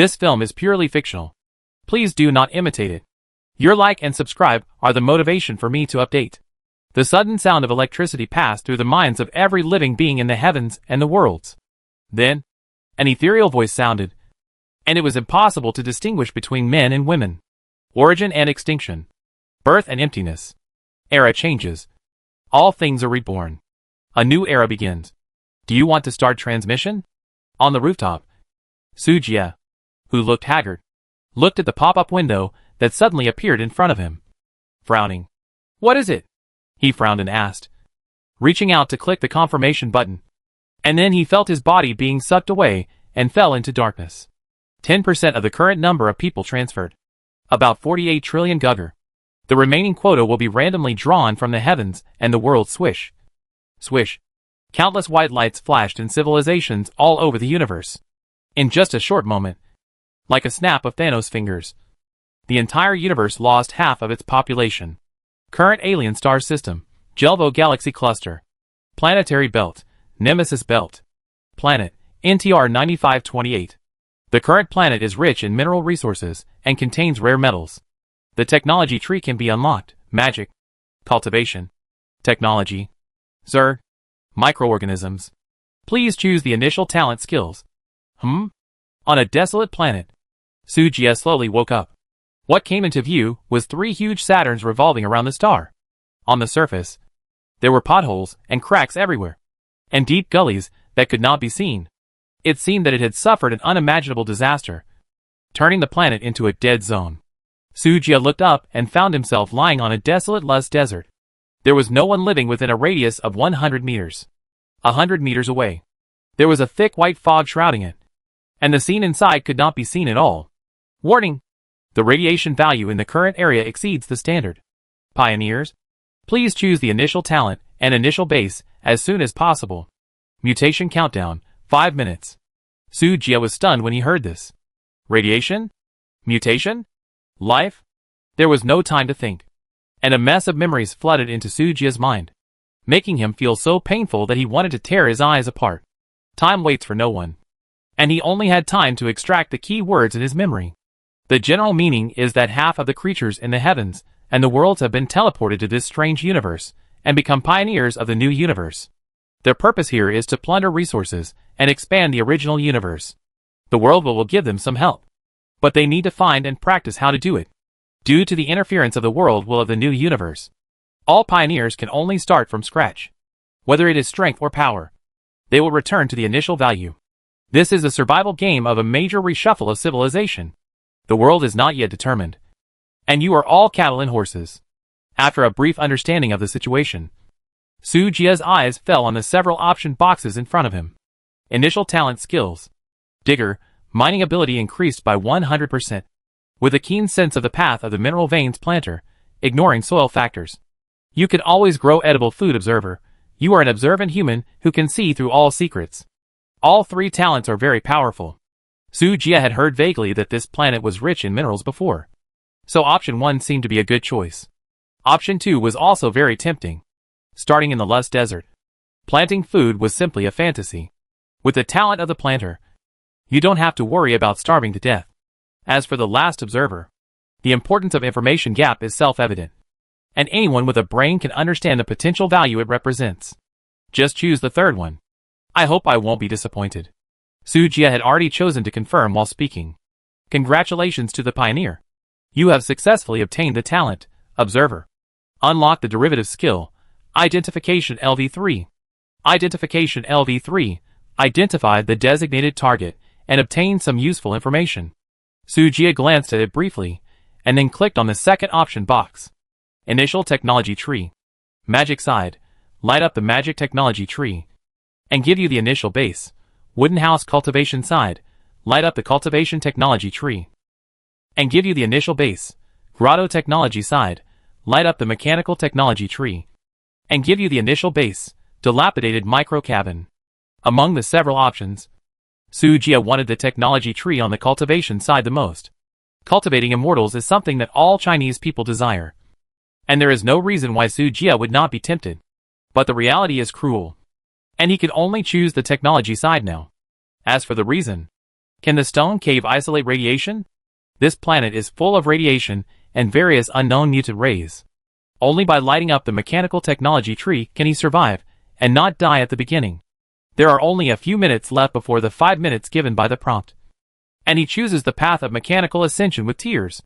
This film is purely fictional. Please do not imitate it. Your like and subscribe are the motivation for me to update. The sudden sound of electricity passed through the minds of every living being in the heavens and the worlds. Then, an ethereal voice sounded, and it was impossible to distinguish between men and women. Origin and extinction. Birth and emptiness. Era changes. All things are reborn. A new era begins. Do you want to start transmission? On the rooftop, Sujia, who looked haggard, looked at the pop-up window that suddenly appeared in front of him. Frowning. What is it? He frowned and asked, reaching out to click the confirmation button. And then he felt his body being sucked away and fell into darkness. 10% of the current number of people transferred. About 48 trillion Gugger. The remaining quota will be randomly drawn from the heavens and the world swish. Swish. Countless white lights flashed in civilizations all over the universe. In just a short moment, like a snap of Thanos' fingers, the entire universe lost half of its population. Current alien star system, Jelvo Galaxy Cluster. Planetary belt, Nemesis belt. Planet, NTR 9528. The current planet is rich in mineral resources and contains rare metals. The technology tree can be unlocked. Magic. Cultivation. Technology. Zerg. Microorganisms. Please choose the initial talent skills. On a desolate planet, Sujia slowly woke up. What came into view was 3 huge Saturns revolving around the star. On the surface, there were potholes and cracks everywhere, and deep gullies that could not be seen. It seemed that it had suffered an unimaginable disaster, turning the planet into a dead zone. Sujia looked up and found himself lying on a desolate lush desert. There was no one living within a radius of 100 meters. 100 meters away, there was a thick white fog shrouding it, and the scene inside could not be seen at all. Warning! The radiation value in the current area exceeds the standard. Pioneers, please choose the initial talent and initial base as soon as possible. Mutation countdown, 5 minutes. Sujia was stunned when he heard this. Radiation? Mutation? Life? There was no time to think, and a mess of memories flooded into Sujia's mind, making him feel so painful that he wanted to tear his eyes apart. Time waits for no one, and he only had time to extract the key words in his memory. The general meaning is that half of the creatures in the heavens and the worlds have been teleported to this strange universe and become pioneers of the new universe. Their purpose here is to plunder resources and expand the original universe. The world will give them some help, but they need to find and practice how to do it. Due to the interference of the world will of the new universe, all pioneers can only start from scratch. Whether it is strength or power, they will return to the initial value. This is a survival game of a major reshuffle of civilization. The world is not yet determined, and you are all cattle and horses. After a brief understanding of the situation, Sujia's eyes fell on the several option boxes in front of him. Initial talent skills. Digger, mining ability increased by 100%. With a keen sense of the path of the mineral veins planter, ignoring soil factors. You can always grow edible food. Observer, you are an observant human who can see through all secrets. All 3 talents are very powerful. Sujia had heard vaguely that this planet was rich in minerals before, so option 1 seemed to be a good choice. Option 2 was also very tempting. Starting in the lush desert, planting food was simply a fantasy. With the talent of the planter, you don't have to worry about starving to death. As for the last observer, the importance of information gap is self-evident, and anyone with a brain can understand the potential value it represents. Just choose the third one. I hope I won't be disappointed. Sujia had already chosen to confirm while speaking. Congratulations to the pioneer. You have successfully obtained the talent, Observer. Unlock the derivative skill, Identification LV3. Identification LV3. Identify the designated target and obtain some useful information. Sujia glanced at it briefly, and then clicked on the second option box. Initial technology tree. Magic side. Light up the magic technology tree, and give you the initial base. Wooden house cultivation side. Light up the cultivation technology tree, and give you the initial base. Grotto technology side. Light up the mechanical technology tree, and give you the initial base. Dilapidated micro cabin. Among the several options, Sujia wanted the technology tree on the cultivation side the most. Cultivating immortals is something that all Chinese people desire, and there is no reason why Sujia would not be tempted. But the reality is cruel, and he could only choose the technology side now. As for the reason, Can the stone cave isolate radiation? This planet is full of radiation and various unknown mutant rays. Only by lighting up the mechanical technology tree can he survive and not die at the beginning. There are only a few minutes left before the 5 minutes given by the prompt. And he chooses the path of mechanical ascension with tears.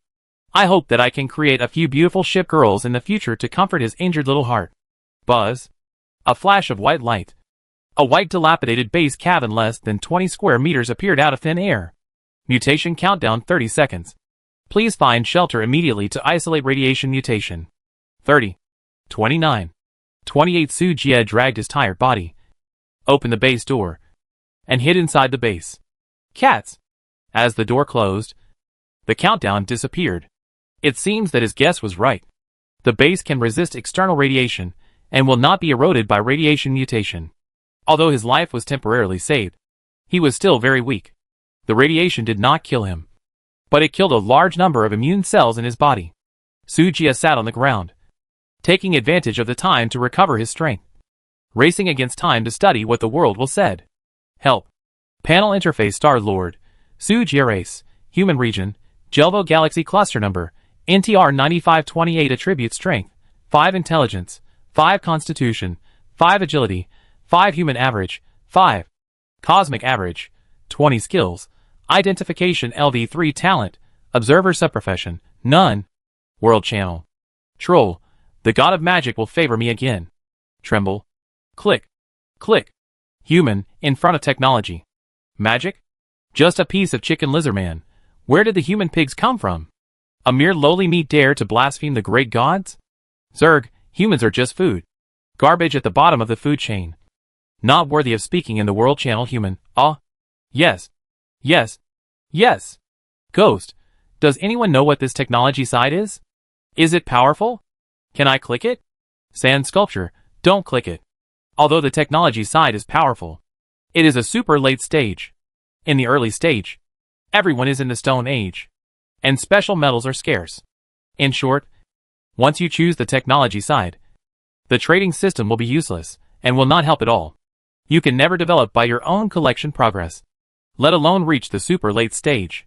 I hope that I can create a few beautiful ship girls in the future to comfort his injured little heart. Buzz. A flash of white light. A white dilapidated base cabin less than 20 square meters appeared out of thin air. Mutation countdown 30 seconds. Please find shelter immediately to isolate radiation mutation. 30. 29. 28. Sujia dragged his tired body, opened the base door, and hid inside the base. Cats. As the door closed, the countdown disappeared. It seems that his guess was right. The base can resist external radiation and will not be eroded by radiation mutation. Although his life was temporarily saved, he was still very weak. The radiation did not kill him, but it killed a large number of immune cells in his body. Sujia sat on the ground, taking advantage of the time to recover his strength, racing against time to study what the world will said. Help. Panel interface Star-Lord. Sujia race. Human region. Jelvo galaxy cluster number. NTR 9528 attribute strength. 5 intelligence. 5 constitution. 5 agility. 5 human average. 5 cosmic average. 20 skills. Identification LV3 talent. Observer subprofession. None. World channel. Troll. The god of magic will favor me again. Tremble. Click. Click. Human, in front of technology. Magic? Just a piece of chicken lizardman. Where did the human pigs come from? A mere lowly meat dare to blaspheme the great gods? Zerg, humans are just food. Garbage at the bottom of the food chain. Not worthy of speaking in the world channel human. Yes. Yes. Yes. Ghost, does anyone know what this technology side is? Is it powerful? Can I click it? Sand sculpture, don't click it. Although the technology side is powerful, it is a super late stage. In the early stage, everyone is in the Stone Age, and special metals are scarce. In short, once you choose the technology side, the trading system will be useless and will not help at all. You can never develop by your own collection progress, let alone reach the super late stage.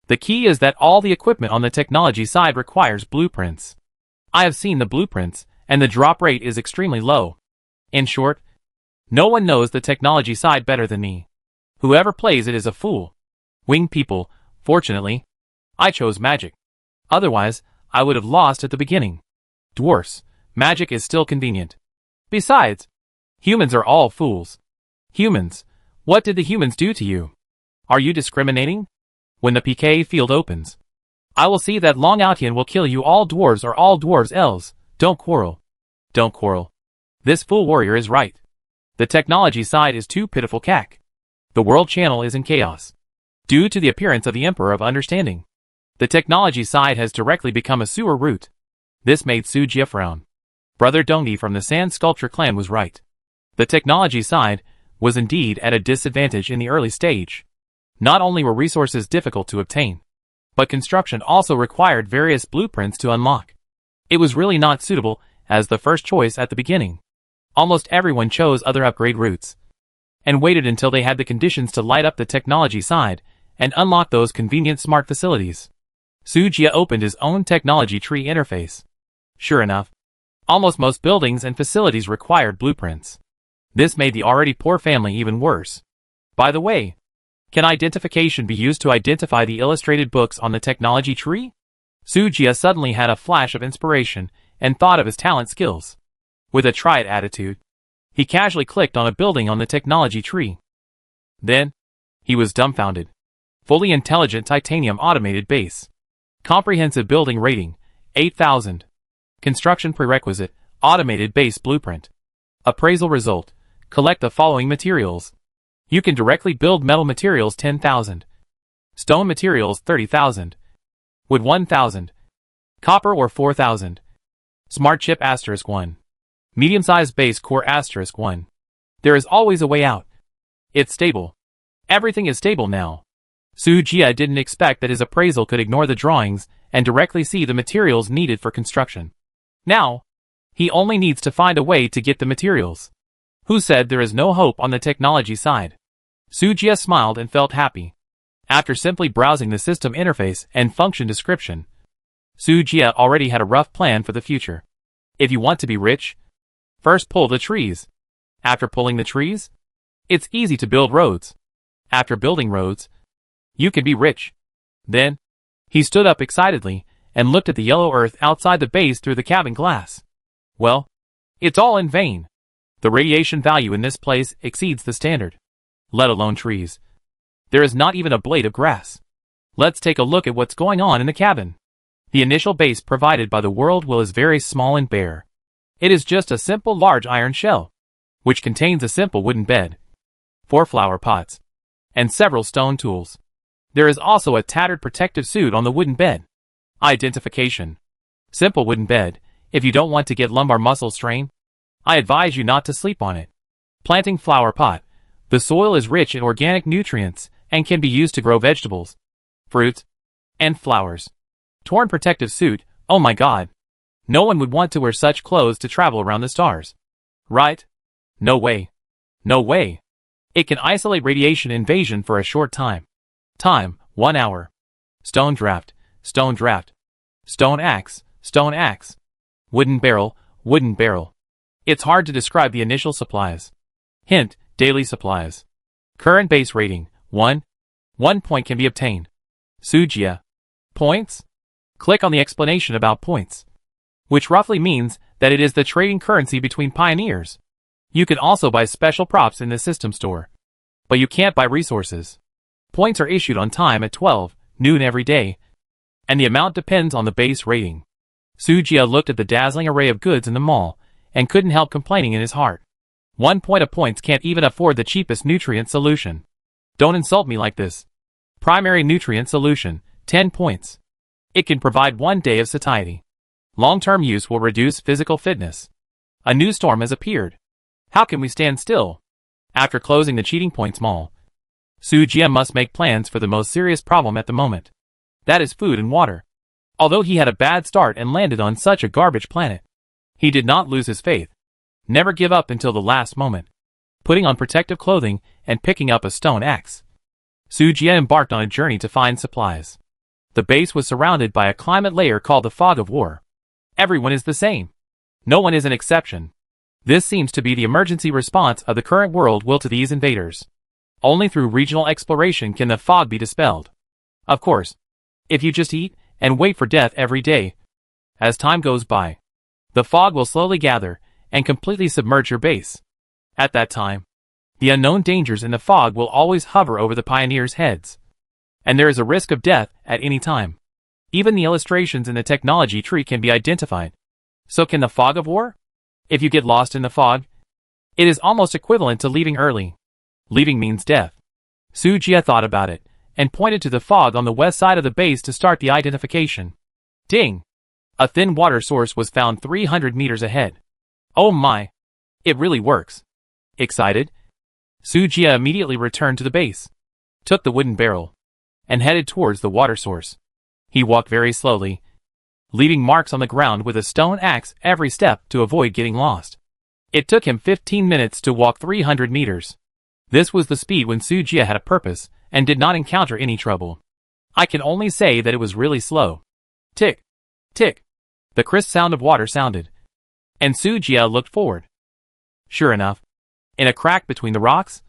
The key is that all the equipment on the technology side requires blueprints. I have seen the blueprints, and the drop rate is extremely low. In short, no one knows the technology side better than me. Whoever plays it is a fool. Winged people, fortunately, I chose magic. Otherwise, I would have lost at the beginning. Dwarfs, magic is still convenient. Besides, humans are all fools. Humans, what did the humans do to you? Are you discriminating? When the PK field opens, I will see that Long Outian will kill you all dwarves or all dwarves elves. Don't quarrel. Don't quarrel. This fool warrior is right. The technology side is too pitiful cack. The world channel is in chaos. Due to the appearance of the Emperor of Understanding, the technology side has directly become a sewer route. This made Sujia frown. Brother Dongi from the Sand Sculpture clan was right. The technology side was indeed at a disadvantage in the early stage. Not only were resources difficult to obtain, but construction also required various blueprints to unlock. It was really not suitable as the first choice at the beginning. Almost everyone chose other upgrade routes, and waited until they had the conditions to light up the technology side and unlock those convenient smart facilities. Sujia opened his own technology tree interface. Sure enough, almost most buildings and facilities required blueprints. This made the already poor family even worse. By the way, can identification be used to identify the illustrated books on the technology tree? Sujia suddenly had a flash of inspiration and thought of his talent skills. With a try-it attitude, he casually clicked on a building on the technology tree. Then, he was dumbfounded. Fully intelligent titanium automated base. Comprehensive building rating, 8,000. Construction prerequisite, automated base blueprint. Appraisal result, collect the following materials. You can directly build metal materials 10,000. Stone materials 30,000. Wood 1,000. Copper ore 4,000. Smart chip *1. Medium-sized base core *1. There is always a way out. It's stable. Everything is stable now. Sujia didn't expect that his appraisal could ignore the drawings and directly see the materials needed for construction. Now, he only needs to find a way to get the materials. Who said there is no hope on the technology side? Sujia smiled and felt happy. After simply browsing the system interface and function description, Sujia already had a rough plan for the future. If you want to be rich, first pull the trees. After pulling the trees, it's easy to build roads. After building roads, you can be rich. Then, he stood up excitedly and looked at the yellow earth outside the base through the cabin glass. Well, it's all in vain. The radiation value in this place exceeds the standard. Let alone trees. There is not even a blade of grass. Let's take a look at what's going on in the cabin. The initial base provided by the world will is very small and bare. It is just a simple large iron shell, which contains a simple wooden bed, 4 flower pots, and several stone tools. There is also a tattered protective suit on the wooden bed. Identification. Simple wooden bed. If you don't want to get lumbar muscle strain, I advise you not to sleep on it. Planting flower pot. The soil is rich in organic nutrients and can be used to grow vegetables, fruits, and flowers. Torn protective suit. Oh my god. No one would want to wear such clothes to travel around the stars. Right? No way. No way. It can isolate radiation invasion for a short time. Time, 1 hour. Stone draft, stone draft. Stone axe, stone axe. Wooden barrel, wooden barrel. It's hard to describe the initial supplies. Hint, daily supplies. Current base rating, 1. 1 point can be obtained. Sujia. Points? Click on the explanation about points, which roughly means that it is the trading currency between pioneers. You can also buy special props in the system store, but you can't buy resources. Points are issued on time at 12 noon every day, and the amount depends on the base rating. Sujia looked at the dazzling array of goods in the mall and couldn't help complaining in his heart. 1 point of points can't even afford the cheapest nutrient solution. Don't insult me like this. Primary nutrient solution, 10 points. It can provide 1 day of satiety. Long-term use will reduce physical fitness. A new storm has appeared. How can we stand still? After closing the cheating points mall, Sujia must make plans for the most serious problem at the moment. That is food and water. Although he had a bad start and landed on such a garbage planet, he did not lose his faith. Never give up until the last moment. Putting on protective clothing and picking up a stone axe, Sujia embarked on a journey to find supplies. The base was surrounded by a climate layer called the fog of war. Everyone is the same. No one is an exception. This seems to be the emergency response of the current world will to these invaders. Only through regional exploration can the fog be dispelled. Of course, if you just eat and wait for death every day, as time goes by, the fog will slowly gather and completely submerge your base. At that time, the unknown dangers in the fog will always hover over the pioneers' heads, and there is a risk of death at any time. Even the illustrations in the technology tree can be identified. So can the fog of war? If you get lost in the fog, it is almost equivalent to leaving early. Leaving means death. Sujia thought about it and pointed to the fog on the west side of the base to start the identification. Ding! A thin water source was found 300 meters ahead. Oh my! It really works. Excited, Sujia immediately returned to the base, took the wooden barrel, and headed towards the water source. He walked very slowly, leaving marks on the ground with a stone axe every step to avoid getting lost. It took him 15 minutes to walk 300 meters. This was the speed when Sujia had a purpose and did not encounter any trouble. I can only say that it was really slow. Tick, tick. The crisp sound of water sounded, and Sujia looked forward. Sure enough, in a crack between the rocks,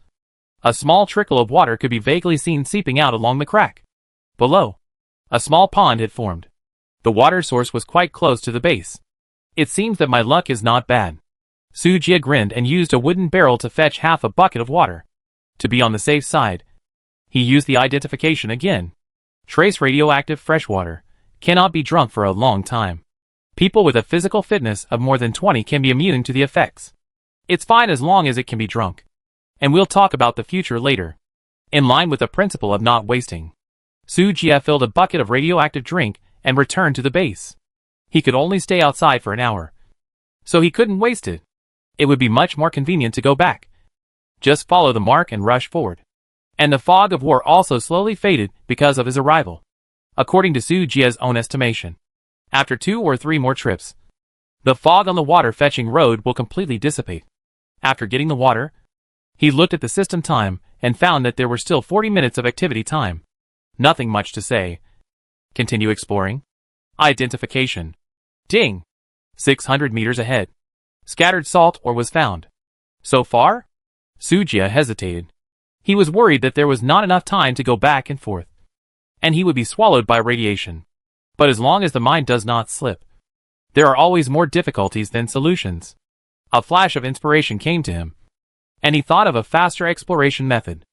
a small trickle of water could be vaguely seen seeping out along the crack. Below, a small pond had formed. The water source was quite close to the base. It seems that my luck is not bad. Sujia grinned and used a wooden barrel to fetch half a bucket of water. To be on the safe side, he used the identification again. Trace radioactive freshwater. Cannot be drunk for a long time. People with a physical fitness of more than 20 can be immune to the effects. It's fine as long as it can be drunk. And we'll talk about the future later. In line with the principle of not wasting, Sujia filled a bucket of radioactive drink and returned to the base. He could only stay outside for an hour, so he couldn't waste it. It would be much more convenient to go back. Just follow the mark and rush forward. And the fog of war also slowly faded because of his arrival. According to Sujia's own estimation, after 2 or 3 more trips, the fog on the water fetching road will completely dissipate. After getting the water, he looked at the system time and found that there were still 40 minutes of activity time. Nothing much to say. Continue exploring. Identification. Ding! 600 meters ahead. Scattered salt ore was found. So far? Sujia hesitated. He was worried that there was not enough time to go back and forth, and he would be swallowed by radiation. But as long as the mind does not slip, there are always more difficulties than solutions. A flash of inspiration came to him, and he thought of a faster exploration method.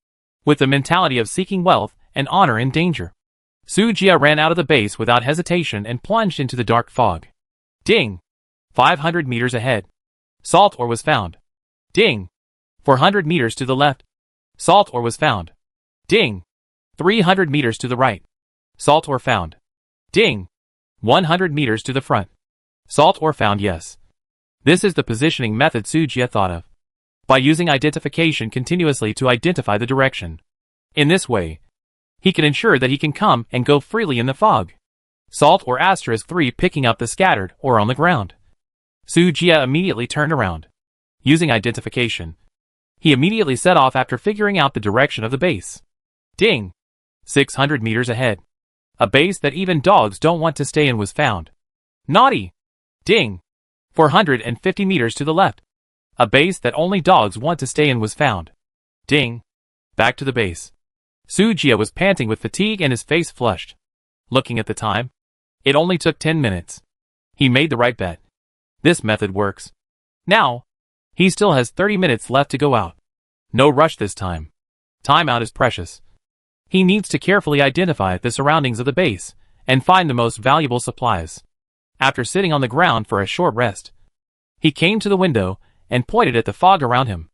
With the mentality of seeking wealth and honor in danger, Sujia ran out of the base without hesitation and plunged into the dark fog. Ding! 500 meters ahead. Salt ore was found. Ding! 400 meters to the left. Salt ore was found. Ding! 300 meters to the right. Salt ore found. Ding! 100 meters to the front. Salt ore found. Yes. This is the positioning method Sujia thought of. By using identification continuously to identify the direction. In this way, he can ensure that he can come and go freely in the fog. Salt ore *3 picking up the scattered ore on the ground. Sujia immediately turned around. Using identification, he immediately set off after figuring out the direction of the base. Ding! 600 meters ahead. A base that even dogs don't want to stay in was found. Naughty! Ding! 450 meters to the left. A base that only dogs want to stay in was found. Ding! Back to the base. Sujia was panting with fatigue and his face flushed. Looking at the time, it only took 10 minutes. He made the right bet. This method works. Now, he still has 30 minutes left to go out. No rush this time. Time out is precious. He needs to carefully identify the surroundings of the base and find the most valuable supplies. After sitting on the ground for a short rest, he came to the window and pointed at the fog around him.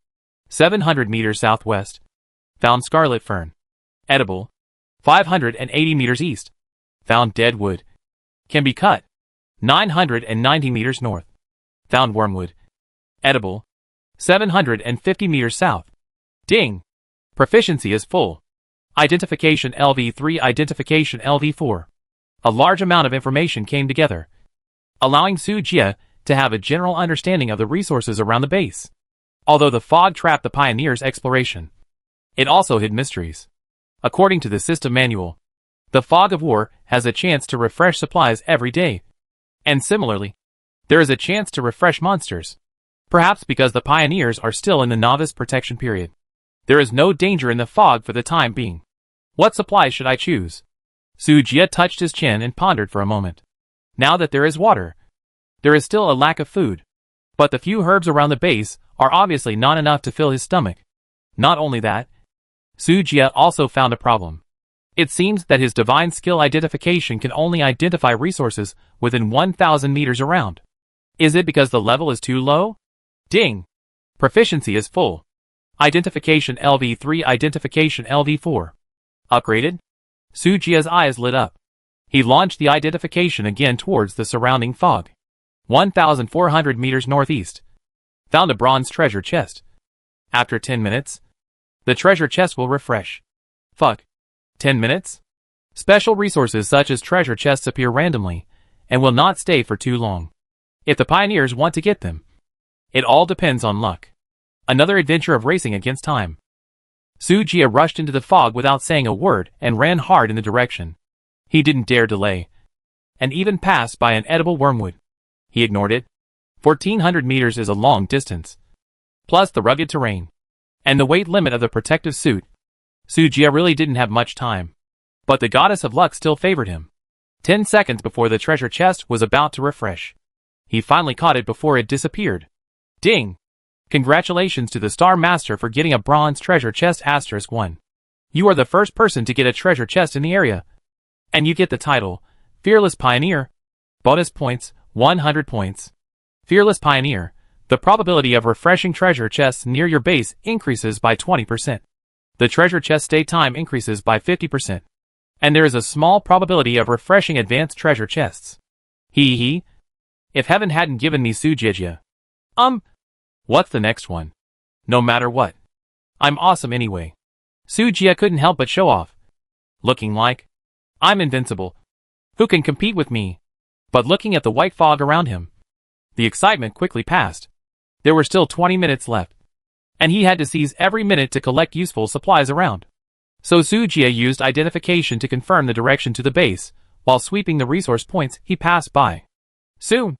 700 meters southwest. Found scarlet fern. Edible. 580 meters east. Found dead wood. Can be cut. 990 meters north. Found wormwood. Edible. 750 meters south. Ding! Proficiency is full. Identification LV3, Identification LV4. A large amount of information came together, allowing Sujia to have a general understanding of the resources around the base. Although the fog trapped the pioneers' exploration, it also hid mysteries. According to the system manual, the fog of war has a chance to refresh supplies every day. And similarly, there is a chance to refresh monsters. Perhaps because the pioneers are still in the novice protection period. There is no danger in the fog for the time being. What supplies should I choose? Sujia touched his chin and pondered for a moment. Now that there is water, there is still a lack of food. But the few herbs around the base are obviously not enough to fill his stomach. Not only that, Sujia also found a problem. It seems that his divine skill identification can only identify resources within 1,000 meters around. Is it because the level is too low? Ding! Proficiency is full. Identification LV3, Identification LV4. Upgraded? Sujia's eyes lit up. He launched the identification again towards the surrounding fog. 1,400 meters northeast. Found a bronze treasure chest. After 10 minutes, the treasure chest will refresh. Fuck. 10 minutes? Special resources such as treasure chests appear randomly, and will not stay for too long. If the pioneers want to get them, it all depends on luck. Another adventure of racing against time. Sujia rushed into the fog without saying a word and ran hard in the direction. He didn't dare delay, and even passed by an edible wormwood. He ignored it. 1,400 meters is a long distance, plus the rugged terrain, and the weight limit of the protective suit. Sujia really didn't have much time, but the goddess of luck still favored him. 10 seconds before the treasure chest was about to refresh, he finally caught it before it disappeared. Ding! Congratulations to the Star Master for getting a bronze treasure chest *1. You are the first person to get a treasure chest in the area, and you get the title, Fearless Pioneer. Bonus points, 100 points. Fearless Pioneer. The probability of refreshing treasure chests near your base increases by 20%. The treasure chest stay time increases by 50%. And there is a small probability of refreshing advanced treasure chests. Hee. If heaven hadn't given me Sujia. What's the next one? No matter what. I'm awesome anyway. Sujia couldn't help but show off. Looking like I'm invincible. Who can compete with me? But looking at the white fog around him, the excitement quickly passed. There were still 20 minutes left, and he had to seize every minute to collect useful supplies around. So Sujia used identification to confirm the direction to the base, while sweeping the resource points he passed by. Soon,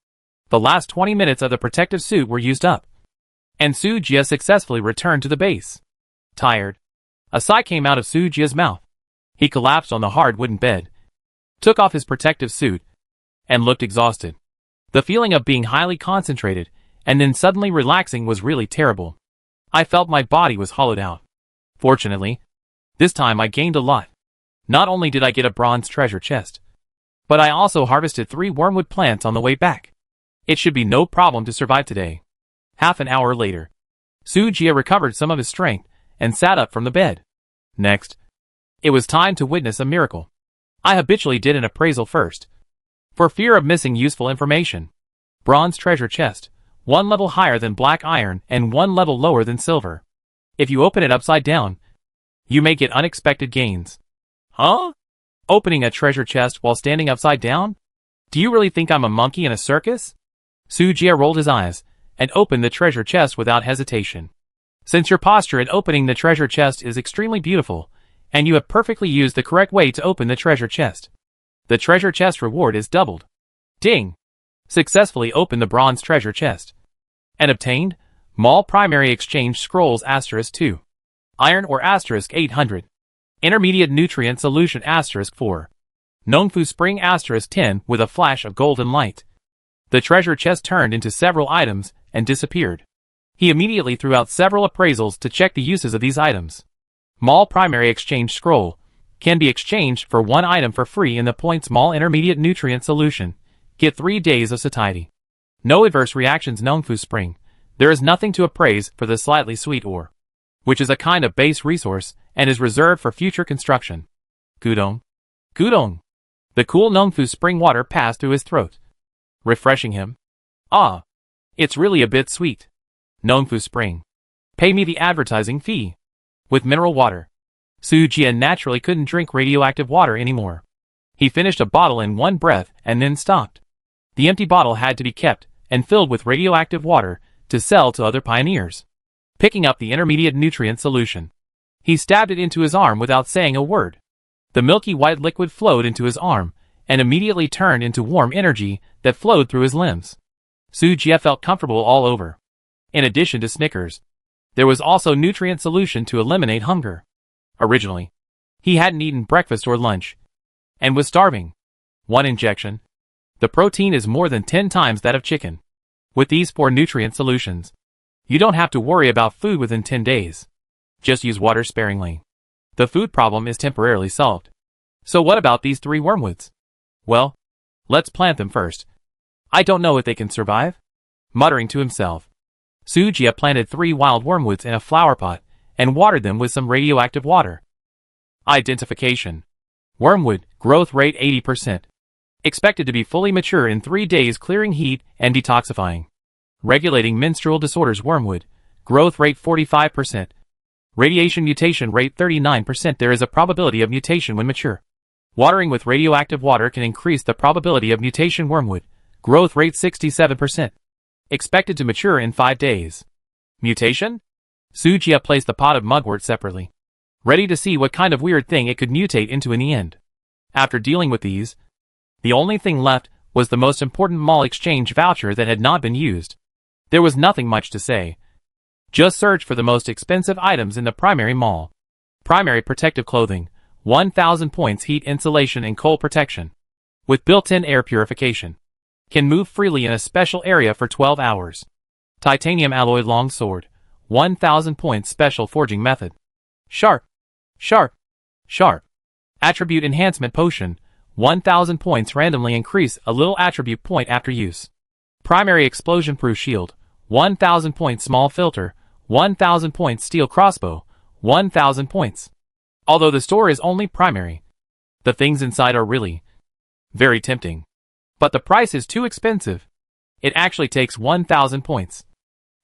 the last 20 minutes of the protective suit were used up, and Sujia successfully returned to the base. Tired, a sigh came out of Sujia's mouth. He collapsed on the hard wooden bed, took off his protective suit, and looked exhausted. The feeling of being highly concentrated and then suddenly relaxing was really terrible. I felt my body was hollowed out. Fortunately, this time I gained a lot. Not only did I get a bronze treasure chest, but I also harvested 3 wormwood plants on the way back. It should be no problem to survive today. Half an hour later, Sujia recovered some of his strength and sat up from the bed. Next, it was time to witness a miracle. I habitually did an appraisal first, for fear of missing useful information. Bronze treasure chest, 1 level higher than black iron and 1 level lower than silver. If you open it upside down, you may get unexpected gains. Huh? Opening a treasure chest while standing upside down? Do you really think I'm a monkey in a circus? Sujia rolled his eyes and opened the treasure chest without hesitation. Since your posture in opening the treasure chest is extremely beautiful, and you have perfectly used the correct way to open the treasure chest, the treasure chest reward is doubled. Ding! Successfully opened the bronze treasure chest, and obtained Mall Primary Exchange Scrolls *2. Iron or *800. Intermediate Nutrient Solution *4. Nongfu Spring *10 with a flash of golden light. The treasure chest turned into several items and disappeared. He immediately threw out several appraisals to check the uses of these items. Mall Primary Exchange Scroll can be exchanged for 1 item for free in the Points Mall Intermediate Nutrient Solution. Get 3 days of satiety. No adverse reactions. Nongfu Spring. There is nothing to appraise for the slightly sweet ore, which is a kind of base resource and is reserved for future construction. Gudong. Gudong. The cool Nongfu Spring water passed through his throat, refreshing him. Ah, it's really a bit sweet. Nongfu Spring. Pay me the advertising fee. With mineral water. Sujia naturally couldn't drink radioactive water anymore. He finished a bottle in one breath and then stopped. The empty bottle had to be kept and filled with radioactive water to sell to other pioneers. Picking up the intermediate nutrient solution, he stabbed it into his arm without saying a word. The milky white liquid flowed into his arm and immediately turned into warm energy that flowed through his limbs. Sujia felt comfortable all over. In addition to Snickers, there was also nutrient solution to eliminate hunger. Originally, he hadn't eaten breakfast or lunch and was starving. 1 injection. The protein is more than 10 times that of chicken. With these 4 nutrient solutions, you don't have to worry about food within 10 days. Just use water sparingly. The food problem is temporarily solved. So what about these 3 wormwoods? Well, let's plant them first. I don't know if they can survive. Muttering to himself, Sujia planted 3 wild wormwoods in a flower pot and watered them with some radioactive water. Identification. Wormwood, growth rate 80%. Expected to be fully mature in 3 days, clearing heat and detoxifying. Regulating menstrual disorders. Wormwood, growth rate 45%. Radiation mutation rate 39%. There is a probability of mutation when mature. Watering with radioactive water can increase the probability of mutation. Wormwood, growth rate 67%. Expected to mature in 5 days. Mutation? Sujia placed the pot of mugwort separately, ready to see what kind of weird thing it could mutate into in the end. After dealing with these, the only thing left was the most important mall exchange voucher that had not been used. There was nothing much to say. Just search for the most expensive items in the primary mall. Primary protective clothing, 1,000 points heat insulation and cold protection. With built-in air purification. Can move freely in a special area for 12 hours. Titanium alloy long sword, 1,000 points special forging method. Sharp. Sharp. Sharp. Attribute enhancement potion, 1,000 points randomly increase a little attribute point after use. Primary explosion proof shield, 1,000 points small filter, 1,000 points steel crossbow, 1,000 points. Although the store is only primary, the things inside are really very tempting. But the price is too expensive. It actually takes 1,000 points.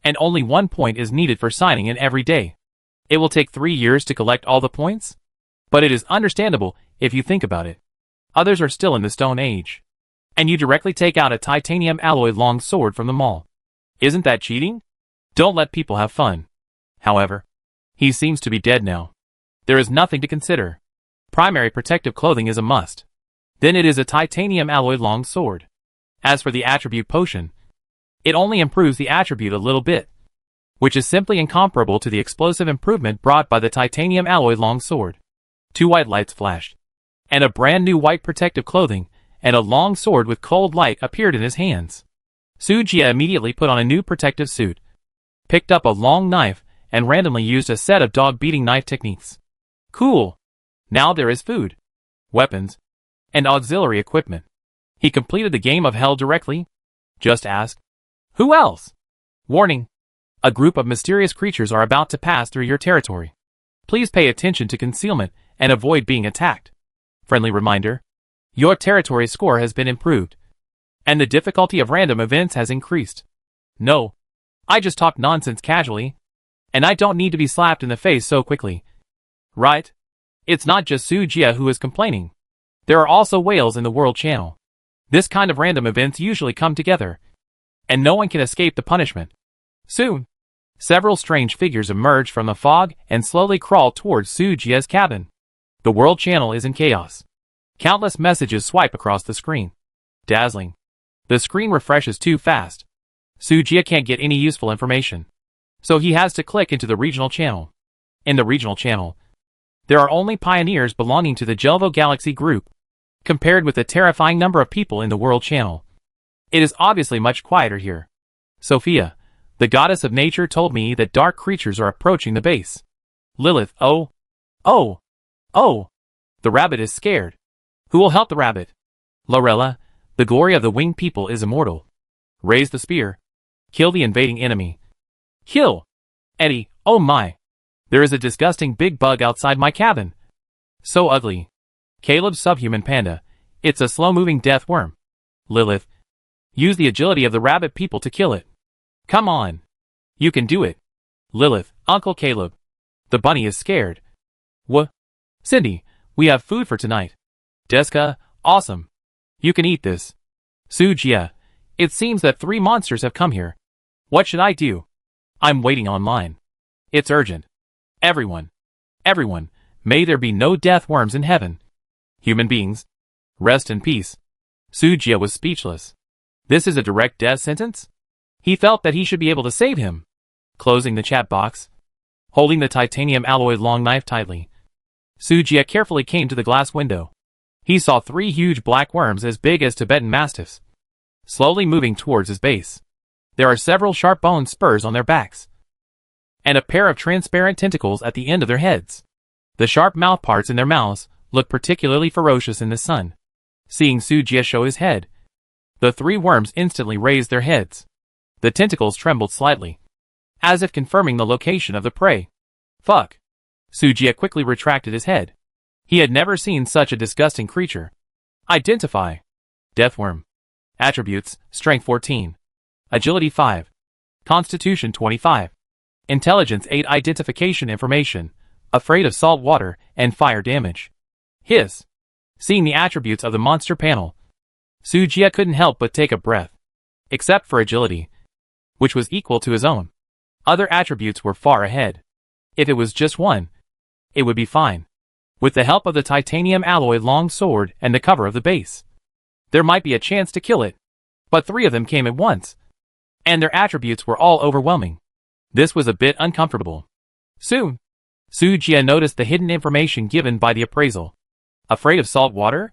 And only 1 point is needed for signing in every day. It will take 3 years to collect all the points? But it is understandable if you think about it. Others are still in the Stone Age. And you directly take out a titanium alloy long sword from the mall. Isn't that cheating? Don't let people have fun. However, he seems to be dead now. There is nothing to consider. Primary protective clothing is a must. Then it is a titanium alloy long sword. As for the attribute potion, it only improves the attribute a little bit, which is simply incomparable to the explosive improvement brought by the titanium alloy long sword. 2 white lights flashed, and a brand new white protective clothing and a long sword with cold light appeared in his hands. Sujia immediately put on a new protective suit, picked up a long knife, and randomly used a set of dog-beating knife techniques. Cool! Now there is food, weapons, and auxiliary equipment. He completed the game of hell directly. Just ask, who else? Warning! A group of mysterious creatures are about to pass through your territory. Please pay attention to concealment and avoid being attacked. Friendly reminder, your territory score has been improved, and the difficulty of random events has increased. No, I just talked nonsense casually, and I don't need to be slapped in the face so quickly. Right? It's not just Sujia who is complaining. There are also whales in the World Channel. This kind of random events usually come together, and no one can escape the punishment. Soon, several strange figures emerge from the fog and slowly crawl towards Sujia's cabin. The World Channel is in chaos. Countless messages swipe across the screen. Dazzling. The screen refreshes too fast. Sujia can't get any useful information, so he has to click into the regional channel. In the regional channel, there are only pioneers belonging to the Jelvo Galaxy group, compared with the terrifying number of people in the World Channel. It is obviously much quieter here. Sophia, the goddess of nature, told me that dark creatures are approaching the base. Lilith, oh! The rabbit is scared. Who will help the rabbit? Lorella, the glory of the winged people is immortal. Raise the spear. Kill the invading enemy. Kill! Eddie, oh my! There is a disgusting big bug outside my cabin. So ugly. Caleb's subhuman panda. It's a slow-moving death worm. Lilith, use the agility of the rabbit people to kill it. Come on. You can do it. Lilith, Uncle Caleb. The bunny is scared. Cindy, we have food for tonight. Deska, awesome. You can eat this. Sujia, it seems that 3 monsters have come here. What should I do? I'm waiting online. It's urgent. Everyone, may there be no death worms in heaven. Human beings, rest in peace. Sujia was speechless. This is a direct death sentence? He felt that he should be able to save him. Closing the chat box, holding the titanium alloy long knife tightly, Sujia carefully came to the glass window. He saw 3 huge black worms as big as Tibetan mastiffs, slowly moving towards his base. There are several sharp bone spurs on their backs, and a pair of transparent tentacles at the end of their heads. The sharp mouth parts in their mouths look particularly ferocious in the sun. Seeing Sujia show his head, the 3 worms instantly raised their heads. The tentacles trembled slightly, as if confirming the location of the prey. Fuck. Sujia quickly retracted his head. He had never seen such a disgusting creature. Identify. Deathworm. Attributes, Strength 14. Agility 5. Constitution 25. Intelligence 8. Identification information, afraid of salt water and fire damage. Hiss. Seeing the attributes of the monster panel, Sujia couldn't help but take a breath. Except for agility, which was equal to his own. Other attributes were far ahead. If it was just one, it would be fine. With the help of the titanium alloy long sword and the cover of the base, there might be a chance to kill it. But 3 of them came at once, and their attributes were all overwhelming. This was a bit uncomfortable. Soon, Sujia noticed the hidden information given by the appraisal. Afraid of salt water?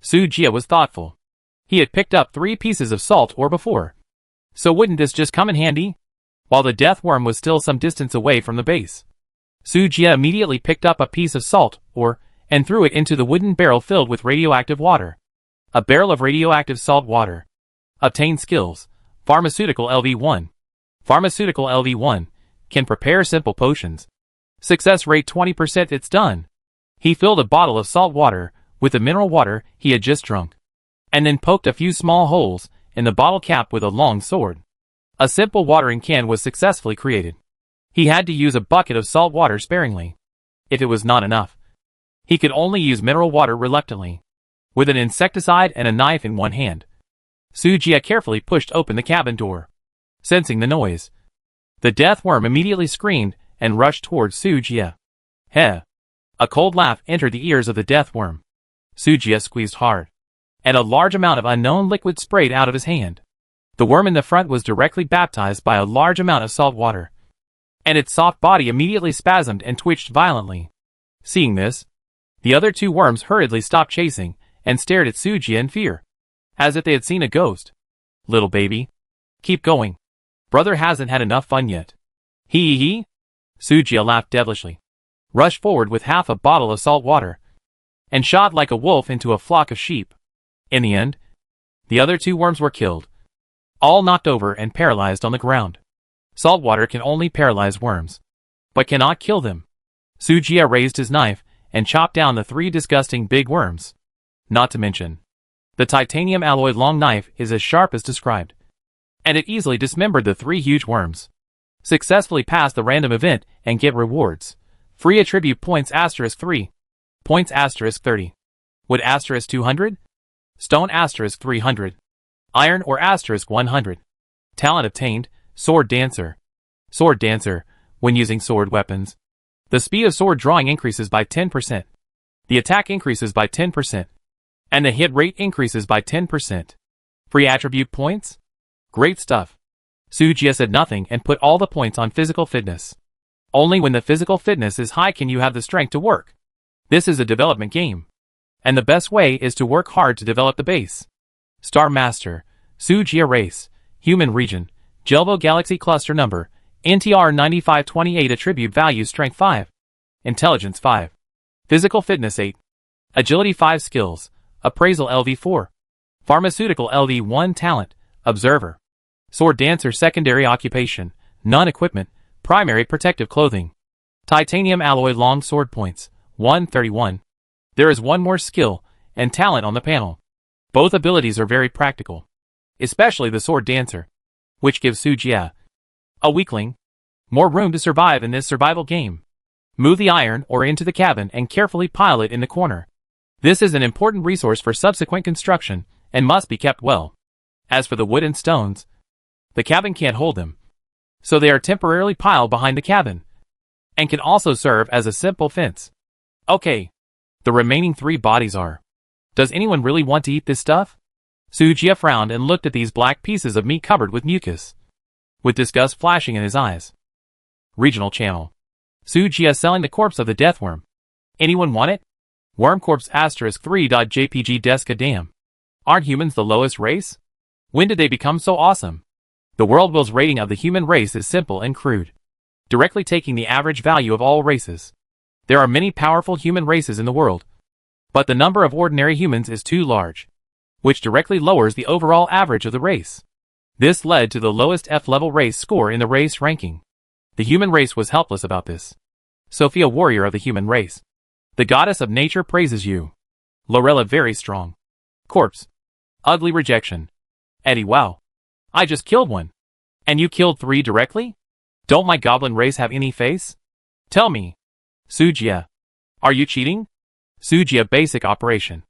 Sujia was thoughtful. He had picked up 3 pieces of salt ore before, so wouldn't this just come in handy? While the death worm was still some distance away from the base, Sujia immediately picked up a piece of salt ore and threw it into the wooden barrel filled with radioactive water. A barrel of radioactive salt water. Obtain skills. Pharmaceutical LV1. Pharmaceutical LV1 can prepare simple potions. Success rate 20%. It's done. He filled a bottle of salt water with the mineral water he had just drunk, and then poked a few small holes in the bottle cap with a long sword. A simple watering can was successfully created. He had to use a bucket of salt water sparingly. If it was not enough, he could only use mineral water reluctantly. With an insecticide and a knife in one hand, Sujia carefully pushed open the cabin door. Sensing the noise, the death worm immediately screamed and rushed towards Sujia. Heh. A cold laugh entered the ears of the death worm. Sujia squeezed hard, and a large amount of unknown liquid sprayed out of his hand. The worm in the front was directly baptized by a large amount of salt water, and its soft body immediately spasmed and twitched violently. Seeing this, the other two worms hurriedly stopped chasing and stared at Sujia in fear, as if they had seen a ghost. Little baby, keep going. Brother hasn't had enough fun yet. Hee. Sujia laughed devilishly, rushed forward with half a bottle of salt water, and shot like a wolf into a flock of sheep. In the end, the other two worms were killed, all knocked over and paralyzed on the ground. Salt water can only paralyze worms, but cannot kill them. Sujia raised his knife and chopped down the 3 disgusting big worms. Not to mention, the titanium alloy long knife is as sharp as described, and it easily dismembered the 3 huge worms. Successfully pass the random event and get rewards. Free attribute points *3. Points *30. Wood *200. Stone *300. Iron or *100. Talent obtained, Sword Dancer. Sword Dancer, when using sword weapons, the speed of sword drawing increases by 10%. The attack increases by 10%. And the hit rate increases by 10%. Free attribute points? Great stuff. Sujia said nothing and put all the points on physical fitness. Only when the physical fitness is high can you have the strength to work. This is a development game, and the best way is to work hard to develop the base. Star Master, Sujia Race, Human Region, Jelvo Galaxy Cluster Number, NTR 9528 Attribute Value Strength 5, Intelligence 5, Physical Fitness 8, Agility 5 Skills, Appraisal LV 4, Pharmaceutical LV 1 Talent, Observer. Sword Dancer Secondary Occupation, Non-Equipment, Primary Protective Clothing. Titanium Alloy Long Sword Points, 131. There is one more skill and talent on the panel. Both abilities are very practical, especially the Sword Dancer, which gives Sujia, a weakling, more room to survive in this survival game. Move the iron ore into the cabin and carefully pile it in the corner. This is an important resource for subsequent construction and must be kept well. As for the wood and stones, the cabin can't hold them, so they are temporarily piled behind the cabin, and can also serve as a simple fence. Okay, the remaining 3 bodies are. Does anyone really want to eat this stuff? Sujia frowned and looked at these black pieces of meat covered with mucus, with disgust flashing in his eyes. Regional Channel. Sujia selling the corpse of the deathworm. Anyone want it? Worm corpse *3.jpg Deska damn. Aren't humans the lowest race? When did they become so awesome? The World Will's rating of the human race is simple and crude, directly taking the average value of all races. There are many powerful human races in the world, but the number of ordinary humans is too large, which directly lowers the overall average of the race. This led to the lowest F-level race score in the race ranking. The human race was helpless about this. Sophia, warrior of the human race. The goddess of nature, praises you. Lorella, very strong. Corpse. Ugly rejection. Eddie, wow. I just killed one. And you killed 3 directly? Don't my goblin race have any face? Tell me. Sujia. Are you cheating? Sujia, basic operation.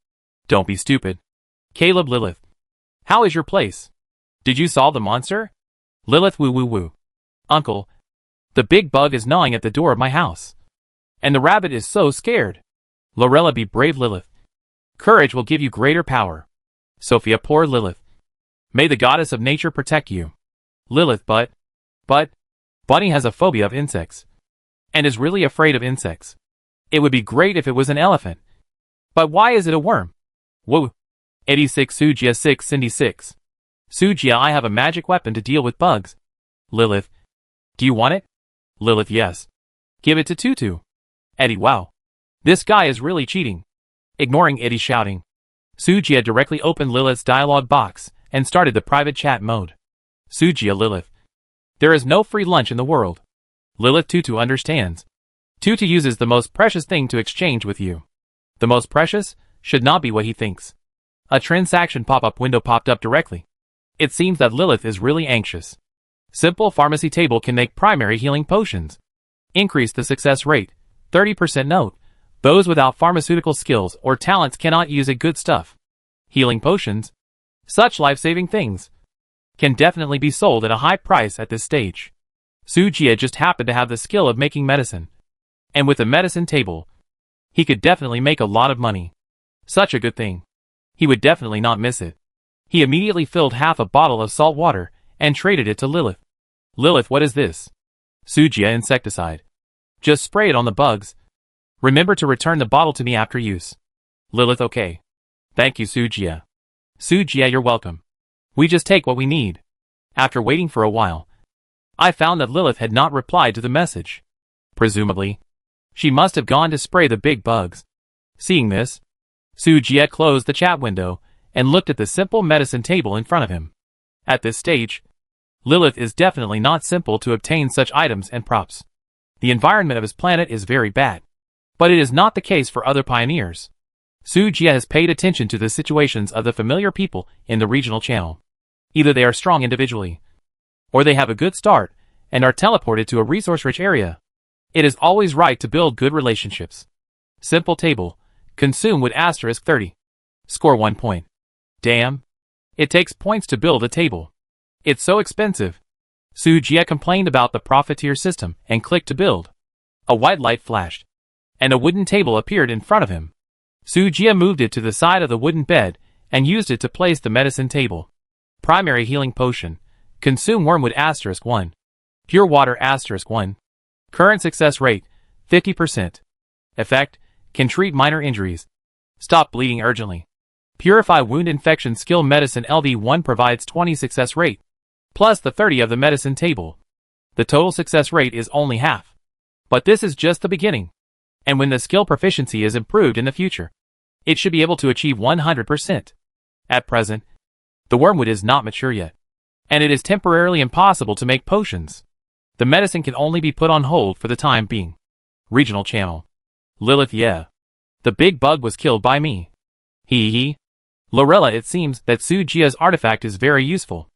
Don't be stupid. Caleb, Lilith. How is your place? Did you solve the monster? Lilith, woo woo woo. Uncle, the big bug is gnawing at the door of my house, and the rabbit is so scared. Lorella, be brave, Lilith. Courage will give you greater power. Sophia, poor Lilith. May the goddess of nature protect you. Lilith, but Bunny has a phobia of insects, and is really afraid of insects. It would be great if it was an elephant. But why is it a worm? Whoa. 86 Sujia 6 Cindy 6. Sujia, I have a magic weapon to deal with bugs. Lilith. Do you want it? Lilith, yes. Give it to Tutu. Eddie, wow. This guy is really cheating. Ignoring Eddie shouting, Sujia directly opened Lilith's dialogue box and started the private chat mode. Sujia, Lilith. There is no free lunch in the world. Lilith, Tutu understands. Tutu uses the most precious thing to exchange with you. The most precious should not be what he thinks. A transaction pop-up window popped up directly. It seems that Lilith is really anxious. Simple pharmacy table can make primary healing potions. Increase the success rate. 30% note. Those without pharmaceutical skills or talents cannot use it. Good stuff. Healing potions, such life-saving things, can definitely be sold at a high price at this stage. Sujia just happened to have the skill of making medicine, and with the medicine table, He could definitely make a lot of money. Such a good thing. He would definitely not miss it. He immediately filled half a bottle of salt water and traded it to Lilith. Lilith, what is this? Sujia insecticide. Just spray it on the bugs. Remember to return the bottle to me after use. Lilith, okay. Thank you, Sujia. Sujia, you're welcome. We just take what we need. After waiting for a while, I found that Lilith had not replied to the message. Presumably, she must have gone to spray the big bugs. Seeing this, Sujia closed the chat window and looked at the simple medicine table in front of him. At this stage, Lilith is definitely not simple to obtain such items and props. The environment of his planet is very bad. But it is not the case for other pioneers. Sujia has paid attention to the situations of the familiar people in the regional channel. Either they are strong individually, or they have a good start and are teleported to a resource-rich area. It is always right to build good relationships. Simple table. Consume wood asterisk 30. Score 1 point. Damn. It takes points to build a table. It's so expensive. Sujia complained about the profiteer system and clicked to build. A white light flashed, and a wooden table appeared in front of him. Sujia moved it to the side of the wooden bed and used it to place the medicine table. Primary healing potion. Consume wormwood asterisk 1. Pure water asterisk 1. Current success rate, 50%. Effect, can treat minor injuries. Stop bleeding urgently. Purify wound infection skill medicine LV1 provides 20 success rate, plus the 30 of the medicine table. The total success rate is only half. But this is just the beginning. And when the skill proficiency is improved in the future, it should be able to achieve 100%. At present, the wormwood is not mature yet, and it is temporarily impossible to make potions. The medicine can only be put on hold for the time being. Regional channel. Lilith, yeah. The big bug was killed by me. Hee. Lorella, it seems that Sujia's artifact is very useful.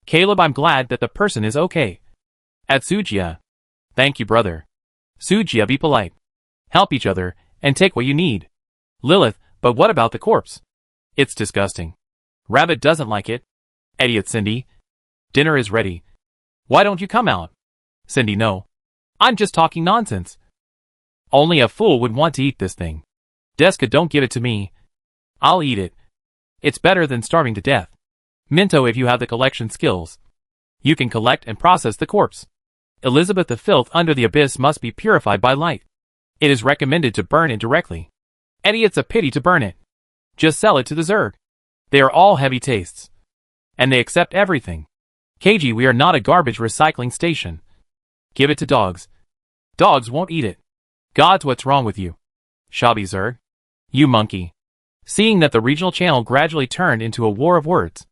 Caleb, I'm glad that the person is okay. At Sujia. Thank you, brother. Sujia, be polite. Help each other, and take what you need. Lilith, but what about the corpse? It's disgusting. Rabbit doesn't like it. Idiot, Cindy. Dinner is ready. Why don't you come out? Cindy, no. I'm just talking nonsense. Only a fool would want to eat this thing. Deska, don't give it to me. I'll eat it. It's better than starving to death. Minto, if you have the collection skills, you can collect and process the corpse. Elizabeth, the filth under the abyss must be purified by light. It is recommended to burn it directly. Eddie, it's a pity to burn it. Just sell it to the Zerg. They are all heavy tastes. And they accept everything. KG, we are not a garbage recycling station. Give it to dogs. Dogs won't eat it. Gods, what's wrong with you? Shabby Zerg. You monkey. Seeing that the regional channel gradually turned into a war of words,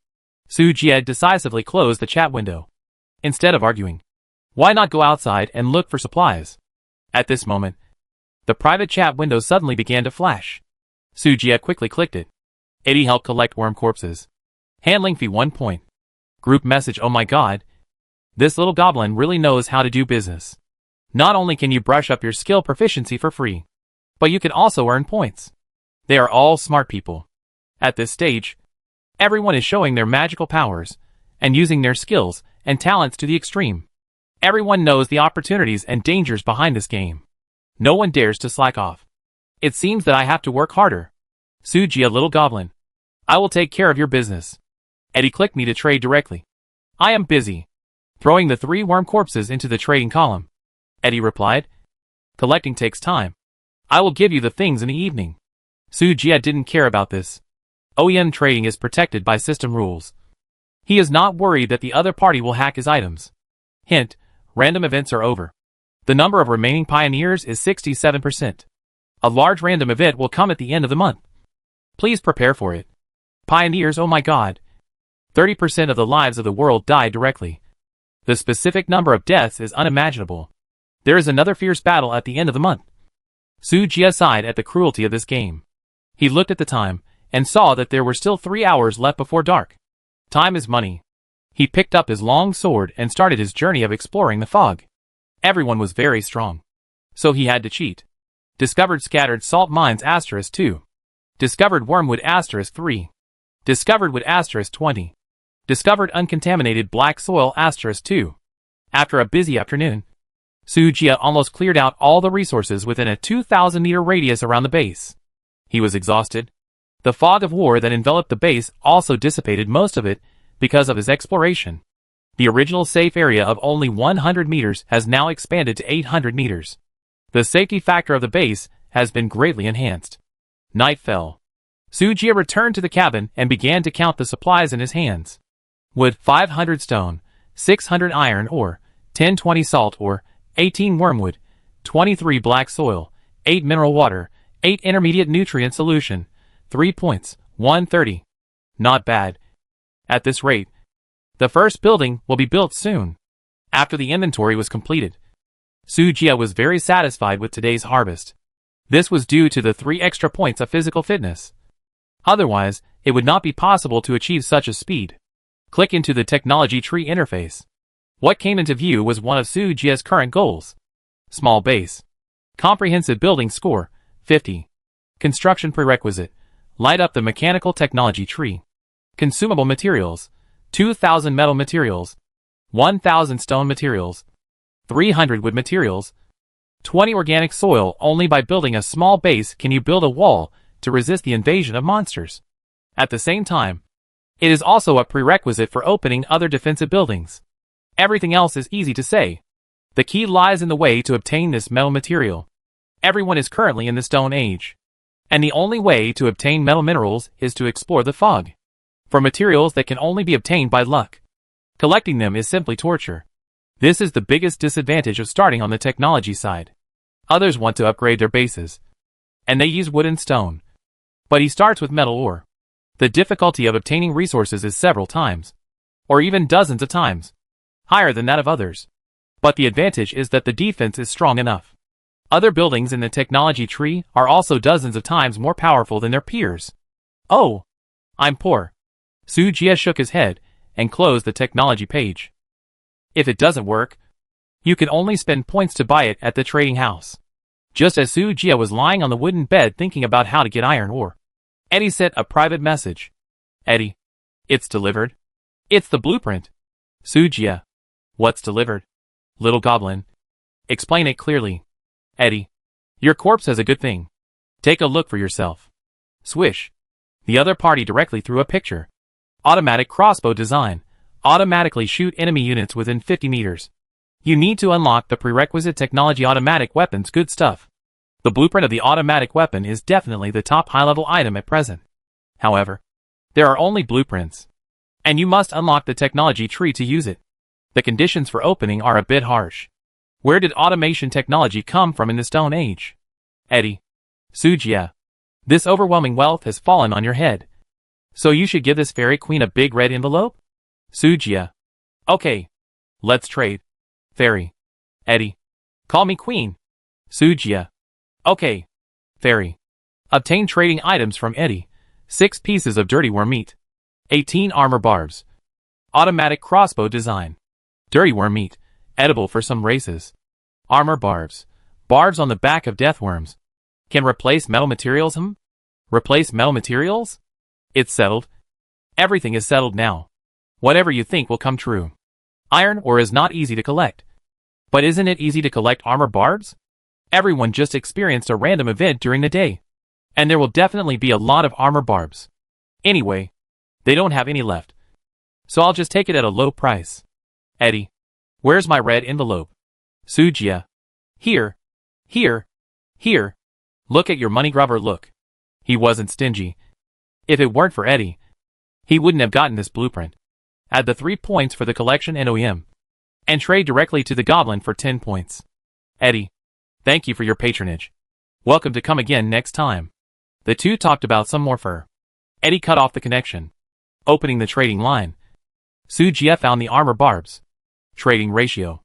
Sujia decisively closed the chat window. Instead of arguing, why not go outside and look for supplies? At this moment, the private chat window suddenly began to flash. Sujia quickly clicked it. Eddie helped collect worm corpses. Handling fee 1 point. Group message, oh my god. This little goblin really knows how to do business. Not only can you brush up your skill proficiency for free, but you can also earn points. They are all smart people. At this stage, everyone is showing their magical powers and using their skills and talents to the extreme. Everyone knows the opportunities and dangers behind this game. No one dares to slack off. It seems that I have to work harder. Sujia, little goblin. I will take care of your business. Eddie, click me to trade directly. I am busy. Throwing the 3 worm corpses into the trading column. Eddie replied. Collecting takes time. I will give you the things in the evening. Sujia didn't care about this. OEM trading is protected by system rules. He is not worried that the other party will hack his items. Hint, random events are over. The number of remaining pioneers is 67%. A large random event will come at the end of the month. Please prepare for it. Pioneers, oh my god. 30% of the lives of the world died directly. The specific number of deaths is unimaginable. There is another fierce battle at the end of the month. Sujia sighed at the cruelty of this game. He looked at the time and saw that there were still 3 hours left before dark. Time is money. He picked up his long sword and started his journey of exploring the fog. Everyone was very strong, so he had to cheat. Discovered scattered salt mines asterisk 2. Discovered wormwood asterisk 3. Discovered wood asterisk 20. Discovered uncontaminated black soil asterisk 2. After a busy afternoon, Sujia almost cleared out all the resources within a 2,000-meter radius around the base. He was exhausted. The fog of war that enveloped the base also dissipated most of it because of his exploration. The original safe area of only 100 meters has now expanded to 800 meters. The safety factor of the base has been greatly enhanced. Night fell. Sujia returned to the cabin and began to count the supplies in his hands. Wood 500 stone, 600 iron ore, 1020 salt ore, 18 wormwood, 23 black soil, 8 mineral water, 8 intermediate nutrient solution, 3 points, 130. Not bad. At this rate, the first building will be built soon. After the inventory was completed, Sujia was very satisfied with today's harvest. This was due to the 3 extra points of physical fitness. Otherwise, it would not be possible to achieve such a speed. Click into the technology tree interface. What came into view was one of Sujia's current goals. Small base. Comprehensive building score, 50. Construction prerequisite. Light up the mechanical technology tree. Consumable materials. 2,000 metal materials. 1,000 stone materials. 300 wood materials. 20 organic soil. Only by building a small base can you build a wall to resist the invasion of monsters. At the same time, it is also a prerequisite for opening other defensive buildings. Everything else is easy to say. The key lies in the way to obtain this metal material. Everyone is currently in the Stone Age, and the only way to obtain metal minerals is to explore the fog. For materials that can only be obtained by luck, collecting them is simply torture. This is the biggest disadvantage of starting on the technology side. Others want to upgrade their bases, and they use wood and stone. But he starts with metal ore. The difficulty of obtaining resources is several times, or even dozens of times, higher than that of others. But the advantage is that the defense is strong enough. Other buildings in the technology tree are also dozens of times more powerful than their peers. Oh, I'm poor. Sujia shook his head and closed the technology page. If it doesn't work, you can only spend points to buy it at the trading house. Just as Sujia was lying on the wooden bed thinking about how to get iron ore, Eddie sent a private message. Eddie, it's delivered. It's the blueprint. Sujia, what's delivered? Little Goblin, explain it clearly. Eddie, your corpse has a good thing. Take a look for yourself. Swish. The other party directly threw a picture. Automatic crossbow design. Automatically shoot enemy units within 50 meters. You need to unlock the prerequisite technology automatic weapons. Good stuff. The blueprint of the automatic weapon is definitely the top high-level item at present. However, there are only blueprints, and you must unlock the technology tree to use it. The conditions for opening are a bit harsh. Where did automation technology come from in the Stone Age? Eddie. Sujia. This overwhelming wealth has fallen on your head. So you should give this fairy queen a big red envelope? Sujia. Okay. Let's trade. Fairy. Eddie. Call me queen. Sujia. Okay. Fairy. Obtain trading items from Eddie. 6 pieces of dirty worm meat. 18 armor barbs. Automatic crossbow design. Dirty worm meat. Edible for some races. Armor barbs. Barbs on the back of death worms. Can replace metal materials? Replace metal materials? It's settled. Everything is settled now. Whatever you think will come true. Iron ore is not easy to collect. But isn't it easy to collect armor barbs? Everyone just experienced a random event during the day. And there will definitely be a lot of armor barbs. Anyway, they don't have any left. So I'll just take it at a low price. Eddie. Where's my red envelope? Sujia. Here. Here. Here. Look at your money grubber look. He wasn't stingy. If it weren't for Eddie, he wouldn't have gotten this blueprint. Add the 3 points for the collection and OEM. And trade directly to the goblin for 10 points. Eddie. Thank you for your patronage. Welcome to come again next time. The two talked about some more fur. Eddie cut off the connection. Opening the trading line. Sujia found the armor barbs. Trading ratio.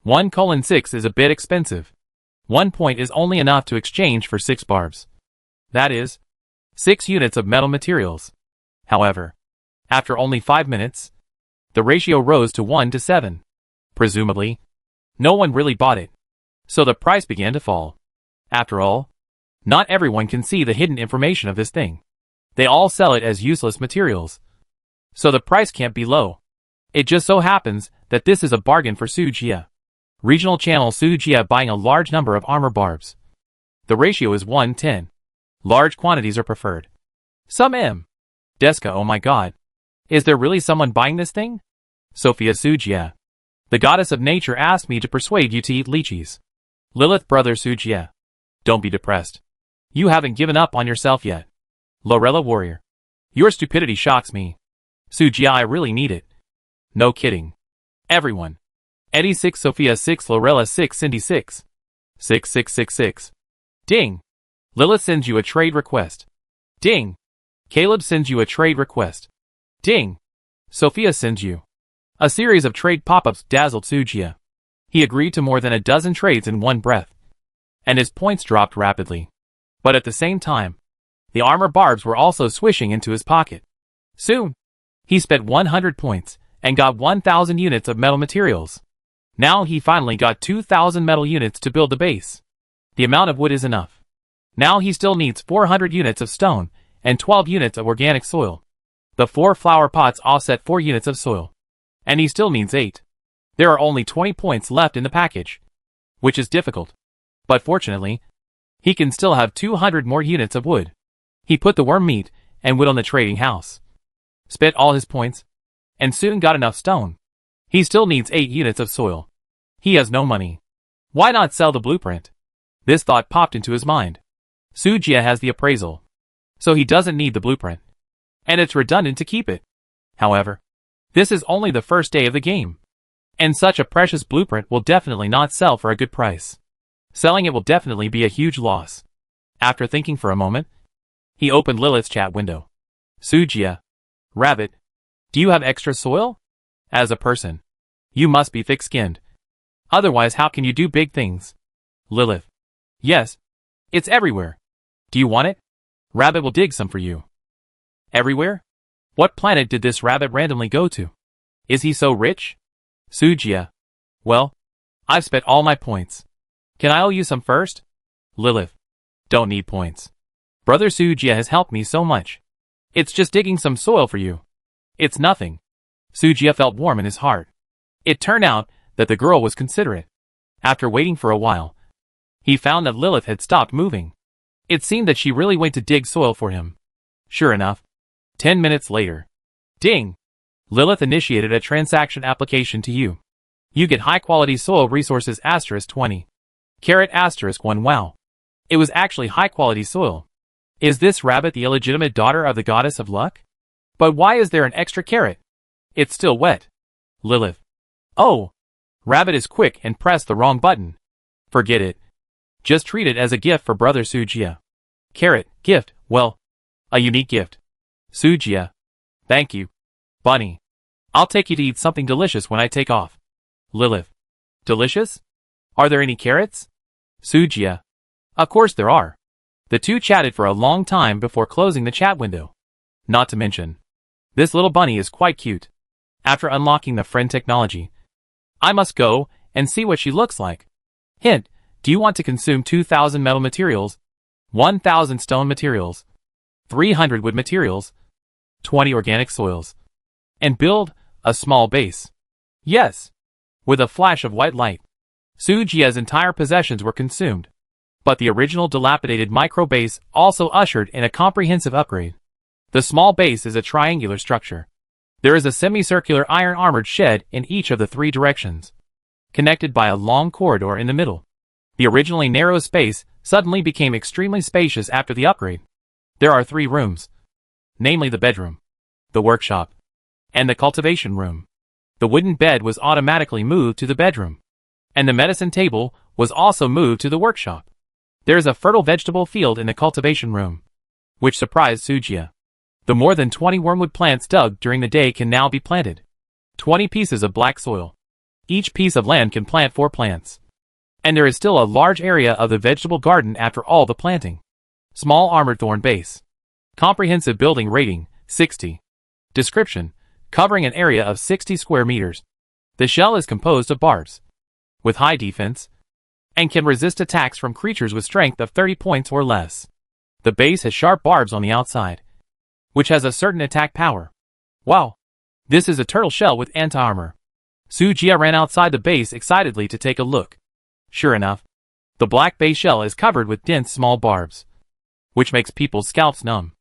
1:6 is a bit expensive. 1 point is only enough to exchange for 6 barbs. That is 6 units of metal materials. However, after only 5 minutes, the ratio rose to 1:7. Presumably, no one really bought it. So the price began to fall. After all, not everyone can see the hidden information of this thing. They all sell it as useless materials. So the price can't be low. It just so happens that this is a bargain for Sujia. Regional Channel Sujia buying a large number of armor barbs. The ratio is 1:10. Large quantities are preferred. Some M. Deska, oh my god. Is there really someone buying this thing? Sophia Sujia. The goddess of nature asked me to persuade you to eat lychees. Lilith, brother Sujia. Don't be depressed. You haven't given up on yourself yet. Lorella, warrior. Your stupidity shocks me. Sujia, I really need it. No kidding. Everyone. Eddie 6, Sophia 6, Lorella 6, Cindy 6. 6666. Ding. Lilith sends you a trade request. Ding. Caleb sends you a trade request. Ding. Sophia sends you. A series of trade pop-ups dazzled Sujia. He agreed to more than a dozen trades in one breath. And his points dropped rapidly. But at the same time, the armor barbs were also swishing into his pocket. Soon, he spent 100 points and got 1,000 units of metal materials. Now he finally got 2,000 metal units to build the base. The amount of wood is enough. Now he still needs 400 units of stone and 12 units of organic soil. The 4 flower pots offset 4 units of soil. And he still needs 8. There are only 20 points left in the package, which is difficult. But fortunately, he can still have 200 more units of wood. He put the worm meat and wood on the trading house, spent all his points, and soon got enough stone. He still needs 8 units of soil. He has no money. Why not sell the blueprint? This thought popped into his mind. Sujia has the appraisal, so he doesn't need the blueprint. And it's redundant to keep it. However, this is only the first day of the game. And such a precious blueprint will definitely not sell for a good price. Selling it will definitely be a huge loss. After thinking for a moment, he opened Lilith's chat window. Sujia. Rabbit. Do you have extra soil? As a person, you must be thick-skinned. Otherwise, how can you do big things? Lilith. Yes. It's everywhere. Do you want it? Rabbit will dig some for you. Everywhere? What planet did this rabbit randomly go to? Is he so rich? Sujia. Well, I've spent all my points. Can I owe you some first? Lilith. Don't need points. Brother Sujia has helped me so much. It's just digging some soil for you. It's nothing. Sujia felt warm in his heart. It turned out that the girl was considerate. After waiting for a while, he found that Lilith had stopped moving. It seemed that she really went to dig soil for him. Sure enough, 10 minutes later. Ding! Lilith initiated a transaction application to you. You get high-quality soil resources *20. Carat *1 wow. It was actually high-quality soil. Is this rabbit the illegitimate daughter of the goddess of luck? But why is there an extra carrot? It's still wet. Lilith. Oh! Rabbit is quick and pressed the wrong button. Forget it. Just treat it as a gift for Brother Sujia. Carrot, gift, well, a unique gift. Sujia. Thank you. Bunny. I'll take you to eat something delicious when I take off. Lilith. Delicious? Are there any carrots? Sujia. Of course there are. The two chatted for a long time before closing the chat window. Not to mention, this little bunny is quite cute. After unlocking the friend technology, I must go and see what she looks like. Hint, do you want to consume 2,000 metal materials, 1,000 stone materials, 300 wood materials, 20 organic soils, and build a small base? Yes. With a flash of white light, Sujia's entire possessions were consumed. But the original dilapidated micro base also ushered in a comprehensive upgrade. The small base is a triangular structure. There is a semicircular iron-armored shed in each of the 3 directions, connected by a long corridor in the middle. The originally narrow space suddenly became extremely spacious after the upgrade. There are 3 rooms, namely the bedroom, the workshop, and the cultivation room. The wooden bed was automatically moved to the bedroom, and the medicine table was also moved to the workshop. There is a fertile vegetable field in the cultivation room, which surprised Sujia. The more than 20 wormwood plants dug during the day can now be planted. 20 pieces of black soil. Each piece of land can plant 4 plants. And there is still a large area of the vegetable garden after all the planting. Small armored thorn base. Comprehensive building rating, 60. Description, covering an area of 60 square meters. The shell is composed of barbs, with high defense, and can resist attacks from creatures with strength of 30 points or less. The base has sharp barbs on the outside, which has a certain attack power. Wow! This is a turtle shell with anti-armor. Sujia ran outside the base excitedly to take a look. Sure enough, the black base shell is covered with dense small barbs, which makes people's scalps numb.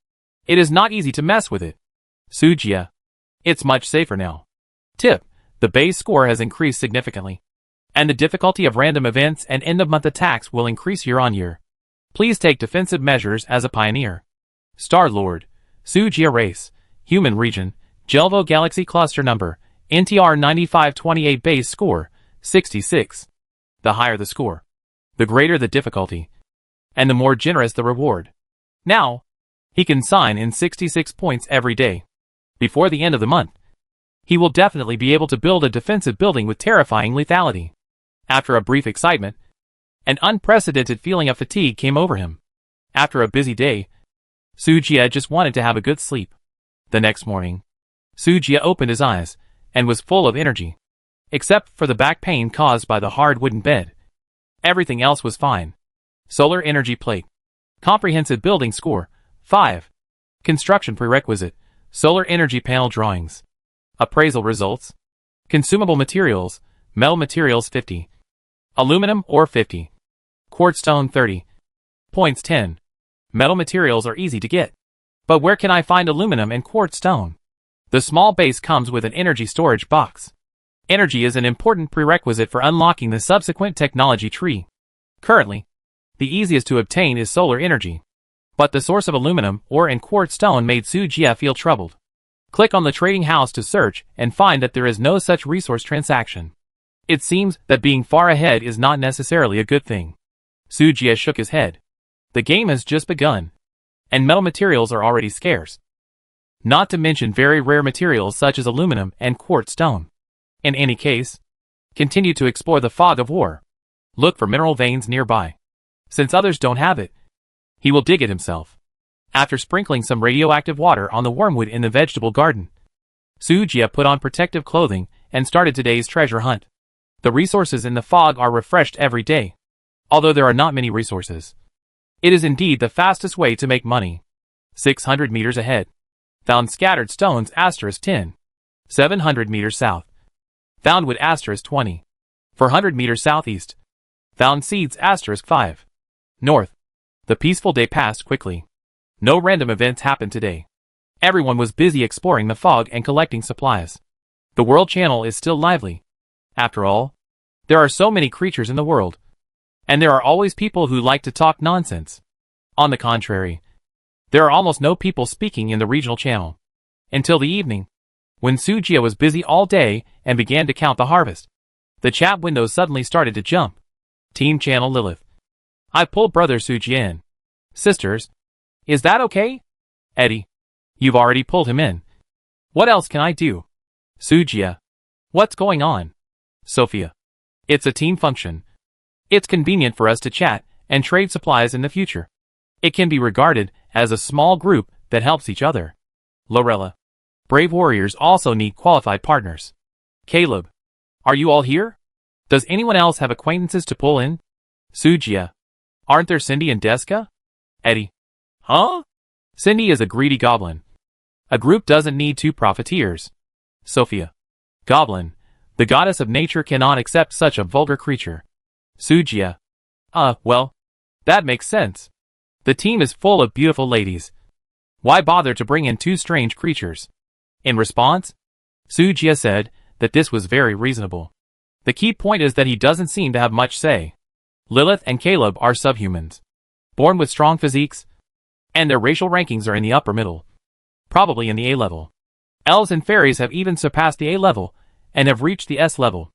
It is not easy to mess with it. Sujia. It's much safer now. Tip: the base score has increased significantly, and the difficulty of random events and end-of-month attacks will increase year on year. Please take defensive measures as a pioneer. Star-Lord. Sujia Race. Human Region. Jelvo Galaxy Cluster Number. NTR 9528 Base Score. 66. The higher the score, the greater the difficulty, and the more generous the reward. Now, he can sign in 66 points every day. Before the end of the month, he will definitely be able to build a defensive building with terrifying lethality. After a brief excitement, an unprecedented feeling of fatigue came over him. After a busy day, Sujia just wanted to have a good sleep. The next morning, Sujia opened his eyes and was full of energy. Except for the back pain caused by the hard wooden bed, everything else was fine. Solar energy plate. Comprehensive building score, 5. Construction prerequisite, solar energy panel drawings. Appraisal results. Consumable materials, metal materials 50. Aluminum ore 50. Quartz stone 30. Points 10. Metal materials are easy to get. But where can I find aluminum and quartz stone? The small base comes with an energy storage box. Energy is an important prerequisite for unlocking the subsequent technology tree. Currently, the easiest to obtain is solar energy. But the source of aluminum, ore and quartz stone made Sujia feel troubled. Click on the trading house to search and find that there is no such resource transaction. It seems that being far ahead is not necessarily a good thing. Sujia shook his head. The game has just begun, and metal materials are already scarce. Not to mention very rare materials such as aluminum and quartz stone. In any case, continue to explore the fog of war. Look for mineral veins nearby. Since others don't have it, he will dig it himself. After sprinkling some radioactive water on the wormwood in the vegetable garden, Sujia put on protective clothing and started today's treasure hunt. The resources in the fog are refreshed every day. Although there are not many resources, it is indeed the fastest way to make money. 600 meters ahead. Found scattered stones *10. 700 meters south. Found wood *20. 400 meters southeast. Found seeds *5. North. The peaceful day passed quickly. No random events happened today. Everyone was busy exploring the fog and collecting supplies. The world channel is still lively. After all, there are so many creatures in the world, and there are always people who like to talk nonsense. On the contrary, there are almost no people speaking in the regional channel. Until the evening, when Sujia was busy all day and began to count the harvest. The chat window suddenly started to jump. Team Channel Lilith. I pulled brother Sujia in. Sisters. Is that okay? Eddie. You've already pulled him in. What else can I do? Sujia. What's going on? Sophia. It's a team function. It's convenient for us to chat and trade supplies in the future. It can be regarded as a small group that helps each other. Lorella. Brave warriors also need qualified partners. Caleb. Are you all here? Does anyone else have acquaintances to pull in? Sujia. Aren't there Cindy and Deska? Eddie. Huh? Cindy is a greedy goblin. A group doesn't need 2 profiteers. Sophia. Goblin. The goddess of nature cannot accept such a vulgar creature. Sujia. Well, that makes sense. The team is full of beautiful ladies. Why bother to bring in 2 strange creatures? In response, Sujia said that this was very reasonable. The key point is that he doesn't seem to have much say. Lilith and Caleb are subhumans, born with strong physiques, and their racial rankings are in the upper middle, probably in the A level. Elves and fairies have even surpassed the A level and have reached the S level.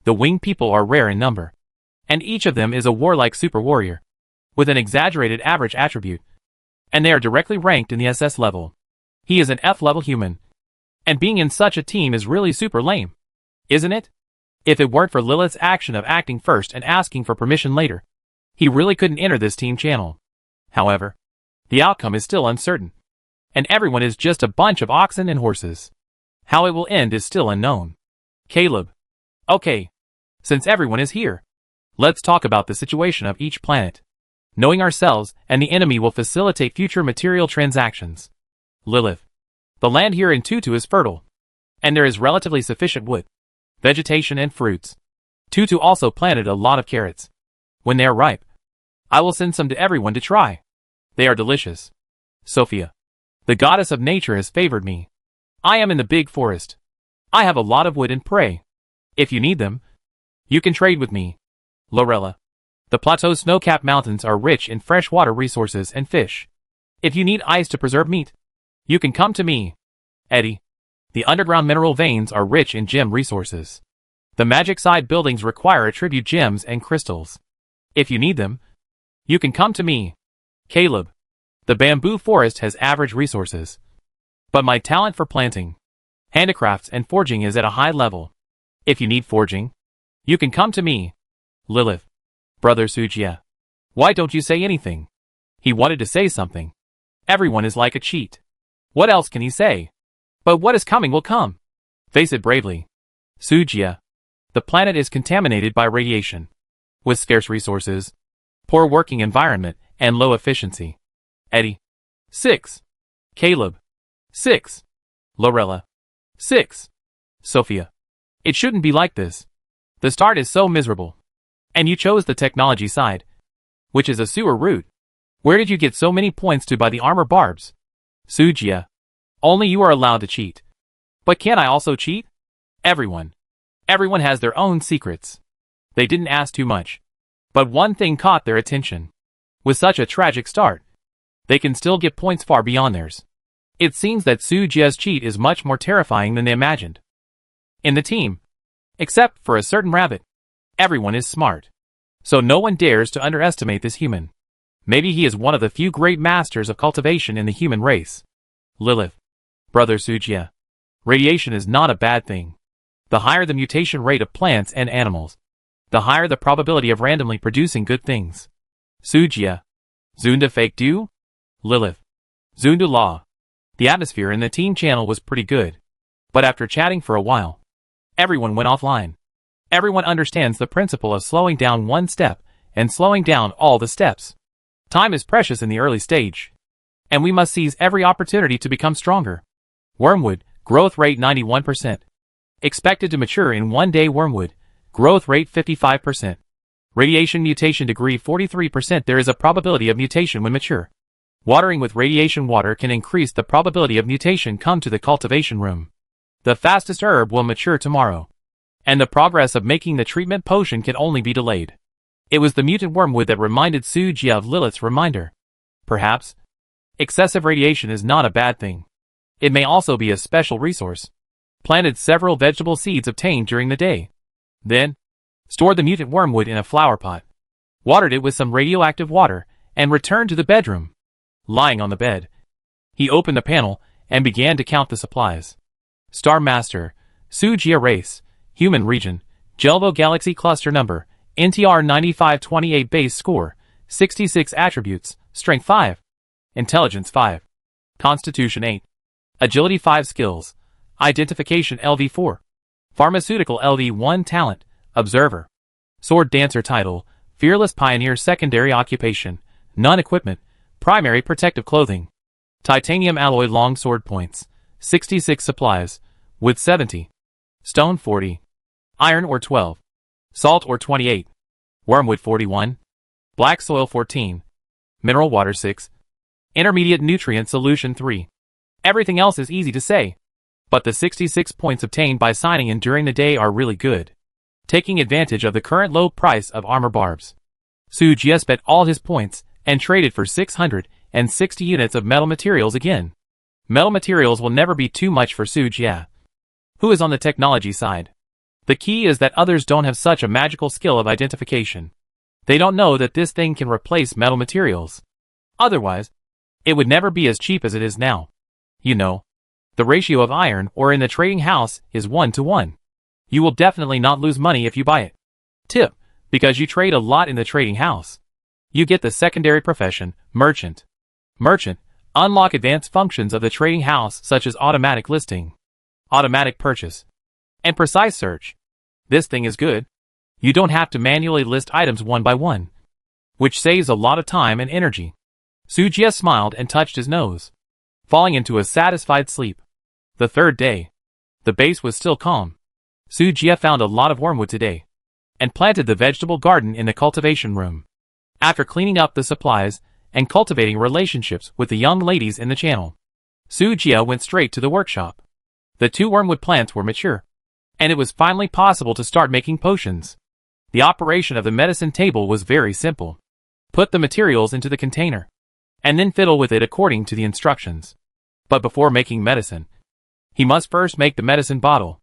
The winged people are rare in number, and each of them is a warlike super warrior, with an exaggerated average attribute, and they are directly ranked in the SS level. He is an F level human, and being in such a team is really super lame, isn't it? If it weren't for Lilith's action of acting first and asking for permission later, he really couldn't enter this team channel. However, the outcome is still uncertain, and everyone is just a bunch of oxen and horses. How it will end is still unknown. Caleb. Okay. Since everyone is here, let's talk about the situation of each planet. Knowing ourselves and the enemy will facilitate future material transactions. Lilith. The land here in Tutu is fertile, and there is relatively sufficient wood. vegetation and fruits. Tutu also planted a lot of carrots. When they are ripe, I will send some to everyone to try. They are delicious. Sophia. The goddess of nature has favored me. I am in the big forest. I have a lot of wood and prey. If you need them, you can trade with me. Lorella. The plateau's snow-capped mountains are rich in freshwater resources and fish. If you need ice to preserve meat, you can come to me. Eddie. The underground mineral veins are rich in gem resources. The magic side buildings require attribute gems and crystals. If you need them, you can come to me. Caleb. The bamboo forest has average resources, but my talent for planting, handicrafts and forging is at a high level. If you need forging, you can come to me. Lilith. Brother Sujia. Why don't you say anything? He wanted to say something. Everyone is like a cheat. What else can he say? But what is coming will come. Face it bravely. Sujia. The planet is contaminated by radiation, with scarce resources, poor working environment, and low efficiency. Eddie. 6. Caleb. 6. Lorella. 6. Sophia. It shouldn't be like this. The start is so miserable. And you chose the technology side, which is a sewer route. Where did you get so many points to buy the armor barbs? Sujia. Only you are allowed to cheat. But can I also cheat? Everyone. Everyone has their own secrets. They didn't ask too much. But one thing caught their attention. With such a tragic start, they can still get points far beyond theirs. It seems that Sujia's cheat is much more terrifying than they imagined. In the team, except for a certain rabbit, everyone is smart. So no one dares to underestimate this human. Maybe he is one of the few great masters of cultivation in the human race. Lilith. Brother Sujia. Radiation is not a bad thing. The higher the mutation rate of plants and animals, the higher the probability of randomly producing good things. Sujia. Zunda fake do? Lilith. Zunda law. The atmosphere in the team channel was pretty good. But after chatting for a while, everyone went offline. Everyone understands the principle of slowing down one step and slowing down all the steps. Time is precious in the early stage, and we must seize every opportunity to become stronger. Wormwood, growth rate 91%. Expected to mature in 1 day. Wormwood, growth rate 55%. Radiation mutation degree 43%. There is a probability of mutation when mature. Watering with radiation water can increase the probability of mutation. Come to the cultivation room. The fastest herb will mature tomorrow, and the progress of making the treatment potion can only be delayed. It was the mutant wormwood that reminded Sujia of Lilith's reminder. Perhaps excessive radiation is not a bad thing. It may also be a special resource. Planted several vegetable seeds obtained during the day. Then, stored the mutant wormwood in a flower pot. Watered it with some radioactive water, and returned to the bedroom. Lying on the bed, he opened the panel and began to count the supplies. Star Master, Sujia Race, Human Region, Jelvo Galaxy Cluster Number, NTR 9528 Base Score, 66 Attributes, Strength 5, Intelligence 5, Constitution 8, Agility 5 Skills, Identification LV4, Pharmaceutical LV1 Talent, Observer, Sword Dancer Title, Fearless Pioneer. Secondary Occupation, Non-Equipment, Primary Protective Clothing, Titanium Alloy Long Sword Points, 66 Supplies, Wood 70, Stone 40, Iron ore 12, Salt ore 28, Wormwood 41, Black Soil 14, Mineral Water 6, Intermediate Nutrient Solution 3. Everything else is easy to say, but the 66 points obtained by signing in during the day are really good. Taking advantage of the current low price of armor barbs, Sujia spent all his points and traded for 660 units of metal materials again. Metal materials will never be too much for Sujia, who is on the technology side. The key is that others don't have such a magical skill of identification. They don't know that this thing can replace metal materials. Otherwise, it would never be as cheap as it is now. You know, the ratio of iron ore in the trading house is 1:1. You will definitely not lose money if you buy it. Tip, because you trade a lot in the trading house, you get the secondary profession, merchant. Merchant, unlock advanced functions of the trading house such as automatic listing, automatic purchase, and precise search. This thing is good. You don't have to manually list items one by one, which saves a lot of time and energy. Sujia smiled and touched his nose, falling into a satisfied sleep. The third day, the base was still calm. Sujia found a lot of wormwood today, and planted the vegetable garden in the cultivation room. After cleaning up the supplies and cultivating relationships with the young ladies in the channel, Sujia went straight to the workshop. The 2 wormwood plants were mature, and it was finally possible to start making potions. The operation of the medicine table was very simple. Put the materials into the container, and then fiddle with it according to the instructions. But before making medicine, he must first make the medicine bottle.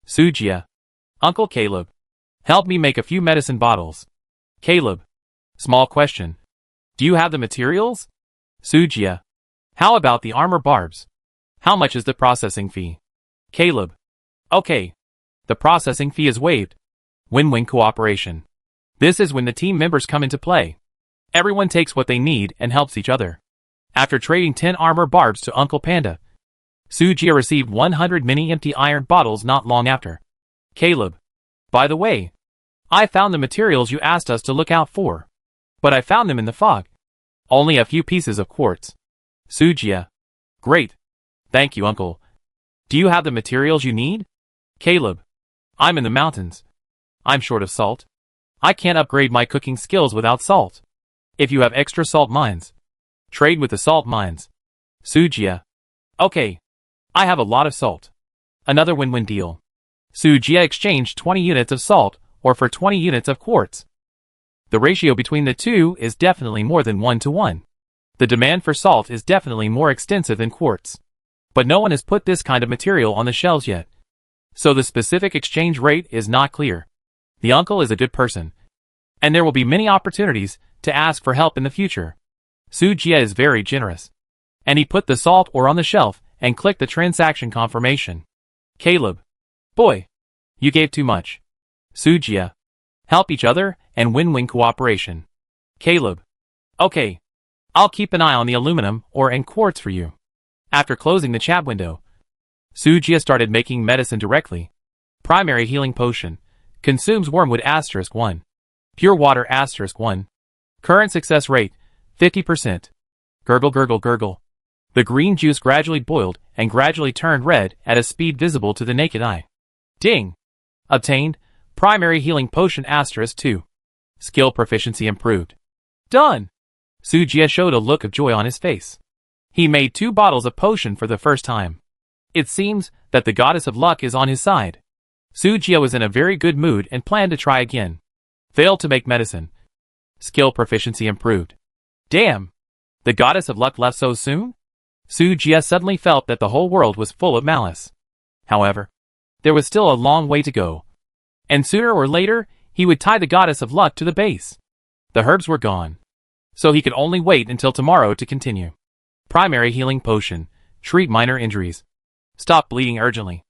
Sujia. Uncle Caleb. Help me make a few medicine bottles. Caleb. Small question. Do you have the materials? Sujia. How about the armor barbs? How much is the processing fee? Caleb. Okay. The processing fee is waived. Win-win cooperation. This is when the team members come into play. Everyone takes what they need and helps each other. After trading 10 armor barbs to Uncle Panda, Sujia received 100 mini empty iron bottles not long after. Caleb. By the way, I found the materials you asked us to look out for. But I found them in the fog. Only a few pieces of quartz. Sujia. Great. Thank you, Uncle. Do you have the materials you need? Caleb. I'm in the mountains. I'm short of salt. I can't upgrade my cooking skills without salt. If you have extra salt mines, trade with the salt mines. Sujia. Okay. I have a lot of salt. Another win-win deal. Sujia exchanged 20 units of salt, or for 20 units of quartz. The ratio between the two is definitely more than 1 to 1. The demand for salt is definitely more extensive than quartz. But no one has put this kind of material on the shelves yet. So the specific exchange rate is not clear. The uncle is a good person, and there will be many opportunities to ask for help in the future. Sujia is very generous, and he put the salt ore on the shelf and clicked the transaction confirmation. Caleb. Boy, you gave too much. Sujia. Help each other and win-win cooperation. Caleb. Okay. I'll keep an eye on the aluminum ore and quartz for you. After closing the chat window, Sujia started making medicine directly. Primary healing potion. Consumes wormwood *1. Pure water *1. Current success rate, 50%. Gurgle gurgle gurgle. The green juice gradually boiled and gradually turned red at a speed visible to the naked eye. Ding! Obtained, primary healing potion *2. Skill proficiency improved. Done! Sujia showed a look of joy on his face. He made 2 bottles of potion for the first time. It seems that the goddess of luck is on his side. Sujia was in a very good mood and planned to try again. Failed to make medicine. Skill proficiency improved. Damn! The goddess of luck left so soon? Sujia suddenly felt that the whole world was full of malice. However, there was still a long way to go. And sooner or later, he would tie the goddess of luck to the base. The herbs were gone, so he could only wait until tomorrow to continue. Primary healing potion. Treat minor injuries. Stop bleeding urgently.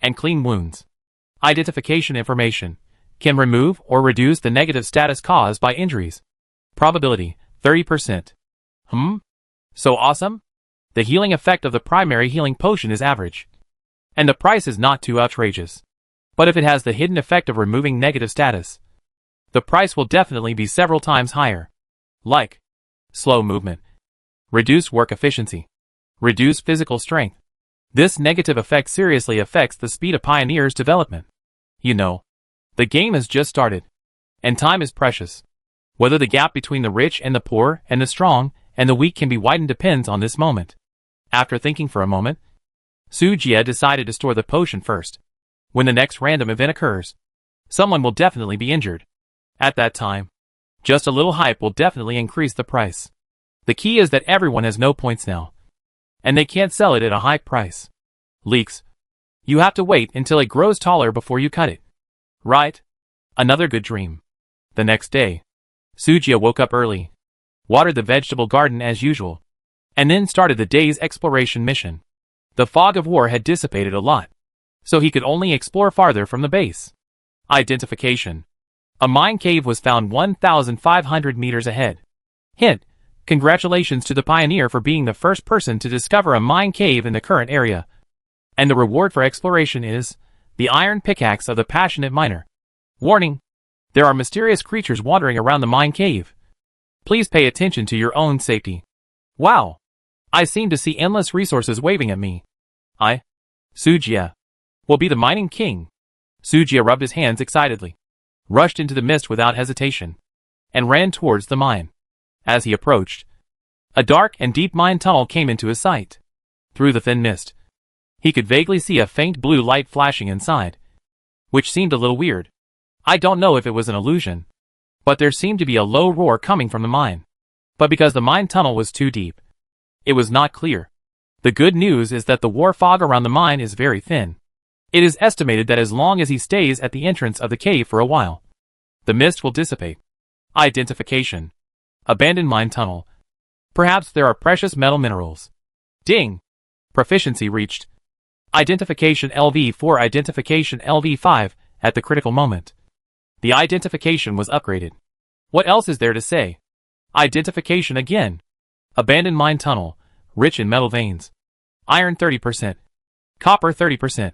And clean wounds. Identification information. Can remove or reduce the negative status caused by injuries. Probability, 30%. So awesome? The healing effect of the primary healing potion is average. And the price is not too outrageous. But if it has the hidden effect of removing negative status, the price will definitely be several times higher. Like, slow movement. Reduce work efficiency. Reduce physical strength. This negative effect seriously affects the speed of Pioneer's development. You know, the game has just started, and time is precious. Whether the gap between the rich and the poor and the strong and the weak can be widened depends on this moment. After thinking for a moment, Sujia decided to store the potion first. When the next random event occurs, someone will definitely be injured. At that time, just a little hype will definitely increase the price. The key is that everyone has no points now, and they can't sell it at a high price. Leaks. You have to wait until it grows taller before you cut it. Right? Another good dream. The next day, Sujia woke up early, watered the vegetable garden as usual, and then started the day's exploration mission. The fog of war had dissipated a lot, so he could only explore farther from the base. Identification. A mine cave was found 1,500 meters ahead. Hint. Congratulations to the Pioneer for being the first person to discover a mine cave in the current area. And the reward for exploration is the iron pickaxe of the passionate miner. Warning. There are mysterious creatures wandering around the mine cave. Please pay attention to your own safety. Wow. I seem to see endless resources waving at me. I, Sujia, will be the mining king. Sujia rubbed his hands excitedly, rushed into the mist without hesitation, and ran towards the mine. As he approached, a dark and deep mine tunnel came into his sight. Through the thin mist, he could vaguely see a faint blue light flashing inside, which seemed a little weird. I don't know if it was an illusion, but there seemed to be a low roar coming from the mine. But because the mine tunnel was too deep, it was not clear. The good news is that the war fog around the mine is very thin. It is estimated that as long as he stays at the entrance of the cave for a while, the mist will dissipate. Identification. Abandoned mine tunnel. Perhaps there are precious metal minerals. Ding! Proficiency reached. Identification LV4, Identification LV5, at the critical moment. The identification was upgraded. What else is there to say? Identification again. Abandoned mine tunnel, rich in metal veins. Iron 30%. Copper 30%.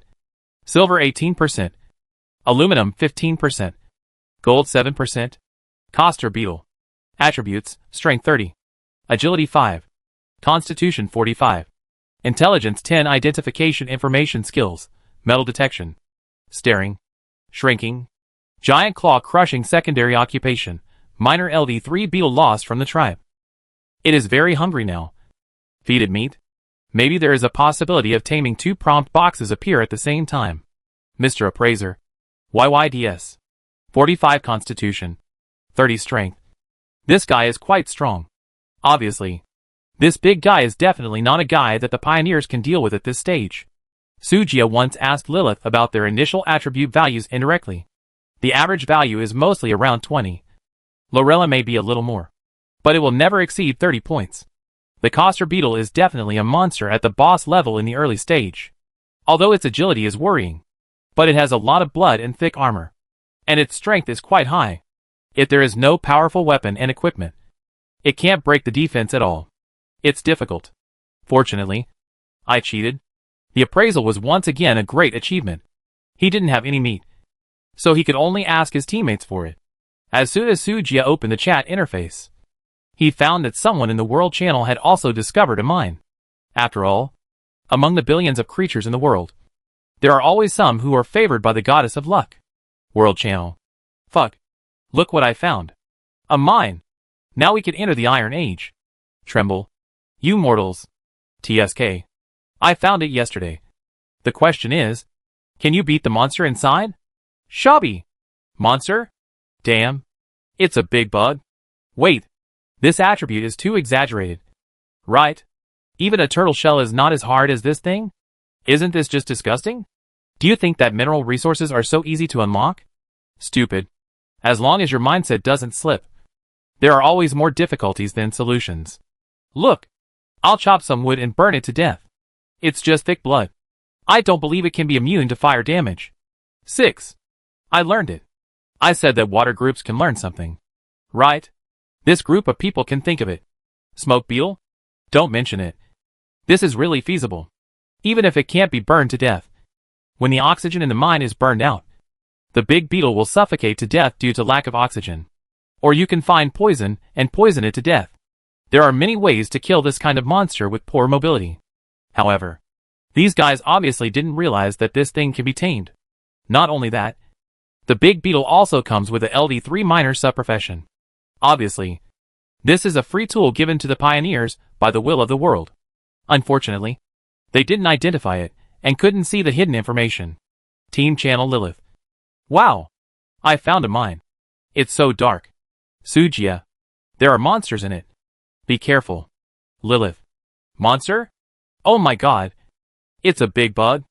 Silver 18%. Aluminum 15%. Gold 7%. Coster beetle. Attributes, strength 30. Agility 5. Constitution 45. Intelligence 10. Identification information skills, metal detection. Staring. Shrinking. Giant claw crushing. Secondary occupation, minor LD3 beetle lost from the tribe. It is very hungry now. Feed it meat? Maybe there is a possibility of taming. 2 prompt boxes appear at the same time. Mr. Appraiser. YYDS. 45 Constitution. 30 Strength. This guy is quite strong. Obviously. This big guy is definitely not a guy that the pioneers can deal with at this stage. Sujia once asked Lilith about their initial attribute values indirectly. The average value is mostly around 20. Lorella may be a little more, but it will never exceed 30 points. The Coster beetle is definitely a monster at the boss level in the early stage. Although its agility is worrying, but it has a lot of blood and thick armor, and its strength is quite high. If there is no powerful weapon and equipment, it can't break the defense at all. It's difficult. Fortunately, I cheated. The appraisal was once again a great achievement. He didn't have any meat, so he could only ask his teammates for it. As soon as Sujia opened the chat interface, he found that someone in the world channel had also discovered a mine. After all, among the billions of creatures in the world, there are always some who are favored by the goddess of luck. World channel. Fuck. Look what I found. A mine. Now we can enter the Iron Age. Tremble. You mortals. TSK. I found it yesterday. The question is, can you beat the monster inside? Shabby. Monster? Damn. It's a big bug. Wait. This attribute is too exaggerated. Right? Even a turtle shell is not as hard as this thing? Isn't this just disgusting? Do you think that mineral resources are so easy to unlock? Stupid. As long as your mindset doesn't slip. There are always more difficulties than solutions. Look. I'll chop some wood and burn it to death. It's just thick blood. I don't believe it can be immune to fire damage. 6. I learned it. I said that water groups can learn something. Right? This group of people can think of it. Smoke beetle? Don't mention it. This is really feasible. Even if it can't be burned to death. When the oxygen in the mine is burned out, the big beetle will suffocate to death due to lack of oxygen. Or you can find poison and poison it to death. There are many ways to kill this kind of monster with poor mobility. However, these guys obviously didn't realize that this thing can be tamed. Not only that, the big beetle also comes with a LD3 minor subprofession. Obviously, this is a free tool given to the pioneers by the will of the world. Unfortunately, they didn't identify it and couldn't see the hidden information. Team Channel Lilith. Wow! I found a mine. It's so dark. Sujia. There are monsters in it. Be careful. Lilith. Monster? Oh my god. It's a big bug.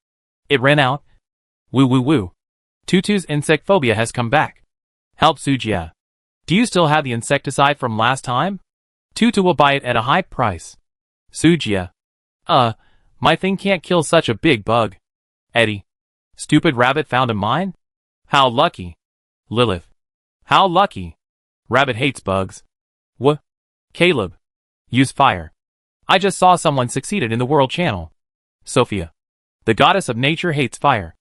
It ran out. Woo woo woo. Tutu's insect phobia has come back. Help Sujia. Do you still have the insecticide from last time? Tutu will buy it at a high price. Sujia. My thing can't kill such a big bug. Eddie. Stupid rabbit found a mine? How lucky. Lilith. How lucky. Rabbit hates bugs. Caleb. Use fire. I just saw someone succeeded in the world channel. Sophia. The goddess of nature hates fire.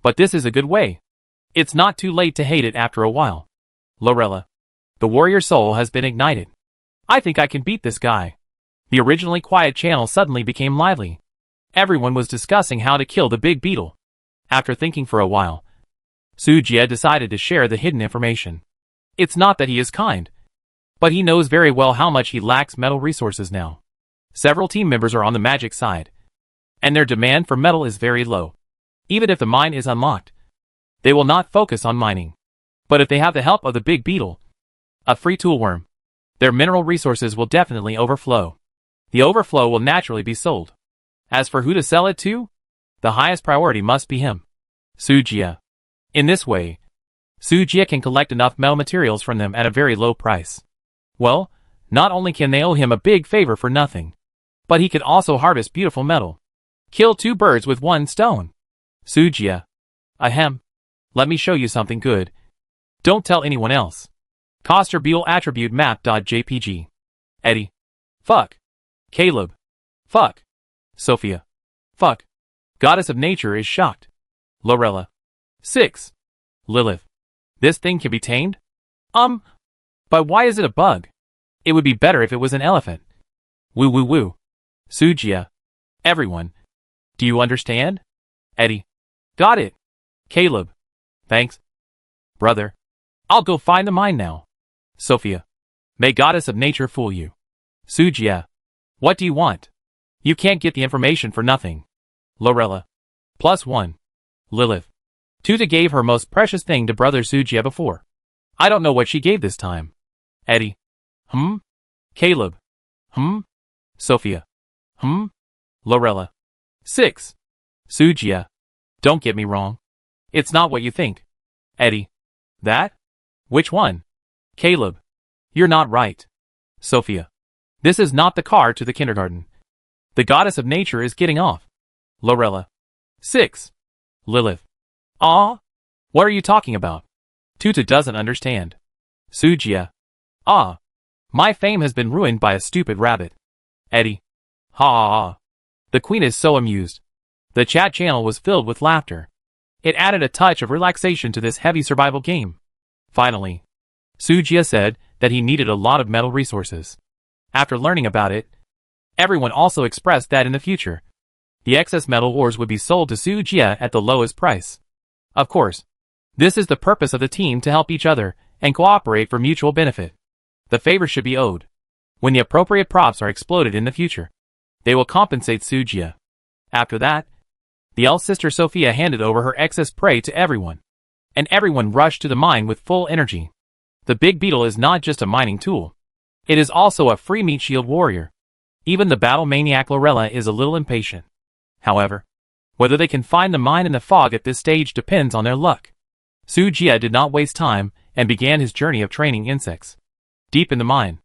But this is a good way. It's not too late to hate it after a while. Lorella. The warrior soul has been ignited. I think I can beat this guy. The originally quiet channel suddenly became lively. Everyone was discussing how to kill the big beetle. After thinking for a while, Sujie decided to share the hidden information. It's not that he is kind, but he knows very well how much he lacks metal resources now. Several team members are on the magic side, and their demand for metal is very low. Even if the mine is unlocked, they will not focus on mining. But if they have the help of the big beetle, a free toolworm, their mineral resources will definitely overflow. The overflow will naturally be sold. As for who to sell it to, the highest priority must be him, Sujie. In this way, Sujie can collect enough metal materials from them at a very low price. Well, not only can they owe him a big favor for nothing, but he can also harvest beautiful metal. Kill two birds with one stone. Sujie. Ahem. Let me show you something good. Don't tell anyone else. Coster Beetle Attribute Map.jpg. Eddie. Fuck. Caleb. Fuck. Sophia. Fuck. Goddess of Nature is shocked. Lorella. 6. Lilith. This thing can be tamed? But why is it a bug? It would be better if it was an elephant. Woo woo woo. Sujie. Everyone. Do you understand? Eddie. Got it. Caleb. Thanks. Brother. I'll go find the mine now. Sophia. May Goddess of Nature fool you. Sujie. What do you want? You can't get the information for nothing. Lorella. +1. Lilith. Tuta gave her most precious thing to brother Sujie before. I don't know what she gave this time. Eddie. Caleb. Sophia. Lorella. 6. Sujie. Don't get me wrong. It's not what you think. Eddie. That? Which one? Caleb. You're not right. Sophia. This is not the car to the kindergarten. The Goddess of Nature is getting off. Lorella. 6. Lilith. Ah? What are you talking about? Tuta doesn't understand. Sujie. Ah. My fame has been ruined by a stupid rabbit. Eddie. Ha ha ha. The queen is so amused. The chat channel was filled with laughter. It added a touch of relaxation to this heavy survival game. Finally, Sujie said that he needed a lot of metal resources. After learning about it, everyone also expressed that in the future, the excess metal ores would be sold to Sujie at the lowest price. Of course, this is the purpose of the team, to help each other and cooperate for mutual benefit. The favor should be owed. When the appropriate props are exploded in the future, they will compensate Sujie. After that, the elf sister Sophia handed over her excess prey to everyone, and everyone rushed to the mine with full energy. The big beetle is not just a mining tool. It is also a free meat shield warrior. Even the battle maniac Lorella is a little impatient. However, whether they can find the mine in the fog at this stage depends on their luck. Sujie did not waste time and began his journey of training insects. Deep in the mine,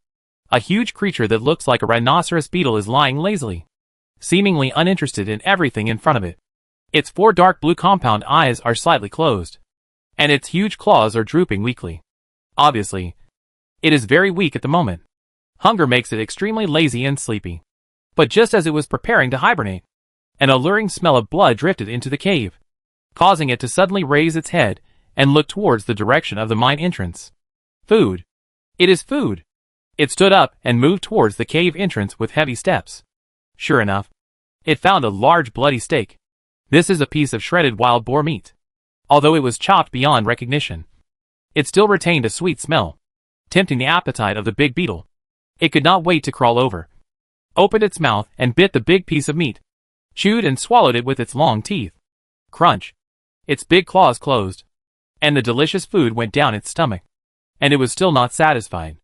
a huge creature that looks like a rhinoceros beetle is lying lazily, seemingly uninterested in everything in front of it. Its 4 dark blue compound eyes are slightly closed, and its huge claws are drooping weakly. Obviously, it is very weak at the moment. Hunger makes it extremely lazy and sleepy. But just as it was preparing to hibernate, an alluring smell of blood drifted into the cave, causing it to suddenly raise its head and look towards the direction of the mine entrance. Food. It is food. It stood up and moved towards the cave entrance with heavy steps. Sure enough, it found a large bloody steak. This is a piece of shredded wild boar meat. Although it was chopped beyond recognition, it still retained a sweet smell, tempting the appetite of the big beetle. It could not wait to crawl over, opened its mouth and bit the big piece of meat, chewed and swallowed it with its long teeth. Crunch. Its big claws closed, and the delicious food went down its stomach. And it was still not satisfied.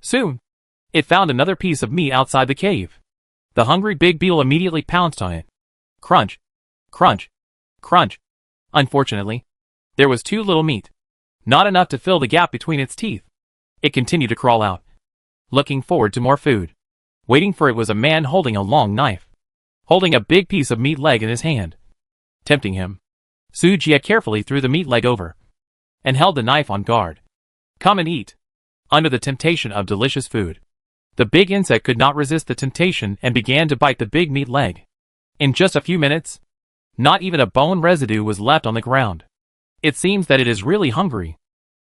Soon, it found another piece of meat outside the cave. The hungry big beetle immediately pounced on it. Crunch. Crunch. Crunch. Unfortunately, there was too little meat. Not enough to fill the gap between its teeth. It continued to crawl out, looking forward to more food. Waiting for it was a man holding a long knife, holding a big piece of meat leg in his hand. Tempting him, Sujie carefully threw the meat leg over, and held the knife on guard. Come and eat. Under the temptation of delicious food, the big insect could not resist the temptation and began to bite the big meat leg. In just a few minutes, not even a bone residue was left on the ground. It seems that it is really hungry.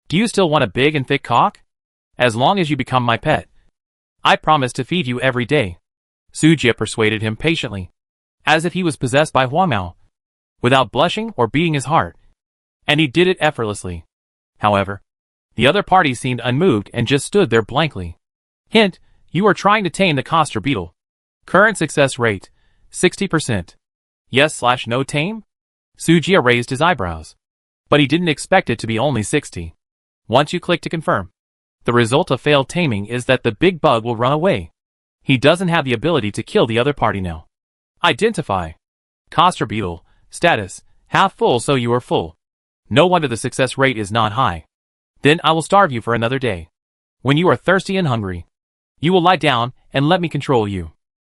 Do you still want a big and thick cock? As long as you become my pet, I promise to feed you every day. Sujie persuaded him patiently, as if he was possessed by Huamao, without blushing or beating his heart. And he did it effortlessly. However, the other party seemed unmoved and just stood there blankly. Hint, you are trying to tame the Coster beetle. Current success rate, 60%. Yes/no tame? Sujia raised his eyebrows. But he didn't expect it to be only 60. Once you click to confirm, the result of failed taming is that the big bug will run away. He doesn't have the ability to kill the other party now. Identify. Coster beetle, status, half full, so you are full. No wonder the success rate is not high. Then I will starve you for another day. When you are thirsty and hungry, you will lie down and let me control you.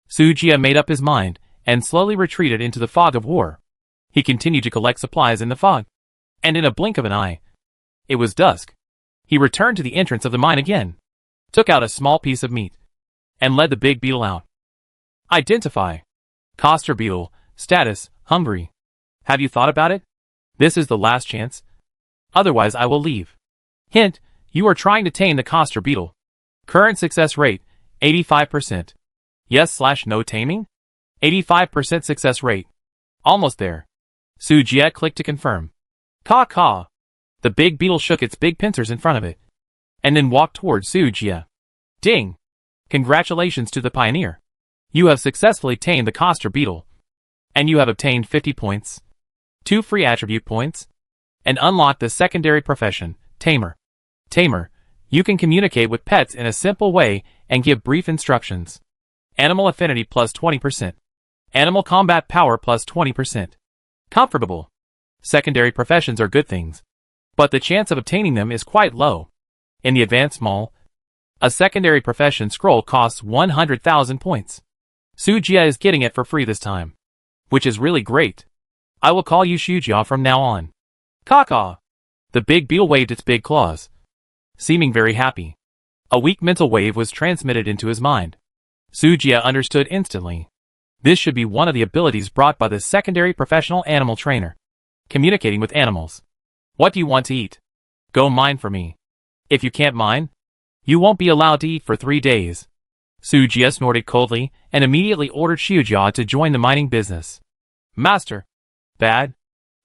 Sujia made up his mind and slowly retreated into the fog of war. He continued to collect supplies in the fog. And in a blink of an eye, it was dusk. He returned to the entrance of the mine again, took out a small piece of meat, and led the big beetle out. Identify. Coster beetle, status, hungry. Have you thought about it? This is the last chance. Otherwise I will leave. Hint, you are trying to tame the Coster beetle. Current success rate, 85%. Yes/no taming? 85% success rate. Almost there. Sujia clicked to confirm. Caw. The big beetle shook its big pincers in front of it, and then walked towards Sujia. Ding! Congratulations to the pioneer. You have successfully tamed the Coster beetle, and you have obtained 50 points, 2 free attribute points, and unlocked the secondary profession, Tamer. Tamer, you can communicate with pets in a simple way and give brief instructions. Animal affinity plus 20%. Animal combat power plus 20%. Comfortable. Secondary professions are good things, but the chance of obtaining them is quite low. In the advanced mall, a secondary profession scroll costs 100,000 points. Sujia is getting it for free this time, which is really great. I will call you Shujia from now on. Caw. The big beetle waved its big claws, seeming very happy. A weak mental wave was transmitted into his mind. Sujia understood instantly. This should be one of the abilities brought by the secondary professional animal trainer. Communicating with animals. What do you want to eat? Go mine for me. If you can't mine, you won't be allowed to eat for 3 days. Sujia snorted coldly and immediately ordered Shujia to join the mining business. Master. Bad.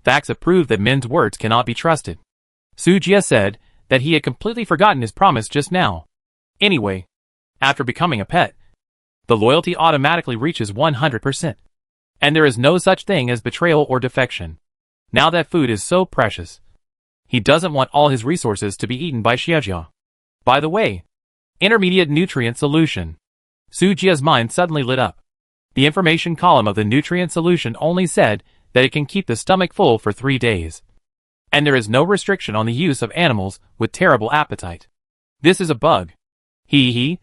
Facts have proved that men's words cannot be trusted. Sujia said that he had completely forgotten his promise just now. Anyway, after becoming a pet, the loyalty automatically reaches 100%. And there is no such thing as betrayal or defection. Now that food is so precious, he doesn't want all his resources to be eaten by Shujia. By the way, intermediate nutrient solution. Sujia's mind suddenly lit up. The information column of the nutrient solution only said that it can keep the stomach full for 3 days. And there is no restriction on the use of animals with terrible appetite. This is a bug. Hee.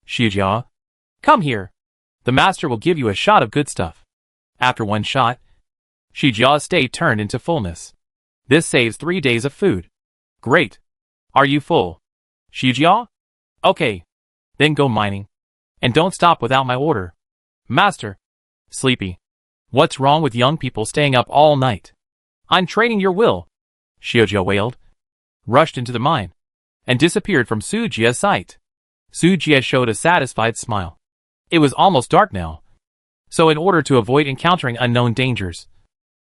Shujia, come here. The master will give you a shot of good stuff. After 1 shot, Shujia's state turned into fullness. This saves 3 days of food. Great. Are you full? Shujia? Okay. Then go mining. And don't stop without my order. Master. Sleepy. What's wrong with young people staying up all night? I'm training your will. Shujia wailed, rushed into the mine, and disappeared from Sujia's sight. Sujia showed a satisfied smile. It was almost dark now, so in order to avoid encountering unknown dangers,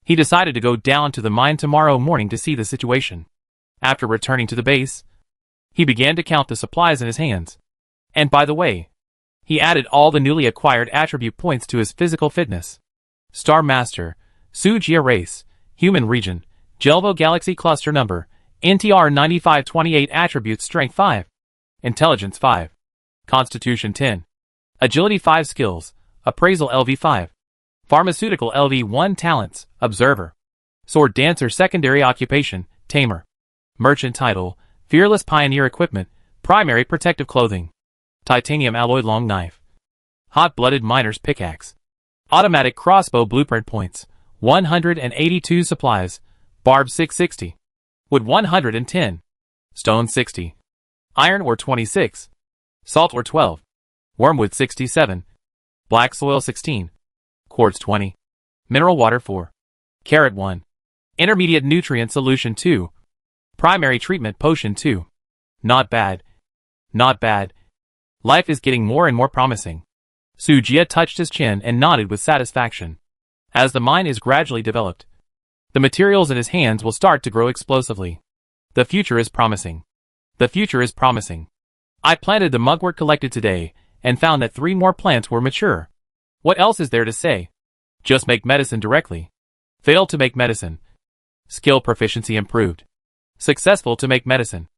he decided to go down to the mine tomorrow morning to see the situation. After returning to the base, he began to count the supplies in his hands. And by the way, he added all the newly acquired attribute points to his physical fitness. Star Master, Sujia Race, Human Region, Jelvo Galaxy Cluster Number, NTR 9528 Attributes Strength 5, Intelligence 5, Constitution 10, Agility 5 Skills, Appraisal LV 5, Pharmaceutical LV 1 Talents, Observer, Sword Dancer Secondary Occupation, Tamer, Merchant Title, Fearless Pioneer Equipment, Primary Protective Clothing, Titanium Alloy Long Knife, Hot-Blooded Miner's Pickaxe, Automatic Crossbow Blueprint Points, 182 Supplies, Barb 660, Wood 110, Stone 60, Iron Ore 26, Salt Ore 12, Wormwood 67, Black Soil 16, Quartz 20, Mineral Water 4, Carrot 1, Intermediate Nutrient Solution 2, Primary Treatment Potion 2. Not bad. Not bad. Life is getting more and more promising. Sujia touched his chin and nodded with satisfaction. As the mine is gradually developed, The materials in his hands will start to grow explosively. The future is promising. The future is promising. I planted the mugwort collected today, and found that 3 more plants were mature. What else is there to say? Just make medicine directly. Failed to make medicine. Skill proficiency improved. Successful to make medicine.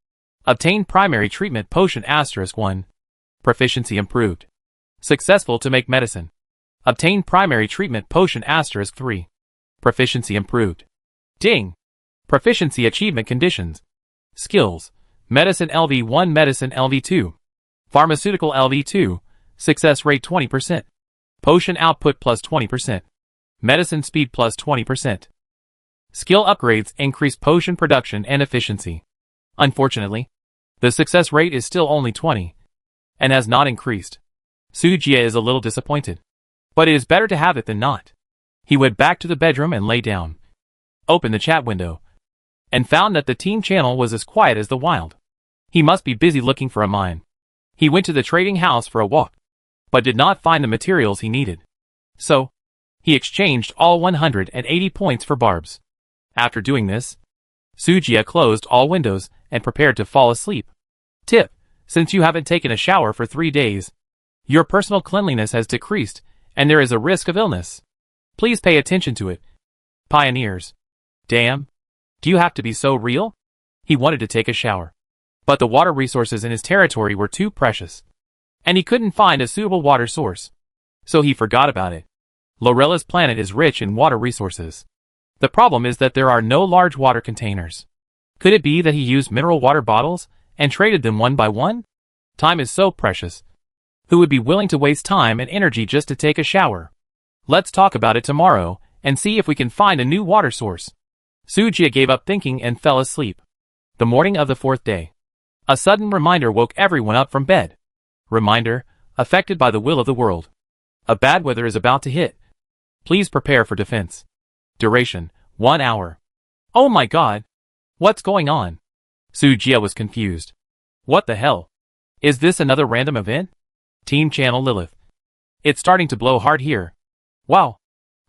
Obtained primary treatment potion *1. Proficiency improved. Successful to make medicine. Obtained primary treatment potion *3. Proficiency improved. Ding! Proficiency achievement conditions. Skills. Medicine LV1, Medicine LV2. Pharmaceutical LV2. Success rate 20%. Potion output plus 20%. Medicine speed plus 20%. Skill upgrades increase potion production and efficiency. Unfortunately, the success rate is still only 20, and has not increased. Sujia is a little disappointed. But it is better to have it than not. He went back to the bedroom and lay down. Opened the chat window, and found that the team channel was as quiet as the wild. He must be busy looking for a mine. He went to the trading house for a walk, but did not find the materials he needed. So, he exchanged all 180 points for barbs. After doing this, Sujia closed all windows and prepared to fall asleep. Tip: since you haven't taken a shower for 3 days, your personal cleanliness has decreased and there is a risk of illness. Please pay attention to it. Pioneers. Damn. Do you have to be so real? He wanted to take a shower, but the water resources in his territory were too precious, and he couldn't find a suitable water source. So he forgot about it. Lorella's planet is rich in water resources. The problem is that there are no large water containers. Could it be that he used mineral water bottles and traded them one by one? Time is so precious. Who would be willing to waste time and energy just to take a shower? Let's talk about it tomorrow and see if we can find a new water source. Sujia gave up thinking and fell asleep. The morning of the 4th day. A sudden reminder woke everyone up from bed. Reminder, affected by the will of the world. A bad weather is about to hit. Please prepare for defense. Duration, 1 hour. Oh my god! What's going on? Sujia was confused. What the hell? Is this another random event? Team Channel Lilith. It's starting to blow hard here. Wow.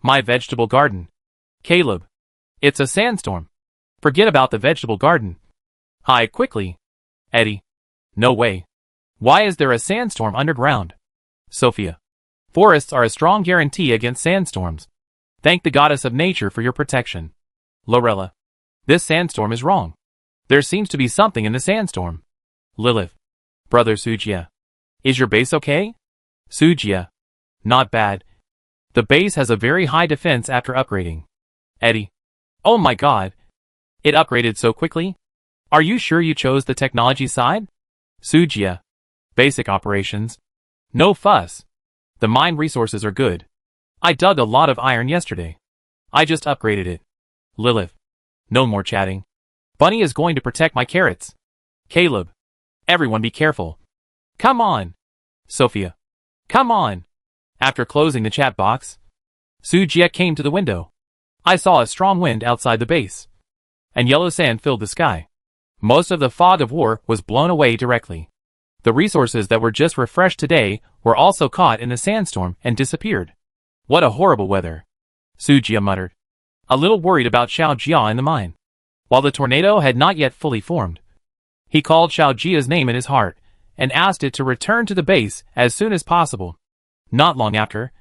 My vegetable garden. Caleb. It's a sandstorm. Forget about the vegetable garden. Hi, quickly. Eddie. No way. Why is there a sandstorm underground? Sophia. Forests are a strong guarantee against sandstorms. Thank the goddess of nature for your protection. Lorella. This sandstorm is wrong. There seems to be something in the sandstorm. Lilith. Brother Sujia. Is your base okay? Sujia. Not bad. The base has a very high defense after upgrading. Eddie. Oh my god. It upgraded so quickly? Are you sure you chose the technology side? Sujia. Basic operations. No fuss. The mine resources are good. I dug a lot of iron yesterday. I just upgraded it. Lilith. No more chatting. Bunny is going to protect my carrots. Caleb. Everyone be careful. Come on. Sophia. Come on. After closing the chat box, Sujia came to the window. I saw a strong wind outside the base, and yellow sand filled the sky. Most of the fog of war was blown away directly. The resources that were just refreshed today were also caught in the sandstorm and disappeared. What a horrible weather, Sujia muttered, a little worried about Xiao Jia in the mine. While the tornado had not yet fully formed, he called Xiao Jia's name in his heart and asked it to return to the base as soon as possible. Not long after,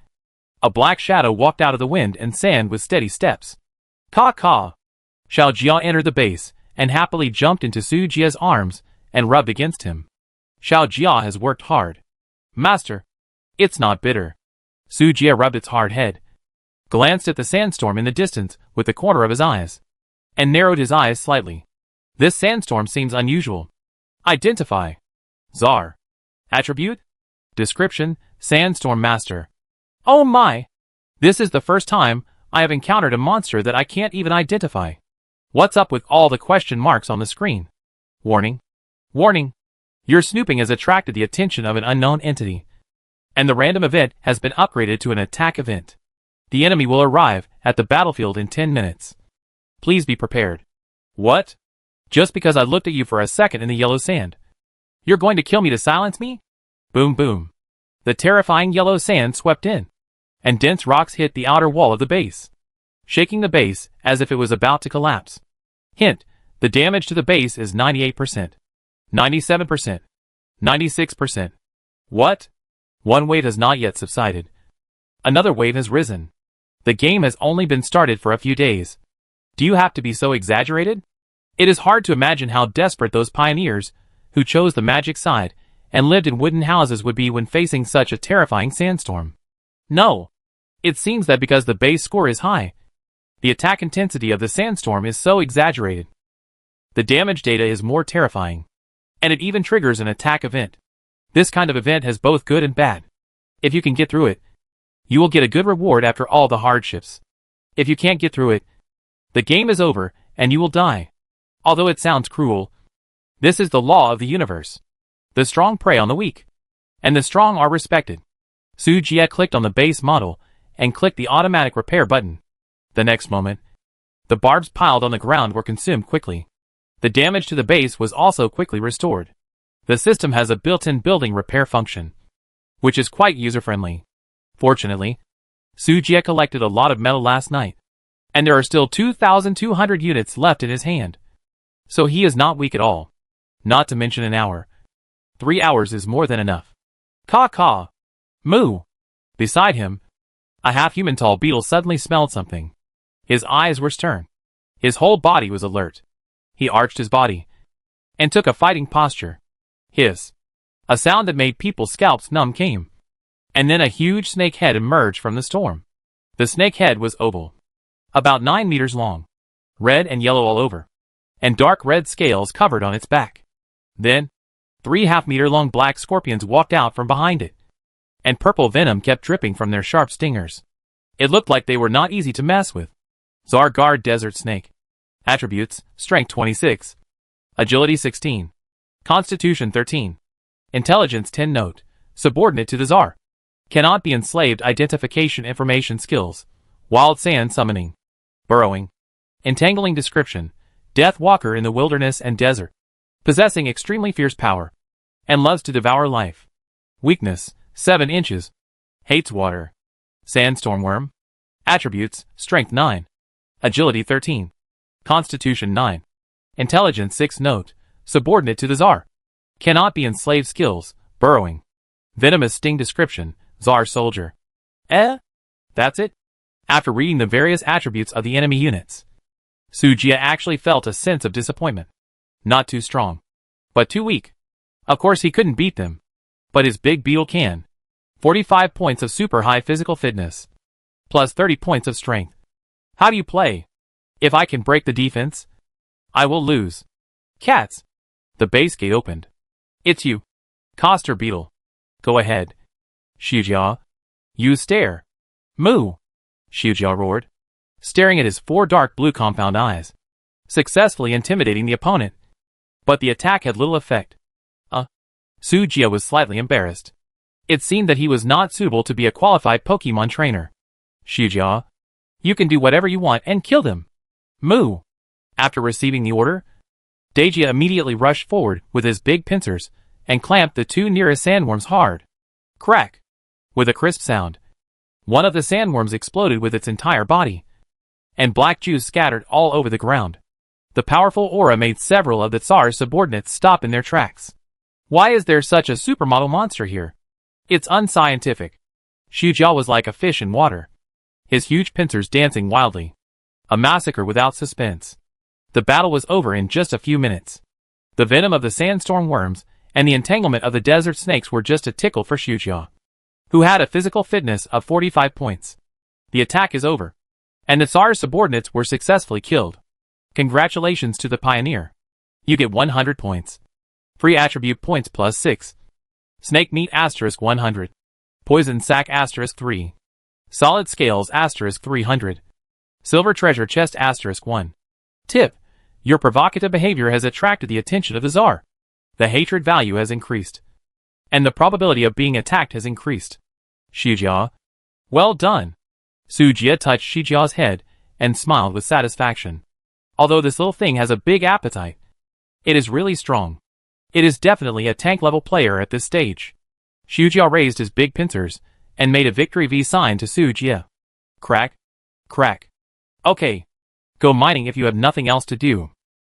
a black shadow walked out of the wind and sand with steady steps. Caw. Xiao Jia entered the base and happily jumped into Sujia's arms and rubbed against him. Xiao Jia has worked hard. Master, it's not bitter. Sujia rubbed its hard head, glanced at the sandstorm in the distance with the corner of his eyes, and narrowed his eyes slightly. This sandstorm seems unusual. Identify. Czar. Attribute. Description, Sandstorm Master. Oh my! This is the first time I have encountered a monster that I can't even identify. What's up with all the question marks on the screen? Warning. Warning. Your snooping has attracted the attention of an unknown entity, and the random event has been upgraded to an attack event. The enemy will arrive at the battlefield in 10 minutes. Please be prepared. What? Just because I looked at you for a second in the yellow sand, you're going to kill me to silence me? Boom boom. The terrifying yellow sand swept in, and dense rocks hit the outer wall of the base. shaking the base as if it was about to collapse. Hint, the damage to the base is 98%, 97%, 96%. What? One wave has not yet subsided. Another wave has risen. The game has only been started for a few days. Do you have to be so exaggerated? It is hard to imagine how desperate those pioneers, who chose the magic side and lived in wooden houses, would be when facing such a terrifying sandstorm. No. It seems that because the base score is high, the attack intensity of the sandstorm is so exaggerated. The damage data is more terrifying, and it even triggers an attack event. This kind of event has both good and bad. If you can get through it, you will get a good reward after all the hardships. If you can't get through it, the game is over and you will die. Although it sounds cruel, this is the law of the universe. The strong prey on the weak, and the strong are respected. Su Jie clicked on the base model and clicked the automatic repair button. The next moment, the barbs piled on the ground were consumed quickly. The damage to the base was also quickly restored. The system has a built-in building repair function, which is quite user-friendly. Fortunately, Su Jie collected a lot of metal last night, and there are still 2,200 units left in his hand. So he is not weak at all. Not to mention an hour. 3 hours is more than enough. Caw. Moo. Beside him, a half-human tall beetle suddenly smelled something. His eyes were stern. His whole body was alert. He arched his body and took a fighting posture. Hiss. A sound that made people's scalps numb came. And then a huge snake head emerged from the storm. The snake head was oval, about 9 meters long, red and yellow all over, and dark red scales covered on its back. Then, 3 half-meter-long black scorpions walked out from behind it, and purple venom kept dripping from their sharp stingers. It looked like they were not easy to mess with. Zargard Desert Snake. Attributes: Strength 26, Agility 16, Constitution 13, Intelligence 10. Note: subordinate to the Tsar. Cannot be enslaved. Identification information skills: Wild Sand Summoning, Burrowing, Entangling. Description: Death Walker in the wilderness and desert, possessing extremely fierce power, and loves to devour life. Weakness: 7 inches, hates water. Sandstorm Worm. Attributes: Strength 9, Agility 13, Constitution 9, Intelligence 6. Note: subordinate to the Tsar. Cannot be enslaved. Skills: Burrowing, Venomous Sting. Description: Tsar Soldier. That's it? After reading the various attributes of the enemy units, Su Jie actually felt a sense of disappointment. Not too strong, but too weak. Of course he couldn't beat them, but his big beetle can. 45 points of super high physical fitness, plus 30 points of strength. How do you play? If I can break the defense, I will lose. Cats. The base gate opened. It's you, Coster Beetle. Go ahead. Shujia. You stare. Moo. Shujia roared, staring at his 4 dark blue compound eyes, successfully intimidating the opponent. But the attack had little effect. Su Jie was slightly embarrassed. It seemed that he was not suitable to be a qualified Pokemon trainer. Shujia, you can do whatever you want and kill them. Moo. After receiving the order, Dejia immediately rushed forward with his big pincers and clamped the 2 nearest sandworms hard. Crack. With a crisp sound, one of the sandworms exploded with its entire body, and black juice scattered all over the ground. The powerful aura made several of the Tsar's subordinates stop in their tracks. Why is there such a supermodel monster here? It's unscientific. Shujia was like a fish in water, his huge pincers dancing wildly. A massacre without suspense. The battle was over in just a few minutes. The venom of the sandstorm worms and the entanglement of the desert snakes were just a tickle for Shujia, who had a physical fitness of 45 points. The attack is over, and the Tsar's subordinates were successfully killed. Congratulations to the pioneer. You get 100 points. Free attribute points plus 6. Snake meat asterisk 100. Poison sac asterisk 3. Solid scales asterisk 300. Silver treasure chest asterisk 1. Tip: your provocative behavior has attracted the attention of the Tsar. The hatred value has increased, and the probability of being attacked has increased. Shujia. Well done. Su Jie touched Shijia's head and smiled with satisfaction. Although this little thing has a big appetite, it is really strong. It is definitely a tank-level player at this stage. Shujia raised his big pincers and made a victory V sign to Su Jie. Crack. Crack. Okay. Go mining if you have nothing else to do.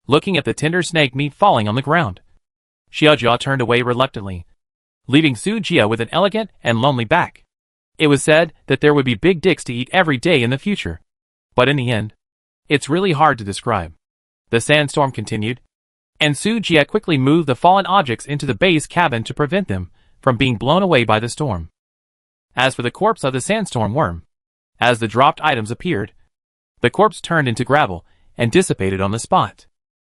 Looking at the tender snake meat falling on the ground, Xiaojia turned away reluctantly, leaving Su Jia with an elegant and lonely back. It was said that there would be big dicks to eat every day in the future. But in the end, it's really hard to describe. The sandstorm continued, and Su Jia quickly moved the fallen objects into the base cabin to prevent them from being blown away by the storm. As for the corpse of the sandstorm worm, as the dropped items appeared, the corpse turned into gravel and dissipated on the spot.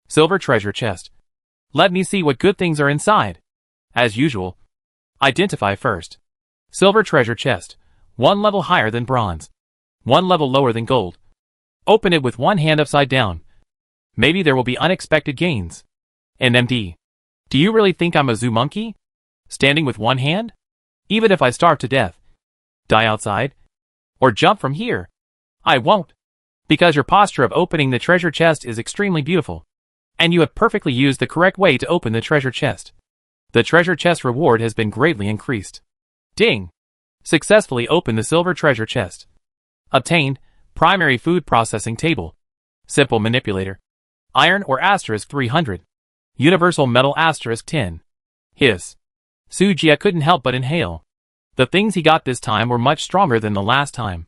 Silver treasure chest. Let me see what good things are inside. As usual, identify first. Silver treasure chest, 1 level higher than bronze, 1 level lower than gold. Open it with one hand upside down. Maybe there will be unexpected gains. NMD. Do you really think I'm a zoo monkey? Standing with one hand? Even if I starve to death, die outside, or jump from here, I won't. Because your posture of opening the treasure chest is extremely beautiful, and you have perfectly used the correct way to open the treasure chest. The treasure chest reward has been greatly increased. Ding! Successfully opened the silver treasure chest. Obtained, primary food processing table. Simple manipulator. Iron or asterisk 300. Universal metal asterisk 10. Hiss. Su Jia couldn't help but inhale. The things he got this time were much stronger than the last time.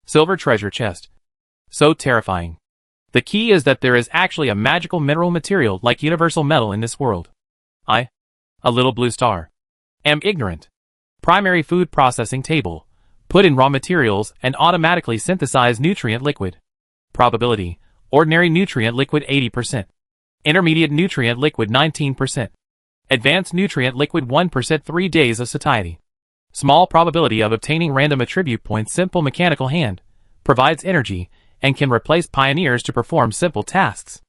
Silver treasure chest. So terrifying. The key is that there is actually a magical mineral material like universal metal in this world. A little blue star. Am ignorant. Primary food processing table. Put in raw materials and automatically synthesize nutrient liquid. Probability. Ordinary nutrient liquid 80%. Intermediate nutrient liquid 19%. Advanced nutrient liquid 1% 3 days of satiety. Small probability of obtaining random attribute points. Simple mechanical hand. Provides energy and can replace pioneers to perform simple tasks.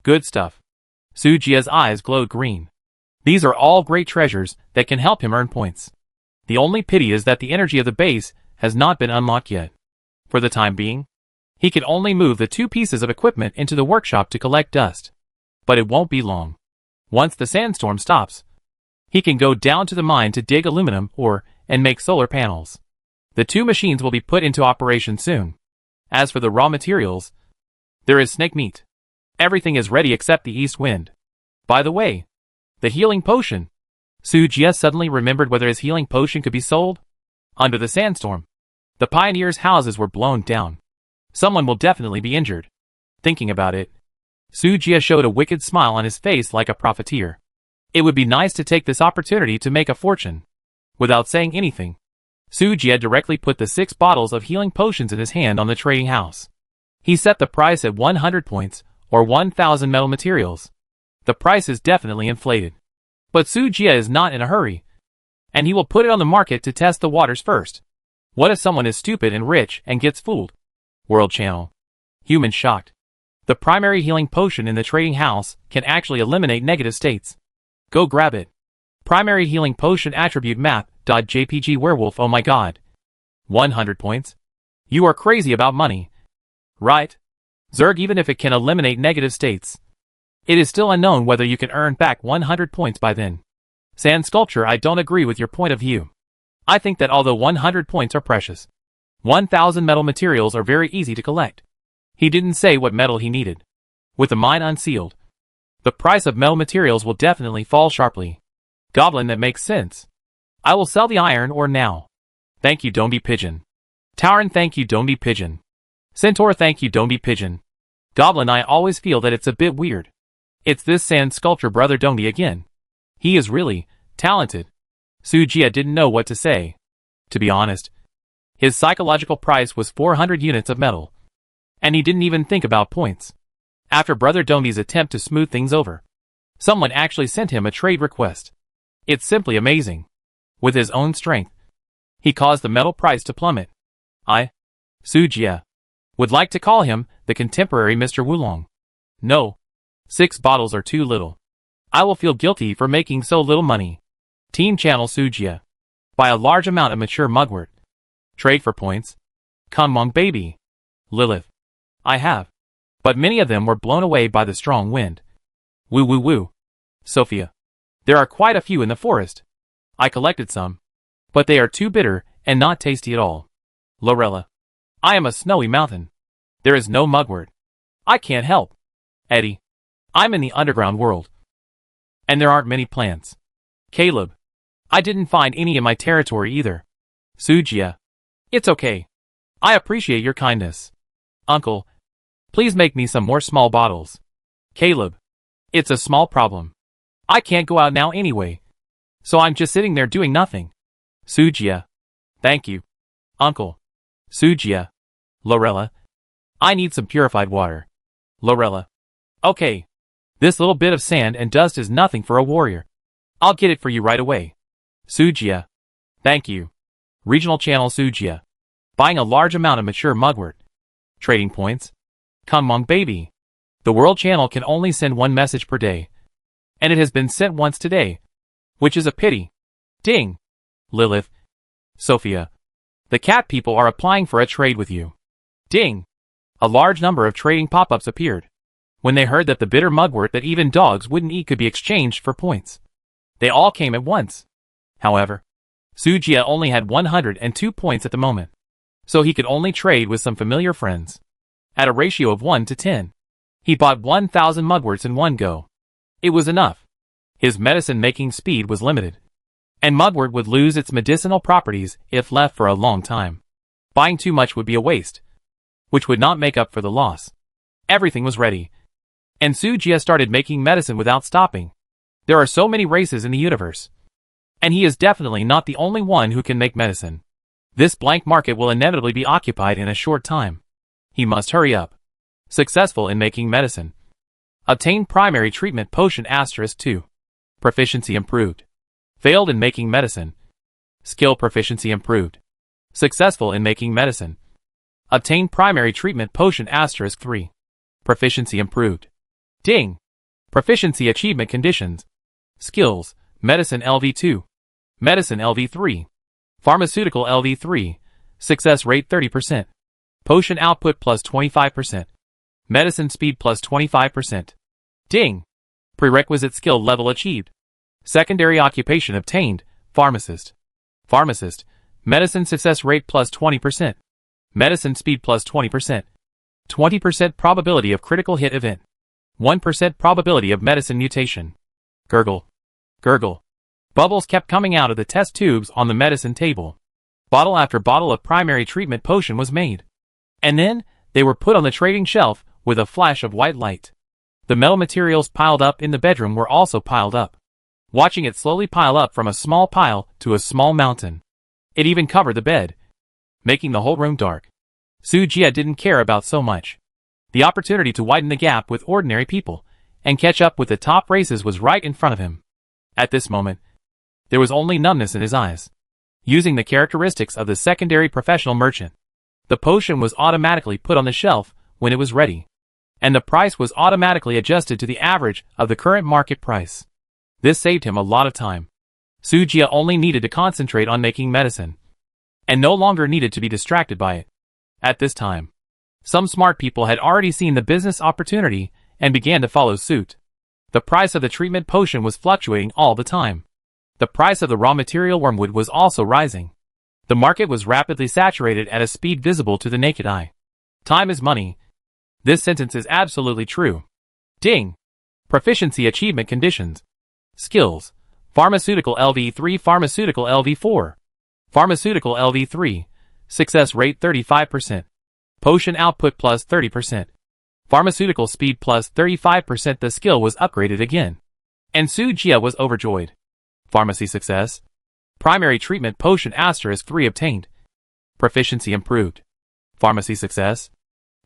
Good stuff. Su Jia's eyes glowed green. These are all great treasures that can help him earn points. The only pity is that the energy of the base has not been unlocked yet. For the time being, he can only move the 2 pieces of equipment into the workshop to collect dust. But it won't be long. Once the sandstorm stops, he can go down to the mine to dig aluminum ore and make solar panels. The 2 machines will be put into operation soon. As for the raw materials, there is snake meat. Everything is ready except the east wind. By the way, the healing potion. Su Jia suddenly remembered whether his healing potion could be sold. Under the sandstorm, the pioneers' houses were blown down. Someone will definitely be injured. Thinking about it, Su Jia showed a wicked smile on his face like a profiteer. It would be nice to take this opportunity to make a fortune. Without saying anything, Su Jia directly put the 6 bottles of healing potions in his hand on the trading house. He set the price at 100 points, or 1,000 metal materials. The price is definitely inflated. But Su Jia is not in a hurry, and he will put it on the market to test the waters first. What if someone is stupid and rich and gets fooled? World Channel. Human shocked. The primary healing potion in the trading house can actually eliminate negative states. Go grab it. Primary healing potion attribute map.jpg werewolf. Oh my god. 100 points? You are crazy about money. Right? Zerg, even if it can eliminate negative states, it is still unknown whether you can earn back 100 points by then. Sand sculpture, I don't agree with your point of view. I think that although 100 points are precious, 1,000 metal materials are very easy to collect. He didn't say what metal he needed. With the mine unsealed, the price of metal materials will definitely fall sharply. Goblin, that makes sense. I will sell the iron ore now. Thank you, Don't Be Pigeon. Tauren, thank you, Don't Be Pigeon. Centaur, thank you, Don't Be Pigeon. Goblin, I always feel that it's a bit weird. It's this sand sculpture brother Dongi again. He is really talented. Su Jia didn't know what to say. To be honest, his psychological price was 400 units of metal, and he didn't even think about points. After brother Dongi's attempt to smooth things over, someone actually sent him a trade request. It's simply amazing. With his own strength, he caused the metal price to plummet. Su Jia, would like to call him the contemporary Mr. Wulong. No. 6 bottles are too little. I will feel guilty for making so little money. Team Channel Su Jia. Buy a large amount of mature mugwort. Trade for points. Come on, baby. Lilith. I have. But many of them were blown away by the strong wind. Woo woo woo. Sophia. There are quite a few in the forest. I collected some, but they are too bitter and not tasty at all. Lorella. I am a snowy mountain. There is no mugwort. I can't help. Eddie. I'm in the underground world. And there aren't many plants. Caleb. I didn't find any in my territory either. Sujia. It's okay. I appreciate your kindness. Uncle. Please make me some more small bottles. Caleb. It's a small problem. I can't go out now anyway. So I'm just sitting there doing nothing. Sujia. Thank you. Uncle. Sujia. Lorella. I need some purified water. Lorella. Okay. This little bit of sand and dust is nothing for a warrior. I'll get it for you right away. Sujia. Thank you. Regional Channel Sujia. Buying a large amount of mature mugwort. Trading points. Come on, baby. The World Channel can only send one message per day. And it has been sent once today. Which is a pity. Ding. Lilith. Sophia. The cat people are applying for a trade with you. Ding. A large number of trading pop-ups appeared. When they heard that the bitter mugwort that even dogs wouldn't eat could be exchanged for points. They all came at once. However, Sujia only had 102 points at the moment. So he could only trade with some familiar friends. At a ratio of 1 to 10. He bought 1,000 mugworts in one go. It was enough. His medicine-making speed was limited. And mugwort would lose its medicinal properties if left for a long time. Buying too much would be a waste, which would not make up for the loss. Everything was ready. And Sujia started making medicine without stopping. There are so many races in the universe. And he is definitely not the only one who can make medicine. This blank market will inevitably be occupied in a short time. He must hurry up. Successful in making medicine. Obtain primary treatment potion *2. Proficiency improved. Failed in making medicine. Skill proficiency improved. Successful in making medicine. Obtain primary treatment potion *3. Proficiency improved. Ding. Proficiency achievement conditions. Skills. Medicine LV2. Medicine LV3. Pharmaceutical LV3. Success rate 30%. Potion output plus 25%. Medicine speed plus 25%. Ding. Prerequisite skill level achieved. Secondary occupation obtained. Pharmacist. Pharmacist. Medicine success rate plus 20%. Medicine speed plus 20%. 20% probability of critical hit event. 1% probability of medicine mutation. Gurgle. Gurgle. Bubbles kept coming out of the test tubes on the medicine table. Bottle after bottle of primary treatment potion was made. And then, they were put on the trading shelf with a flash of white light. The metal materials piled up in the bedroom were also piled up. Watching it slowly pile up from a small pile to a small mountain. It even covered the bed, making the whole room dark. Sujia didn't care about so much. The opportunity to widen the gap with ordinary people and catch up with the top races was right in front of him. At this moment, there was only numbness in his eyes. Using the characteristics of the secondary professional merchant, the potion was automatically put on the shelf when it was ready, and the price was automatically adjusted to the average of the current market price. This saved him a lot of time. Sujia only needed to concentrate on making medicine, and no longer needed to be distracted by it. At this time, some smart people had already seen the business opportunity and began to follow suit. The price of the treatment potion was fluctuating all the time. The price of the raw material wormwood was also rising. The market was rapidly saturated at a speed visible to the naked eye. Time is money. This sentence is absolutely true. Ding. Proficiency achievement conditions. Skills. Pharmaceutical LV3, Pharmaceutical LV4. Pharmaceutical LV3. Success rate 35%. Potion output plus 30%. Pharmaceutical speed plus 35%. The skill was upgraded again. And Sujia was overjoyed. Pharmacy success. Primary treatment potion *3 obtained. Proficiency improved. Pharmacy success.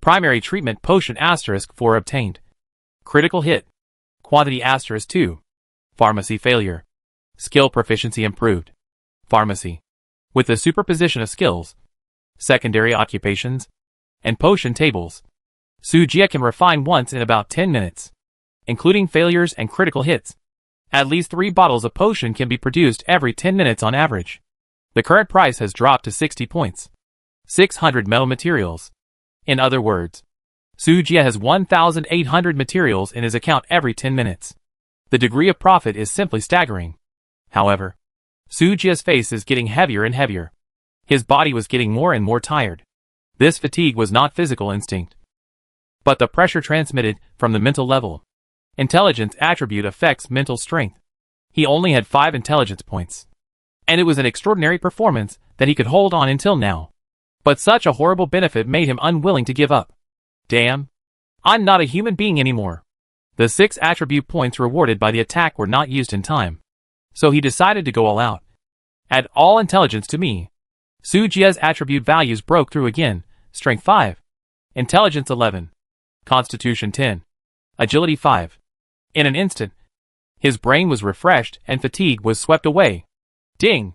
Primary treatment potion *4 obtained. Critical hit. Quantity *2. Pharmacy failure. Skill proficiency improved. Pharmacy. With the superposition of skills, secondary occupations, and potion tables, Sujia can refine once in about 10 minutes, including failures and critical hits. At least 3 bottles of potion can be produced every 10 minutes on average. The current price has dropped to 60 points. 600 metal materials. In other words, Sujia has 1,800 materials in his account every 10 minutes. The degree of profit is simply staggering. However, Sujia's face is getting heavier and heavier. His body was getting more and more tired. This fatigue was not physical instinct. but the pressure transmitted from the mental level. Intelligence attribute affects mental strength. He only had 5 intelligence points. And it was an extraordinary performance that he could hold on until now. But such a horrible benefit made him unwilling to give up. Damn. I'm not a human being anymore. The 6 attribute points rewarded by the attack were not used in time. So he decided to go all out. Add all intelligence to me. Sujia's attribute values broke through again. Strength 5. Intelligence 11. Constitution 10. Agility 5. In an instant, his brain was refreshed and fatigue was swept away. Ding!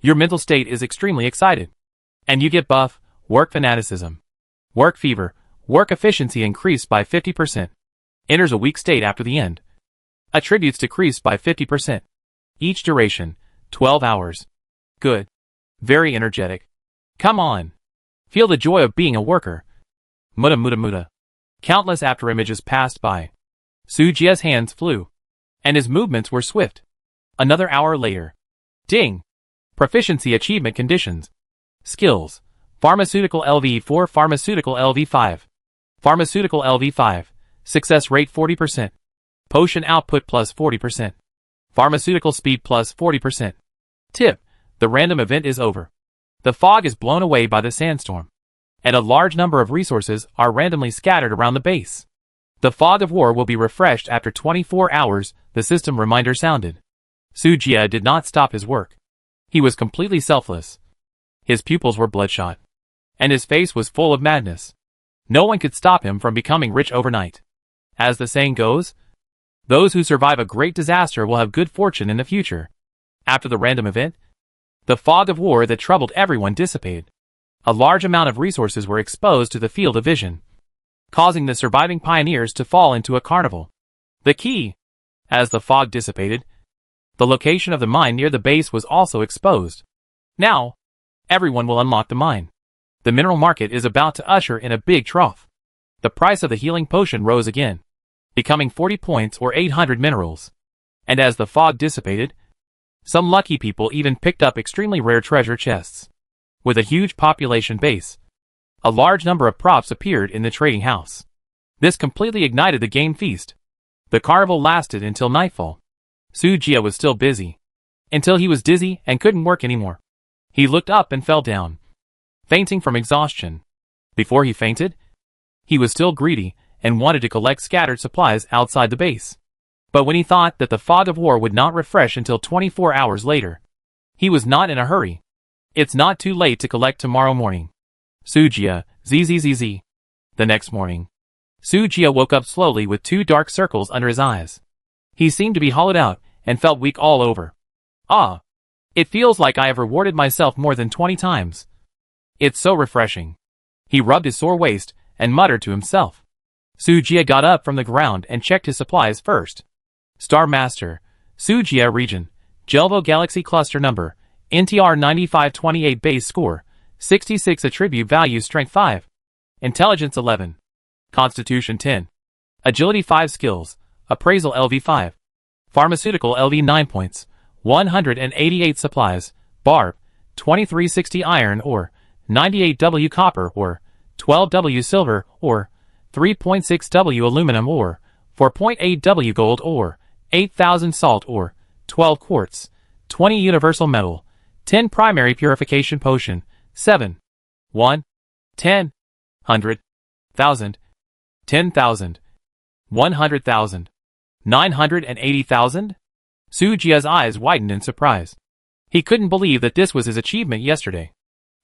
Your mental state is extremely excited. And you get buff, work fanaticism. Work fever, work efficiency increased by 50%. Enters a weak state after the end. Attributes decreased by 50%. Each duration, 12 hours. Good. Very energetic. Come on. Feel the joy of being a worker. Muda muda muda. Countless after images passed by. Sujia's hands flew. And his movements were swift. Another hour later. Ding! Proficiency achievement conditions. Skills. Pharmaceutical LV4, Pharmaceutical LV5. Pharmaceutical LV5. Success rate 40%. Potion output plus 40%. Pharmaceutical speed plus 40%. Tip. The random event is over. The fog is blown away by the sandstorm. And a large number of resources are randomly scattered around the base. The fog of war will be refreshed after 24 hours, the system reminder sounded. Sujia did not stop his work. He was completely selfless. His pupils were bloodshot. And his face was full of madness. No one could stop him from becoming rich overnight. As the saying goes, those who survive a great disaster will have good fortune in the future. After the random event, the fog of war that troubled everyone dissipated. A large amount of resources were exposed to the field of vision, causing the surviving pioneers to fall into a carnival. The key. As the fog dissipated, the location of the mine near the base was also exposed. Now, everyone will unlock the mine. The mineral market is about to usher in a big trough. The price of the healing potion rose again, becoming 40 points or 800 minerals. And as the fog dissipated, some lucky people even picked up extremely rare treasure chests. With a huge population base, a large number of props appeared in the trading house. This completely ignited the game feast. The carnival lasted until nightfall. Sujia was still busy, until he was dizzy and couldn't work anymore. He looked up and fell down, fainting from exhaustion. Before he fainted, he was still greedy and wanted to collect scattered supplies outside the base. But when he thought that the fog of war would not refresh until 24 hours later, he was not in a hurry. It's not too late to collect tomorrow morning. Sujia, zzz. The next morning, Sujia woke up slowly with 2 dark circles under his eyes. He seemed to be hollowed out and felt weak all over. Ah! It feels like I have rewarded myself more than 20 times. It's so refreshing. He rubbed his sore waist and muttered to himself. Sujia got up from the ground and checked his supplies first. Star Master, Sujia Region, Jelvo Galaxy Cluster Number, NTR 9528 Base Score, 66 Attribute Value Strength 5, Intelligence 11, Constitution 10, Agility 5 Skills, Appraisal LV5, Pharmaceutical LV 9 points, 188 Supplies, Barb, 2360 Iron Ore, 98W Copper Ore, 12W Silver Ore, 3.6W Aluminum Ore, 4.8W Gold Ore, 8000 Salt Ore, 12 Quartz, 20 Universal Metal, 10 Primary Purification Potion, 7, 1, 10, 100, 1000, 10,000, 100,000, 980,000? Sujia's eyes widened in surprise. He couldn't believe that this was his achievement yesterday.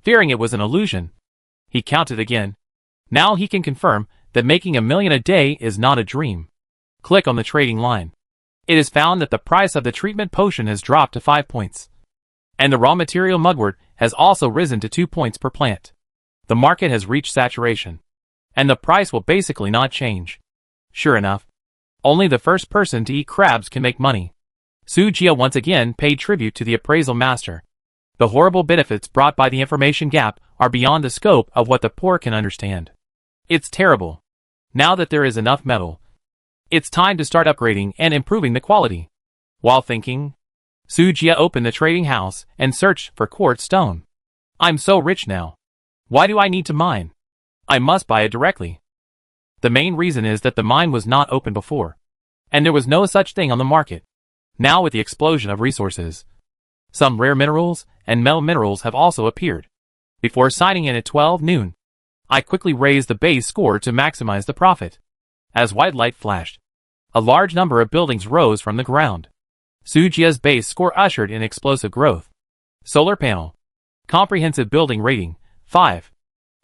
Fearing it was an illusion, he counted again. Now he can confirm that making $1 million a day is not a dream. Click on the trading line. It is found that the price of the treatment potion has dropped to 5 points. And the raw material mugwort has also risen to 2 points per plant. The market has reached saturation. And the price will basically not change. Sure enough, only the first person to eat crabs can make money. Sujia once again paid tribute to the appraisal master. The horrible benefits brought by the information gap are beyond the scope of what the poor can understand. It's terrible. Now that there is enough metal, it's time to start upgrading and improving the quality. While thinking, Sujia opened the trading house and searched for quartz stone. I'm so rich now. Why do I need to mine? I must buy it directly. The main reason is that the mine was not open before, and there was no such thing on the market. Now with the explosion of resources, some rare minerals and metal minerals have also appeared. Before signing in at 12 noon, I quickly raised the base score to maximize the profit. As white light flashed, a large number of buildings rose from the ground. Sujia's base score ushered in explosive growth. Solar panel. Comprehensive building rating, 5.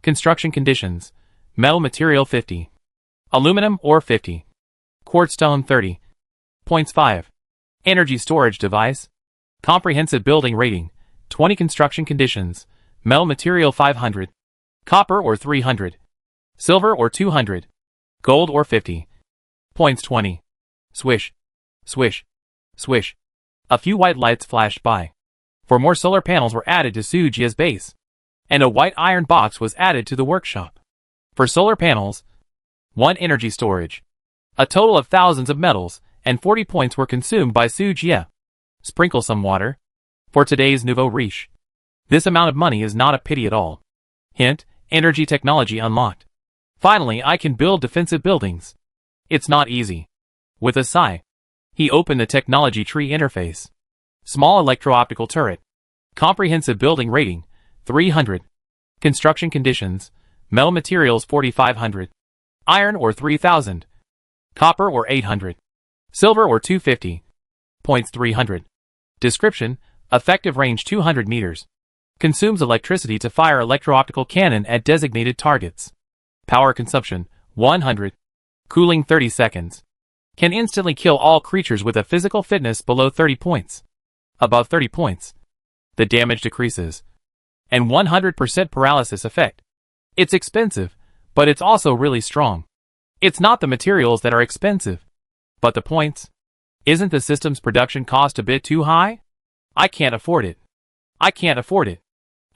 Construction conditions. Metal material 50. Aluminum ore 50. Quartz stone 30. Points 5. Energy storage device. Comprehensive building rating, 20. Construction conditions. Metal material 500. Copper ore 300. Silver ore 200. Gold ore 50. Points 20. Swish. Swish. Swish. A few white lights flashed by. 4 more solar panels were added to Sujia's base, and a white iron box was added to the workshop. For solar panels, 1 energy storage. A total of thousands of metals and 40 points were consumed by Sujia. Sprinkle some water. For today's nouveau riche. This amount of money is not a pity at all. Hint, energy technology unlocked. Finally, I can build defensive buildings. It's not easy. With a sigh, he opened the technology tree interface. Small electro-optical turret. Comprehensive building rating, 300. Construction conditions. Metal materials 4,500. Iron ore 3,000. Copper ore 800. Silver ore 250. Points 300. Description, effective range 200 meters. Consumes electricity to fire electro-optical cannon at designated targets. Power consumption, 100. Cooling 30 seconds. Can instantly kill all creatures with a physical fitness below 30 points. Above 30 points, the damage decreases. And 100% paralysis effect. It's expensive, but it's also really strong. It's not the materials that are expensive, but the points. Isn't the system's production cost a bit too high? I can't afford it. I can't afford it.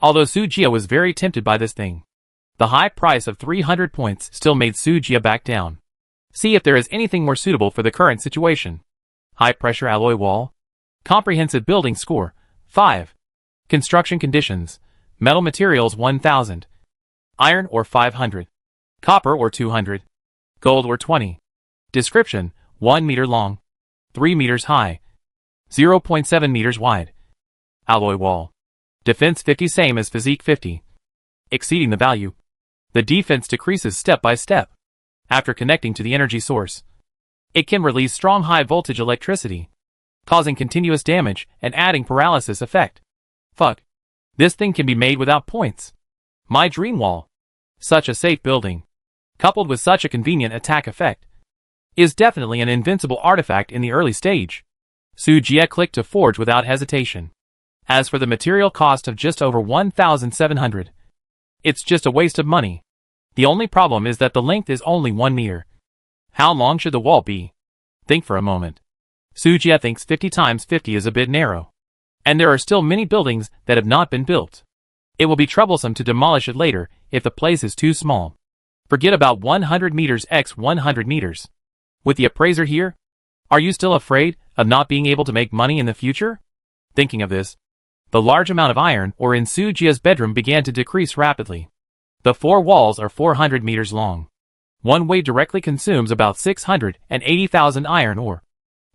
Although Sujia was very tempted by this thing, the high price of 300 points still made Sujia back down. See if there is anything more suitable for the current situation. High pressure alloy wall. Comprehensive building score, 5. Construction conditions. Metal materials 1,000. Iron ore 500. Copper ore 200. Gold ore 20. Description, 1 meter long. 3 meters high. 0.7 meters wide. Alloy wall. Defense 50 same as physique 50. Exceeding the value. The defense decreases step by step. After connecting to the energy source, it can release strong high voltage electricity, causing continuous damage and adding paralysis effect. Fuck. This thing can be made without points. My dream wall. Such a safe building, coupled with such a convenient attack effect, is definitely an invincible artifact in the early stage. Sujia clicked to forge without hesitation. As for the material cost of just over 1,700, it's just a waste of money. The only problem is that the length is only 1 meter. How long should the wall be? Think for a moment. Sujia thinks 50 times 50 is a bit narrow. And there are still many buildings that have not been built. It will be troublesome to demolish it later if the place is too small. Forget about 100 meters x 100 meters. With the appraiser here, are you still afraid of not being able to make money in the future? Thinking of this, the large amount of iron ore in Sujia's bedroom began to decrease rapidly. The 4 walls are 400 meters long. One way directly consumes about 680,000 iron ore,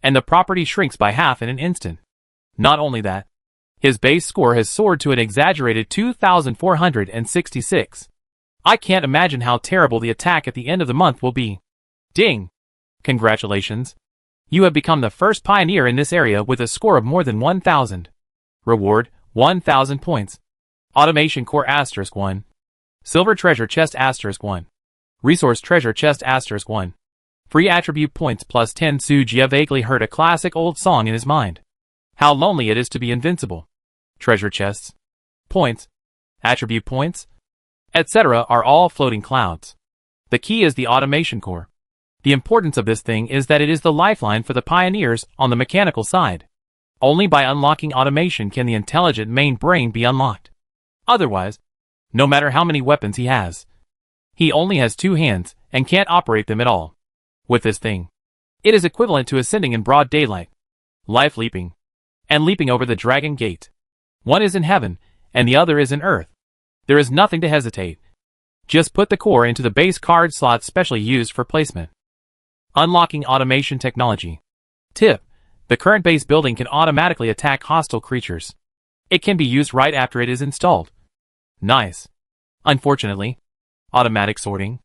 and the property shrinks by half in an instant. Not only that, his base score has soared to an exaggerated 2,466. I can't imagine how terrible the attack at the end of the month will be. Ding! Congratulations. You have become the first pioneer in this area with a score of more than 1,000. Reward, 1,000 points. Automation core *1. Silver treasure chest *1. Resource treasure chest *1. Free attribute points plus 10. Sujia vaguely heard a classic old song in his mind. How lonely it is to be invincible. Treasure chests, points, attribute points, etc. are all floating clouds. The key is the automation core. The importance of this thing is that it is the lifeline for the pioneers on the mechanical side. Only by unlocking automation can the intelligent main brain be unlocked. Otherwise, no matter how many weapons he has, he only has 2 hands and can't operate them at all. With this thing, it is equivalent to ascending in broad daylight, life leaping, and leaping over the dragon gate. One is in heaven, and the other is in earth. There is nothing to hesitate. Just put the core into the base card slot specially used for placement. Unlocking automation technology. Tip: the current base building can automatically attack hostile creatures. It can be used right after it is installed. Nice. Unfortunately, automatic sorting,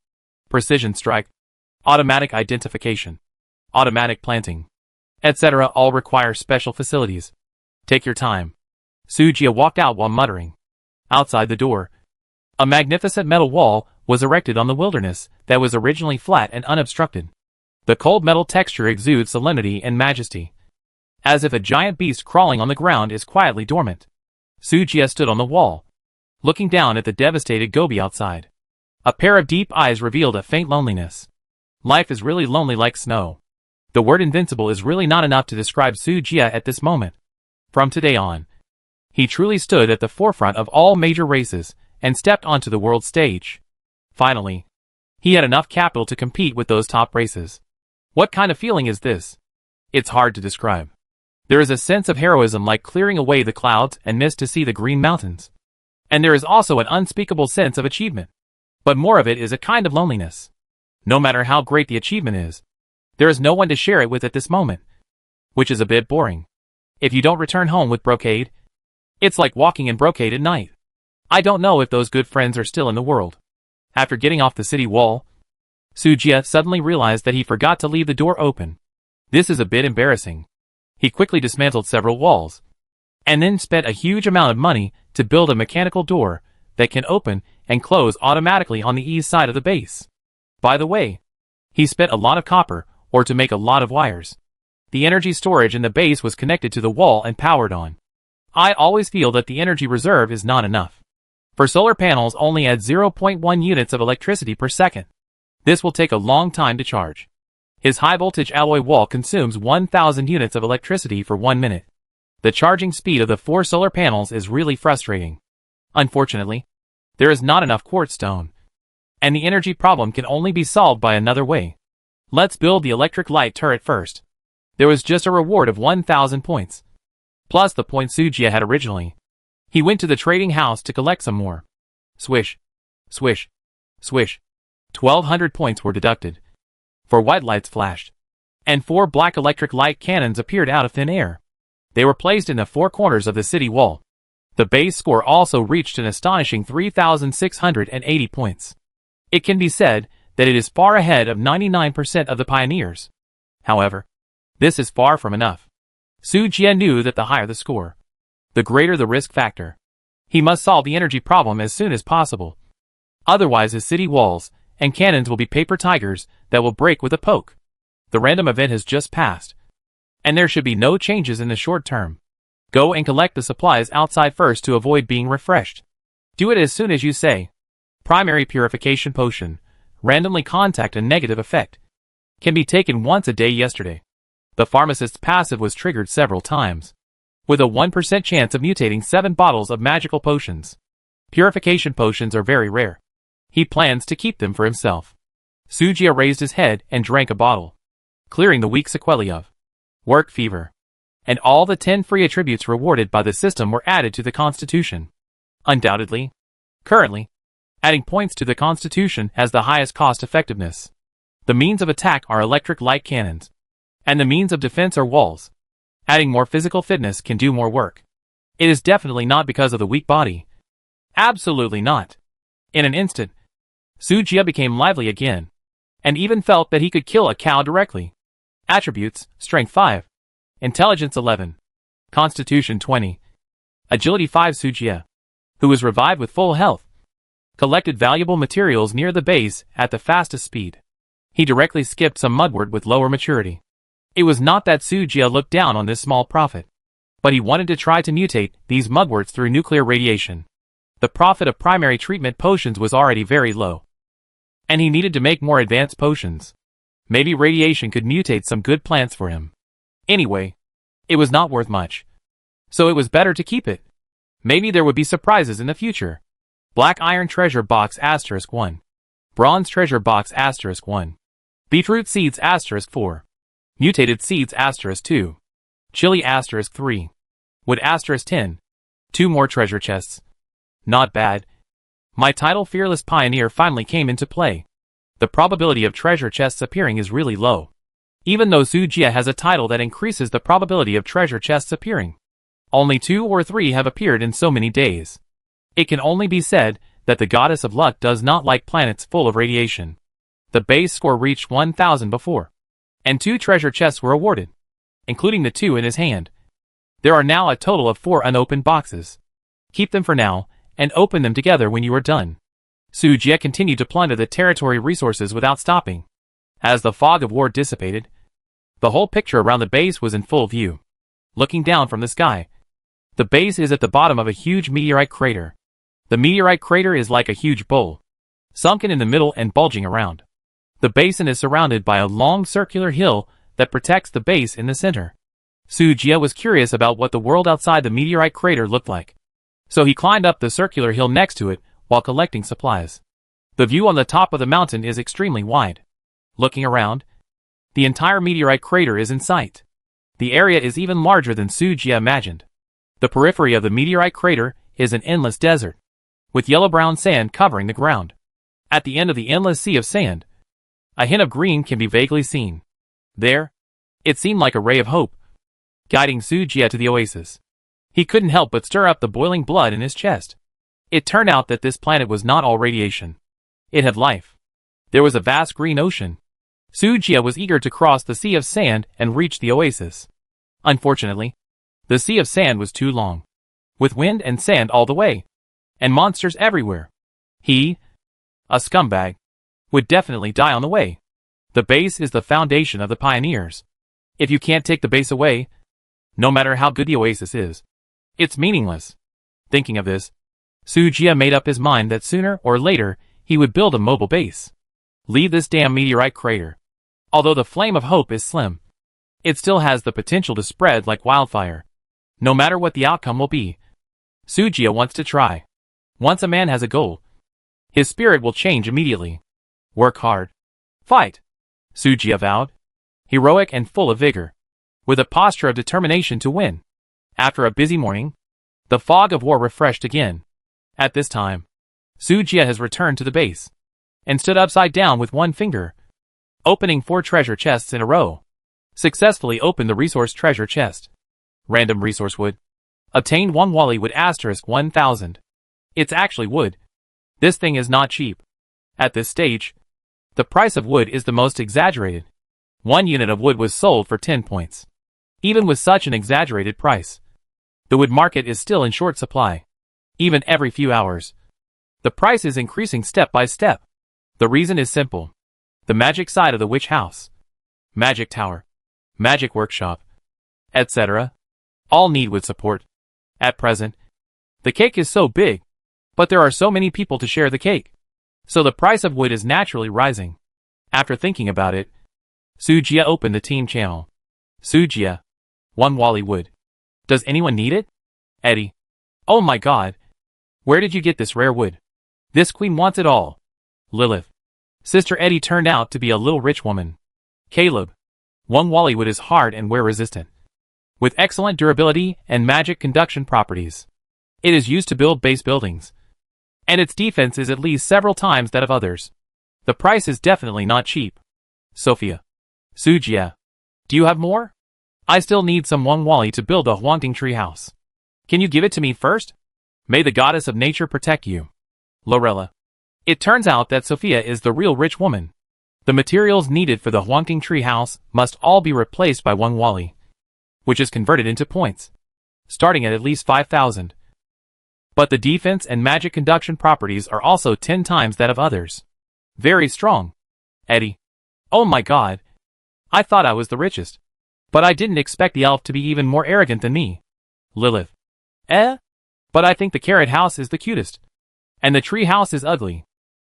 precision strike, automatic identification, automatic planting, etc. all require special facilities. Take your time. Sujia walked out while muttering. Outside the door, a magnificent metal wall was erected on the wilderness that was originally flat and unobstructed. The cold metal texture exudes solemnity and majesty, as if a giant beast crawling on the ground is quietly dormant. Sujia stood on the wall, looking down at the devastated Gobi outside. A pair of deep eyes revealed a faint loneliness. Life is really lonely like snow. The word invincible is really not enough to describe Sujia at this moment. From today on, he truly stood at the forefront of all major races and stepped onto the world stage. Finally, he had enough capital to compete with those top races. What kind of feeling is this? It's hard to describe. There is a sense of heroism like clearing away the clouds and mist to see the green mountains. And there is also an unspeakable sense of achievement. But more of it is a kind of loneliness. No matter how great the achievement is, there is no one to share it with at this moment. Which is a bit boring. If you don't return home with brocade, it's like walking in brocade at night. I don't know if those good friends are still in the world. After getting off the city wall, Sujia suddenly realized that he forgot to leave the door open. This is a bit embarrassing. He quickly dismantled several walls, and then spent a huge amount of money to build a mechanical door that can open and close automatically on the east side of the base. By the way, he spent a lot of copper ore to make a lot of wires. The energy storage in the base was connected to the wall and powered on. I always feel that the energy reserve is not enough. For solar panels only add 0.1 units of electricity per second. This will take a long time to charge. His high-voltage alloy wall consumes 1,000 units of electricity for 1 minute. The charging speed of the 4 solar panels is really frustrating. Unfortunately, there is not enough quartz stone, and the energy problem can only be solved by another way. Let's build the electric light turret first. There was just a reward of 1,000 points, plus the points Sujia had originally. He went to the trading house to collect some more. Swish, swish, swish. 1,200 points were deducted. 4 white lights flashed, and 4 black electric light cannons appeared out of thin air. They were placed in the 4 corners of the city wall. The base score also reached an astonishing 3,680 points. It can be said that it is far ahead of 99% of the pioneers. However, this is far from enough. Sujia knew that the higher the score, the greater the risk factor. He must solve the energy problem as soon as possible. Otherwise his city walls and cannons will be paper tigers that will break with a poke. The random event has just passed, and there should be no changes in the short term. Go and collect the supplies outside first to avoid being refreshed. Do it as soon as you say. Primary purification potion. Randomly contact a negative effect. Can be taken once a day yesterday. The pharmacist's passive was triggered several times, with a 1% chance of mutating 7 bottles of magical potions. Purification potions are very rare. He plans to keep them for himself. Sujia raised his head and drank a bottle, clearing the weak sequelae of work fever. And all the 10 free attributes rewarded by the system were added to the Constitution. Undoubtedly, currently, adding points to the Constitution has the highest cost effectiveness. The means of attack are electric light cannons, and the means of defense are walls. Adding more physical fitness can do more work. It is definitely not because of the weak body. Absolutely not. In an instant, Sujia became lively again, and even felt that he could kill a cow directly. Attributes: Strength 5, Intelligence 11, Constitution 20, Agility 5. Sujia, who was revived with full health, collected valuable materials near the base at the fastest speed. He directly skipped some mudwort with lower maturity. It was not that Sujia looked down on this small profit, but he wanted to try to mutate these mudworts through nuclear radiation. The profit of primary treatment potions was already very low, and he needed to make more advanced potions. Maybe radiation could mutate some good plants for him. Anyway, it was not worth much, so it was better to keep it. Maybe there would be surprises in the future. Black iron treasure box *1. Bronze treasure box *1. Beetroot seeds *4. Mutated seeds *2. Chili *3. Wood *10. 2 more treasure chests. Not bad. My title Fearless Pioneer finally came into play. The probability of treasure chests appearing is really low. Even though Sujia has a title that increases the probability of treasure chests appearing. Only 2 or 3 have appeared in so many days. It can only be said that the goddess of luck does not like planets full of radiation. The base score reached 1,000 before. And 2 treasure chests were awarded, including the 2 in his hand. There are now a total of 4 unopened boxes. Keep them for now, and open them together when you are done. Sujia continued to plunder the territory resources without stopping. As the fog of war dissipated, the whole picture around the base was in full view. Looking down from the sky, the base is at the bottom of a huge meteorite crater. The meteorite crater is like a huge bowl, sunken in the middle and bulging around. The basin is surrounded by a long circular hill that protects the base in the center. Sujia was curious about what the world outside the meteorite crater looked like. So he climbed up the circular hill next to it while collecting supplies. The view on the top of the mountain is extremely wide. Looking around, the entire meteorite crater is in sight. The area is even larger than Sujia imagined. The periphery of the meteorite crater is an endless desert, with yellow-brown sand covering the ground. At the end of the endless sea of sand, a hint of green can be vaguely seen. There, it seemed like a ray of hope, guiding Sujia to the oasis. He couldn't help but stir up the boiling blood in his chest. It turned out that this planet was not all radiation. It had life. There was a vast green ocean. Sujia was eager to cross the sea of sand and reach the oasis. Unfortunately, the sea of sand was too long, with wind and sand all the way, and monsters everywhere. He, a scumbag, would definitely die on the way. The base is the foundation of the pioneers. If you can't take the base away, no matter how good the oasis is, it's meaningless. Thinking of this, Sujia made up his mind that sooner or later he would build a mobile base. Leave this damn meteorite crater. Although the flame of hope is slim, it still has the potential to spread like wildfire. No matter what the outcome will be, Sujia wants to try. Once a man has a goal, his spirit will change immediately. Work hard. Fight, Sujia vowed, heroic and full of vigor, with a posture of determination to win. After a busy morning, the fog of war refreshed again. At this time, Sujia has returned to the base, and stood upside down with one finger, opening 4 treasure chests in a row. Successfully opened the resource treasure chest. Random resource wood. Obtained 1 Wally wood * 1000. It's actually wood. This thing is not cheap. At this stage, the price of wood is the most exaggerated. 1 unit of wood was sold for 10 points. Even with such an exaggerated price, the wood market is still in short supply. Even every few hours, the price is increasing step by step. The reason is simple. The magic side of the witch house, magic tower, magic workshop, etc. all need wood support. At present, the cake is so big, but there are so many people to share the cake. So the price of wood is naturally rising. After thinking about it, Sujia opened the team channel. Sujia, 1 Wally wood. Does anyone need it? Eddie. Oh my god. Where did you get this rare wood? This queen wants it all. Lilith. Sister Eddie turned out to be a little rich woman. Caleb. 1 Wally wood is hard and wear resistant, with excellent durability and magic conduction properties. It is used to build base buildings, and its defense is at least several times that of others. The price is definitely not cheap. Sophia. Sujia. Do you have more? I still need some 1 Wally to build a haunting tree house. Can you give it to me first? May the goddess of nature protect you. Lorella. It turns out that Sophia is the real rich woman. The materials needed for the haunting tree house must all be replaced by 1 Wally, which is converted into points, starting at least 5,000. But the defense and magic conduction properties are also 10 times that of others. Very strong. Eddie. Oh my god. I thought I was the richest, but I didn't expect the elf to be even more arrogant than me. Lilith. But I think the carrot house is the cutest, and the tree house is ugly.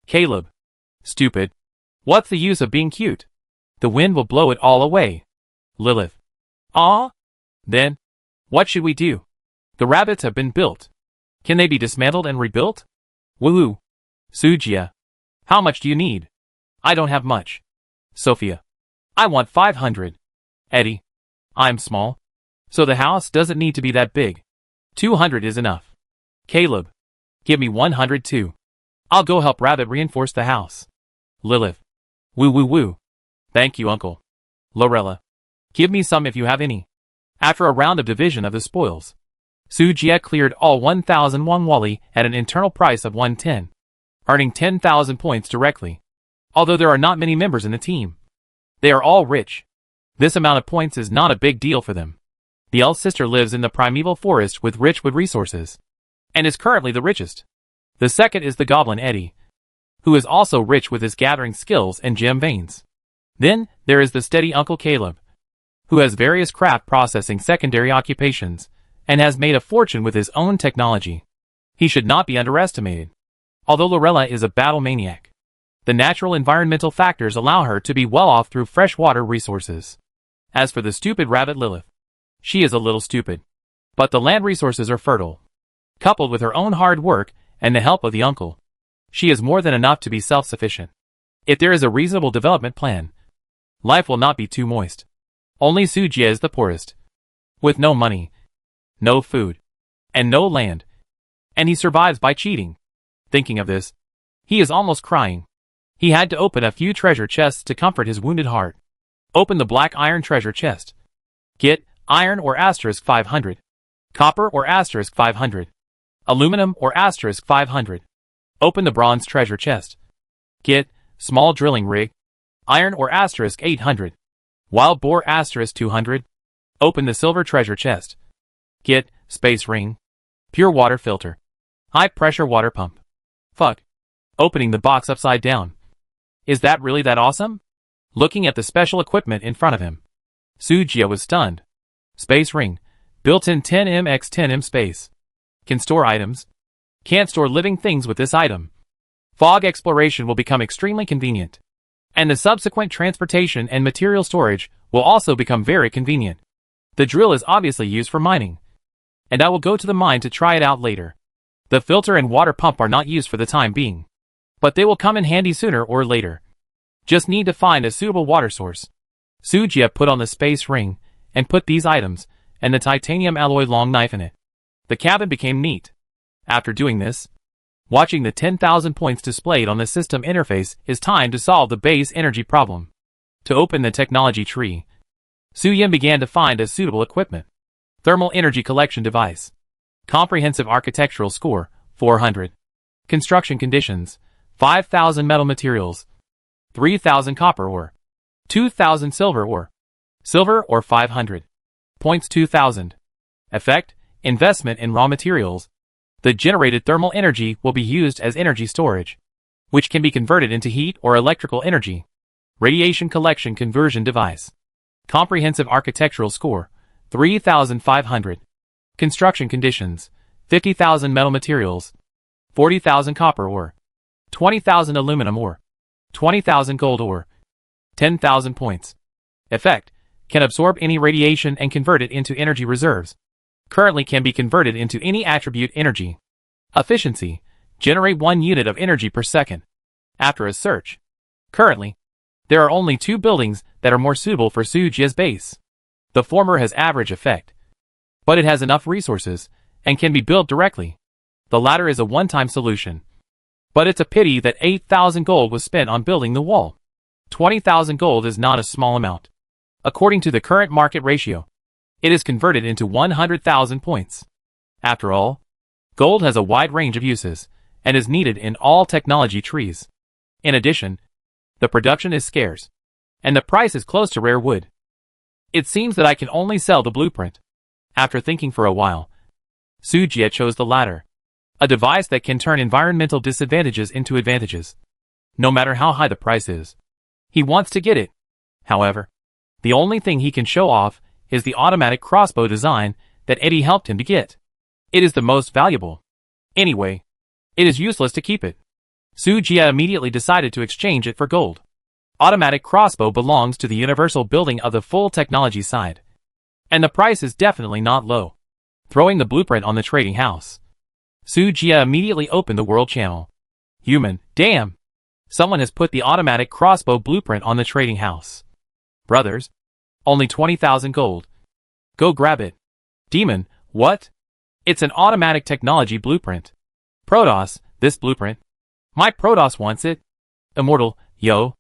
Caleb. Stupid. What's the use of being cute? The wind will blow it all away. Lilith. Ah? Then, what should we do? The rabbits have been built. Can they be dismantled and rebuilt? Woohoo. Sujia. How much do you need? I don't have much. Sophia. I want 500. Eddie. I'm small, so the house doesn't need to be that big. 200 is enough. Caleb. Give me 100 too. I'll go help Rabbit reinforce the house. Lilith. Woo woo woo. Thank you, Uncle. Lorella. Give me some if you have any. After a round of division of the spoils, Sujia cleared all 1,000 Wang Wali at an internal price of 110, earning 10,000 points directly. Although there are not many members in the team, they are all rich. This amount of points is not a big deal for them. The eldest sister lives in the primeval forest with rich wood resources, and is currently the richest. The second is the goblin Eddie, who is also rich with his gathering skills and gem veins. Then, there is the steady Uncle Caleb, who has various craft processing secondary occupations, and has made a fortune with his own technology. He should not be underestimated. Although Lorella is a battle maniac, the natural environmental factors allow her to be well off through freshwater resources. As for the stupid rabbit Lilith, she is a little stupid. But the land resources are fertile. Coupled with her own hard work and the help of the uncle, she is more than enough to be self-sufficient. If there is a reasonable development plan, life will not be too moist. Only Sujia is the poorest, with no money, no food, and no land, and he survives by cheating. Thinking of this, he is almost crying. He had to open a few treasure chests to comfort his wounded heart. Open the black iron treasure chest. Get iron or asterisk 500. Copper or asterisk 500. Aluminum or asterisk 500. Open the bronze treasure chest. Get small drilling rig. Iron or asterisk 800. Wild boar asterisk 200. Open the silver treasure chest. Get space ring. Pure water filter. High pressure water pump. Fuck. Opening the box upside down. Is that really that awesome? Looking at the special equipment in front of him, Sujia was stunned. Space ring. Built-in 10M x 10M space. Can store items. Can't store living things with this item. Fog exploration will become extremely convenient. And the subsequent transportation and material storage will also become very convenient. The drill is obviously used for mining, and I will go to the mine to try it out later. The filter and water pump are not used for the time being, but they will come in handy sooner or later. Just need to find a suitable water source. Sujia put on the space ring and put these items and the titanium alloy long knife in it. The cabin became neat. After doing this, watching the 10,000 points displayed on the system interface is time to solve the base energy problem. To open the technology tree, Suyin began to find a suitable equipment. Thermal energy collection device. Comprehensive architectural score, 400. Construction conditions, 5,000 metal materials, 3,000 copper ore, 2,000 silver ore 500. Points 2,000. Effect, investment in raw materials. The generated thermal energy will be used as energy storage, which can be converted into heat or electrical energy. Radiation collection conversion device. Comprehensive architectural score, 3,500. Construction conditions, 50,000 metal materials, 40,000 copper ore, 20,000 aluminum ore, 20,000 gold ore, 10,000 points. Effect, can absorb any radiation and convert it into energy reserves. Currently can be converted into any attribute energy. Efficiency, generate 1 unit of energy per second. After a search, currently, there are only 2 buildings that are more suitable for Sujia's base. The former has average effect, but it has enough resources and can be built directly. The latter is a one-time solution. But it's a pity that 8,000 gold was spent on building the wall. 20,000 gold is not a small amount. According to the current market ratio, it is converted into 100,000 points. After all, gold has a wide range of uses and is needed in all technology trees. In addition, the production is scarce, and the price is close to rare wood. It seems that I can only sell the blueprint. After thinking for a while, Sujia chose the latter. A device that can turn environmental disadvantages into advantages, no matter how high the price is. He wants to get it. However, the only thing he can show off is the automatic crossbow design that Eddie helped him to get. It is the most valuable. Anyway, it is useless to keep it. Sujia immediately decided to exchange it for gold. Automatic crossbow belongs to the universal building of the full technology side, and the price is definitely not low. Throwing the blueprint on the trading house, Sujia immediately opened the world channel. Human, damn! Someone has put the automatic crossbow blueprint on the trading house. Brothers, only 20,000 gold. Go grab it. Demon, what? It's an automatic technology blueprint. Protoss, this blueprint. My Protoss wants it. Immortal, yo.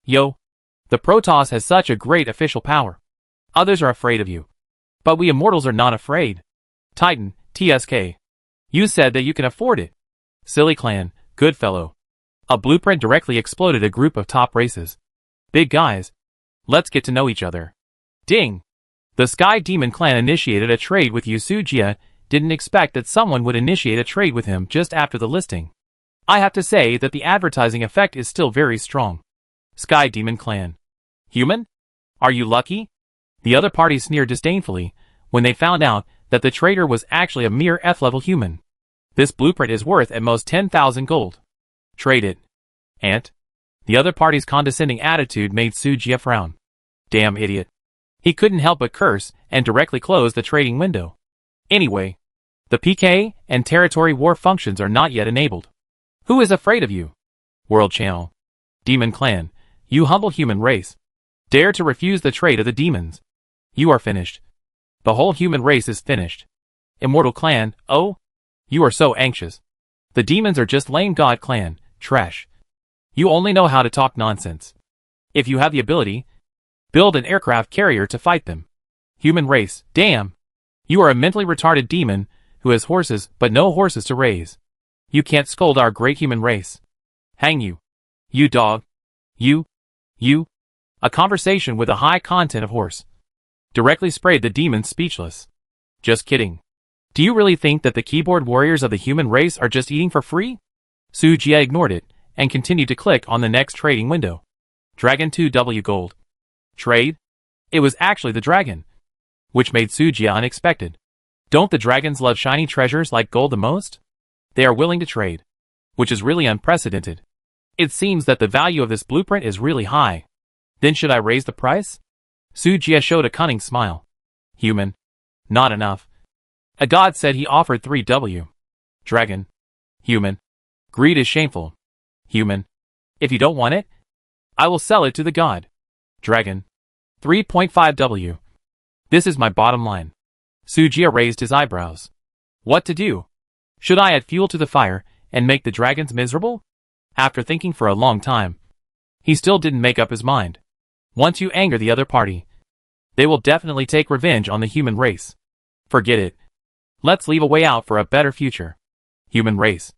Yo. The Protoss has such a great official power. Others are afraid of you. But we Immortals are not afraid. Titan, TSK. You said that you can afford it. Silly clan, good fellow. A blueprint directly exploded a group of top races. Big guys. Let's get to know each other. Ding. The Sky Demon clan initiated a trade with you. Sujia didn't expect that someone would initiate a trade with him just after the listing. I have to say that the advertising effect is still very strong. Sky Demon clan. Human? Are you lucky? The other party sneered disdainfully when they found out that the trader was actually a mere F-level human. This blueprint is worth at most 10,000 gold. Trade it. Ant. The other party's condescending attitude made Sujia frown. Damn idiot. He couldn't help but curse and directly close the trading window. Anyway, the PK and territory war functions are not yet enabled. Who is afraid of you? World Channel. Demon Clan, you humble human race. Dare to refuse the trade of the demons. You are finished. The whole human race is finished. Immortal Clan, oh? You are so anxious. The demons are just lame God Clan, trash. You only know how to talk nonsense. If you have the ability, build an aircraft carrier to fight them. Human race, damn. You are a mentally retarded demon who has horses but no horses to raise. You can't scold our great human race. Hang you. You dog. You. A conversation with a high content of horse. Directly sprayed the demons speechless. Just kidding. Do you really think that the keyboard warriors of the human race are just eating for free? Sujia ignored it and continued to click on the next trading window. Dragon 2W gold. Trade? It was actually the dragon. Which made Sujia unexpected. Don't the dragons love shiny treasures like gold the most? They are willing to trade. Which is really unprecedented. It seems that the value of this blueprint is really high. Then should I raise the price? Sujia showed a cunning smile. Human. Not enough. A god said he offered 3W. Dragon. Human. Greed is shameful. Human. If you don't want it, I will sell it to the god. Dragon. 3.5W. This is my bottom line. Sujia raised his eyebrows. What to do? Should I add fuel to the fire and make the dragons miserable? After thinking for a long time, he still didn't make up his mind. Once you anger the other party, they will definitely take revenge on the human race. Forget it. Let's leave a way out for a better future. Human race.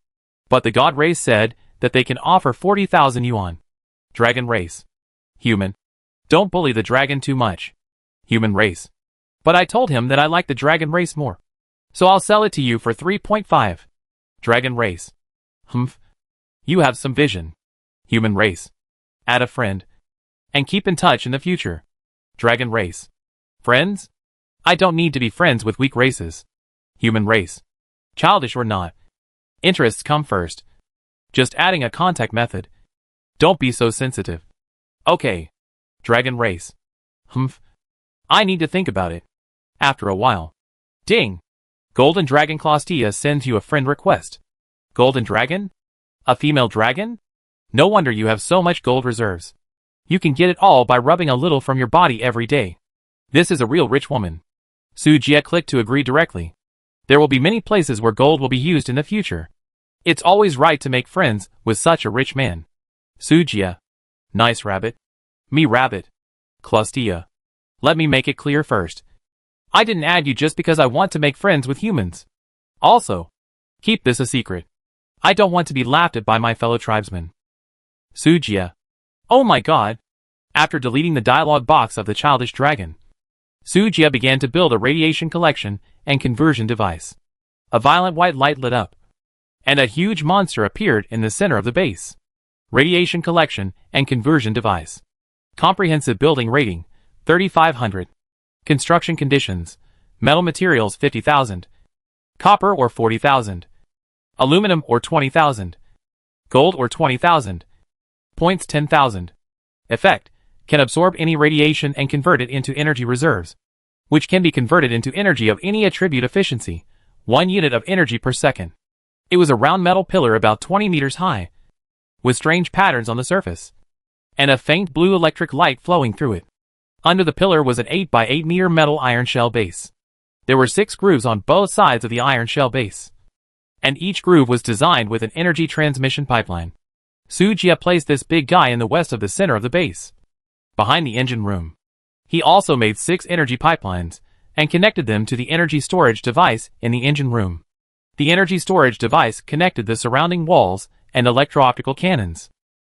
But the god race said that they can offer 40,000 yuan. Dragon race. Human. Don't bully the dragon too much. Human race. But I told him that I like the dragon race more. So I'll sell it to you for 3.5. Dragon race. Humph. You have some vision. Human race. Add a friend. And keep in touch in the future. Dragon race. Friends? I don't need to be friends with weak races. Human race. Childish or not. Interests come first. Just adding a contact method. Don't be so sensitive. Okay. Dragon race. Humph. I need to think about it. After a while. Ding. Golden Dragon Claustia sends you a friend request. Golden Dragon? A female dragon? No wonder you have so much gold reserves. You can get it all by rubbing a little from your body every day. This is a real rich woman. Sujia clicked to agree directly. There will be many places where gold will be used in the future. It's always right to make friends with such a rich man. Sujia. Nice rabbit. Me rabbit. Claustia. Let me make it clear first. I didn't add you just because I want to make friends with humans. Also, keep this a secret. I don't want to be laughed at by my fellow tribesmen. Sujia. Oh my god. After deleting the dialogue box of the childish dragon, Sujia began to build a radiation collection and conversion device. A violent white light lit up, and a huge monster appeared in the center of the base. Radiation collection and conversion device. Comprehensive building rating, 3500. Construction conditions, metal materials 50,000. Copper or 40,000. Aluminum or 20,000. Gold or 20,000. Points 10,000. Effect, can absorb any radiation and convert it into energy reserves, which can be converted into energy of any attribute efficiency, 1 unit of energy per second. It was a round metal pillar about 20 meters high, with strange patterns on the surface, and a faint blue electric light flowing through it. Under the pillar was an 8 by 8 meter metal iron shell base. There were 6 grooves on both sides of the iron shell base, and each groove was designed with an energy transmission pipeline. Sujia placed this big guy in the west of the center of the base, behind the engine room. He also made 6 energy pipelines and connected them to the energy storage device in the engine room. The energy storage device connected the surrounding walls and electro-optical cannons.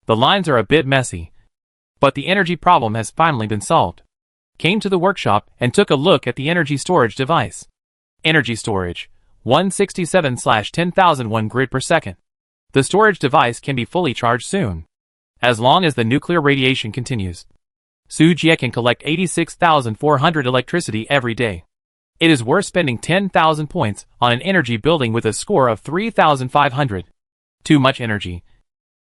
The lines are a bit messy, but the energy problem has finally been solved. Came to the workshop and took a look at the energy storage device. Energy storage, 167/10,001 grid per second. The storage device can be fully charged soon, as long as the nuclear radiation continues. Sujia can collect 86,400 electricity every day. It is worth spending 10,000 points on an energy building with a score of 3,500. Too much energy.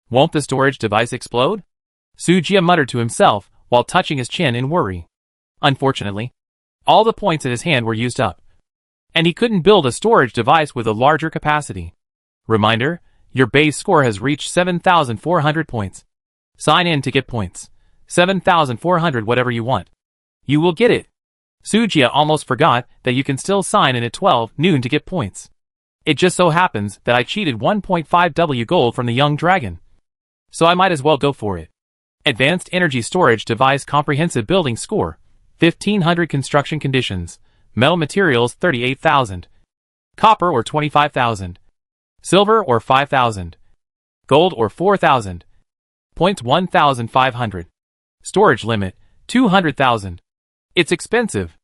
Won't the storage device explode? Sujia muttered to himself while touching his chin in worry. Unfortunately, all the points in his hand were used up, and he couldn't build a storage device with a larger capacity. Reminder, your base score has reached 7,400 points. Sign in to get points. 7,400 whatever you want. You will get it. Sujia almost forgot that you can still sign in at 12 noon to get points. It just so happens that I cheated 1.5W gold from the young dragon, so I might as well go for it. Advanced Energy Storage Device Comprehensive Building Score, 1,500 Construction Conditions, Metal Materials 38,000, Copper or 25,000, Silver or 5,000, Gold or 4,000, Points 1,500, Storage Limit, 200,000. It's expensive.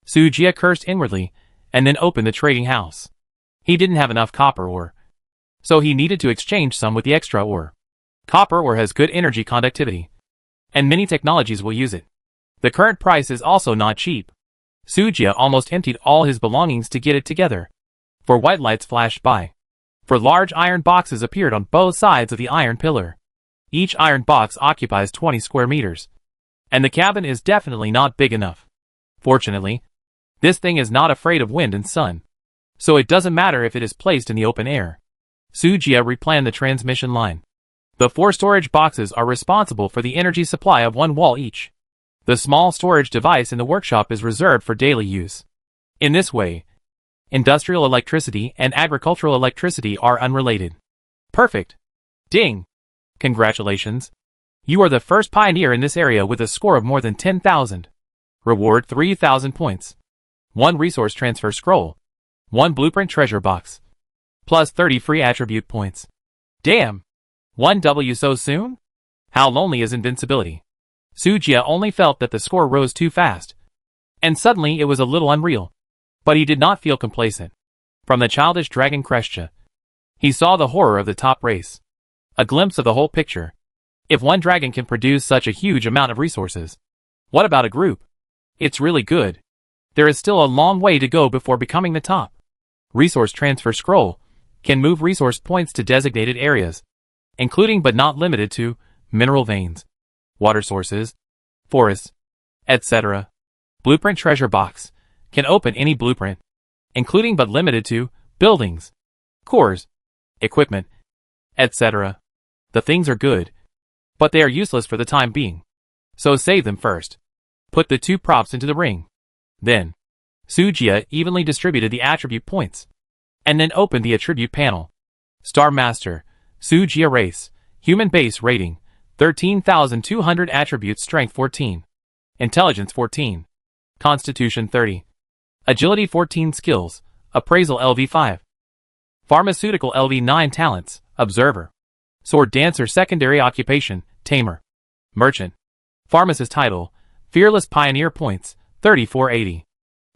Sujia cursed inwardly, and then opened the trading house. He didn't have enough copper ore, so he needed to exchange some with the extra ore. Copper ore has good energy conductivity, and many technologies will use it. The current price is also not cheap. Sujia almost emptied all his belongings to get it together. For white lights flashed by. For large iron boxes appeared on both sides of the iron pillar. Each iron box occupies 20 square meters, and the cabin is definitely not big enough. Fortunately, this thing is not afraid of wind and sun, so it doesn't matter if it is placed in the open air. Sujia replanned the transmission line. The 4 storage boxes are responsible for the energy supply of 1 wall each. The small storage device in the workshop is reserved for daily use. In this way, industrial electricity and agricultural electricity are unrelated. Perfect. Ding. Congratulations. You are the first pioneer in this area with a score of more than 10,000. Reward 3,000 points. 1 resource transfer scroll. 1 blueprint treasure box. Plus 30 free attribute points. Damn. 1W so soon? How lonely is invincibility? Sujia only felt that the score rose too fast, and suddenly it was a little unreal. But he did not feel complacent. From the childish dragon Krestia, he saw the horror of the top race. A glimpse of the whole picture. If one dragon can produce such a huge amount of resources, what about a group? It's really good. There is still a long way to go before becoming the top. Resource transfer scroll can move resource points to designated areas, including but not limited to mineral veins, water sources, forests, etc. Blueprint treasure box can open any blueprint, including but limited to buildings, cores, equipment, etc. The things are good, but they are useless for the time being, so save them first. Put the 2 props into the ring. Then, Sujia evenly distributed the attribute points, and then opened the attribute panel. Star Master, Sujia Race, Human Base Rating, 13,200 Attributes Strength 14, Intelligence 14, Constitution 30, Agility 14 Skills, Appraisal LV5, Pharmaceutical LV9 Talents, Observer, Sword Dancer Secondary Occupation, Tamer, Merchant, Pharmacist Title, Fearless Pioneer Points, 3480,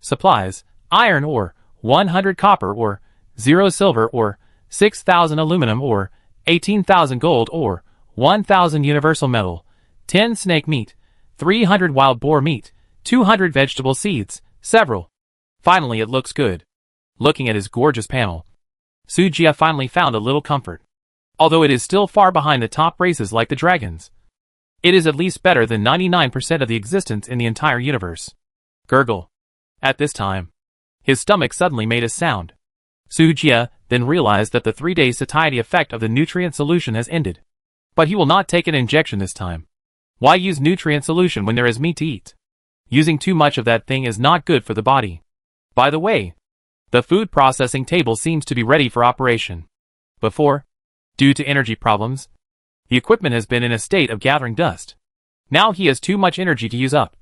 Supplies, Iron Ore, 100 Copper Ore, 0 Silver Ore, 6,000 Aluminum Ore, 18,000 Gold Ore, 1,000 Universal Metal, 10 Snake Meat, 300 Wild Boar Meat, 200 Vegetable Seeds, several. Finally it looks good. Looking at his gorgeous panel, Sujia finally found a little comfort. Although it is still far behind the top races like the dragons, it is at least better than 99% of the existence in the entire universe. Gurgle. At this time, his stomach suddenly made a sound. Sujia then realized that the 3-day satiety effect of the nutrient solution has ended. But he will not take an injection this time. Why use nutrient solution when there is meat to eat? Using too much of that thing is not good for the body. By the way, the food processing table seems to be ready for operation. Before, due to energy problems, The equipment has been in a state of gathering dust. Now he has too much energy to use up.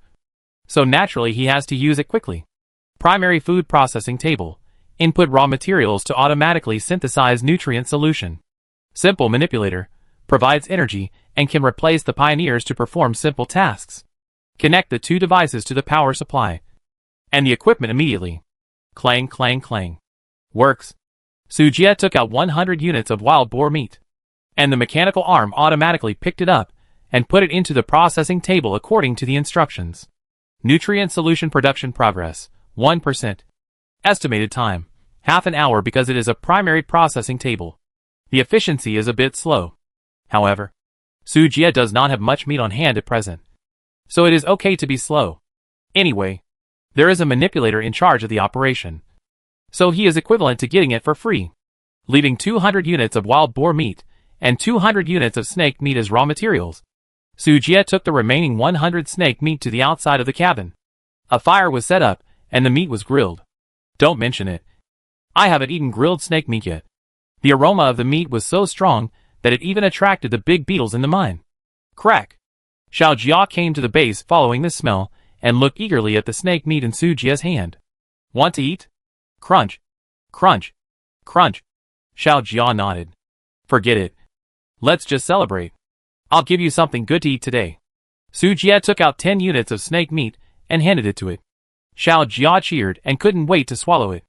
So naturally he has to use it quickly. Primary food processing table. Input raw materials to automatically synthesize nutrient solution. Simple manipulator. Provides energy and can replace the pioneers to perform simple tasks. Connect the two devices to the power supply. And the equipment immediately. Clang, clang, clang. Works. Sujia took out 100 units of wild boar meat. And the mechanical arm automatically picked it up and put it into the processing table according to the instructions. Nutrient solution production progress, 1%. Estimated time, half an hour because it is a primary processing table. The efficiency is a bit slow. However, Sujia does not have much meat on hand at present. So it is okay to be slow. Anyway, there is a manipulator in charge of the operation. So he is equivalent to getting it for free. Leaving 200 units of wild boar meat and 200 units of snake meat as raw materials. Sujia took the remaining 100 snake meat to the outside of the cabin. A fire was set up, and the meat was grilled. Don't mention it. I haven't eaten grilled snake meat yet. The aroma of the meat was so strong that it even attracted the big beetles in the mine. Crack! Xiao Jia came to the base following the smell, and looked eagerly at the snake meat in Sujia's hand. Want to eat? Crunch! Crunch! Crunch! Xiao Jia nodded. Forget it. Let's just celebrate. I'll give you something good to eat today. Sujia took out 10 units of snake meat and handed it to it. Xiao Jia cheered and couldn't wait to swallow it.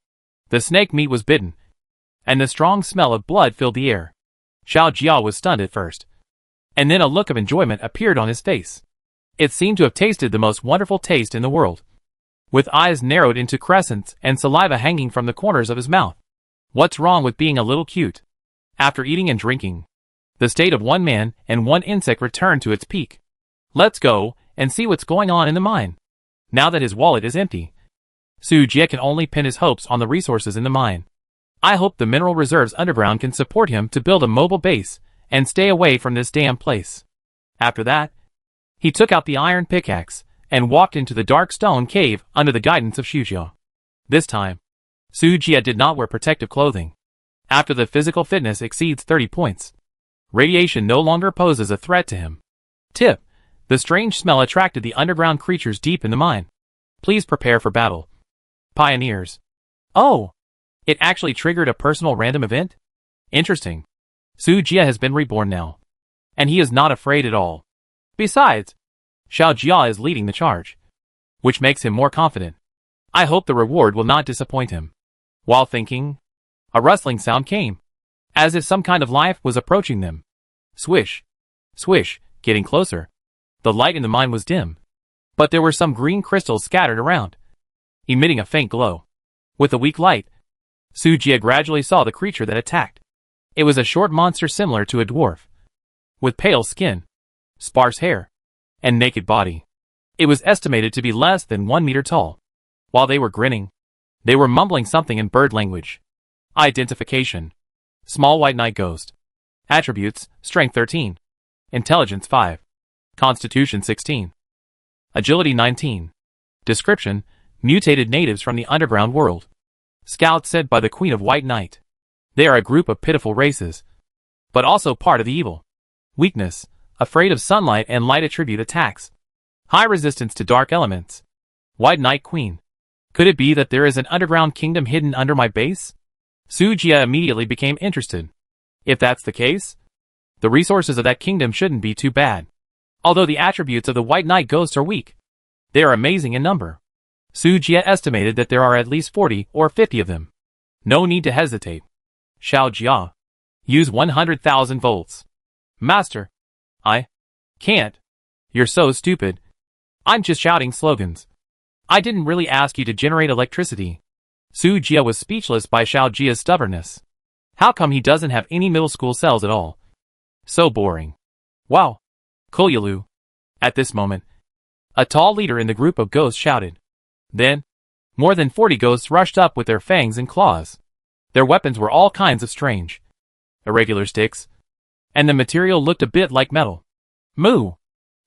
The snake meat was bitten, and the strong smell of blood filled the air. Xiao Jia was stunned at first, and then a look of enjoyment appeared on his face. It seemed to have tasted the most wonderful taste in the world. With eyes narrowed into crescents and saliva hanging from the corners of his mouth. What's wrong with being a little cute? After eating and drinking, the state of one man and one insect returned to its peak. Let's go and see what's going on in the mine. Now that his wallet is empty, Sujia can only pin his hopes on the resources in the mine. I hope the mineral reserves underground can support him to build a mobile base and stay away from this damn place. After that, he took out the iron pickaxe and walked into the dark stone cave under the guidance of Shujia. This time, Sujia did not wear protective clothing. After the physical fitness exceeds 30 points, radiation no longer poses a threat to him. Tip: the strange smell attracted the underground creatures deep in the mine. Please prepare for battle. Pioneers. Oh! It actually triggered a personal random event? Interesting. Sujia has been reborn now. And he is not afraid at all. Besides, Xiao Jia is leading the charge, which makes him more confident. I hope the reward will not disappoint him. While thinking, a rustling sound came, as if some kind of life was approaching them. Swish, swish, getting closer. The light in the mine was dim, but there were some green crystals scattered around, emitting a faint glow. With a weak light, Sujia gradually saw the creature that attacked. It was a short monster similar to a dwarf, with pale skin, sparse hair, and naked body. It was estimated to be less than 1 meter tall. While they were grinning, they were mumbling something in bird language. Identification. Small white night ghost. Attributes: Strength 13. Intelligence 5. Constitution 16. Agility 19. Description: mutated natives from the underground world. Scouts sent by the Queen of White Night. They are a group of pitiful races, but also part of the evil. Weakness: afraid of sunlight and light attribute attacks. High resistance to dark elements. White Night Queen. Could it be that there is an underground kingdom hidden under my base? Sujia immediately became interested. If that's the case, the resources of that kingdom shouldn't be too bad. Although the attributes of the White Night ghosts are weak, they are amazing in number. Sujia estimated that there are at least 40 or 50 of them. No need to hesitate. Xiao Jia. Use 100,000 volts. Master. I can't. You're so stupid. I'm just shouting slogans. I didn't really ask you to generate electricity. Sujia was speechless by Xiao Jia's stubbornness. How come he doesn't have any middle school cells at all? So boring. Wow. Kulyalu. At this moment, a tall leader in the group of ghosts shouted. Then, more than 40 ghosts rushed up with their fangs and claws. Their weapons were all kinds of strange, irregular sticks, and the material looked a bit like metal. Moo!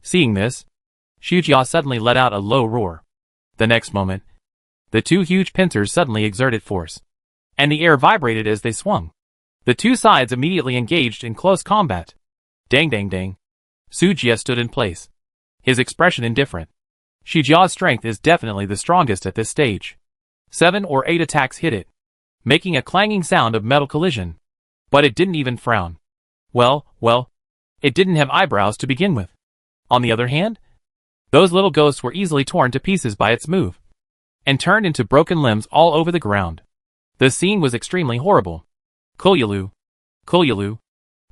Seeing this, Shujia suddenly let out a low roar. The next moment, the two huge pincers suddenly exerted force, and the air vibrated as they swung. The two sides immediately engaged in close combat. Dang dang dang. Su Jie stood in place, his expression indifferent. Shi Jia's strength is definitely the strongest at this stage. 7 or 8 attacks hit it, making a clanging sound of metal collision. But it didn't even frown. Well, it didn't have eyebrows to begin with. On the other hand, those little ghosts were easily torn to pieces by its move, and turned into broken limbs all over the ground. The scene was extremely horrible. Kulyalu! Kulyalu!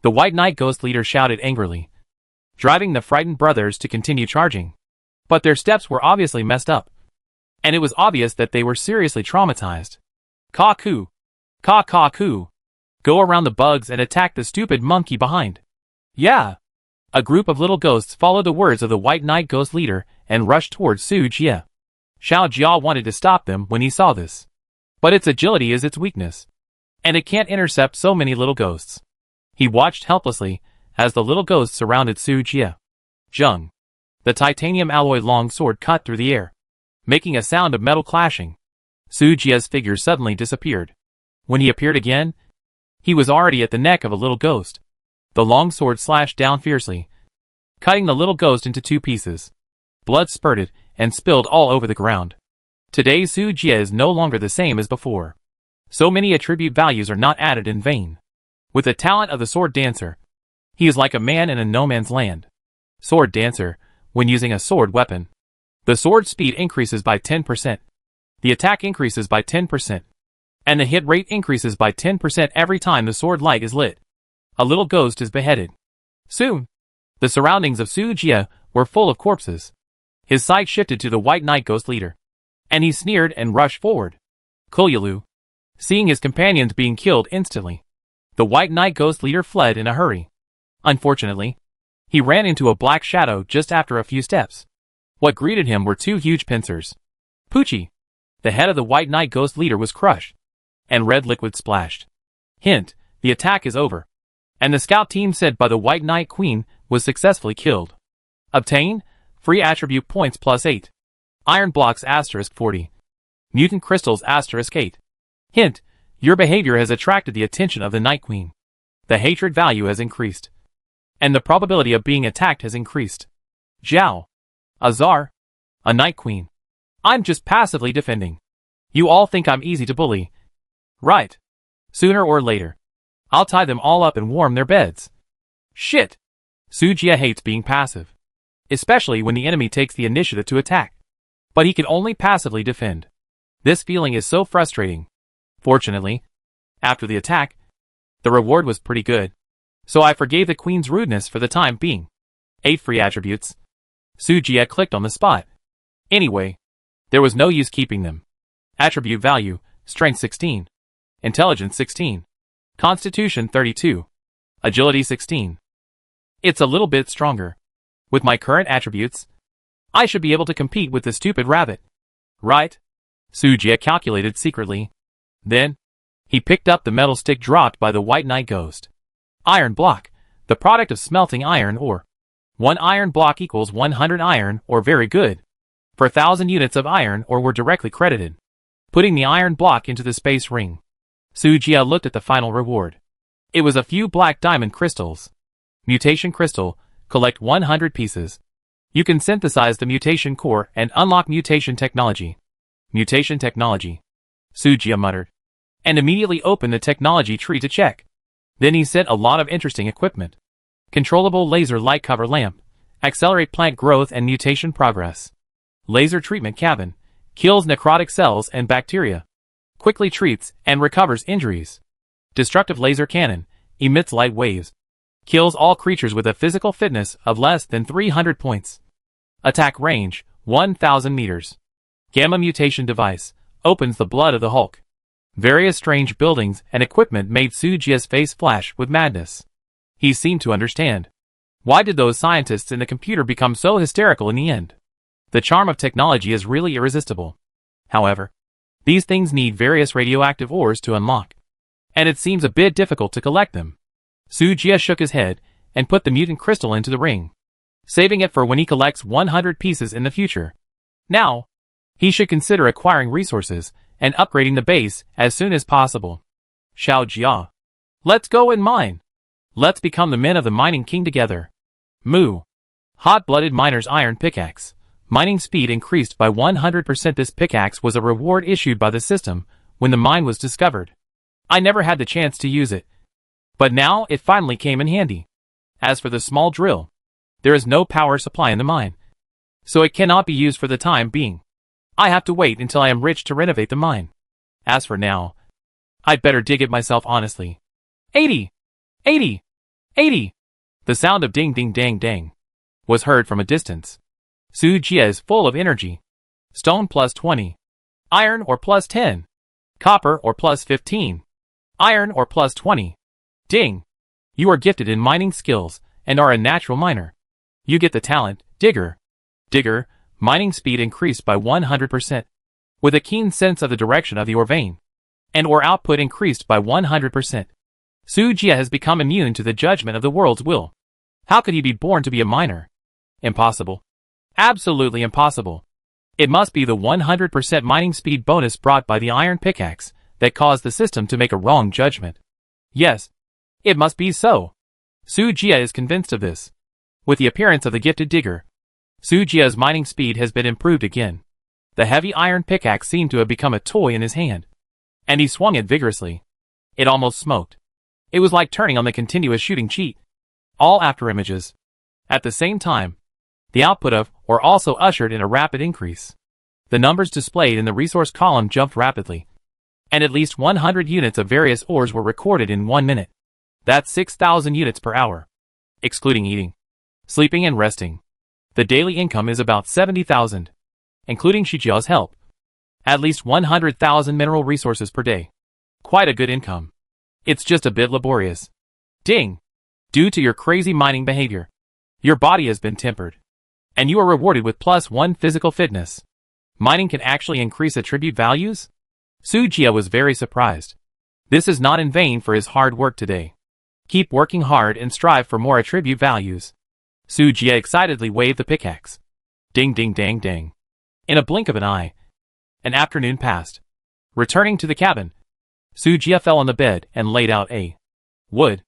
The White Knight Ghost leader shouted angrily, driving the frightened brothers to continue charging. But their steps were obviously messed up, and it was obvious that they were seriously traumatized. Ka-ku! Ka-ka-ku! Go around the bugs and attack the stupid monkey behind. Yeah! A group of little ghosts followed the words of the White Knight Ghost leader and rushed towards Su Jie. Xiao Jia wanted to stop them when he saw this, but its agility is its weakness, and it can't intercept so many little ghosts. He watched helplessly as the little ghosts surrounded Su Jie. Zheng. The titanium alloy long sword cut through the air, making a sound of metal clashing. Su Jie's figure suddenly disappeared. When he appeared again, he was already at the neck of a little ghost. The long sword slashed down fiercely, cutting the little ghost into 2 pieces. Blood spurted and spilled all over the ground. Today Su Jie is no longer the same as before. So many attribute values are not added in vain. With the talent of the sword dancer, he is like a man in a no man's land. Sword dancer, when using a sword weapon, the sword speed increases by 10%, the attack increases by 10%, and the hit rate increases by 10% every time the sword light is lit. A little ghost is beheaded. Soon, the surroundings of Su Jie were full of corpses. His sight shifted to the White Knight Ghost leader, and he sneered and rushed forward. Kulyalu. Seeing his companions being killed instantly, the White Knight Ghost leader fled in a hurry. Unfortunately, he ran into a black shadow just after a few steps. What greeted him were 2 huge pincers. Poochie! The head of the White Knight Ghost leader was crushed, and red liquid splashed. Hint, the attack is over, and the scout team sent by the White Knight Queen was successfully killed. Obtain, free attribute points +8. Iron blocks *40. Mutant crystals *8. Hint, your behavior has attracted the attention of the Night Queen. The hatred value has increased, and the probability of being attacked has increased. Zhao. Azar. A Night Queen. I'm just passively defending. You all think I'm easy to bully. Right. Sooner or later, I'll tie them all up and warm their beds. Shit. Su Jie hates being passive, especially when the enemy takes the initiative to attack. But he can only passively defend. This feeling is so frustrating. Fortunately, after the attack, the reward was pretty good, so I forgave the queen's rudeness for the time being. 8 free attributes. Su Jie clicked on the spot. Anyway, there was no use keeping them. Attribute value, Strength 16. Intelligence 16. Constitution 32. Agility 16. It's a little bit stronger. With my current attributes, I should be able to compete with the stupid rabbit. Right? Su Jie calculated secretly. Then, he picked up the metal stick dropped by the White Knight Ghost. Iron block, the product of smelting iron ore. 1 iron block equals 100 iron ore. Very good. For 1,000 units of iron ore were directly credited, putting the iron block into the space ring. Su Jie looked at the final reward. It was a few black diamond crystals. Mutation crystal, collect 100 pieces. You can synthesize the mutation core and unlock mutation technology. Mutation technology. Su Jie muttered, and immediately opened the technology tree to check. Then he sent a lot of interesting equipment. Controllable laser light cover lamp, accelerate plant growth and mutation progress. Laser treatment cabin, kills necrotic cells and bacteria. Quickly treats and recovers injuries. Destructive laser cannon, emits light waves. Kills all creatures with a physical fitness of less than 300 points. Attack range, 1,000 meters. Gamma mutation device, opens the blood of the Hulk. Various strange buildings and equipment made Su Jie's face flash with madness. He seemed to understand. Why did those scientists in the computer become so hysterical in the end? The charm of technology is really irresistible. However, these things need various radioactive ores to unlock, and it seems a bit difficult to collect them. Su Jie shook his head and put the mutant crystal into the ring, saving it for when he collects 100 pieces in the future. Now, he should consider acquiring resources and upgrading the base as soon as possible. Xiao Jia. Let's go and mine. Let's become the men of the mining king together. Moo. Hot-blooded miner's iron pickaxe. Mining speed increased by 100%. This pickaxe was a reward issued by the system when the mine was discovered. I never had the chance to use it, but now it finally came in handy. As for the small drill, there is no power supply in the mine, so it cannot be used for the time being. I have to wait until I am rich to renovate the mine. As for now, I'd better dig it myself honestly. 80! 80! 80! The sound of ding ding dang dang was heard from a distance. Su Jia is full of energy. Stone plus 20. Iron or plus 10. Copper or plus 15. Iron or plus 20. Ding! You are gifted in mining skills and are a natural miner. You get the talent, Digger. Digger, mining speed increased by 100%. With a keen sense of the direction of the ore vein. And ore output increased by 100%. Su Jia has become immune to the judgment of the world's will. How could he be born to be a miner? Impossible. Absolutely impossible. It must be the 100% mining speed bonus brought by the iron pickaxe that caused the system to make a wrong judgment. Yes, it must be so. Su Jia is convinced of this. With the appearance of the gifted digger, Su Jia's mining speed has been improved again. The heavy iron pickaxe seemed to have become a toy in his hand, and he swung it vigorously. It almost smoked. It was like turning on the continuous shooting cheat. All after images. At the same time, the output of ore also ushered in a rapid increase. The numbers displayed in the resource column jumped rapidly, and at least 100 units of various ores were recorded in 1 minute. That's 6,000 units per hour, excluding eating, sleeping and resting. The daily income is about 70,000, including Shijia's help. At least 100,000 mineral resources per day. Quite a good income. It's just a bit laborious. Ding! Due to your crazy mining behavior, your body has been tempered, and you are rewarded with +1 physical fitness. Mining can actually increase attribute values? Su Jia was very surprised. This is not in vain for his hard work today. Keep working hard and strive for more attribute values. Su Jia excitedly waved the pickaxe. Ding ding dang dang. In a blink of an eye, an afternoon passed. Returning to the cabin, Su Jia fell on the bed and laid out a word.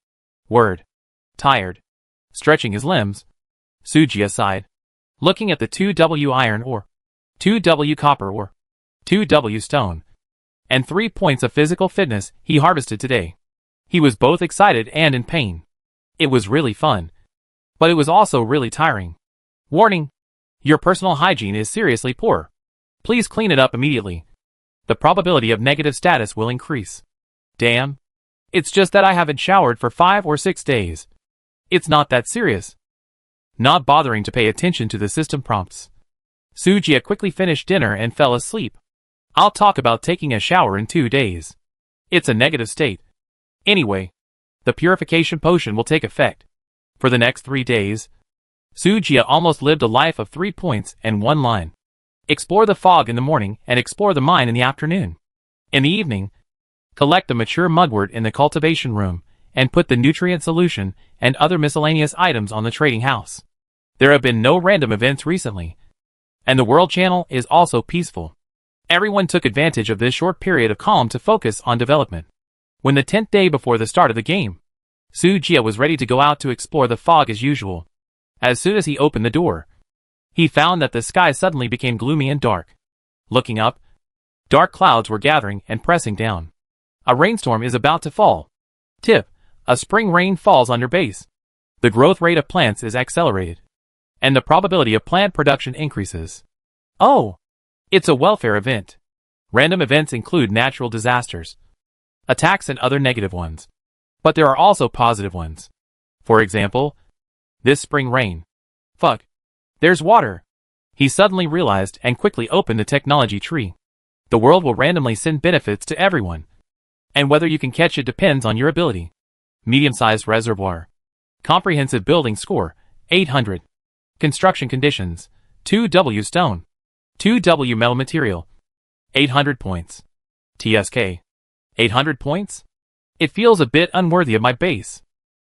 Tired. Stretching his limbs, Su Jia sighed. Looking at the 2W iron ore, 2W copper ore, 2W stone, and 3 points of physical fitness he harvested today. He was both excited and in pain. It was really fun, but it was also really tiring. Warning! Your personal hygiene is seriously poor. Please clean it up immediately. The probability of negative status will increase. Damn. It's just that I haven't showered for 5 or 6 days. It's not that serious. Not bothering to pay attention to the system prompts, Su Jia quickly finished dinner and fell asleep. I'll talk about taking a shower in 2 days. It's a negative state. Anyway, the purification potion will take effect. For the next 3 days, Su Jia almost lived a life of 3 points and 1 line. Explore the fog in the morning and explore the mine in the afternoon. In the evening, collect the mature mugwort in the cultivation room and put the nutrient solution and other miscellaneous items on the trading house. There have been no random events recently, and the world channel is also peaceful. Everyone took advantage of this short period of calm to focus on development. When the 10th day before the start of the game, Su Jia was ready to go out to explore the fog as usual. As soon as he opened the door, he found that the sky suddenly became gloomy and dark. Looking up, dark clouds were gathering and pressing down. A rainstorm is about to fall. Tip: a spring rain falls on your base. The growth rate of plants is accelerated, and the probability of plant production increases. Oh! It's a welfare event. Random events include natural disasters, attacks and other negative ones. But there are also positive ones. For example, this spring rain. Fuck. There's water. He suddenly realized and quickly opened the technology tree. The world will randomly send benefits to everyone, and whether you can catch it depends on your ability. Medium-sized reservoir. Comprehensive building score, 800. Construction conditions, 2W stone. 2W metal material. 800 points. TSK. 800 points? It feels a bit unworthy of my base.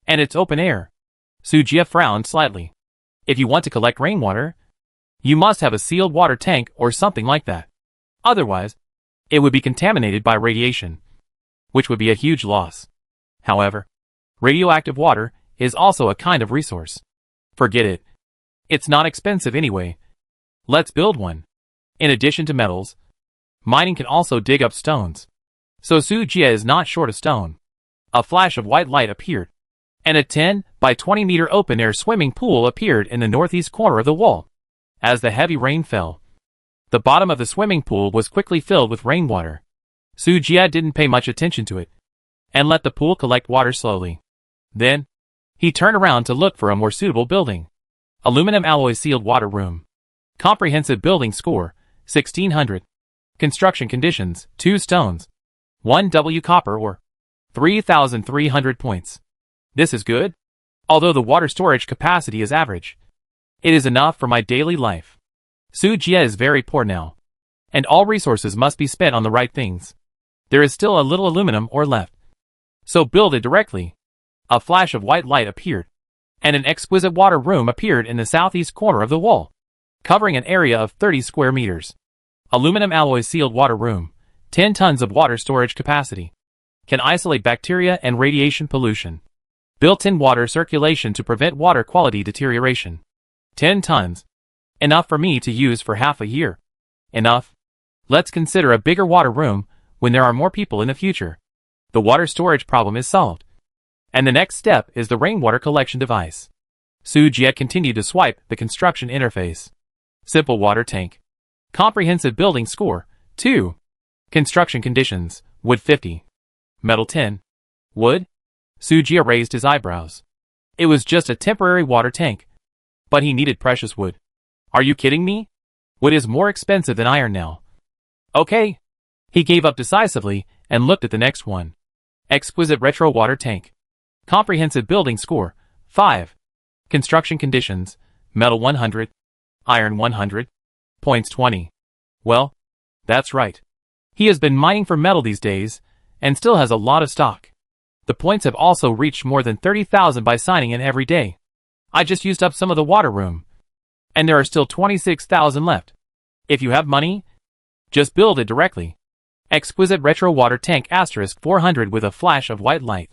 And it's open air. Su Jia frowned slightly. If you want to collect rainwater, you must have a sealed water tank or something like that. Otherwise, it would be contaminated by radiation, which would be a huge loss. However, Radioactive water is also a kind of resource. Forget it. It's not expensive anyway. Let's build one. In addition to metals, mining can also dig up stones. So Sujia is not short of stone. A flash of white light appeared, and a 10 by 20 meter open-air swimming pool appeared in the northeast corner of the wall. As the heavy rain fell, the bottom of the swimming pool was quickly filled with rainwater. Sujia didn't pay much attention to it, and let the pool collect water slowly. Then, he turned around to look for a more suitable building. Aluminum alloy sealed water room. Comprehensive building score, 1600. Construction conditions, 2 stones. 1 W copper ore. 3,300 points. This is good. Although the water storage capacity is average, it is enough for my daily life. Sujia is very poor now, and all resources must be spent on the right things. There is still a little aluminum ore left, so build it directly. A flash of white light appeared, and an exquisite water room appeared in the southeast corner of the wall, covering an area of 30 square meters. Aluminum alloy sealed water room, 10 tons of water storage capacity. Can isolate bacteria and radiation pollution. Built-in water circulation to prevent water quality deterioration. 10 tons. Enough for me to use for half a year. Enough. Let's consider a bigger water room when there are more people in the future. The water storage problem is solved. And the next step is the rainwater collection device. Sujia continued to swipe the construction interface. Simple water tank. Comprehensive building score, 2. Construction conditions, wood 50. Metal 10. Wood? Sujia raised his eyebrows. It was just a temporary water tank. But he needed precious wood. Are you kidding me? Wood is more expensive than iron now. Okay. He gave up decisively and looked at the next one. Exquisite retro water tank. Comprehensive building score, 5. Construction conditions, metal 100. Iron 100. Points 20. Well, that's right. He has been mining for metal these days, and still has a lot of stock. The points have also reached more than 30,000 by signing in every day. I just used up some of the water room, and there are still 26,000 left. If you have money, just build it directly. Exquisite retro water tank asterisk 400 with a flash of white light.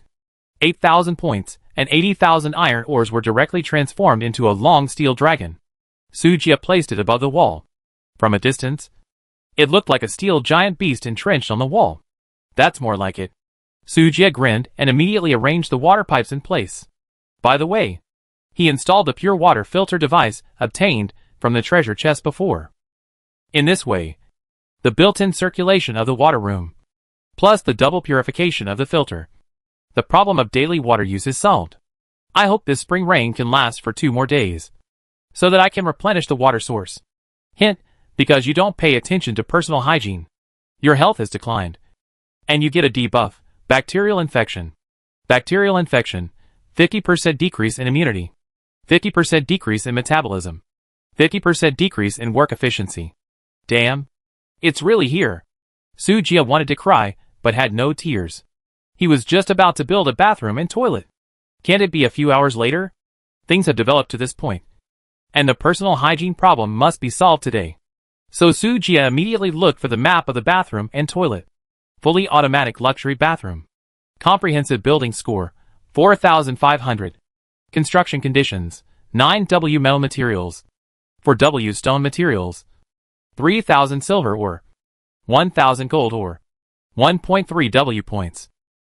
8,000 points and 80,000 iron ores were directly transformed into a long steel dragon. Sujia placed it above the wall. From a distance, it looked like a steel giant beast entrenched on the wall. That's more like it. Sujia grinned and immediately arranged the water pipes in place. By the way, he installed the pure water filter device obtained from the treasure chest before. In this way, the built-in circulation of the water room, plus the double purification of the filter, the problem of daily water use is solved. I hope this spring rain can last for 2 more days, so that I can replenish the water source. Hint, because you don't pay attention to personal hygiene, your health has declined, and you get a debuff, bacterial infection. Bacterial infection, 50% decrease in immunity, 50% decrease in metabolism, 50% decrease in work efficiency. Damn. It's really here. Sujia wanted to cry, but had no tears. He was just about to build a bathroom and toilet. Can't it be a few hours later? Things have developed to this point, and the personal hygiene problem must be solved today. So Sujia immediately looked for the map of the bathroom and toilet. Fully automatic luxury bathroom. Comprehensive building score, 4,500. Construction conditions, 9 W metal materials. 4 W stone materials. 3,000 silver ore. 1,000 gold ore. 1.3 W points.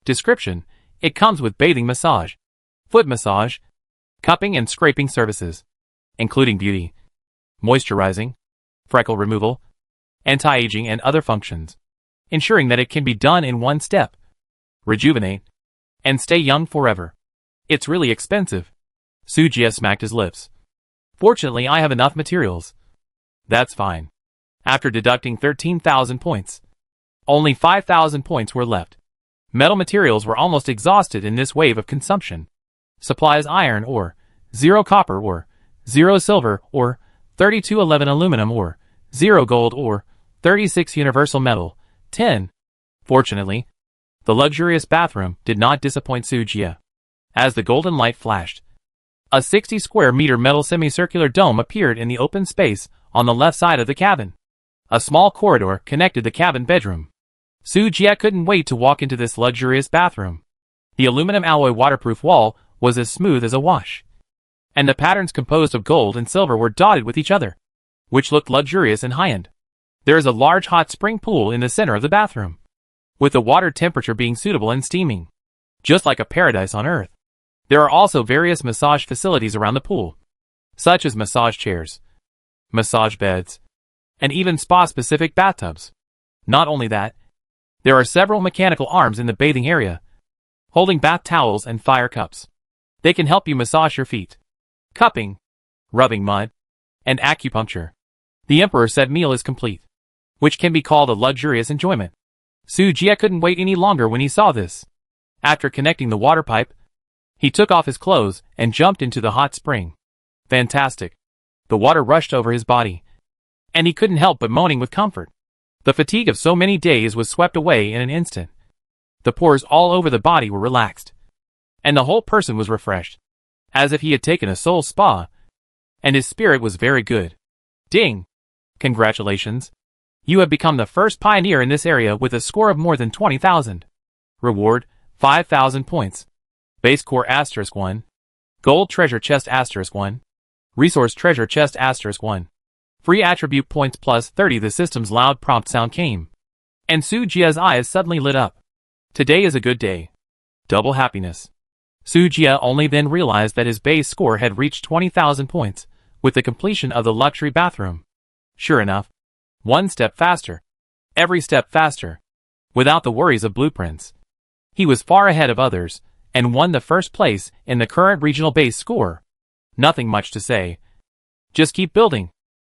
Description, it comes with bathing massage, foot massage, cupping and scraping services, including beauty, moisturizing, freckle removal, anti-aging and other functions, ensuring that it can be done in one step. Rejuvenate, and stay young forever. It's really expensive. Sujia smacked his lips. Fortunately, I have enough materials. That's fine. After deducting 13,000 points, only 5,000 points were left. Metal materials were almost exhausted in this wave of consumption. Supplies iron ore, 0 copper ore, 0 silver ore, 3211 aluminum ore, 0 gold ore, 36 universal metal, 10. Fortunately, the luxurious bathroom did not disappoint Sujia. As the golden light flashed, a 60 square meter metal semicircular dome appeared in the open space on the left side of the cabin. A small corridor connected the cabin bedroom. Sujia couldn't wait to walk into this luxurious bathroom. The aluminum alloy waterproof wall was as smooth as a wash, and the patterns composed of gold and silver were dotted with each other, which looked luxurious and high-end. There is a large hot spring pool in the center of the bathroom, with the water temperature being suitable and steaming, just like a paradise on earth. There are also various massage facilities around the pool, such as massage chairs, massage beds, and even spa-specific bathtubs. Not only that, there are several mechanical arms in the bathing area, holding bath towels and fire cups. They can help you massage your feet, cupping, rubbing mud, and acupuncture. The emperor said meal is complete, which can be called a luxurious enjoyment. Su Jie couldn't wait any longer when he saw this. After connecting the water pipe, he took off his clothes and jumped into the hot spring. Fantastic. The water rushed over his body, and he couldn't help but moaning with comfort. The fatigue of so many days was swept away in an instant. The pores all over the body were relaxed, and the whole person was refreshed, as if he had taken a soul spa, and his spirit was very good. Ding! Congratulations! You have become the first pioneer in this area with a score of more than 20,000. Reward, 5,000 points. Base core *1. Gold treasure chest *1. Resource treasure chest *1. Free attribute points plus 30. The system's loud prompt sound came, and Su Jie's eyes suddenly lit up. Today is a good day. Double happiness. Su Jie only then realized that his base score had reached 20,000 points, with the completion of the luxury bathroom. Sure enough, one step faster, every step faster, without the worries of blueprints. He was far ahead of others, and won the first place in the current regional base score. Nothing much to say. Just keep building.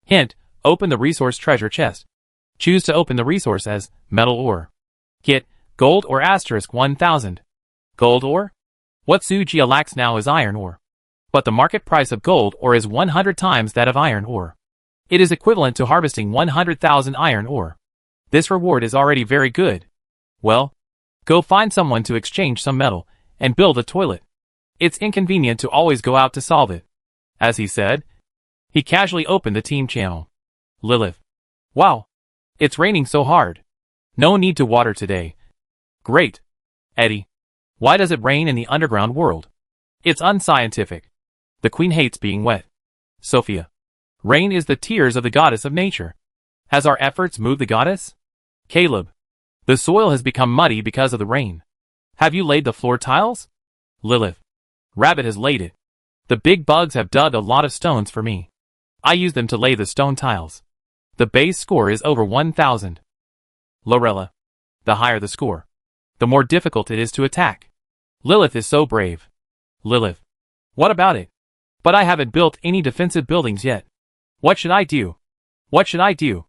Hint, open the resource treasure chest. Choose to open the resource as metal ore. Get gold ore *1000. Gold ore? What Su Jie lacks now is iron ore. But the market price of gold ore is 100 times that of iron ore. It is equivalent to harvesting 100,000 iron ore. This reward is already very good. Well, go find someone to exchange some metal, and build a toilet. It's inconvenient to always go out to solve it. As he said, he casually opened the team channel. Lilith. Wow. It's raining so hard. No need to water today. Great. Eddie. Why does it rain in the underground world? It's unscientific. The queen hates being wet. Sophia. Rain is the tears of the goddess of nature. Has our efforts moved the goddess? Caleb. The soil has become muddy because of the rain. Have you laid the floor tiles? Lilith. Rabbit has laid it. The big bugs have dug a lot of stones for me. I use them to lay the stone tiles. The base score is over 1,000. Lorella. The higher the score, the more difficult it is to attack. Lilith is so brave. Lilith. What about it? But I haven't built any defensive buildings yet. What should I do? What should I do?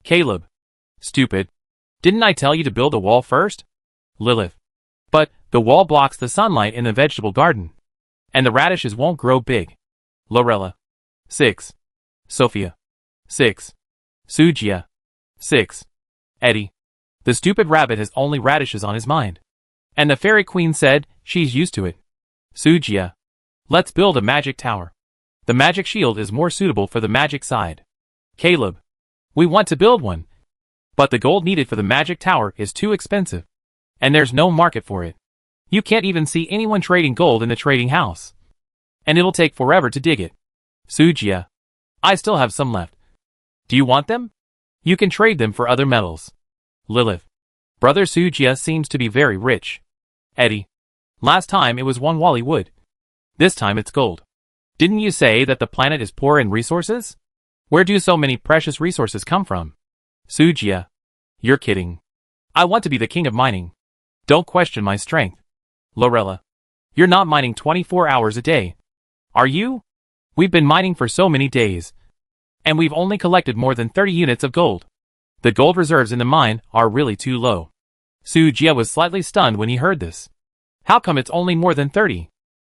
Caleb. Stupid. Didn't I tell you to build a wall first? Lilith. But the wall blocks the sunlight in the vegetable garden, and the radishes won't grow big. Lorella. 6. Sophia. 6. Su Jie. 6. Eddie. The stupid rabbit has only radishes on his mind. And the fairy queen said she's used to it. Su Jie. Let's build a magic tower. The magic shield is more suitable for the magic side. Caleb. We want to build one, but the gold needed for the magic tower is too expensive, and there's no market for it. You can't even see anyone trading gold in the trading house, and it'll take forever to dig it. Su Jie. I still have some left. Do you want them? You can trade them for other metals. Lilith. Brother Su Jie seems to be very rich. Eddie. Last time it was one wally wood. This time it's gold. Didn't you say that the planet is poor in resources? Where do so many precious resources come from? Su Jie. You're kidding. I want to be the king of mining. Don't question my strength. Lorella. You're not mining 24 hours a day. Are you? We've been mining for so many days, and we've only collected more than 30 units of gold. The gold reserves in the mine are really too low. Su Jie was slightly stunned when he heard this. How come it's only more than 30?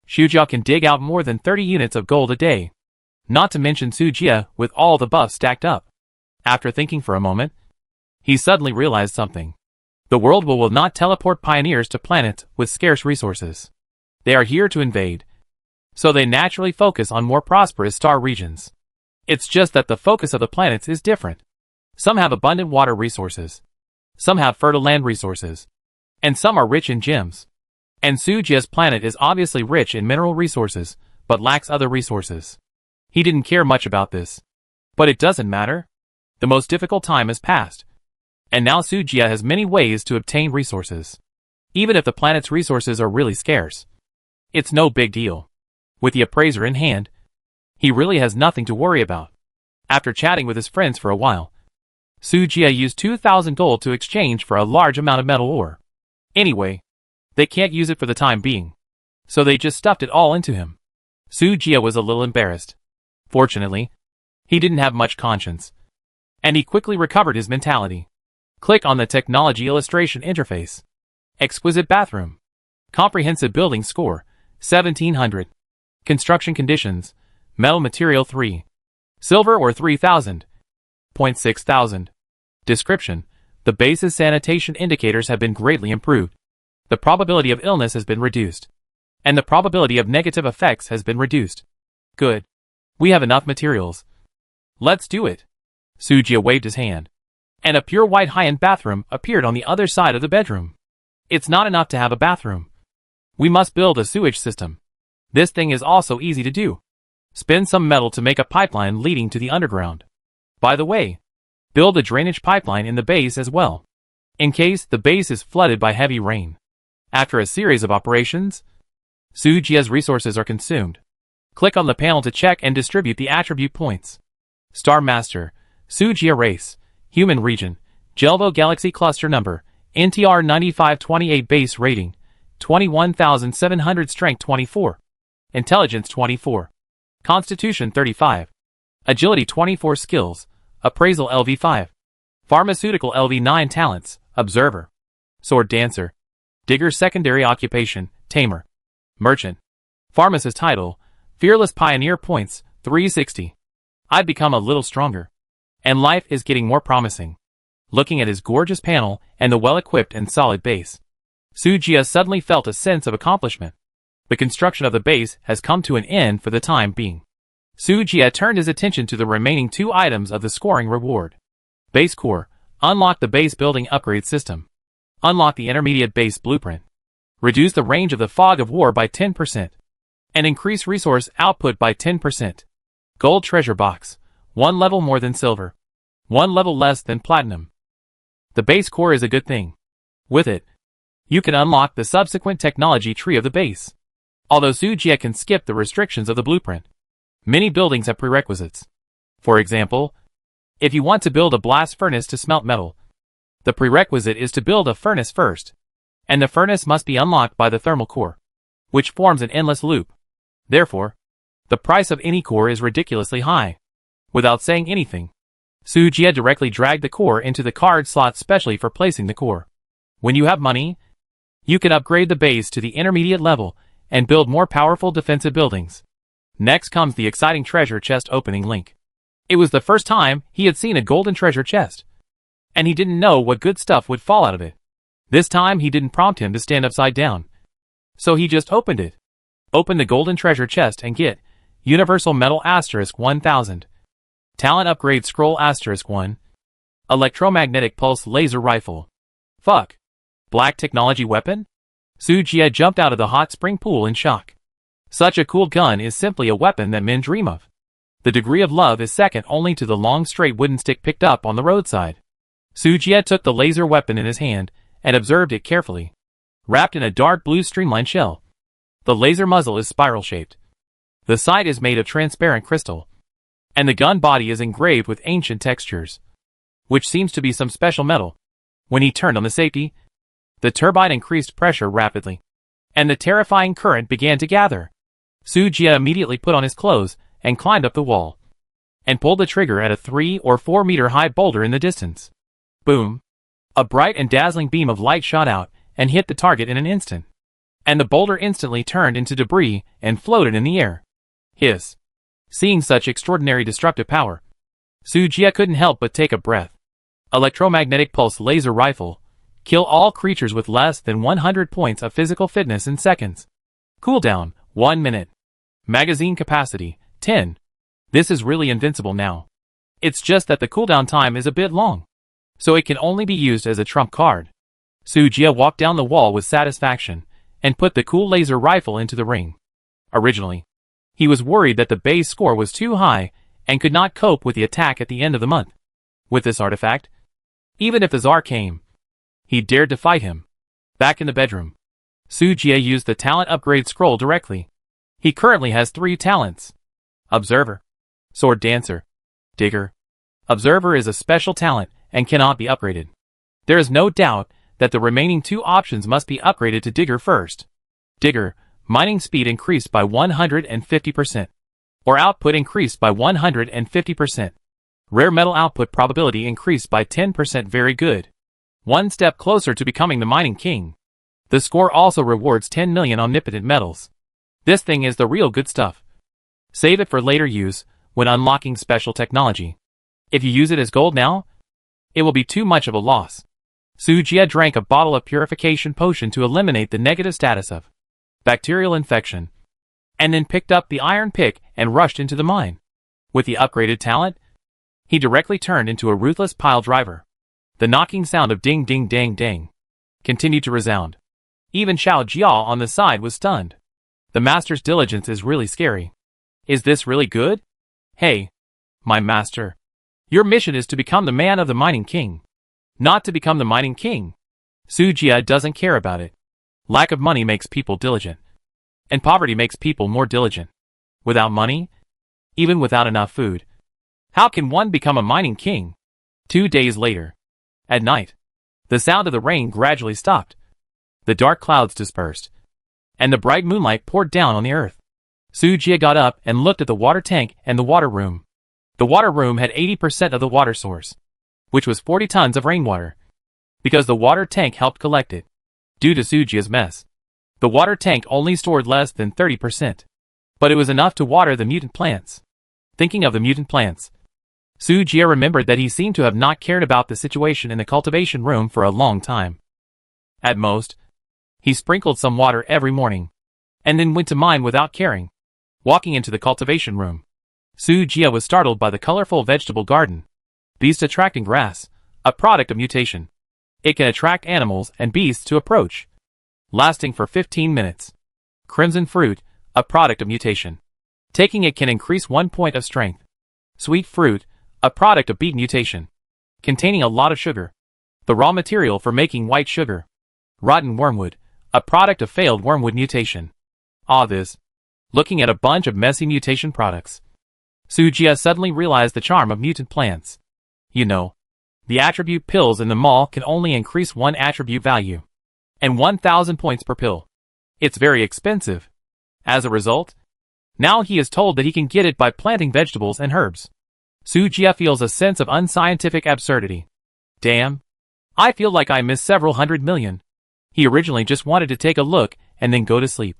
Shujia can dig out more than 30 units of gold a day. Not to mention Su Jie with all the buffs stacked up. After thinking for a moment, he suddenly realized something. The world will not teleport pioneers to planets with scarce resources. They are here to invade, so they naturally focus on more prosperous star regions. It's just that the focus of the planets is different. Some have abundant water resources, some have fertile land resources, and some are rich in gems. And Sujia's planet is obviously rich in mineral resources, but lacks other resources. He didn't care much about this. But it doesn't matter. The most difficult time has passed. And now Sujia has many ways to obtain resources. Even if the planet's resources are really scarce. It's no big deal. With the appraiser in hand, he really has nothing to worry about. After chatting with his friends for a while, Sujia used 2,000 gold to exchange for a large amount of metal ore. Anyway, they can't use it for the time being. So they just stuffed it all into him. Sujia was a little embarrassed. Fortunately, he didn't have much conscience. And he quickly recovered his mentality. Click on the technology illustration interface. Exquisite bathroom. Comprehensive building score, 1700. Construction conditions, metal material 3. Silver ore 3000. 6,000. Description, the base's sanitation indicators have been greatly improved. The probability of illness has been reduced. And the probability of negative effects has been reduced. Good. We have enough materials. Let's do it. Sujia waved his hand. And a pure white high-end bathroom appeared on the other side of the bedroom. It's not enough to have a bathroom. We must build a sewage system. This thing is also easy to do. Spin some metal to make a pipeline leading to the underground. By the way, build a drainage pipeline in the base as well, in case the base is flooded by heavy rain. After a series of operations, Sujia's resources are consumed. Click on the panel to check and distribute the attribute points. Star Master, Sujia Race, Human Region, Jelvo Galaxy Cluster Number, NTR 9528 Base Rating, 21,700 Strength 24, Intelligence 24, Constitution 35, Agility 24 Skills, Appraisal LV5, Pharmaceutical LV9 Talents, Observer, Sword Dancer, Digger Secondary Occupation, Tamer, Merchant, Pharmacist Title, Fearless Pioneer Points, 360. I've become a little stronger. And life is getting more promising. Looking at his gorgeous panel and the well-equipped and solid base, Sujia suddenly felt a sense of accomplishment. The construction of the base has come to an end for the time being. Sujia turned his attention to the remaining 2 items of the scoring reward. Base Core, unlock the base building upgrade system. Unlock the intermediate base blueprint. Reduce the range of the fog of war by 10%. And increase resource output by 10%. Gold treasure box, 1 level more than silver. 1 level less than platinum. The base core is a good thing. With it, you can unlock the subsequent technology tree of the base. Although Sujia can skip the restrictions of the blueprint, many buildings have prerequisites. For example, if you want to build a blast furnace to smelt metal, the prerequisite is to build a furnace first, and the furnace must be unlocked by the thermal core, which forms an endless loop. Therefore, the price of any core is ridiculously high. Without saying anything, Sujia directly dragged the core into the card slot specially for placing the core. When you have money, you can upgrade the base to the intermediate level and build more powerful defensive buildings. Next comes the exciting treasure chest opening link. It was the first time he had seen a golden treasure chest, and he didn't know what good stuff would fall out of it. This time he didn't prompt him to stand upside down, so he just opened it. Open the golden treasure chest and get Universal Metal * 1000. Talent Upgrade Scroll * 1. Electromagnetic Pulse Laser Rifle. Fuck. Black Technology Weapon? Sujia jumped out of the hot spring pool in shock. Such a cool gun is simply a weapon that men dream of. The degree of love is second only to the long straight wooden stick picked up on the roadside. Sujia took the laser weapon in his hand and observed it carefully. Wrapped in a dark blue streamlined shell, the laser muzzle is spiral-shaped. The sight is made of transparent crystal, and the gun body is engraved with ancient textures, which seems to be some special metal. When he turned on the safety, the turbine increased pressure rapidly, and the terrifying current began to gather. Sujia immediately put on his clothes and climbed up the wall, and pulled the trigger at a 3 or 4 meter high boulder in the distance. Boom! A bright and dazzling beam of light shot out and hit the target in an instant, and the boulder instantly turned into debris and floated in the air. Hiss! Seeing such extraordinary destructive power, Sujia couldn't help but take a breath. Electromagnetic Pulse Laser Rifle. Kill all creatures with less than 100 points of physical fitness in seconds. Cooldown, 1 minute. Magazine capacity, 10. This is really invincible now. It's just that the cooldown time is a bit long, so it can only be used as a trump card. Sujia walked down the wall with satisfaction, and put the cool laser rifle into the ring. Originally, he was worried that the base score was too high and could not cope with the attack at the end of the month. With this artifact, even if the Tsar came, he dared to fight him. Back in the bedroom, Sujia used the talent upgrade scroll directly. He currently has 3 talents: Observer, Sword Dancer, Digger. Observer is a special talent and cannot be upgraded. There is no doubt that the remaining 2 options must be upgraded to Digger first. Digger, mining speed increased by 150%, or output increased by 150%. Rare metal output probability increased by 10%. Very good. One step closer to becoming the mining king. The score also rewards 10 million omnipotent metals. This thing is the real good stuff. Save it for later use, when unlocking special technology. If you use it as gold now, it will be too much of a loss. Sujia drank a bottle of purification potion to eliminate the negative status of bacterial infection, and then picked up the iron pick and rushed into the mine. With the upgraded talent, he directly turned into a ruthless pile driver. The knocking sound of ding ding dang dang continued to resound. Even Xiao Jia on the side was stunned. The master's diligence is really scary. Is this really good? Hey, my master. Your mission is to become the man of the mining king. Not to become the mining king. Sujia doesn't care about it. Lack of money makes people diligent. And poverty makes people more diligent. Without money, even without enough food, how can one become a mining king? 2 days later, at night, the sound of the rain gradually stopped. The dark clouds dispersed, and the bright moonlight poured down on the earth. Sujia got up and looked at the water tank and the water room. The water room had 80% of the water source, which was 40 tons of rainwater, because the water tank helped collect it. Due to Sujia's mess, the water tank only stored less than 30%, but it was enough to water the mutant plants. Thinking of the mutant plants, Sujia remembered that he seemed to have not cared about the situation in the cultivation room for a long time. At most, he sprinkled some water every morning, and then went to mine without caring. Walking into the cultivation room, Sujia was startled by the colorful vegetable garden. Beast attracting grass, a product of mutation. It can attract animals and beasts to approach, lasting for 15 minutes. Crimson fruit, a product of mutation. Taking it can increase 1 point of strength. Sweet fruit, a product of beet mutation, containing a lot of sugar, the raw material for making white sugar. Rotten wormwood, a product of failed wormwood mutation. This. Looking at a bunch of messy mutation products, Sujia suddenly realized the charm of mutant plants. You know, the attribute pills in the mall can only increase 1 attribute value, and 1,000 points per pill. It's very expensive. As a result, now he is told that he can get it by planting vegetables and herbs. Sujia feels a sense of unscientific absurdity. Damn. I feel like I missed several 100 million. He originally just wanted to take a look and then go to sleep.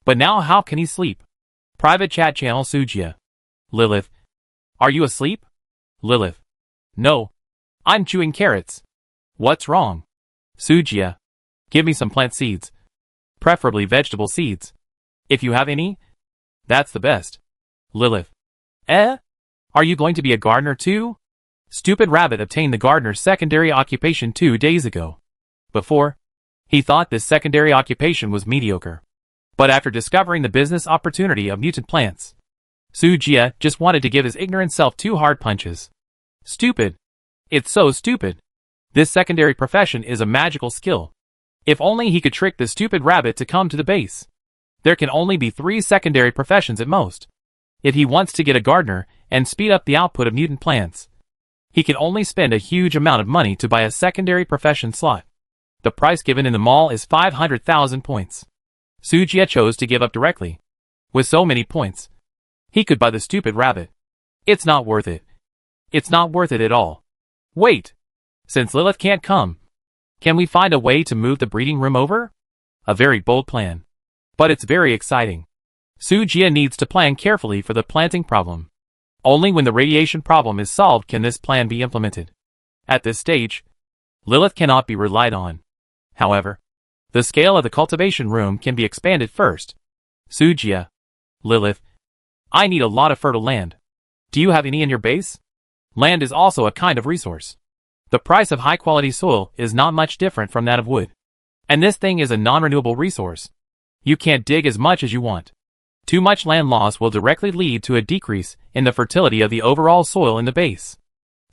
But now how can he sleep? Private chat channel Sujia. Lilith. Are you asleep? Lilith. No. I'm chewing carrots. What's wrong? Sujia. Give me some plant seeds. Preferably vegetable seeds. If you have any, that's the best. Lilith. Are you going to be a gardener too? Stupid rabbit obtained the gardener's secondary occupation 2 days ago. Before, he thought this secondary occupation was mediocre. But after discovering the business opportunity of mutant plants, Sujia just wanted to give his ignorant self 2 hard punches. Stupid. It's so stupid. This secondary profession is a magical skill. If only he could trick the stupid rabbit to come to the base. There can only be 3 secondary professions at most. If he wants to get a gardener and speed up the output of mutant plants, he can only spend a huge amount of money to buy a secondary profession slot. The price given in the mall is 500,000 points. Sujia chose to give up directly. With so many points, he could buy the stupid rabbit. It's not worth it. It's not worth it at all. Wait. Since Lilith can't come, can we find a way to move the breeding room over? A very bold plan. But it's very exciting. Sujia needs to plan carefully for the planting problem. Only when the radiation problem is solved can this plan be implemented. At this stage, Lilith cannot be relied on. However, the scale of the cultivation room can be expanded first. Sujia. Lilith. I need a lot of fertile land. Do you have any in your base? Land is also a kind of resource. The price of high-quality soil is not much different from that of wood. And this thing is a non-renewable resource. You can't dig as much as you want. Too much land loss will directly lead to a decrease in the fertility of the overall soil in the base.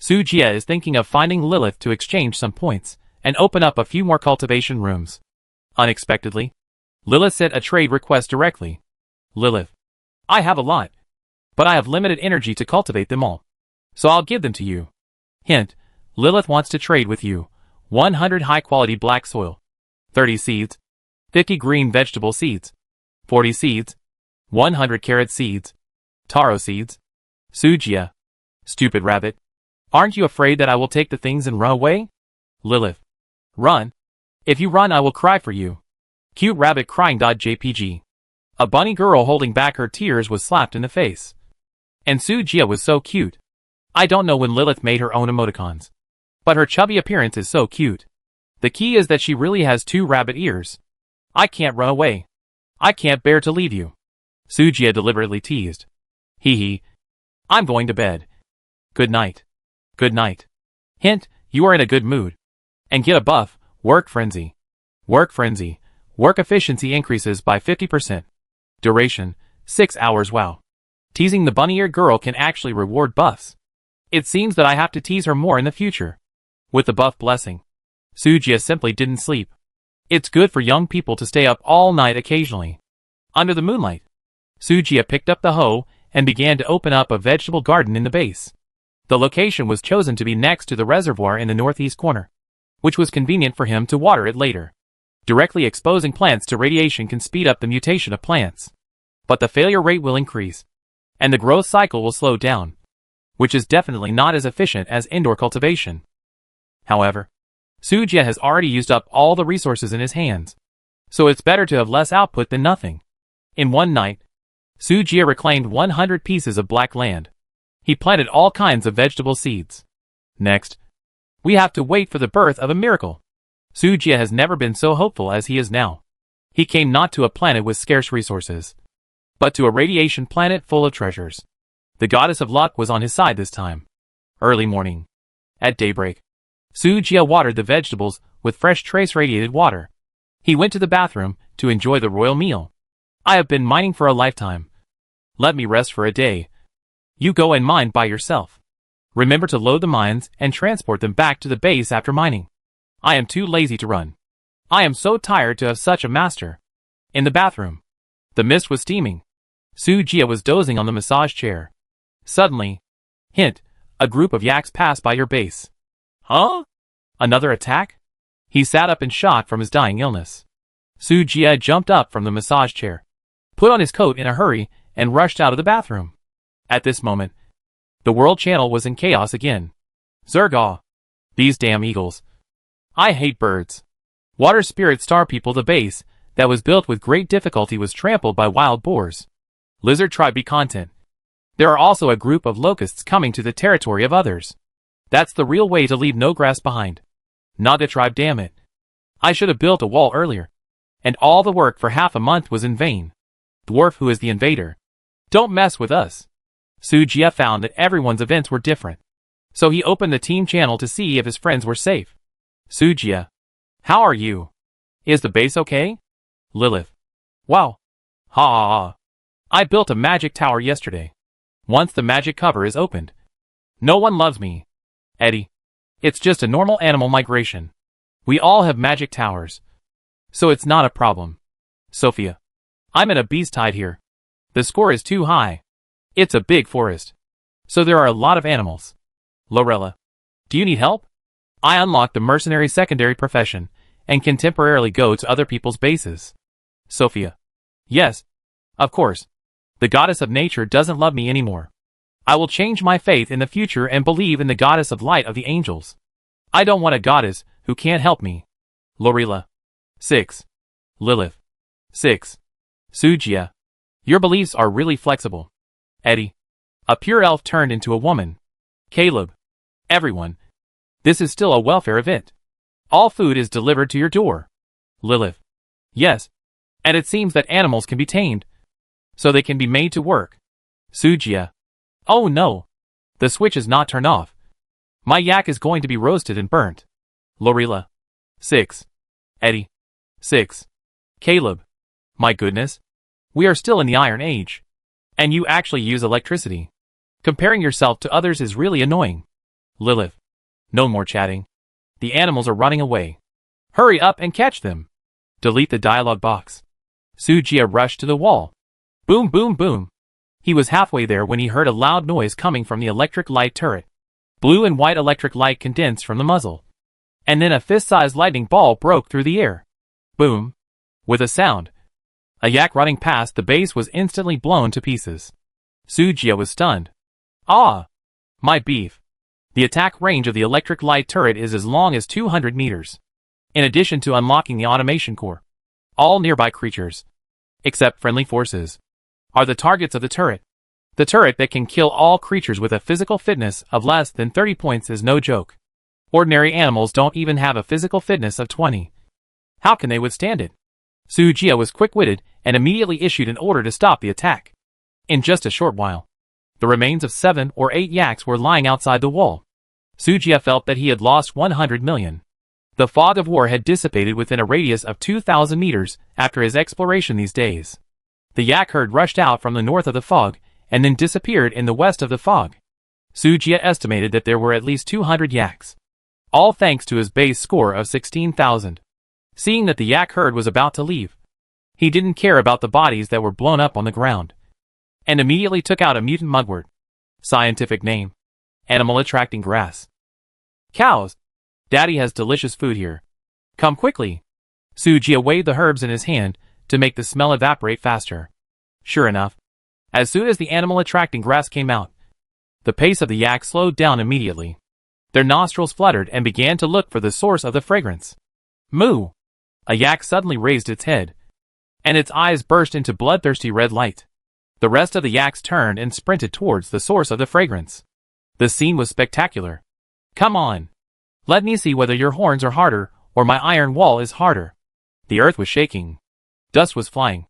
Sujia is thinking of finding Lilith to exchange some points and open up a few more cultivation rooms. Unexpectedly, Lilith sent a trade request directly. Lilith, I have a lot, but I have limited energy to cultivate them all. So I'll give them to you. Hint, Lilith wants to trade with you 100 high-quality black soil, 30 seeds, 50 green vegetable seeds, 40 seeds, 100 carrot seeds, taro seeds. Sujia, stupid rabbit. Aren't you afraid that I will take the things and run away? Lilith, run. If you run, I will cry for you. Cute rabbit crying. JPG. A bunny girl holding back her tears was slapped in the face. And Sujia was so cute. I don't know when Lilith made her own emoticons, but her chubby appearance is so cute. The key is that she really has 2 rabbit ears. I can't run away. I can't bear to leave you. Sujia deliberately teased. Hee hee. I'm going to bed. Good night. Good night. Hint, you are in a good mood. And get a buff, work frenzy. Work frenzy. Work efficiency increases by 50%. Duration, 6 hours. Wow. Teasing the bunny-eared girl can actually reward buffs. It seems that I have to tease her more in the future. With the buff blessing, Sujia simply didn't sleep. It's good for young people to stay up all night occasionally. Under the moonlight, Sujia picked up the hoe and began to open up a vegetable garden in the base. The location was chosen to be next to the reservoir in the northeast corner, which was convenient for him to water it later. Directly exposing plants to radiation can speed up the mutation of plants, but the failure rate will increase, and the growth cycle will slow down, which is definitely not as efficient as indoor cultivation. However, Sujia has already used up all the resources in his hands, so it's better to have less output than nothing. In one night, Sujia reclaimed 100 pieces of black land. He planted all kinds of vegetable seeds. Next, we have to wait for the birth of a miracle. Sujia has never been so hopeful as he is now. He came not to a planet with scarce resources, but to a radiation planet full of treasures. The goddess of luck was on his side this time. Early morning. At daybreak, Sujia watered the vegetables with fresh trace-radiated water. He went to the bathroom to enjoy the royal meal. I have been mining for a lifetime. Let me rest for a day. You go and mine by yourself. Remember to load the mines and transport them back to the base after mining. I am too lazy to run. I am so tired to have such a master. In the bathroom, the mist was steaming. Sujia was dozing on the massage chair. Suddenly, hint, a group of yaks passed by your base. Huh? Another attack? He sat up in shock from his dying illness. Sujia jumped up from the massage chair, put on his coat in a hurry, and rushed out of the bathroom. At this moment, the world channel was in chaos again. Zergaw. These damn eagles. I hate birds. Water spirit star people. The base, that was built with great difficulty, was trampled by wild boars. Lizard tribe. Be content. There are also a group of locusts coming to the territory of others. That's the real way to leave no grass behind. Naga tribe. Damn it. I should have built a wall earlier. And all the work for half a month was in vain. Dwarf. Who is the invader? Don't mess with us. Sujia found that everyone's events were different, so he opened the team channel to see if his friends were safe. Sujia. How are you? Is the base okay? Lilith. Wow. Ha ha ha. I built a magic tower yesterday. Once the magic cover is opened, no one loves me. Eddie. It's just a normal animal migration. We all have magic towers, so it's not a problem. Sophia. I'm in a beast tide here. The score is too high. It's a big forest, so there are a lot of animals. Lorella. Do you need help? I unlocked the mercenary secondary profession and can temporarily go to other people's bases. Sophia. Yes, of course. The goddess of nature doesn't love me anymore. I will change my faith in the future and believe in the goddess of light of the angels. I don't want a goddess who can't help me. Lorilla. 6. Lilith. 6. Sujia. Your beliefs are really flexible. Eddie. A pure elf turned into a woman. Caleb. Everyone. This is still a welfare event. All food is delivered to your door. Lilith. Yes. And it seems that animals can be tamed, so they can be made to work. Sujia. Oh no. The switch is not turned off. My yak is going to be roasted and burnt. Lorilla. 6. Eddie. 6. Caleb. My goodness. We are still in the Iron Age. And you actually use electricity. Comparing yourself to others is really annoying. Lilith. No more chatting. The animals are running away. Hurry up and catch them. Delete the dialogue box. Sujia rushed to the wall. Boom, boom, boom. He was halfway there when he heard a loud noise coming from the electric light turret. Blue and white electric light condensed from the muzzle. And then a fist-sized lightning ball broke through the air. Boom. With a sound. A yak running past the base was instantly blown to pieces. Sujia was stunned. Ah! My beef. The attack range of the electric light turret is as long as 200 meters. In addition to unlocking the automation core, all nearby creatures, except friendly forces, are the targets of the turret. The turret that can kill all creatures with a physical fitness of less than 30 points is no joke. Ordinary animals don't even have a physical fitness of 20. How can they withstand it? Sujia was quick-witted and immediately issued an order to stop the attack. In just a short while, the remains of 7 or 8 yaks were lying outside the wall. Sujia felt that he had lost 100 million. The fog of war had dissipated within a radius of 2,000 meters after his exploration these days. The yak herd rushed out from the north of the fog and then disappeared in the west of the fog. Sujia estimated that there were at least 200 yaks, all thanks to his base score of 16,000. Seeing that the yak herd was about to leave, he didn't care about the bodies that were blown up on the ground, and immediately took out a mutant mugwort. Scientific name: animal attracting grass. Cows. Daddy has delicious food here. Come quickly. Sujia waved the herbs in his hand to make the smell evaporate faster. Sure enough, as soon as the animal attracting grass came out, the pace of the yak slowed down immediately. Their nostrils fluttered and began to look for the source of the fragrance. Moo! A yak suddenly raised its head, and its eyes burst into bloodthirsty red light. The rest of the yaks turned and sprinted towards the source of the fragrance. The scene was spectacular. Come on! Let me see whether your horns are harder or my iron wall is harder. The earth was shaking. Dust was flying,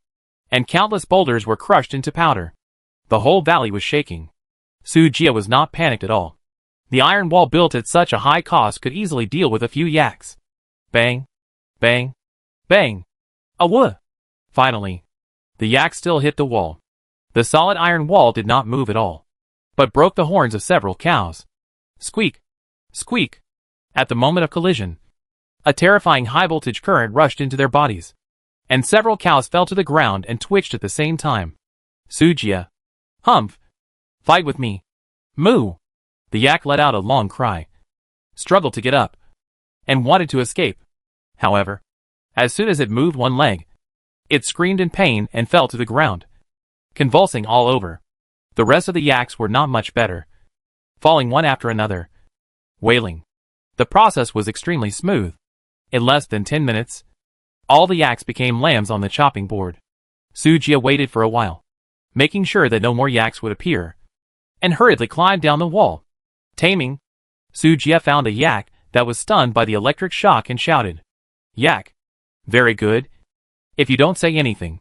and countless boulders were crushed into powder. The whole valley was shaking. Sujia was not panicked at all. The iron wall built at such a high cost could easily deal with a few yaks. Bang! Bang! Bang! Awoo! Finally, the yak still hit the wall. The solid iron wall did not move at all, but broke the horns of several cows. Squeak! Squeak! At the moment of collision, a terrifying high-voltage current rushed into their bodies, and several cows fell to the ground and twitched at the same time. Sujia. Humph! Fight with me! Moo! The yak let out a long cry, struggled to get up, and wanted to escape. However, as soon as it moved one leg, it screamed in pain and fell to the ground, convulsing all over. The rest of the yaks were not much better, falling one after another, wailing. The process was extremely smooth. In less than 10 minutes, all the yaks became lambs on the chopping board. Sujia waited for a while, making sure that no more yaks would appear, and hurriedly climbed down the wall. Taming. Sujia found a yak that was stunned by the electric shock and shouted, Yak. Very good. If you don't say anything,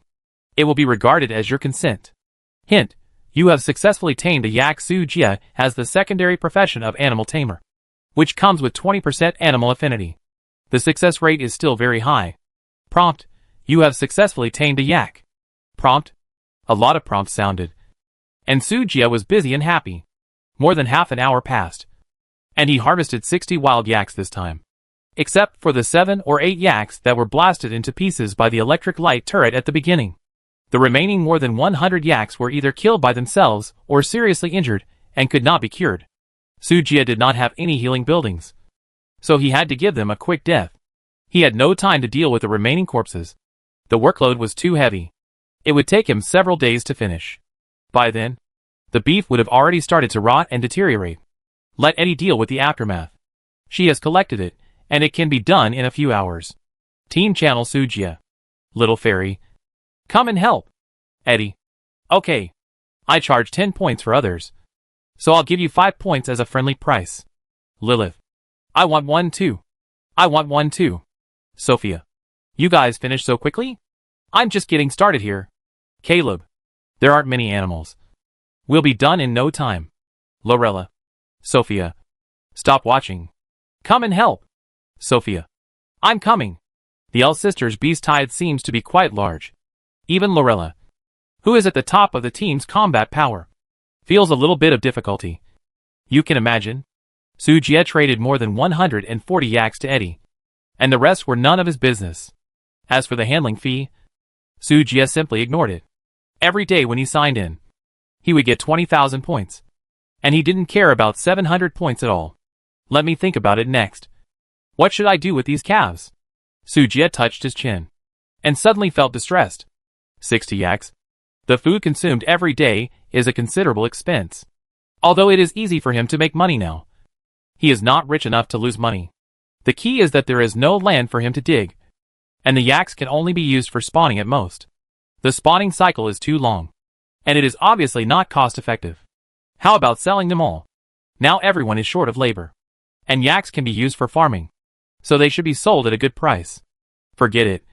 it will be regarded as your consent. Hint, you have successfully tamed a yak. Sujia has the secondary profession of animal tamer, which comes with 20% animal affinity. The success rate is still very high. Prompt, you have successfully tamed a yak. Prompt. A lot of prompts sounded, and Sujia was busy and happy. More than half an hour passed, and he harvested 60 wild yaks this time, except for the 7 or 8 yaks that were blasted into pieces by the electric light turret at the beginning. The remaining more than 100 yaks were either killed by themselves or seriously injured and could not be cured. Sujia did not have any healing buildings, so he had to give them a quick death. He had no time to deal with the remaining corpses. The workload was too heavy. It would take him several days to finish. By then, the beef would have already started to rot and deteriorate. Let Eddie deal with the aftermath. She has collected it, and it can be done in a few hours. Team Channel Sujia. Little Fairy. Come and help. Eddie. Okay. I charge 10 points for others, so I'll give you 5 points as a friendly price. Lilith. I want one too. I want one too. Sophia. You guys finished so quickly? I'm just getting started here. Caleb. There aren't many animals. We'll be done in no time. Lorella. Sophia. Stop watching. Come and help. Sophia. I'm coming. The L sisters' beast tide seems to be quite large. Even Lorella, who is at the top of the team's combat power, feels a little bit of difficulty. You can imagine. Su Jie traded more than 140 yaks to Eddie, and the rest were none of his business. As for the handling fee, Su Jie simply ignored it. Every day when he signed in, he would get 20,000 points, and he didn't care about 700 points at all. Let me think about it next. What should I do with these calves? Su Jie touched his chin, and suddenly felt distressed. 60 yaks. The food consumed every day is a considerable expense. Although it is easy for him to make money now, he is not rich enough to lose money. The key is that there is no land for him to dig, and the yaks can only be used for spawning at most. The spawning cycle is too long, and it is obviously not cost-effective. How about selling them all? Now everyone is short of labor, and yaks can be used for farming, so they should be sold at a good price. Forget it.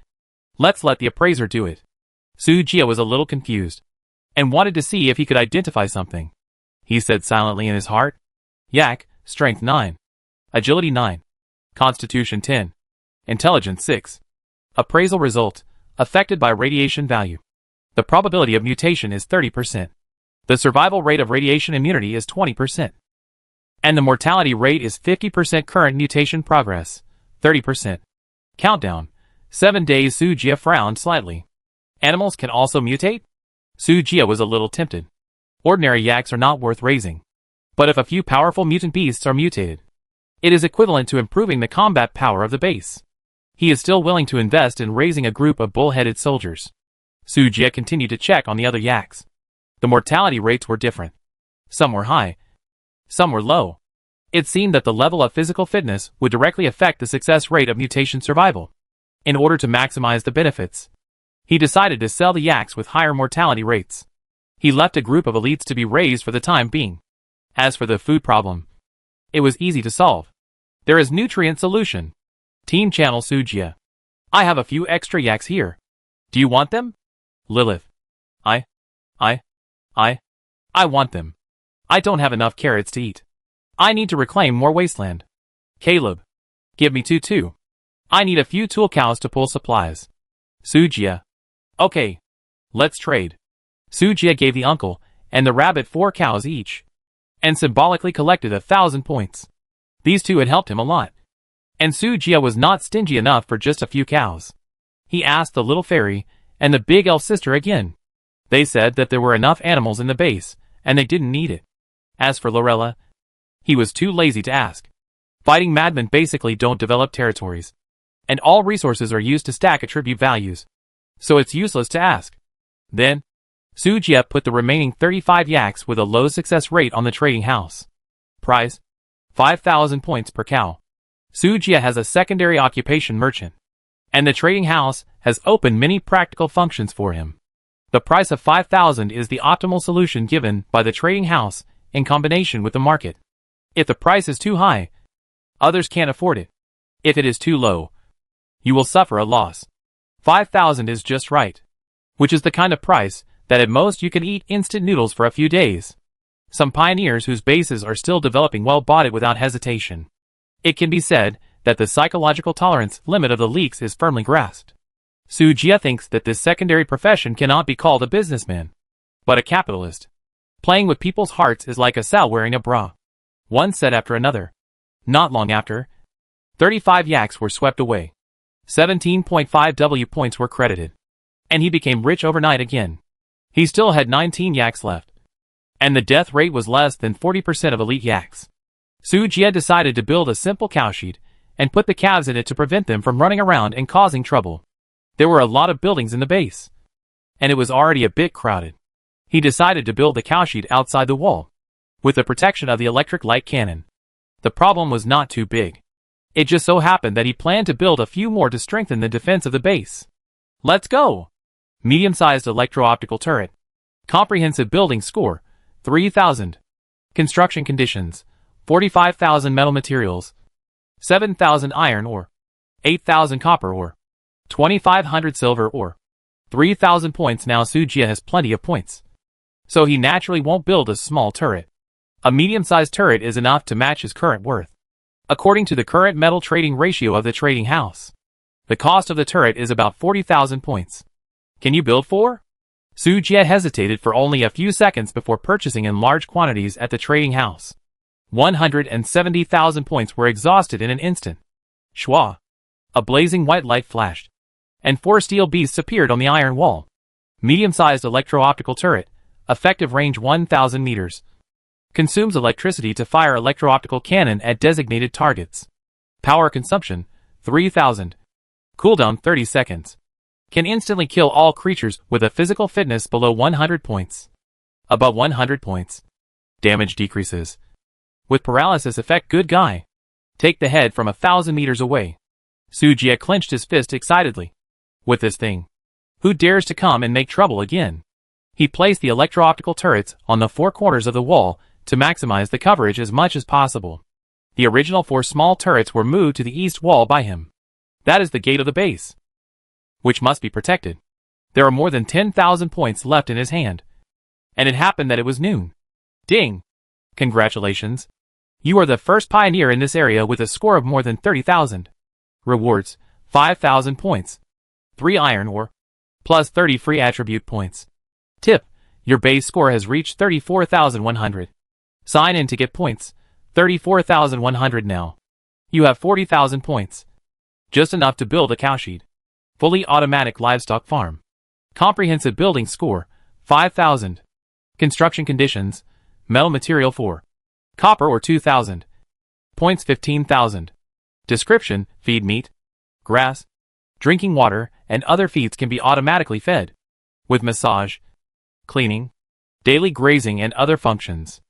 Let's let the appraiser do it. Su Jie was a little confused, and wanted to see if he could identify something. He said silently in his heart, Yak, Strength 9, Agility 9, Constitution 10, Intelligence 6. Appraisal result, affected by radiation value. The probability of mutation is 30%. The survival rate of radiation immunity is 20%. And the mortality rate is 50%. Current mutation progress, 30%. Countdown, 7 days. Su Jie frowned slightly. Animals can also mutate? Su Jie was a little tempted. Ordinary yaks are not worth raising. But if a few powerful mutant beasts are mutated, it is equivalent to improving the combat power of the base. He is still willing to invest in raising a group of bull-headed soldiers. Su Jie continued to check on the other yaks. The mortality rates were different. Some were high, some were low. It seemed that the level of physical fitness would directly affect the success rate of mutation survival. In order to maximize the benefits, he decided to sell the yaks with higher mortality rates. He left a group of elites to be raised for the time being. As for the food problem, it was easy to solve. There is nutrient solution. Team Channel. Su Jie, I have a few extra yaks here. Do you want them? Lilith, I want them. I don't have enough carrots to eat. I need to reclaim more wasteland. Caleb, give me two too. I need a few tool cows to pull supplies. Su Jie, okay, let's trade. Su Jie gave the uncle and the rabbit 4 cows each, and symbolically collected 1,000 points. These two had helped him a lot, and Su Jie was not stingy enough for just a few cows. He asked the little fairy and the big elf sister again. They said that there were enough animals in the base, and they didn't need it. As for Lorella, he was too lazy to ask. Fighting madmen basically don't develop territories, and all resources are used to stack attribute values, so it's useless to ask. Then, Su Jie put the remaining 35 yaks with a low success rate on the trading house. Price, 5,000 points per cow. Su Jie has a secondary occupation merchant, and the trading house has opened many practical functions for him. The price of 5,000 is the optimal solution given by the trading house in combination with the market. If the price is too high, others can't afford it. If it is too low, you will suffer a loss. 5,000 is just right, which is the kind of price that at most you can eat instant noodles for a few days. Some pioneers whose bases are still developing well bought it without hesitation. It can be said that the psychological tolerance limit of the leaks is firmly grasped. Su Jie thinks that this secondary profession cannot be called a businessman, but a capitalist. Playing with people's hearts is like a sow wearing a bra. One said after another. Not long after, 35 yaks were swept away. 17.5 W points were credited, and he became rich overnight again. He still had 19 yaks left, and the death rate was less than 40% of elite yaks. Su Jie decided to build a simple cowshed and put the calves in it to prevent them from running around and causing trouble. There were a lot of buildings in the base, and it was already a bit crowded. He decided to build the cowshed outside the wall, with the protection of the electric light cannon. The problem was not too big. It just so happened that he planned to build a few more to strengthen the defense of the base. Let's go! Medium-sized electro-optical turret. Comprehensive building score, 3,000. Construction conditions, 45,000 metal materials, 7,000 iron ore, 8,000 copper ore, 2,500 silver ore, 3,000 points. Now Su Jie has plenty of points, so he naturally won't build a small turret. A medium-sized turret is enough to match his current worth, according to the current metal trading ratio of the trading house. The cost of the turret is about 40,000 points. Can you build 4? Sujie hesitated for only a few seconds before purchasing in large quantities at the trading house. 170,000 points were exhausted in an instant. Shwa! A blazing white light flashed, and 4 steel beasts appeared on the iron wall. Medium-sized electro-optical turret, effective range 1,000 meters. Consumes electricity to fire electro-optical cannon at designated targets. Power consumption, 3,000. Cooldown 30 seconds. Can instantly kill all creatures with a physical fitness below 100 points. Above 100 points. Damage decreases. With paralysis effect, good guy. Take the head from 1,000 meters away. Sujie clenched his fist excitedly. With this thing, who dares to come and make trouble again? He placed the electro-optical turrets on the 4 corners of the wall to maximize the coverage as much as possible. The original 4 small turrets were moved to the east wall by him. That is the gate of the base, which must be protected. There are more than 10,000 points left in his hand. And it happened that it was noon. Ding! Congratulations. You are the first pioneer in this area with a score of more than 30,000. Rewards, 5,000 points. 3 iron ore, plus 30 free attribute points. Tip, your base score has reached 34,100. Sign in to get points, 34,100 now. You have 40,000 points. Just enough to build a cowshed. Fully automatic livestock farm. Comprehensive building score, 5,000. Construction conditions, metal material 4. Copper or 2,000. Points 15,000. Description, feed meat, grass, drinking water, and other feeds can be automatically fed. With massage, cleaning, daily grazing and other functions.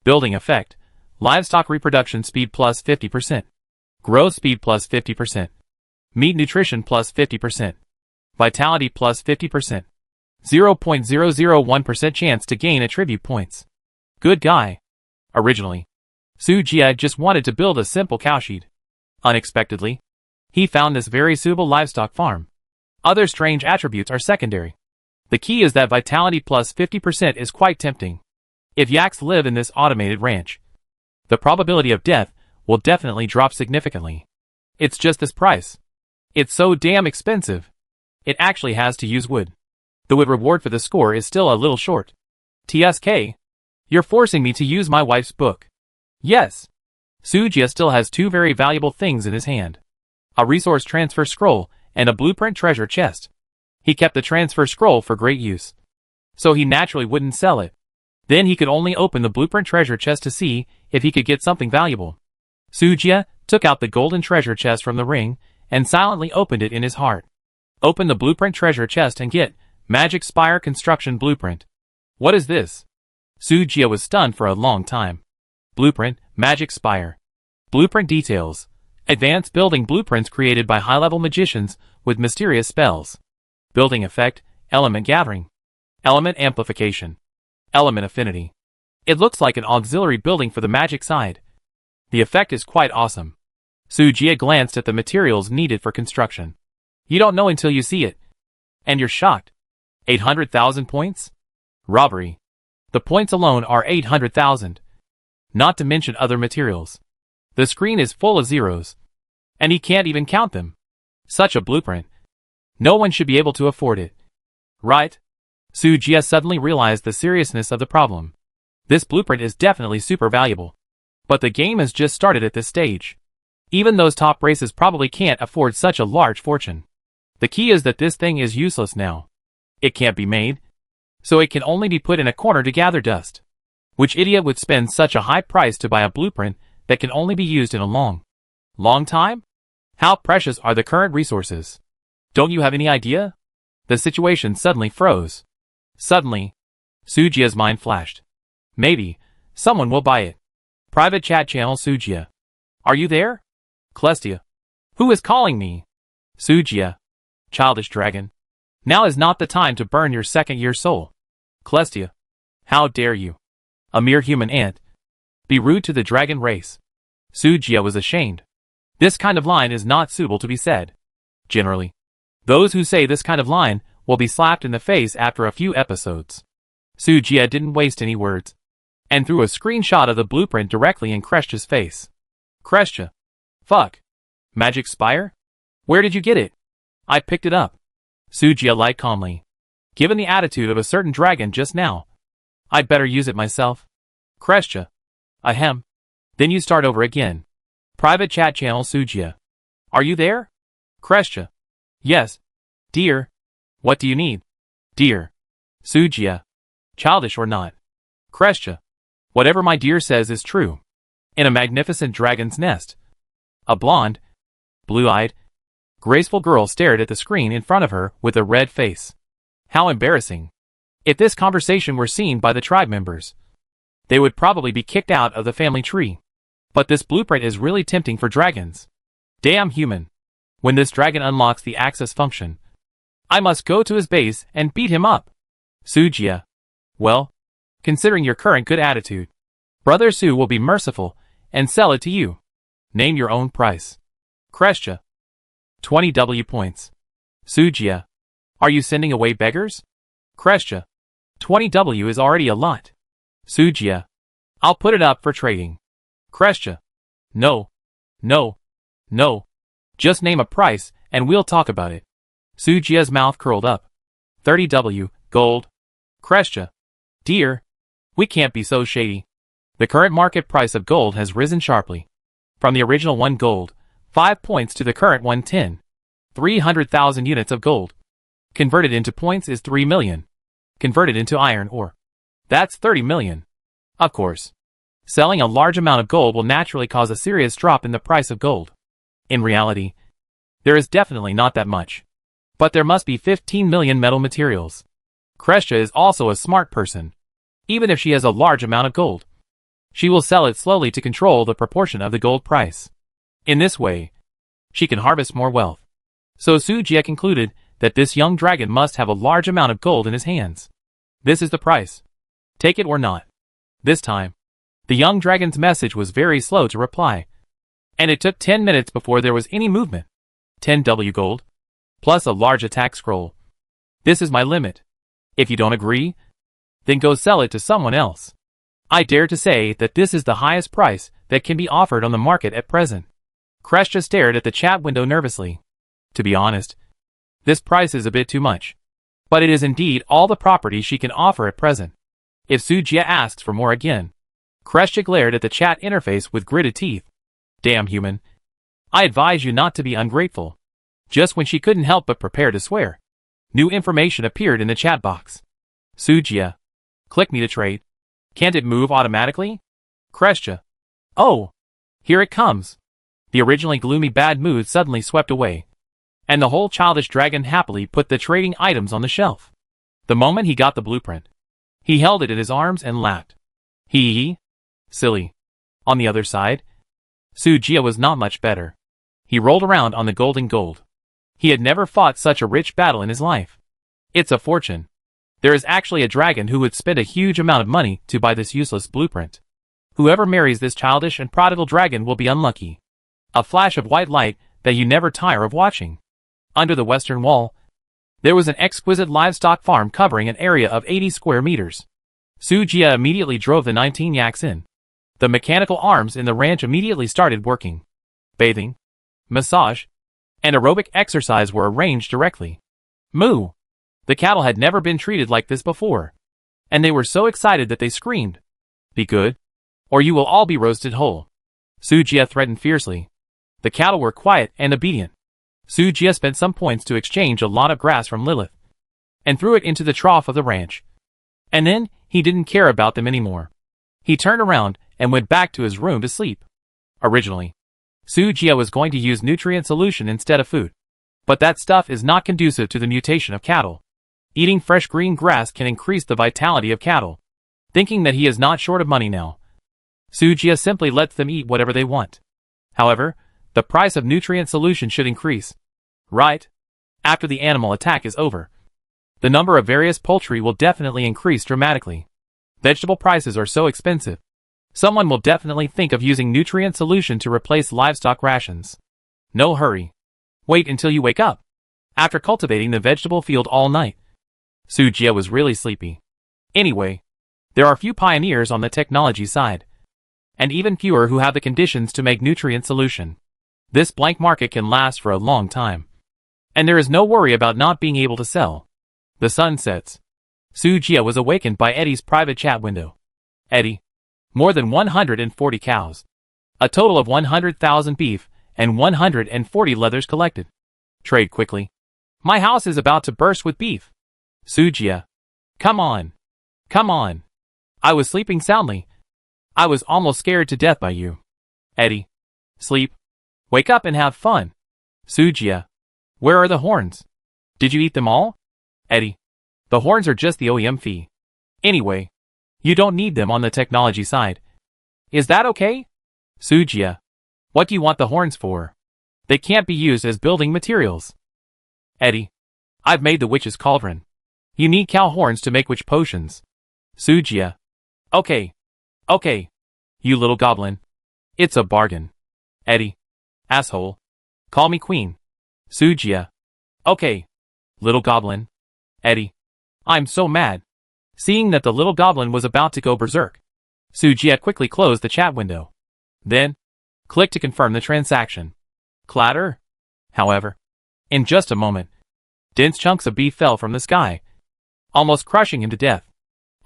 Building effect, livestock reproduction speed plus 50%. Growth speed plus 50%. Meat nutrition plus 50%. Vitality plus 50%. 0.001% chance to gain attribute points. Good guy. Originally, Sujie just wanted to build a simple cowshed. Unexpectedly, he found this very suitable livestock farm. Other strange attributes are secondary. The key is that vitality plus 50% is quite tempting. If yaks live in this automated ranch, the probability of death will definitely drop significantly. It's just this price. It's so damn expensive. It actually has to use wood. The wood reward for the score is still a little short. TSK. You're forcing me to use my wife's book. Yes. Sujie still has 2 very valuable things in his hand. A resource transfer scroll and a blueprint treasure chest. He kept the transfer scroll for great use, so he naturally wouldn't sell it. Then he could only open the blueprint treasure chest to see if he could get something valuable. Sujie took out the golden treasure chest from the ring and silently opened it in his heart. Open the blueprint treasure chest and get Magic Spire Construction Blueprint. What is this? Sujie was stunned for a long time. Blueprint, Magic Spire. Blueprint details. Advanced building blueprints created by high-level magicians with mysterious spells. Building effect, element gathering. Element amplification. Element affinity. It looks like an auxiliary building for the magic side. The effect is quite awesome. Sujie glanced at the materials needed for construction. You don't know until you see it. And you're shocked. 800,000 points? Robbery. The points alone are 800,000. Not to mention other materials. The screen is full of zeros. And he can't even count them. Such a blueprint. No one should be able to afford it. Right? Sujie suddenly realized the seriousness of the problem. This blueprint is definitely super valuable. But the game has just started at this stage. Even those top races probably can't afford such a large fortune. The key is that this thing is useless now. It can't be made, so it can only be put in a corner to gather dust. Which idiot would spend such a high price to buy a blueprint that can only be used in a long time? How precious are the current resources? Don't you have any idea? The situation suddenly froze. Suddenly, Sujie's mind flashed. Maybe someone will buy it. Private chat channel Sujie. Are you there? Klestia. Who is calling me? Sujie. Childish dragon. Now is not the time to burn your second-year soul. Klestia. How dare you? A mere human ant. Be rude to the dragon race. Sujie was ashamed. This kind of line is not suitable to be said. Generally, those who say this kind of line will be slapped in the face after a few episodes. Sujie didn't waste any words, and threw a screenshot of the blueprint directly in Kreshtia's face. Krestia. Fuck. Magic Spire? Where did you get it? I picked it up. Sujia lied calmly. Given the attitude of a certain dragon just now, I'd better use it myself. Krestia. Ahem. Then you start over again. Private chat channel Sujia. Are you there? Krestia. Yes. Dear. What do you need? Dear. Sujia. Childish or not? Krestia. Whatever my dear says is true. In a magnificent dragon's nest, a blonde, blue-eyed, graceful girl stared at the screen in front of her with a red face. How embarrassing. If this conversation were seen by the tribe members, they would probably be kicked out of the family tree. But this blueprint is really tempting for dragons. Damn human. When this dragon unlocks the access function, I must go to his base and beat him up. Sujia. Well, considering your current good attitude, Brother Su will be merciful and sell it to you. Name your own price. Krestia. 20 W points. Sujia. Are you sending away beggars? Krestia. 20 W is already a lot. Sujia. I'll put it up for trading. Krestia. No. No. No. Just name a price and we'll talk about it. Sujia's mouth curled up. 30 W, gold. Krestia. Dear. We can't be so shady. The current market price of gold has risen sharply. From the original 1 gold, 5 points to the current 110. 300,000 units of gold. Converted into points is 3 million. Converted into iron ore. That's 30 million. Of course. Selling a large amount of gold will naturally cause a serious drop in the price of gold. In reality, there is definitely not that much. But there must be 15 million metal materials. Krestia is also a smart person. Even if she has a large amount of gold, she will sell it slowly to control the proportion of the gold price. In this way, she can harvest more wealth. So Sujia concluded that this young dragon must have a large amount of gold in his hands. This is the price. Take it or not. This time, the young dragon's message was very slow to reply, and it took 10 minutes before there was any movement. 10 W gold, plus a large attack scroll. This is my limit. If you don't agree, then go sell it to someone else. I dare to say that this is the highest price that can be offered on the market at present. Krestia stared at the chat window nervously. To be honest, this price is a bit too much. But it is indeed all the property she can offer at present. If Sujia asks for more again, Krestia glared at the chat interface with gritted teeth. Damn human. I advise you not to be ungrateful. Just when she couldn't help but prepare to swear, new information appeared in the chat box. Sujia. Click me to trade. Can't it move automatically? Krestia. Oh. Here it comes. The originally gloomy bad mood suddenly swept away, and the whole childish dragon happily put the trading items on the shelf. The moment he got the blueprint, he held it in his arms and laughed. Hee. Silly. On the other side, Sujia was not much better. He rolled around on the golden gold. He had never fought such a rich battle in his life. It's a fortune. There is actually a dragon who would spend a huge amount of money to buy this useless blueprint. Whoever marries this childish and prodigal dragon will be unlucky. A flash of white light that you never tire of watching. Under the western wall, there was an exquisite livestock farm covering an area of 80 square meters. Sujia immediately drove the 19 yaks in. The mechanical arms in the ranch immediately started working. Bathing, massage, and aerobic exercise were arranged directly. Moo! The cattle had never been treated like this before, and they were so excited that they screamed. Be good, or you will all be roasted whole. Sujia threatened fiercely. The cattle were quiet and obedient. Sujia spent some points to exchange a lot of grass from Lilith, and threw it into the trough of the ranch. And then, he didn't care about them anymore. He turned around and went back to his room to sleep. Originally, Sujia was going to use nutrient solution instead of food. But that stuff is not conducive to the mutation of cattle. Eating fresh green grass can increase the vitality of cattle. Thinking that he is not short of money now, Sujia simply lets them eat whatever they want. However, the price of nutrient solution should increase. Right? After the animal attack is over, the number of various poultry will definitely increase dramatically. Vegetable prices are so expensive. Someone will definitely think of using nutrient solution to replace livestock rations. No hurry. Wait until you wake up. After cultivating the vegetable field all night, Sujia was really sleepy. Anyway, there are few pioneers on the technology side, and even fewer who have the conditions to make nutrient solution. This blank market can last for a long time. And there is no worry about not being able to sell. The sun sets. Sujia was awakened by Eddie's private chat window. Eddie. More than 140 cows. A total of 100,000 beef and 140 leathers collected. Trade quickly. My house is about to burst with beef. Sujia. Come on. Come on. I was sleeping soundly. I was almost scared to death by you. Eddie. Sleep. Wake up and have fun. Sujia. Where are the horns? Did you eat them all? Eddie. The horns are just the OEM fee. Anyway, you don't need them on the technology side. Is that okay? Sujia. What do you want the horns for? They can't be used as building materials. Eddie. I've made the witch's cauldron. You need cow horns to make witch potions. Sujia. Okay. Okay. You little goblin. It's a bargain. Eddie. Asshole. Call me queen. Sujia. Okay. Little goblin. Eddie. I'm so mad. Seeing that the little goblin was about to go berserk, Sujia quickly closed the chat window. Then, click to confirm the transaction. Clatter. However, in just a moment, dense chunks of beef fell from the sky, almost crushing him to death.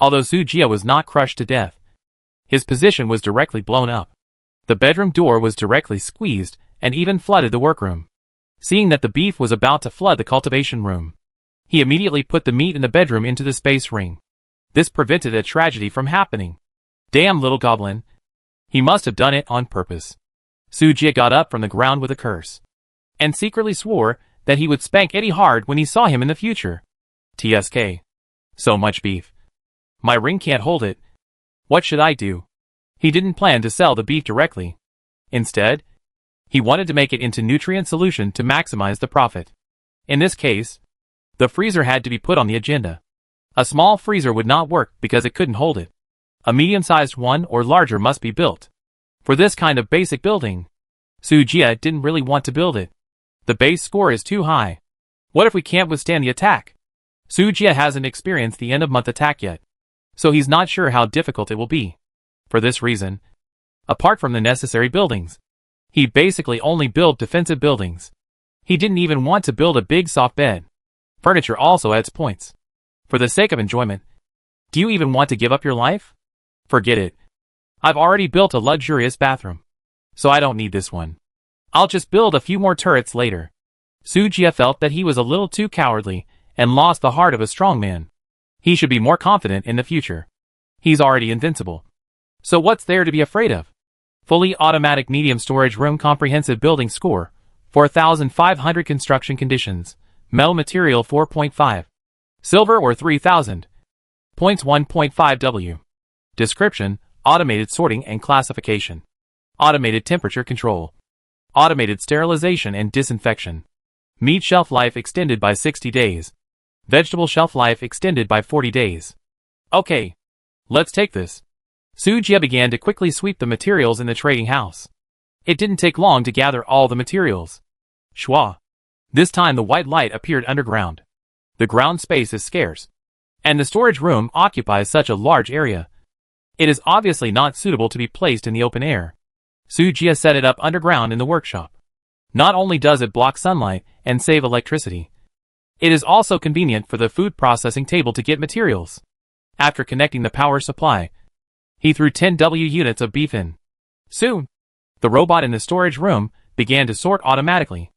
Although Sujia was not crushed to death, his position was directly blown up. The bedroom door was directly squeezed and even flooded the workroom. Seeing that the beef was about to flood the cultivation room, he immediately put the meat in the bedroom into the space ring. This prevented a tragedy from happening. Damn little goblin. He must have done it on purpose. Sujia got up from the ground with a curse, and secretly swore that he would spank Eddie hard when he saw him in the future. TSK. So much beef. My ring can't hold it. What should I do? He didn't plan to sell the beef directly. Instead, he wanted to make it into nutrient solution to maximize the profit. In this case, the freezer had to be put on the agenda. A small freezer would not work because it couldn't hold it. A medium-sized one or larger must be built. For this kind of basic building, Sujia didn't really want to build it. The base score is too high. What if we can't withstand the attack? Sujia hasn't experienced the end-of-month attack yet, so he's not sure how difficult it will be. For this reason, apart from the necessary buildings, he basically only built defensive buildings. He didn't even want to build a big soft bed. Furniture also adds points. For the sake of enjoyment, do you even want to give up your life? Forget it. I've already built a luxurious bathroom, so I don't need this one. I'll just build a few more turrets later. Sujia felt that he was a little too cowardly and lost the heart of a strong man. He should be more confident in the future. He's already invincible. So what's there to be afraid of? Fully automatic medium storage room comprehensive building score, 4,500 construction conditions, metal material 4.5, silver or 3,000, points 1.5 W. Description, automated sorting and classification, automated temperature control, automated sterilization and disinfection, meat shelf life extended by 60 days, vegetable shelf life extended by 40 days. Okay, let's take this. Sujia began to quickly sweep the materials in the trading house. It didn't take long to gather all the materials. Shwa. This time the white light appeared underground. The ground space is scarce, and the storage room occupies such a large area. It is obviously not suitable to be placed in the open air. Sujia set it up underground in the workshop. Not only does it block sunlight and save electricity, it is also convenient for the food processing table to get materials. After connecting the power supply, he threw 10 W units of beef in. Soon, the robot in the storage room began to sort automatically.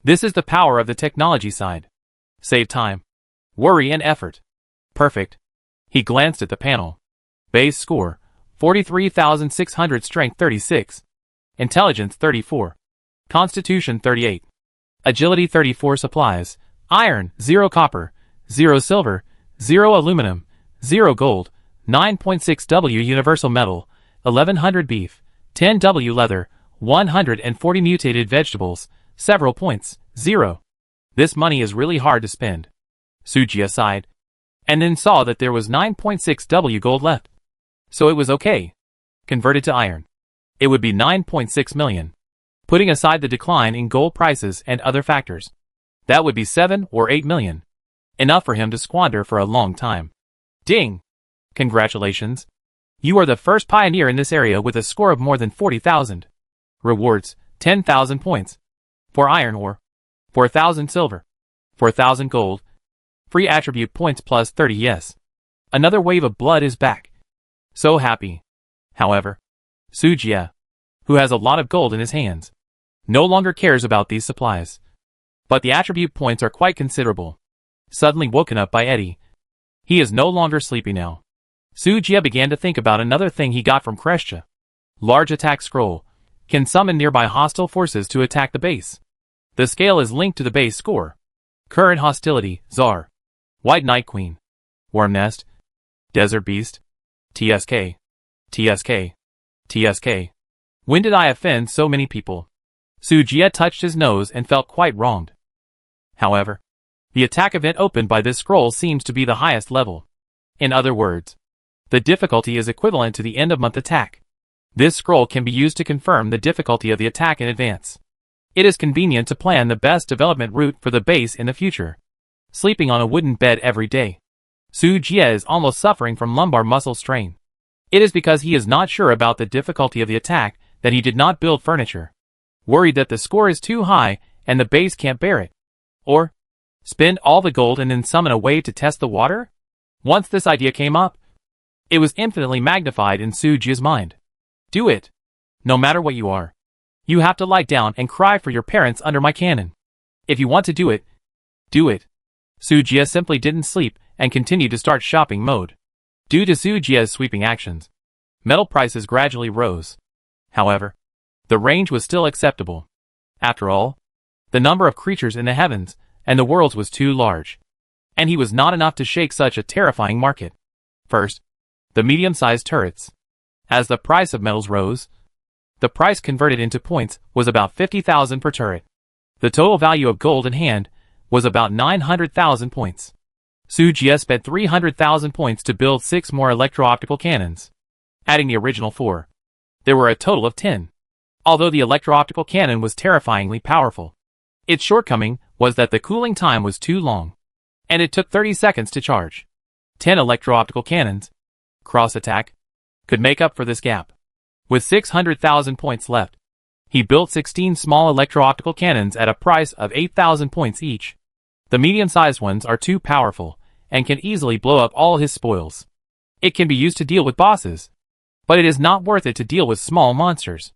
This is the power of the technology side. Save time, worry and effort. Perfect. He glanced at the panel. Base score, 43,600, strength 36, intelligence 34, constitution 38, agility 34, supplies, iron, 0 copper, 0 silver, 0 aluminum, 0 gold, 9.6 W universal metal, 1100 beef, 10 W leather, 140 mutated vegetables, several points, 0. This money is really hard to spend. Sujia sighed, and then saw that there was 9.6 W gold left. So it was okay. Converted to iron, it would be 9.6 million. Putting aside the decline in gold prices and other factors, that would be 7 or 8 million. Enough for him to squander for a long time. Ding! Congratulations. You are the first pioneer in this area with a score of more than 40,000. Rewards, 10,000 points. For iron ore, 4,000 silver. 4,000 gold. Free attribute points plus 30 yes. Another wave of blood is back. So happy. However, Sujia, who has a lot of gold in his hands, no longer cares about these supplies. But the attribute points are quite considerable. Suddenly woken up by Eddie. He is no longer sleepy now. Sujia began to think about another thing he got from Kresha. Large attack scroll. Can summon nearby hostile forces to attack the base. The scale is linked to the base score. Current hostility, Czar. White Night Queen. Worm Nest. Desert Beast. TSK. TSK. TSK. When did I offend so many people? Sujia touched his nose and felt quite wronged. However, the attack event opened by this scroll seems to be the highest level. In other words, the difficulty is equivalent to the end-of-month attack. This scroll can be used to confirm the difficulty of the attack in advance. It is convenient to plan the best development route for the base in the future. Sleeping on a wooden bed every day. Sujia is almost suffering from lumbar muscle strain. It is because he is not sure about the difficulty of the attack that he did not build furniture. Worried that the score is too high and the base can't bear it. Or, spend all the gold and then summon a way to test the water? Once this idea came up, it was infinitely magnified in Sujia's mind. Do it. No matter what you are. You have to lie down and cry for your parents under my cannon. If you want to do it, do it. Sujia simply didn't sleep and continued to start shopping mode. Due to Sujia's sweeping actions, metal prices gradually rose. However, the range was still acceptable. After all, the number of creatures in the heavens and the worlds was too large. And he was not enough to shake such a terrifying market. First, the medium-sized turrets. As the price of metals rose, the price converted into points was about 50,000 per turret. The total value of gold in hand was about 900,000 points. Sujia spent 300,000 points to build 6 more electro-optical cannons. Adding the original 4, there were a total of 10. Although the electro-optical cannon was terrifyingly powerful, its shortcoming was that the cooling time was too long, and it took 30 seconds to charge. 10 electro-optical cannons, cross-attack, could make up for this gap. With 600,000 points left, he built 16 small electro-optical cannons at a price of 8,000 points each. The medium-sized ones are too powerful and can easily blow up all his spoils. It can be used to deal with bosses, but it is not worth it to deal with small monsters.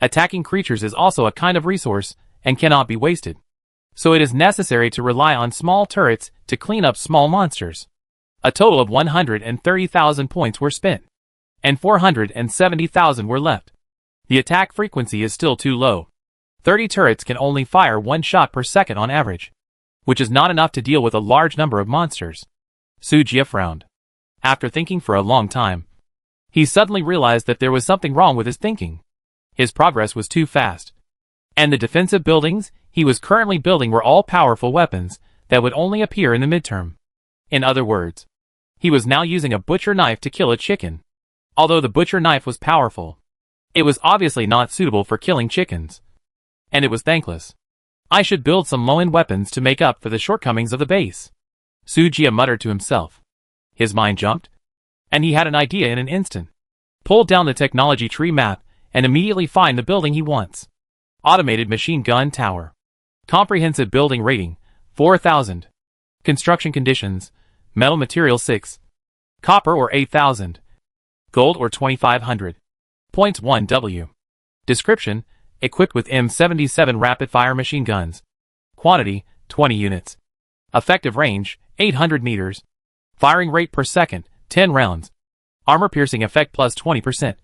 Attacking creatures is also a kind of resource and cannot be wasted. So it is necessary to rely on small turrets to clean up small monsters. A total of 130,000 points were spent, and 470,000 were left. The attack frequency is still too low. 30 turrets can only fire 1 shot per second on average, which is not enough to deal with a large number of monsters. Sujia frowned. After thinking for a long time, he suddenly realized that there was something wrong with his thinking. His progress was too fast. And the defensive buildings he was currently building were all powerful weapons that would only appear in the midterm. In other words, he was now using a butcher knife to kill a chicken. Although the butcher knife was powerful, it was obviously not suitable for killing chickens. And it was thankless. I should build some low-end weapons to make up for the shortcomings of the base. Sujia muttered to himself. His mind jumped, and he had an idea in an instant. Pull down the technology tree map and immediately find the building he wants. Automated machine gun tower. Comprehensive building rating, 4,000. Construction conditions, metal material 6. Copper or 8,000. Gold or 2,500. Points 1W. Description, equipped with M77 rapid-fire machine guns. Quantity, 20 units. Effective range, 800 meters. Firing rate per second, 10 rounds. Armor-piercing effect plus 20%.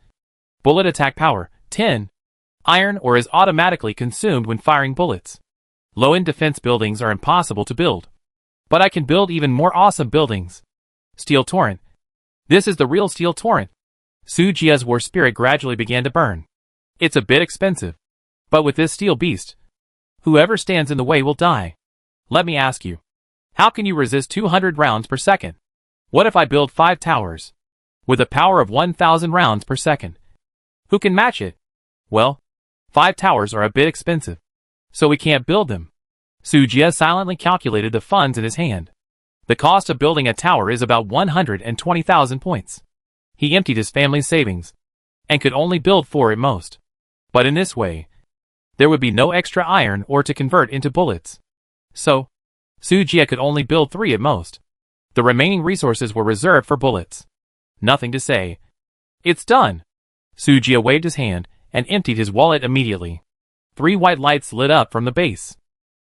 Bullet attack power, 10. Iron ore is automatically consumed when firing bullets. Low-end defense buildings are impossible to build. But I can build even more awesome buildings. Steel torrent. This is the real steel torrent. Sujia's war spirit gradually began to burn. It's a bit expensive. But with this steel beast, whoever stands in the way will die. Let me ask you, how can you resist 200 rounds per second? What if I build 5 towers with a power of 1,000 rounds per second? Who can match it? Well, 5 towers are a bit expensive, so we can't build them. Sujia silently calculated the funds in his hand. The cost of building a tower is about 120,000 points. He emptied his family's savings, and could only build 4 at most. But in this way, there would be no extra iron ore to convert into bullets. So, Sujia could only build 3 at most. The remaining resources were reserved for bullets. Nothing to say. It's done. Sujia waved his hand and emptied his wallet immediately. 3 white lights lit up from the base.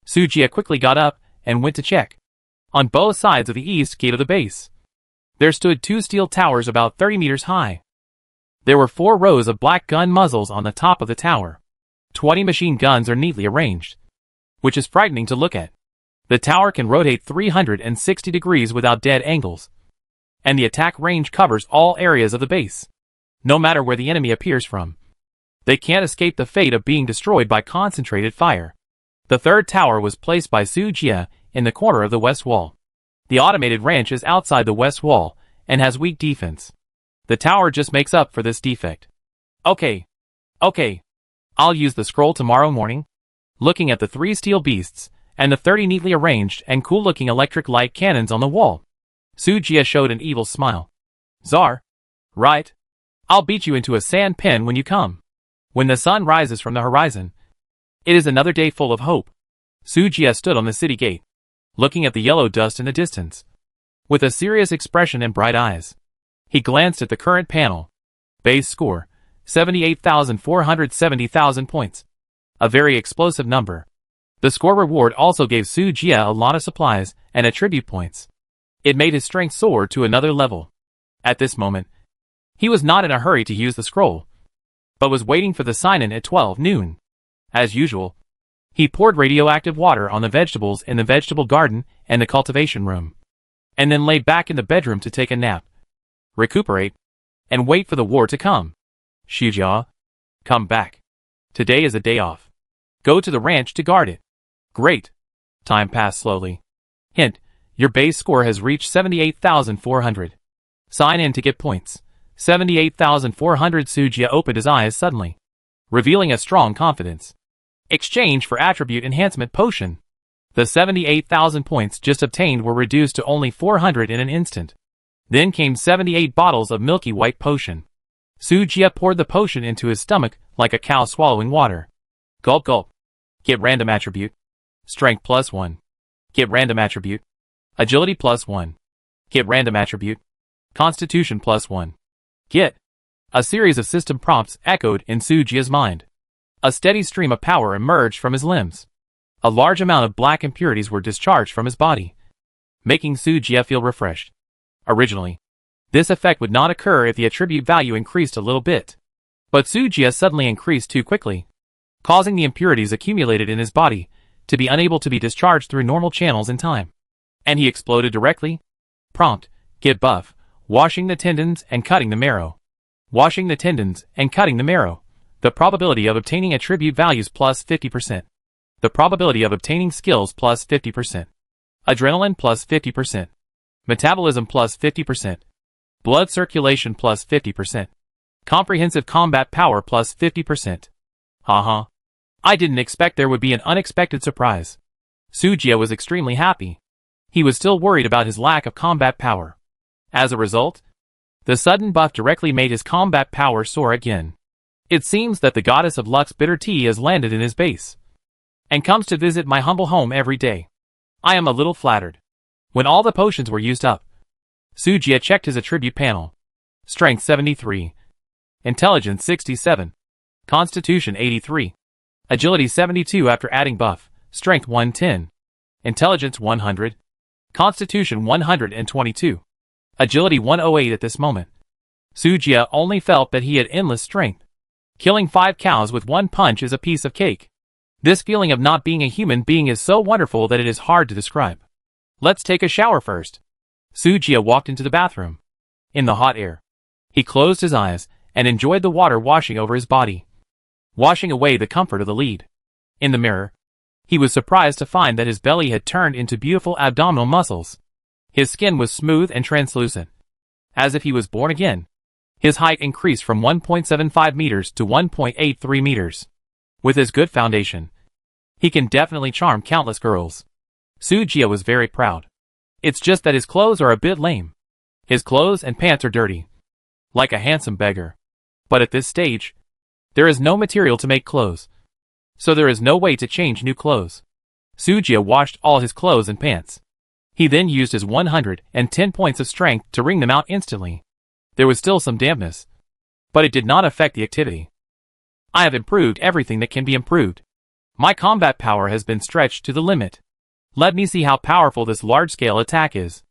Sujia quickly got up and went to check. On both sides of the east gate of the base, there stood 2 steel towers about 30 meters high. There were 4 rows of black gun muzzles on the top of the tower. 20 machine guns are neatly arranged, which is frightening to look at. The tower can rotate 360 degrees without dead angles, and the attack range covers all areas of the base, no matter where the enemy appears from. They can't escape the fate of being destroyed by concentrated fire. The 3rd tower was placed by Sujia in the corner of the west wall. The automated ranch is outside the west wall and has weak defense. The tower just makes up for this defect. Okay. I'll use the scroll tomorrow morning. Looking at the 3 steel beasts and the 30 neatly arranged and cool-looking electric light cannons on the wall, Sujia showed an evil smile. Czar. Right. I'll beat you into a sand pen when you come. When the sun rises from the horizon, it is another day full of hope. Sujia stood on the city gate, looking at the yellow dust in the distance. With a serious expression and bright eyes, he glanced at the current panel. Base score, 78,470,000 points. A very explosive number. The score reward also gave Sujia a lot of supplies and attribute points. It made his strength soar to another level. At this moment, he was not in a hurry to use the scroll, but was waiting for the sign-in at 12 noon. As usual, he poured radioactive water on the vegetables in the vegetable garden and the cultivation room, and then lay back in the bedroom to take a nap, recuperate, and wait for the war to come. Shujia, come back. Today is a day off. Go to the ranch to guard it. Great. Time passed slowly. Hint, your base score has reached 78,400. Sign in to get points. 78,400. Sujia opened his eyes suddenly, revealing a strong confidence. Exchange for attribute enhancement potion. The 78,000 points just obtained were reduced to only 400 in an instant. Then came 78 bottles of milky white potion. Sujia poured the potion into his stomach like a cow swallowing water. Gulp gulp. Get random attribute. Strength +1. Get random attribute. Agility +1. Get random attribute. Constitution +1. Get. A series of system prompts echoed in Sujia's mind. A steady stream of power emerged from his limbs. A large amount of black impurities were discharged from his body, making Sujia feel refreshed. Originally, this effect would not occur if the attribute value increased a little bit. But Sujia suddenly increased too quickly, causing the impurities accumulated in his body to be unable to be discharged through normal channels in time. And he exploded directly. Prompt, get buff, washing the tendons and cutting the marrow. Washing the tendons and cutting the marrow. The probability of obtaining attribute values +50%. The probability of obtaining skills +50%. Adrenaline +50%. Metabolism +50%. Blood circulation +50%. Comprehensive combat power +50%. Haha. I didn't expect there would be an unexpected surprise. Sujia was extremely happy. He was still worried about his lack of combat power. As a result, the sudden buff directly made his combat power soar again. It seems that the goddess of luck's bitter tea has landed in his base, and comes to visit my humble home every day. I am a little flattered. When all the potions were used up, Sujia checked his attribute panel. Strength 73. Intelligence 67. Constitution 83. Agility 72 after adding buff. Strength 110. Intelligence 100. Constitution 122. Agility 108 at this moment. Sujia only felt that he had endless strength. Killing 5 cows with 1 punch is a piece of cake. This feeling of not being a human being is so wonderful that it is hard to describe. Let's take a shower first. Sujia walked into the bathroom. In the hot air, he closed his eyes and enjoyed the water washing over his body, washing away the comfort of the lead. In the mirror, he was surprised to find that his belly had turned into beautiful abdominal muscles. His skin was smooth and translucent, as if he was born again. His height increased from 1.75 meters to 1.83 meters. With his good foundation, he can definitely charm countless girls. Sujia was very proud. It's just that his clothes are a bit lame. His clothes and pants are dirty, like a handsome beggar. But at this stage, there is no material to make clothes, so there is no way to change new clothes. Sujia washed all his clothes and pants. He then used his 110 points of strength to wring them out instantly. There was still some dampness, but it did not affect the activity. I have improved everything that can be improved. My combat power has been stretched to the limit. Let me see how powerful this large-scale attack is.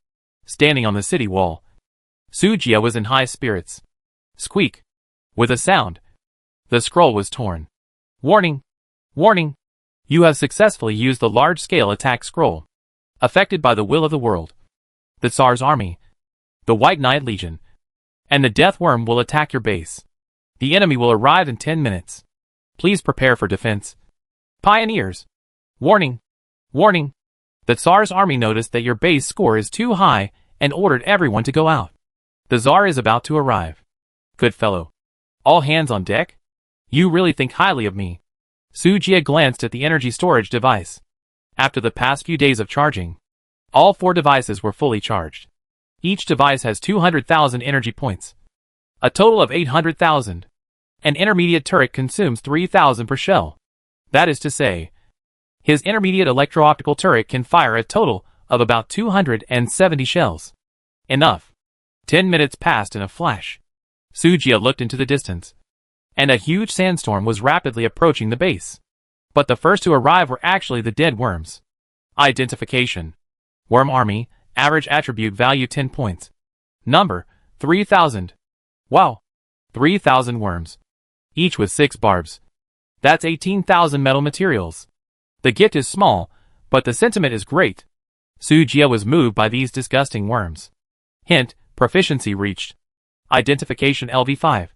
Standing on the city wall, Sujia was in high spirits. Squeak. With a sound, the scroll was torn. Warning! Warning! You have successfully used the large-scale attack scroll. Affected by the will of the world, the Tsar's army, the White Knight Legion, and the Death Worm will attack your base. The enemy will arrive in 10 minutes. Please prepare for defense. Pioneers! Warning! Warning! The Tsar's army noticed that your base score is too high and ordered everyone to go out. The Tsar is about to arrive. Good fellow. All hands on deck? You really think highly of me. Sujia glanced at the energy storage device. After the past few days of charging, all 4 devices were fully charged. Each device has 200,000 energy points. A total of 800,000. An intermediate turret consumes 3,000 per shell. That is to say, his intermediate electro-optical turret can fire a total of about 270 shells. Enough. 10 minutes passed in a flash. Sujia looked into the distance, and a huge sandstorm was rapidly approaching the base. But the first to arrive were actually the dead worms. Identification. Worm Army, average attribute value 10 points. Number, 3,000. Wow. 3,000 worms. Each with 6 barbs. That's 18,000 metal materials. The gift is small, but the sentiment is great. Sujia was moved by these disgusting worms. Hint, proficiency reached. Identification LV5.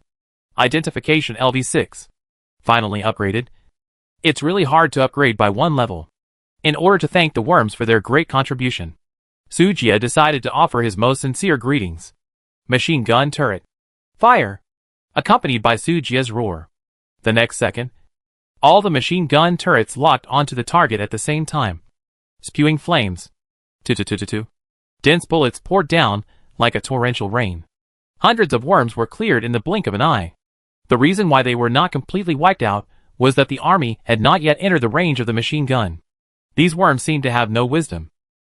Identification LV6. Finally upgraded. It's really hard to upgrade by 1 level. In order to thank the worms for their great contribution, Sujia decided to offer his most sincere greetings. Machine gun turret. Fire! Accompanied by Sujia's roar. The next second, all the machine gun turrets locked onto the target at the same time, spewing flames. Tu-tu-tu-tu-tu. Dense bullets poured down like a torrential rain. Hundreds of worms were cleared in the blink of an eye. The reason why they were not completely wiped out was that the army had not yet entered the range of the machine gun. These worms seemed to have no wisdom.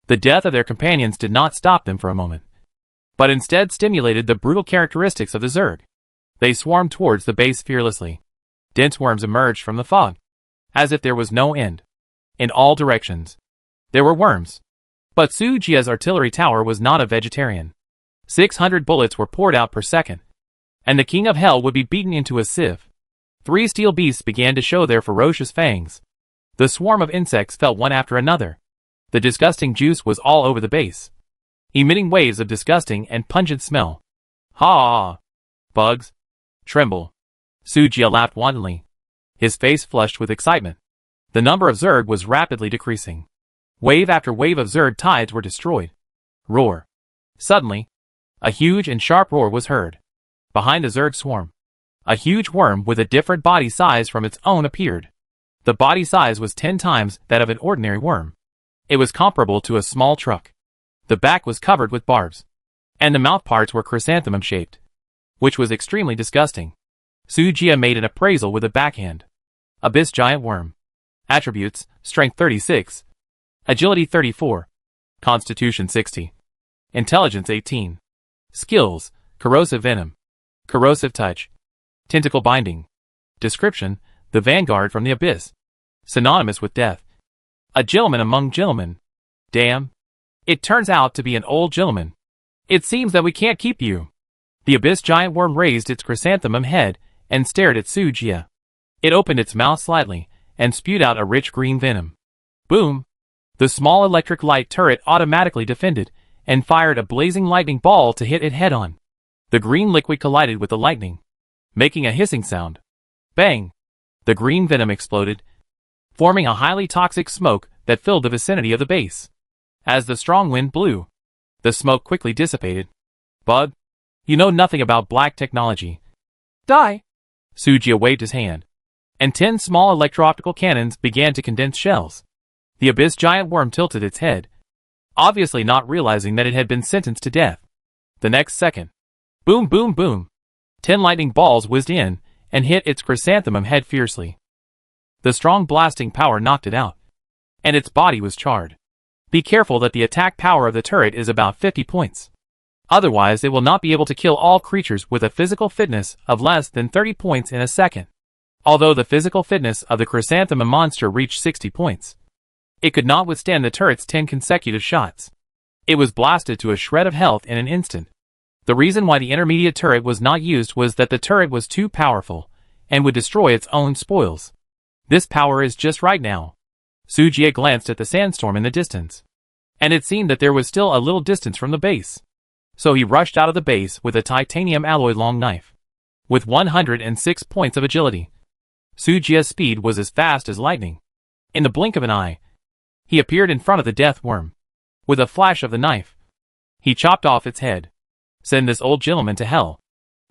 The death of their companions did not stop them for a moment, but instead stimulated the brutal characteristics of the Zerg. They swarmed towards the base fearlessly. Dense worms emerged from the fog, as if there was no end. In all directions, there were worms. But Sujia's artillery tower was not a vegetarian. 600 bullets were poured out per second, and the King of Hell would be beaten into a sieve. 3 steel beasts began to show their ferocious fangs. The swarm of insects fell one after another. The disgusting juice was all over the base, emitting waves of disgusting and pungent smell. Ha! Bugs. Tremble. Sujia laughed wantonly, his face flushed with excitement. The number of Zerg was rapidly decreasing. Wave after wave of Zerg tides were destroyed. Roar. Suddenly, a huge and sharp roar was heard. Behind the Zerg swarm, a huge worm with a different body size from its own appeared. The body size was 10 times that of an ordinary worm. It was comparable to a small truck. The back was covered with barbs, and the mouth parts were chrysanthemum-shaped, which was extremely disgusting. Sujia made an appraisal with a backhand. Abyss Giant Worm. Attributes, Strength 36, Agility 34, Constitution 60, Intelligence 18. Skills, Corrosive Venom, Corrosive Touch, Tentacle Binding. Description, the Vanguard from the Abyss. Synonymous with death. A gentleman among gentlemen. Damn. It turns out to be an old gentleman. It seems that we can't keep you. The Abyss Giant Worm raised its chrysanthemum head and stared at Sujia. It opened its mouth slightly and spewed out a rich green venom. Boom! The small electric light turret automatically defended and fired a blazing lightning ball to hit it head-on. The green liquid collided with the lightning, making a hissing sound. Bang! The green venom exploded, forming a highly toxic smoke that filled the vicinity of the base. As the strong wind blew, the smoke quickly dissipated. Bug, you know nothing about black technology. Die! Sujia waved his hand, and 10 small electro-optical cannons began to condense shells. The Abyss Giant Worm tilted its head, obviously not realizing that it had been sentenced to death. The next second, boom boom boom, 10 lightning balls whizzed in and hit its chrysanthemum head fiercely. The strong blasting power knocked it out, and its body was charred. Be careful that the attack power of the turret is about 50 points. Otherwise it will not be able to kill all creatures with a physical fitness of less than 30 points in a second. Although the physical fitness of the chrysanthemum monster reached 60 points, it could not withstand the turret's 10 consecutive shots. It was blasted to a shred of health in an instant. The reason why the intermediate turret was not used was that the turret was too powerful and would destroy its own spoils. This power is just right now. Sujia glanced at the sandstorm in the distance, and it seemed that there was still a little distance from the base. So he rushed out of the base with a titanium alloy long knife. With 106 points of agility, Sujia's speed was as fast as lightning. In the blink of an eye, he appeared in front of the death worm. With a flash of the knife, he chopped off its head. Send this old gentleman to hell.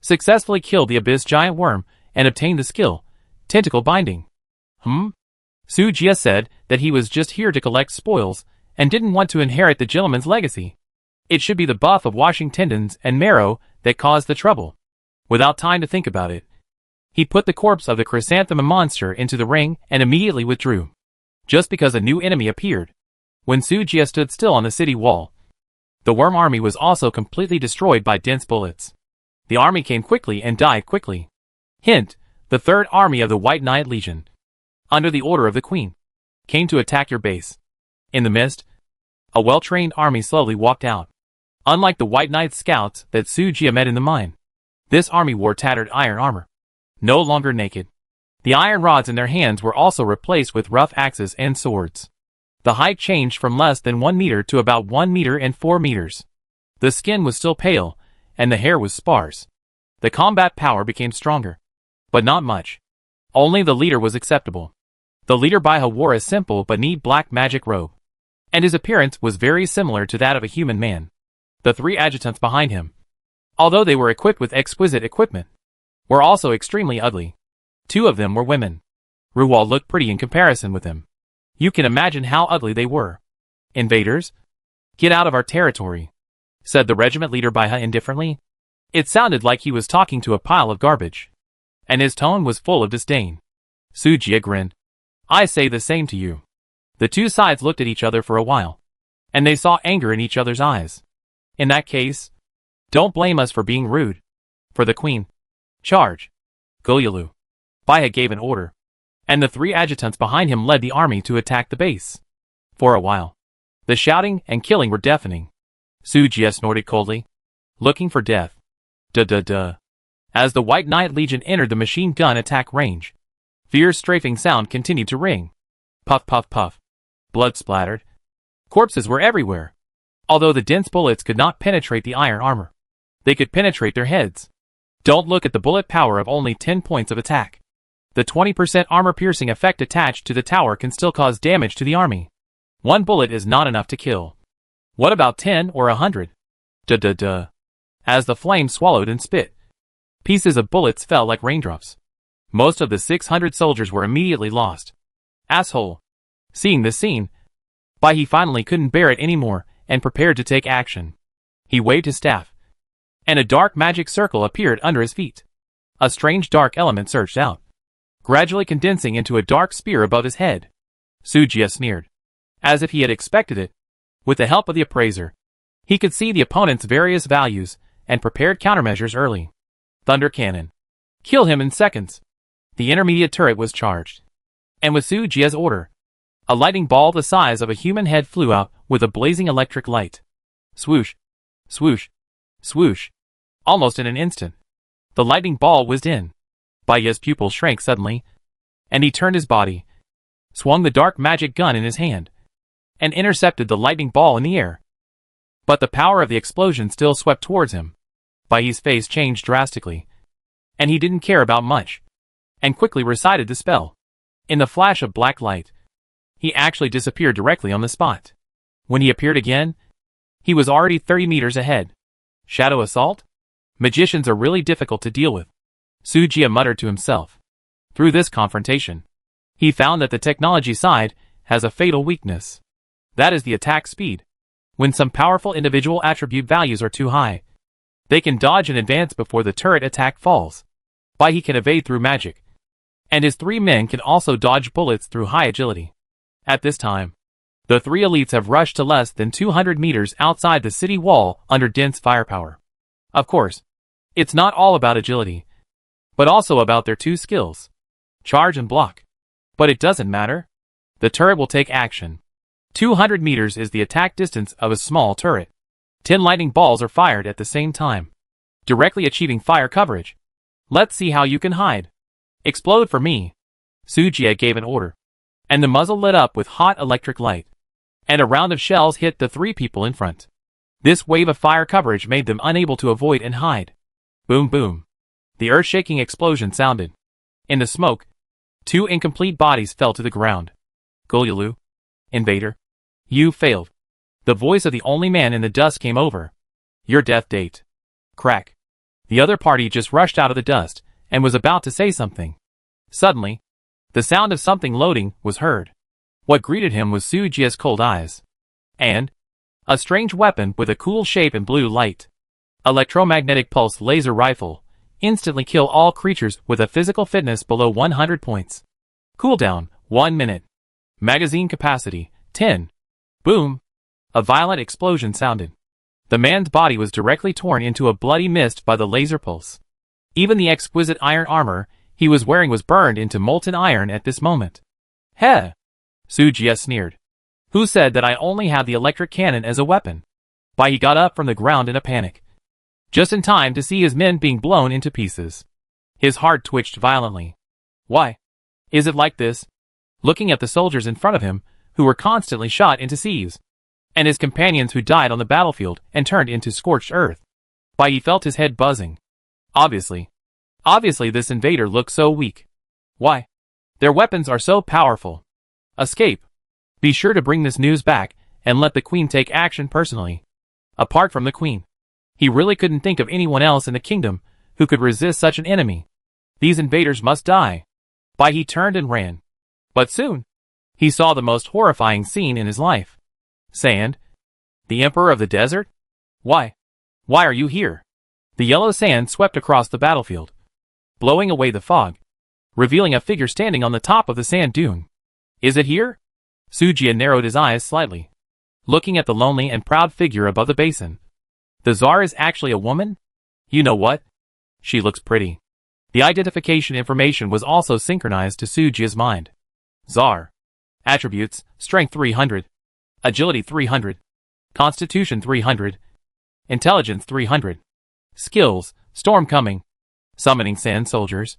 Successfully killed the abyss giant worm and obtained the skill, tentacle binding. Sujia said that he was just here to collect spoils and didn't want to inherit the gentleman's legacy. It should be the buff of washing tendons and marrow that caused the trouble. Without time to think about it, he put the corpse of the chrysanthemum monster into the ring and immediately withdrew. Just because a new enemy appeared. When Sujia stood still on the city wall, the worm army was also completely destroyed by dense bullets. The army came quickly and died quickly. Hint, the third army of the White Knight Legion, under the order of the Queen, came to attack your base. In the mist, a well-trained army slowly walked out. Unlike the White Knight scouts that Sujia met in the mine, this army wore tattered iron armor. No longer naked. The iron rods in their hands were also replaced with rough axes and swords. The height changed from less than 1 meter to about 1 meter and 4 meters. The skin was still pale, and the hair was sparse. The combat power became stronger. But not much. Only the leader was acceptable. The leader Baiha wore a simple but neat black magic robe, and his appearance was very similar to that of a human man. The 3 adjutants behind him, although they were equipped with exquisite equipment, were also extremely ugly. 2 of them were women. Ruwal looked pretty in comparison with them. You can imagine how ugly they were. Invaders? Get out of our territory, said the regiment leader Baiha indifferently. It sounded like he was talking to a pile of garbage, and his tone was full of disdain. Sujia grinned. I say the same to you. The 2 sides looked at each other for a while, and they saw anger in each other's eyes. In that case, don't blame us for being rude. For the Queen. Charge. Gulyalu. Baiha gave an order, and the 3 adjutants behind him led the army to attack the base. For a while, the shouting and killing were deafening. Sujia snorted coldly, looking for death. Duh. As the White Knight Legion entered the machine gun attack range, fierce strafing sound continued to ring. Puff puff puff. Blood splattered. Corpses were everywhere. Although the dense bullets could not penetrate the iron armor, they could penetrate their heads. Don't look at the bullet power of only 10 points of attack. The 20% armor-piercing effect attached to the tower can still cause damage to the army. 1 bullet is not enough to kill. What about 10 or 100? Duh. As the flame swallowed and spit, pieces of bullets fell like raindrops. Most of the 600 soldiers were immediately lost. Asshole. Seeing this scene, Baiha finally couldn't bear it anymore and prepared to take action. He waved his staff, and a dark magic circle appeared under his feet. A strange dark element surged out, gradually condensing into a dark spear above his head. Sujia sneered, as if he had expected it. With the help of the appraiser, he could see the opponent's various values and prepared countermeasures early. Thunder cannon. Kill him in seconds. The intermediate turret was charged, and with Sujia's order, a lightning ball the size of a human head flew out with a blazing electric light. Swoosh, swoosh, swoosh. Almost in an instant, the lightning ball whizzed in. Baiha's pupil shrank suddenly, and he turned his body, swung the dark magic gun in his hand, and intercepted the lightning ball in the air. But the power of the explosion still swept towards him. Baiha's face changed drastically, and he didn't care about much, and quickly recited the spell. In the flash of black light, he actually disappeared directly on the spot. When he appeared again, he was already 30 meters ahead. Shadow assault? Magicians are really difficult to deal with, Sujia muttered to himself. Through this confrontation, he found that the technology side has a fatal weakness. That is the attack speed. When some powerful individual attribute values are too high, they can dodge and advance before the turret attack falls. Baiha can evade through magic, and his 3 men can also dodge bullets through high agility. At this time, the three elites have rushed to less than 200 meters outside the city wall under dense firepower. Of course, it's not all about agility, but also about their two skills, charge and block. But it doesn't matter. The turret will take action. 200 meters is the attack distance of a small turret. 10 lightning balls are fired at the same time, directly achieving fire coverage. Let's see how you can hide. Explode for me. Sujie gave an order, and the muzzle lit up with hot electric light, and a round of shells hit the three people in front. This wave of fire coverage made them unable to avoid and hide. Boom boom. The earth-shaking explosion sounded. In the smoke, two incomplete bodies fell to the ground. Gulyulu, invader, you failed. The voice of the only man in the dust came over. Your death date. Crack. The other party just rushed out of the dust and was about to say something. Suddenly, the sound of something loading was heard. What greeted him was Sujie's cold eyes. And a strange weapon with a cool shape and blue light. Electromagnetic pulse laser rifle. Instantly kill all creatures with a physical fitness below 100 points. Cooldown, 1 minute. Magazine capacity, 10. Boom. A violent explosion sounded. The man's body was directly torn into a bloody mist by the laser pulse. Even the exquisite iron armor he was wearing was burned into molten iron at this moment. Heh! Sujie sneered. Who said that I only had the electric cannon as a weapon? Why, he got up from the ground in a panic, just in time to see his men being blown into pieces. His heart twitched violently. Why is it like this? Looking at the soldiers in front of him, who were constantly shot into sieves, and his companions who died on the battlefield and turned into scorched earth. Why, he felt his head buzzing. Obviously this invader looked so weak. Why? Their weapons are so powerful. Escape. Be sure to bring this news back and let the queen take action personally. Apart from the queen, he really couldn't think of anyone else in the kingdom who could resist such an enemy. These invaders must die. Why, he turned and ran. But soon, he saw the most horrifying scene in his life. Sand? The Emperor of the Desert? Why are you here? The yellow sand swept across the battlefield, blowing away the fog, revealing a figure standing on the top of the sand dune. Is it here? Sujie narrowed his eyes slightly, looking at the lonely and proud figure above the basin. The Tsar is actually a woman? You know what? She looks pretty. The identification information was also synchronized to Sujie's mind. Tsar. Attributes, Strength 300. Agility 300. Constitution 300. Intelligence 300. Skills, Storm Coming. Summoning Sand Soldiers.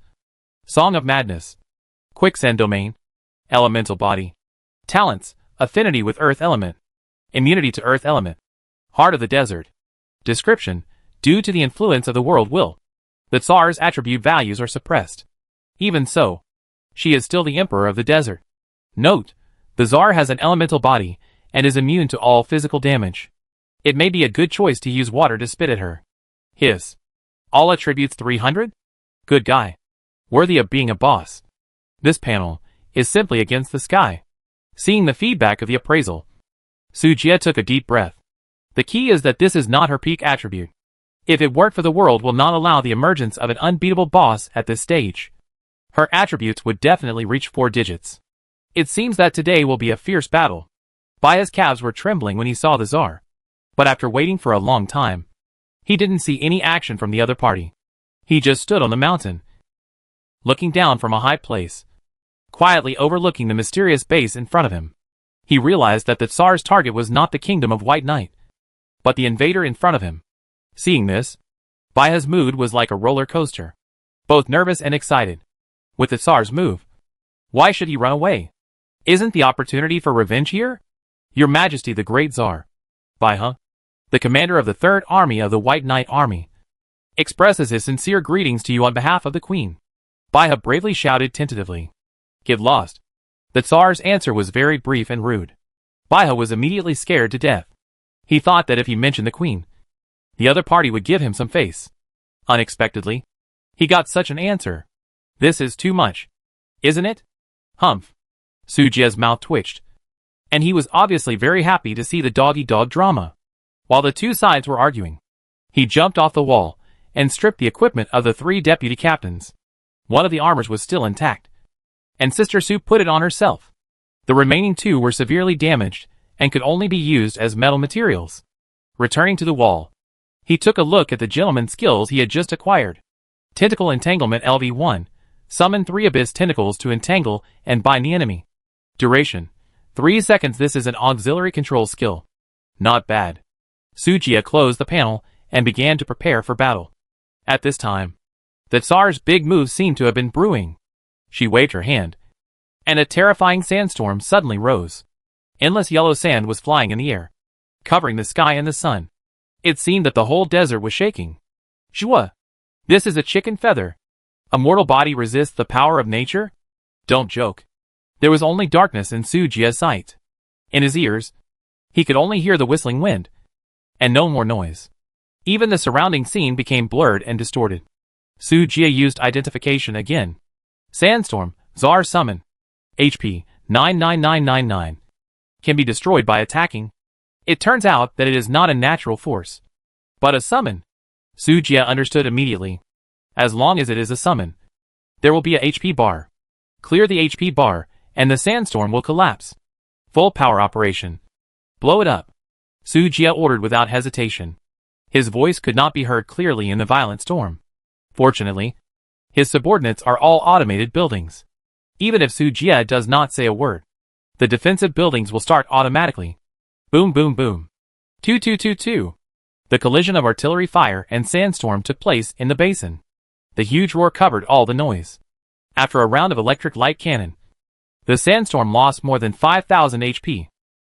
Song of Madness. Quicksand Domain. Elemental Body. Talents, Affinity with Earth Element. Immunity to Earth Element. Heart of the Desert. Description, due to the influence of the world will, the Tsar's attribute values are suppressed. Even so, she is still the Emperor of the Desert. Note, the Tsar has an elemental body and is immune to all physical damage. It may be a good choice to use water to spit at her. His. All attributes 300? Good guy. Worthy of being a boss. This panel is simply against the sky. Seeing the feedback of the appraisal, Sujie took a deep breath. The key is that this is not her peak attribute. If it weren't for the world will not allow the emergence of an unbeatable boss at this stage, her attributes would definitely reach 4 digits. It seems that today will be a fierce battle. Baya's calves were trembling when he saw the Tsar, but after waiting for a long time, he didn't see any action from the other party. He just stood on the mountain, looking down from a high place, quietly overlooking the mysterious base in front of him. He realized that the Tsar's target was not the kingdom of White Knight, but the invader in front of him. Seeing this, Baya's mood was like a roller coaster, both nervous and excited. With the Tsar's move, why should he run away? Isn't the opportunity for revenge here? Your Majesty the Great Tsar, Baya, the commander of the 3rd Army of the White Knight Army, expresses his sincere greetings to you on behalf of the Queen. Baya bravely shouted tentatively. Get lost. The Tsar's answer was very brief and rude. Baya was immediately scared to death. He thought that if he mentioned the Queen, the other party would give him some face. Unexpectedly, he got such an answer. This is too much, isn't it? Humph. Sujie's mouth twitched, and he was obviously very happy to see the dog-eat-dog drama. While the two sides were arguing, he jumped off the wall and stripped the equipment of the 3 deputy captains. One of the armors was still intact, and Sister Sue put it on herself. The remaining two were severely damaged and could only be used as metal materials. Returning to the wall, he took a look at the gentleman's skills he had just acquired. Tentacle Entanglement LV1. Summon 3 Abyss Tentacles to entangle and bind the enemy. Duration: 3 seconds. This is an auxiliary control skill. Not bad. Sujia closed the panel and began to prepare for battle. At this time, the Tsar's big move seemed to have been brewing. She waved her hand, and a terrifying sandstorm suddenly rose. Endless yellow sand was flying in the air, covering the sky and the sun. It seemed that the whole desert was shaking. Shua! This is a chicken feather. A mortal body resists the power of nature? Don't joke. There was only darkness in Sujia's sight. In his ears, he could only hear the whistling wind, and no more noise. Even the surrounding scene became blurred and distorted. Sujia used identification again. Sandstorm, Tsar Summon. HP 99999. Can be destroyed by attacking. It turns out that it is not a natural force, but a summon. Sujia understood immediately. As long as it is a summon, there will be a HP bar. Clear the HP bar, and the sandstorm will collapse. Full power operation. Blow it up. Sujia ordered without hesitation. His voice could not be heard clearly in the violent storm. Fortunately, his subordinates are all automated buildings. Even if Sujia does not say a word, the defensive buildings will start automatically. Boom boom boom. 2 The collision of artillery fire and sandstorm took place in the basin. The huge roar covered all the noise. After a round of electric light cannon, the sandstorm lost more than 5,000 HP.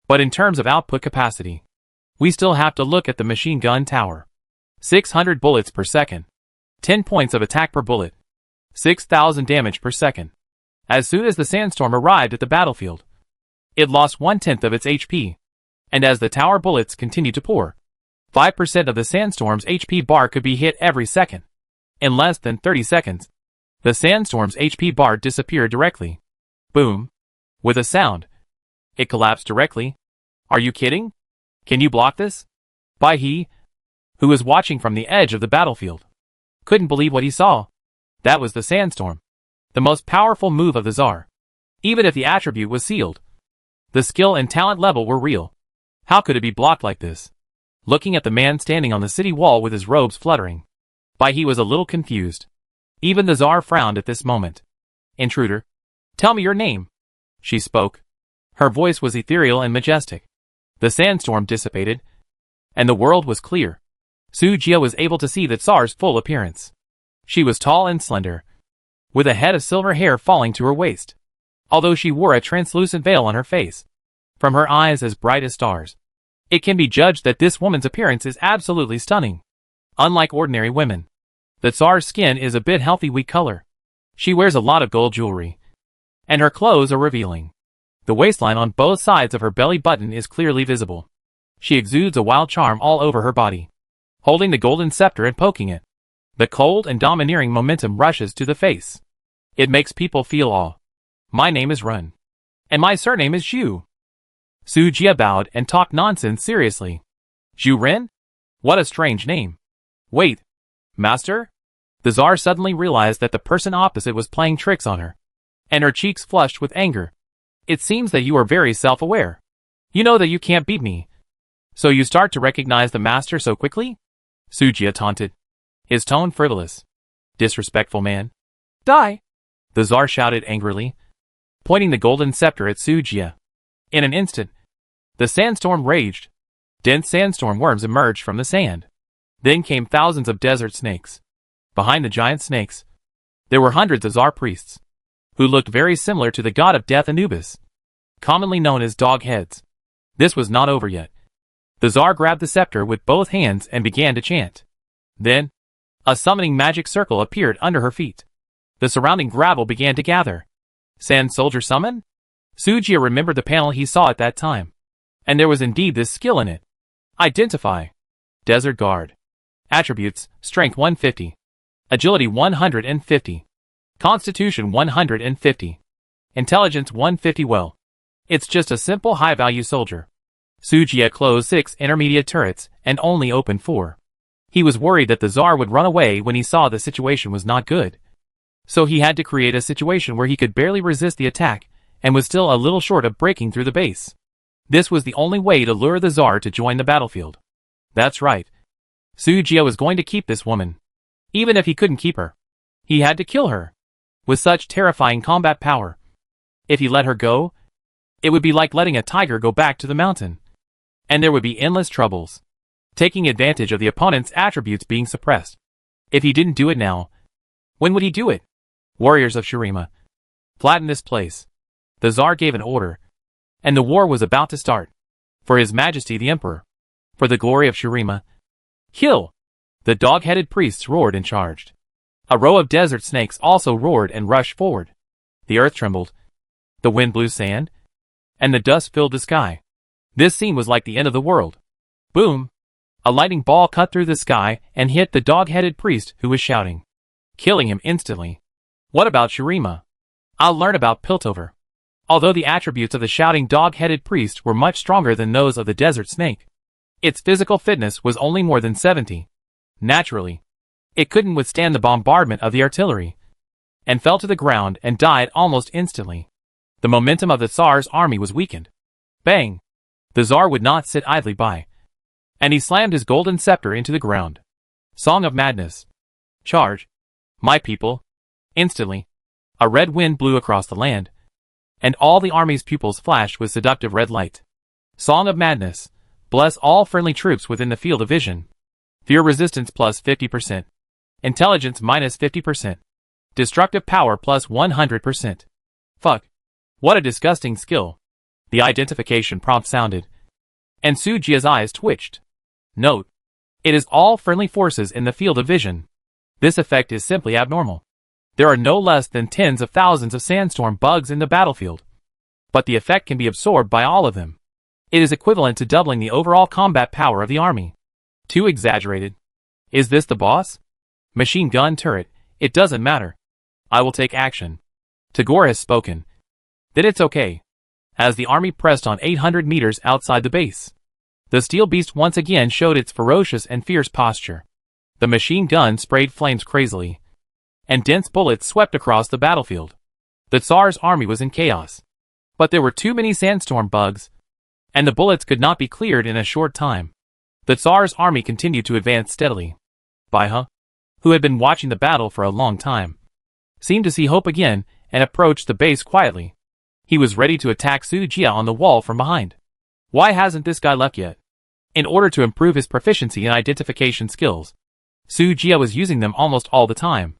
But in terms of output capacity, we still have to look at the machine gun tower. 600 bullets per second. 10 points of attack per bullet. 6,000 damage per second. As soon as the sandstorm arrived at the battlefield, it lost 1/10 of its HP. And as the tower bullets continued to pour, 5% of the sandstorm's HP bar could be hit every second. In less than 30 seconds, the sandstorm's HP bar disappeared directly. Boom. With a sound, it collapsed directly. Are you kidding? Can you block this? Bai He, who was watching from the edge of the battlefield, couldn't believe what he saw. That was the sandstorm, the most powerful move of the Tsar. Even if the attribute was sealed, the skill and talent level were real. How could it be blocked like this? Looking at the man standing on the city wall with his robes fluttering, Bai He was a little confused. Even the Tsar frowned at this moment. Intruder, tell me your name. She spoke. Her voice was ethereal and majestic. The sandstorm dissipated, and the world was clear. Sujia was able to see the Tsar's full appearance. She was tall and slender, with a head of silver hair falling to her waist, although she wore a translucent veil on her face. From her eyes as bright as stars, it can be judged that this woman's appearance is absolutely stunning. Unlike ordinary women, the Tsar's skin is a bit healthy wheat color. She wears a lot of gold jewelry, and her clothes are revealing. The waistline on both sides of her belly button is clearly visible. She exudes a wild charm all over her body. Holding the golden scepter and poking it, the cold and domineering momentum rushes to the face. It makes people feel awe. My name is Run, and my surname is Zhu. Sujia bowed and talked nonsense seriously. Zhu Ren? What a strange name. Wait, master? The Tsar suddenly realized that the person opposite was playing tricks on her, and her cheeks flushed with anger. It seems that you are very self-aware. You know that you can't beat me, so you start to recognize the master so quickly? Sujia taunted, his tone frivolous. Disrespectful man. Die! The Tsar shouted angrily, pointing the golden scepter at Sujia. In an instant, the sandstorm raged. Dense sandstorm worms emerged from the sand. Then came thousands of desert snakes. Behind the giant snakes, there were hundreds of Tsar priests, who looked very similar to the god of death Anubis, commonly known as dog heads. This was not over yet. The Tsar grabbed the scepter with both hands and began to chant. Then, a summoning magic circle appeared under her feet. The surrounding gravel began to gather. Sand Soldier Summon? Sujia remembered the panel he saw at that time, and there was indeed this skill in it. Identify. Desert Guard. Attributes, Strength 150. Agility 150. Constitution 150. Intelligence 150. Well, it's just a simple high-value soldier. Sujia closed 6 intermediate turrets and only opened 4. He was worried that the Tsar would run away when he saw the situation was not good. So he had to create a situation where he could barely resist the attack and was still a little short of breaking through the base. This was the only way to lure the Tsar to join the battlefield. That's right. Sujia was going to keep this woman. Even if he couldn't keep her, he had to kill her. With such terrifying combat power, if he let her go, it would be like letting a tiger go back to the mountain. And there would be endless troubles, taking advantage of the opponent's attributes being suppressed. If he didn't do it now, when would he do it? Warriors of Shurima, flatten this place. The Tsar gave an order, and the war was about to start. For His Majesty the Emperor, for the glory of Shurima, kill! The dog-headed priests roared and charged. A row of desert snakes also roared and rushed forward. The earth trembled, the wind blew sand, and the dust filled the sky. This scene was like the end of the world. Boom! A lightning ball cut through the sky and hit the dog-headed priest who was shouting, killing him instantly. What about Shurima? I'll learn about Piltover. Although the attributes of the shouting dog-headed priest were much stronger than those of the desert snake, its physical fitness was only more than 70. Naturally, it couldn't withstand the bombardment of the artillery, and fell to the ground and died almost instantly. The momentum of the Tsar's army was weakened. Bang! The Tsar would not sit idly by, and he slammed his golden scepter into the ground. Song of Madness. Charge! My people! Instantly, a red wind blew across the land, and all the army's pupils flashed with seductive red light. Song of Madness. Bless all friendly troops within the field of vision. Fear resistance plus 50%. Intelligence minus 50%. Destructive power plus 100%. Fuck. What a disgusting skill. The identification prompt sounded, and Sujia's eyes twitched. Note: it is all friendly forces in the field of vision. This effect is simply abnormal. There are no less than tens of thousands of sandstorm bugs in the battlefield, but the effect can be absorbed by all of them. It is equivalent to doubling the overall combat power of the army. Too exaggerated. Is this the boss? Machine gun turret, it doesn't matter. I will take action. Tagore has spoken. Then it's okay. As the army pressed on 800 meters outside the base, the steel beast once again showed its ferocious and fierce posture. The machine gun sprayed flames crazily, and dense bullets swept across the battlefield. The Tsar's army was in chaos, but there were too many sandstorm bugs, and the bullets could not be cleared in a short time. The Tsar's army continued to advance steadily. Baiha, who had been watching the battle for a long time, seemed to see hope again and approached the base quietly. He was ready to attack Sujia on the wall from behind. Why hasn't this guy left yet? In order to improve his proficiency in identification skills, Sujia was using them almost all the time.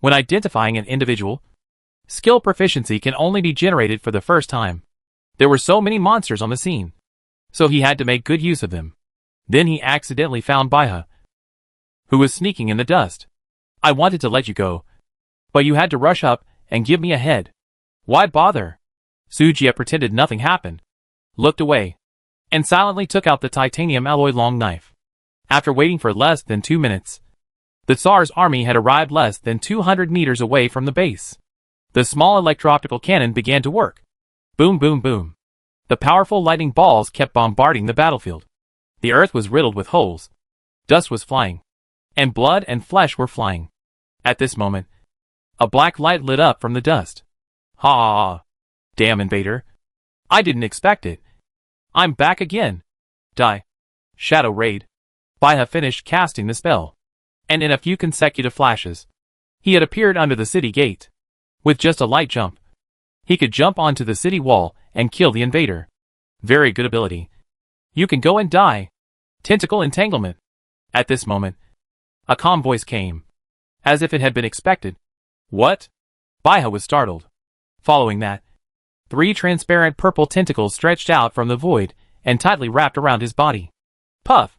When identifying an individual, skill proficiency can only be generated for the first time. There were so many monsters on the scene, so he had to make good use of them. Then he accidentally found Baiha, who was sneaking in the dust. I wanted to let you go, but you had to rush up and give me a head. Why bother? Sujia pretended nothing happened, looked away, and silently took out the titanium alloy long knife. After waiting for less than 2 minutes, the Tsar's army had arrived less than 200 meters away from the base. The small electro-optical cannon began to work. Boom, boom, boom. The powerful lightning balls kept bombarding the battlefield. The earth was riddled with holes. Dust was flying, and blood and flesh were flying. At this moment, a black light lit up from the dust. Ha! Damn invader. I didn't expect it. I'm back again. Die. Shadow Raid. Baiha finished casting the spell, and in a few consecutive flashes, he had appeared under the city gate. With just a light jump, he could jump onto the city wall and kill the invader. Very good ability. You can go and die. Tentacle entanglement. At this moment, a calm voice came, as if it had been expected. What? Baiha was startled. Following that, 3 transparent purple tentacles stretched out from the void and tightly wrapped around his body. Puff!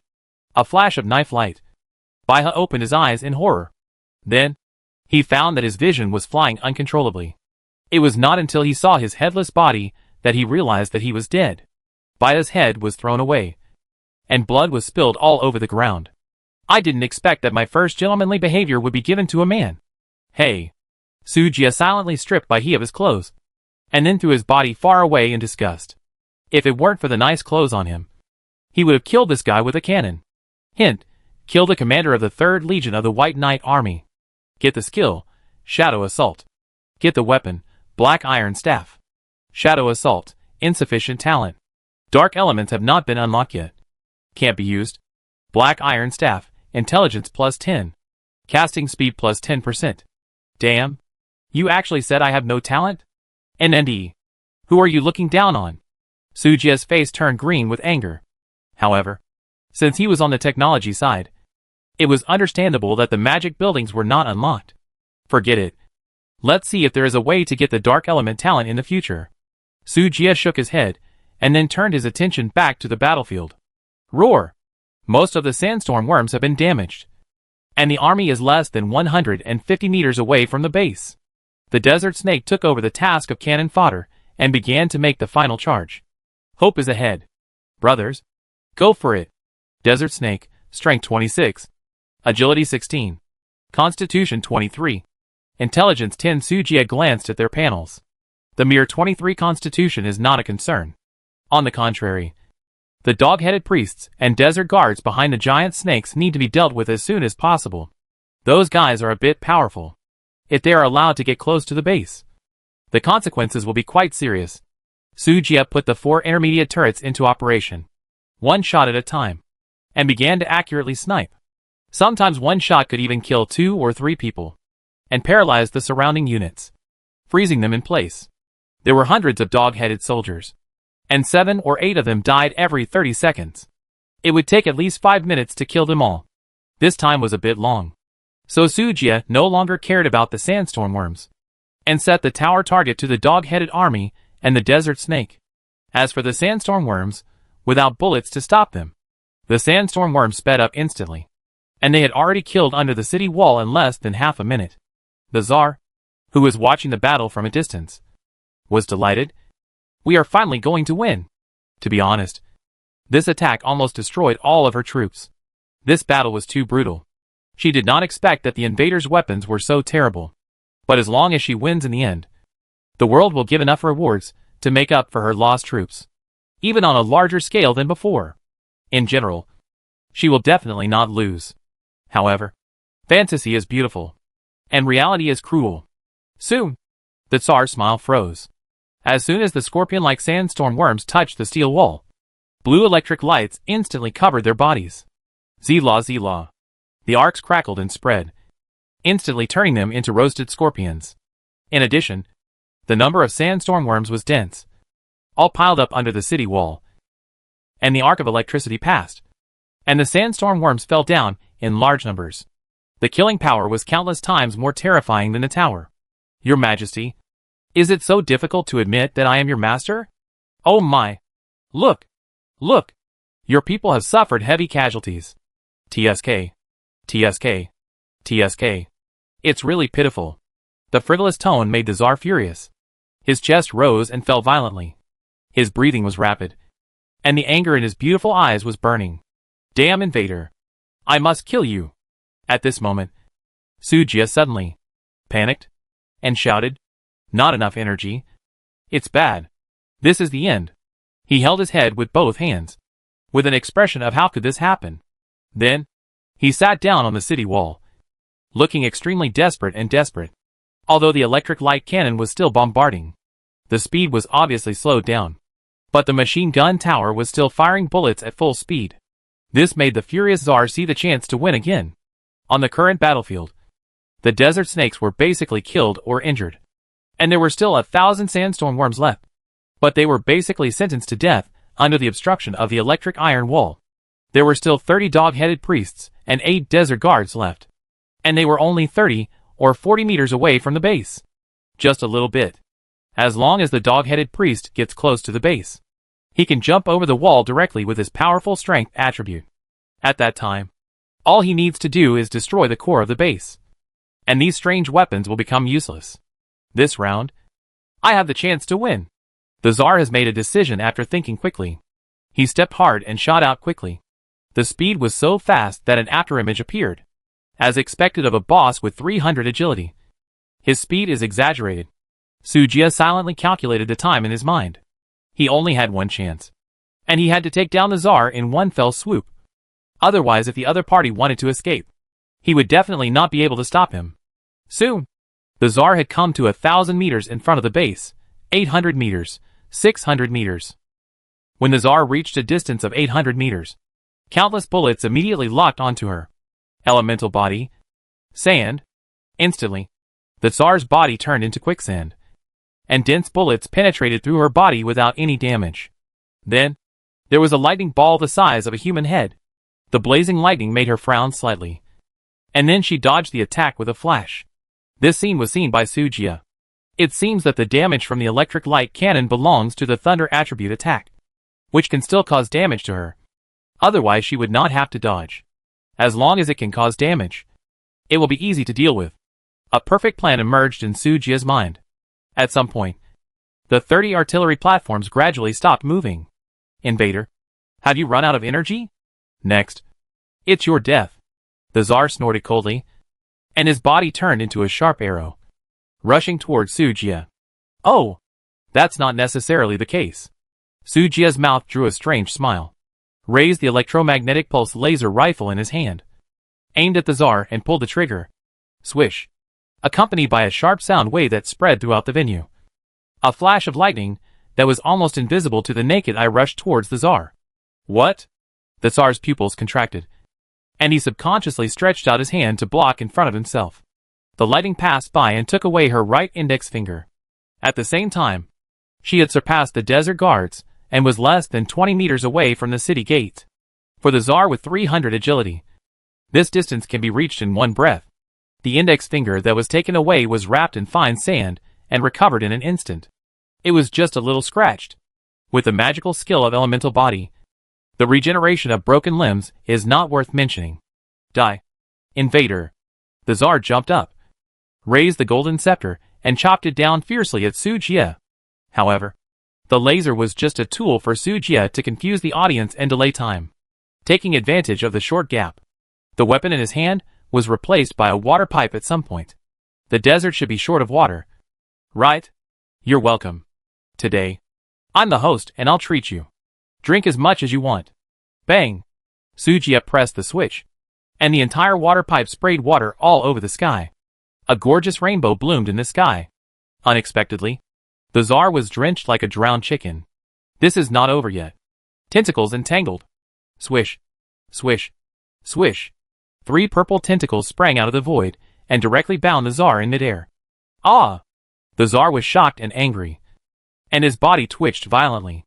A flash of knife light. Baiha opened his eyes in horror. Then, he found that his vision was flying uncontrollably. It was not until he saw his headless body that he realized that he was dead. Baiha's head was thrown away, and blood was spilled all over the ground. I didn't expect that my first gentlemanly behavior would be given to a man. Hey! Sujia silently stripped Baiha of his clothes, and then threw his body far away in disgust. If it weren't for the nice clothes on him, he would have killed this guy with a cannon. Hint: kill the commander of the 3rd Legion of the White Knight Army. Get the skill: Shadow Assault. Get the weapon: Black Iron Staff. Shadow Assault, insufficient talent. Dark elements have not been unlocked yet. Can't be used. Black Iron Staff, intelligence plus 10. Casting speed plus 10%. Damn. You actually said I have no talent? NND. Who are you looking down on? Sujia's face turned green with anger. However, since he was on the technology side, it was understandable that the magic buildings were not unlocked. Forget it. Let's see if there is a way to get the dark element talent in the future. Sujia shook his head, and then turned his attention back to the battlefield. Roar! Most of the sandstorm worms have been damaged, and the army is less than 150 meters away from the base. The desert snake took over the task of cannon fodder, and began to make the final charge. Hope is ahead. Brothers, go for it. Desert snake, strength 26. Agility 16. Constitution 23. Intelligence 10. Sujia glanced at their panels. The mere 23 constitution is not a concern. On the contrary, the dog-headed priests and desert guards behind the giant snakes need to be dealt with as soon as possible. Those guys are a bit powerful. If they are allowed to get close to the base, the consequences will be quite serious. Sujia put the 4 intermediate turrets into operation, one shot at a time, and began to accurately snipe. Sometimes one shot could even kill 2 or 3 people, and paralyze the surrounding units, freezing them in place. There were hundreds of dog-headed soldiers, and 7 or 8 of them died every 30 seconds. It would take at least 5 minutes to kill them all. This time was a bit long. So Sujia no longer cared about the sandstorm worms, and set the tower target to the dog-headed army and the desert snake. As for the sandstorm worms, without bullets to stop them, the sandstorm worms sped up instantly, and they had already killed under the city wall in less than half a minute. The Tsar, who was watching the battle from a distance, was delighted. We are finally going to win. To be honest, this attack almost destroyed all of her troops. This battle was too brutal. She did not expect that the invaders' weapons were so terrible. But as long as she wins in the end, the world will give enough rewards to make up for her lost troops, even on a larger scale than before. In general, she will definitely not lose. However, fantasy is beautiful, and reality is cruel. Soon, the Tsar's smile froze. As soon as the scorpion-like sandstorm worms touched the steel wall, blue electric lights instantly covered their bodies. Zila Zila. The arcs crackled and spread, instantly turning them into roasted scorpions. In addition, the number of sandstorm worms was dense, all piled up under the city wall, and the arc of electricity passed, and the sandstorm worms fell down in large numbers. The killing power was countless times more terrifying than the tower. Your Majesty, is it so difficult to admit that I am your master? Oh my! Look! Look! Your people have suffered heavy casualties. TSK. TSK. TSK. It's really pitiful. The frivolous tone made the Tsar furious. His chest rose and fell violently. His breathing was rapid, and the anger in his beautiful eyes was burning. Damn invader! I must kill you! At this moment, Sujia suddenly panicked and shouted, "Not enough energy. It's bad. This is the end." He held his head with both hands, with an expression of how could this happen. Then, he sat down on the city wall, looking extremely desperate and desperate. Although the electric light cannon was still bombarding, the speed was obviously slowed down, but the machine gun tower was still firing bullets at full speed. This made the furious Tsar see the chance to win again. On the current battlefield, the desert snakes were basically killed or injured, and there were still 1,000 sandstorm worms left, but they were basically sentenced to death under the obstruction of the electric iron wall. There were still 30 dog-headed priests and 8 desert guards left, and they were only 30 or 40 meters away from the base. Just a little bit. As long as the dog-headed priest gets close to the base, he can jump over the wall directly with his powerful strength attribute. At that time, all he needs to do is destroy the core of the base, and these strange weapons will become useless. This round, I have the chance to win. The Tsar has made a decision after thinking quickly. He stepped hard and shot out quickly. The speed was so fast that an afterimage appeared, as expected of a boss with 300 agility. His speed is exaggerated. Sujia silently calculated the time in his mind. He only had one chance, and he had to take down the Tsar in one fell swoop. Otherwise, if the other party wanted to escape, he would definitely not be able to stop him. Soon, the Tsar had come to 1,000 meters in front of the base, 800 meters, 600 meters. When the Tsar reached a distance of 800 meters, countless bullets immediately locked onto her elemental body. Sand. Instantly, the Tsar's body turned into quicksand, and dense bullets penetrated through her body without any damage. Then, there was a lightning ball the size of a human head. The blazing lightning made her frown slightly, and then she dodged the attack with a flash. This scene was seen by Sujia. It seems that the damage from the electric light cannon belongs to the thunder attribute attack, which can still cause damage to her. Otherwise she would not have to dodge. As long as it can cause damage, it will be easy to deal with. A perfect plan emerged in Sujia's mind. At some point, the 30 artillery platforms gradually stopped moving. Invader, have you run out of energy? Next, it's your death. The Tsar snorted coldly, and his body turned into a sharp arrow, rushing towards Sujia. Oh, that's not necessarily the case. Sujia's mouth drew a strange smile, raised the electromagnetic pulse laser rifle in his hand, aimed at the Tsar and pulled the trigger. Swish, accompanied by a sharp sound wave that spread throughout the venue. A flash of lightning that was almost invisible to the naked eye rushed towards the Tsar. What? The Tsar's pupils contracted, and he subconsciously stretched out his hand to block in front of himself. The lightning passed by and took away her right index finger. At the same time, she had surpassed the desert guards and was less than 20 meters away from the city gate. For the Tsar with 300 agility, this distance can be reached in one breath. The index finger that was taken away was wrapped in fine sand and recovered in an instant. It was just a little scratched. With the magical skill of elemental body, the regeneration of broken limbs is not worth mentioning. Die. Invader. The Tsar jumped up, raised the golden scepter, and chopped it down fiercely at Sujia. However, the laser was just a tool for Sujia to confuse the audience and delay time. Taking advantage of the short gap, the weapon in his hand was replaced by a water pipe at some point. The desert should be short of water. Right? You're welcome. Today, I'm the host and I'll treat you. Drink as much as you want. Bang! Sujia pressed the switch, and the entire water pipe sprayed water all over the sky. A gorgeous rainbow bloomed in the sky. Unexpectedly, the Tsar was drenched like a drowned chicken. This is not over yet. Tentacles entangled. Swish. Swish. Swish. 3 purple tentacles sprang out of the void and directly bound the Tsar in midair. Ah! The Tsar was shocked and angry, and his body twitched violently.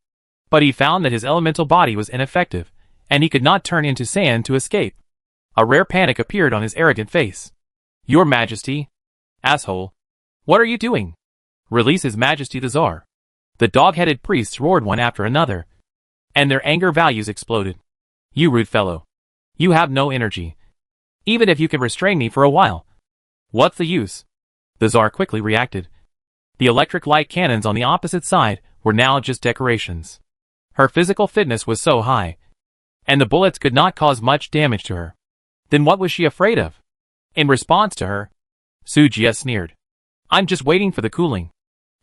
But he found that his elemental body was ineffective, and he could not turn into sand to escape. A rare panic appeared on his arrogant face. Your Majesty. Asshole. What are you doing? Release His Majesty the Tsar. The dog-headed priests roared one after another, and their anger values exploded. You rude fellow. You have no energy. Even if you can restrain me for a while. What's the use? The Tsar quickly reacted. The electric light cannons on the opposite side were now just decorations. Her physical fitness was so high, and the bullets could not cause much damage to her. Then what was she afraid of? In response to her, Sujia sneered. I'm just waiting for the cooling.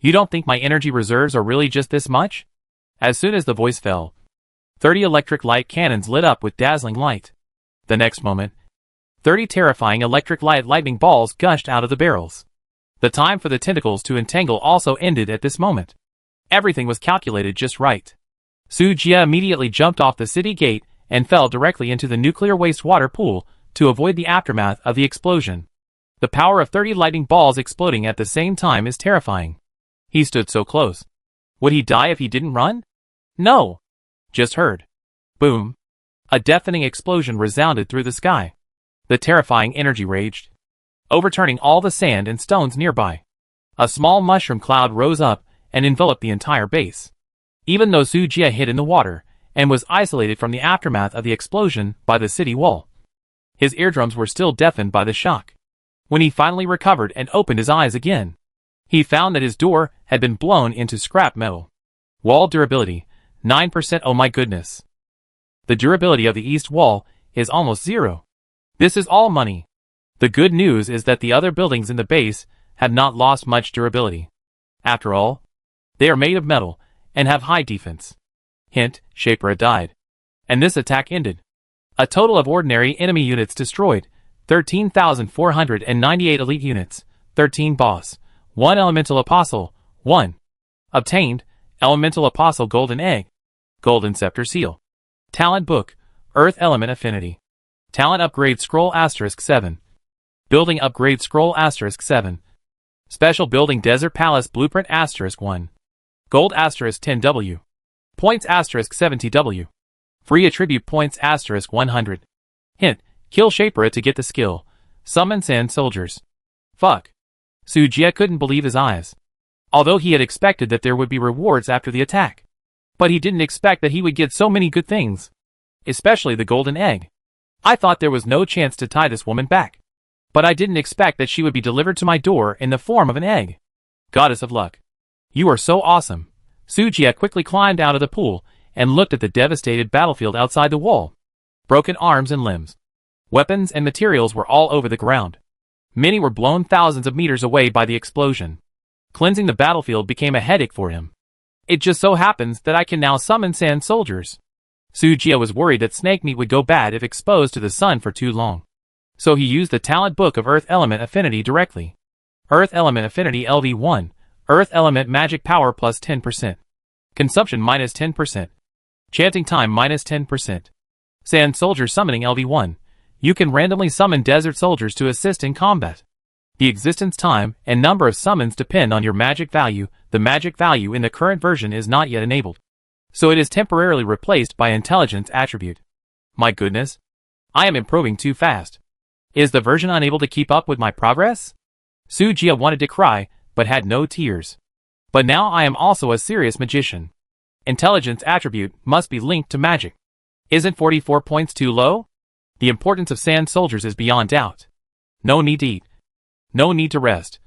You don't think my energy reserves are really just this much? As soon as the voice fell, 30 electric light cannons lit up with dazzling light. The next moment, 30 terrifying electric light lightning balls gushed out of the barrels. The time for the tentacles to entangle also ended at this moment. Everything was calculated just right. Sujia immediately jumped off the city gate and fell directly into the nuclear wastewater pool to avoid the aftermath of the explosion. The power of 30 lightning balls exploding at the same time is terrifying. He stood so close. Would he die if he didn't run? No. Just heard. Boom. A deafening explosion resounded through the sky. The terrifying energy raged, overturning all the sand and stones nearby. A small mushroom cloud rose up and enveloped the entire base. Even though Sujia hid in the water and was isolated from the aftermath of the explosion by the city wall, his eardrums were still deafened by the shock. When he finally recovered and opened his eyes again, he found that his door had been blown into scrap metal. Wall durability, 9%. Oh my goodness. The durability of the east wall is almost 0. This is all money. The good news is that the other buildings in the base have not lost much durability. After all, they are made of metal and have high defense. Hint, Shapira died. And this attack ended. A total of ordinary enemy units destroyed, 13,498 elite units, 13 boss, 1 elemental apostle, 1. Obtained, Elemental Apostle Golden Egg. Golden Scepter Seal. Talent Book, Earth Element Affinity. Talent Upgrade Scroll *7. Building Upgrade Scroll *7. Special Building Desert Palace Blueprint *1. Gold *10W. Points *70W. Free Attribute Points *100. Hint, kill Shaper to get the skill. Summon Sand Soldiers. Fuck. Sujia couldn't believe his eyes. Although he had expected that there would be rewards after the attack. But he didn't expect that he would get so many good things. Especially the golden egg. I thought there was no chance to tie this woman back. But I didn't expect that she would be delivered to my door in the form of an egg. Goddess of Luck. You are so awesome. Sujia quickly climbed out of the pool and looked at the devastated battlefield outside the wall. Broken arms and limbs. Weapons and materials were all over the ground. Many were blown thousands of meters away by the explosion. Cleansing the battlefield became a headache for him. It just so happens that I can now summon sand soldiers. Sujia was worried that snake meat would go bad if exposed to the sun for too long. So he used the Talent Book of Earth Element Affinity directly. Earth Element Affinity LV1. Earth Element Magic Power plus 10%. Consumption minus 10%. Chanting time minus 10%. Sand Soldier Summoning LV1. You can randomly summon desert soldiers to assist in combat. The existence time and number of summons depend on your magic value. The magic value in the current version is not yet enabled. So it is temporarily replaced by intelligence attribute. My goodness. I am improving too fast. Is the version unable to keep up with my progress? Sujia wanted to cry, but had no tears. But now I am also a serious magician. Intelligence attribute must be linked to magic. Isn't 44 points too low? The importance of sand soldiers is beyond doubt. No need to eat. No need to rest.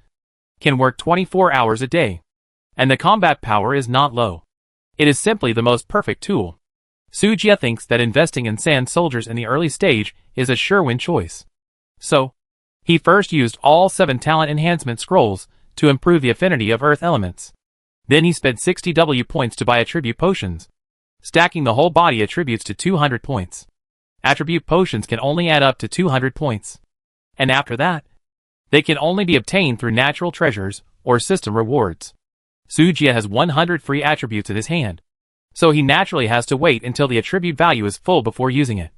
Can work 24 hours a day. And the combat power is not low. It is simply the most perfect tool. Sujia thinks that investing in sand soldiers in the early stage is a sure-win choice. So, he first used all 7 talent enhancement scrolls to improve the affinity of earth elements. Then he spent 60 W points to buy attribute potions, stacking the whole body attributes to 200 points. Attribute potions can only add up to 200 points. And after that, they can only be obtained through natural treasures or system rewards. Sujia has 100 free attributes in his hand, so he naturally has to wait until the attribute value is full before using it,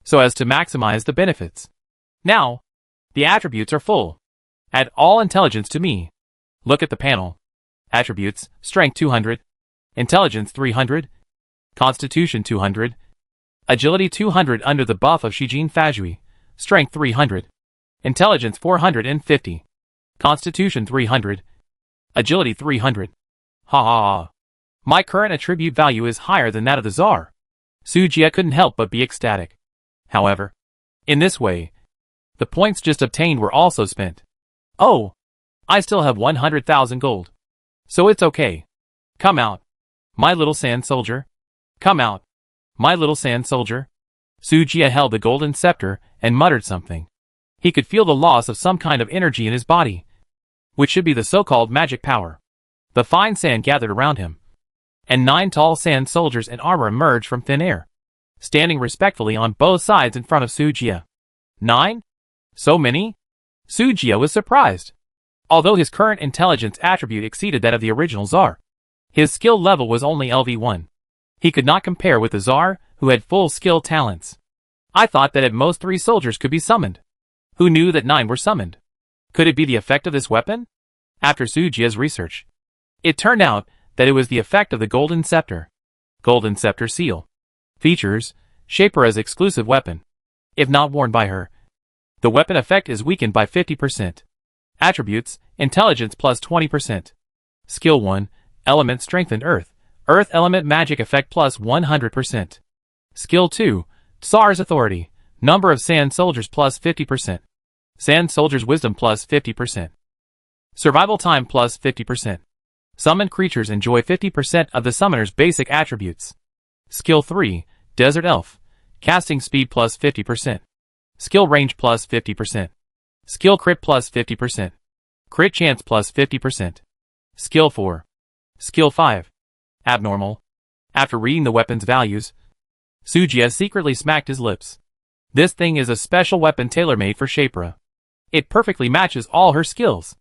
so as to maximize the benefits. Now, the attributes are full. Add all intelligence to me. Look at the panel. Attributes, Strength 200, Intelligence 300, Constitution 200, Agility 200 under the buff of Shijin Fajui, Strength 300, Intelligence 450, Constitution 300, Agility 300. Ha ha ha. My current attribute value is higher than that of the Tsar. Sujia couldn't help but be ecstatic. However, in this way, the points just obtained were also spent. Oh, I still have 100,000 gold. So it's okay. Come out, my little sand soldier. Come out, my little sand soldier. Sujia held the golden scepter and muttered something. He could feel the loss of some kind of energy in his body, which should be the so-called magic power. The fine sand gathered around him, and 9 tall sand soldiers in armor emerged from thin air, standing respectfully on both sides in front of Sujia. 9? So many? Sujia was surprised. Although his current intelligence attribute exceeded that of the original Tsar, his skill level was only LV1. He could not compare with the Tsar, who had full skill talents. I thought that at most 3 soldiers could be summoned. Who knew that 9 were summoned? Could it be the effect of this weapon? After Sujia's research, it turned out that it was the effect of the Golden Scepter. Golden Scepter Seal. Features: Shaper's exclusive weapon. If not worn by her, the weapon effect is weakened by 50%. Attributes: Intelligence plus 20%. Skill 1, Element Strengthened Earth. Earth Element Magic Effect plus 100%. Skill 2, Tsar's Authority. Number of Sand Soldiers plus 50%. Sand Soldiers Wisdom plus 50%. Survival Time plus 50%. Summoned creatures enjoy 50% of the summoner's basic attributes. Skill 3, Desert Elf. Casting Speed plus 50%. Skill Range plus 50%. Skill Crit plus 50%. Crit Chance plus 50%. Skill 4. Skill 5. Abnormal. After reading the weapon's values, Sujia secretly smacked his lips. This thing is a special weapon tailor-made for Shapra. It perfectly matches all her skills,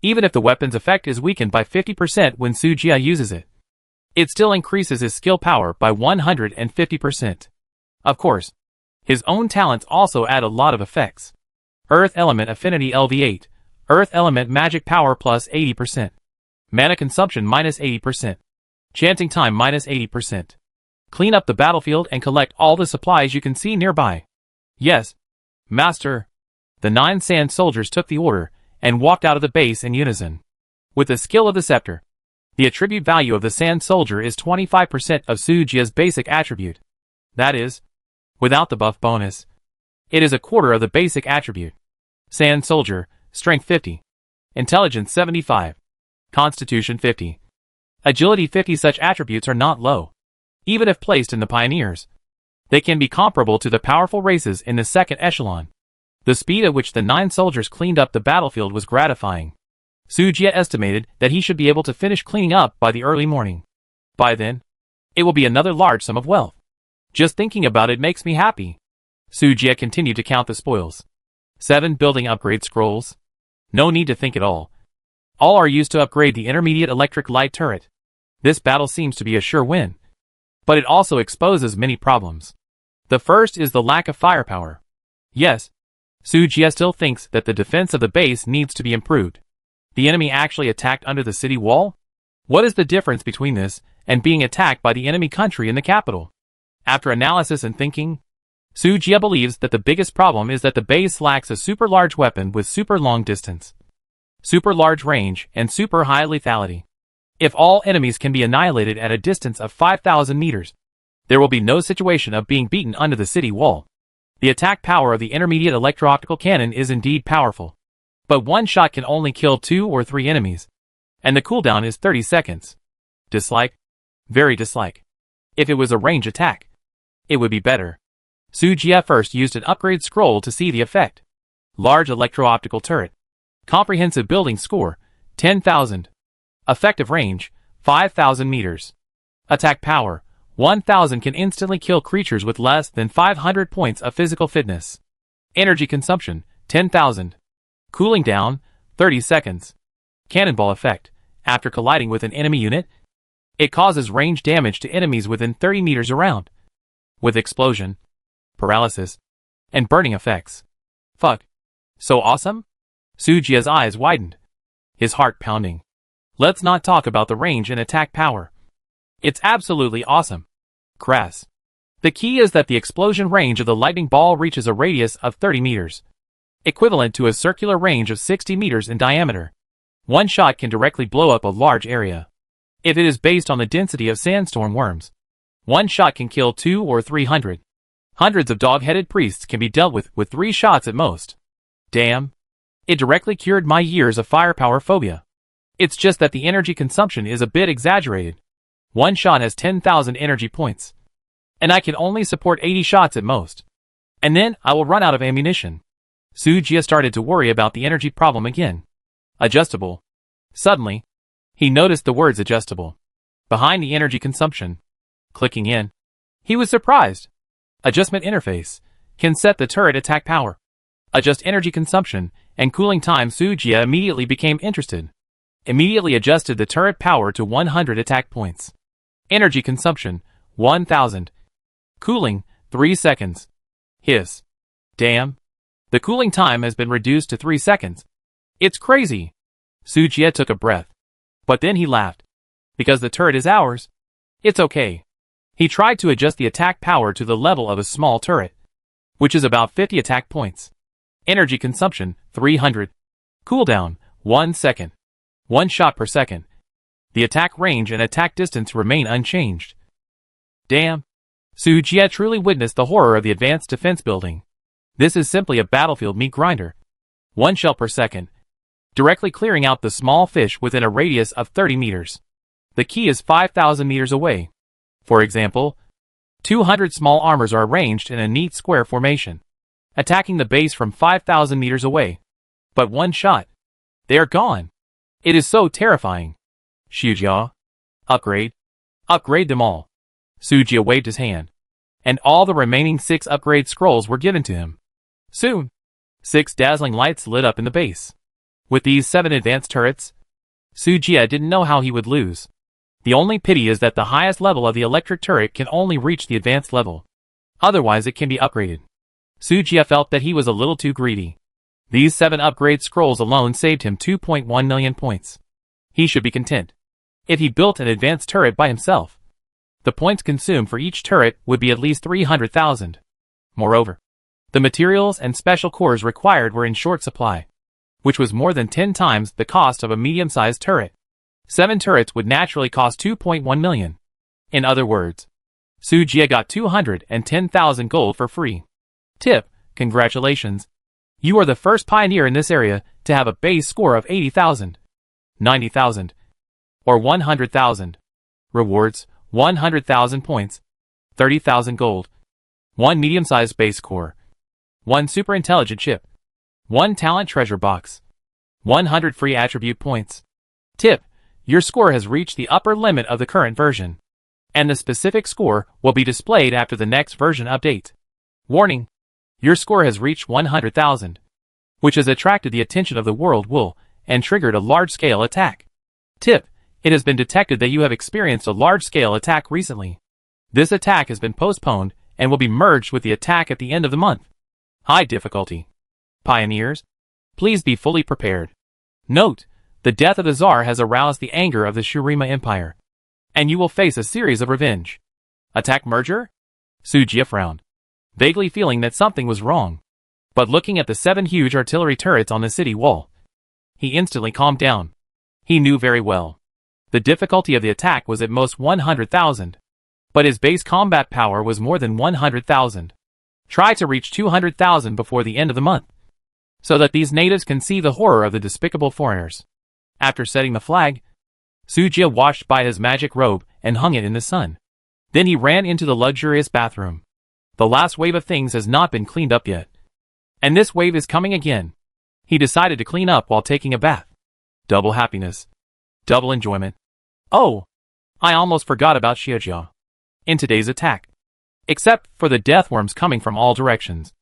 even if the weapon's effect is weakened by 50% when Sujia uses it. it still increases his skill power by 150%. Of course, his own talents also add a lot of effects. Earth Element Affinity LV8, Earth Element Magic Power plus 80%. Mana Consumption minus 80%. Chanting Time minus 80%. Clean up the battlefield and collect all the supplies you can see nearby. Yes, Master. The 9 sand soldiers took the order and walked out of the base in unison. With the skill of the scepter, the attribute value of the sand soldier is 25% of Sujia's basic attribute. That is, without the buff bonus, it is a quarter of the basic attribute. Sand soldier, Strength 50. Intelligence 75. Constitution 50. Agility 50. Such attributes are not low. Even if placed in the pioneers, they can be comparable to the powerful races in the second echelon. The speed at which the 9 soldiers cleaned up the battlefield was gratifying. Sujia estimated that he should be able to finish cleaning up by the early morning. By then, it will be another large sum of wealth. Just thinking about it makes me happy. Sujia continued to count the spoils. 7 building upgrade scrolls. No need to think at all. All are used to upgrade the intermediate electric light turret. This battle seems to be a sure win. But it also exposes many problems. The first is the lack of firepower. Yes, Sujia still thinks that the defense of the base needs to be improved. The enemy actually attacked under the city wall? What is the difference between this and being attacked by the enemy country in the capital? After analysis and thinking, Sujia believes that the biggest problem is that the base lacks a super large weapon with super long distance, super large range, and super high lethality. If all enemies can be annihilated at a distance of 5,000 meters, there will be no situation of being beaten under the city wall. The attack power of the intermediate electro-optical cannon is indeed powerful, but one shot can only kill 2 or 3 enemies, and the cooldown is 30 seconds. Dislike? Very dislike. If it was a range attack, it would be better. Sujia first used an upgrade scroll to see the effect. Large electro-optical turret. Comprehensive building score, 10,000. Effective range, 5,000 meters. Attack power, 1,000 can instantly kill creatures with less than 500 points of physical fitness. Energy consumption, 10,000. Cooling down, 30 seconds. Cannonball effect. After colliding with an enemy unit, it causes range damage to enemies within 30 meters around. With explosion, paralysis, and burning effects. Fuck. So awesome? Sujia's eyes widened. His heart pounding. Let's not talk about the range and attack power. It's absolutely awesome. Crass. The key is that the explosion range of the lightning ball reaches a radius of 30 meters, equivalent to a circular range of 60 meters in diameter. One shot can directly blow up a large area. If it is based on the density of sandstorm worms, one shot can kill 200 or 300. Hundreds of dog-headed priests can be dealt with 3 shots at most. Damn. It directly cured my years of firepower phobia. It's just that the energy consumption is a bit exaggerated. One shot has 10,000 energy points, and I can only support 80 shots at most. And then I will run out of ammunition. Sujia started to worry about the energy problem again. Adjustable. Suddenly, he noticed the words adjustable behind the energy consumption. Clicking in, he was surprised. Adjustment interface can set the turret attack power, adjust energy consumption, and cooling time. Sujia immediately became interested. Immediately adjusted the turret power to 100 attack points. Energy consumption, 1,000. Cooling, 3 seconds. Hiss. Damn. The cooling time has been reduced to 3 seconds. It's crazy. Sujia took a breath. But then he laughed. Because the turret is ours. It's okay. He tried to adjust the attack power to the level of a small turret, which is about 50 attack points. Energy consumption, 300. Cooldown, 1 second. 1 shot per second. The attack range and attack distance remain unchanged. Damn. Sujia truly witnessed the horror of the advanced defense building. This is simply a battlefield meat grinder. 1 shell per second, directly clearing out the small fish within a radius of 30 meters. The key is 5,000 meters away. For example, 200 small armors are arranged in a neat square formation, attacking the base from 5,000 meters away. But one shot, they are gone. It is so terrifying. Sujia. Upgrade. Upgrade them all. Sujia waved his hand, and all the remaining 6 upgrade scrolls were given to him. Soon, 6 dazzling lights lit up in the base. With these 7 advanced turrets, Sujia didn't know how he would lose. The only pity is that the highest level of the electric turret can only reach the advanced level. Otherwise it can be upgraded. Sujia felt that he was a little too greedy. These 7 upgrade scrolls alone saved him 2.1 million points. He should be content. If he built an advanced turret by himself, the points consumed for each turret would be at least 300,000. Moreover, the materials and special cores required were in short supply, which was more than 10 times the cost of a medium-sized turret. 7 turrets would naturally cost 2.1 million. In other words, Sujia got 210,000 gold for free. Tip: congratulations. You are the first pioneer in this area to have a base score of 80,000, 90,000, or 100,000. Rewards: 100,000 points, 30,000 gold, 1 medium-sized base core, 1 super intelligent chip, 1 talent treasure box, 100 free attribute points. Tip: your score has reached the upper limit of the current version, and the specific score will be displayed after the next version update. Warning: your score has reached 100,000, which has attracted the attention of the world wool and triggered a large-scale attack. Tip: it has been detected that you have experienced a large-scale attack recently. This attack has been postponed and will be merged with the attack at the end of the month. High difficulty. Pioneers, please be fully prepared. Note: the death of the Tsar has aroused the anger of the Shurima Empire, and you will face a series of revenge. Attack merger? Sujia frowned, vaguely feeling that something was wrong. But looking at the 7 huge artillery turrets on the city wall, he instantly calmed down. He knew very well the difficulty of the attack was at most 100,000, but his base combat power was more than 100,000. Try to reach 200,000 before the end of the month, so that these natives can see the horror of the despicable foreigners. After setting the flag, Sujia washed by his magic robe and hung it in the sun. Then he ran into the luxurious bathroom. The last wave of things has not been cleaned up yet, and this wave is coming again. He decided to clean up while taking a bath. Double happiness. Double enjoyment. Oh, I almost forgot about Xiaojia in today's attack. Except for the deathworms coming from all directions,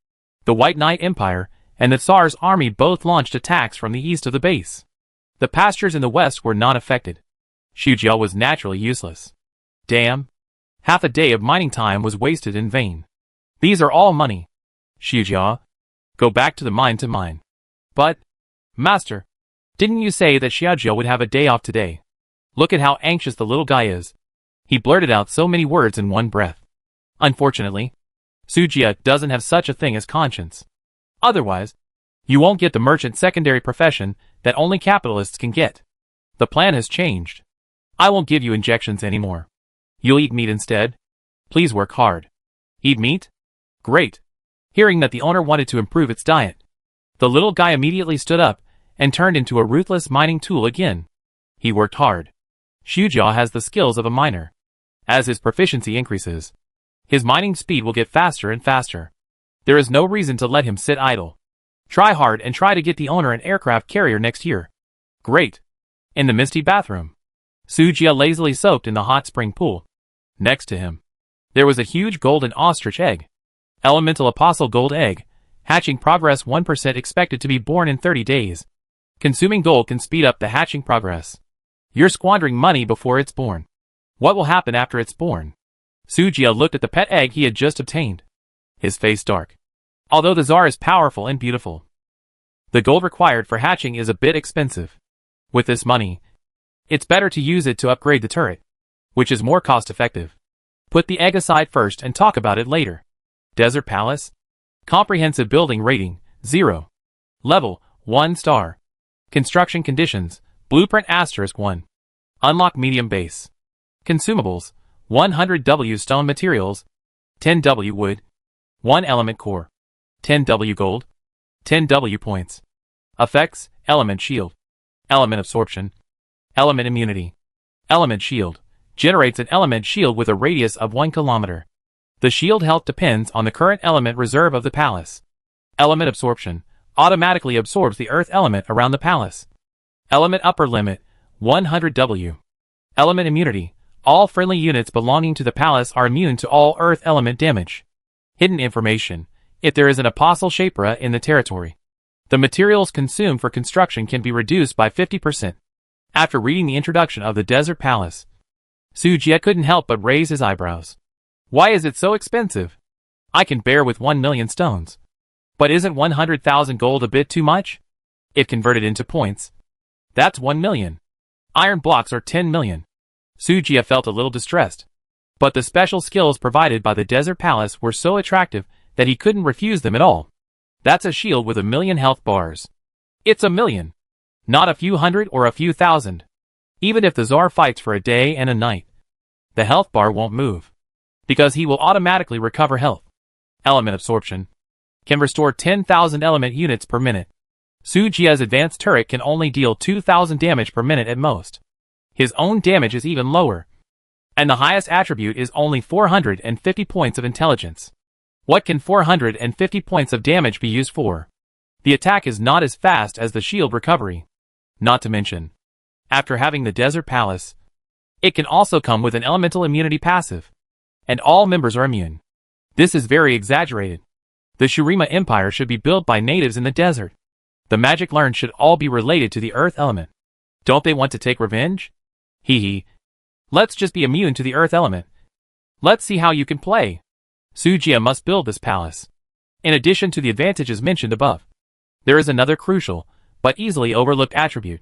the White Knight Empire and the Tsar's army both launched attacks from the east of the base. The pastures in the west were not affected. Xiaojia was naturally useless. Damn. Half a day of mining time was wasted in vain. These are all money. Xiaojia, go back to the mine to mine. But, Master, didn't you say that Xiaojia would have a day off today? Look at how anxious the little guy is. He blurted out so many words in one breath. Unfortunately, Sujia doesn't have such a thing as conscience. Otherwise, you won't get the merchant secondary profession that only capitalists can get. The plan has changed. I won't give you injections anymore. You'll eat meat instead. Please work hard. Eat meat? Great. Hearing that the owner wanted to improve its diet, the little guy immediately stood up and turned into a ruthless mining tool again. He worked hard. Xiaojia has the skills of a miner. As his proficiency increases, his mining speed will get faster and faster. There is no reason to let him sit idle. Try hard and try to get the owner an aircraft carrier next year. Great. In the misty bathroom, Sujia lazily soaked in the hot spring pool. Next to him, there was a huge golden ostrich egg. Elemental Apostle Gold Egg. Hatching progress 1% expected to be born in 30 days. Consuming gold can speed up the hatching progress. You're squandering money before it's born. What will happen after it's born? Sujia looked at the pet egg he had just obtained. His face dark. Although the Tsar is powerful and beautiful, the gold required for hatching is a bit expensive. With this money, it's better to use it to upgrade the turret, which is more cost-effective. Put the egg aside first and talk about it later. Desert Palace. Comprehensive building rating, 0. Level, 1 star. Construction conditions, blueprint *1. Unlock medium base. Consumables, 100W stone materials, 10W wood, 1 element core, 10W gold, 10W points. Effects, element shield, element absorption, element immunity. Element shield generates an element shield with a radius of 1 kilometer. The shield health depends on the current element reserve of the palace. Element absorption automatically absorbs the earth element around the palace. Element upper limit, 100W. Element immunity. All friendly units belonging to the palace are immune to all earth element damage. Hidden information. If there is an apostle Shapira in the territory, the materials consumed for construction can be reduced by 50%. After reading the introduction of the Desert Palace, Sujia couldn't help but raise his eyebrows. Why is it so expensive? I can bear with 1,000,000 stones. But isn't 100,000 gold a bit too much? If converted into points, that's 1,000,000. Iron blocks are 10,000,000. Sujia felt a little distressed. But the special skills provided by the desert palace were so attractive that he couldn't refuse them at all. That's a shield with 1,000,000 health bars. It's 1,000,000. Not a few hundred or a few thousand. Even if the Tsar fights for a day and a night, the health bar won't move, because he will automatically recover health. Element absorption can restore 10,000 element units per minute. Sujia's advanced turret can only deal 2,000 damage per minute at most. His own damage is even lower, and the highest attribute is only 450 points of intelligence. What can 450 points of damage be used for? The attack is not as fast as the shield recovery. Not to mention, after having the desert palace, it can also come with an elemental immunity passive, and all members are immune. This is very exaggerated. The Shurima Empire should be built by natives in the desert. The magic learned should all be related to the earth element. Don't they want to take revenge? Hee. Let's just be immune to the earth element. Let's see how you can play. Sujia must build this palace. In addition to the advantages mentioned above, there is another crucial, but easily overlooked attribute.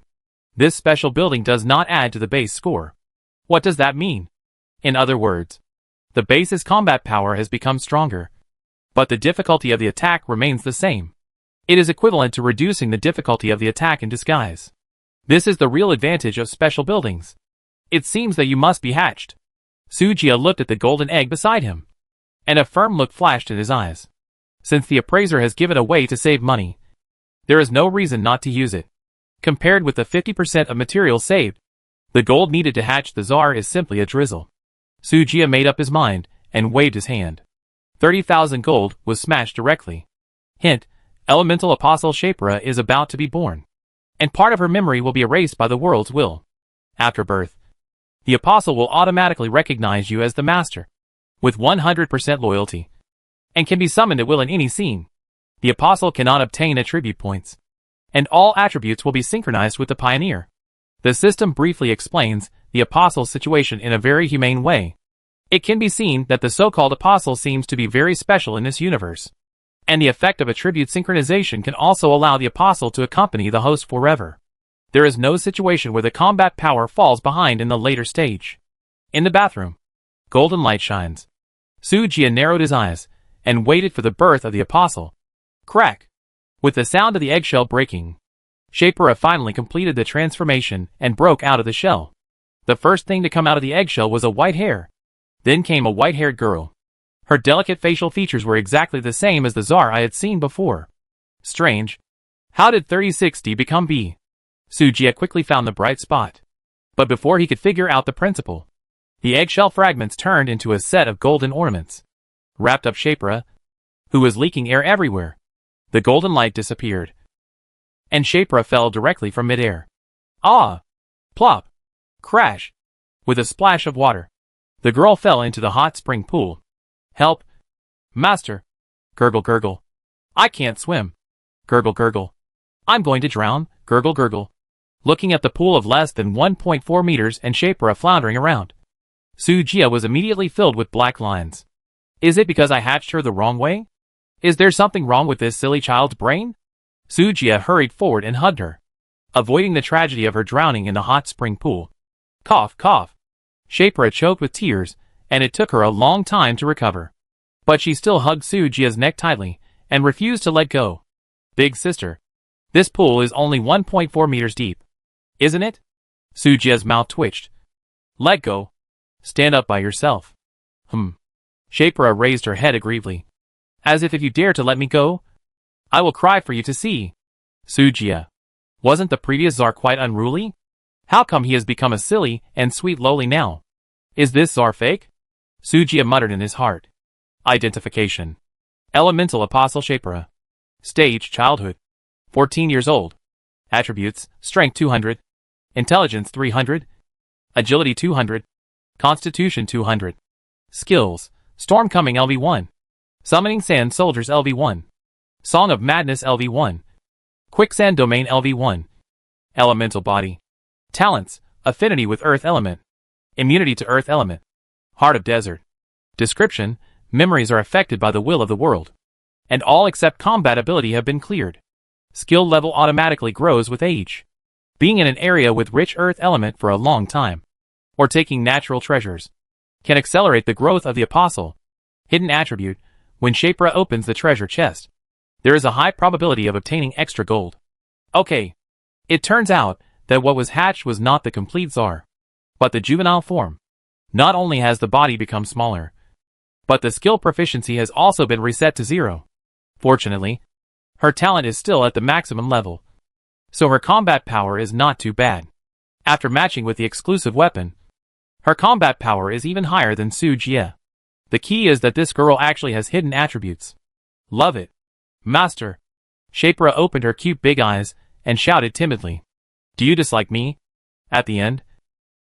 This special building does not add to the base score. What does that mean? In other words, the base's combat power has become stronger, but the difficulty of the attack remains the same. It is equivalent to reducing the difficulty of the attack in disguise. This is the real advantage of special buildings. It seems that you must be hatched. Sujia looked at the golden egg beside him, and a firm look flashed in his eyes. Since the appraiser has given a way to save money, there is no reason not to use it. Compared with the 50% of material saved, the gold needed to hatch the Tsar is simply a drizzle. Sujia made up his mind and waved his hand. 30,000 gold was smashed directly. Hint, Elemental Apostle Shapira is about to be born, and part of her memory will be erased by the world's will. After birth, the Apostle will automatically recognize you as the Master, with 100% loyalty, and can be summoned at will in any scene. The Apostle cannot obtain attribute points, and all attributes will be synchronized with the Pioneer. The system briefly explains the Apostle's situation in a very humane way. It can be seen that the so-called Apostle seems to be very special in this universe, and the effect of attribute synchronization can also allow the Apostle to accompany the host forever. There is no situation where the combat power falls behind in the later stage. In the bathroom, golden light shines. Sujia narrowed his eyes and waited for the birth of the Apostle. Crack! With the sound of the eggshell breaking, Shapira finally completed the transformation and broke out of the shell. The first thing to come out of the eggshell was a white hair. Then came a white-haired girl. Her delicate facial features were exactly the same as the Tsar I had seen before. Strange. How did 3060 become B? Sujia quickly found the bright spot. But before he could figure out the principle, the eggshell fragments turned into a set of golden ornaments. Wrapped up Shapira, who was leaking air everywhere. The golden light disappeared, and Shapira fell directly from midair. Ah! Plop! Crash! With a splash of water, the girl fell into the hot spring pool. Help! Master! Gurgle gurgle. I can't swim. Gurgle gurgle. I'm going to drown. Gurgle gurgle. Looking at the pool of less than 1.4 meters and Shapira floundering around, Sujia was immediately filled with black lines. Is it because I hatched her the wrong way? Is there something wrong with this silly child's brain? Sujia hurried forward and hugged her, avoiding the tragedy of her drowning in the hot spring pool. Cough, cough. Shapira choked with tears, and it took her a long time to recover. But she still hugged Sujia's neck tightly, and refused to let go. Big sister, this pool is only 1.4 meters deep, isn't it? Sujia's mouth twitched. Let go. Stand up by yourself. Shapira raised her head aggrievedly. As if you dare to let me go, I will cry for you to see. Sujia, wasn't the previous Tsar quite unruly? How come he has become a silly and sweet lowly now? Is this Tsar fake? Sujia muttered in his heart. Identification. Elemental Apostle Shapira. Stage, childhood. 14 years old. Attributes, strength 200. Intelligence 300. Agility 200. Constitution 200. Skills, Storm Coming LV1. Summoning Sand Soldiers LV1. Song of Madness LV1. Quicksand Domain LV1. Elemental Body. Talents, Affinity with Earth Element. Immunity to earth element. Heart of desert. Description: memories are affected by the will of the world. And all except combat ability have been cleared. Skill level automatically grows with age. Being in an area with rich earth element for a long time, or taking natural treasures, can accelerate the growth of the apostle. Hidden attribute: when Shapra opens the treasure chest, there is a high probability of obtaining extra gold. Okay. It turns out that what was hatched was not the complete Tsar, but the juvenile form. Not only has the body become smaller, but the skill proficiency has also been reset to 0. Fortunately, her talent is still at the maximum level, so her combat power is not too bad. After matching with the exclusive weapon, her combat power is even higher than Su Jie. The key is that this girl actually has hidden attributes. Love it. Master. Shapra opened her cute big eyes and shouted timidly. Do you dislike me? At the end,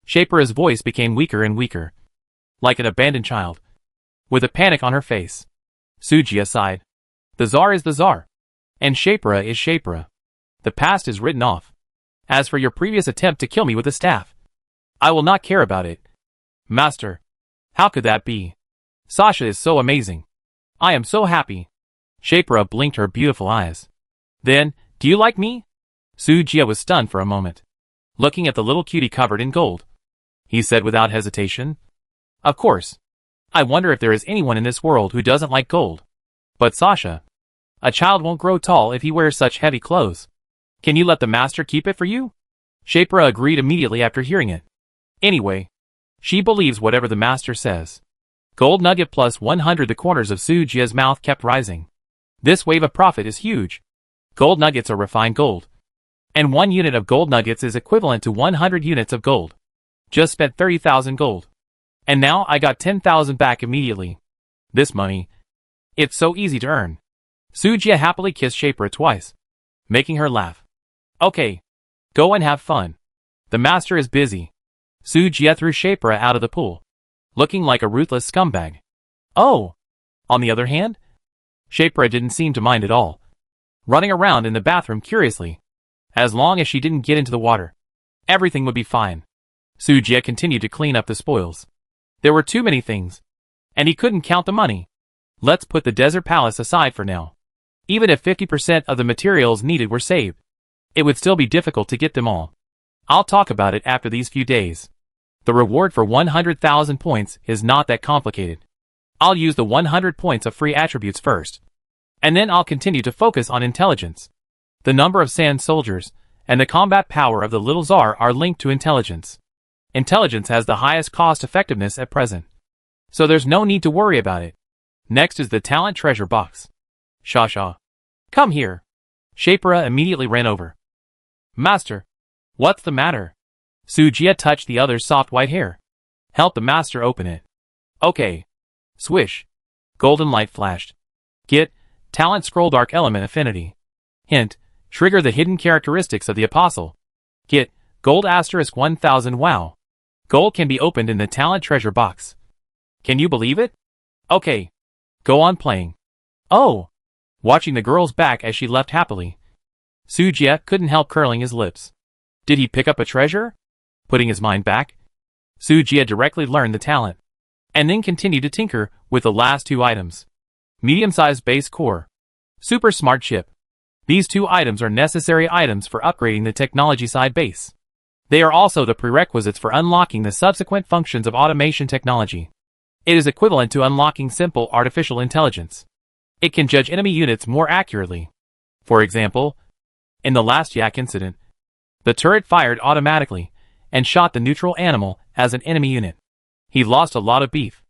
Shapra's voice became weaker and weaker, like an abandoned child, with a panic on her face. Su Jie sighed. The Tsar is the Tsar, and Shapra is Shapra. The past is written off. As for your previous attempt to kill me with a staff, I will not care about it. Master. How could that be? Sasha is so amazing. I am so happy. Shapra blinked her beautiful eyes. Then, do you like me? Su Jie was stunned for a moment, looking at the little cutie covered in gold. He said without hesitation, of course. I wonder if there is anyone in this world who doesn't like gold. But Sasha, a child won't grow tall if he wears such heavy clothes. Can you let the master keep it for you? Shapra agreed immediately after hearing it. Anyway, she believes whatever the master says. Gold nugget plus 100. The corners of Su Jie's mouth kept rising. This wave of profit is huge. Gold nuggets are refined gold, and 1 unit of gold nuggets is equivalent to 100 units of gold. Just spent 30,000 gold. And now I got 10,000 back immediately. This money, it's so easy to earn. Su Jie happily kissed Shapra twice, making her laugh. Okay. Go and have fun. The master is busy. Su Jie threw Shapra out of the pool, looking like a ruthless scumbag. Oh! On the other hand, Shapra didn't seem to mind at all, running around in the bathroom curiously. As long as she didn't get into the water, everything would be fine. Su Jie continued to clean up the spoils. There were too many things, and he couldn't count the money. Let's put the desert palace aside for now. Even if 50% of the materials needed were saved, it would still be difficult to get them all. I'll talk about it after these few days. The reward for 100,000 points is not that complicated. I'll use the 100 points of free attributes first, and then I'll continue to focus on intelligence. The number of sand soldiers and the combat power of the little Tsar are linked to intelligence. Intelligence has the highest cost effectiveness at present, so there's no need to worry about it. Next is the talent treasure box. Shasha. Come here. Shapra immediately ran over. Master. What's the matter? Su Jie touched the other's soft white hair. Help the master open it. Okay. Swish. Golden light flashed. Get talent scroll dark element affinity. Hint. Trigger the hidden characteristics of the apostle. Get gold asterisk 1000. Wow. Gold can be opened in the talent treasure box. Can you believe it? Okay. Go on playing. Oh. Watching the girl's back as she left happily, Su Jie couldn't help curling his lips. Did he pick up a treasure? Putting his mind back, Su Jie directly learned the talent, and then continued to tinker with the last 2 items. Medium-sized base core. Super smart chip. These 2 items are necessary items for upgrading the technology side base. They are also the prerequisites for unlocking the subsequent functions of automation technology. It is equivalent to unlocking simple artificial intelligence. It can judge enemy units more accurately. For example, in the last Yak incident, the turret fired automatically and shot the neutral animal as an enemy unit. He lost a lot of beef.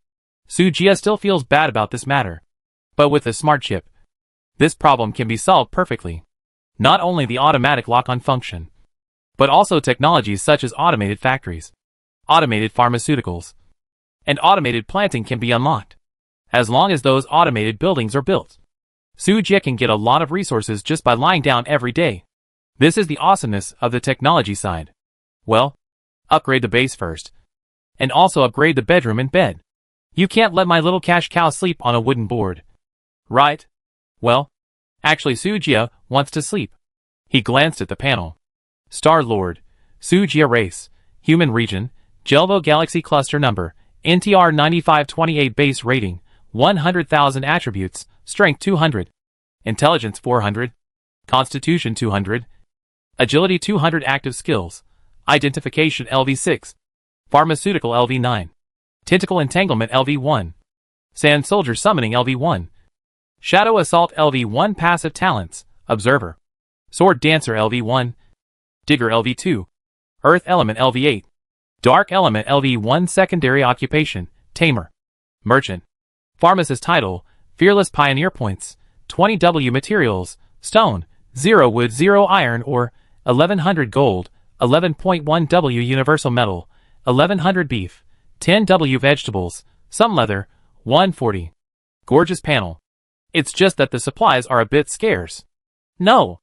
Su Jie still feels bad about this matter, but with the smart chip, this problem can be solved perfectly. Not only the automatic lock-on function, but also technologies such as automated factories, automated pharmaceuticals, and automated planting can be unlocked. As long as those automated buildings are built, Su Jie can get a lot of resources just by lying down every day. This is the awesomeness of the technology side. Well, upgrade the base first, and also upgrade the bedroom and bed. You can't let my little cash cow sleep on a wooden board. Right? Well, actually Su Jie wants to sleep. He glanced at the panel. Star Lord, Su Jie race, human region, Jelvo Galaxy Cluster Number, NTR 9528 Base Rating, 100,000 Attributes, Strength 200, Intelligence 400, Constitution 200, Agility 200 Active Skills, Identification LV6, Pharmaceutical LV9, Tentacle Entanglement LV1, Sand Soldier Summoning LV1, Shadow Assault LV1 Passive Talents, Observer, Sword Dancer LV1, Digger LV2, Earth Element LV8, Dark Element LV1 Secondary Occupation, Tamer, Merchant, Pharmacist Title, Fearless Pioneer Points, 20W Materials, Stone, 0 Wood 0 Iron Ore, 1100 Gold, 11.1W Universal Metal, 1100 Beef, 10W Vegetables, some Leather, 140. Gorgeous panel. It's just that the supplies are a bit scarce. No.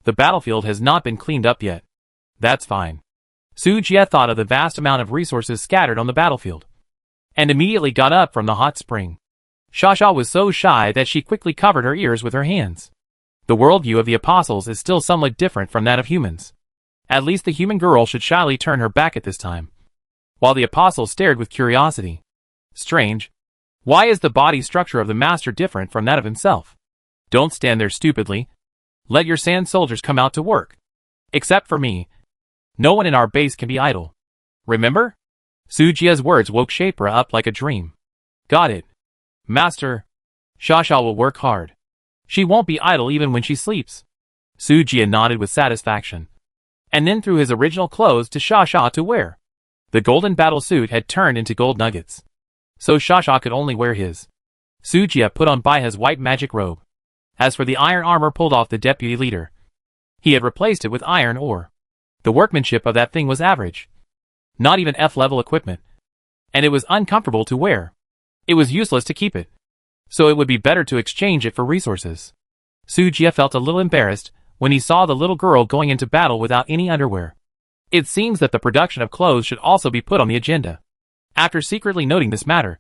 The battlefield has not been cleaned up yet. That's fine. Su Jie thought of the vast amount of resources scattered on the battlefield, and immediately got up from the hot spring. Shasha was so shy that she quickly covered her ears with her hands. The worldview of the apostles is still somewhat different from that of humans. At least the human girl should shyly turn her back at this time, while the apostle stared with curiosity. Strange. Why is the body structure of the master different from that of himself? Don't stand there stupidly. Let your sand soldiers come out to work. Except for me. No one in our base can be idle. Remember? Su Jie's words woke Shapra up like a dream. Got it. Master. Shasha will work hard. She won't be idle even when she sleeps. Su Jie nodded with satisfaction, and then threw his original clothes to Shasha to wear. The golden battle suit had turned into gold nuggets, so Shasha could only wear his. Su Jie put on Baihe's white magic robe. As for the iron armor pulled off the deputy leader, he had replaced it with iron ore. The workmanship of that thing was average. Not even F-level equipment. And it was uncomfortable to wear. It was useless to keep it, so it would be better to exchange it for resources. Su Jie felt a little embarrassed when he saw the little girl going into battle without any underwear. It seems that the production of clothes should also be put on the agenda. After secretly noting this matter,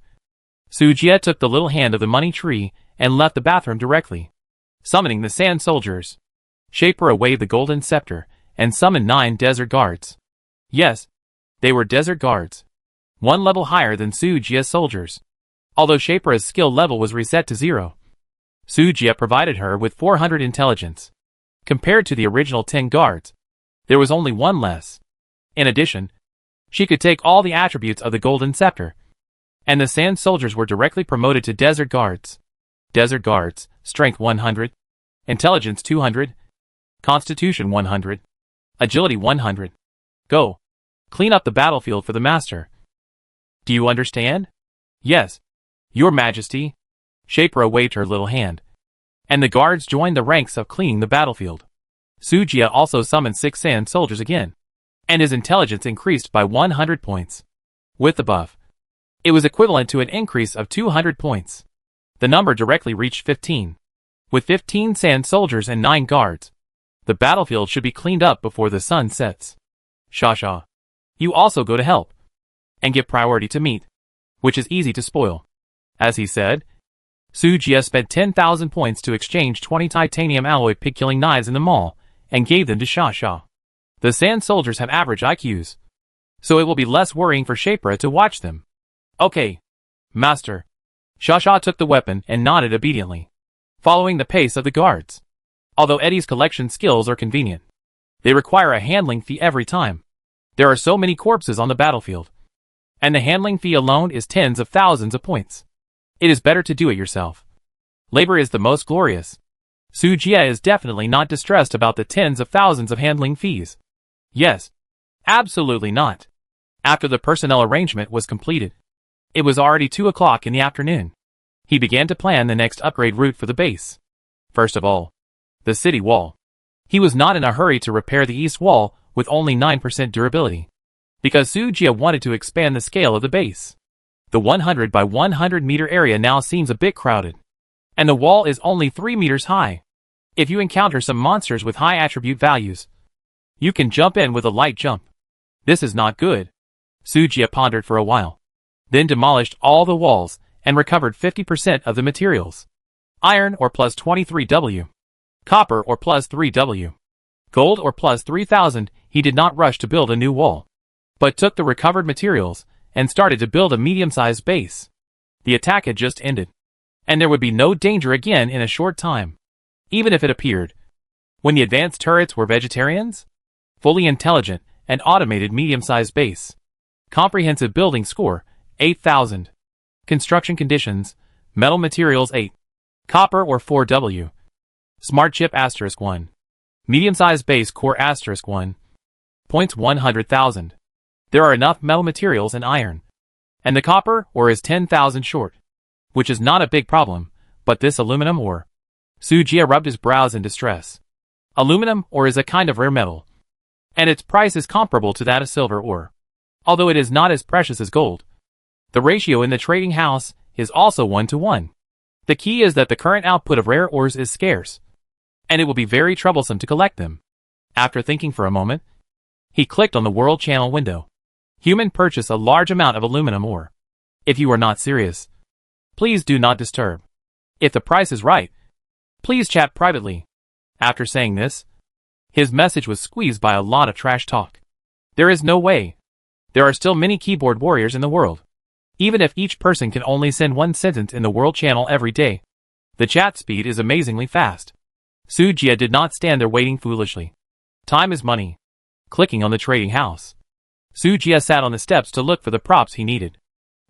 Su Jie took the little hand of the money tree and left the bathroom directly, summoning the sand soldiers. Shapra waved the golden scepter and summoned 9 desert guards. Yes, they were desert guards, 1 level higher than Su Jie's soldiers. Although Shapra's skill level was reset to 0, Su Jie provided her with 400 intelligence. Compared to the original 10 guards, there was only 1 less. In addition, she could take all the attributes of the golden scepter, and the sand soldiers were directly promoted to desert guards. Desert guards, strength 100, intelligence 200, constitution 100, agility 100. Go. Clean up the battlefield for the master. Do you understand? Yes, Your Majesty. Shapra waved her little hand, and the guards joined the ranks of cleaning the battlefield. Su Jie also summoned 6 sand soldiers again, and his intelligence increased by 100 points. With the buff, it was equivalent to an increase of 200 points. The number directly reached 15. With 15 sand soldiers and 9 guards, the battlefield should be cleaned up before the sun sets. Shasha, you also go to help, and give priority to meat, which is easy to spoil. As he said, Su Jie spent 10,000 points to exchange 20 titanium alloy pig-killing knives in the mall, and gave them to Shasha. The sand soldiers have average IQs, so it will be less worrying for Shapra to watch them. Okay, Master. Shasha took the weapon and nodded obediently, following the pace of the guards. Although Eddie's collection skills are convenient, they require a handling fee every time. There are so many corpses on the battlefield, and the handling fee alone is tens of thousands of points. It is better to do it yourself. Labor is the most glorious. Su Jie is definitely not distressed about the tens of thousands of handling fees. Yes, absolutely not. After the personnel arrangement was completed, it was already 2 o'clock in the afternoon. He began to plan the next upgrade route for the base. First of all, the city wall. He was not in a hurry to repair the east wall with only 9% durability, because Su Jie wanted to expand the scale of the base. The 100 by 100 meter area now seems a bit crowded, and the wall is only 3 meters high. If you encounter some monsters with high attribute values, you can jump in with a light jump. This is not good. Su Jie pondered for a while, then demolished all the walls and recovered 50% of the materials. Iron or plus 23W. Copper or plus 3W. Gold or plus 3000. He did not rush to build a new wall. but took the recovered materials and started to build a medium-sized base. The attack had just ended, and there would be no danger again in a short time, even if it appeared. When the advanced turrets were vegetarians, fully intelligent and automated medium-sized base. Comprehensive building score, 8,000. Construction conditions, metal materials 8. Copper or 4W. Smart chip *1. Medium-sized base core *1. Points 100,000. There are enough metal materials and iron. And the copper ore is 10,000 short. Which is not a big problem, but this aluminum ore. Sujia rubbed his brows in distress. Aluminum ore is a kind of rare metal, and its price is comparable to that of silver ore, although it is not as precious as gold. The ratio in the trading house is also 1-to-1. The key is that the current output of rare ores is scarce, and it will be very troublesome to collect them. After thinking for a moment, he clicked on the World Channel window. Human purchase a large amount of aluminum ore. If you are not serious, please do not disturb. If the price is right, please chat privately. After saying this, his message was squeezed by a lot of trash talk. There is no way. There are still many keyboard warriors in the world. Even if each person can only send one sentence in the World Channel every day, the chat speed is amazingly fast. Sujia did not stand there waiting foolishly. Time is money. Clicking on the trading house, Sujia sat on the steps to look for the props he needed.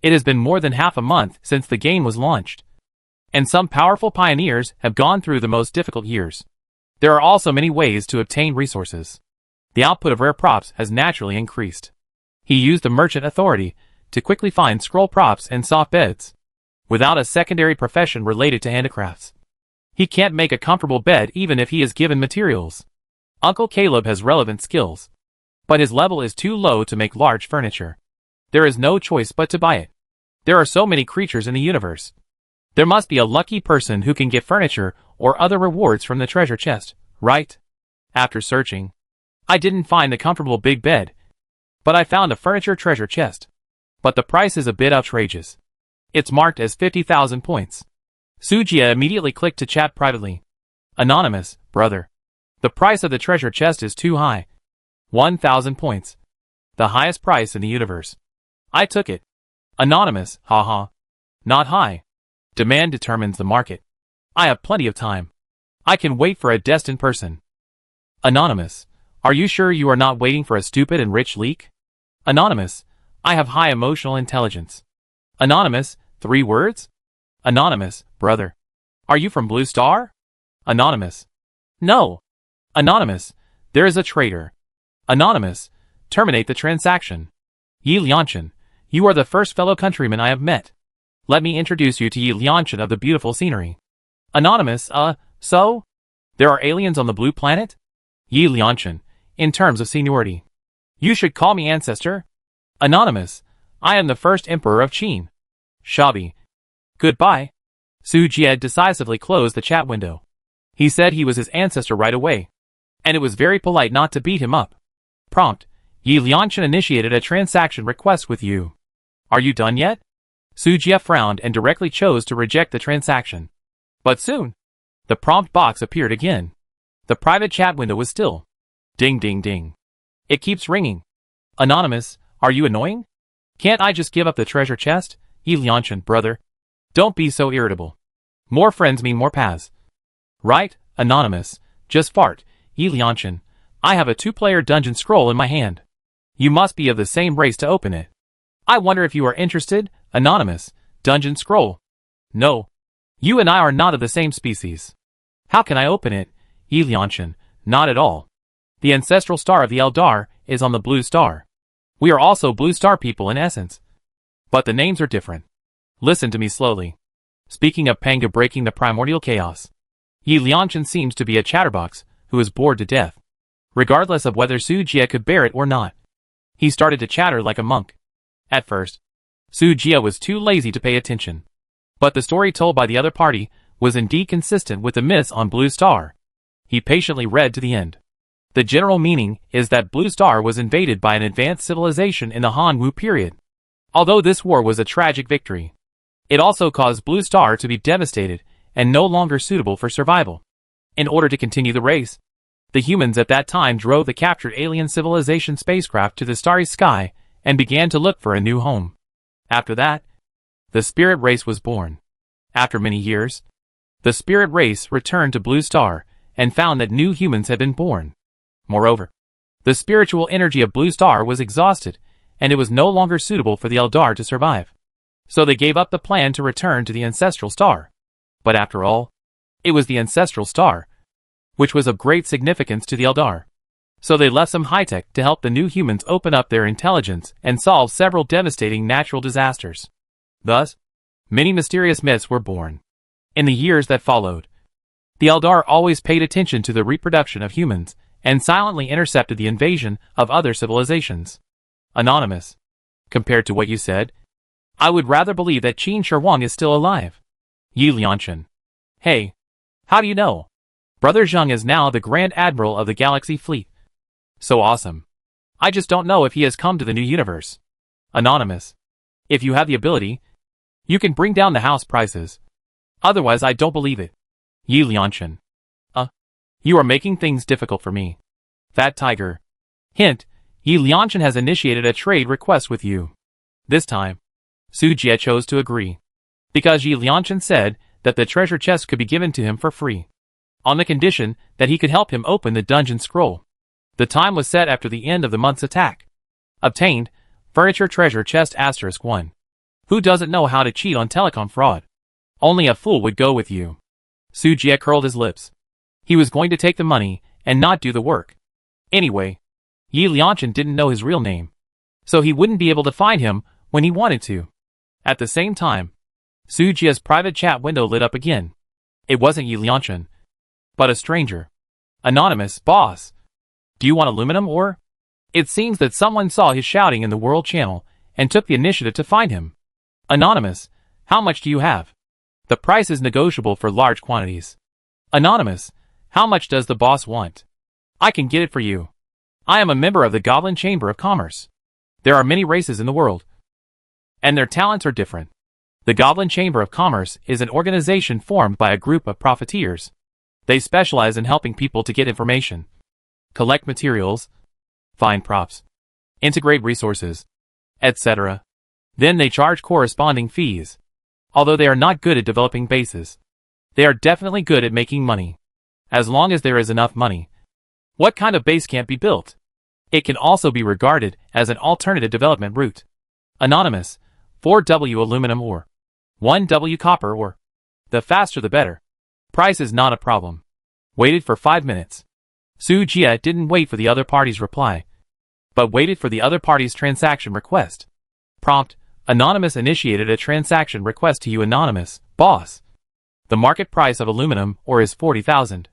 It has been more than half a month since the game was launched, and some powerful pioneers have gone through the most difficult years. There are also many ways to obtain resources. The output of rare props has naturally increased. He used the merchant authority to quickly find scroll props and soft beds, without a secondary profession related to handicrafts. He can't make a comfortable bed even if he is given materials. Uncle Caleb has relevant skills, but his level is too low to make large furniture. There is no choice but to buy it. There are so many creatures in the universe. There must be a lucky person who can get furniture or other rewards from the treasure chest, right? After searching, I didn't find a comfortable big bed, but I found a furniture treasure chest. But the price is a bit outrageous. It's marked as 50,000 points. Sujia immediately clicked to chat privately. Anonymous, brother. The price of the treasure chest is too high. 1,000 points. The highest price in the universe. I took it. Anonymous, haha. Not high. Demand determines the market. I have plenty of time. I can wait for a destined person. Anonymous, are you sure you are not waiting for a stupid and rich leak? Anonymous, I have high emotional intelligence. Anonymous, 3 words? Anonymous, brother. Are you from Blue Star? Anonymous. No. Anonymous, there is a traitor. Anonymous, terminate the transaction. Yi Lianshan, you are the first fellow countryman I have met. Let me introduce you to Yi Lianshan of the beautiful scenery. Anonymous, so? There are aliens on the blue planet? Yi Lianshan, in terms of seniority. You should call me ancestor. Anonymous, I am the first emperor of Qin. Shabi. Goodbye. Sujia decisively closed the chat window. He said he was his ancestor right away, and it was very polite not to beat him up. Prompt, Yi Lianshan initiated a transaction request with you. Are you done yet? Sujia frowned and directly chose to reject the transaction. But soon, the prompt box appeared again. The private chat window was still. Ding ding ding. It keeps ringing. Anonymous, are you annoying? Can't I just give up the treasure chest? Yi Lianshan, brother. Don't be so irritable. More friends mean more paths. Right, Anonymous, just fart. Yi Lianshan, I have a 2-player dungeon scroll in my hand. You must be of the same race to open it. I wonder if you are interested, Anonymous, dungeon scroll. No. You and I are not of the same species. How can I open it? Yi Lianshan, not at all. The ancestral star of the Eldar is on the blue star. We are also blue star people in essence. But the names are different. Listen to me slowly. Speaking of Panga breaking the primordial chaos, Yi Lianshan seems to be a chatterbox who is bored to death, regardless of whether Sujia could bear it or not. He started to chatter like a monk. At first, Sujia was too lazy to pay attention. But the story told by the other party was indeed consistent with the myths on Blue Star. He patiently read to the end. The general meaning is that Blue Star was invaded by an advanced civilization in the Han Wu period. Although this war was a tragic victory, it also caused Blue Star to be devastated and no longer suitable for survival. In order to continue the race, The humans at that time drove the captured alien civilization spacecraft to the starry sky and began to look for a new home. After that, the spirit race was born. After many years, the spirit race returned to Blue Star and found that new humans had been born. Moreover, the spiritual energy of Blue Star was exhausted, and it was no longer suitable for the Eldar to survive. So they gave up the plan to return to the ancestral star. But after all, it was the ancestral star, which was of great significance to the Eldar. So they left some high-tech to help the new humans open up their intelligence and solve several devastating natural disasters. Thus, many mysterious myths were born. In the years that followed, the Eldar always paid attention to the reproduction of humans and silently intercepted the invasion of other civilizations. Anonymous. Compared to what you said, I would rather believe that Qin Shi Huang is still alive. Yi Lianshan. Hey, how do you know? Brother Zheng is now the Grand Admiral of the Galaxy Fleet. So awesome. I just don't know if he has come to the new universe. Anonymous. If you have the ability, you can bring down the house prices. Otherwise I don't believe it. Yi Lianshan. You are making things difficult for me. Fat Tiger. Hint, Yi Lianshan has initiated a trade request with you. This time, Su Jie chose to agree. Because Yi Lianshan said that the treasure chest could be given to him for free, on the condition that he could help him open the dungeon scroll. The time was set after the end of the month's attack. Obtained, furniture treasure chest *1. Who doesn't know how to cheat on telecom fraud? Only a fool would go with you. Su Jie curled his lips. He was going to take the money and not do the work. Anyway, Yi Lianshan didn't know his real name, so he wouldn't be able to find him when he wanted to. At the same time, Su Jie's private chat window lit up again. It wasn't Yi Lianshan, but a stranger. Anonymous, boss. Do you want aluminum ore? It seems that someone saw his shouting in the World Channel and took the initiative to find him. Anonymous, how much do you have? The price is negotiable for large quantities. Anonymous, how much does the boss want? I can get it for you. I am a member of the Goblin Chamber of Commerce. There are many races in the world, and their talents are different. The Goblin Chamber of Commerce is an organization formed by a group of profiteers. They specialize in helping people to get information, collect materials, find props, integrate resources, etc. Then they charge corresponding fees. Although they are not good at developing bases, they are definitely good at making money. As long as there is enough money. What kind of base can't be built? It can also be regarded as an alternative development route. Anonymous, 4W aluminum ore, 1W copper ore. The faster the better. Price is not a problem. Waited for 5 minutes. Su Jie didn't wait for the other party's reply, but waited for the other party's transaction request. Prompt, Anonymous initiated a transaction request to you. Anonymous, boss. The market price of aluminum ore is 40,000.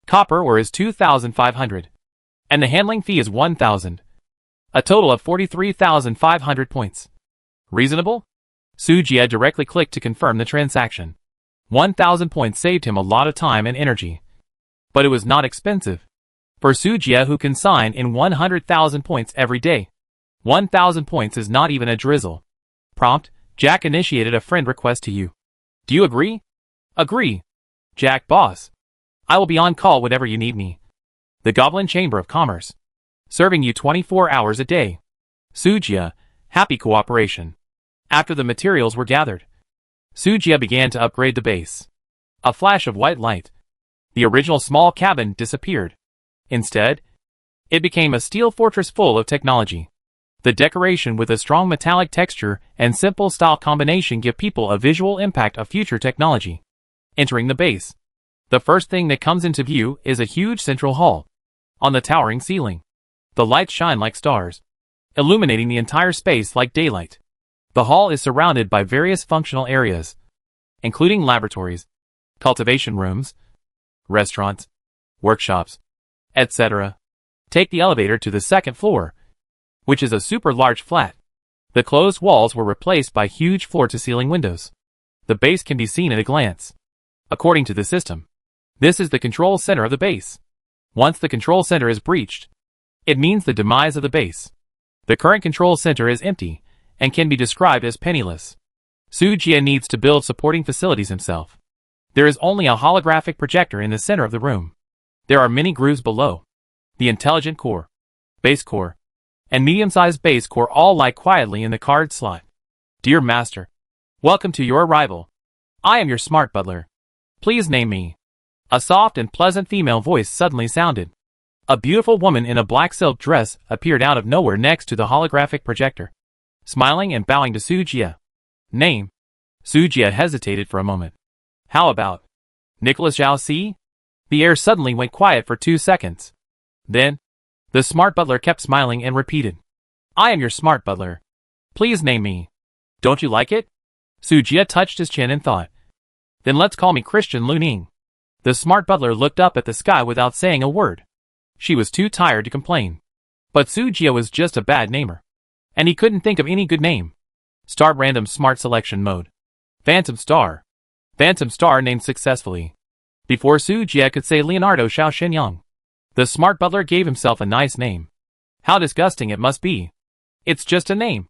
Copper ore is 2,500. And the handling fee is 1,000. A total of 43,500 points. Reasonable? Su Jie directly clicked to confirm the transaction. 1,000 points saved him a lot of time and energy. But it was not expensive. For Su Jie, who can sign in 100,000 points every day, 1,000 points is not even a drizzle. Prompt, Jack initiated a friend request to you. Do you agree? Agree. Jack, boss. I will be on call whenever you need me. The Goblin Chamber of Commerce. Serving you 24 hours a day. Su Jie, happy cooperation. After the materials were gathered, Su Jie began to upgrade the base. A flash of white light. The original small cabin disappeared. Instead, it became a steel fortress full of technology. The decoration with a strong metallic texture and simple style combination give people a visual impact of future technology. Entering the base, the first thing that comes into view is a huge central hall. On the towering ceiling, the lights shine like stars, illuminating the entire space like daylight. The hall is surrounded by various functional areas, including laboratories, cultivation rooms, restaurants, workshops, etc. Take the elevator to the second floor, which is a super large flat. The closed walls were replaced by huge floor-to-ceiling windows. The base can be seen at a glance. According to the system, this is the control center of the base. Once the control center is breached, it means the demise of the base. The current control center is empty and can be described as penniless. Su Jie needs to build supporting facilities himself. There is only a holographic projector in the center of the room. There are many grooves below. The intelligent core, base core, and medium-sized base core all lie quietly in the card slot. Dear Master, welcome to your arrival. I am your smart butler. Please name me. A soft and pleasant female voice suddenly sounded. A beautiful woman in a black silk dress appeared out of nowhere next to the holographic projector, smiling and bowing to Sujia. Name. Sujia hesitated for a moment. How about Nicholas Zhao Si? The air suddenly went quiet for 2 seconds. Then, the smart butler kept smiling and repeated, I am your smart butler. Please name me. Don't you like it? Sujia touched his chin and thought. Then let's call me Christian Luning. The smart butler looked up at the sky without saying a word. She was too tired to complain. But Sujia was just a bad namer. And he couldn't think of any good name. Start random smart selection mode. Phantom Star. Phantom Star named successfully. Before Sujia could say Leonardo Xiao Xinyang, the smart butler gave himself a nice name. How disgusting it must be. It's just a name.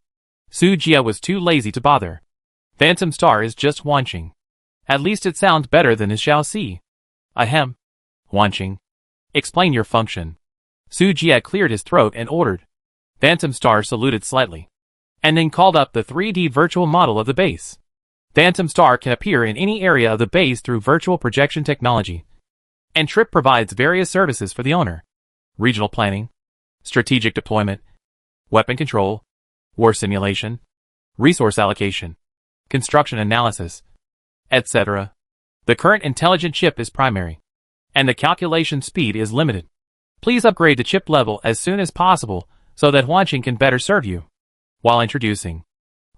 Sujia was too lazy to bother. Phantom Star is just Wanqing. At least it sounds better than his Xiao Si. Ahem. Wanqing. Explain your function. Sujia cleared his throat and ordered. Phantom Star saluted slightly, and then called up the 3D virtual model of the base. Phantom Star can appear in any area of the base through virtual projection technology. And Trip provides various services for the owner. Regional planning, strategic deployment, weapon control, war simulation, resource allocation, construction analysis, etc. The current intelligent chip is primary, and the calculation speed is limited. Please upgrade to chip level as soon as possible so that Wanqing can better serve you. While introducing,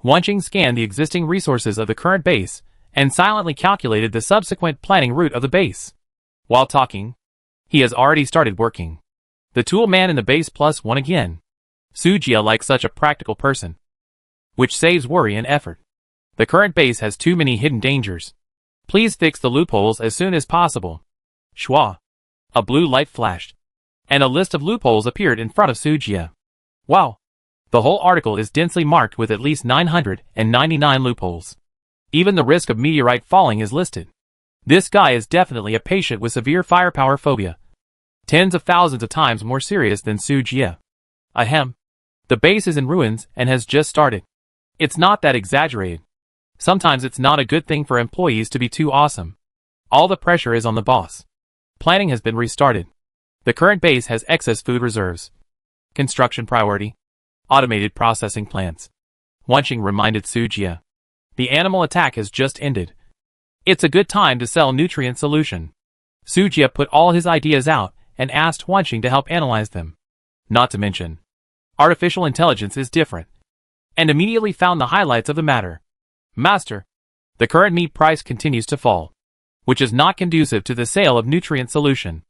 Wanqing scanned the existing resources of the current base and silently calculated the subsequent planning route of the base. While talking, he has already started working. The tool man in the base +1 again. Sujia likes such a practical person, which saves worry and effort. The current base has too many hidden dangers. Please fix the loopholes as soon as possible. Shwa. A blue light flashed, and a list of loopholes appeared in front of Sujia. Wow. The whole article is densely marked with at least 999 loopholes. Even the risk of meteorite falling is listed. This guy is definitely a patient with severe firepower phobia. Tens of thousands of times more serious than Sujia. Ahem. The base is in ruins and has just started. It's not that exaggerated. Sometimes it's not a good thing for employees to be too awesome. All the pressure is on the boss. Planning has been restarted. The current base has excess food reserves. Construction priority. Automated processing plants. Wanqing reminded Sujia. The animal attack has just ended. It's a good time to sell nutrient solution. Sujia put all his ideas out and asked Wanqing to help analyze them. Not to mention, artificial intelligence is different. And immediately found the highlights of the matter. Master, the current meat price continues to fall, which is not conducive to the sale of nutrient solution.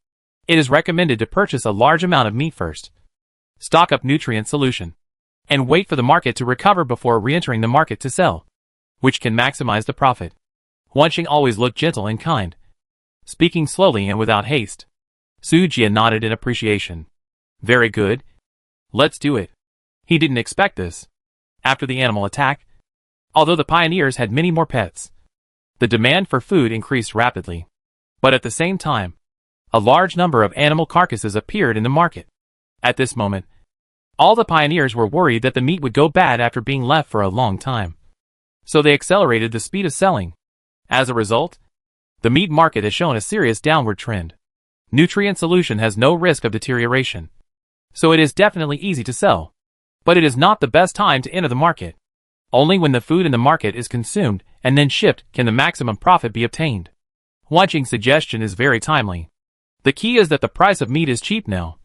It is recommended to purchase a large amount of meat first. Stock up nutrient solution, and wait for the market to recover before re-entering the market to sell, which can maximize the profit. Wanqing always looked gentle and kind, speaking slowly and without haste. Sujia nodded in appreciation. Very good. Let's do it. He didn't expect this. After the animal attack, although the pioneers had many more pets, the demand for food increased rapidly. But at the same time, a large number of animal carcasses appeared in the market. At this moment, all the pioneers were worried that the meat would go bad after being left for a long time. So they accelerated the speed of selling. As a result, the meat market has shown a serious downward trend. Nutrient solution has no risk of deterioration, so it is definitely easy to sell. But it is not the best time to enter the market. Only when the food in the market is consumed and then shipped can the maximum profit be obtained. Wanqing's suggestion is very timely. The key is that the price of meat is cheap now,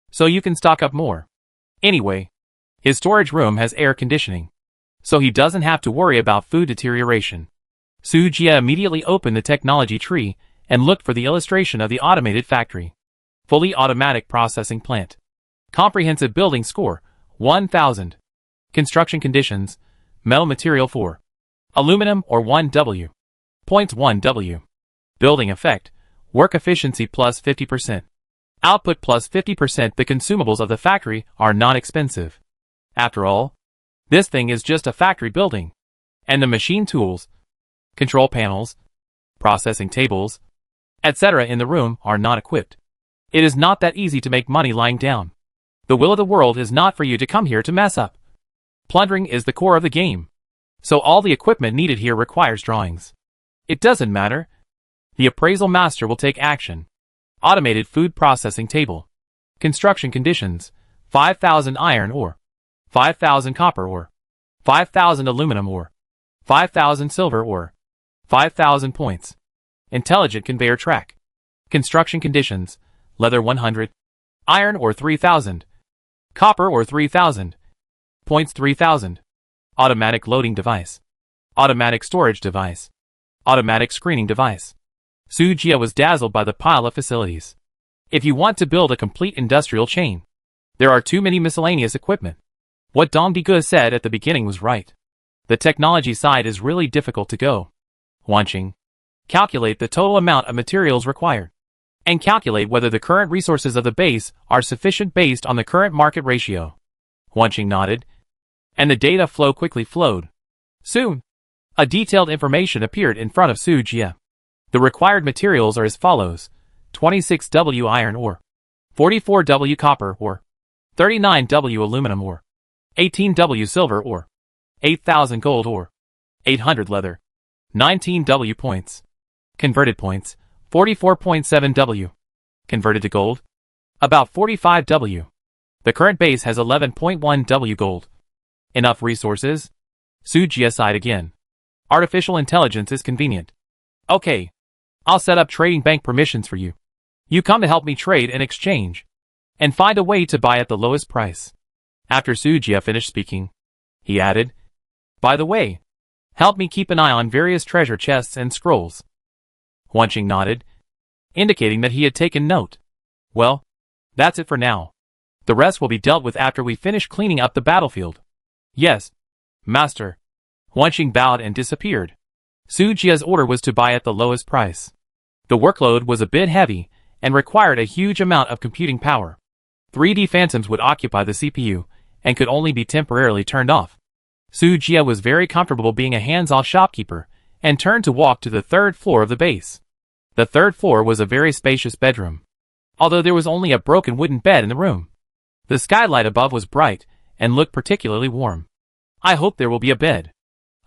so you can stock up more. Anyway, his storage room has air conditioning, so he doesn't have to worry about food deterioration. Sujia immediately opened the technology tree and looked for the illustration of the automated factory. Fully automatic processing plant. Comprehensive building score, 1000. Construction conditions, metal material 4. Aluminum or 1W. Points 1W. Building effect, work efficiency plus 50%. Output plus 50%. The consumables of the factory are not expensive. After all, this thing is just a factory building. And the machine tools, control panels, processing tables, etc. in the room are not equipped. It is not that easy to make money lying down. The will of the world is not for you to come here to mess up. Plundering is the core of the game. So all the equipment needed here requires drawings. It doesn't matter. The appraisal master will take action. Automated food processing table. Construction conditions. 5,000 iron ore. 5,000 copper ore. 5,000 aluminum ore. 5,000 silver ore. 5,000 points. Intelligent conveyor track. Construction conditions. Leather 100. Iron ore 3,000. Copper ore 3,000. Points 3,000. Automatic loading device. Automatic storage device. Automatic screening device. Sujia was dazzled by the pile of facilities. If you want to build a complete industrial chain, there are too many miscellaneous equipment. What Dong Digu said at the beginning was right. The technology side is really difficult to go. Wanqing. Calculate the total amount of materials required. And calculate whether the current resources of the base are sufficient based on the current market ratio. Wanqing nodded. And the data flow quickly flowed. Soon, a detailed information appeared in front of Sujia. The required materials are as follows: 26W iron ore, 44W copper ore, 39W aluminum ore, 18W silver ore, 8,000 gold ore, 800 leather, 19W points. Converted points, 44.7W. Converted to gold, about 45W. The current base has 11.1W gold. Enough resources? Sujia sighed again. Artificial intelligence is convenient. Okay. I'll set up trading bank permissions for you. You come to help me trade and exchange. And find a way to buy at the lowest price. After Sujia finished speaking, he added, by the way, help me keep an eye on various treasure chests and scrolls. Wanqing nodded, indicating that he had taken note. Well, that's it for now. The rest will be dealt with after we finish cleaning up the battlefield. Yes, master. Wanqing bowed and disappeared. Sujia's order was to buy at the lowest price. The workload was a bit heavy and required a huge amount of computing power. 3D phantoms would occupy the CPU and could only be temporarily turned off. Sujia was very comfortable being a hands-off shopkeeper and turned to walk to the third floor of the base. The third floor was a very spacious bedroom, although there was only a broken wooden bed in the room. The skylight above was bright and looked particularly warm. I hope there will be a bed.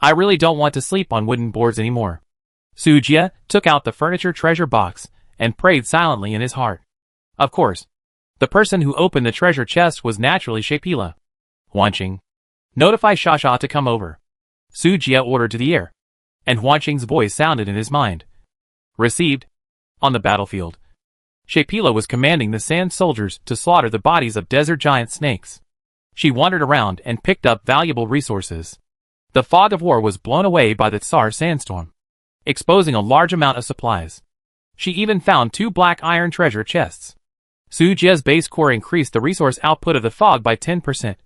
I really don't want to sleep on wooden boards anymore. Sujia took out the furniture treasure box and prayed silently in his heart. Of course, the person who opened the treasure chest was naturally Shapila. Wanqing. Notify Shasha to come over. Sujia ordered to the air, and Wanqing's voice sounded in his mind. Received. On the battlefield, Shapila was commanding the sand soldiers to slaughter the bodies of desert giant snakes. She wandered around and picked up valuable resources. The fog of war was blown away by the Tsar sandstorm, exposing a large amount of supplies. She even found 2 black iron treasure chests. Sujia's base core increased the resource output of the fog by 10%,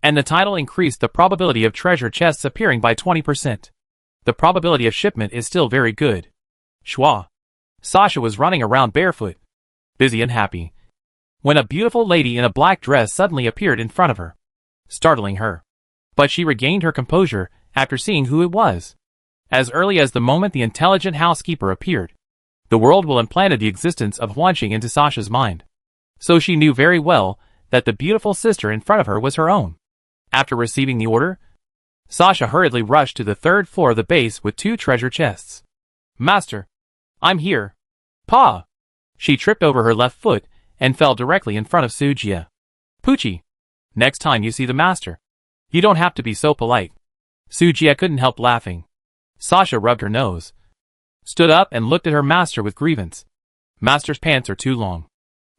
and the title increased the probability of treasure chests appearing by 20%. The probability of shipment is still very good. Schwa. Sasha was running around barefoot, busy and happy, when a beautiful lady in a black dress suddenly appeared in front of her, startling her. But she regained her composure after seeing who it was. As early as the moment the intelligent housekeeper appeared, the world will implanted the existence of Wanqing into Sasha's mind. So she knew very well that the beautiful sister in front of her was her own. After receiving the order, Sasha hurriedly rushed to the third floor of the base with 2 treasure chests. Master, I'm here. Pa! She tripped over her left foot and fell directly in front of Sujia. Poochie, next time you see the master, you don't have to be so polite. Sujia couldn't help laughing. Sasha rubbed her nose, stood up and looked at her master with grievance. Master's pants are too long.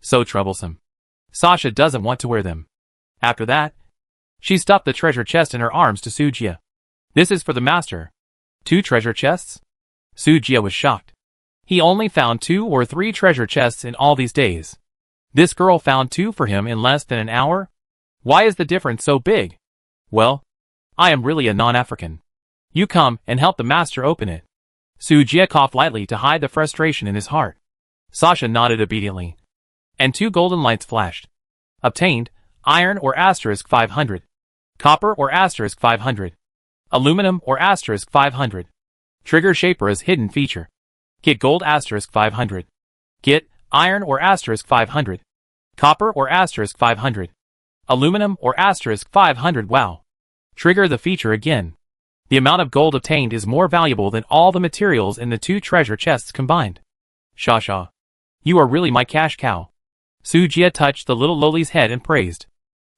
So troublesome. Sasha doesn't want to wear them. After that, she stuffed the treasure chest in her arms to Sujia. This is for the master. 2 treasure chests? Sujia was shocked. He only found 2 or 3 treasure chests in all these days. This girl found 2 for him in less than an hour? Why is the difference so big? Well, I am really a non-African. You come and help the master open it. Sujia coughed lightly to hide the frustration in his heart. Sasha nodded obediently, and 2 golden lights flashed. Obtained, iron or asterisk 500. Copper or asterisk 500. Aluminum or asterisk 500. Trigger shaper as hidden feature. Get gold asterisk 500. Get Iron or asterisk 500. Copper or asterisk 500. Aluminum or asterisk 500. Wow. Trigger the feature again. The amount of gold obtained is more valuable than all the materials in the 2 treasure chests combined. Shasha. You are really my cash cow. Sujia touched the little lowly's head and praised.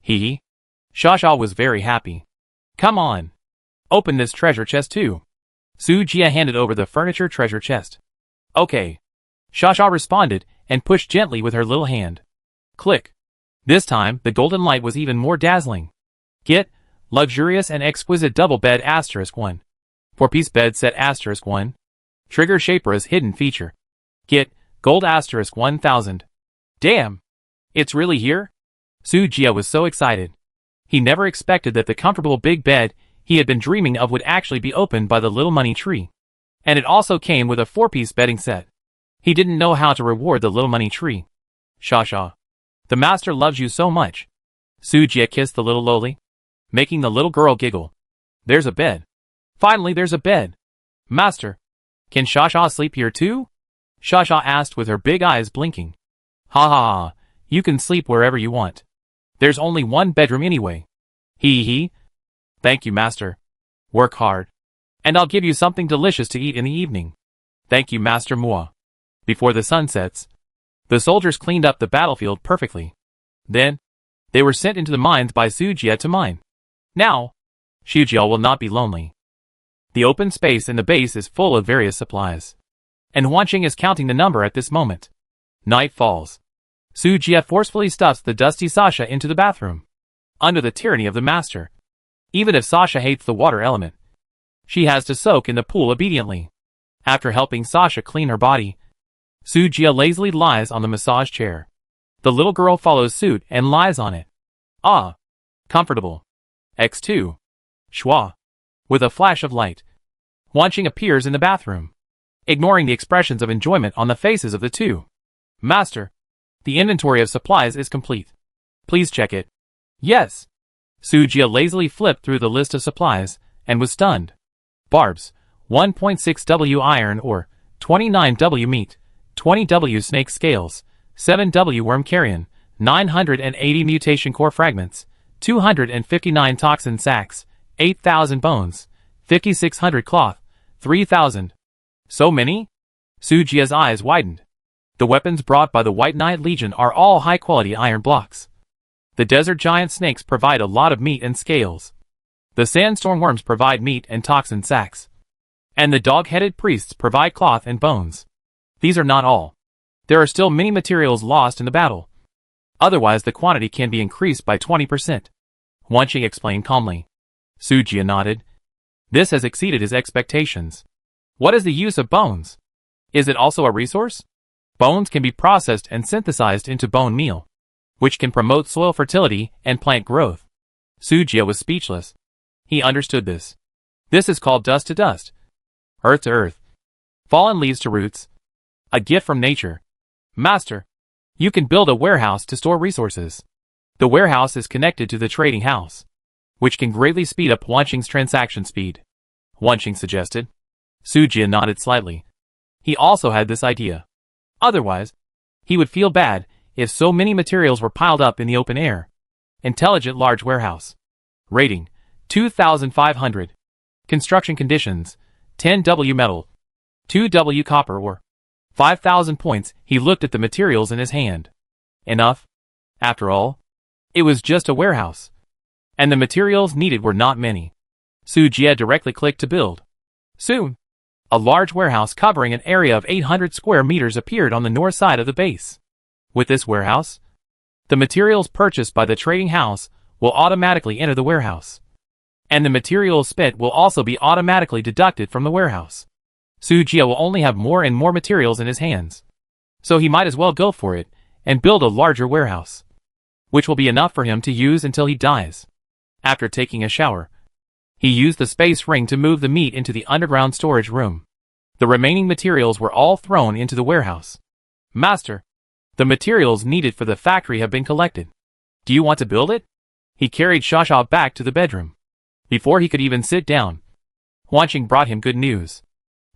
Hee. Shasha was very happy. Come on. Open this treasure chest too. Sujia handed over the furniture treasure chest. Okay. Shasha responded and pushed gently with her little hand. Click. This time, the golden light was even more dazzling. Get, luxurious and exquisite double bed asterisk 1. 4-piece bed set asterisk 1. Trigger Shaper's hidden feature. Get, gold asterisk 1000. Damn! It's really here? Sujia was so excited. He never expected that the comfortable big bed he had been dreaming of would actually be opened by the little money tree. And it also came with a 4-piece bedding set. He didn't know how to reward the little money tree. Shasha. The master loves you so much. Sujia kissed the little lowly, making the little girl giggle. There's a bed. Finally there's a bed. Master. Can Shasha sleep here too? Shasha asked with her big eyes blinking. Ha ha ha, you can sleep wherever you want. There's only one bedroom anyway. Hee hee. Thank you, master. Work hard. And I'll give you something delicious to eat in the evening. Thank you, Master Mua. Before the sun sets, the soldiers cleaned up the battlefield perfectly. Then, they were sent into the mines by Sujia to mine. Now, Shujia will not be lonely. The open space in the base is full of various supplies. And Huanqing is counting the number at this moment. Night falls. Sujia forcefully stuffs the dusty Sasha into the bathroom. Under the tyranny of the master. Even if Sasha hates the water element, she has to soak in the pool obediently. After helping Sasha clean her body, Sujia lazily lies on the massage chair. The little girl follows suit and lies on it. Ah! Comfortable. X2. Schwa. With a flash of light, Huanqing appears in the bathroom, ignoring the expressions of enjoyment on the faces of the two. Master, the inventory of supplies is complete. Please check it. Yes. Sujia lazily flipped through the list of supplies, and was stunned. Barbs, 1.6W iron ore, 29W meat, 20W snake scales, 7W worm carrion, 980 mutation core fragments, 259 toxin sacks, 8,000 bones, 5,600 cloth, 3,000. So many? Sujia's eyes widened. The weapons brought by the White Knight Legion are all high-quality iron blocks. The desert giant snakes provide a lot of meat and scales. The sandstorm worms provide meat and toxin sacks. And the dog-headed priests provide cloth and bones. These are not all. There are still many materials lost in the battle. Otherwise the quantity can be increased by 20%. Huanqing explained calmly. Sujia nodded. This has exceeded his expectations. What is the use of bones? Is it also a resource? Bones can be processed and synthesized into bone meal, which can promote soil fertility and plant growth. Sujia was speechless. He understood this. This is called dust to dust, earth to earth, fallen leaves to roots. A gift from nature. Master, you can build a warehouse to store resources. The warehouse is connected to the trading house, which can greatly speed up Huanqing's transaction speed. Huanqing suggested. Sujia nodded slightly. He also had this idea. Otherwise, he would feel bad if so many materials were piled up in the open air. Intelligent large warehouse. Rating, 2,500. Construction conditions, 10W metal, 2W copper ore. 5,000 points. He looked at the materials in his hand. Enough? After all, it was just a warehouse. And the materials needed were not many. Sujia directly clicked to build. Soon, a large warehouse covering an area of 800 square meters appeared on the north side of the base. With this warehouse, the materials purchased by the trading house will automatically enter the warehouse. And the materials spent will also be automatically deducted from the warehouse. Sujia will only have more and more materials in his hands. So he might as well go for it and build a larger warehouse, which will be enough for him to use until he dies. After taking a shower, he used the space ring to move the meat into the underground storage room. The remaining materials were all thrown into the warehouse. Master, the materials needed for the factory have been collected. Do you want to build it? He carried Shasha back to the bedroom. Before he could even sit down, Huanqing brought him good news.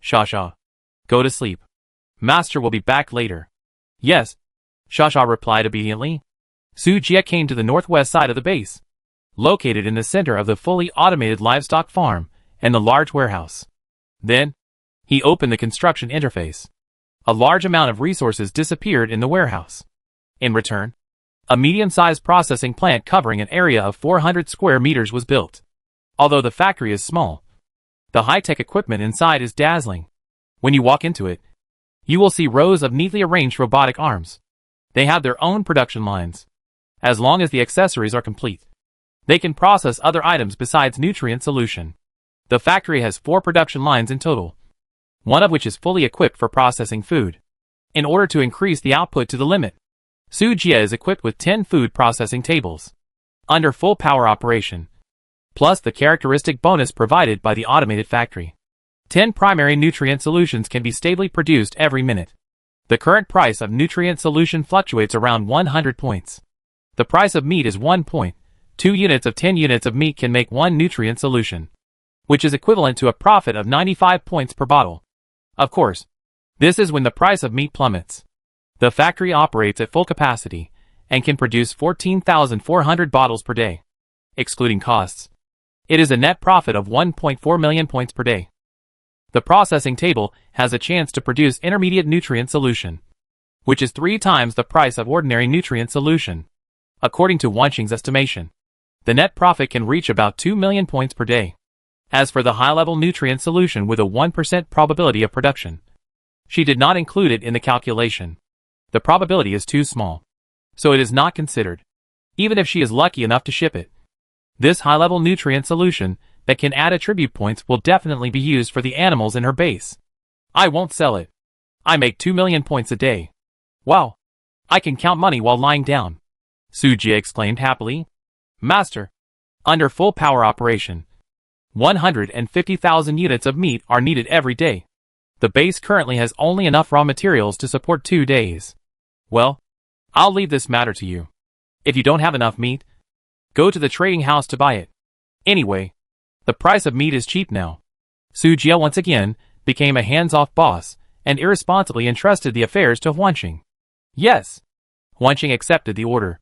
Shasha, go to sleep. Master will be back later. Yes, Shasha replied obediently. Sujia came to the northwest side of the base, located in the center of the fully automated livestock farm and the large warehouse. Then, he opened the construction interface. A large amount of resources disappeared in the warehouse. In return, a medium-sized processing plant covering an area of 400 square meters was built. Although the factory is small, the high-tech equipment inside is dazzling. When you walk into it, you will see rows of neatly arranged robotic arms. They have their own production lines. As long as the accessories are complete, they can process other items besides nutrient solution. The factory has 4 production lines in total, one of which is fully equipped for processing food. In order to increase the output to the limit, Sujia is equipped with 10 food processing tables, under full power operation, plus the characteristic bonus provided by the automated factory. 10 primary nutrient solutions can be stably produced every minute. The current price of nutrient solution fluctuates around 100 points. The price of meat is 1 point. 2 units of 10 units of meat can make 1 nutrient solution, which is equivalent to a profit of 95 points per bottle. Of course, this is when the price of meat plummets. The factory operates at full capacity and can produce 14,400 bottles per day, excluding costs. It is a net profit of 1.4 million points per day. The processing table has a chance to produce intermediate nutrient solution, which is 3 times the price of ordinary nutrient solution. According to Wanqing's estimation, the net profit can reach about 2 million points per day. As for the high-level nutrient solution with a 1% probability of production, she did not include it in the calculation. The probability is too small, so it is not considered, even if she is lucky enough to ship it. This high-level nutrient solution that can add attribute points will definitely be used for the animals in her base. I won't sell it. I make 2 million points a day. Wow! I can count money while lying down, Sujia exclaimed happily. Master, under full power operation, 150,000 units of meat are needed every day. The base currently has only enough raw materials to support 2 days. Well, I'll leave this matter to you. If you don't have enough meat, go to the trading house to buy it. Anyway, the price of meat is cheap now. Sujia once again became a hands-off boss and irresponsibly entrusted the affairs to Wanqing. Yes. Wanqing accepted the order.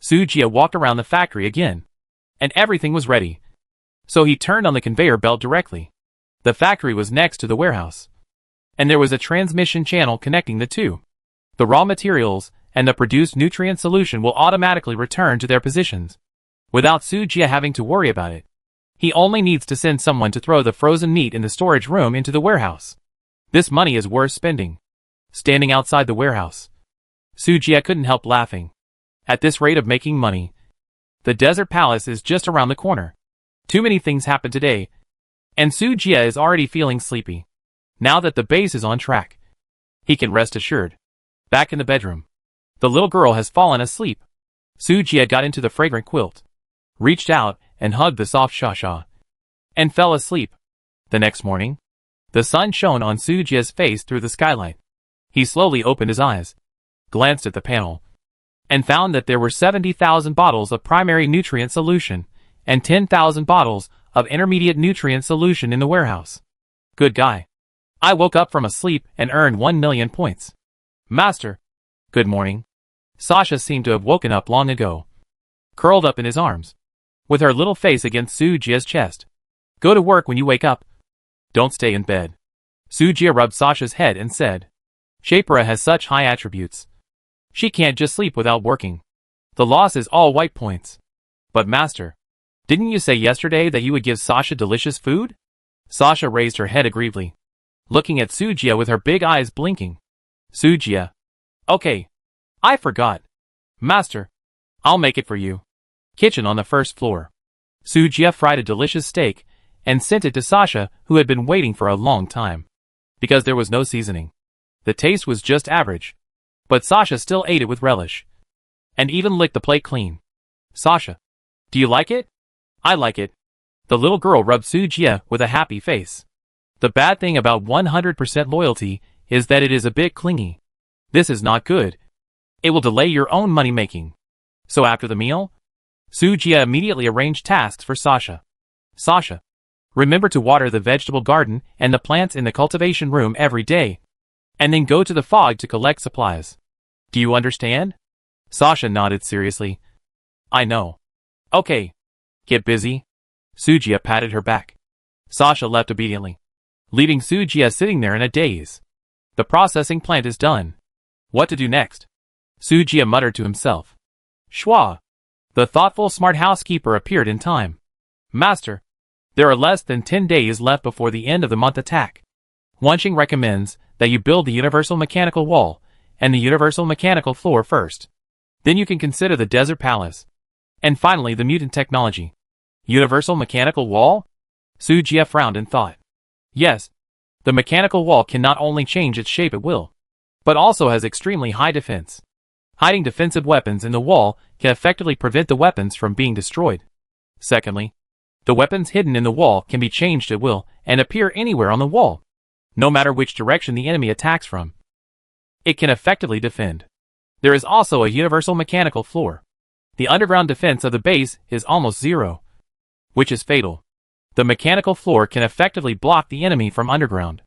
Sujia walked around the factory again, and everything was ready. So he turned on the conveyor belt directly. The factory was next to the warehouse, and there was a transmission channel connecting the two. The raw materials and the produced nutrient solution will automatically return to their positions, without Sujia having to worry about it. He only needs to send someone to throw the frozen meat in the storage room into the warehouse. This money is worth spending. Standing outside the warehouse, Sujia couldn't help laughing. At this rate of making money, the desert palace is just around the corner. Too many things happened today, and Sujia is already feeling sleepy. Now that the base is on track, he can rest assured. Back in the bedroom, the little girl has fallen asleep. Sujia got into the fragrant quilt, reached out and hugged the soft Shasha, and fell asleep. The next morning, the sun shone on Sujia's face through the skylight. He slowly opened his eyes, glanced at the panel, and found that there were 70,000 bottles of primary nutrient solution and 10,000 bottles of intermediate nutrient solution in the warehouse. Good guy. I woke up from a sleep and earned 1 million points. Master. Good morning. Sasha seemed to have woken up long ago, curled up in his arms, with her little face against Sujia's chest. Go to work when you wake up. Don't stay in bed. Sujia rubbed Sasha's head and said, Shapira has such high attributes. She can't just sleep without working. The loss is all white points. But master, didn't you say yesterday that you would give Sasha delicious food? Sasha raised her head aggressively, looking at Sujia with her big eyes blinking. Sujia. Okay. I forgot. Master, I'll make it for you. Kitchen on the first floor. Sujia fried a delicious steak and sent it to Sasha, who had been waiting for a long time. Because there was no seasoning, the taste was just average. But Sasha still ate it with relish, and even licked the plate clean. Sasha, do you like it? I like it. The little girl rubbed Sujia with a happy face. The bad thing about 100% loyalty is that it is a bit clingy. This is not good. It will delay your own money making. So after the meal, Sujia immediately arranged tasks for Sasha. Sasha, remember to water the vegetable garden and the plants in the cultivation room every day, and then go to the fog to collect supplies. Do you understand? Sasha nodded seriously. I know. Okay. Get busy. Sujia patted her back. Sasha left obediently, leaving Sujia sitting there in a daze. The processing plant is done. What to do next? Sujia muttered to himself. Schwa. The thoughtful smart housekeeper appeared in time. Master, there are less than 10 days left before the end of the month attack. Wanqing recommends that you build the universal mechanical wall and the universal mechanical floor first. Then you can consider the desert palace. And finally the mutant technology. Universal mechanical wall? Sujia frowned and thought. Yes, the mechanical wall can not only change its shape at will, but also has extremely high defense. Hiding defensive weapons in the wall can effectively prevent the weapons from being destroyed. Secondly, the weapons hidden in the wall can be changed at will and appear anywhere on the wall, no matter which direction the enemy attacks from. It can effectively defend. There is also a universal mechanical floor. The underground defense of the base is almost zero, which is fatal. The mechanical floor can effectively block the enemy from underground.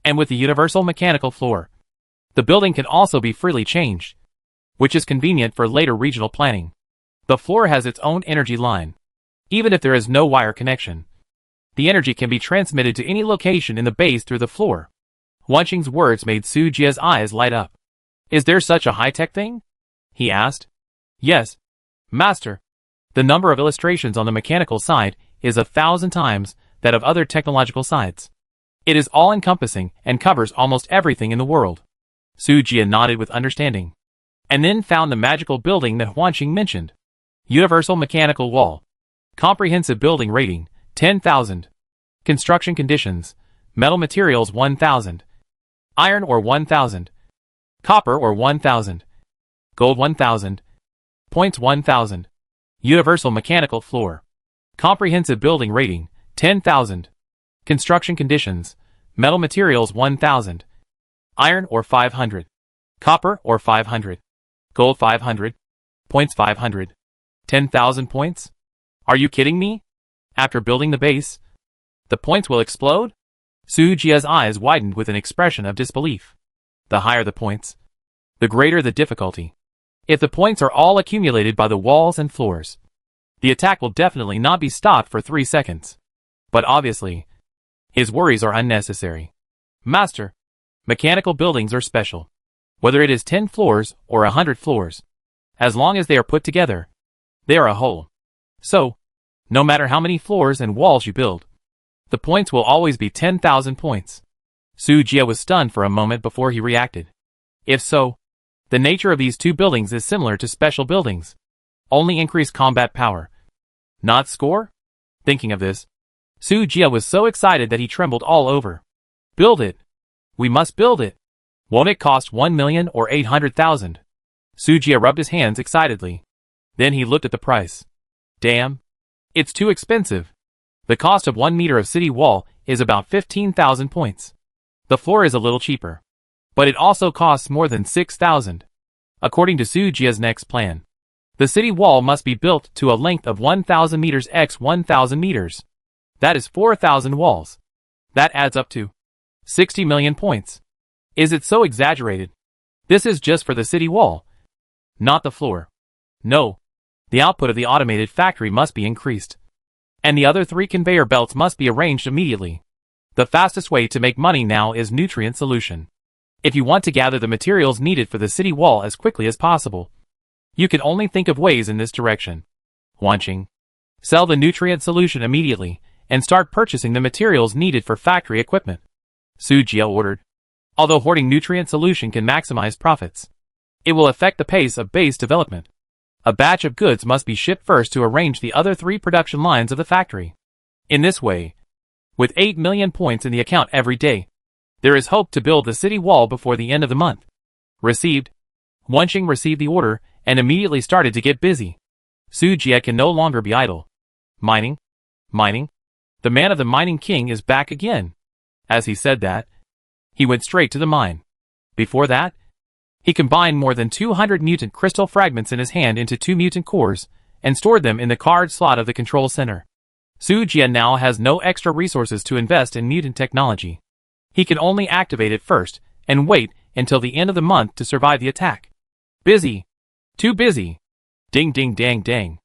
And with the universal mechanical floor, the building can also be freely changed, which is convenient for later regional planning. The floor has its own energy line. Even if there is no wire connection, the energy can be transmitted to any location in the base through the floor. Wanqing's words made Sujia's eyes light up. Is there such a high-tech thing? He asked. Yes, Master. The number of illustrations on the mechanical side is 1,000 times that of other technological sides. It is all-encompassing and covers almost everything in the world. Sujia nodded with understanding, and then found the magical building that Wanqing mentioned. Universal mechanical wall. Comprehensive building rating, 10,000. Construction conditions, metal materials 1,000. Iron ore 1,000. Copper ore 1,000. Gold 1,000. Points 1,000. Universal mechanical floor. Comprehensive building rating, 10,000. Construction conditions, metal materials 1,000. Iron ore 500. Copper ore 500. Gold 500. Points 500. 10,000 points? Are you kidding me? After building the base, the points will explode? Sujia's eyes widened with an expression of disbelief. The higher the points, the greater the difficulty. If the points are all accumulated by the walls and floors, the attack will definitely not be stopped for 3 seconds. But obviously, his worries are unnecessary. Master, mechanical buildings are special. Whether it is 10 floors or 100 floors, as long as they are put together, they are a whole. So, no matter how many floors and walls you build, the points will always be 10,000 points. Sujia was stunned for a moment before he reacted. If so, the nature of these two buildings is similar to special buildings. Only increase combat power, not score? Thinking of this, Sujia was so excited that he trembled all over. Build it. We must build it. Won't it cost 1 million or 800,000? Sujia rubbed his hands excitedly. Then he looked at the price. Damn. It's too expensive. The cost of 1 meter of city wall is about 15,000 points. The floor is a little cheaper, but it also costs more than 6,000. According to Sujia's next plan, the city wall must be built to a length of 1,000 meters x 1,000 meters. That is 4,000 walls. That adds up to 60 million points. Is it so exaggerated? This is just for the city wall, not the floor. No. The output of the automated factory must be increased, and the other 3 conveyor belts must be arranged immediately. The fastest way to make money now is nutrient solution. If you want to gather the materials needed for the city wall as quickly as possible, you can only think of ways in this direction. Wanqing, sell the nutrient solution immediately and start purchasing the materials needed for factory equipment. Sujia ordered. Although hoarding nutrient solution can maximize profits, it will affect the pace of base development. A batch of goods must be shipped first to arrange the other 3 production lines of the factory. In this way, with 8 million points in the account every day, there is hope to build the city wall before the end of the month. Received. Wanqing received the order and immediately started to get busy. Sujia can no longer be idle. Mining? Mining? The man of the mining king is back again. As he said that, he went straight to the mine. Before that, he combined more than 200 mutant crystal fragments in his hand into 2 mutant cores and stored them in the card slot of the control center. Sujia now has no extra resources to invest in mutant technology. He can only activate it first and wait until the end of the month to survive the attack. Busy. Too busy. Ding ding dang dang.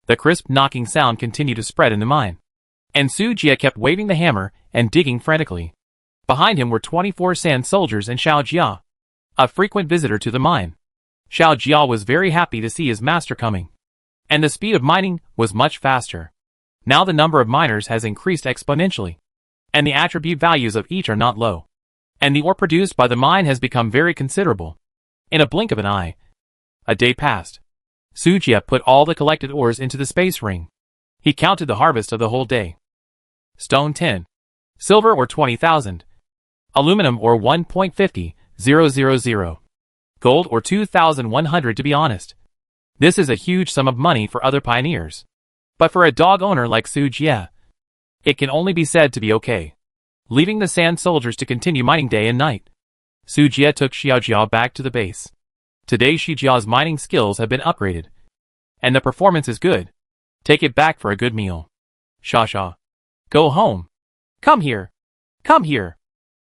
The crisp knocking sound continued to spread in the mine. And Sujia kept waving the hammer and digging frantically. Behind him were 24 sand soldiers and Xiao Jia, a frequent visitor to the mine. Xiao Jia was very happy to see his master coming. And the speed of mining was much faster. Now the number of miners has increased exponentially. And the attribute values of each are not low. And the ore produced by the mine has become very considerable. In a blink of an eye, a day passed. Sujia put all the collected ores into the space ring. He counted the harvest of the whole day. Stone 10. Silver ore 20,000. Aluminum ore 1.50,000. Gold ore 2,100 to be honest. This is a huge sum of money for other pioneers. But for a dog owner like Sujia, it can only be said to be okay. Leaving the sand soldiers to continue mining day and night, Sujia took Xiaojia back to the base. Today Xiaojia's mining skills have been upgraded. And the performance is good. Take it back for a good meal. Shasha. Go home. Come here. Come here.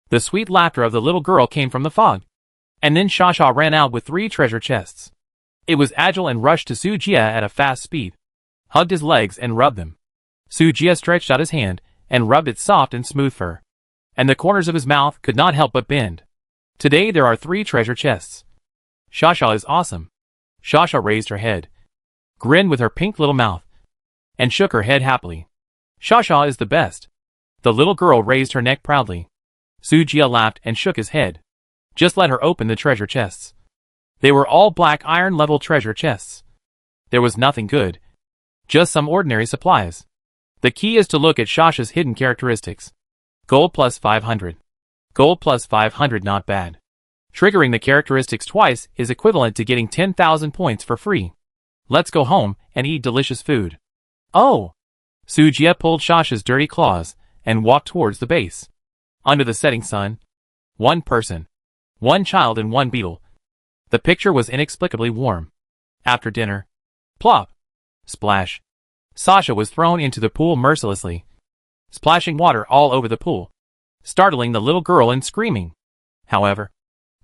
The sweet laughter of the little girl came from the fog. And then Shasha ran out with 3 treasure chests. It was agile and rushed to Sujia at a fast speed. Hugged his legs and rubbed them. Sujia stretched out his hand and rubbed its soft and smooth fur. And the corners of his mouth could not help but bend. Today there are 3 treasure chests. Shasha is awesome. Shasha raised her head, grinned with her pink little mouth, and shook her head happily. Shasha is the best. The little girl raised her neck proudly. Sujia laughed and shook his head. Just let her open the treasure chests. They were all black iron level treasure chests. There was nothing good. Just some ordinary supplies. The key is to look at Shasha's hidden characteristics. Gold plus 500. Gold plus 500 not bad. Triggering the characteristics twice is equivalent to getting 10,000 points for free. Let's go home and eat delicious food. Oh! Sujia pulled Shasha's dirty claws and walked towards the base. Under the setting sun, 1 person, 1 child and 1 beetle. The picture was inexplicably warm. After dinner, plop, splash. Sasha was thrown into the pool mercilessly, splashing water all over the pool, startling the little girl and screaming. However,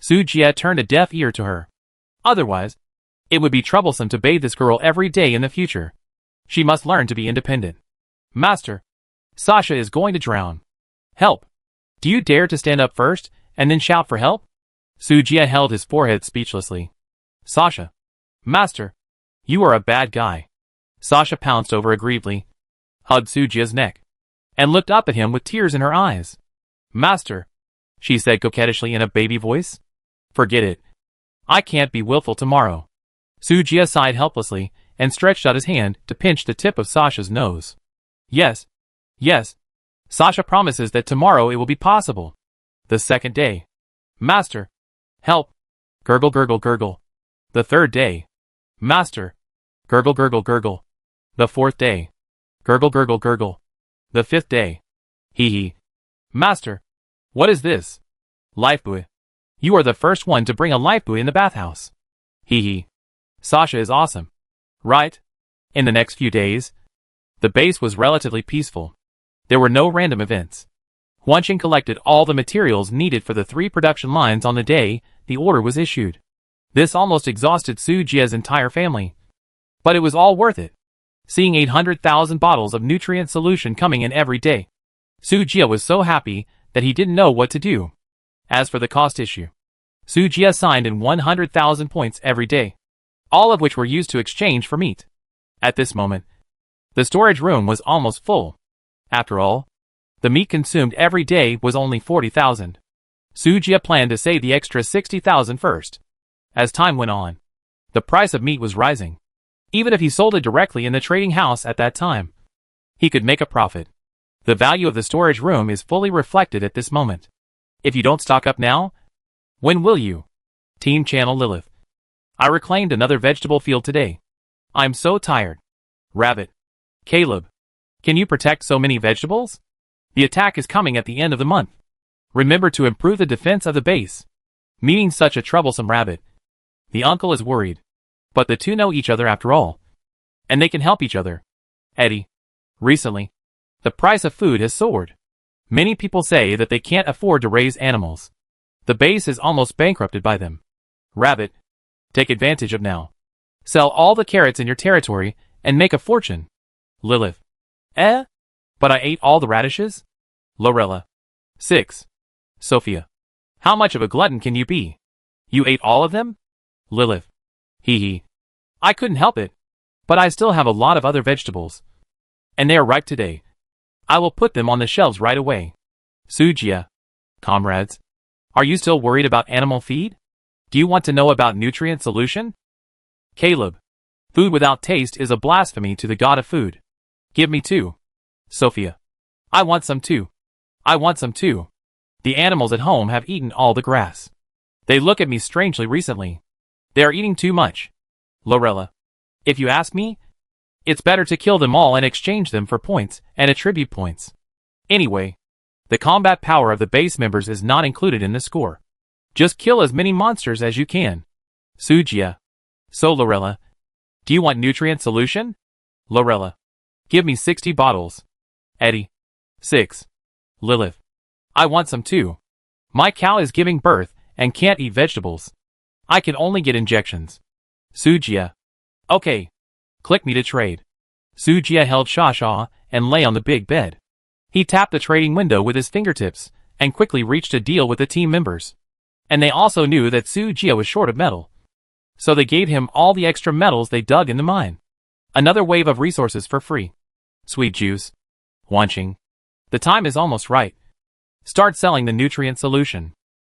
Sujia turned a deaf ear to her. Otherwise, it would be troublesome to bathe this girl every day in the future. She must learn to be independent. Master, Sasha is going to drown. Help! Do you dare to stand up first and then shout for help? Sujia held his forehead speechlessly. Sasha. Master. You are a bad guy. Sasha pounced over aggrievedly, hugged Sujia's neck, and looked up at him with tears in her eyes. Master, she said coquettishly in a baby voice. Forget it. I can't be willful tomorrow. Sujia sighed helplessly and stretched out his hand to pinch the tip of Sasha's nose. Yes. Yes. Sasha promises that tomorrow it will be possible. The second day. Master. Help. Gurgle gurgle gurgle. The third day. Master. Gurgle gurgle gurgle. The fourth day. Gurgle gurgle gurgle. The fifth day. Hee hee. Master. What is this? Lifebuoy. You are the first one to bring a lifebuoy in the bathhouse. Hee hee. Sasha is awesome. Right? In the next few days, the base was relatively peaceful. There were no random events. Huanqing collected all the materials needed for the 3 production lines on the day the order was issued. This almost exhausted Sujia's entire family. But it was all worth it. Seeing 800,000 bottles of nutrient solution coming in every day, Sujia was so happy that he didn't know what to do. As for the cost issue, Sujia signed in 100,000 points every day, all of which were used to exchange for meat. At this moment, the storage room was almost full. After all, the meat consumed every day was only 40,000. Sujia planned to save the extra 60,000 first. As time went on, the price of meat was rising. Even if he sold it directly in the trading house at that time, he could make a profit. The value of the storage room is fully reflected at this moment. If you don't stock up now, when will you? Team Channel Lilith. I reclaimed another vegetable field today. I'm so tired. Rabbit. Caleb. Can you protect so many vegetables? The attack is coming at the end of the month. Remember to improve the defense of the base. Meeting such a troublesome rabbit. The uncle is worried. But the two know each other after all. And they can help each other. Eddie. Recently, the price of food has soared. Many people say that they can't afford to raise animals. The base is almost bankrupted by them. Rabbit. Take advantage of now. Sell all the carrots in your territory and make a fortune. Lilith. But I ate all the radishes? Lorella. 6. Sophia. How much of a glutton can you be? You ate all of them? Lilith. Hee. I couldn't help it. But I still have a lot of other vegetables. And they are ripe today. I will put them on the shelves right away. Sujia. Comrades. Are you still worried about animal feed? Do you want to know about nutrient solution? Caleb. Food without taste is a blasphemy to the god of food. Give me 2. Sophia. I want some too. I want some too. The animals at home have eaten all the grass. They look at me strangely recently. They are eating too much. Lorella. If you ask me, it's better to kill them all and exchange them for points and attribute points. Anyway, the combat power of the base members is not included in the score. Just kill as many monsters as you can. Sujia. So Lorella, do you want nutrient solution? Lorella. Give me 60 bottles. Eddie. 6. Lilith. I want some too. My cow is giving birth and can't eat vegetables. I can only get injections. Sujia. Okay. Click me to trade. Sujia held Shasha and lay on the big bed. He tapped the trading window with his fingertips and quickly reached a deal with the team members. And they also knew that Sujia was short of metal. So they gave him all the extra metals they dug in the mine. Another wave of resources for free. Sweet juice. Wanching. The time is almost right. Start selling the nutrient solution.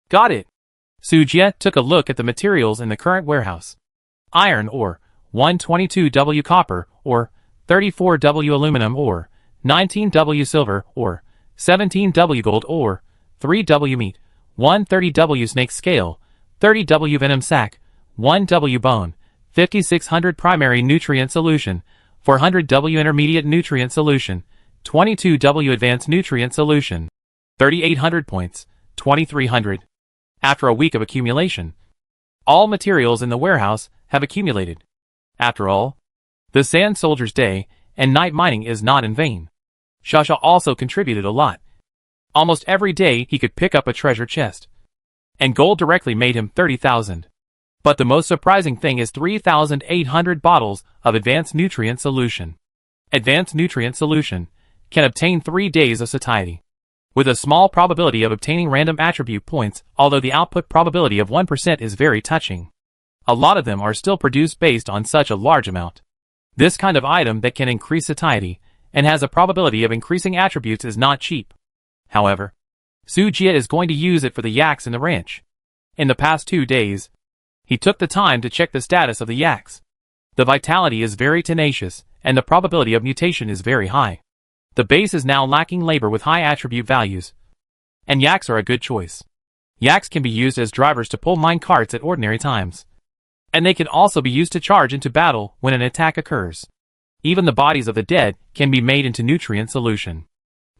Got it. Sujia took a look at the materials in the current warehouse. Iron ore, 122W copper ore, 34W aluminum ore, 19W silver ore, 17W gold ore, 3W meat, 130W snake scale, 30W venom sac, 1W bone, 5600 primary nutrient solution, 400W intermediate nutrient solution, 22W advanced nutrient solution. 3,800 points, 2,300. After a week of accumulation, all materials in the warehouse have accumulated. After all, the Sand Soldier's day and night mining is not in vain. Shasha also contributed a lot. Almost every day he could pick up a treasure chest. And gold directly made him 30,000. But the most surprising thing is 3,800 bottles of advanced nutrient solution. Advanced nutrient solution can obtain 3 days of satiety, with a small probability of obtaining random attribute points, although the output probability of 1% is very touching. A lot of them are still produced based on such a large amount. This kind of item that can increase satiety and has a probability of increasing attributes is not cheap. However, Sujia is going to use it for the yaks in the ranch. In the past 2 days, he took the time to check the status of the yaks. The vitality is very tenacious, and the probability of mutation is very high. The base is now lacking labor with high attribute values. And yaks are a good choice. Yaks can be used as drivers to pull mine carts at ordinary times. And they can also be used to charge into battle when an attack occurs. Even the bodies of the dead can be made into nutrient solution.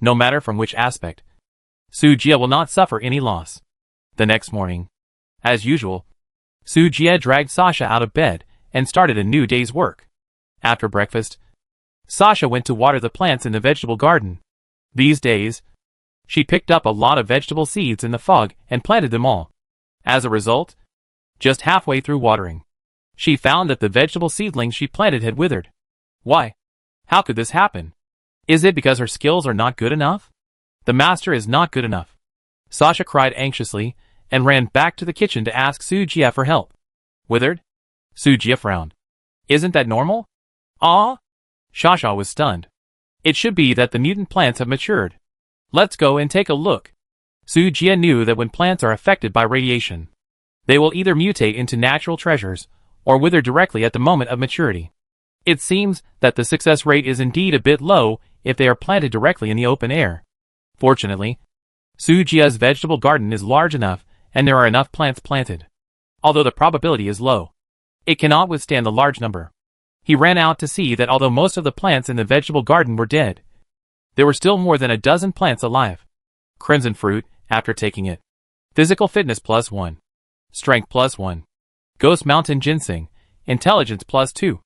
No matter from which aspect, Sujia will not suffer any loss. The next morning, as usual, Sujia dragged Sasha out of bed and started a new day's work. After breakfast, Sasha went to water the plants in the vegetable garden. These days, she picked up a lot of vegetable seeds in the fog and planted them all. As a result, just halfway through watering, she found that the vegetable seedlings she planted had withered. Why? How could this happen? Is it because her skills are not good enough? The master is not good enough. Sasha cried anxiously and ran back to the kitchen to ask Sujia for help. Withered? Sujia frowned. Isn't that normal? Ah? Shasha was stunned. It should be that the mutant plants have matured. Let's go and take a look. Sujia knew that when plants are affected by radiation, they will either mutate into natural treasures or wither directly at the moment of maturity. It seems that the success rate is indeed a bit low if they are planted directly in the open air. Fortunately, Sujia's vegetable garden is large enough and there are enough plants planted. Although the probability is low, it cannot withstand the large number. He ran out to see that although most of the plants in the vegetable garden were dead, there were still more than a dozen plants alive. Crimson fruit, after taking it. Physical fitness +1. Strength +1. Ghost mountain ginseng, intelligence +2.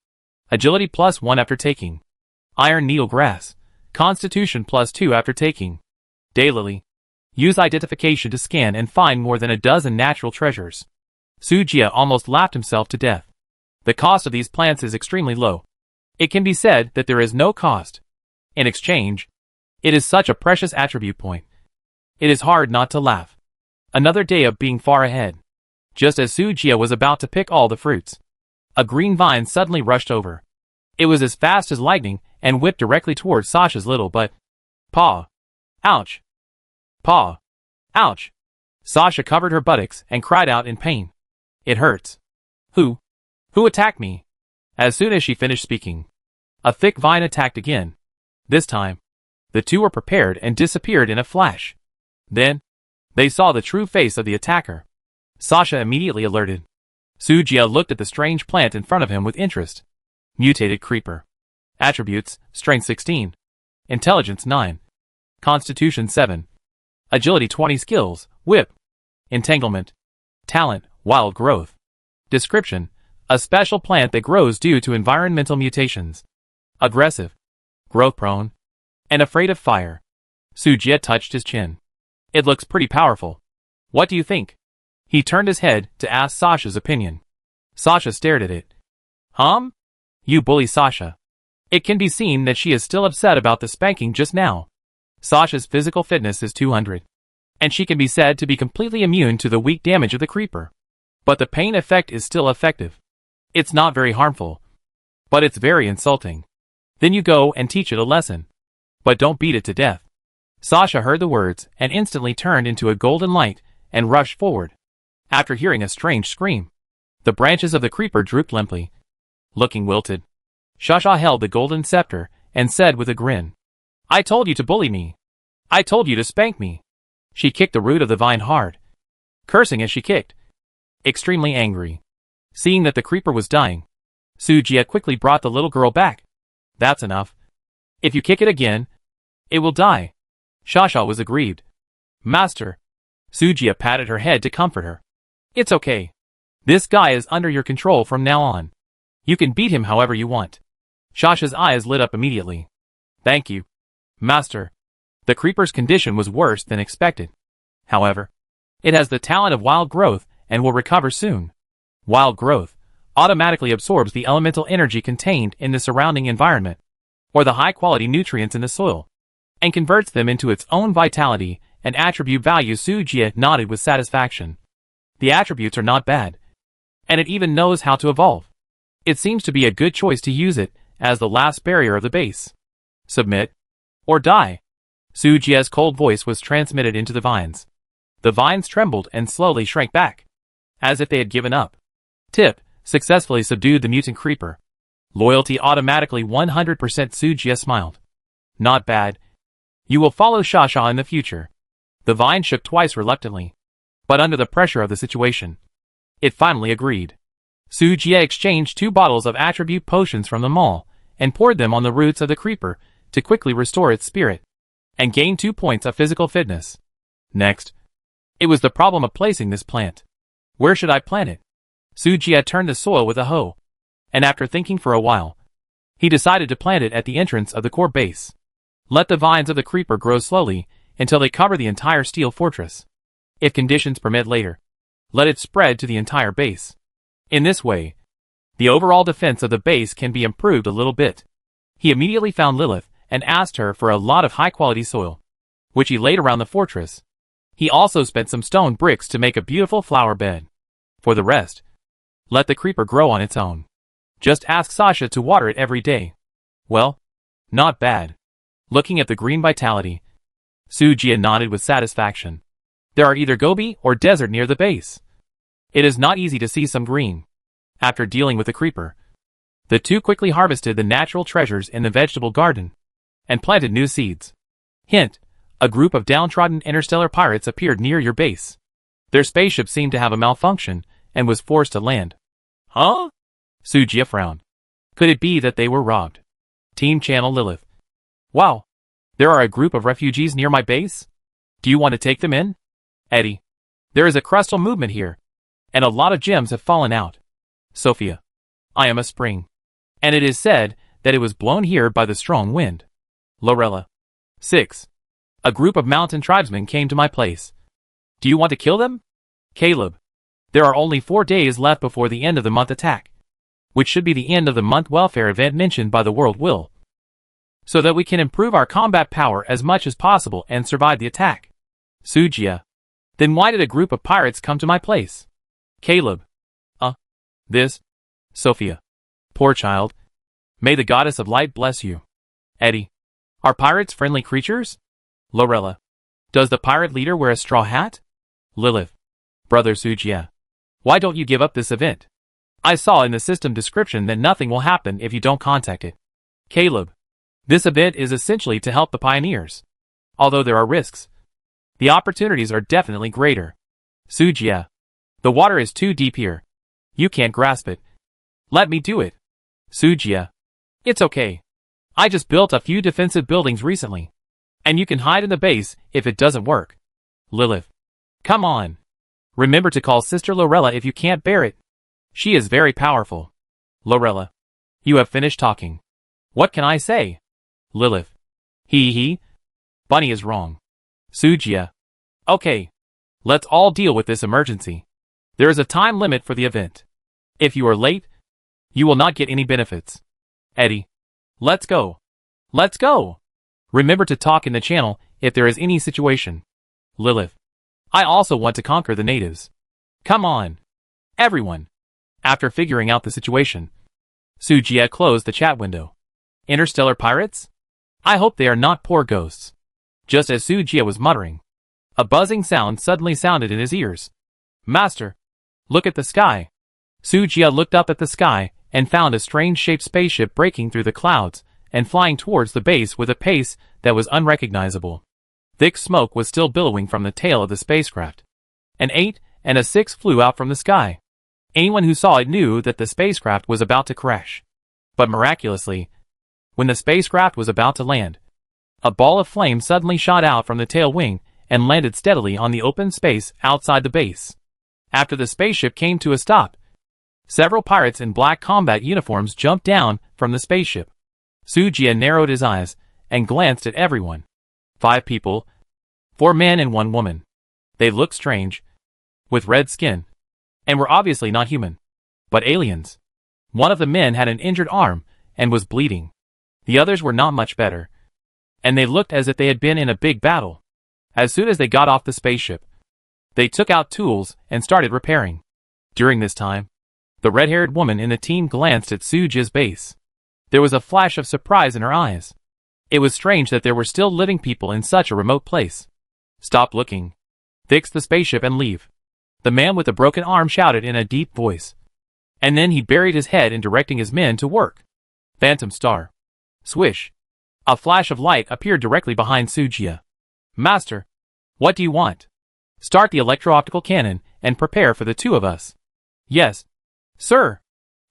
Agility +1 after taking. Iron needle grass, constitution +2 after taking. Daylily. Use identification to scan and find more than a dozen natural treasures. Sujia almost laughed himself to death. The cost of these plants is extremely low. It can be said that there is no cost. In exchange, it is such a precious attribute point. It is hard not to laugh. Another day of being far ahead. Just as Sujia was about to pick all the fruits, a green vine suddenly rushed over. It was as fast as lightning and whipped directly towards Sasha's little butt. Paw. Ouch. Paw. Ouch. Sasha covered her buttocks and cried out in pain. It hurts. Who attacked me? As soon as she finished speaking, a thick vine attacked again. This time, the two were prepared and disappeared in a flash. Then, they saw the true face of the attacker. Sasha immediately alerted. Sujia looked at the strange plant in front of him with interest. Mutated creeper. Attributes, Strength 16. Intelligence 9. Constitution 7. Agility 20. Skills, Whip. Entanglement. Talent, Wild Growth. Description, a special plant that grows due to environmental mutations. Aggressive. Growth-prone. And afraid of fire. Sujia touched his chin. It looks pretty powerful. What do you think? He turned his head to ask Sasha's opinion. Sasha stared at it. You bully Sasha. It can be seen that she is still upset about the spanking just now. Sasha's physical fitness is 200. And she can be said to be completely immune to the weak damage of the creeper. But the pain effect is still effective. It's not very harmful. But it's very insulting. Then you go and teach it a lesson. But don't beat it to death. Sasha heard the words and instantly turned into a golden light and rushed forward. After hearing a strange scream, the branches of the creeper drooped limply. Looking wilted, Sasha held the golden scepter and said with a grin, I told you to bully me. I told you to spank me. She kicked the root of the vine hard, cursing as she kicked. Extremely angry, seeing that the creeper was dying, Sujia quickly brought the little girl back. That's enough. If you kick it again, it will die. Sasha was aggrieved. Master. Sujia patted her head to comfort her. It's okay. This guy is under your control from now on. You can beat him however you want. Sasha's eyes lit up immediately. Thank you, Master. The creeper's condition was worse than expected. However, it has the talent of wild growth and will recover soon. Wild growth automatically absorbs the elemental energy contained in the surrounding environment, or the high-quality nutrients in the soil, and converts them into its own vitality and attribute value. Sujia nodded with satisfaction. The attributes are not bad, and it even knows how to evolve. It seems to be a good choice to use it as the last barrier of the base. Submit, or die. Sujia's cold voice was transmitted into the vines. The vines trembled and slowly shrank back, as if they had given up. Tip, successfully subdued the mutant creeper. Loyalty automatically 100%. Sujia smiled. Not bad. You will follow Sasha in the future. The vine shook twice reluctantly, but under the pressure of the situation, it finally agreed. Sujia exchanged 2 bottles of attribute potions from the mall and poured them on the roots of the creeper to quickly restore its spirit and gain 2 points of physical fitness. Next, it was the problem of placing this plant. Where should I plant it? Sujia turned the soil with a hoe, and after thinking for a while, he decided to plant it at the entrance of the core base. Let the vines of the creeper grow slowly until they cover the entire steel fortress. If conditions permit later, let it spread to the entire base. In this way, the overall defense of the base can be improved a little bit. He immediately found Lilith and asked her for a lot of high-quality soil, which he laid around the fortress. He also spent some stone bricks to make a beautiful flower bed. For the rest, let the creeper grow on its own. Just ask Sasha to water it every day. Well, not bad. Looking at the green vitality, Sujia nodded with satisfaction. There are either gobi or desert near the base. It is not easy to see some green. After dealing with the creeper, the two quickly harvested the natural treasures in the vegetable garden and planted new seeds. Hint, a group of downtrodden interstellar pirates appeared near your base. Their spaceship seemed to have a malfunction and was forced to land. Huh? Sujia frowned. Could it be that they were robbed? Team Channel Lilith. Wow. There are a group of refugees near my base? Do you want to take them in? Eddie. There is a crustal movement here, and a lot of gems have fallen out. Sophia. I am a spring, and it is said that it was blown here by the strong wind. Lorella. 6. A group of mountain tribesmen came to my place. Do you want to kill them? Caleb. There are only 4 days left before the end of the month attack, which should be the end of the month welfare event mentioned by the world will, so that we can improve our combat power as much as possible and survive the attack. Sujia. Then why did a group of pirates come to my place? Caleb. This? Sophia. Poor child. May the goddess of light bless you. Eddie. Are pirates friendly creatures? Lorella. Does the pirate leader wear a straw hat? Lilith. Brother Sujia. Why don't you give up this event? I saw in the system description that nothing will happen if you don't contact it. Caleb. This event is essentially to help the pioneers. Although there are risks, the opportunities are definitely greater. Sujia. The water is too deep here. You can't grasp it. Let me do it. Sujia. It's okay. I just built a few defensive buildings recently, and you can hide in the base if it doesn't work. Lilith. Come on. Remember to call Sister Lorella if you can't bear it. She is very powerful. Lorella. You have finished talking. What can I say? Lilith. He. Bunny is wrong. Sujia. Okay. Let's all deal with this emergency. There is a time limit for the event. If you are late, you will not get any benefits. Eddie. Let's go. Let's go. Remember to talk in the channel if there is any situation. Lilith. I also want to conquer the natives. Come on. Everyone. After figuring out the situation, Sujia closed the chat window. Interstellar pirates? I hope they are not poor ghosts. Just as Sujia was muttering, a buzzing sound suddenly sounded in his ears. Master, look at the sky. Sujia looked up at the sky and found a strange-shaped spaceship breaking through the clouds and flying towards the base with a pace that was unrecognizable. Thick smoke was still billowing from the tail of the spacecraft. An 8 and a 6 flew out from the sky. Anyone who saw it knew that the spacecraft was about to crash. But miraculously, when the spacecraft was about to land, a ball of flame suddenly shot out from the tail wing and landed steadily on the open space outside the base. After the spaceship came to a stop, several pirates in black combat uniforms jumped down from the spaceship. Sujia narrowed his eyes and glanced at everyone. 5 people, 4 men and 1 woman. They looked strange, with red skin, and were obviously not human, but aliens. One of the men had an injured arm and was bleeding. The others were not much better, and they looked as if they had been in a big battle. As soon as they got off the spaceship, they took out tools and started repairing. During this time, the red-haired woman in the team glanced at Sujia's base. There was a flash of surprise in her eyes. It was strange that there were still living people in such a remote place. Stop looking. Fix the spaceship and leave. The man with the broken arm shouted in a deep voice. And then he buried his head in directing his men to work. Phantom Star. Swish. A flash of light appeared directly behind Sujia. Master, what do you want? Start the electro-optical cannon and prepare for the 2 of us. Yes, sir.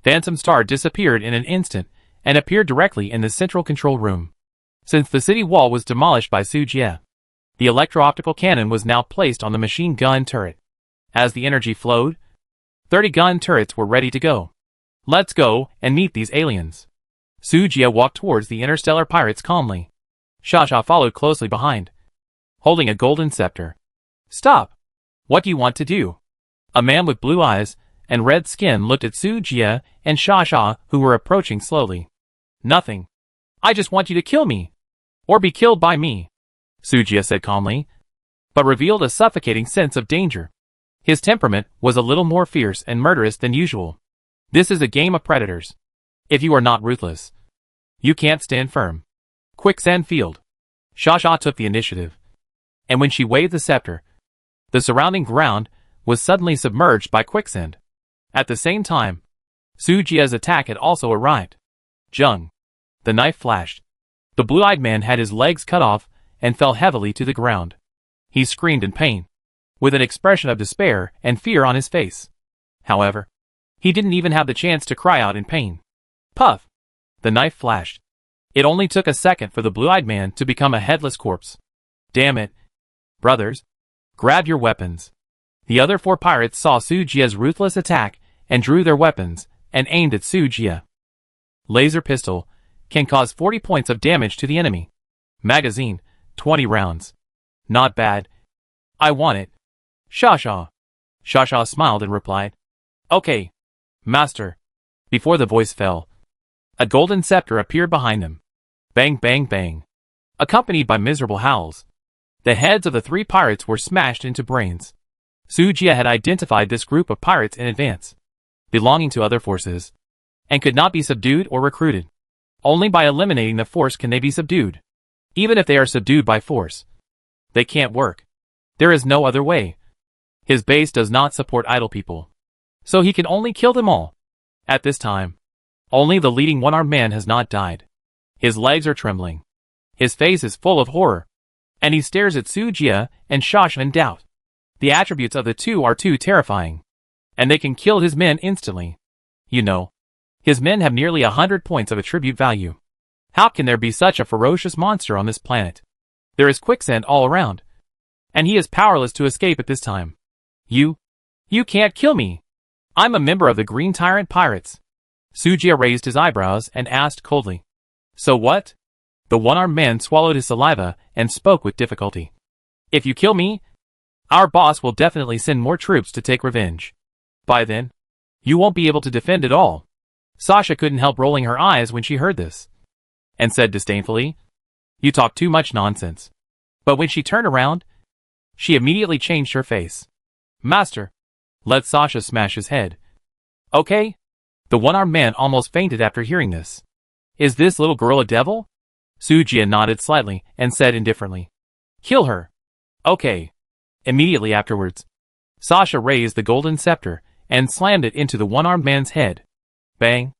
Phantom Star disappeared in an instant and appeared directly in the central control room. Since the city wall was demolished by Sujia, the electro-optical cannon was now placed on the machine gun turret. As the energy flowed, 30 gun turrets were ready to go. Let's go and meet these aliens. Sujia walked towards the interstellar pirates calmly. Shasha followed closely behind, holding a golden scepter. Stop! What do you want to do? A man with blue eyes and red skin looked at Sujia and Shasha, who were approaching slowly. Nothing. I just want you to kill me. Or be killed by me, Sujia said calmly, but revealed a suffocating sense of danger. His temperament was a little more fierce and murderous than usual. This is a game of predators. If you are not ruthless, you can't stand firm. Quicksand field. Shasha took the initiative, and when she waved the scepter, the surrounding ground was suddenly submerged by quicksand. At the same time, Sujia's attack had also arrived. Jung. The knife flashed. The blue-eyed man had his legs cut off and fell heavily to the ground. He screamed in pain, with an expression of despair and fear on his face. However, he didn't even have the chance to cry out in pain. Puff! The knife flashed. It only took a second for the blue-eyed man to become a headless corpse. Damn it. Brothers, grab your weapons. The other 4 pirates saw Sujia's ruthless attack and drew their weapons and aimed at Sujia. Laser pistol can cause 40 points of damage to the enemy. Magazine, 20 rounds. Not bad. I want it. Shasha. Shasha smiled and replied, "Okay, master." Before the voice fell, a golden scepter appeared behind them. Bang, bang, bang. Accompanied by miserable howls, the heads of the 3 pirates were smashed into brains. Sujia had identified this group of pirates in advance, belonging to other forces, and could not be subdued or recruited. Only by eliminating the force can they be subdued. Even if they are subdued by force, they can't work. There is no other way. His base does not support idle people, so he can only kill them all. At this time, only the leading one-armed man has not died. His legs are trembling. His face is full of horror, and he stares at Sujia and Shasha in doubt. The attributes of the two are too terrifying, and they can kill his men instantly. You know, his men have nearly 100 points of attribute value. How can there be such a ferocious monster on this planet? There is quicksand all around, and he is powerless to escape at this time. You can't kill me. I'm a member of the Green Tyrant Pirates. Sujia raised his eyebrows and asked coldly. So what? The one-armed man swallowed his saliva and spoke with difficulty. If you kill me, our boss will definitely send more troops to take revenge. By then, you won't be able to defend at all. Sasha couldn't help rolling her eyes when she heard this, and said disdainfully, "You talk too much nonsense." But when she turned around, she immediately changed her face. "Master, let Sasha smash his head." "Okay." The one-armed man almost fainted after hearing this. "Is this little girl a devil?" Sujia nodded slightly and said indifferently, "Kill her." "Okay." Immediately afterwards, Sasha raised the golden scepter and slammed it into the one-armed man's head. Bang.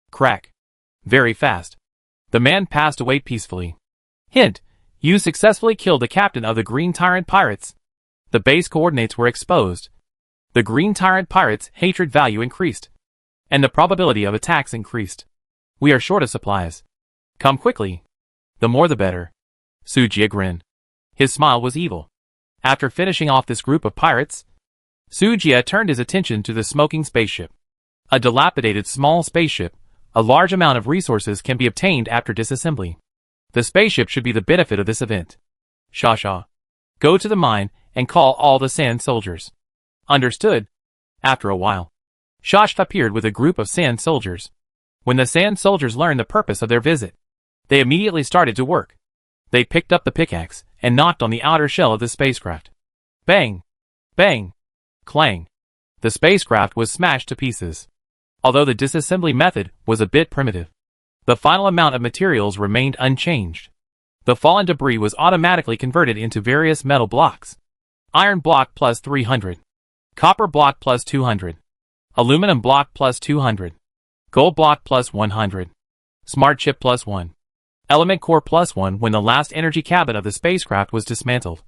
Crack. Very fast. The man passed away peacefully. Hint: you successfully killed the captain of the Green Tyrant Pirates. The base coordinates were exposed. The Green Tyrant Pirates' hatred value increased, and the probability of attacks increased. We are short of supplies. Come quickly. The more the better. Sujia grinned. His smile was evil. After finishing off this group of pirates, Sujia turned his attention to the smoking spaceship. A dilapidated small spaceship, a large amount of resources can be obtained after disassembly. The spaceship should be the benefit of this event. Shasha, go to the mine and call all the sand soldiers. Understood. After a while, Shasha appeared with a group of sand soldiers. When the sand soldiers learned the purpose of their visit, they immediately started to work. They picked up the pickaxe and knocked on the outer shell of the spacecraft. Bang! Bang! Clang! The spacecraft was smashed to pieces. Although the disassembly method was a bit primitive, the final amount of materials remained unchanged. The fallen debris was automatically converted into various metal blocks. Iron block plus 300. Copper block plus 200. Aluminum block plus 200. Gold block plus 100. Smart chip plus 1. Element core plus 1. When the last energy cabin of the spacecraft was dismantled,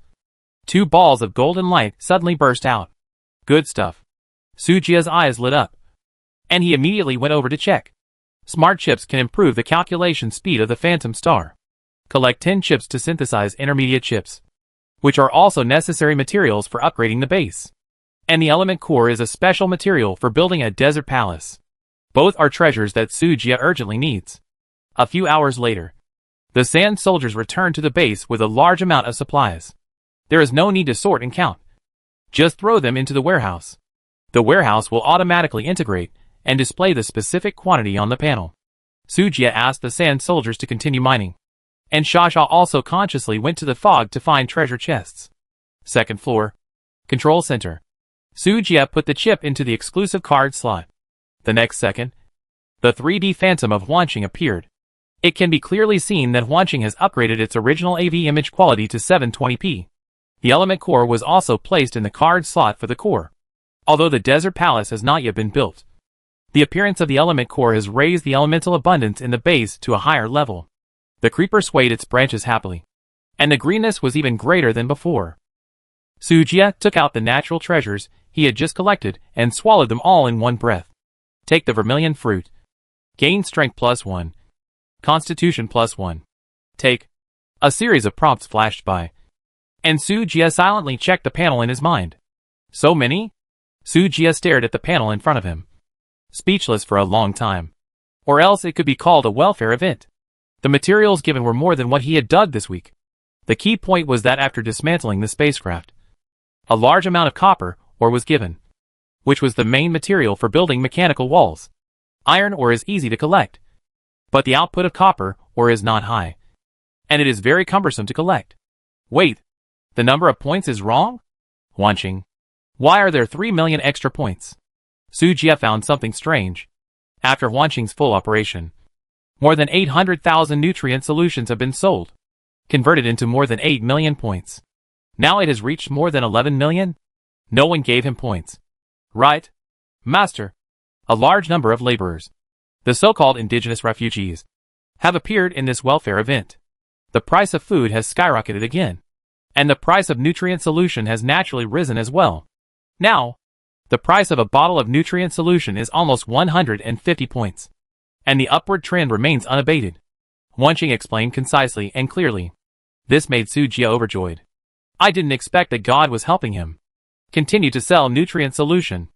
2 balls of golden light suddenly burst out. Good stuff. Sujia's eyes lit up, and he immediately went over to check. Smart chips can improve the calculation speed of the Phantom Star. Collect 10 chips to synthesize intermediate chips, which are also necessary materials for upgrading the base. And the element core is a special material for building a desert palace. Both are treasures that Sujia urgently needs. A few hours later, the sand soldiers returned to the base with a large amount of supplies. There is no need to sort and count. Just throw them into the warehouse. The warehouse will automatically integrate and display the specific quantity on the panel. Sujia asked the sand soldiers to continue mining, and Shasha also consciously went to the fog to find treasure chests. Second floor. Control center. Sujia put the chip into the exclusive card slot. The next second, the 3D phantom of Huanqing appeared. It can be clearly seen that Huanqing has upgraded its original AV image quality to 720p. The element core was also placed in the card slot for the core. Although the desert palace has not yet been built, the appearance of the element core has raised the elemental abundance in the base to a higher level. The creeper swayed its branches happily, and the greenness was even greater than before. Sujia took out the natural treasures he had just collected and swallowed them all in one breath. Take the vermilion fruit. Gain strength plus 1. Constitution plus 1. Take. A series of prompts flashed by, and Sujia silently checked the panel in his mind. So many? Sujia stared at the panel in front of him, speechless for a long time. Or else it could be called a welfare event. The materials given were more than what he had dug this week. The key point was that after dismantling the spacecraft, a large amount of copper ore was given. which was the main material for building mechanical walls. Iron ore is easy to collect, but the output of copper ore is not high, and it is very cumbersome to collect. Wait, the number of points is wrong? Wanqing, why are there 3 million extra points? Su Jie found something strange. After Wanqing's full operation, more than 800,000 nutrient solutions have been sold, converted into more than 8 million points. Now it has reached more than 11 million? No one gave him points. Right, Master. A large number of laborers, the so-called indigenous refugees, have appeared in this welfare event. The price of food has skyrocketed again, and the price of nutrient solution has naturally risen as well. Now, the price of a bottle of nutrient solution is almost 150 points, and the upward trend remains unabated. Wanqing explained concisely and clearly. This made Su Jie overjoyed. I didn't expect that God was helping him. Continue to sell nutrient solution.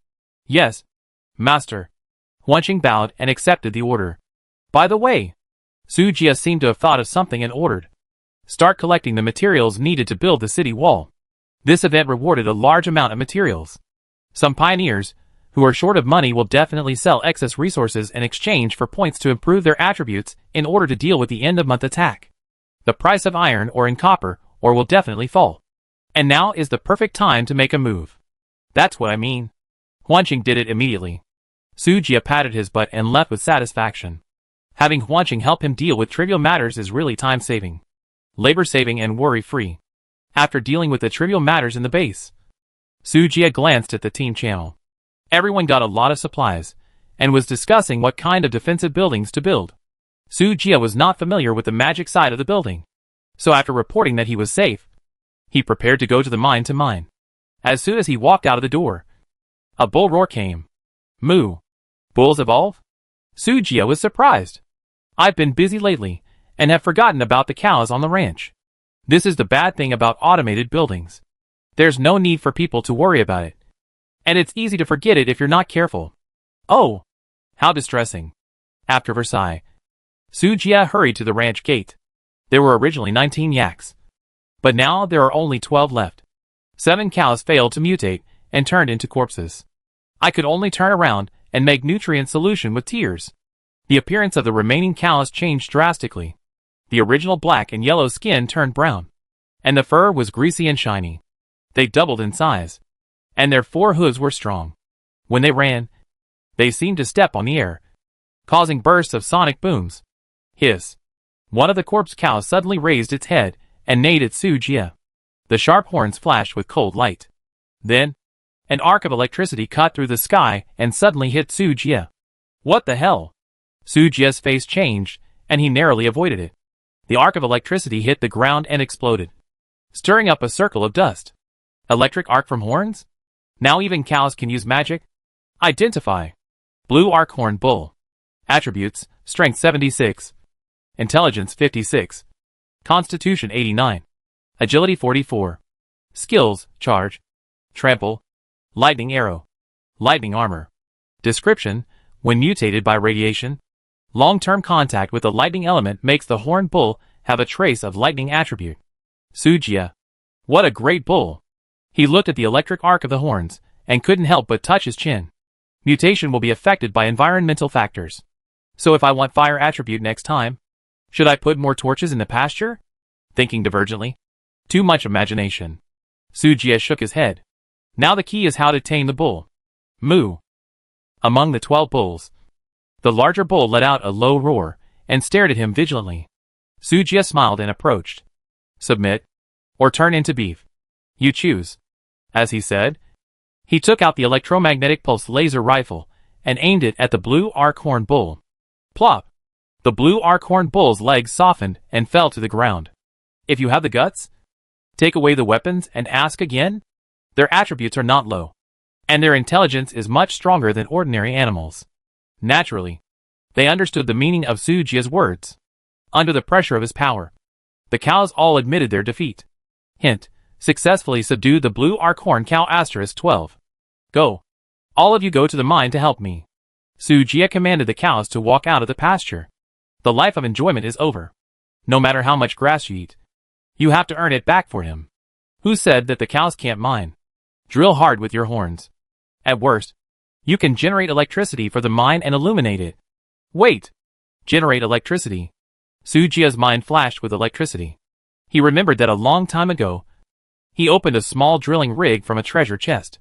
Yes, Master. Wanqing bowed and accepted the order. By the way, Su Jie seemed to have thought of something and ordered. Start collecting the materials needed to build the city wall. This event rewarded a large amount of materials. Some pioneers, who are short of money, will definitely sell excess resources in exchange for points to improve their attributes in order to deal with the end-of-month attack. The price of iron ore and copper ore will definitely fall. And now is the perfect time to make a move. That's what I mean. Wanqing did it immediately. Su Jie patted his butt and left with satisfaction. Having Wanqing help him deal with trivial matters is really time-saving, labor-saving, and worry-free. After dealing with the trivial matters in the base, Su Jie glanced at the team channel. Everyone got a lot of supplies, and was discussing what kind of defensive buildings to build. Su Jie was not familiar with the magic side of the building, so after reporting that he was safe, he prepared to go to the mine to mine. As soon as he walked out of the door, a bull roar came. Moo! Bulls evolve? Su Jie was surprised. I've been busy lately, and have forgotten about the cows on the ranch. This is the bad thing about automated buildings. There's no need for people to worry about it, and it's easy to forget it if you're not careful. Oh! How distressing. After Versailles, Su Jie hurried to the ranch gate. There were originally 19 yaks, but now there are only 12 left. 7 cows failed to mutate and turned into corpses. I could only turn around and make nutrient solution with tears. The appearance of the remaining cows changed drastically. The original black and yellow skin turned brown, and the fur was greasy and shiny. They doubled in size, and their 4 hooves were strong. When they ran, they seemed to step on the air, causing bursts of sonic booms. Hiss! One of the corpse cows suddenly raised its head and neighed at Su Jie. The sharp horns flashed with cold light. Then, an arc of electricity cut through the sky and suddenly hit Su Jie. What the hell? Su Jie's face changed, and he narrowly avoided it. The arc of electricity hit the ground and exploded, stirring up a circle of dust. Electric arc from horns? Now even cows can use magic? Identify. Blue arc horn bull. Attributes: Strength 76, Intelligence 56, Constitution 89, Agility 44. Skills: Charge, Trample, Lightning Arrow, Lightning Armor. Description: when mutated by radiation, long-term contact with the lightning element makes the horned bull have a trace of lightning attribute. Su Jie. What a great bull! He looked at the electric arc of the horns, and couldn't help but touch his chin. Mutation will be affected by environmental factors. So if I want fire attribute next time, should I put more torches in the pasture? Thinking divergently. Too much imagination. Su Jie shook his head. Now the key is how to tame the bull. Moo. Among the 12 bulls, the larger bull let out a low roar and stared at him vigilantly. Su Jie smiled and approached. Submit, or turn into beef. You choose. As he said, he took out the electromagnetic pulse laser rifle and aimed it at the blue arc horn bull. Plop! The blue arc horn bull's legs softened and fell to the ground. If you have the guts, take away the weapons and ask again? Their attributes are not low, and their intelligence is much stronger than ordinary animals. Naturally, they understood the meaning of Su Jie's words. Under the pressure of his power, the cows all admitted their defeat. Hint: successfully subdued the blue arc horn cow *12. Go. All of you go to the mine to help me. Su Jie commanded the cows to walk out of the pasture. The life of enjoyment is over. No matter how much grass you eat, you have to earn it back for him. Who said that the cows can't mine? Drill hard with your horns, At worst, you can generate electricity for the mine and illuminate it. Wait! Generate electricity. Sujia's mind flashed with electricity. He remembered that a long time ago, he opened a small drilling rig from a treasure chest.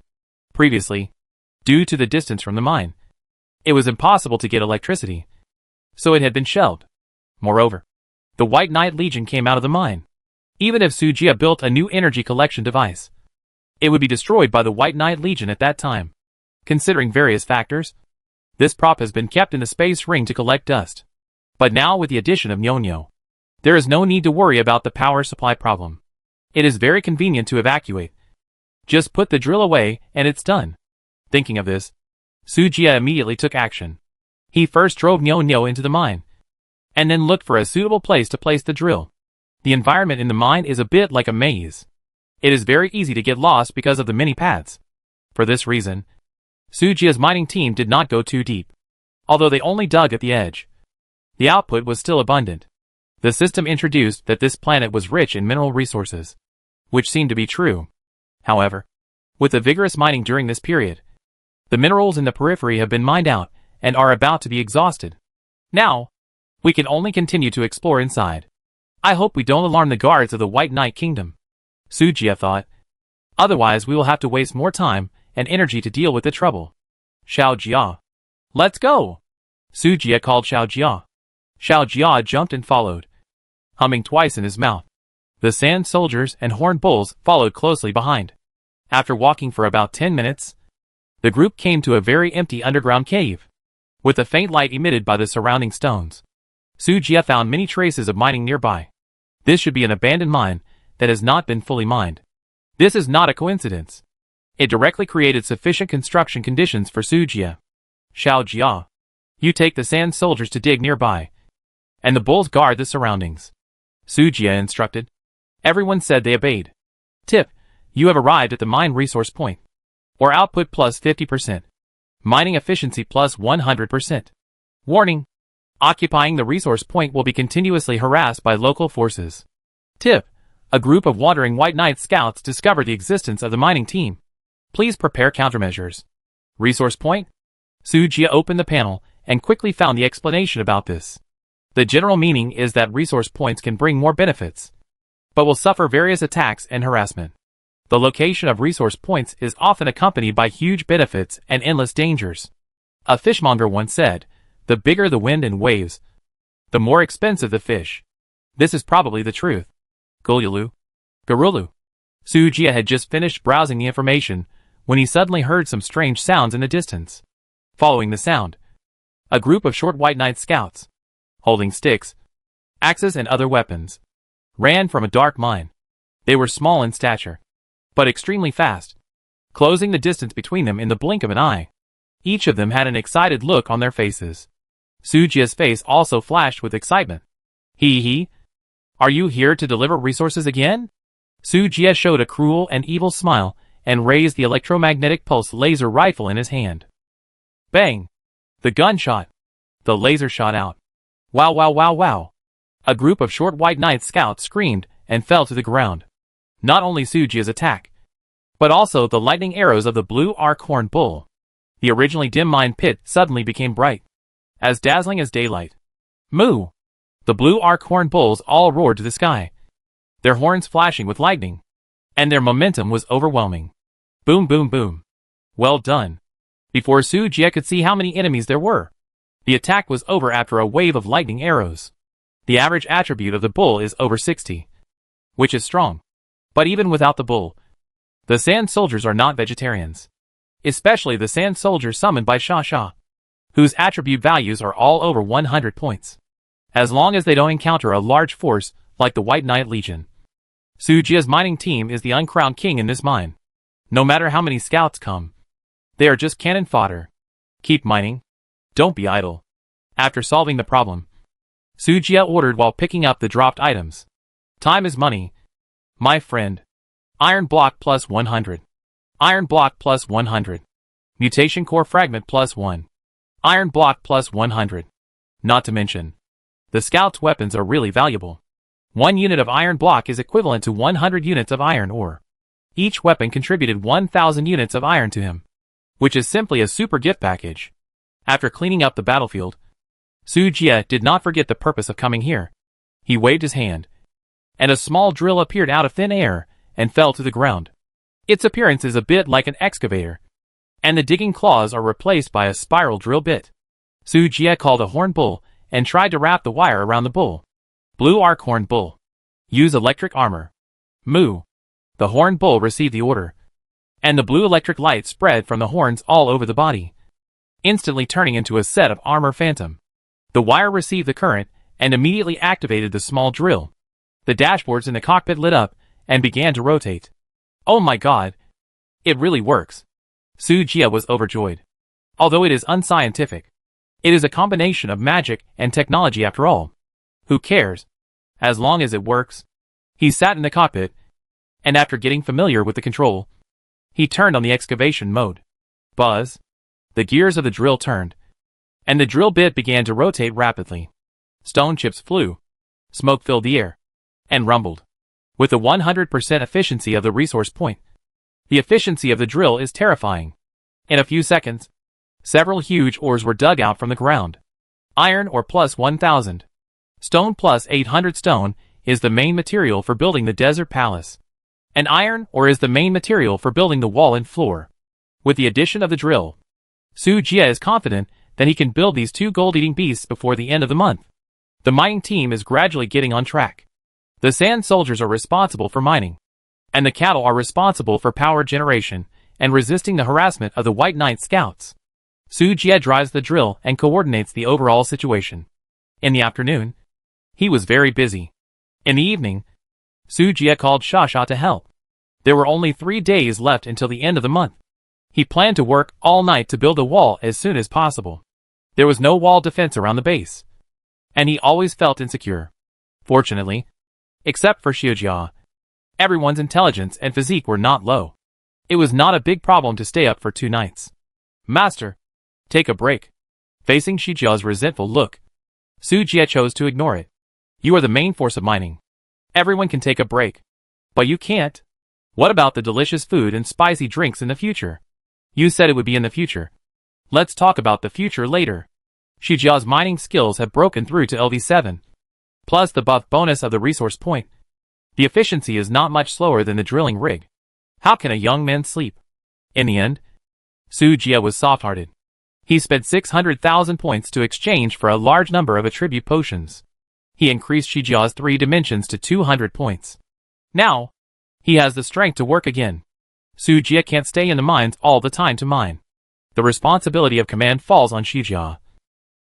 Previously, due to the distance from the mine, it was impossible to get electricity, so it had been shelved. Moreover, the White Knight Legion came out of the mine. Even if Sujia built a new energy collection device, it would be destroyed by the White Knight Legion at that time. Considering various factors, this prop has been kept in the space ring to collect dust. But now with the addition of Nyonyo, there is no need to worry about the power supply problem. It is very convenient to evacuate. Just put the drill away and it's done. Thinking of this, Sujia immediately took action. He first drove Nyonyo into the mine, and then looked for a suitable place to place the drill. The environment in the mine is a bit like a maze. It is very easy to get lost because of the many paths. For this reason, Sujia's mining team did not go too deep. Although they only dug at the edge, the output was still abundant. The system introduced that this planet was rich in mineral resources, which seemed to be true. However, with the vigorous mining during this period, the minerals in the periphery have been mined out and are about to be exhausted. Now, we can only continue to explore inside. I hope we don't alarm the guards of the White Knight Kingdom, Sujia thought. Otherwise we will have to waste more time and energy to deal with the trouble. Xiao Jia. Let's go! Sujia called Xiao Jia. Xiao Jia jumped and followed, humming twice in his mouth. The sand soldiers and horned bulls followed closely behind. After walking for about 10 minutes, the group came to a very empty underground cave, with a faint light emitted by the surrounding stones. Sujia found many traces of mining nearby. This should be an abandoned mine that has not been fully mined. This is not a coincidence. It directly created sufficient construction conditions for Sujia. Xiao Jia, you take the sand soldiers to dig nearby, and the bulls guard the surroundings, Sujia instructed. Everyone said they obeyed. Tip, you have arrived at the mine resource point. Or output plus 50%. Mining efficiency plus 100%. Warning. Occupying the resource point will be continuously harassed by local forces. Tip, a group of wandering White Knight scouts discovered the existence of the mining team. Please prepare countermeasures. Resource point? Sujia opened the panel and quickly found the explanation about this. The general meaning is that resource points can bring more benefits, but will suffer various attacks and harassment. The location of resource points is often accompanied by huge benefits and endless dangers. A fishmonger once said, the bigger the wind and waves, the more expensive the fish. This is probably the truth. Gululu. Garulu. Sujia had just finished browsing the information when he suddenly heard some strange sounds in the distance. Following the sound, a group of short White Knight scouts, holding sticks, axes and other weapons, ran from a dark mine. They were small in stature, but extremely fast, closing the distance between them in the blink of an eye. Each of them had an excited look on their faces. Sujia's face also flashed with excitement. Hee. Are you here to deliver resources again? Sujia showed a cruel and evil smile and raised the electromagnetic pulse laser rifle in his hand. Bang! The gun shot. The laser shot out. Wow. A group of short White Knight scouts screamed and fell to the ground. Not only Sujia's attack, but also the lightning arrows of the blue arc-horned bull. The originally dim mine pit suddenly became bright, as dazzling as daylight. Moo! The blue arc-horned bulls all roared to the sky, their horns flashing with lightning, and their momentum was overwhelming. Boom. Well done. Before Sujia could see how many enemies there were, the attack was over after a wave of lightning arrows. The average attribute of the bull is over 60, which is strong. But even without the bull, the sand soldiers are not vegetarians. Especially the sand soldiers summoned by Sha, whose attribute values are all over 100 points. As long as they don't encounter a large force like the White Knight Legion. Sujia's mining team is the uncrowned king in this mine. No matter how many scouts come, they are just cannon fodder. Keep mining. Don't be idle. After solving the problem, Sujia ordered while picking up the dropped items. Time is money, my friend. Iron block plus 100. Iron block plus 100. Mutation core fragment plus 1. Iron block plus 100. Not to mention, the scout's weapons are really valuable. 1 unit of iron block is equivalent to 100 units of iron ore. Each weapon contributed 1,000 units of iron to him. which is simply a super gift package. After cleaning up the battlefield, Su Jie did not forget the purpose of coming here. He waved his hand, and a small drill appeared out of thin air and fell to the ground. Its appearance is a bit like an excavator, and the digging claws are replaced by a spiral drill bit. Su Jie called a horn bull and tried to wrap the wire around the bull. Blue arc horn bull. Use electric armor. Moo. The horn bull received the order, and the blue electric light spread from the horns all over the body, instantly turning into a set of armor phantom. The wire received the current and immediately activated the small drill. The dashboards in the cockpit lit up and began to rotate. Oh my god! It really works. Su Jie was overjoyed. Although it is unscientific, it is a combination of magic and technology after all. Who cares? As long as it works. He sat in the cockpit, and after getting familiar with the control, he turned on the excavation mode. Buzz. The gears of the drill turned, and the drill bit began to rotate rapidly. Stone chips flew, smoke filled the air, and rumbled. With the 100% efficiency of the resource point, the efficiency of the drill is terrifying. In a few seconds, several huge ores were dug out from the ground. Iron ore plus 1000. Stone plus 800 stone is the main material for building the desert palace. And iron ore is the main material for building the wall and floor. With the addition of the drill, Su Jie is confident that he can build these two gold-eating beasts before the end of the month. The mining team is gradually getting on track. The sand soldiers are responsible for mining, and the cattle are responsible for power generation and resisting the harassment of the White Knight scouts. Su Jie drives the drill and coordinates the overall situation. In the afternoon, he was very busy. In the evening, Su Jie called Shasha to help. There were only 3 days left until the end of the month. He planned to work all night to build a wall as soon as possible. There was no wall defense around the base, and he always felt insecure. Fortunately, except for Xiujia, everyone's intelligence and physique were not low. It was not a big problem to stay up for 2 nights. Master, take a break. Facing Xiujia's resentful look, Su Jie chose to ignore it. You are the main force of mining. Everyone can take a break. But you can't. What about the delicious food and spicy drinks in the future? You said it would be in the future. Let's talk about the future later. Xiujia's mining skills have broken through to LV7. Plus the buff bonus of the resource point. The efficiency is not much slower than the drilling rig. How can a young man sleep? In the end, Su Jie was soft-hearted. He spent 600,000 points to exchange for a large number of attribute potions. He increased Xiujia's 3 dimensions to 200 points. Now, he has the strength to work again. Su Jie can't stay in the mines all the time to mine. The responsibility of command falls on Xiujia,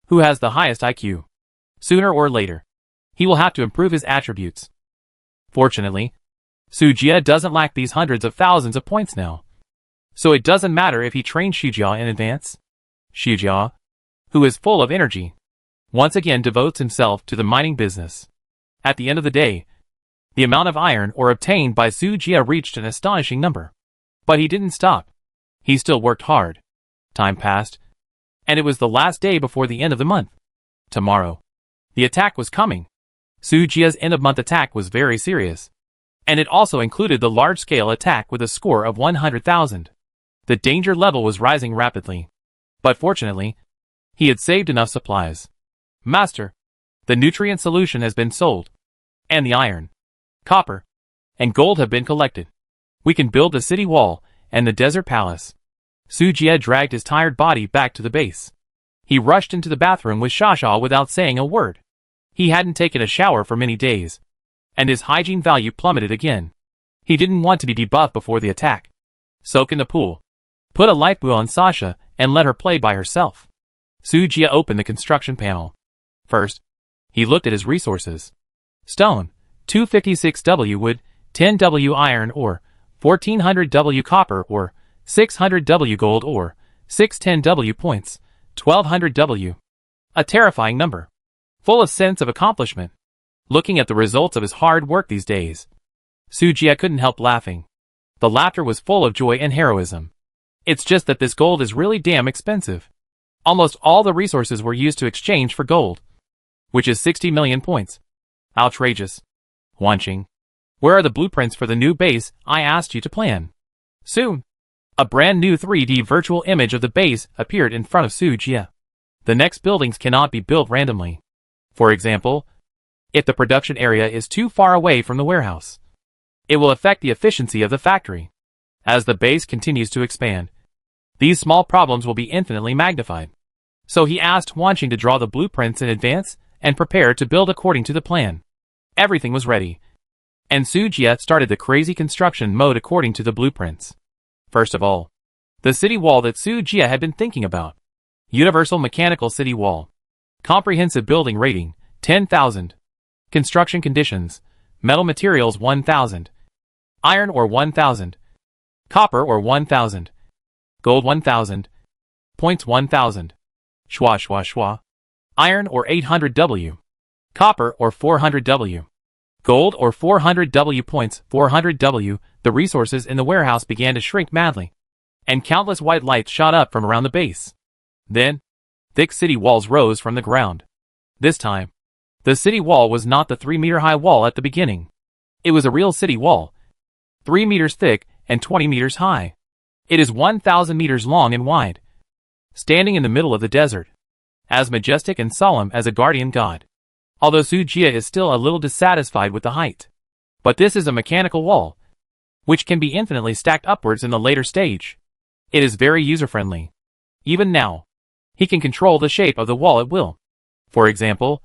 who has the highest IQ. Sooner or later, he will have to improve his attributes. Fortunately, Su Jie doesn't lack these hundreds of thousands of points now. So it doesn't matter if he trains Xiujia in advance. Xiujia, who is full of energy, once again devotes himself to the mining business. At the end of the day, the amount of iron ore obtained by Su Jie reached an astonishing number. But he didn't stop. He still worked hard. Time passed, and it was the last day before the end of the month. Tomorrow, the attack was coming. Su Jie's end-of-month attack was very serious, and it also included the large-scale attack with a score of 100,000. The danger level was rising rapidly, but fortunately, he had saved enough supplies. Master, the nutrient solution has been sold, and the iron, copper, and gold have been collected. We can build the city wall and the desert palace. Su Jie dragged his tired body back to the base. He rushed into the bathroom with Shasha without saying a word. He hadn't taken a shower for many days, and his hygiene value plummeted again. He didn't want to be debuffed before the attack. Soak in the pool. Put a light blue on Sasha and let her play by herself. Su Jie opened the construction panel. First, he looked at his resources. Stone, 256W wood, 10W iron ore, 1400W copper ore, 600W gold ore, 610W points, 1200W. A terrifying number. Full of sense of accomplishment. Looking at the results of his hard work these days, Su Jie couldn't help laughing. The laughter was full of joy and heroism. It's just that this gold is really damn expensive. Almost all the resources were used to exchange for gold, which is 60 million points. Outrageous. Wanqing, where are the blueprints for the new base I asked you to plan? Soon. A brand new 3D virtual image of the base appeared in front of Sujia. The next buildings cannot be built randomly. For example, if the production area is too far away from the warehouse, it will affect the efficiency of the factory. As the base continues to expand, these small problems will be infinitely magnified. So he asked Wanqing to draw the blueprints in advance and prepare to build according to the plan. Everything was ready, and Sujia started the crazy construction mode according to the blueprints. First of all, the city wall that Sujia had been thinking about. Universal Mechanical City Wall. Comprehensive Building Rating, 10,000. Construction Conditions, Metal Materials 1,000. Iron ore 1,000. Copper ore 1,000. Gold 1,000. Points 1,000. Schwa schwa schwa. Iron ore 800W. Copper ore 400W. Gold ore 400W. Points 400W. The resources in the warehouse began to shrink madly, and countless white lights shot up from around the base. Then, thick city walls rose from the ground. This time, the city wall was not the 3-meter-high wall at the beginning. It was a real city wall, 3 meters thick and 20 meters high. It is 1,000 meters long and wide, standing in the middle of the desert, as majestic and solemn as a guardian god. Although Sujia is still a little dissatisfied with the height. But this is a mechanical wall, which can be infinitely stacked upwards in the later stage. It is very user-friendly. Even now, he can control the shape of the wall at will. For example,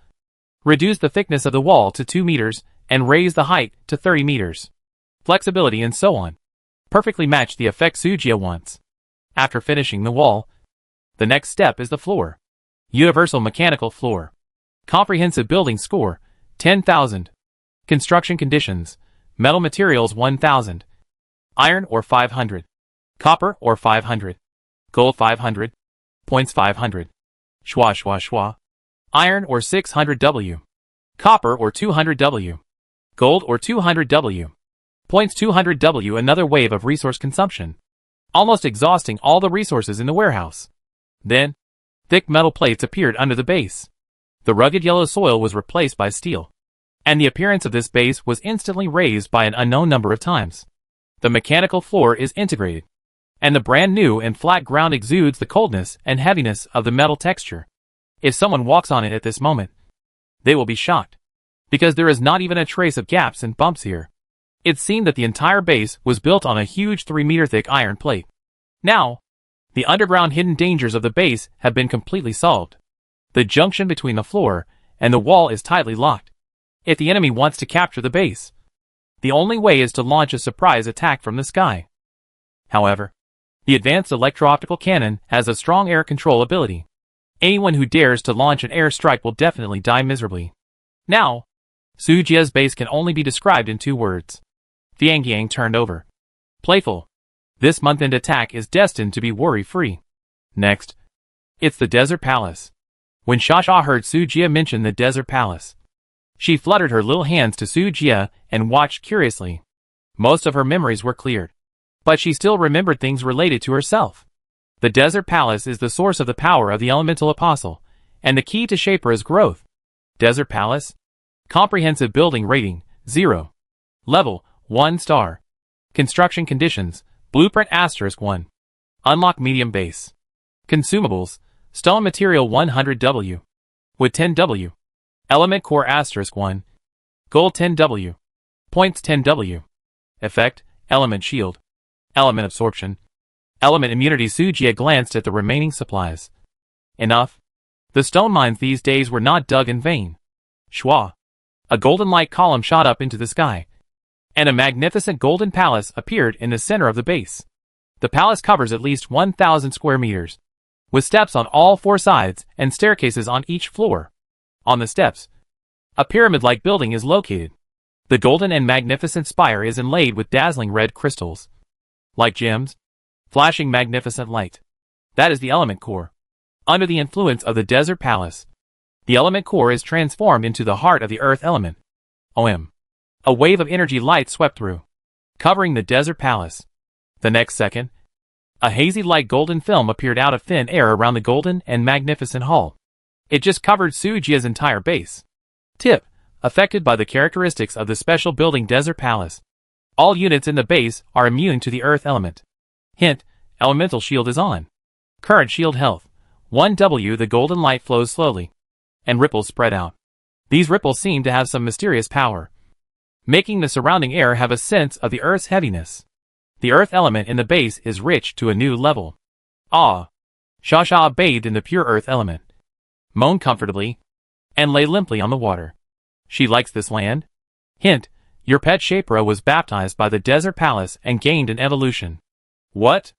reduce the thickness of the wall to 2 meters and raise the height to 30 meters. Flexibility and so on. Perfectly match the effect Sujia wants. After finishing the wall, the next step is the floor. Universal Mechanical Floor. Comprehensive Building Score, 10,000. Construction Conditions, Metal Materials 1,000. Iron ore 500. Copper ore 500. Gold 500. Points 500. Schwa schwa schwa. Iron ore 600W. Copper ore 200W. Gold ore 200W. Points 200W. Another wave of resource consumption, almost exhausting all the resources in the warehouse. Then, thick metal plates appeared under the base. The rugged yellow soil was replaced by steel, and the appearance of this base was instantly raised by an unknown number of times. The mechanical floor is integrated, and the brand new and flat ground exudes the coldness and heaviness of the metal texture. If someone walks on it at this moment, they will be shocked, because there is not even a trace of gaps and bumps here. It seemed that the entire base was built on a huge 3-meter thick iron plate. Now, the underground hidden dangers of the base have been completely solved. The junction between the floor and the wall is tightly locked. If the enemy wants to capture the base, the only way is to launch a surprise attack from the sky. However, the advanced electro-optical cannon has a strong air control ability. Anyone who dares to launch an air strike will definitely die miserably. Now, Sujia's base can only be described in 2 words. Fiangyang turned over. Playful. This month-end attack is destined to be worry-free. Next, it's the Desert Palace. When Shasha heard Sujia mention the Desert Palace, she fluttered her little hands to Sujia and watched curiously. Most of her memories were cleared, but she still remembered things related to herself. The Desert Palace is the source of the power of the Elemental Apostle, and the key to Shaper's growth. Desert Palace. Comprehensive Building Rating, 0. Level, 1 star. Construction Conditions, Blueprint *1. Unlock Medium Base. Consumables, Stone Material 100W. Wood 10W. Element Core *1. Gold 10W. Points 10W. Effect, Element Shield. Element Absorption. Element Immunity. Sujia glanced at the remaining supplies. Enough. The stone mines these days were not dug in vain. Schwa. A golden light column shot up into the sky, and a magnificent golden palace appeared in the center of the base. The palace covers at least 1,000 square meters, with steps on all 4 sides and staircases on each floor. On the steps, a pyramid-like building is located. The golden and magnificent spire is inlaid with dazzling red crystals, like gems, flashing magnificent light. That is the element core. Under the influence of the desert palace, the element core is transformed into the heart of the earth element. OM. A wave of energy light swept through, covering the desert palace. The next second, a hazy light golden film appeared out of thin air around the golden and magnificent hall. It just covered Sujia's entire base. Tip. Affected by the characteristics of the special building Desert Palace, all units in the base are immune to the earth element. Hint. Elemental shield is on. Current shield health. 1W. The golden light flows slowly, and ripples spread out. These ripples seem to have some mysterious power, making the surrounding air have a sense of the Earth's heaviness. The Earth element in the base is rich to a new level. Ah! Shasha bathed in the pure Earth element, moaned comfortably, and lay limply on the water. She likes this land. Hint, your pet Shapira was baptized by the Desert Palace and gained an evolution. What?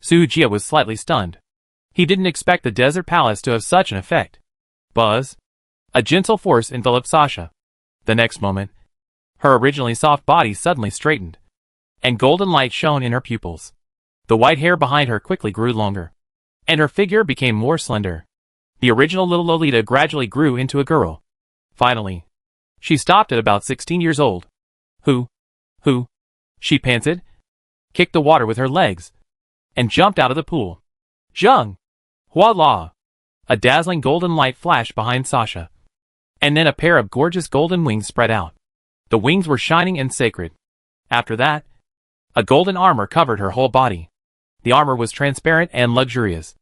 Sujia was slightly stunned. He didn't expect the Desert Palace to have such an effect. Buzz. A gentle force enveloped Sasha. The next moment, her originally soft body suddenly straightened, and golden light shone in her pupils. The white hair behind her quickly grew longer, and her figure became more slender. The original little Lolita gradually grew into a girl. Finally, she stopped at about 16 years old. Who? She panted, kicked the water with her legs, and jumped out of the pool. Zheng! Voila! A dazzling golden light flashed behind Sasha, and then a pair of gorgeous golden wings spread out. The wings were shining and sacred. After that, a golden armor covered her whole body. The armor was transparent and luxurious,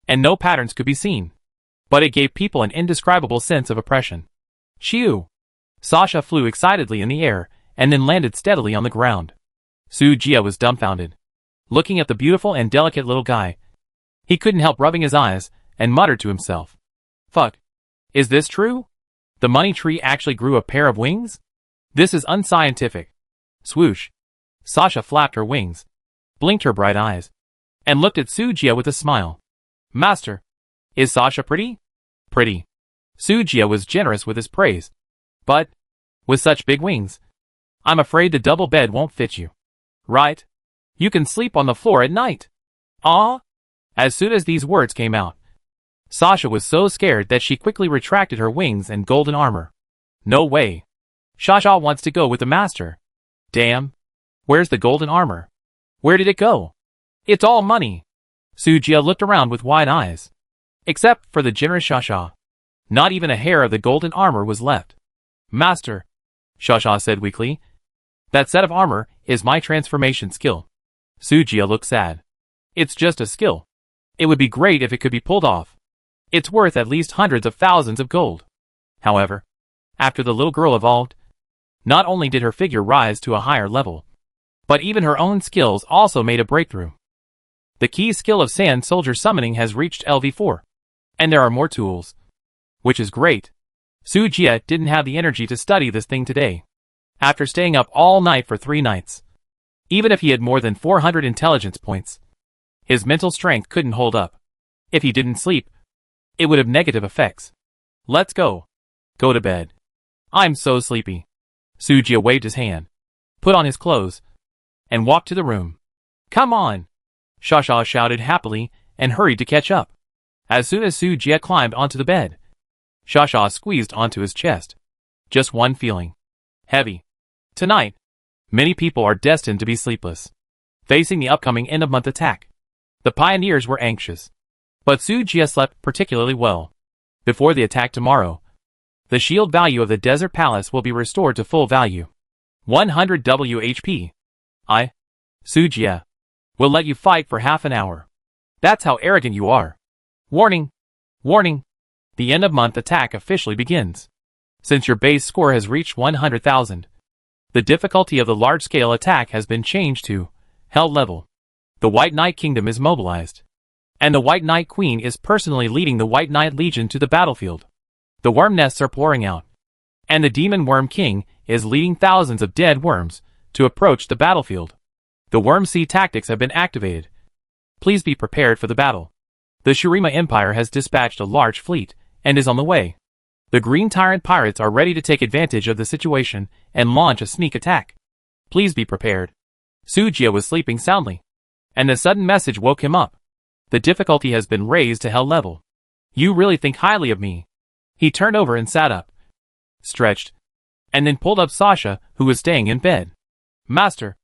and no patterns could be seen, but it gave people an indescribable sense of oppression. Shoo! Sasha flew excitedly in the air, and then landed steadily on the ground. Sujia was dumbfounded, looking at the beautiful and delicate little guy. He couldn't help rubbing his eyes, and muttered to himself. Fuck. Is this true? The money tree actually grew a pair of wings? This is unscientific. Swoosh. Sasha flapped her wings, blinked her bright eyes, and looked at Sujia with a smile. Master, is Sasha pretty? Pretty. Sujia was generous with his praise. But, with such big wings, I'm afraid the double bed won't fit you. Right? You can sleep on the floor at night. Ah? As soon as these words came out, Sasha was so scared that she quickly retracted her wings and golden armor. No way. Shasha wants to go with the master. Damn. Where's the golden armor? Where did it go? It's all money. Sujia looked around with wide eyes. Except for the generous Shasha. Not even a hair of the golden armor was left. Master, Shasha said weakly, that set of armor is my transformation skill. Sujia looked sad. It's just a skill. It would be great if it could be pulled off. It's worth at least hundreds of thousands of gold. However, after the little girl evolved, not only did her figure rise to a higher level, but even her own skills also made a breakthrough. The key skill of Sand Soldier Summoning has reached LV4, and there are more tools, which is great. Sujia didn't have the energy to study this thing today, after staying up all night for 3 nights. Even if he had more than 400 intelligence points, his mental strength couldn't hold up. If he didn't sleep, it would have negative effects. Let's go. Go to bed. I'm so sleepy. Sujia waved his hand, put on his clothes, and walked to the room. Come on! Shasha shouted happily and hurried to catch up. As soon as Sujia climbed onto the bed, Shasha squeezed onto his chest. Just one feeling. Heavy. Tonight, many people are destined to be sleepless, facing the upcoming end-of-month attack. The pioneers were anxious, but Sujia slept particularly well. Before the attack tomorrow, the shield value of the Desert Palace will be restored to full value. 100 WHP. Sujia, will let you fight for half an hour. That's how arrogant you are. Warning! Warning! The end-of-month attack officially begins. Since your base score has reached 100,000, the difficulty of the large-scale attack has been changed to Hell level. The White Knight Kingdom is mobilized, and the White Knight Queen is personally leading the White Knight Legion to the battlefield. The worm nests are pouring out, and the Demon Worm King is leading thousands of dead worms to approach the battlefield. The Worm Sea tactics have been activated. Please be prepared for the battle. The Shurima Empire has dispatched a large fleet and is on the way. The Green Tyrant pirates are ready to take advantage of the situation and launch a sneak attack. Please be prepared. Sujia was sleeping soundly, and a sudden message woke him up. The difficulty has been raised to Hell level. You really think highly of me. He turned over and sat up, stretched, and then pulled up Sasha, who was staying in bed. Master,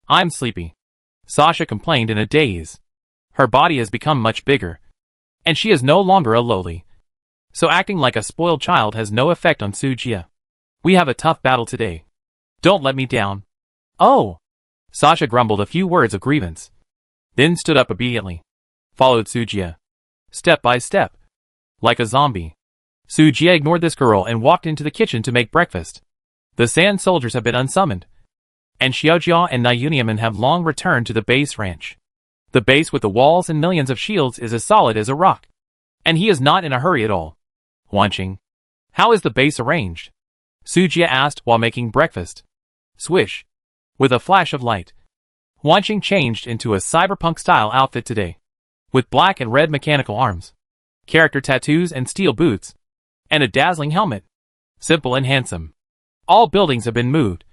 I'm sleepy. Sasha complained in a daze. Her body has become much bigger, and she is no longer a lowly. So acting like a spoiled child has no effect on Sujia. We have a tough battle today. Don't let me down. Oh! Sasha grumbled a few words of grievance. then stood up obediently. Followed Sujia. Step by step. Like a zombie. Sujia ignored this girl and walked into the kitchen to make breakfast. The sand soldiers have been unsummoned, and Xiaojia and Nyuniaman have long returned to the base ranch. The base with the walls and millions of shields is as solid as a rock. And he is not in a hurry at all. Wanqing. How is the base arranged? Sujia asked while making breakfast. Swish. With a flash of light. Wanqing changed into a cyberpunk-style outfit today. With black and red mechanical arms, character tattoos and steel boots, and a dazzling helmet. Simple and handsome. All buildings have been moved.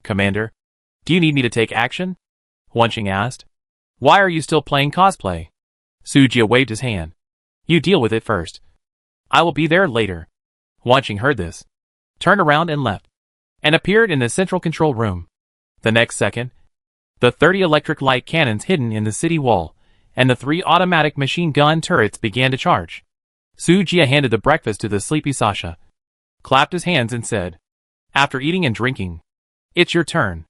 Commander, do you need me to take action? Wanqing asked. Why are you still playing cosplay? Sujia waved his hand. You deal with it first. I will be there later. Wanqing heard this, turned around and left, and appeared in the central control room. The next second, the 30 electric light cannons hidden in the city wall and the 3 automatic machine gun turrets began to charge. Sujia handed the breakfast to the sleepy Sasha, clapped his hands and said, after eating and drinking, it's your turn.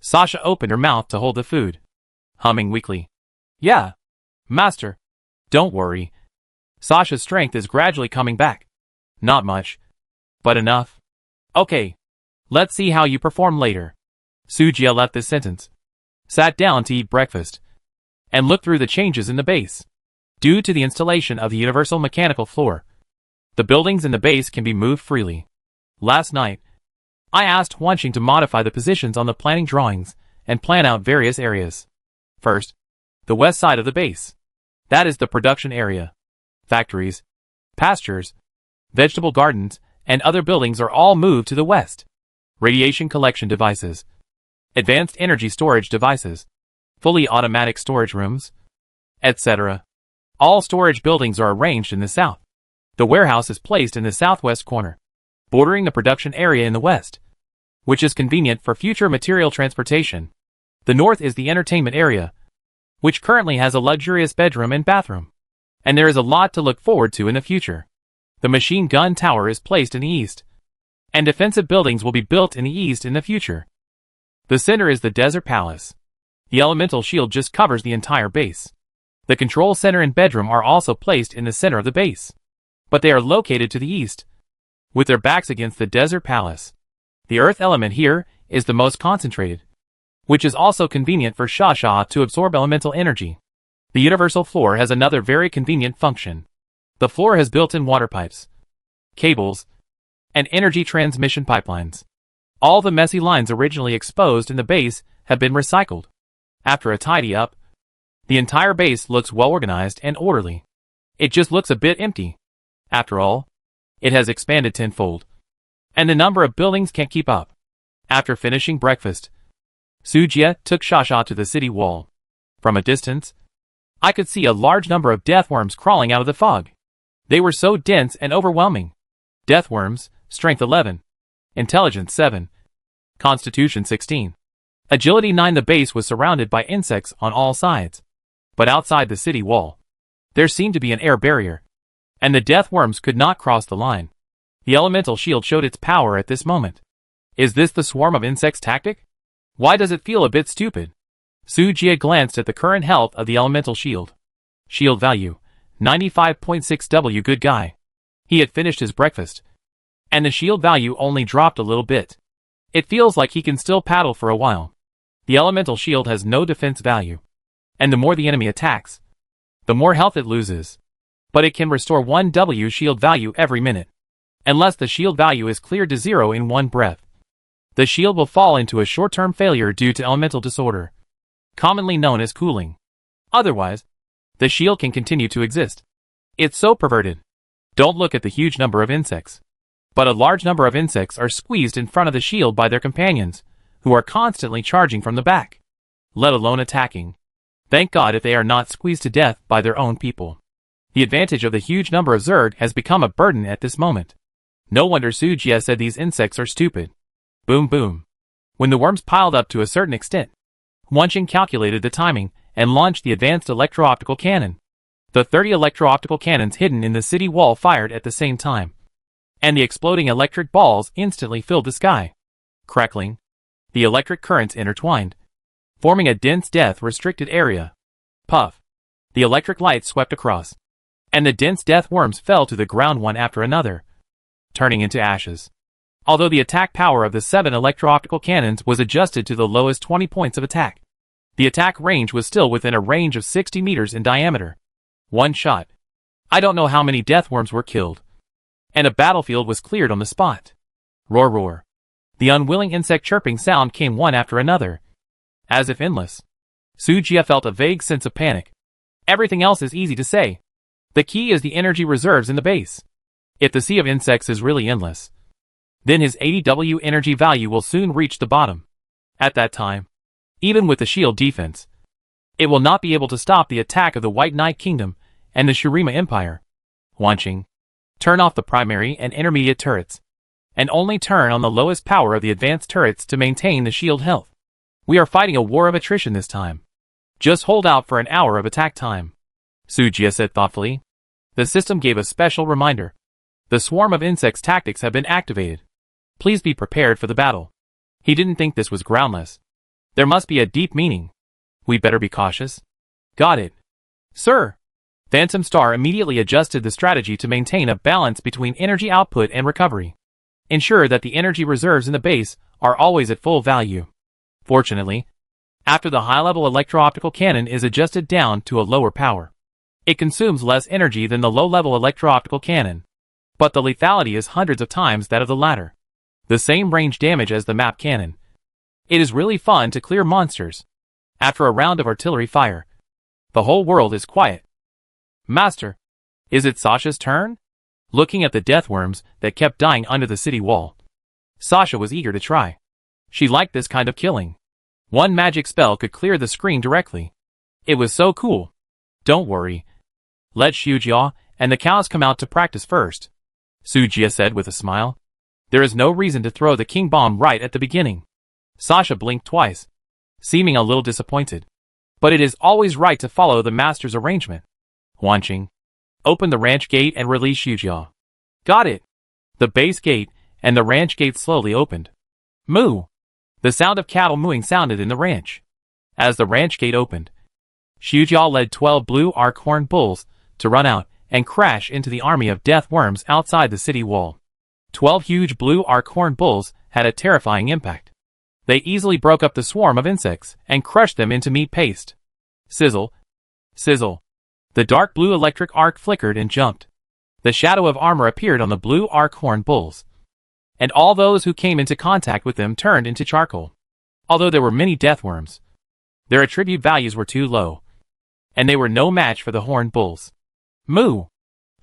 Sasha opened her mouth to hold the food, humming weakly. Yeah, master. Don't worry. Sasha's strength is gradually coming back. Not much, but enough. Okay, let's see how you perform later. Sujia left this sentence, sat down to eat breakfast, and looked through the changes in the base. Due to the installation of the universal mechanical floor, the buildings in the base can be moved freely. Last night, I asked Wanqing to modify the positions on the planning drawings and plan out various areas. First, the west side of the base. That is the production area. Factories, pastures, vegetable gardens, and other buildings are all moved to the west. Radiation collection devices, advanced energy storage devices, fully automatic storage rooms, etc. All storage buildings are arranged in the south. The warehouse is placed in the southwest corner, bordering the production area in the west, which is convenient for future material transportation. The north is the entertainment area, which currently has a luxurious bedroom and bathroom, and there is a lot to look forward to in the future. The machine gun tower is placed in the east, and defensive buildings will be built in the east in the future. The center is the desert palace. The elemental shield just covers the entire base. The control center and bedroom are also placed in the center of the base, but they are located to the east, with their backs against the desert palace. The earth element here is the most concentrated, which is also convenient for Shasha to absorb elemental energy. The universal floor has another very convenient function. The floor has built-in water pipes, cables, and energy transmission pipelines. All the messy lines originally exposed in the base have been recycled. After a tidy-up, the entire base looks well-organized and orderly. It just looks a bit empty. After all, it has expanded tenfold, and the number of buildings can't keep up. After finishing breakfast, Sujia took Shasha to the city wall. From a distance, I could see a large number of deathworms crawling out of the fog. They were so dense and overwhelming. Deathworms, strength 11, intelligence 7, constitution 16. Agility 9. The base was surrounded by insects on all sides. But outside the city wall, there seemed to be an air barrier, and the death worms could not cross the line. The elemental shield showed its power at this moment. Is this the swarm of insects tactic? Why does it feel a bit stupid? Sujia glanced at the current health of the elemental shield. Shield value, 95.6 W. Good guy. He had finished his breakfast, and the shield value only dropped a little bit. It feels like he can still paddle for a while. The elemental shield has no defense value, and the more the enemy attacks, the more health it loses. But it can restore 1 W shield value every minute, unless the shield value is cleared to 0 in one breath. The shield will fall into a short-term failure due to elemental disorder, commonly known as cooling. Otherwise, the shield can continue to exist. It's so perverted. Don't look at the huge number of insects. But a large number of insects are squeezed in front of the shield by their companions, who are constantly charging from the back, let alone attacking. Thank God if they are not squeezed to death by their own people. The advantage of the huge number of Zerg has become a burden at this moment. No wonder Sujia said these insects are stupid. Boom boom. When the worms piled up to a certain extent, Wanqing calculated the timing and launched the advanced electro-optical cannon. The 30 electro-optical cannons hidden in the city wall fired at the same time, and the exploding electric balls instantly filled the sky. Crackling, the electric currents intertwined, forming a dense death-restricted area. Puff. The electric light swept across, and the dense death worms fell to the ground one after another, turning into ashes. Although the attack power of the 7 electro-optical cannons was adjusted to the lowest 20 points of attack, the attack range was still within a range of 60 meters in diameter. One shot. I don't know how many death worms were killed, and a battlefield was cleared on the spot. Roar roar. The unwilling insect chirping sound came one after another, as if endless. Sujia felt a vague sense of panic. Everything else is easy to say. The key is the energy reserves in the base. If the sea of insects is really endless, then his 80W energy value will soon reach the bottom. At that time, even with the shield defense, it will not be able to stop the attack of the White Knight Kingdom and the Shurima Empire. Wanching. Turn off the primary and intermediate turrets, and only turn on the lowest power of the advanced turrets to maintain the shield health. We are fighting a war of attrition this time. Just hold out for an hour of attack time, Sujia said thoughtfully. The system gave a special reminder. The swarm of insects tactics have been activated. Please be prepared for the battle. He didn't think this was groundless. There must be a deep meaning. We better be cautious. Got it, sir. Phantom Star immediately adjusted the strategy to maintain a balance between energy output and recovery. Ensure that the energy reserves in the base are always at full value. Fortunately, after the high-level electro-optical cannon is adjusted down to a lower power, it consumes less energy than the low-level electro-optical cannon, but the lethality is hundreds of times that of the latter. The same range damage as the map cannon. It is really fun to clear monsters. After a round of artillery fire, the whole world is quiet. Master, is it Sasha's turn? Looking at the death worms that kept dying under the city wall, Sasha was eager to try. She liked this kind of killing. One magic spell could clear the screen directly. It was so cool. Don't worry. Let Shujia and the cows come out to practice first, Sujia said with a smile. There is no reason to throw the king bomb right at the beginning. Sasha blinked twice, seeming a little disappointed. But it is always right to follow the master's arrangement. Wanching. Open the ranch gate and release Shujia. Got it. The base gate and the ranch gate slowly opened. Moo. The sound of cattle mooing sounded in the ranch. As the ranch gate opened, Shujia led 12 blue arc-horned bulls to run out and crash into the army of death worms outside the city wall. 12 huge blue arc-horned bulls had a terrifying impact. They easily broke up the swarm of insects and crushed them into meat paste. Sizzle. Sizzle. The dark blue electric arc flickered and jumped. The shadow of armor appeared on the blue arc-horned bulls, and all those who came into contact with them turned into charcoal. Although there were many death worms, their attribute values were too low, and they were no match for the horned bulls. Moo!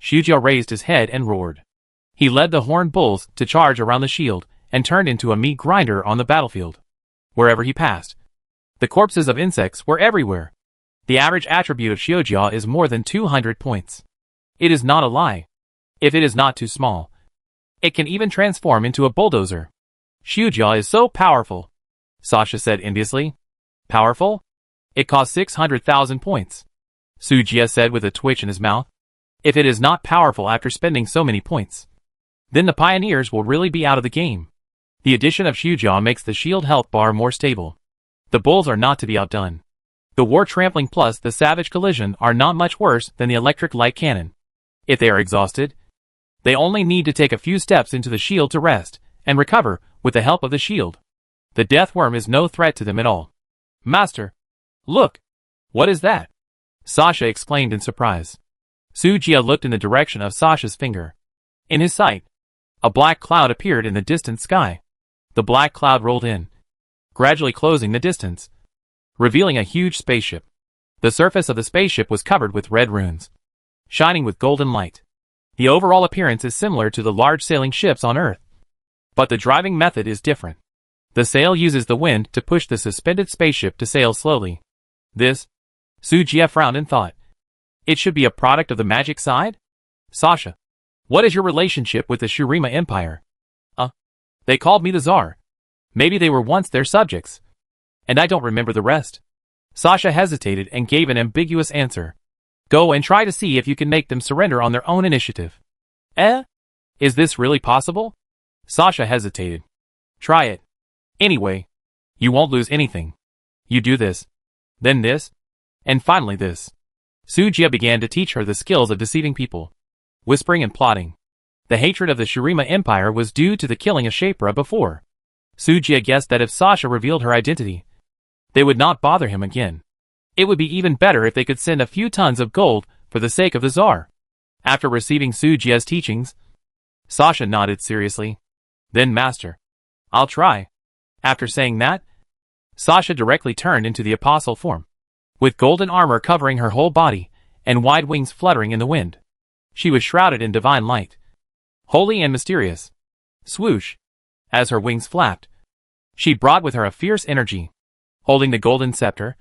Shujia raised his head and roared. He led the horned bulls to charge around the shield and turned into a meat grinder on the battlefield. Wherever he passed, the corpses of insects were everywhere. The average attribute of Shujia is more than 200 points. It is not a lie. If it is not too small, it can even transform into a bulldozer. Shujia is so powerful, Sasha said enviously. Powerful? It costs 600,000 points, Sujia said with a twitch in his mouth. If it is not powerful after spending so many points, then the pioneers will really be out of the game. The addition of Shujia makes the shield health bar more stable. The bulls are not to be outdone. The war trampling plus the savage collision are not much worse than the electric light cannon. If they are exhausted, they only need to take a few steps into the shield to rest and recover with the help of the shield. The death worm is no threat to them at all. Master, look! What is that? Sasha exclaimed in surprise. Sujia looked in the direction of Sasha's finger. In his sight, a black cloud appeared in the distant sky. The black cloud rolled in, gradually closing the distance, revealing a huge spaceship. The surface of the spaceship was covered with red runes, shining with golden light. The overall appearance is similar to the large sailing ships on Earth, but the driving method is different. The sail uses the wind to push the suspended spaceship to sail slowly. This, Sujia frowned and thought, it should be a product of the magic side? Sasha, what is your relationship with the Shurima Empire? They called me the Tsar. Maybe they were once their subjects, and I don't remember the rest. Sasha hesitated and gave an ambiguous answer. Go and try to see if you can make them surrender on their own initiative. Is this really possible? Sasha hesitated. Try it. Anyway, you won't lose anything. You do this, then this, And finally this. Sujia began to teach her the skills of deceiving people, whispering and plotting. The hatred of the Shurima Empire was due to the killing of Shapra before. Sujia guessed that if Sasha revealed her identity, they would not bother him again. It would be even better if they could send a few tons of gold for the sake of the Tsar. After receiving Sujia's teachings, Sasha nodded seriously. Then, Master, I'll try. After saying that, Sasha directly turned into the apostle form, with golden armor covering her whole body and wide wings fluttering in the wind. She was shrouded in divine light, holy and mysterious. Swoosh! As her wings flapped, she brought with her a fierce energy. Holding the golden scepter,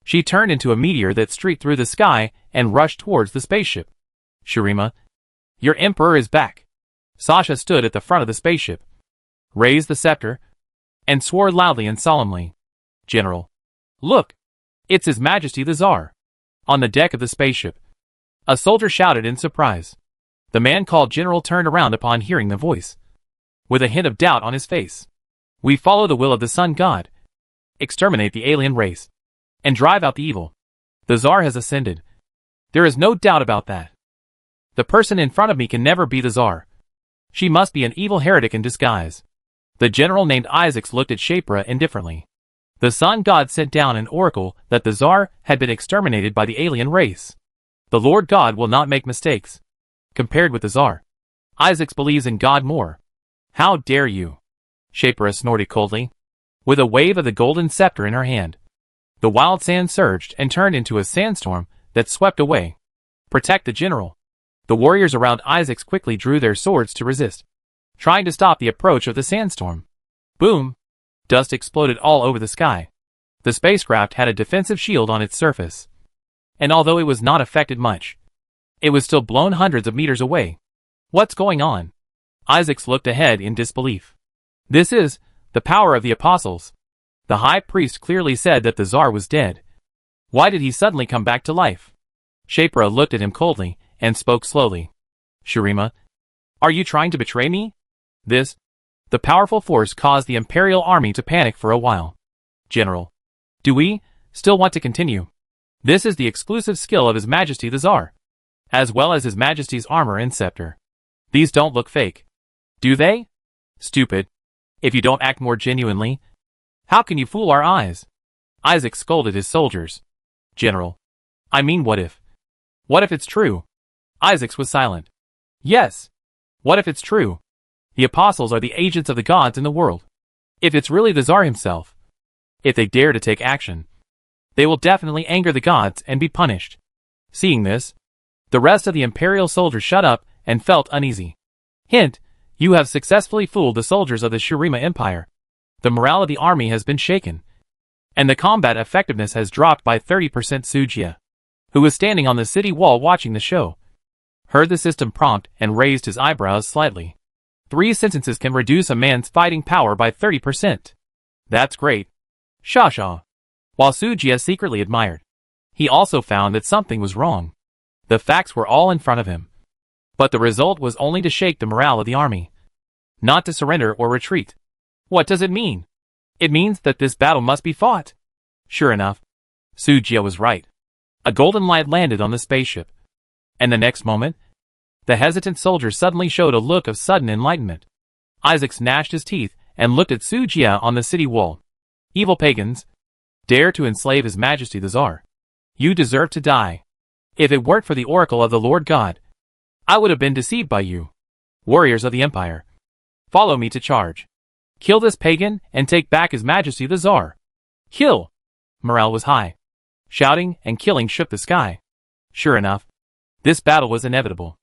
she turned into a meteor that streaked through the sky and rushed towards the spaceship. Shurima, your emperor is back. Sasha stood at the front of the spaceship, raised the scepter, and swore loudly and solemnly. General, look! It's His Majesty the Tsar. On the deck of the spaceship, a soldier shouted in surprise. The man called General turned around upon hearing the voice, with a hint of doubt on his face. We follow the will of the Sun God. Exterminate the alien race, and drive out the evil. The Tsar has ascended. There is no doubt about that. The person in front of me can never be the Tsar. She must be an evil heretic in disguise. The general named Isaacs looked at Shapra indifferently. The Sun God sent down an oracle that the Tsar had been exterminated by the alien race. The Lord God will not make mistakes. Compared with the Tsar, Isaacs believes in God more. How dare you? Shapra snorted coldly, with a wave of the golden scepter in her hand. The wild sand surged and turned into a sandstorm that swept away. Protect the general. The warriors around Isaacs quickly drew their swords to resist, trying to stop the approach of the sandstorm. Boom! Dust exploded all over the sky. The spacecraft had a defensive shield on its surface, and although it was not affected much, it was still blown hundreds of meters away. What's going on? Isaacs looked ahead in disbelief. This is the power of the apostles. The high priest clearly said that the Tsar was dead. Why did he suddenly come back to life? Shapra looked at him coldly and spoke slowly. Shurima, are you trying to betray me? The powerful force caused the Imperial army to panic for a while. General, do we still want to continue? This is the exclusive skill of His Majesty the Tsar, as well as His Majesty's armor and scepter. These don't look fake, do they? Stupid. If you don't act more genuinely, how can you fool our eyes? Isaac scolded his soldiers. General, I mean, what if? What if it's true? Isaacs was silent. Yes. What if it's true? The apostles are the agents of the gods in the world. If it's really the Tsar himself, if they dare to take action, they will definitely anger the gods and be punished. Seeing this, the rest of the Imperial soldiers shut up and felt uneasy. Hint, you have successfully fooled the soldiers of the Shurima Empire. The morale of the army has been shaken, and the combat effectiveness has dropped by 30%. Sujia, who was standing on the city wall watching the show, heard the system prompt and raised his eyebrows slightly. 3 sentences can reduce a man's fighting power by 30%. That's great. Shasha. While Sujia secretly admired, he also found that something was wrong. The facts were all in front of him, but the result was only to shake the morale of the army, not to surrender or retreat. What does it mean? It means that this battle must be fought. Sure enough, Sujia was right. A golden light landed on the spaceship, and the next moment, the hesitant soldier suddenly showed a look of sudden enlightenment. Isaacs gnashed his teeth and looked at Sujia on the city wall. Evil pagans, dare to enslave His Majesty the Tsar. You deserve to die. If it weren't for the oracle of the Lord God, I would have been deceived by you. Warriors of the Empire, follow me to charge. Kill this pagan and take back His Majesty the Tsar. Kill! Morale was high. Shouting and killing shook the sky. Sure enough, this battle was inevitable.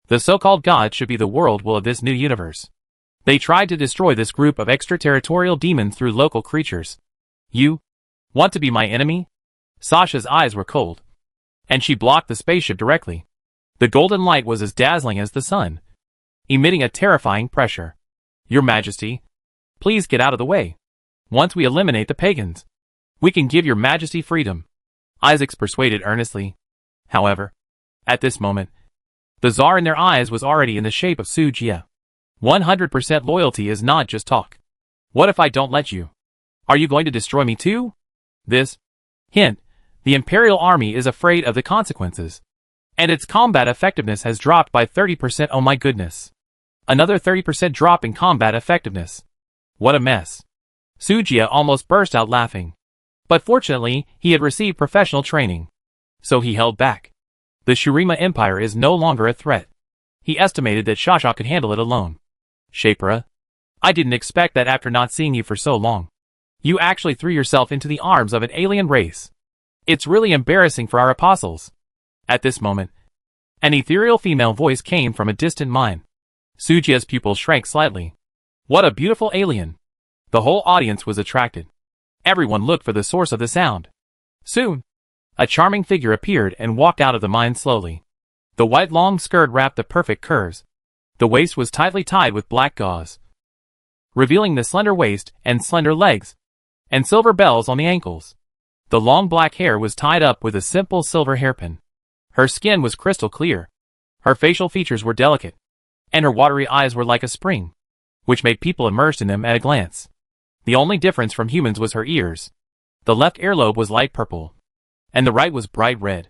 The so-called gods should be the world will of this new universe. They tried to destroy this group of extraterritorial demons through local creatures. You want to be my enemy? Sasha's eyes were cold, and she blocked the spaceship directly. The golden light was as dazzling as the sun, emitting a terrifying pressure. Your Majesty, please get out of the way. Once we eliminate the pagans, we can give Your Majesty freedom. Isaacs persuaded earnestly. However, at this moment, the Tsar in their eyes was already in the shape of Sujia. 100% loyalty is not just talk. What if I don't let you? Are you going to destroy me too? Hint, The Imperial Army is afraid of the consequences. And its combat effectiveness has dropped by 30%. Oh my goodness. Another 30% drop in combat effectiveness. What a mess. Sujia almost burst out laughing. But fortunately, he had received professional training. So he held back. The Shurima Empire is no longer a threat. He estimated that Shasha could handle it alone. Shapra, I didn't expect that after not seeing you for so long. You actually threw yourself into the arms of an alien race. It's really embarrassing for our apostles. At this moment, an ethereal female voice came from a distant mine. Sujia's pupils shrank slightly. What a beautiful alien. The whole audience was attracted. Everyone looked for the source of the sound. Soon, a charming figure appeared and walked out of the mine slowly. The white long skirt wrapped the perfect curves. The waist was tightly tied with black gauze, revealing the slender waist and slender legs, and silver bells on the ankles. The long black hair was tied up with a simple silver hairpin. Her skin was crystal clear. Her facial features were delicate, and her watery eyes were like a spring, which made people immersed in them at a glance. The only difference from humans was her ears. The left earlobe was light purple, and the right was bright red.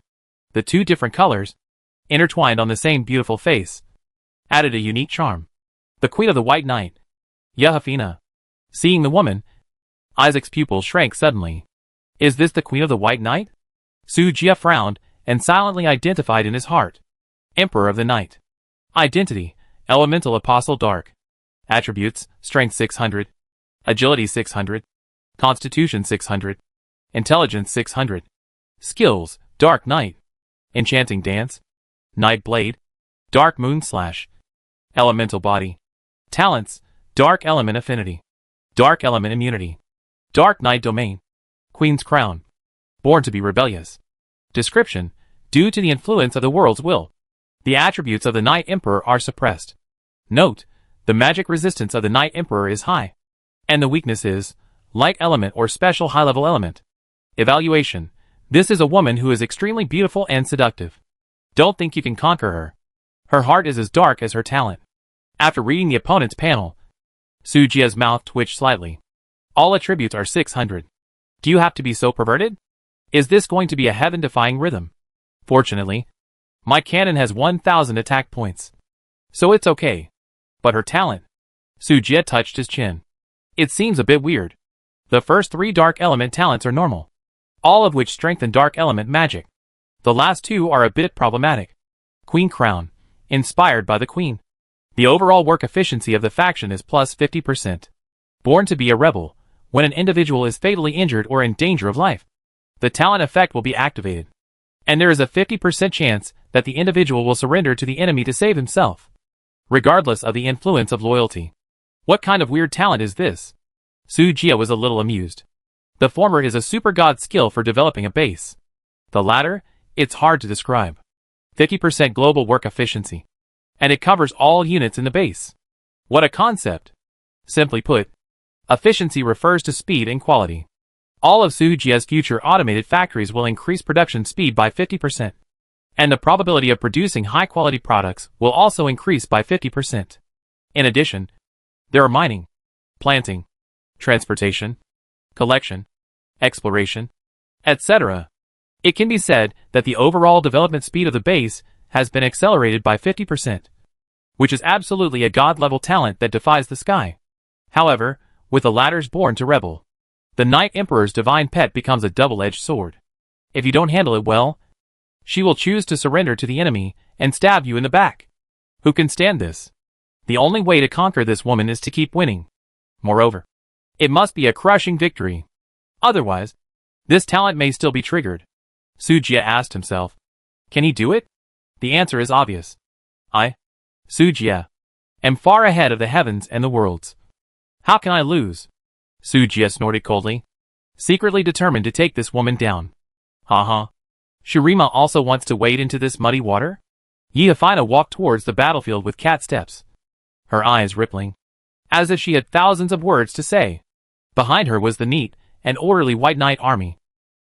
The two different colors, intertwined on the same beautiful face, added a unique charm. The Queen of the White Knight, Yahafina. Seeing the woman, Isaac's pupils shrank suddenly. Is this the Queen of the White Knight? Sujia frowned and silently identified in his heart. Emperor of the Night. Identity, Elemental Apostle Dark. Attributes, Strength 600. Agility 600. Constitution 600. Intelligence 600. Skills, Dark Knight. Enchanting Dance. Night Blade. Dark Moon Slash. Elemental Body. Talents, Dark Element Affinity. Dark Element Immunity. Dark Knight Domain. Queen's Crown. Born to be rebellious. Description, due to the influence of the world's will, the attributes of the Night Emperor are suppressed. Note, the magic resistance of the Night Emperor is high, and the weakness is light element or special high-level element. Evaluation, this is a woman who is extremely beautiful and seductive. Don't think you can conquer her. Her heart is as dark as her talent. After reading the opponent's panel, Sujia's mouth twitched slightly. All attributes are 600. Do you have to be so perverted? Is this going to be a heaven-defying rhythm? Fortunately, my cannon has 1,000 attack points, so it's okay. But her talent? Sujia touched his chin. It seems a bit weird. The first 3 dark element talents are normal, all of which strengthen dark element magic. The last 2 are a bit problematic. Queen Crown, inspired by the Queen. The overall work efficiency of the faction is plus 50%. Born to be a rebel, when an individual is fatally injured or in danger of life, the talent effect will be activated, and there is a 50% chance that the individual will surrender to the enemy to save himself, regardless of the influence of loyalty. What kind of weird talent is this? Sujia was a little amused. The former is a super god skill for developing a base. The latter, it's hard to describe. 50% global work efficiency, and it covers all units in the base. What a concept! Simply put, efficiency refers to speed and quality. All of Sujia's future automated factories will increase production speed by 50%. And the probability of producing high-quality products will also increase by 50%. In addition, there are mining, planting, transportation, collection, exploration, etc. It can be said that the overall development speed of the base has been accelerated by 50%, which is absolutely a god-level talent that defies the sky. However, with the latter's born to rebel, the Night Emperor's divine pet becomes a double-edged sword. If you don't handle it well, she will choose to surrender to the enemy and stab you in the back. Who can stand this? The only way to conquer this woman is to keep winning. Moreover, it must be a crushing victory. Otherwise, this talent may still be triggered. Sujia asked himself. Can he do it? The answer is obvious. I, Sujia, am far ahead of the heavens and the worlds. How can I lose? Sujia snorted coldly, secretly determined to take this woman down. Ha. Shurima also wants to wade into this muddy water? Yahafina walked towards the battlefield with cat steps, her eyes rippling, as if she had thousands of words to say. Behind her was the neat and orderly White Knight army.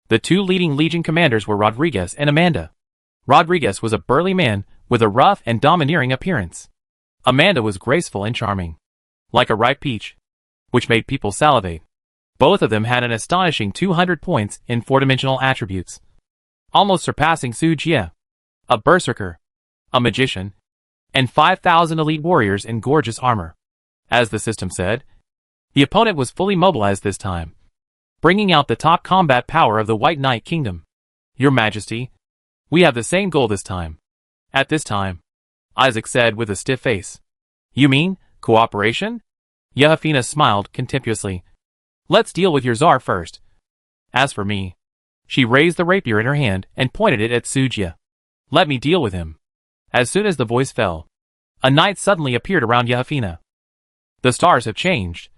The 2 leading Legion commanders were Rodriguez and Amanda. Rodriguez was a burly man with a rough and domineering appearance. Amanda was graceful and charming, like a ripe peach, which made people salivate. Both of them had an astonishing 200 points in 4-dimensional attributes. almost surpassing Su Jie, a berserker, a magician, and 5,000 elite warriors in gorgeous armor. As the system said, the opponent was fully mobilized this time, bringing out the top combat power of the White Knight Kingdom. Your Majesty, we have the same goal this time. At this time, Isaac said with a stiff face. You mean, cooperation? Yehafina smiled contemptuously. Let's deal with your Tsar first. As for me, she raised the rapier in her hand and pointed it at Su Jie. Let me deal with him. As soon as the voice fell, a night suddenly appeared around Yehafina. The stars have changed,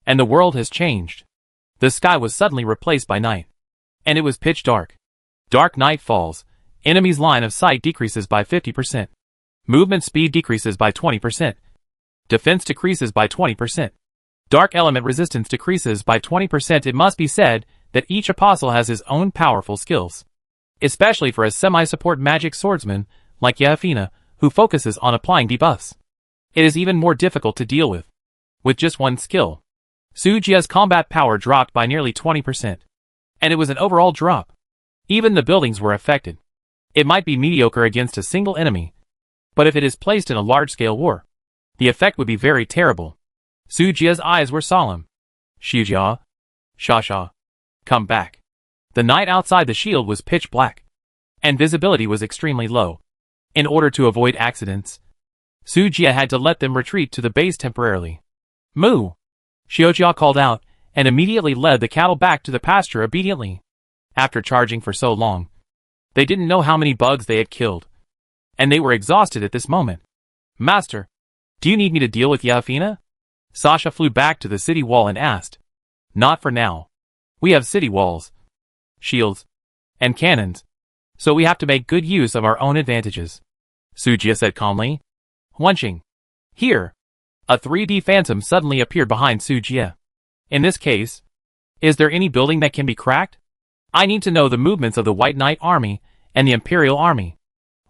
and the world has changed. The sky was suddenly replaced by night, and it was pitch dark. Dark night falls, enemy's line of sight decreases by 50%. Movement speed decreases by 20%. Defense decreases by 20%. Dark element resistance decreases by 20%. It must be said that each apostle has his own powerful skills, especially for a semi-support magic swordsman like Yehafina, who focuses on applying debuffs. It is even more difficult to deal with. With just one skill, Su Jie's combat power dropped by nearly 20%. And it was an overall drop. Even the buildings were affected. It might be mediocre against a single enemy, but if it is placed in a large-scale war, the effect would be very terrible. Su Jie's eyes were solemn. Shujia, Shasha, come back. The night outside the shield was pitch black, and visibility was extremely low. In order to avoid accidents, Su Jie had to let them retreat to the base temporarily. Moo! Xiujia called out, and immediately led the cattle back to the pasture obediently. After charging for so long, they didn't know how many bugs they had killed, and they were exhausted at this moment. Master, do you need me to deal with Yehafina? Sasha flew back to the city wall and asked. Not for now. We have city walls, shields, and cannons, so we have to make good use of our own advantages. Su Jie said calmly. Wenching. Here. A 3D phantom suddenly appeared behind Su Jie. In this case, is there any building that can be cracked? I need to know the movements of the White Knight Army and the Imperial Army,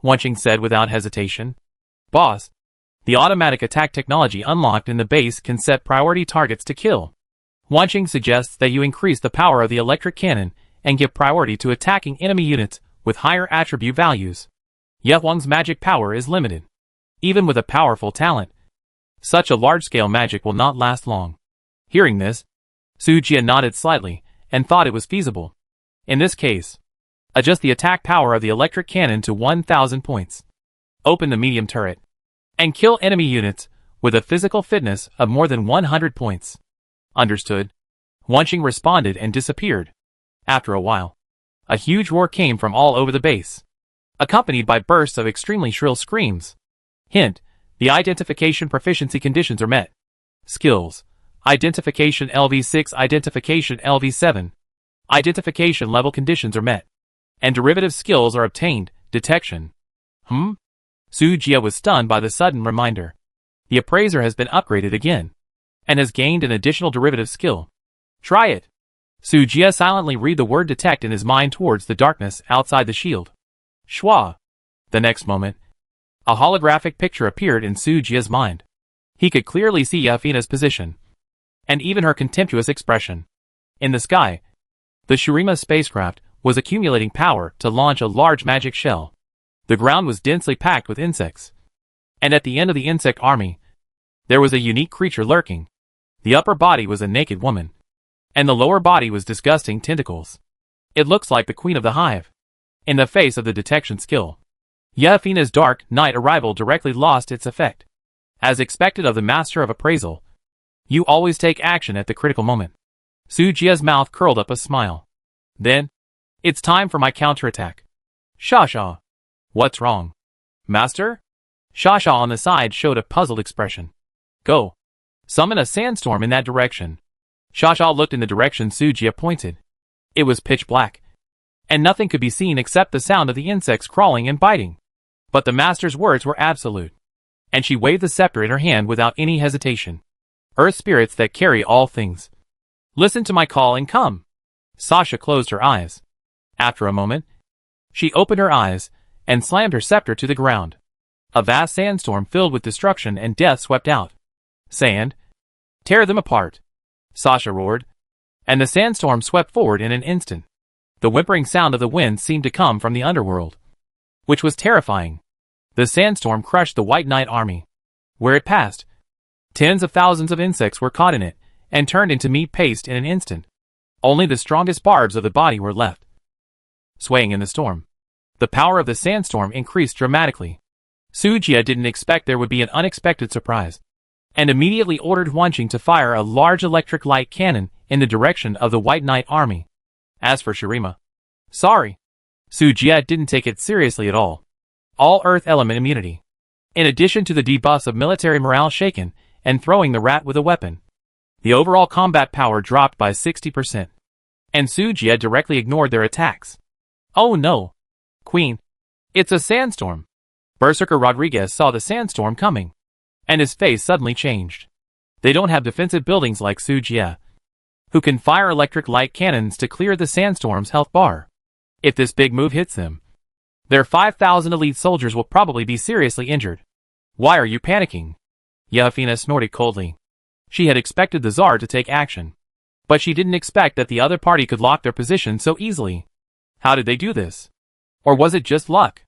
Wenching said without hesitation. Boss, the automatic attack technology unlocked in the base can set priority targets to kill. Wenching suggests that you increase the power of the electric cannon and give priority to attacking enemy units with higher attribute values. Yehwang's magic power is limited. Even with a powerful talent, such a large-scale magic will not last long. Hearing this, Su Jie nodded slightly and thought it was feasible. In this case, adjust the attack power of the electric cannon to 1,000 points. Open the medium turret, and kill enemy units with a physical fitness of more than 100 points. Understood. Wenching responded and disappeared. After a while, a huge roar came from all over the base, accompanied by bursts of extremely shrill screams. Hint, the identification proficiency conditions are met. Skills: Identification LV6, Identification LV7. Identification level conditions are met, and derivative skills are obtained. Detection. Su Jie was stunned by the sudden reminder. The appraiser has been upgraded again, and has gained an additional derivative skill. Try it. Su Jie silently read the word detect in his mind towards the darkness outside the shield. Schwa. The next moment, a holographic picture appeared in Su Jie's mind. He could clearly see Yehafina's position, and even her contemptuous expression. In the sky, the Shurima spacecraft was accumulating power to launch a large magic shell. The ground was densely packed with insects, and at the end of the insect army, there was a unique creature lurking. The upper body was a naked woman, and the lower body was disgusting tentacles. It looks like the queen of the hive. In the face of the detection skill, Yehafina's dark night arrival directly lost its effect. As expected of the master of appraisal, you always take action at the critical moment. Su Jie's mouth curled up a smile. Then, it's time for my counterattack. Shasha. What's wrong? Master? Shasha on the side showed a puzzled expression. Go. Summon a sandstorm in that direction. Shasha looked in the direction Su Jie pointed. It was pitch black, and nothing could be seen except the sound of the insects crawling and biting. But the master's words were absolute, and she waved the scepter in her hand without any hesitation. Earth spirits that carry all things, listen to my call and come. Sasha closed her eyes. After a moment, she opened her eyes and slammed her scepter to the ground. A vast sandstorm filled with destruction and death swept out. Sand, tear them apart, Sasha roared, and the sandstorm swept forward in an instant. The whimpering sound of the wind seemed to come from the underworld, which was terrifying. The sandstorm crushed the White Knight army. Where it passed, tens of thousands of insects were caught in it and turned into meat paste in an instant. Only the strongest barbs of the body were left, swaying in the storm. The power of the sandstorm increased dramatically. Sujia didn't expect there would be an unexpected surprise, and immediately ordered Wanqing to fire a large electric light cannon in the direction of the White Knight army. As for Shirima, sorry, Sujia didn't take it seriously at all. All Earth element immunity. In addition to the debuffs of military morale shaken and throwing the rat with a weapon, the overall combat power dropped by 60%. And Sujia directly ignored their attacks. Oh no! Queen! It's a sandstorm! Berserker Rodriguez saw the sandstorm coming, and his face suddenly changed. They don't have defensive buildings like Sujia, who can fire electric light cannons to clear the sandstorm's health bar. If this big move hits them, their 5,000 elite soldiers will probably be seriously injured. Why are you panicking? Yelfina snorted coldly. She had expected the Tsar to take action, but she didn't expect that the other party could lock their position so easily. How did they do this? Or was it just luck?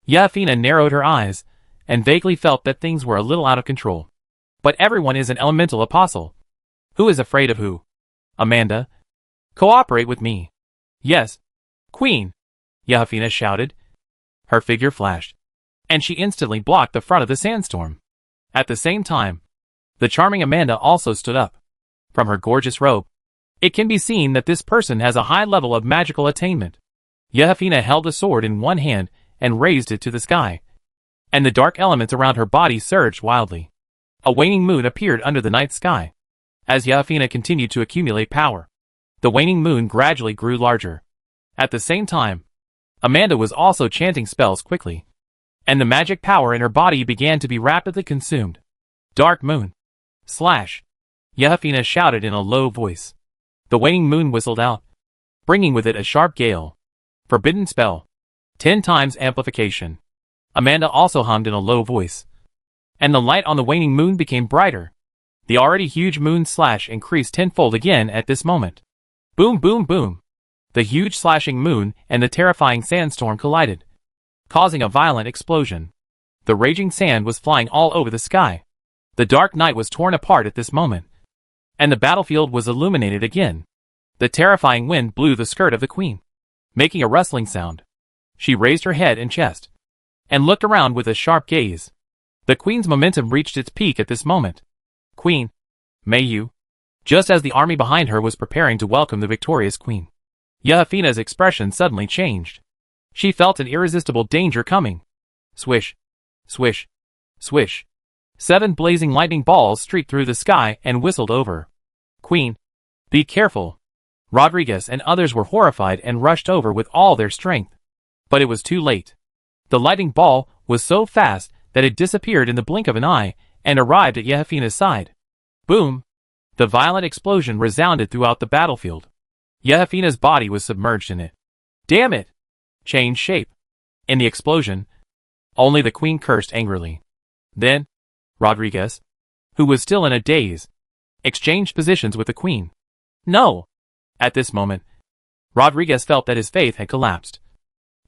Yelfina narrowed her eyes and vaguely felt that things were a little out of control. But everyone is an elemental apostle. Who is afraid of who? Amanda? Cooperate with me. Yes, Queen, Yelfina shouted. Her figure flashed, and she instantly blocked the front of the sandstorm. At the same time, the charming Amanda also stood up. From her gorgeous robe, it can be seen that this person has a high level of magical attainment. Yelfina held a sword in one hand and raised it to the sky, and the dark elements around her body surged wildly. A waning moon appeared under the night sky. As Yelfina continued to accumulate power, the waning moon gradually grew larger. At the same time, Amanda was also chanting spells quickly, and the magic power in her body began to be rapidly consumed. Dark moon! Slash! Yelfina shouted in a low voice. The waning moon whistled out, bringing with it a sharp gale. Forbidden spell. 10 times amplification. Amanda also hummed in a low voice, and the light on the waning moon became brighter. The already huge moon slash increased tenfold again at this moment. Boom boom boom! The huge slashing moon and the terrifying sandstorm collided, causing a violent explosion. The raging sand was flying all over the sky. The dark night was torn apart at this moment, and the battlefield was illuminated again. The terrifying wind blew the skirt of the queen, making a rustling sound. She raised her head and chest, and looked around with a sharp gaze. The queen's momentum reached its peak at this moment. Queen, may you? Just as the army behind her was preparing to welcome the victorious queen, Yelfina's expression suddenly changed. She felt an irresistible danger coming. Swish, swish, swish. 7 blazing lightning balls streaked through the sky and whistled over. Queen, be careful. Rodriguez and others were horrified and rushed over with all their strength. But it was too late. The lightning ball was so fast that it disappeared in the blink of an eye and arrived at Yelfina's side. Boom! The violent explosion resounded throughout the battlefield. Yelfina's body was submerged in it. Damn it! Changed shape. In the explosion, only the queen cursed angrily. Then, Rodriguez, who was still in a daze, exchanged positions with the queen. No! At this moment, Rodriguez felt that his faith had collapsed.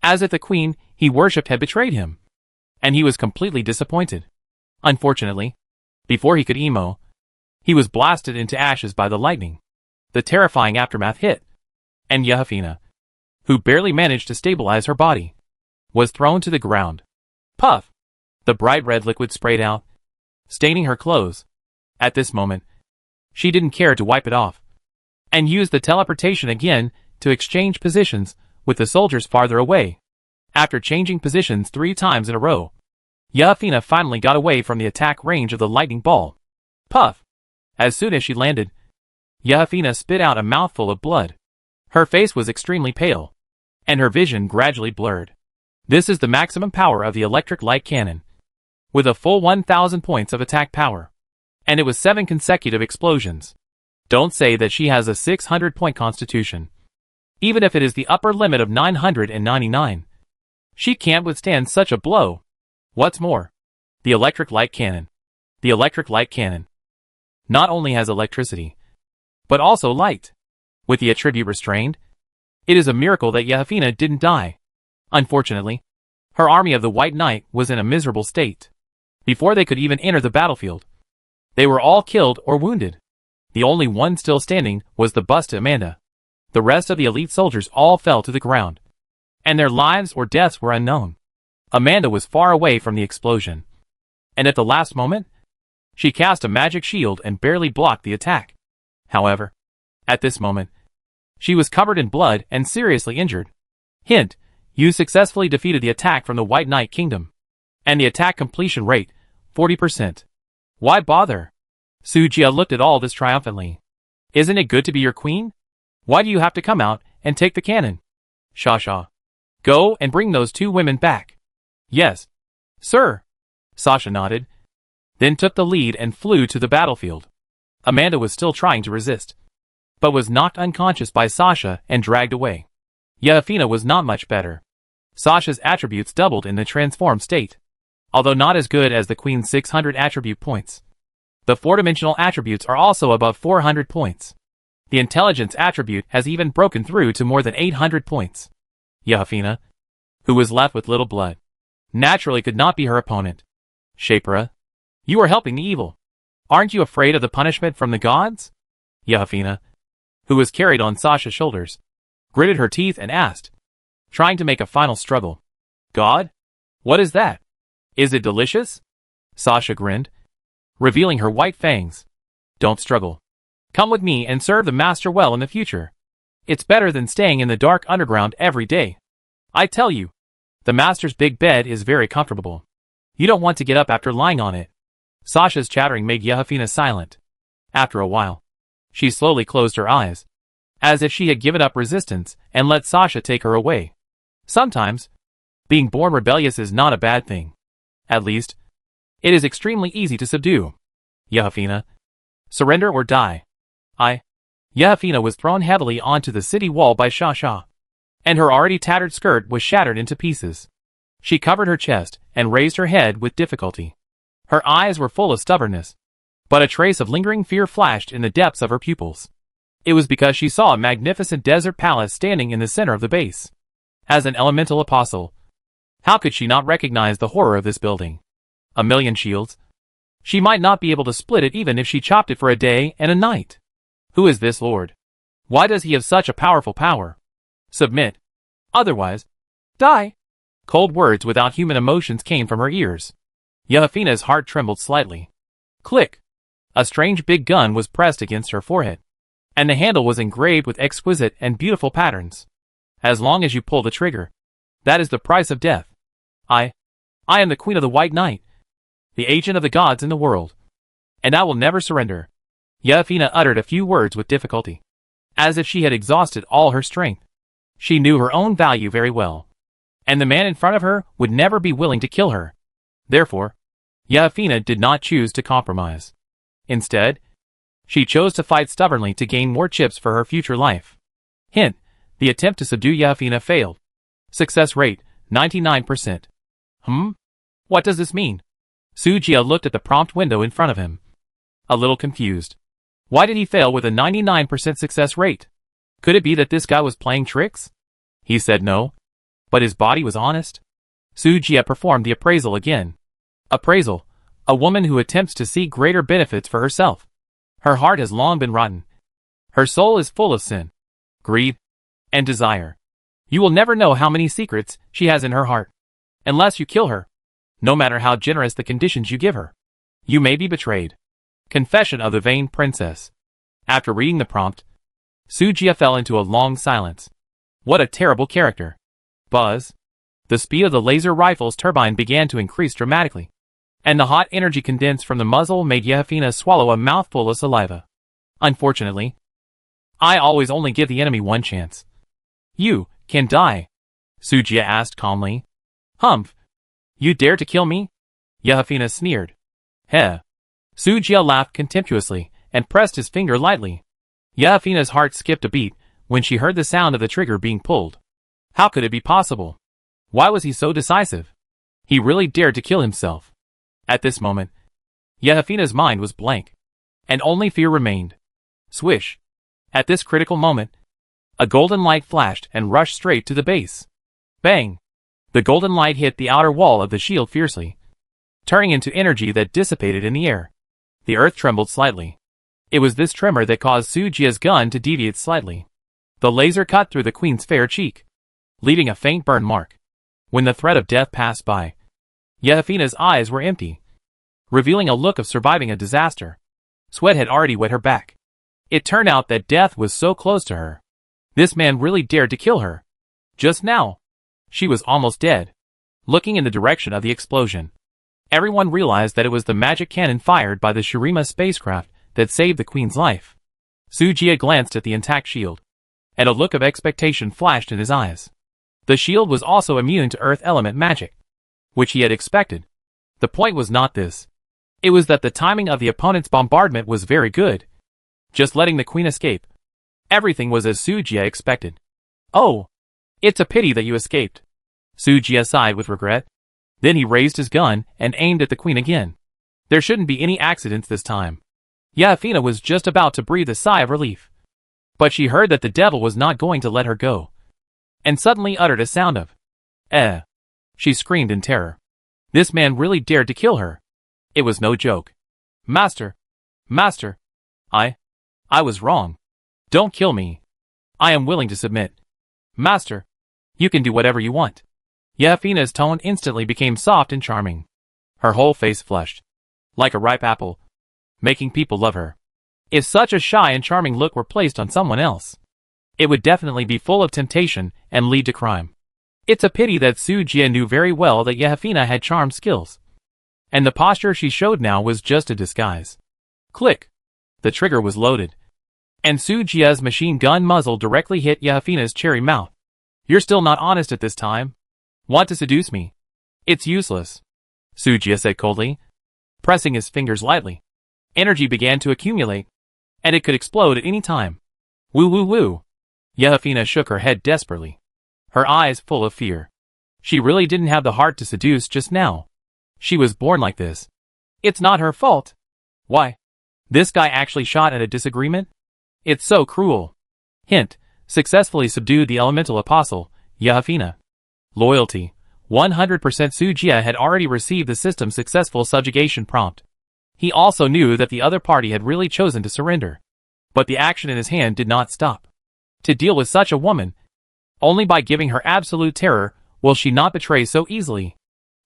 As if the queen he worshipped had betrayed him. And he was completely disappointed. Unfortunately, before he could emo, he was blasted into ashes by the lightning. The terrifying aftermath hit, and Yelfina, who barely managed to stabilize her body, was thrown to the ground. Puff! The bright red liquid sprayed out, staining her clothes. At this moment, she didn't care to wipe it off, and used the teleportation again to exchange positions with the soldiers farther away. After changing positions 3 times in a row, Yelfina finally got away from the attack range of the lightning ball. Puff! As soon as she landed, Yelfina spit out a mouthful of blood. Her face was extremely pale, and her vision gradually blurred. This is the maximum power of the electric light cannon, with a full 1,000 points of attack power. And it was 7 consecutive explosions. Don't say that she has a 600-point constitution. Even if it is the upper limit of 999. She can't withstand such a blow. What's more, the electric light cannon. The electric light cannon not only has electricity, but also light. With the attribute restrained, It is a miracle that Yehafina didn't die. Unfortunately, her army of the White Knight was in a miserable state. Before they could even enter the battlefield, they were all killed or wounded. The only one still standing was the bust to Amanda. The rest of the elite soldiers all fell to the ground, and their lives or deaths were unknown. Amanda was far away from the explosion, and at the last moment, she cast a magic shield and barely blocked the attack. However, at this moment, she was covered in blood and seriously injured. Hint: you successfully defeated the attack from the White Knight Kingdom. And the attack completion rate, 40%. Why bother? Sujia looked at all this triumphantly. Isn't it good to be your queen? Why do you have to come out and take the cannon? Sasha. Go and bring those 2 women back. Yes, sir. Sasha nodded, then took the lead and flew to the battlefield. Amanda was still trying to resist, but was knocked unconscious by Sasha and dragged away. Yehafina was not much better. Sasha's attributes doubled in the transformed state, although not as good as the Queen's 600 attribute points. The 4-dimensional attributes are also above 400 points. The intelligence attribute has even broken through to more than 800 points. Yehafina, who was left with little blood, naturally could not be her opponent. Shapira, you are helping the evil. Aren't you afraid of the punishment from the gods? Yehafina, who was carried on Sasha's shoulders, gritted her teeth and asked, trying to make a final struggle. God? What is that? Is it delicious? Sasha grinned, revealing her white fangs. Don't struggle. Come with me and serve the master well in the future. It's better than staying in the dark underground every day. I tell you, the master's big bed is very comfortable. You don't want to get up after lying on it. Sasha's chattering made Yehafina silent. After a while, she slowly closed her eyes, as if she had given up resistance and let Sasha take her away. Sometimes, being born rebellious is not a bad thing. At least, it is extremely easy to subdue. Yehafina, surrender or die. Yehafina was thrown heavily onto the city wall by Sasha, and her already tattered skirt was shattered into pieces. She covered her chest and raised her head with difficulty. Her eyes were full of stubbornness, but a trace of lingering fear flashed in the depths of her pupils. It was because she saw a magnificent desert palace standing in the center of the base. As an elemental apostle, how could she not recognize the horror of this building? A million shields? She might not be able to split it even if she chopped it for a day and a night. Who is this lord? Why does he have such a powerful power? Submit. Otherwise, die. Cold words without human emotions came from her ears. Yehafina's heart trembled slightly. Click. A strange big gun was pressed against her forehead, and the handle was engraved with exquisite and beautiful patterns. As long as you pull the trigger, that is the price of death. I am the Queen of the White Knight, the agent of the gods in the world, and I will never surrender. Yehafina uttered a few words with difficulty, as if she had exhausted all her strength. She knew her own value very well, and the man in front of her would never be willing to kill her. Therefore, Yehafina did not choose to compromise. Instead, she chose to fight stubbornly to gain more chips for her future life. Hint: the attempt to subdue Yehafina failed. Success rate, 99%. What does this mean? Sujia looked at the prompt window in front of him, a little confused. Why did he fail with a 99% success rate? Could it be that this guy was playing tricks? He said no, but his body was honest. Sujia performed the appraisal again. Appraisal: a woman who attempts to seek greater benefits for herself. Her heart has long been rotten. Her soul is full of sin, greed, and desire. You will never know how many secrets she has in her heart, unless you kill her, no matter how generous the conditions you give her. You may be betrayed. Confession of the Vain Princess. After reading the prompt, Sujia fell into a long silence. What a terrible character. Buzz. The speed of the laser rifle's turbine began to increase dramatically, and the hot energy condensed from the muzzle made Yehafina swallow a mouthful of saliva. Unfortunately, I always only give the enemy one chance. You can die, Sujia asked calmly. Humph. You dare to kill me? Yehafina sneered. Heh. Sujia laughed contemptuously and pressed his finger lightly. Yehafina's heart skipped a beat when she heard the sound of the trigger being pulled. How could it be possible? Why was he so decisive? He really dared to kill himself. At this moment, Yehafina's mind was blank, and only fear remained. Swish. At this critical moment, A golden light flashed and rushed straight to the base. Bang! The golden light hit the outer wall of the shield fiercely, turning into energy that dissipated in the air. The earth trembled slightly. It was this tremor that caused Sujia's gun to deviate slightly. The laser cut through the queen's fair cheek, leaving a faint burn mark. When the threat of death passed by, Yefina's eyes were empty, revealing a look of surviving a disaster. Sweat had already wet her back. It turned out that death was so close to her. This man really dared to kill her. Just now, she was almost dead. Looking in the direction of the explosion, everyone realized that it was the magic cannon fired by the Shurima spacecraft that saved the queen's life. Sujia glanced at the intact shield, and a look of expectation flashed in his eyes. The shield was also immune to earth element magic, which he had expected. The point was not this. It was that the timing of the opponent's bombardment was very good. Just letting the queen escape. Everything was as Sujia expected. Oh, it's a pity that you escaped. Sujia sighed with regret. Then he raised his gun and aimed at the queen again. There shouldn't be any accidents this time. Yefina was just about to breathe a sigh of relief. But she heard that the devil was not going to let her go, and suddenly uttered a sound of, "Eh." She screamed in terror. This man really dared to kill her. It was no joke. Master! Master! I was wrong. Don't kill me. I am willing to submit. Master! You can do whatever you want. Yefina's tone instantly became soft and charming. Her whole face flushed, like a ripe apple, making people love her. If such a shy and charming look were placed on someone else, it would definitely be full of temptation and lead to crime. It's a pity that Sujia knew very well that Yefina had charm skills, and the posture she showed now was just a disguise. Click! The trigger was loaded, and Sujia's machine gun muzzle directly hit Yefina's cherry mouth. You're still not honest at this time? Want to seduce me? It's useless, Sujia said coldly, pressing his fingers lightly. Energy began to accumulate, and it could explode at any time. Woo woo woo. Yefina shook her head desperately, her eyes full of fear. She really didn't have the heart to seduce just now. She was born like this. It's not her fault. Why? This guy actually shot at a disagreement? It's so cruel. Hint, successfully subdued the elemental apostle, Yefina. Loyalty. 100% Sujia had already received the system's successful subjugation prompt. He also knew that the other party had really chosen to surrender. But the action in his hand did not stop. To deal with such a woman, only by giving her absolute terror will she not betray so easily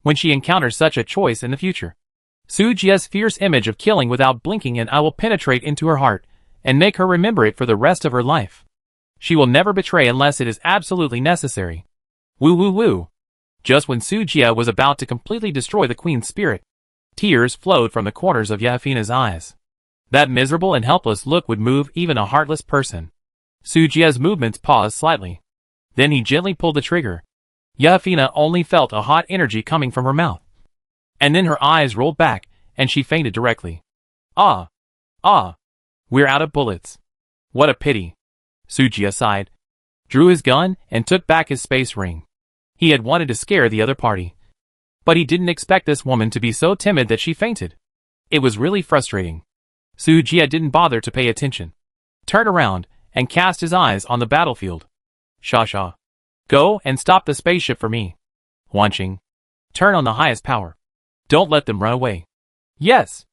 when she encounters such a choice in the future. Sujia's fierce image of killing without blinking an eye will penetrate into her heart and make her remember it for the rest of her life. She will never betray unless it is absolutely necessary. Woo woo woo. Just when Sujia was about to completely destroy the queen's spirit, tears flowed from the corners of Yefina's eyes. That miserable and helpless look would move even a heartless person. Sujia's movements paused slightly. Then he gently pulled the trigger. Yefina only felt a hot energy coming from her mouth. And then her eyes rolled back, and she fainted directly. Ah! Ah! We're out of bullets. What a pity. Sujia sighed, drew his gun, and took back his space ring. He had wanted to scare the other party, but he didn't expect this woman to be so timid that she fainted. It was really frustrating. Sujia didn't bother to pay attention, turned around, and cast his eyes on the battlefield. Shasha. Go and stop the spaceship for me. Wanqing. Turn on the highest power. Don't let them run away. Yes,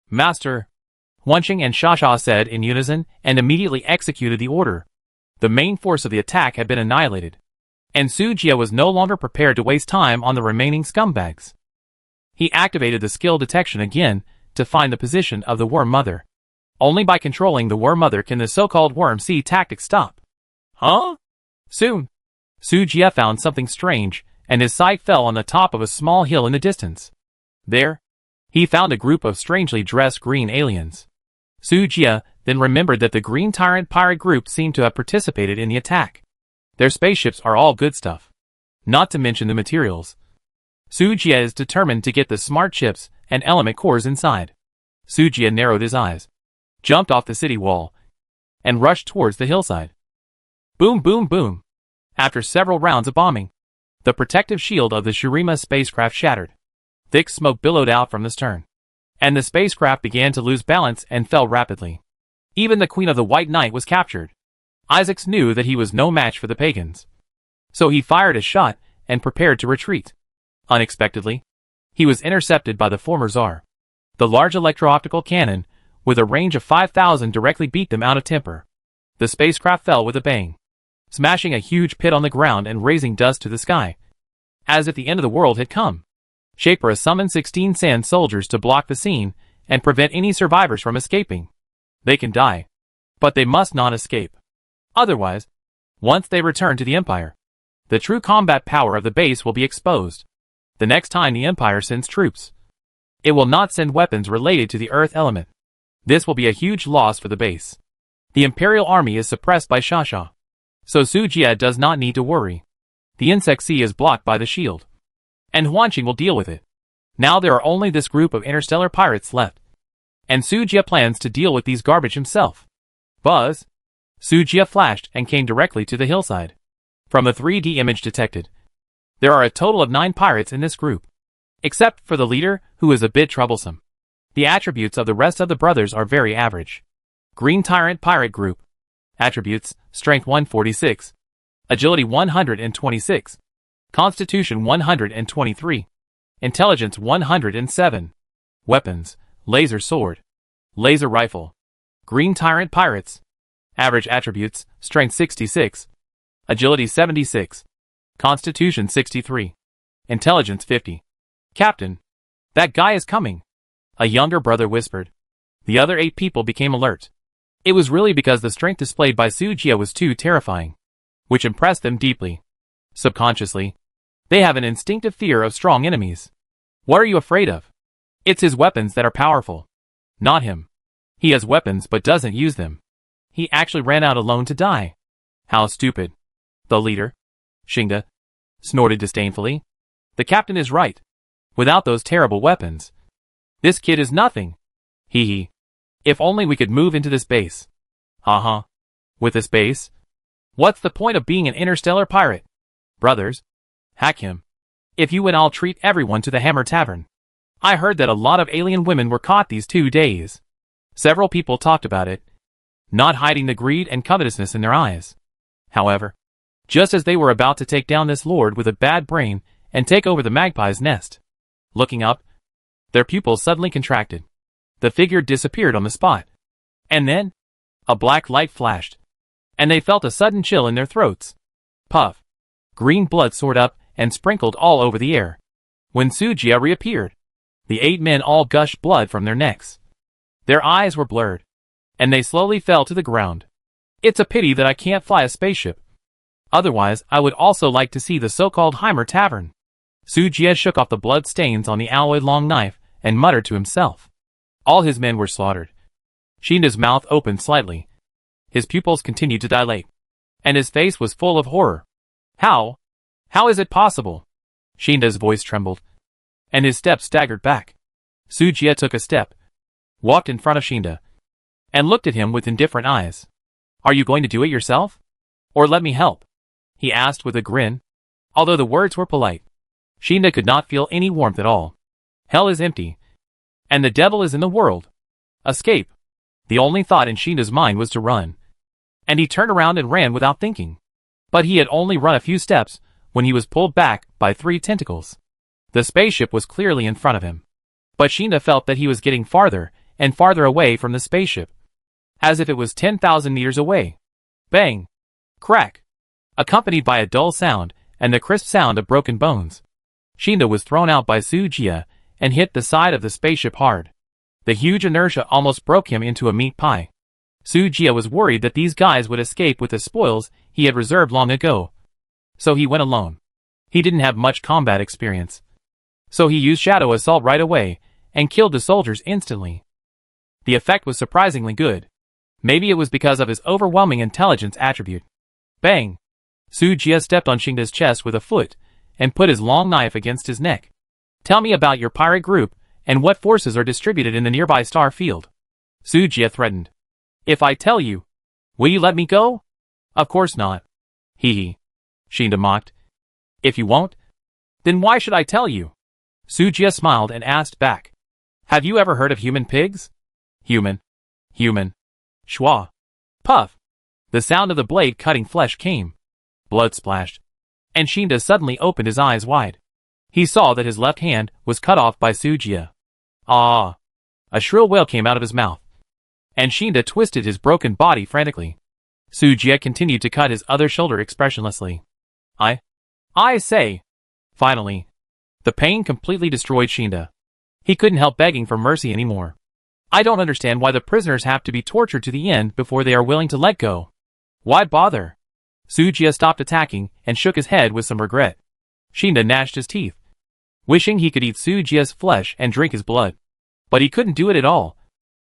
Master. Wanqing and Shasha said in unison and immediately executed the order. The main force of the attack had been annihilated, and Sujia was no longer prepared to waste time on the remaining scumbags. He activated the skill detection again to find the position of the Worm Mother. Only by controlling the Worm Mother can the so-called Worm Sea tactic stop. Huh? Soon, Sujia found something strange, and his sight fell on the top of a small hill in the distance. There, he found a group of strangely dressed green aliens. Sujia then remembered that the Green Tyrant pirate group seemed to have participated in the attack. Their spaceships are all good stuff, not to mention the materials. Sujia is determined to get the smart chips and element cores inside. Sujia narrowed his eyes, jumped off the city wall, and rushed towards the hillside. Boom boom boom. After several rounds of bombing, the protective shield of the Shurima spacecraft shattered. Thick smoke billowed out from the stern, and the spacecraft began to lose balance and fell rapidly. Even the Queen of the White Knight was captured. Isaacs knew that he was no match for the pagans. So he fired a shot and prepared to retreat. Unexpectedly, he was intercepted by the former Tsar. The large electro-optical cannon, with a range of 5,000, directly beat them out of temper. The spacecraft fell with a bang, smashing a huge pit on the ground and raising dust to the sky, as if the end of the world had come. Shapira summoned 16 sand soldiers to block the scene and prevent any survivors from escaping. They can die, but they must not escape. Otherwise, once they return to the Empire, the true combat power of the base will be exposed. The next time the Empire sends troops, it will not send weapons related to the Earth element. This will be a huge loss for the base. The Imperial Army is suppressed by Shasha, so Sujia does not need to worry. The Insect Sea is blocked by the shield, and Huanqing will deal with it. Now there are only this group of interstellar pirates left, and Sujia plans to deal with these garbage himself. Buzz! Sujia flashed and came directly to the hillside. From the 3D image detected, there are a total of 9 pirates in this group, except for the leader, who is a bit troublesome. The attributes of the rest of the brothers are very average. Green Tyrant Pirate Group. Attributes: Strength 146, Agility 126, Constitution 123, Intelligence 107. Weapons: Laser Sword, Laser Rifle. Green Tyrant Pirates. Average attributes: Strength 66, Agility 76, Constitution 63, Intelligence 50. Captain, that guy is coming, a younger brother whispered. The other 8 people became alert. It was really because the strength displayed by Sujia was too terrifying, which impressed them deeply. Subconsciously, they have an instinctive fear of strong enemies. What are you afraid of? It's his weapons that are powerful, not him. He has weapons but doesn't use them. He actually ran out alone to die. How stupid. The leader, Xingda, snorted disdainfully. The captain is right. Without those terrible weapons, this kid is nothing. Hee hee. If only we could move into this base. Uh-huh. With this base? What's the point of being an interstellar pirate? Brothers, hack him. If you win, I'll treat everyone to the Hammer Tavern. I heard that a lot of alien women were caught these 2 days. Several people talked about it, not hiding the greed and covetousness in their eyes. However, just as they were about to take down this lord with a bad brain and take over the magpie's nest, looking up, their pupils suddenly contracted. The figure disappeared on the spot. And then, a black light flashed, and they felt a sudden chill in their throats. Puff. Green blood soared up and sprinkled all over the air. When Sujia reappeared, the 8 men all gushed blood from their necks. Their eyes were blurred, and they slowly fell to the ground. It's a pity that I can't fly a spaceship. Otherwise, I would also like to see the so-called Hammer Tavern. Sujia shook off the blood stains on the alloyed long knife and muttered to himself. All his men were slaughtered. Xingda's mouth opened slightly. His pupils continued to dilate, and his face was full of horror. How? How is it possible? Xingda's voice trembled, and his steps staggered back. Sujia took a step, walked in front of Xingda, and looked at him with indifferent eyes. Are you going to do it yourself? Or let me help? He asked with a grin. Although the words were polite, Xingda could not feel any warmth at all. Hell is empty, and the devil is in the world. Escape. The only thought in Xingda's mind was to run, and he turned around and ran without thinking. But he had only run a few steps when he was pulled back by 3 tentacles. The spaceship was clearly in front of him, but Xingda felt that he was getting farther and farther away from the spaceship, as if it was 10,000 meters away. Bang! Crack! Accompanied by a dull sound and the crisp sound of broken bones. Xingda was thrown out by Sujia and hit the side of the spaceship hard. The huge inertia almost broke him into a meat pie. Sujia was worried that these guys would escape with the spoils he had reserved long ago, so he went alone. He didn't have much combat experience, so he used Shadow Assault right away and killed the soldiers instantly. The effect was surprisingly good. Maybe it was because of his overwhelming intelligence attribute. Bang! Sujia stepped on Xingda's chest with a foot and put his long knife against his neck. Tell me about your pirate group and what forces are distributed in the nearby star field. Sujia threatened. If I tell you, will you let me go? Of course not. Hee hee. Xingda mocked. If you won't, then why should I tell you? Sujia smiled and asked back. Have you ever heard of human pigs? Human. Schwa. Puff. The sound of the blade cutting flesh came. Blood splashed. And Shinda suddenly opened his eyes wide. He saw that his left hand was cut off by Sujia. Ah! A shrill wail came out of his mouth. And Shinda twisted his broken body frantically. Sujia continued to cut his other shoulder expressionlessly. I say! Finally. The pain completely destroyed Shinda. He couldn't help begging for mercy anymore. I don't understand why the prisoners have to be tortured to the end before they are willing to let go. Why bother? Sujia stopped attacking and shook his head with some regret. Shinda gnashed his teeth, wishing he could eat Sujia's flesh and drink his blood. But he couldn't do it at all,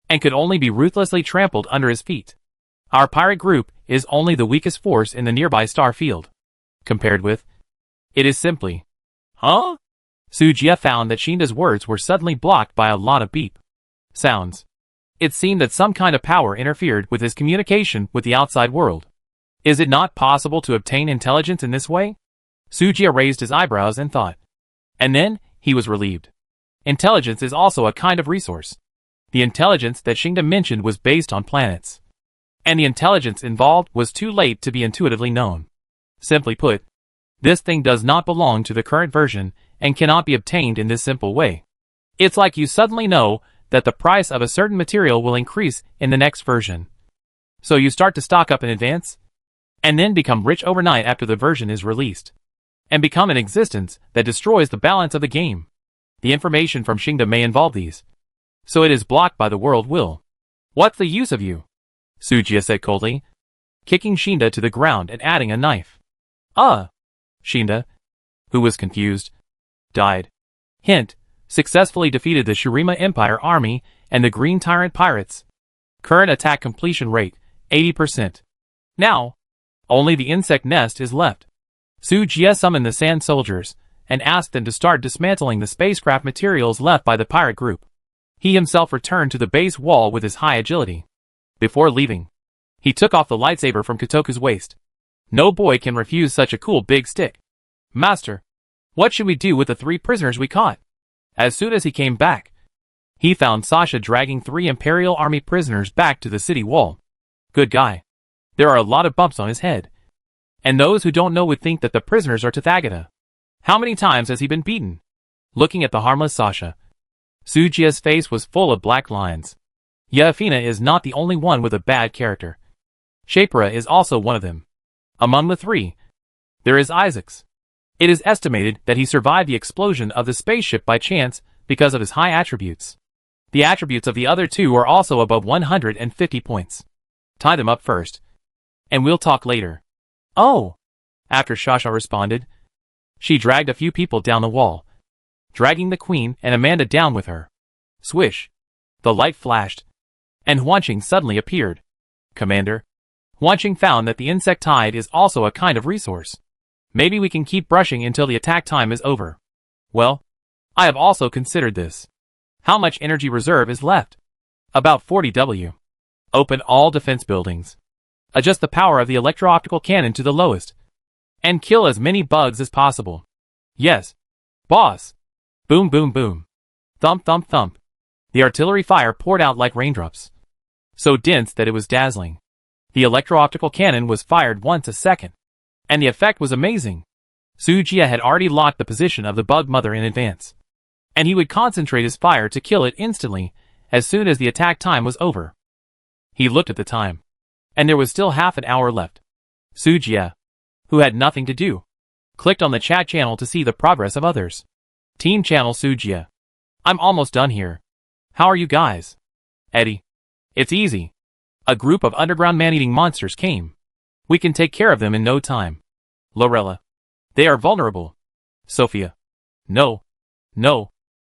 and could only be ruthlessly trampled under his feet. Our pirate group is only the weakest force in the nearby star field. Compared with, it is simply, huh? Sujia found that Shinda's words were suddenly blocked by a lot of beep sounds. It seemed that some kind of power interfered with his communication with the outside world. Is it not possible to obtain intelligence in this way? Sujia raised his eyebrows and thought. And then, he was relieved. Intelligence is also a kind of resource. The intelligence that Shinda mentioned was based on planets. And the intelligence involved was too late to be intuitively known. Simply put, this thing does not belong to the current version and cannot be obtained in this simple way. It's like you suddenly know that the price of a certain material will increase in the next version. So you start to stock up in advance, and then become rich overnight after the version is released, and become an existence that destroys the balance of the game. The information from Shinda may involve these, so it is blocked by the world will. What's the use of you? Sujia said coldly, kicking Shinda to the ground and adding a knife. Shinda, who was confused, died. Hint, successfully defeated the Shurima Empire army and the Green Tyrant pirates. Current attack completion rate, 80%. Now, only the insect nest is left. Sujia summoned the sand soldiers and asked them to start dismantling the spacecraft materials left by the pirate group. He himself returned to the base wall with his high agility. Before leaving, he took off the lightsaber from Kotoku's waist. No boy can refuse such a cool big stick. Master, what should we do with the 3 prisoners we caught? As soon as he came back, he found Sasha dragging 3 Imperial Army prisoners back to the city wall. Good guy. There are a lot of bumps on his head. And those who don't know would think that the prisoners are Tathagata. How many times has he been beaten? Looking at the harmless Sasha, Sujia's face was full of black lines. Yafina is not the only one with a bad character. Shapira is also one of them. Among the 3, there is Isaacs. It is estimated that he survived the explosion of the spaceship by chance because of his high attributes. The attributes of the other 2 are also above 150 points. Tie them up first, and we'll talk later. Oh! After Sasha responded, she dragged a few people down the wall, dragging the Queen and Amanda down with her. Swish! The light flashed, and Huanqing suddenly appeared. Commander, Huanqing found that the insect tide is also a kind of resource. Maybe we can keep brushing until the attack time is over. Well, I have also considered this. How much energy reserve is left? About 40 W. Open all defense buildings. Adjust the power of the electro-optical cannon to the lowest. And kill as many bugs as possible. Yes. Boss. Boom boom boom. Thump thump thump. The artillery fire poured out like raindrops. So dense that it was dazzling. The electro-optical cannon was fired once a second. And the effect was amazing. Sujia had already locked the position of the bug mother in advance. And he would concentrate his fire to kill it instantly, as soon as the attack time was over. He looked at the time. And there was still half an hour left. Sujia, who had nothing to do, clicked on the chat channel to see the progress of others. Team Channel Sujia. I'm almost done here. How are you guys? Eddie. It's easy. A group of underground man-eating monsters came. We can take care of them in no time. Lorella. They are vulnerable. Sophia. No. No.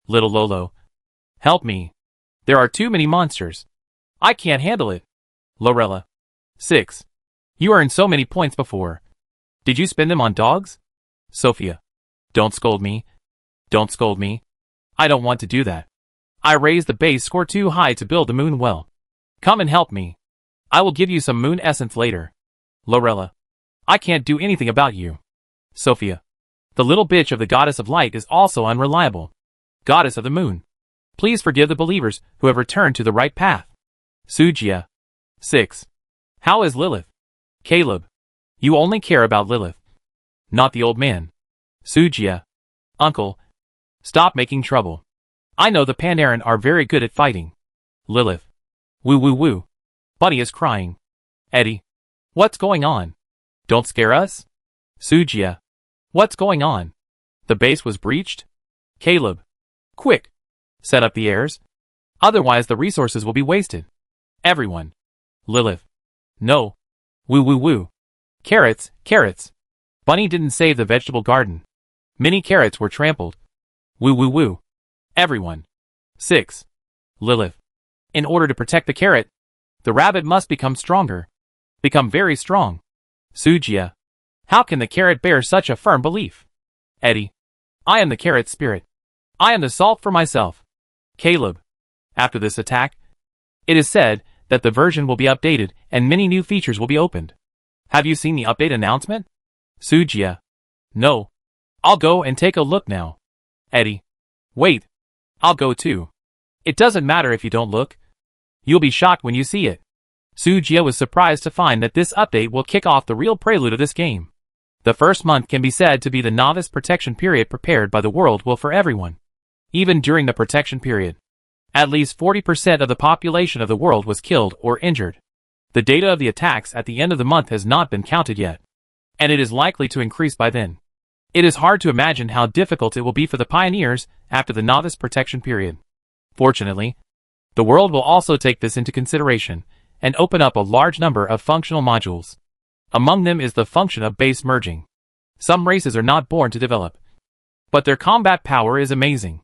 Little Lolo. Help me. There are too many monsters. I can't handle it. Lorella. 6. You earned so many points before. Did you spend them on dogs? Sophia. Don't scold me. Don't scold me. I don't want to do that. I raised the base score too high to build a moon well. Come and help me. I will give you some moon essence later. Lorella. I can't do anything about you. Sophia. The little bitch of the goddess of light is also unreliable. Goddess of the moon. Please forgive the believers who have returned to the right path. Sujia. 6. How is Lilith? Caleb. You only care about Lilith. Not the old man. Sujia. Uncle. Stop making trouble. I know the Panarin are very good at fighting. Lilith. Woo woo woo. Bunny is crying. Eddie. What's going on? Don't scare us? Sujia. What's going on? The base was breached? Caleb. Quick. Set up the heirs. Otherwise the resources will be wasted. Everyone. Lilith. No. Woo woo woo. Carrots, carrots. Bunny didn't save the vegetable garden. Many carrots were trampled. Woo woo woo. Everyone. 6. Lilith. In order to protect the carrot, the rabbit must become stronger. Become very strong. Sujia. How can the carrot bear such a firm belief? Eddie. I am the carrot's spirit. I am the salt for myself. Caleb. After this attack, it is said that the version will be updated and many new features will be opened. Have you seen the update announcement? Sujia. No. I'll go and take a look now. Eddie. Wait. I'll go too. It doesn't matter if you don't look. You'll be shocked when you see it. Sujia was surprised to find that this update will kick off the real prelude of this game. The first month can be said to be the novice protection period prepared by the world will for everyone. Even during the protection period, at least 40% of the population of the world was killed or injured. The data of the attacks at the end of the month has not been counted yet, and it is likely to increase by then. It is hard to imagine how difficult it will be for the pioneers after the novice protection period. Fortunately, the world will also take this into consideration and open up a large number of functional modules. Among them is the function of base merging. Some races are not born to develop, but their combat power is amazing,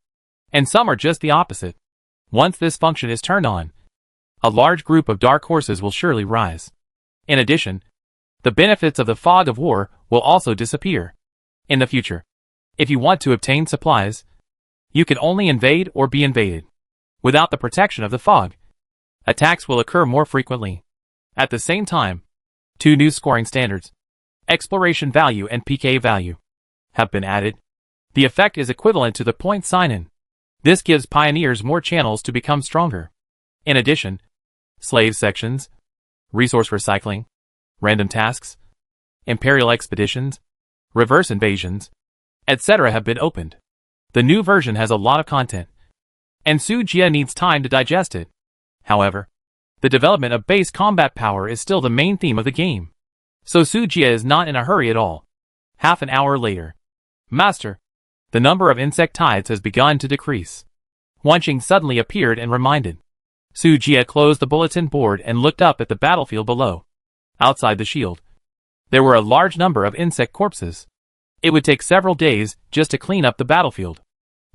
and some are just the opposite. Once this function is turned on, a large group of dark horses will surely rise. In addition, the benefits of the fog of war will also disappear. In the future, if you want to obtain supplies, you can only invade or be invaded. Without the protection of the fog, attacks will occur more frequently. At the same time, 2 new scoring standards, exploration value and PK value, have been added. The effect is equivalent to the point sign-in. This gives pioneers more channels to become stronger. In addition, slave sections, resource recycling, random tasks, imperial expeditions, reverse invasions, etc. have been opened. The new version has a lot of content, and Sujia needs time to digest it. However, the development of base combat power is still the main theme of the game, so Sujia is not in a hurry at all. Half an hour later. Master, the number of insect tides has begun to decrease. Wanching suddenly appeared and reminded. Sujia closed the bulletin board and looked up at the battlefield below. Outside the shield, there were a large number of insect corpses. It would take several days just to clean up the battlefield.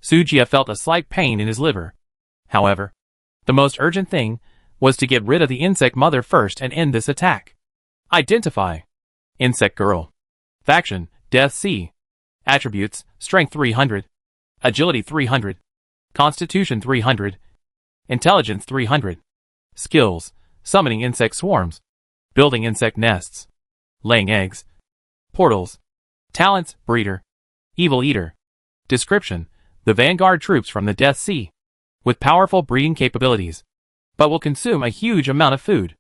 Sujia felt a slight pain in his liver. However, the most urgent thing was to get rid of the insect mother first and end this attack. Identify. Insect girl. Faction, Death C. Attributes, Strength 300. Agility 300. Constitution 300. Intelligence 300. Skills, Summoning insect swarms. Building insect nests. Laying eggs. Portals. Talents, Breeder. Evil Eater. Description, the vanguard troops from the Death Sea, with powerful breeding capabilities, but will consume a huge amount of food.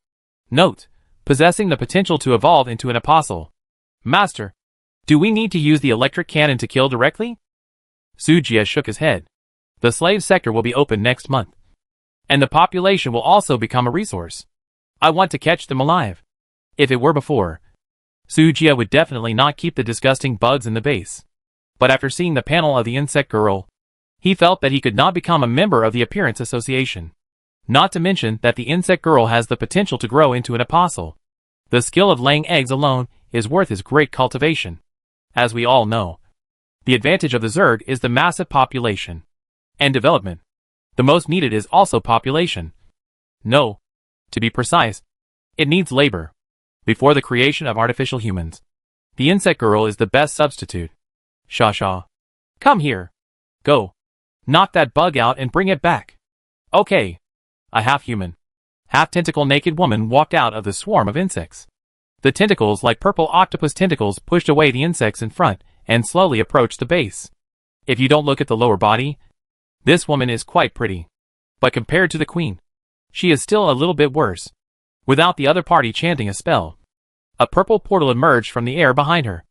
Note, possessing the potential to evolve into an apostle. Master, do we need to use the electric cannon to kill directly? Sujia shook his head. The slave sector will be open next month, and the population will also become a resource. I want to catch them alive. If it were before, Sujia would definitely not keep the disgusting bugs in the base. But after seeing the panel of the insect girl, he felt that he could not become a member of the Appearance Association. Not to mention that the insect girl has the potential to grow into an apostle. The skill of laying eggs alone is worth his great cultivation. As we all know, the advantage of the Zerg is the massive population and development. The most needed is also population. No, to be precise, it needs labor. Before the creation of artificial humans, the insect girl is the best substitute. Shaw. Come here. Go. Knock that bug out and bring it back. Okay. A half-human, half-tentacle naked woman walked out of the swarm of insects. The tentacles, like purple octopus tentacles, pushed away the insects in front and slowly approached the base. If you don't look at the lower body, this woman is quite pretty. But compared to the queen, she is still a little bit worse, without the other party chanting a spell. A purple portal emerged from the air behind her.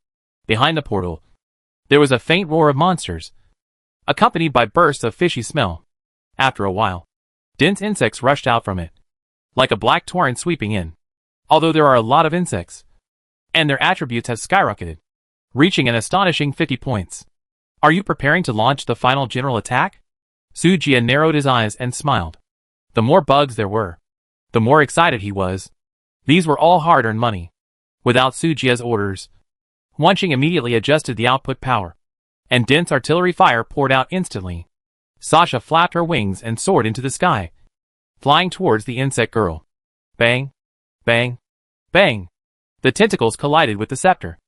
Behind the portal, there was a faint roar of monsters, accompanied by bursts of fishy smell. After a while, dense insects rushed out from it, like a black torrent sweeping in. Although there are a lot of insects, and their attributes have skyrocketed, reaching an astonishing 50 points. Are you preparing to launch the final general attack? Sujia narrowed his eyes and smiled. The more bugs there were, the more excited he was. These were all hard-earned money. Without Sujia's orders, Wanching immediately adjusted the output power, and dense artillery fire poured out instantly. Sasha flapped her wings and soared into the sky, flying towards the insect girl. Bang! Bang! Bang! The tentacles collided with the scepter,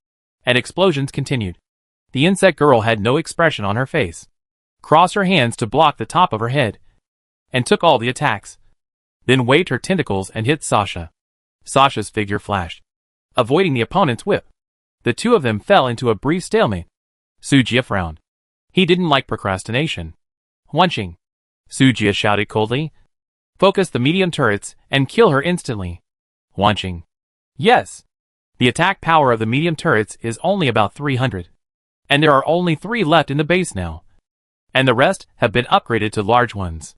and explosions continued. The insect girl had no expression on her face, crossed her hands to block the top of her head, and took all the attacks. Then waved her tentacles and hit Sasha. Sasha's figure flashed, avoiding the opponent's whip. The two of them fell into a brief stalemate. Sujia frowned. He didn't like procrastination. Wanching, Sujia shouted coldly. Focus the medium turrets and kill her instantly. Wanching. Yes. The attack power of the medium turrets is only about 300. And there are only 3 left in the base now. And the rest have been upgraded to large ones.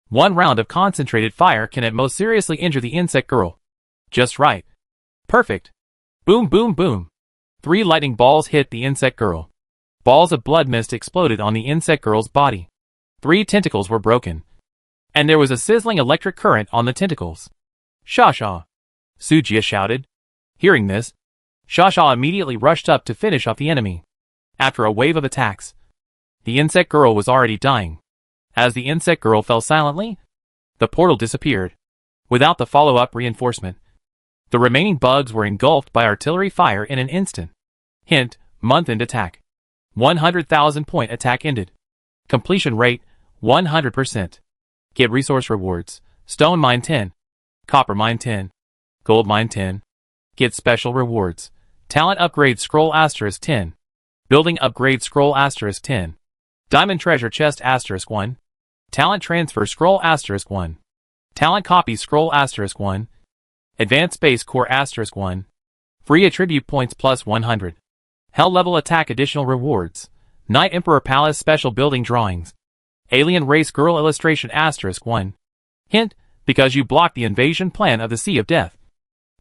1 round of concentrated fire can at most seriously injure the insect girl. Just right. Perfect. Boom boom boom. 3 lightning balls hit the insect girl. Balls of blood mist exploded on the insect girl's body. 3 tentacles were broken, and there was a sizzling electric current on the tentacles. Shasha! Sujia shouted. Hearing this, Shasha immediately rushed up to finish off the enemy. After a wave of attacks, the insect girl was already dying. As the insect girl fell silently, the portal disappeared. Without the follow-up reinforcement, the remaining bugs were engulfed by artillery fire in an instant. Hint, month-end attack. 100,000 point attack ended. Completion rate, 100%. Get resource rewards. Stone mine 10. Copper mine 10. Gold mine 10. Get special rewards. Talent upgrade scroll asterisk 10. Building upgrade scroll asterisk 10. Diamond treasure chest asterisk 1. Talent transfer scroll asterisk 1. Talent copy scroll asterisk 1. Advanced base core asterisk 1. Free attribute points plus 100. Hell level attack additional rewards. Night Emperor Palace special building drawings. Alien race girl illustration asterisk 1. Hint, because you blocked the invasion plan of the Sea of Death,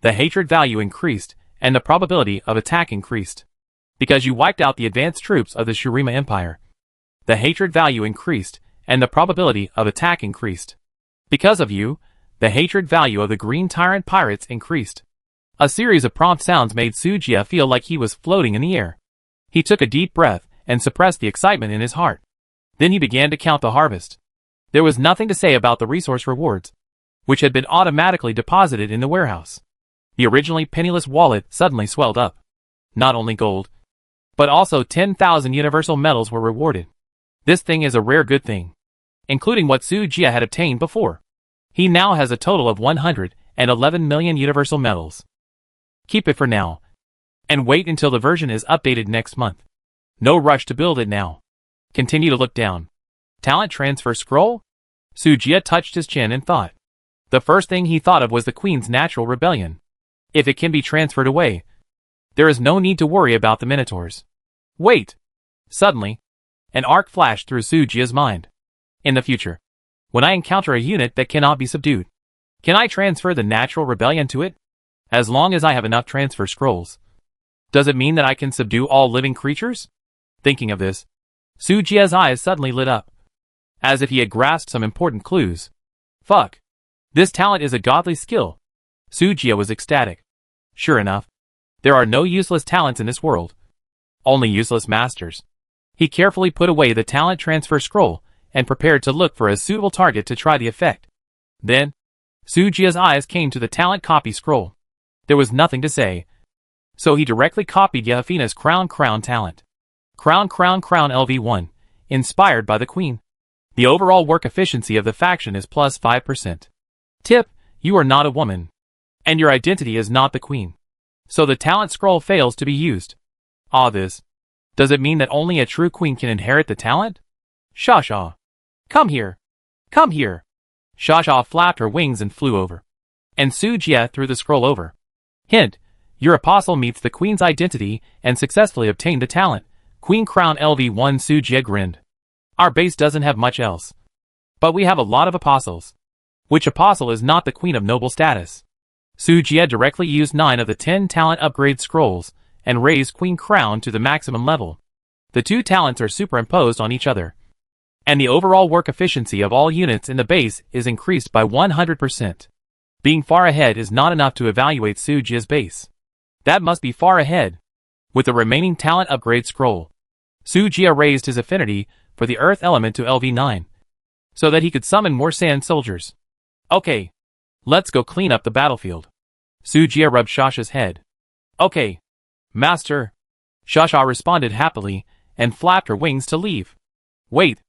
the hatred value increased, and the probability of attack increased. Because you wiped out the advanced troops of the Shurima Empire, the hatred value increased, and the probability of attack increased. Because of you, the hatred value of the Green Tyrant Pirates increased. A series of prompt sounds made Sujia feel like he was floating in the air. He took a deep breath and suppressed the excitement in his heart. Then he began to count the harvest. There was nothing to say about the resource rewards, which had been automatically deposited in the warehouse. The originally penniless wallet suddenly swelled up. Not only gold, but also 10,000 universal medals were rewarded. This thing is a rare good thing, including what Sujia had obtained before. He now has a total of 111 million universal medals. Keep it for now, and wait until the version is updated next month. No rush to build it now. Continue to look down. Talent transfer scroll? Sujia touched his chin and thought. The first thing he thought of was the Queen's natural rebellion. If it can be transferred away, there is no need to worry about the Minotaurs. Wait! Suddenly, an arc flashed through Sujia's mind. In the future, when I encounter a unit that cannot be subdued, can I transfer the natural rebellion to it? As long as I have enough transfer scrolls. Does it mean that I can subdue all living creatures? Thinking of this, Sujia's eyes suddenly lit up, as if he had grasped some important clues. Fuck! This talent is a godly skill. Sujia was ecstatic. Sure enough, there are no useless talents in this world. Only useless masters. He carefully put away the talent transfer scroll and prepared to look for a suitable target to try the effect. Then, Sujia's eyes came to the talent copy scroll. There was nothing to say, so he directly copied Yahafina's Crown talent. Crown LV1, inspired by the Queen. The overall work efficiency of the faction is plus 5%. Tip, you are not a woman, and your identity is not the Queen. So the talent scroll fails to be used. Ah, this. Does it mean that only a true queen can inherit the talent? Shasha. Come here. Come here. Shasha flapped her wings and flew over, and Sujia threw the scroll over. Hint, Your apostle meets the queen's identity and successfully obtained the talent. Queen Crown LV1 Sujie grinned. Our base doesn't have much else. But we have a lot of apostles. Which apostle is not the queen of noble status? Sujie directly used 9 of the 10 talent upgrade scrolls and raised Queen Crown to the maximum level. The 2 talents are superimposed on each other. And the overall work efficiency of all units in the base is increased by 100%. Being far ahead is not enough to evaluate Sujie's base. That must be far ahead. With the remaining talent upgrade scroll, Sujie raised his affinity for the earth element to LV9, so that he could summon more sand soldiers. Okay. Let's go clean up the battlefield. Sujie rubbed Shasha's head. Okay. Master. Shasha responded happily and flapped her wings to leave. Wait.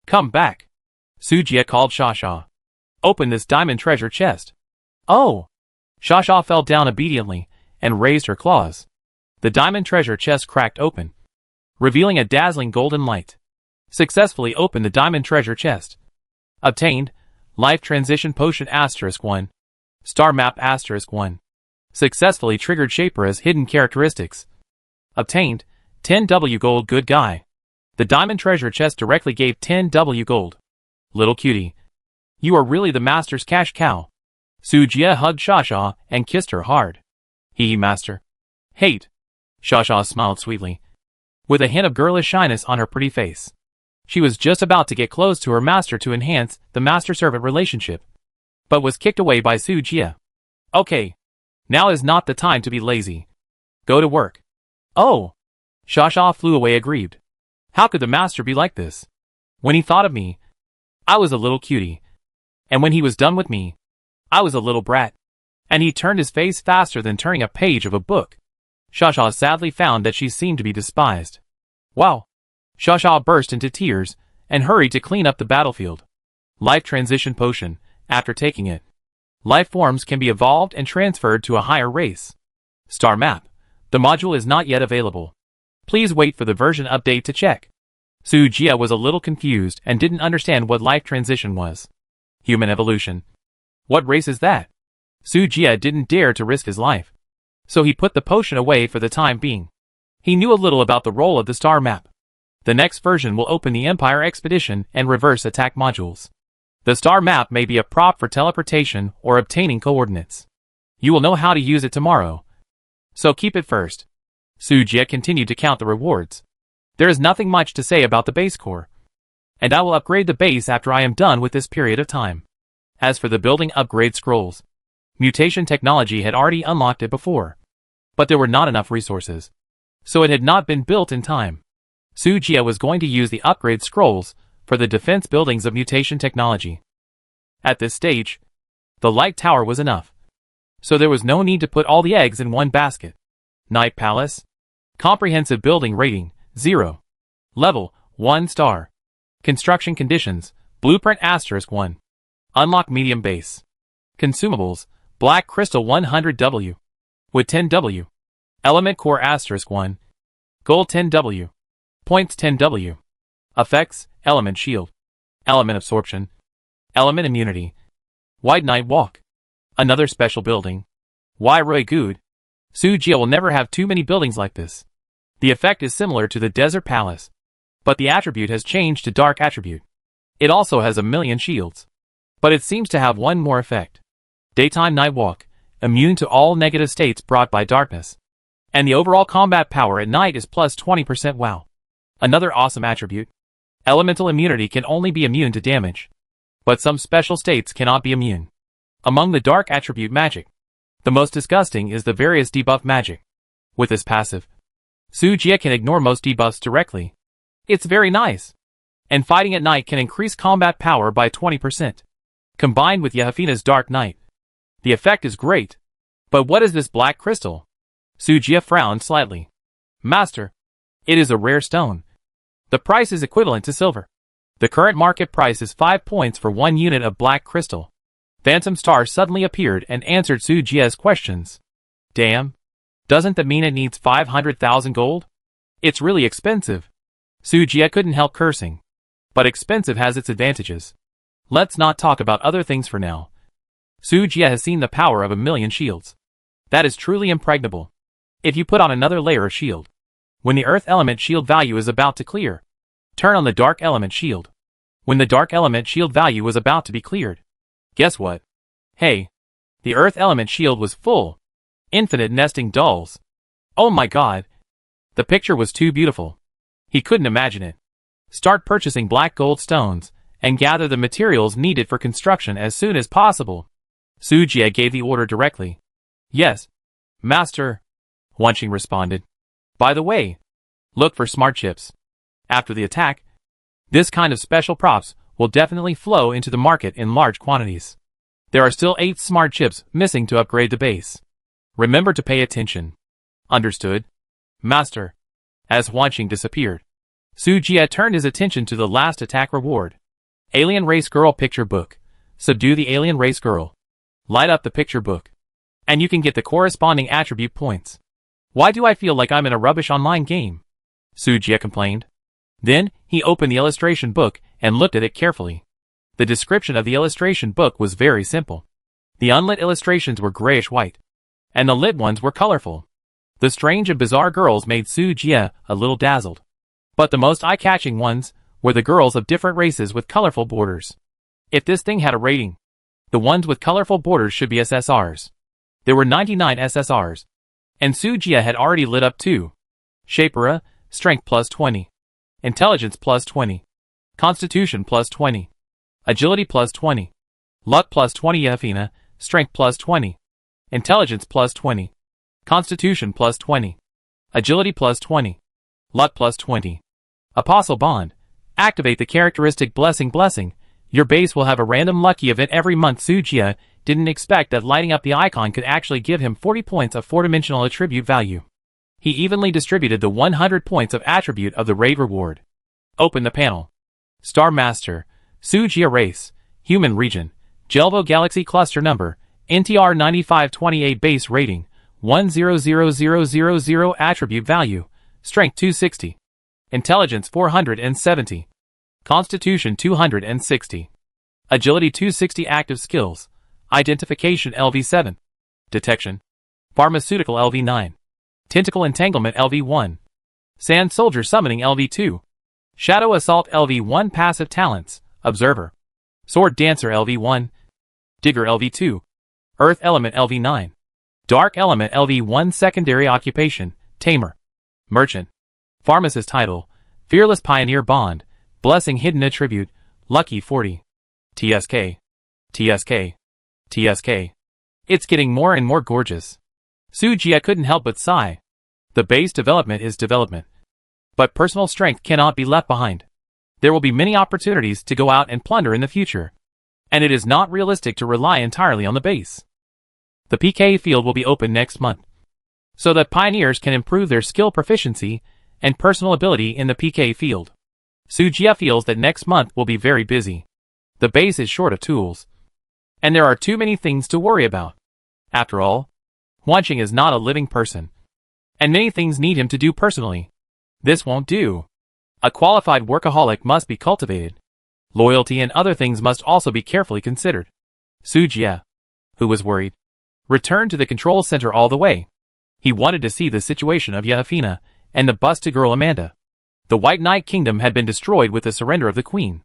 Come back. Sujie called Shasha. Open this diamond treasure chest. Oh. Shasha fell down obediently and raised her claws. The diamond treasure chest cracked open, revealing a dazzling golden light. Successfully opened the diamond treasure chest. Obtained, Life Transition Potion *1. Star Map *1. Successfully triggered Shaper's hidden characteristics. Obtained, 10W gold good guy. The diamond treasure chest directly gave 10W gold. Little cutie. You are really the master's cash cow. Sujie hugged Shasha and kissed her hard. Hee master. Hate. Shasha smiled sweetly, with a hint of girlish shyness on her pretty face. She was just about to get close to her master to enhance the master-servant relationship, but was kicked away by Sujie. Okay. Now is not the time to be lazy. Go to work. Oh. Shasha flew away aggrieved. How could the master be like this? When he thought of me, I was a little cutie. And when he was done with me, I was a little brat. And he turned his face faster than turning a page of a book. Shasha sadly found that she seemed to be despised. Wow. Shasha burst into tears and hurried to clean up the battlefield. Life Transition Potion. After taking it, life forms can be evolved and transferred to a higher race. Star Map. The module is not yet available. Please wait for the version update to check. Sujie was a little confused and didn't understand what life transition was. Human evolution. What race is that? Sujie didn't dare to risk his life, so he put the potion away for the time being. He knew a little about the role of the star map. The next version will open the Empire Expedition and reverse attack modules. The star map may be a prop for teleportation or obtaining coordinates. You will know how to use it tomorrow, so keep it first. Sujie continued to count the rewards. There is nothing much to say about the base core, and I will upgrade the base after I am done with this period of time. As for the building upgrade scrolls, mutation technology had already unlocked it before, but there were not enough resources, so it had not been built in time. Sujie was going to use the upgrade scrolls for the defense buildings of mutation technology. At this stage, the light tower was enough, so there was no need to put all the eggs in one basket. Night Palace. Comprehensive building rating, 0. Level, 1 star. Construction conditions, blueprint *1. Unlock medium base. Consumables, black crystal 100W. Wood 10W. Element core *1. Gold 10W. Points 10W. Effects, element shield. Element absorption. Element immunity. Wide night walk. Another special building. Why Roy Good? Sujie will never have too many buildings like this. The effect is similar to the Desert Palace, but the attribute has changed to Dark attribute. It also has 1,000,000 shields, but it seems to have one more effect. Daytime night walk, immune to all negative states brought by darkness. And the overall combat power at night is plus 20%. Wow. Another awesome attribute. Elemental immunity can only be immune to damage, but some special states cannot be immune. Among the Dark attribute magic, the most disgusting is the various debuff magic. With this passive, Sujie can ignore most debuffs directly. It's very nice. And fighting at night can increase combat power by 20%. Combined with Yehafina's Dark Knight, the effect is great. But what is this black crystal? Sujie frowned slightly. Master, it is a rare stone. The price is equivalent to silver. The current market price is 5 points for 1 unit of black crystal. Phantom Star suddenly appeared and answered Sujie's questions. Damn. Doesn't that mean it needs 500,000 gold? It's really expensive. Sujie couldn't help cursing. But expensive has its advantages. Let's not talk about other things for now. Sujie has seen the power of 1,000,000 shields. That is truly impregnable. If you put on another layer of shield, when the earth element shield value is about to clear, turn on the dark element shield. When the dark element shield value was about to be cleared, guess what? Hey, the earth element shield was full. Infinite nesting dolls. Oh my god. The picture was too beautiful. He couldn't imagine it. Start purchasing black gold stones, and gather the materials needed for construction as soon as possible. Sujia gave the order directly. Yes, master, Wanqing responded. By the way, look for smart chips. After the attack, this kind of special props will definitely flow into the market in large quantities. There are still 8 smart chips missing to upgrade the base. Remember to pay attention. Understood, master. As Wanqing disappeared, Sujia turned his attention to the last attack reward. Alien Race Girl Picture Book. Subdue the alien race girl. Light up the picture book, and you can get the corresponding attribute points. Why do I feel like I'm in a rubbish online game? Sujia complained. Then, he opened the illustration book and looked at it carefully. The description of the illustration book was very simple. The unlit illustrations were grayish-white, and the lit ones were colorful. The strange and bizarre girls made Sujia a little dazzled. But the most eye-catching ones were the girls of different races with colorful borders. If this thing had a rating, the ones with colorful borders should be SSRs. There were 99 SSRs, and Sujia had already lit up 2. Shapera, Strength plus 20. Intelligence plus 20. Constitution plus 20. Agility plus 20. Luck plus 20. Yafina, Strength plus 20. Intelligence plus 20. Constitution plus 20. Agility plus 20. Luck plus 20. Apostle Bond. Activate the characteristic Blessing. Your base will have a random lucky event every month. Sujia didn't expect that lighting up the icon could actually give him 40 points of 4-dimensional attribute value. He evenly distributed the 100 points of attribute of the raid reward. Open the panel. Star Master, Sujia Race, Human Region, Jelvo Galaxy Cluster Number, NTR 9528 Base Rating, 100000 Attribute Value, Strength 260. Intelligence 470. Constitution 260. Agility 260. Active Skills. Identification LV7. Detection. Pharmaceutical LV9. Tentacle Entanglement LV1. Sand Soldier Summoning LV2. Shadow Assault LV1. Passive Talents. Observer. Sword Dancer LV1. Digger LV2. Earth Element LV9. Dark Element LV1. Secondary Occupation. Tamer. Merchant. Pharmacist Title. Fearless Pioneer Bond. Blessing Hidden Attribute. Lucky 40. TSK. TSK. TSK. It's getting more and more gorgeous. Sujia couldn't help but sigh. The base development is development, but personal strength cannot be left behind. There will be many opportunities to go out and plunder in the future, and it is not realistic to rely entirely on the base. The PK field will be open next month, so that pioneers can improve their skill proficiency and personal ability in the PK field. Sujia feels that next month will be very busy. The base is short of tools, and there are too many things to worry about. After all, Wanqing is not a living person, and many things need him to do personally. This won't do. A qualified workaholic must be cultivated. Loyalty and other things must also be carefully considered. Sujia, who was worried, returned to the control center all the way. He wanted to see the situation of Yafina and the busted girl Amanda. The White Knight Kingdom had been destroyed with the surrender of the Queen.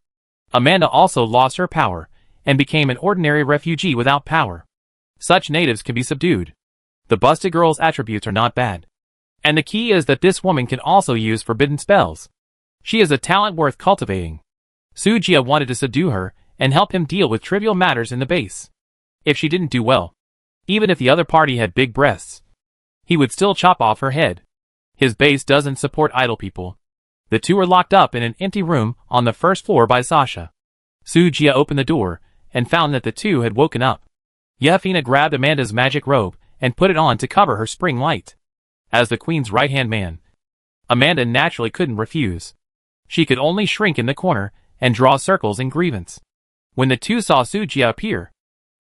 Amanda also lost her power and became an ordinary refugee without power. Such natives can be subdued. The busted girl's attributes are not bad. And the key is that this woman can also use forbidden spells. She is a talent worth cultivating. Sujia wanted to subdue her and help him deal with trivial matters in the base. If she didn't do well, even if the other party had big breasts, he would still chop off her head. His base doesn't support idle people. The two were locked up in an empty room on the first floor by Sasha. Sujia opened the door and found that the two had woken up. Yafina grabbed Amanda's magic robe and put it on to cover her spring light. As the Queen's right-hand man, Amanda naturally couldn't refuse. She could only shrink in the corner and draw circles in grievance. When the two saw Sujia appear,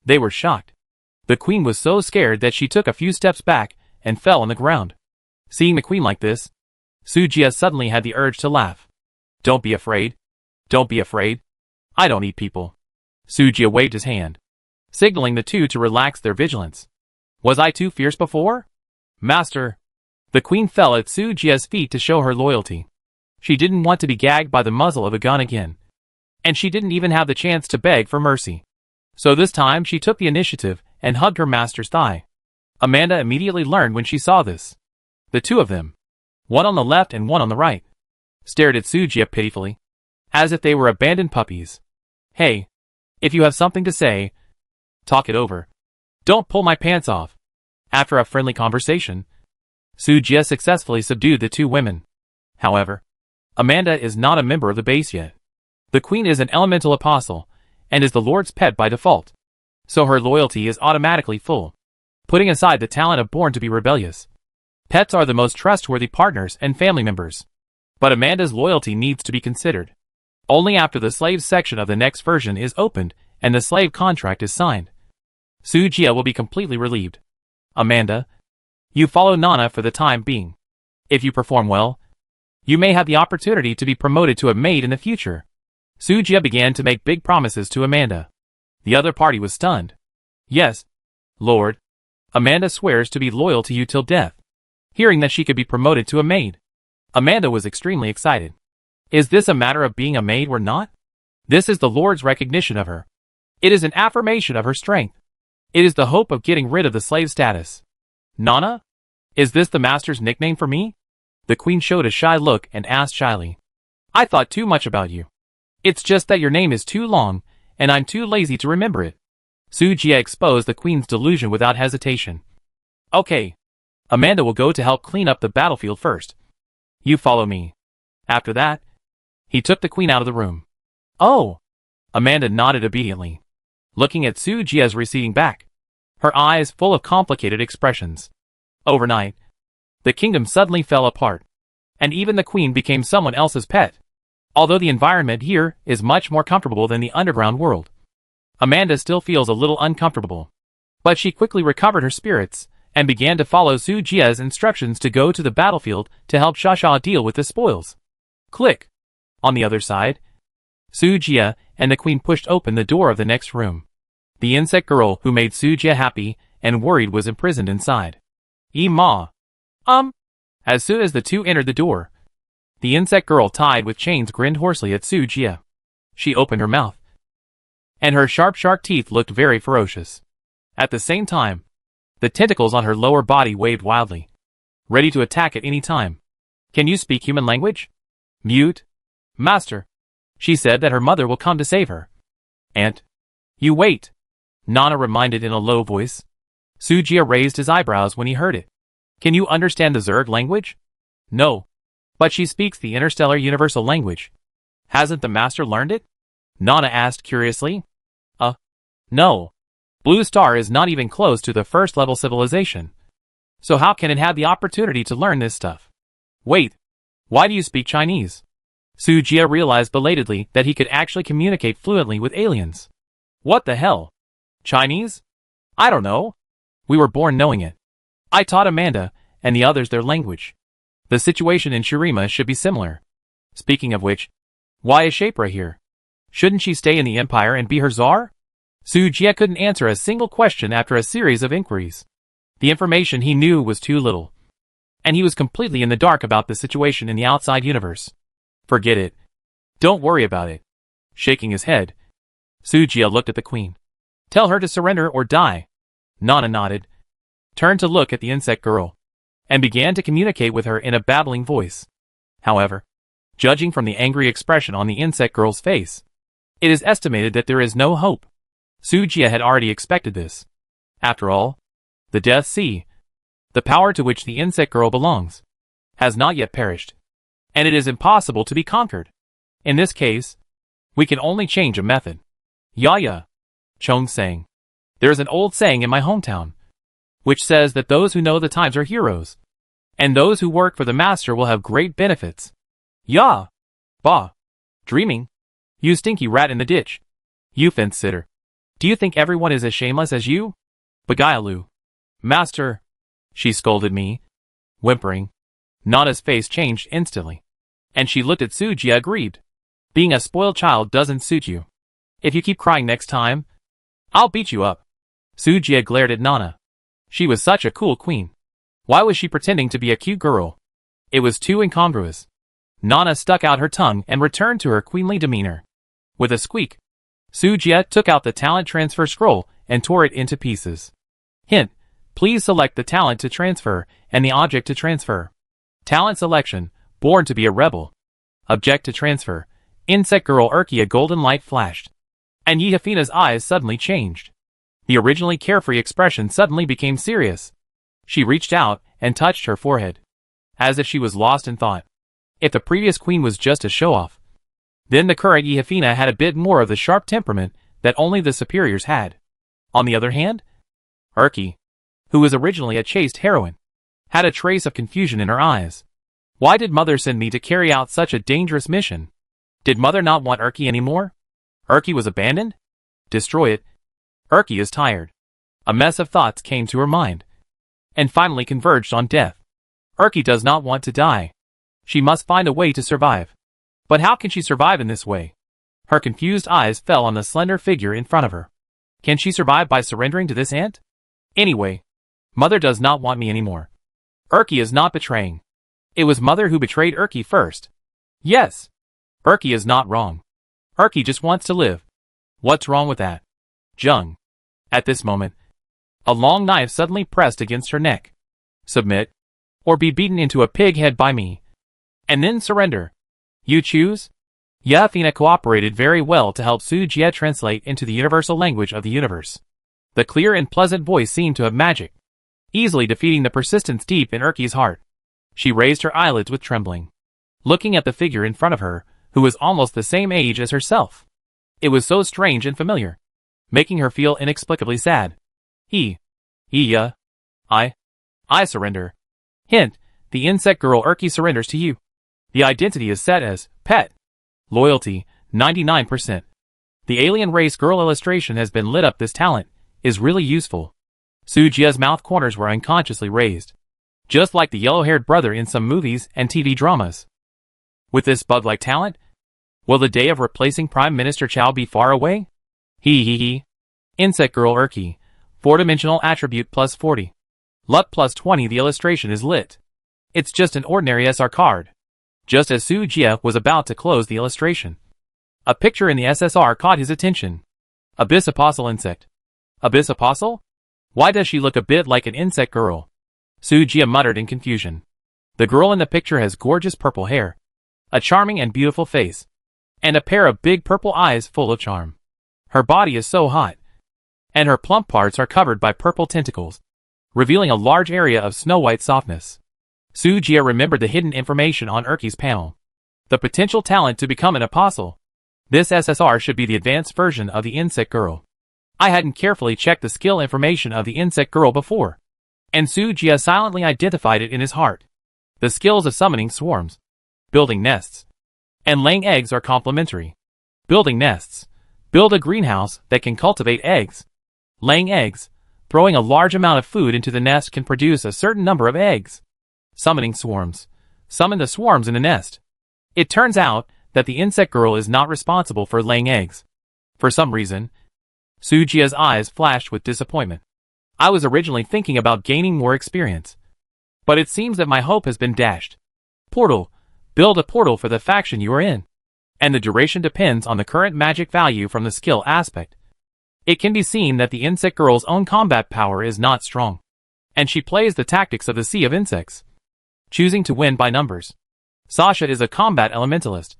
they were shocked. The Queen was so scared that she took a few steps back and fell on the ground. Seeing the Queen like this, Sujia suddenly had the urge to laugh. Don't be afraid. Don't be afraid. I don't eat people. Sujia waved his hand, signaling the two to relax their vigilance. Was I too fierce before? Master, The queen fell at Sujia's feet to show her loyalty. She didn't want to be gagged by the muzzle of a gun again. And she didn't even have the chance to beg for mercy. So this time she took the initiative and hugged her master's thigh. Amanda immediately learned when she saw this. The two of them, one on the left and one on the right, stared at Sujia pitifully, as if they were abandoned puppies. Hey, if you have something to say, talk it over. Don't pull my pants off. After a friendly conversation, Sujia successfully subdued the two women. However, Amanda is not a member of the base yet. The queen is an elemental apostle, and is the Lord's pet by default. So her loyalty is automatically full. Putting aside the talent of born to be rebellious, pets are the most trustworthy partners and family members. But Amanda's loyalty needs to be considered. Only after the slaves section of the next version is opened and the slave contract is signed, Sujia will be completely relieved. Amanda, you follow Nana for the time being. If you perform well, you may have the opportunity to be promoted to a maid in the future. Sujia began to make big promises to Amanda. The other party was stunned. Yes, Lord. Amanda swears to be loyal to you till death. Hearing that she could be promoted to a maid, Amanda was extremely excited. Is this a matter of being a maid or not? This is the Lord's recognition of her. It is an affirmation of her strength. It is the hope of getting rid of the slave status. Nana? Is this the master's nickname for me? The queen showed a shy look and asked shyly. I thought too much about you. It's just that your name is too long, and I'm too lazy to remember it. Sujia exposed the queen's delusion without hesitation. Okay. Amanda will go to help clean up the battlefield first. You follow me. After that, he took the queen out of the room. Oh! Amanda nodded obediently, looking at Sujia's receding back, her eyes full of complicated expressions. Overnight, the kingdom suddenly fell apart, and even the queen became someone else's pet. Although the environment here is much more comfortable than the underground world, Amanda still feels a little uncomfortable. But she quickly recovered her spirits and began to follow Sujia's instructions to go to the battlefield to help Shasha deal with the spoils. Click! On the other side, Sujia and the queen pushed open the door of the next room. The insect girl who made Sujia happy and worried was imprisoned inside. Ma. As soon as the two entered the door, the insect girl tied with chains grinned hoarsely at Sujia. She opened her mouth, and her sharp teeth looked very ferocious. At the same time, the tentacles on her lower body waved wildly, ready to attack at any time. Can you speak human language? Mute. Master. She said that her mother will come to save her. Aunt. You wait. Nana reminded in a low voice. Sujia raised his eyebrows when he heard it. Can you understand the Zerg language? No. But she speaks the interstellar universal language. Hasn't the master learned it? Nana asked curiously. No. Blue Star is not even close to the first level civilization. So how can it have the opportunity to learn this stuff? Wait. Why do you speak Chinese? Sujia realized belatedly that he could actually communicate fluently with aliens. What the hell? Chinese? I don't know. We were born knowing it. I taught Amanda and the others their language. The situation in Shurima should be similar. Speaking of which, why is Shapra here? Shouldn't she stay in the Empire and be her czar? Sujia couldn't answer a single question after a series of inquiries. The information he knew was too little, and he was completely in the dark about the situation in the outside universe. Forget it. Don't worry about it. Shaking his head, Sujia looked at the queen. Tell her to surrender or die. Nana nodded, turned to look at the insect girl, and began to communicate with her in a babbling voice. However, judging from the angry expression on the insect girl's face, it is estimated that there is no hope. Sujia had already expected this. After all, the Death Sea, the power to which the insect girl belongs, has not yet perished, and it is impossible to be conquered. In this case, we can only change a method. Ya, Chong sang. There's an old saying in my hometown, which says that those who know the times are heroes, and those who work for the master will have great benefits. Ya! Bah! Dreaming? You stinky rat in the ditch. You fence sitter. Do you think everyone is as shameless as you? Beguilu. Master! She scolded me, whimpering. Nana's face changed instantly, and she looked at Sujia aggrieved. Being a spoiled child doesn't suit you. If you keep crying next time, I'll beat you up. Sujia glared at Nana. She was such a cool queen. Why was she pretending to be a cute girl? It was too incongruous. Nana stuck out her tongue and returned to her queenly demeanor. With a squeak, Sujia took out the talent transfer scroll and tore it into pieces. Hint: please select the talent to transfer and the object to transfer. Talent selection: born to be a rebel. Object to transfer: insect girl Urki. A golden light flashed, and Yehafina's eyes suddenly changed. The originally carefree expression suddenly became serious. She reached out and touched her forehead, as if she was lost in thought. If the previous queen was just a show-off, then the current Yehafina had a bit more of the sharp temperament that only the superiors had. On the other hand, Urki, who was originally a chaste heroine, had a trace of confusion in her eyes. Why did Mother send me to carry out such a dangerous mission? Did Mother not want Urki anymore? Urki was abandoned? Destroy it. Urki is tired. A mess of thoughts came to her mind, and finally converged on death. Urki does not want to die. She must find a way to survive. But how can she survive in this way? Her confused eyes fell on the slender figure in front of her. Can she survive by surrendering to this ant? Anyway, Mother does not want me anymore. Urki is not betraying. It was Mother who betrayed Urki first. Yes, Urki is not wrong. Urki just wants to live. What's wrong with that? Jung. At this moment, a long knife suddenly pressed against her neck. Submit, or be beaten into a pig head by me, and then surrender. You choose? Yehafina cooperated very well to help Sujia translate into the universal language of the universe. The clear and pleasant voice seemed to have magic, easily defeating the persistence deep in Urki's heart. She raised her eyelids with trembling, looking at the figure in front of her, who was almost the same age as herself. It was so strange and familiar, making her feel inexplicably sad. I surrender. Hint: the insect girl Urki surrenders to you. The identity is set as pet. Loyalty, 99%. The alien race girl illustration has been lit up. This talent is really useful. Sujia's mouth corners were unconsciously raised, just like the yellow-haired brother in some movies and TV dramas. With this bug-like talent, will the day of replacing Prime Minister Chow be far away? Insect girl Urki, 4-dimensional attribute plus 40. Luck plus 20. The illustration is lit. It's just an ordinary SR card. Just as Sujia was about to close the illustration, a picture in the SSR caught his attention. Abyss Apostle insect. Abyss Apostle? Why does she look a bit like an insect girl? Sujia muttered in confusion. The girl in the picture has gorgeous purple hair, a charming and beautiful face, and a pair of big purple eyes full of charm. Her body is so hot, and her plump parts are covered by purple tentacles, revealing a large area of snow-white softness. Sujia remembered the hidden information on Urki's panel. The potential talent to become an apostle. This SSR should be the advanced version of the insect girl. I hadn't carefully checked the skill information of the insect girl before, and Sujia silently identified it in his heart. The skills of summoning swarms, building nests, and laying eggs are complementary. Building nests. Build a greenhouse that can cultivate eggs. Laying eggs. Throwing a large amount of food into the nest can produce a certain number of eggs. Summoning swarms. Summon the swarms in a nest. It turns out that the insect girl is not responsible for laying eggs. For some reason, Sujia's eyes flashed with disappointment. I was originally thinking about gaining more experience, but it seems that my hope has been dashed. Portal. Build a portal for the faction you are in, and the duration depends on the current magic value from the skill aspect. It can be seen that the insect girl's own combat power is not strong, and she plays the tactics of the sea of insects, choosing to win by numbers. Sasha is a combat elementalist.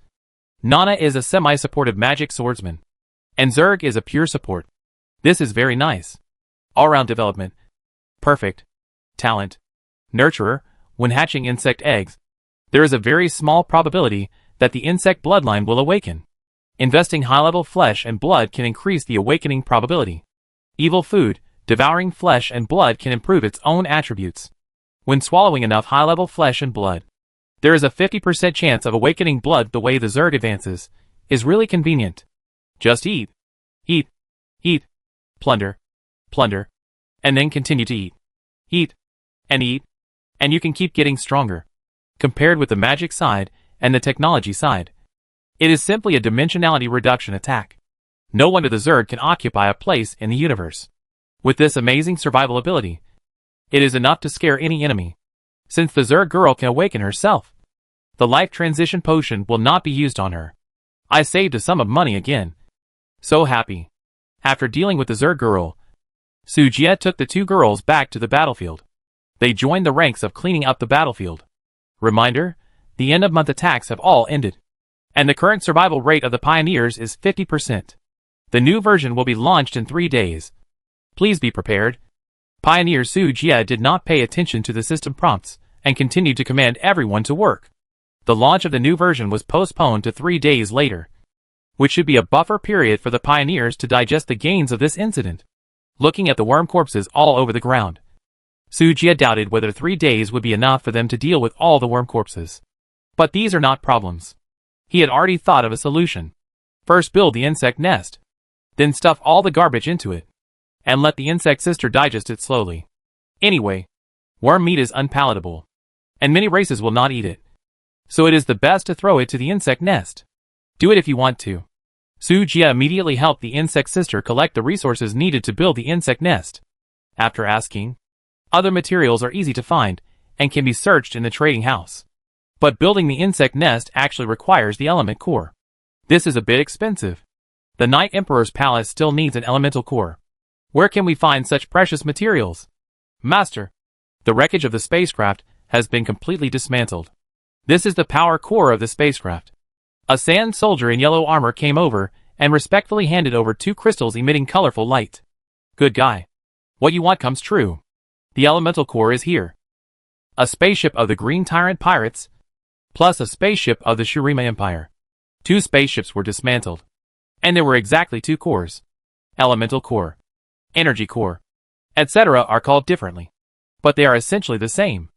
Nana is a semi-supportive magic swordsman, and Zerg is a pure support. This is very nice. All-round development. Perfect. Talent. Nurturer. When hatching insect eggs, there is a very small probability that the insect bloodline will awaken. Investing high-level flesh and blood can increase the awakening probability. Evil food. Devouring flesh and blood can improve its own attributes. When swallowing enough high-level flesh and blood, there is a 50% chance of awakening blood. The way the Zerg advances is really convenient. Just eat. Eat. Eat. Plunder. Plunder. And then continue to eat. Eat. And eat. And you can keep getting stronger. Compared with the magic side and the technology side, it is simply a dimensionality reduction attack. No wonder the Zerg can occupy a place in the universe. With this amazing survival ability, it is enough to scare any enemy. Since the Zerg girl can awaken herself, the life transition potion will not be used on her. I saved a sum of money again. So happy. After dealing with the Zerg girl, Sujie took the two girls back to the battlefield. They joined the ranks of cleaning up the battlefield. Reminder, the end-of-month attacks have all ended, and the current survival rate of the pioneers is 50%. The new version will be launched in 3 days. Please be prepared. Pioneer Sujie did not pay attention to the system prompts and continued to command everyone to work. The launch of the new version was postponed to 3 days later, which should be a buffer period for the pioneers to digest the gains of this incident. Looking at the worm corpses all over the ground, Sujie doubted whether 3 days would be enough for them to deal with all the worm corpses. But these are not problems. He had already thought of a solution. First build the insect nest, then stuff all the garbage into it, and let the insect sister digest it slowly. Anyway, worm meat is unpalatable, and many races will not eat it. So it is the best to throw it to the insect nest. Do it if you want to. Sujie immediately helped the insect sister collect the resources needed to build the insect nest. After asking, other materials are easy to find and can be searched in the trading house. But building the insect nest actually requires the element core. This is a bit expensive. The Night Emperor's palace still needs an elemental core. Where can we find such precious materials? Master, the wreckage of the spacecraft has been completely dismantled. This is the power core of the spacecraft. A sand soldier in yellow armor came over and respectfully handed over 2 crystals emitting colorful light. Good guy. What you want comes true. The elemental core is here. A spaceship of the Green Tyrant Pirates, plus a spaceship of the Shurima Empire. 2 spaceships were dismantled. And there were exactly 2 cores. Elemental core, energy core, etc. are called differently, but they are essentially the same.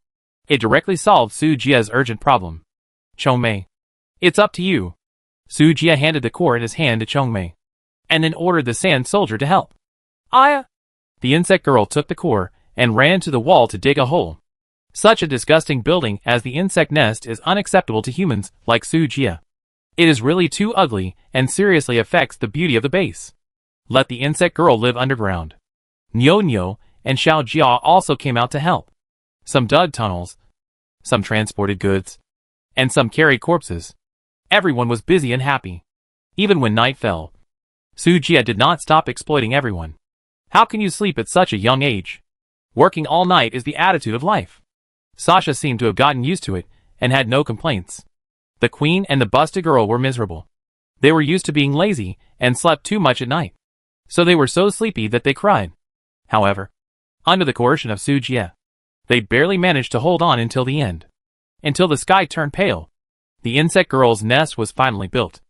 It directly solved Sujie's urgent problem. Chongmei, it's up to you. Sujie handed the core in his hand to Chongmei, and then ordered the sand soldier to help. The insect girl took the core and ran to the wall to dig a hole. Such a disgusting building as the insect nest is unacceptable to humans like Sujie. It is really too ugly and seriously affects the beauty of the base. Let the insect girl live underground. Nyo and Xiao Jia also came out to help. Some dug tunnels, some transported goods, and some carried corpses. Everyone was busy and happy. Even when night fell, Sujie did not stop exploiting everyone. How can you sleep at such a young age? Working all night is the attitude of life. Sasha seemed to have gotten used to it and had no complaints. The queen and the busted girl were miserable. They were used to being lazy and slept too much at night, so they were so sleepy that they cried. However, under the coercion of Sujie, they barely managed to hold on until the end. Until the sky turned pale, the insect girl's nest was finally built.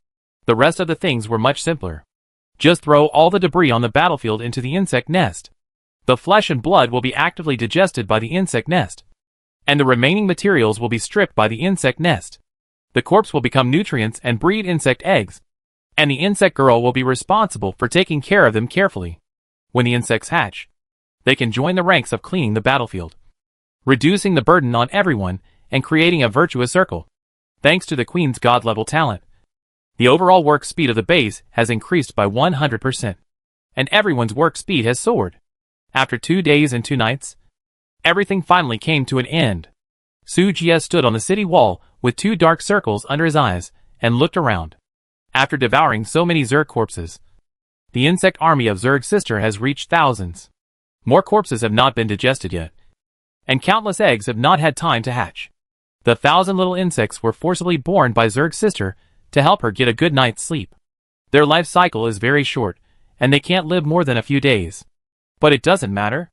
The rest of the things were much simpler. Just throw all the debris on the battlefield into the insect nest. The flesh and blood will be actively digested by the insect nest, and the remaining materials will be stripped by the insect nest. The corpse will become nutrients and breed insect eggs, and the insect girl will be responsible for taking care of them carefully. When the insects hatch, they can join the ranks of cleaning the battlefield, reducing the burden on everyone and creating a virtuous circle. Thanks to the queen's god-level talent, the overall work speed of the base has increased by 100%, and everyone's work speed has soared. After 2 days and 2 nights, everything finally came to an end. Sujie stood on the city wall with 2 dark circles under his eyes and looked around. After devouring so many Zerg corpses, the insect army of Zerg's sister has reached thousands. More corpses have not been digested yet, and countless eggs have not had time to hatch. The 1,000 little insects were forcibly born by Zerg's sister to help her get a good night's sleep. Their life cycle is very short, and they can't live more than a few days. But it doesn't matter.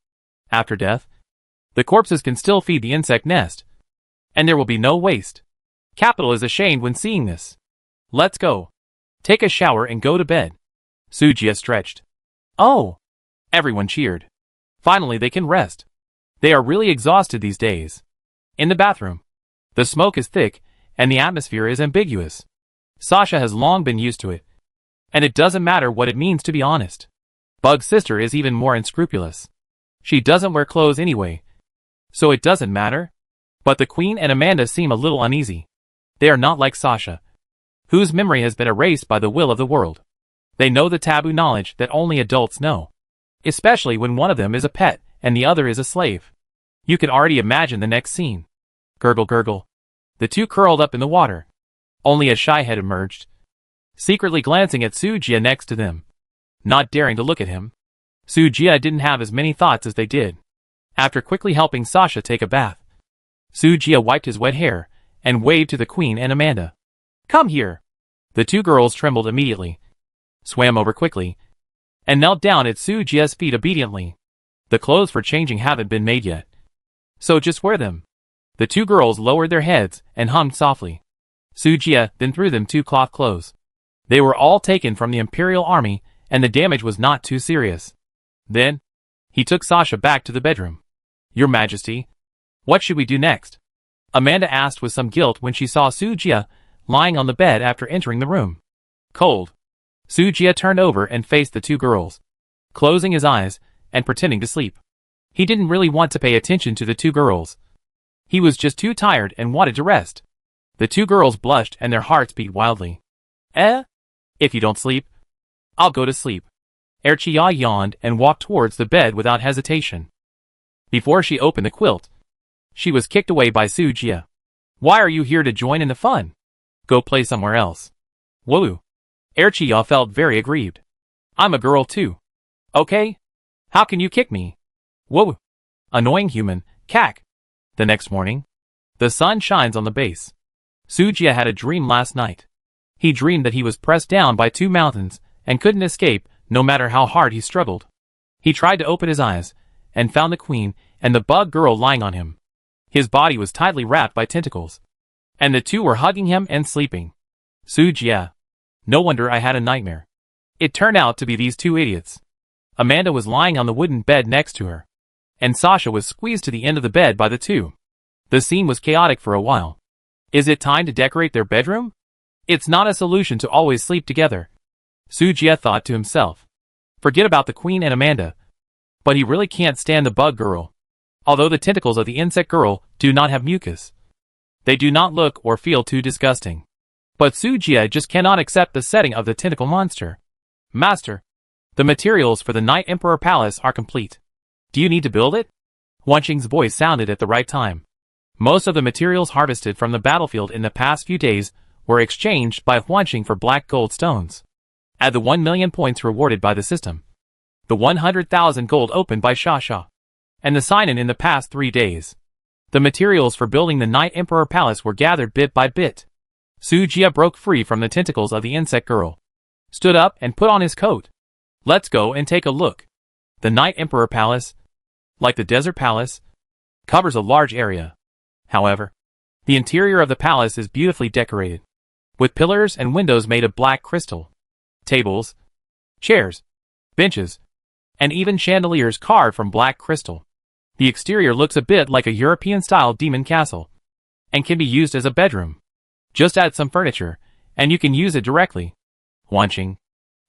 After death, the corpses can still feed the insect nest, and there will be no waste. Capital is ashamed when seeing this. Let's go. Take a shower and go to bed. Sujie stretched. Oh! Everyone cheered. Finally they can rest. They are really exhausted these days. In the bathroom, the smoke is thick and the atmosphere is ambiguous. Sasha has long been used to it, and it doesn't matter what it means to be honest. Bug's sister is even more unscrupulous. She doesn't wear clothes anyway, so it doesn't matter. But the Queen and Amanda seem a little uneasy. They are not like Sasha, whose memory has been erased by the will of the world. They know the taboo knowledge that only adults know, especially when one of them is a pet and the other is a slave. You can already imagine the next scene. Gurgle gurgle. The two curled up in the water. Only a shy head emerged, secretly glancing at Sujia next to them, not daring to look at him. Sujia didn't have as many thoughts as they did. After quickly helping Sasha take a bath, Sujia wiped his wet hair and waved to the Queen and Amanda. Come here. The two girls trembled immediately, swam over quickly, and knelt down at Sujia's feet obediently. The clothes for changing haven't been made yet, so just wear them. The two girls lowered their heads and hummed softly. Sujia then threw them two cloth clothes. They were all taken from the Imperial Army, and the damage was not too serious. Then, he took Sasha back to the bedroom. Your Majesty, what should we do next? Amanda asked with some guilt when she saw Sujia lying on the bed after entering the room. Cold. Sujia turned over and faced the two girls, closing his eyes and pretending to sleep. He didn't really want to pay attention to the two girls. He was just too tired and wanted to rest. The two girls blushed and their hearts beat wildly. If you don't sleep, I'll go to sleep. Erchia yawned and walked towards the bed without hesitation. Before she opened the quilt, she was kicked away by Sujia. Why are you here to join in the fun? Go play somewhere else. Woo. Erchia felt very aggrieved. I'm a girl too. Okay? How can you kick me? Woo. Annoying human, cack. The next morning, the sun shines on the base. Sujia had a dream last night. He dreamed that he was pressed down by two mountains and couldn't escape no matter how hard he struggled. He tried to open his eyes and found the Queen and the bug girl lying on him. His body was tightly wrapped by tentacles, and the two were hugging him and sleeping. Sujia. No wonder I had a nightmare. It turned out to be these two idiots. Amanda was lying on the wooden bed next to her, and Sasha was squeezed to the end of the bed by the two. The scene was chaotic for a while. Is it time to decorate their bedroom? It's not a solution to always sleep together, Sujia thought to himself. Forget about the Queen and Amanda. But he really can't stand the bug girl. Although the tentacles of the insect girl do not have mucus, they do not look or feel too disgusting. But Sujia just cannot accept the setting of the tentacle monster. Master, the materials for the Night Emperor Palace are complete. Do you need to build it? Huanqing's voice sounded at the right time. Most of the materials harvested from the battlefield in the past few days were exchanged by Huanqing for black gold stones. Add the 1 million points rewarded by the system, the 100,000 gold opened by Shasha, and the sign-in in the past 3 days. The materials for building the Night Emperor Palace were gathered bit by bit. Sujia broke free from the tentacles of the insect girl, stood up and put on his coat. Let's go and take a look. The Night Emperor Palace, like the Desert Palace, covers a large area. However, the interior of the palace is beautifully decorated, with pillars and windows made of black crystal, tables, chairs, benches, and even chandeliers carved from black crystal. The exterior looks a bit like a European-style demon castle, and can be used as a bedroom. Just add some furniture, and you can use it directly. Huanqing.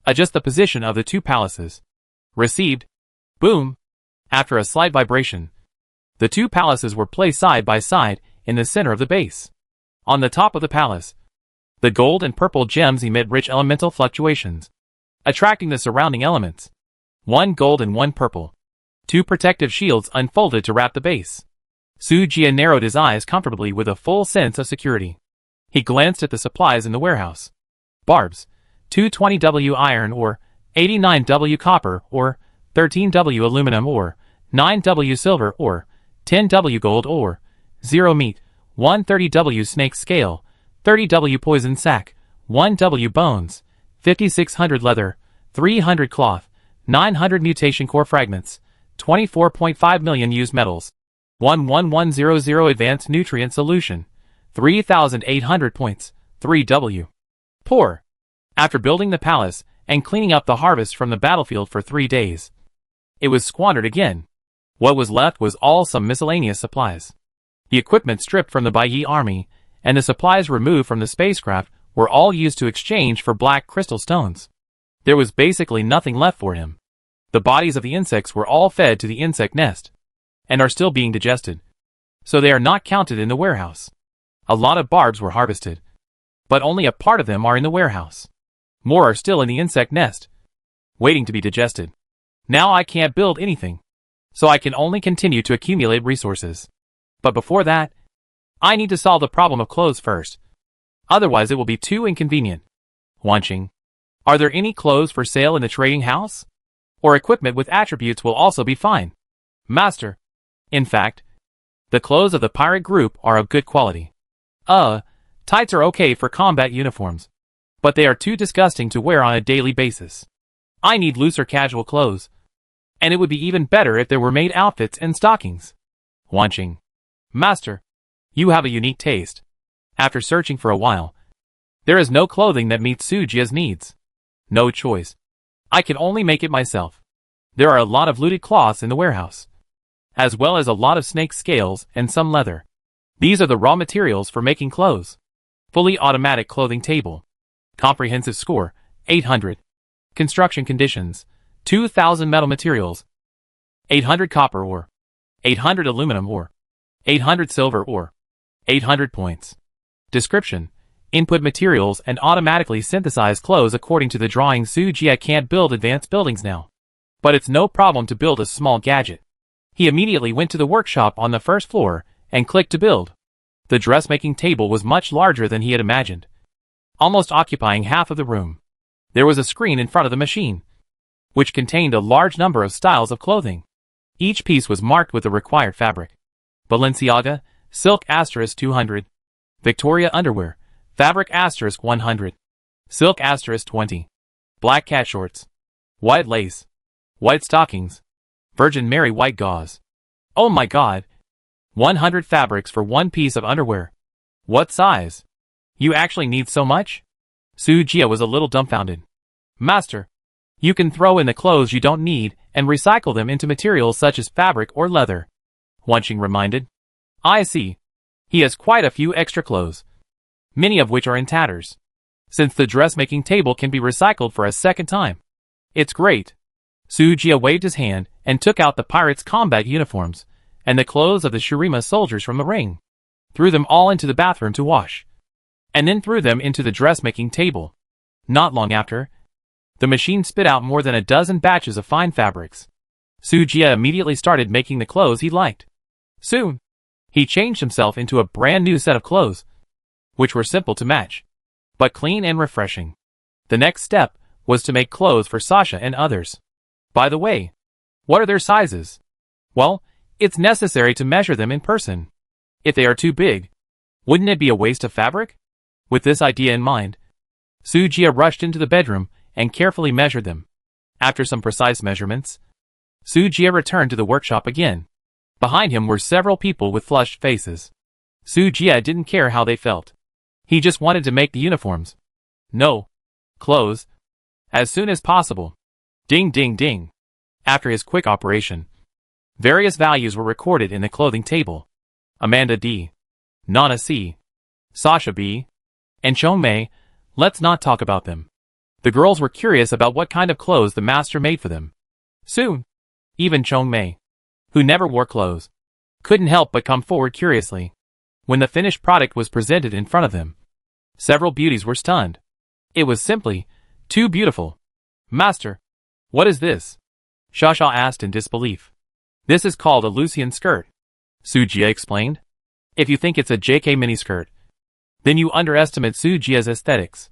Adjust the position of the two palaces. Received. Boom. After a slight vibration, the two palaces were placed side by side in the center of the base. On the top of the palace, the gold and purple gems emit rich elemental fluctuations, attracting the surrounding elements. 1 gold and 1 purple. 2 protective shields unfolded to wrap the base. Sujia narrowed his eyes comfortably with a full sense of security. He glanced at the supplies in the warehouse. Barbs, 220W iron ore, 89W copper ore, 13W aluminum ore, 9W silver ore, 10W gold ore, 0 meat, 130W snake scale, 30W poison sac, 1W bones, 5600 leather, 300 cloth, 900 mutation core fragments, 24.5 million used metals, 11100 advanced nutrient solution, 3,800 points, 3W. Poor. After building the palace and cleaning up the harvest from the battlefield for 3 days, it was squandered again. What was left was all some miscellaneous supplies. The equipment stripped from the Baiyi army, and the supplies removed from the spacecraft were all used to exchange for black crystal stones. There was basically nothing left for him. The bodies of the insects were all fed to the insect nest, and are still being digested, so they are not counted in the warehouse. A lot of barbs were harvested, but only a part of them are in the warehouse. More are still in the insect nest, waiting to be digested. Now I can't build anything, so I can only continue to accumulate resources. But before that, I need to solve the problem of clothes first. Otherwise it will be too inconvenient. Wanching. Are there any clothes for sale in the trading house? Or equipment with attributes will also be fine. Master. In fact, the clothes of the pirate group are of good quality. Tights are okay for combat uniforms. But they are too disgusting to wear on a daily basis. I need looser casual clothes. And it would be even better if there were maid outfits and stockings. Wanching. Master. You have a unique taste. After searching for a while, there is no clothing that meets Sujia's needs. No choice. I can only make it myself. There are a lot of looted cloths in the warehouse, as well as a lot of snake scales and some leather. These are the raw materials for making clothes. Fully automatic clothing table. Comprehensive score, 800. Construction conditions, 2,000 metal materials, 800 copper ore, 800 aluminum ore, 800 silver ore, 800 points. Description. Input materials and automatically synthesize clothes according to the drawing. Sujia can't build advanced buildings now, but it's no problem to build a small gadget. He immediately went to the workshop on the first floor and clicked to build. The dressmaking table was much larger than he had imagined, almost occupying half of the room. There was a screen in front of the machine, which contained a large number of styles of clothing. Each piece was marked with the required fabric. Balenciaga, silk * 200. Victoria underwear, fabric * 100. Silk * 20. Black cat shorts. White lace. White stockings. Virgin Mary white gauze. Oh my god! 100 fabrics for one piece of underwear. What size? You actually need so much? Sujia was a little dumbfounded. Master, you can throw in the clothes you don't need and recycle them into materials such as fabric or leather. Wanching reminded. I see. He has quite a few extra clothes, many of which are in tatters, since the dressmaking table can be recycled for a second time. It's great. Sujia waved his hand and took out the pirates' combat uniforms and the clothes of the Shurima soldiers from the ring, threw them all into the bathroom to wash, and then threw them into the dressmaking table. Not long after, the machine spit out more than a dozen batches of fine fabrics. Sujia immediately started making the clothes he liked. Soon, he changed himself into a brand new set of clothes, which were simple to match, but clean and refreshing. The next step was to make clothes for Sasha and others. By the way, what are their sizes? Well, it's necessary to measure them in person. If they are too big, wouldn't it be a waste of fabric? With this idea in mind, Sujia rushed into the bedroom and carefully measured them. After some precise measurements, Sujia returned to the workshop again. Behind him were several people with flushed faces. Sujia didn't care how they felt. He just wanted to make the uniforms. No. Clothes. As soon as possible. Ding ding ding. After his quick operation, various values were recorded in the clothing table. Amanda D. Nana C. Sasha B. and Chongmei. Let's not talk about them. The girls were curious about what kind of clothes the master made for them. Soon, even Chongmei, who never wore clothes, couldn't help but come forward curiously. When the finished product was presented in front of them, several beauties were stunned. It was simply too beautiful. Master, what is this? Shasha asked in disbelief. This is called a Lucian skirt, Sujia explained. If you think it's a JK miniskirt, then you underestimate Sujia's aesthetics.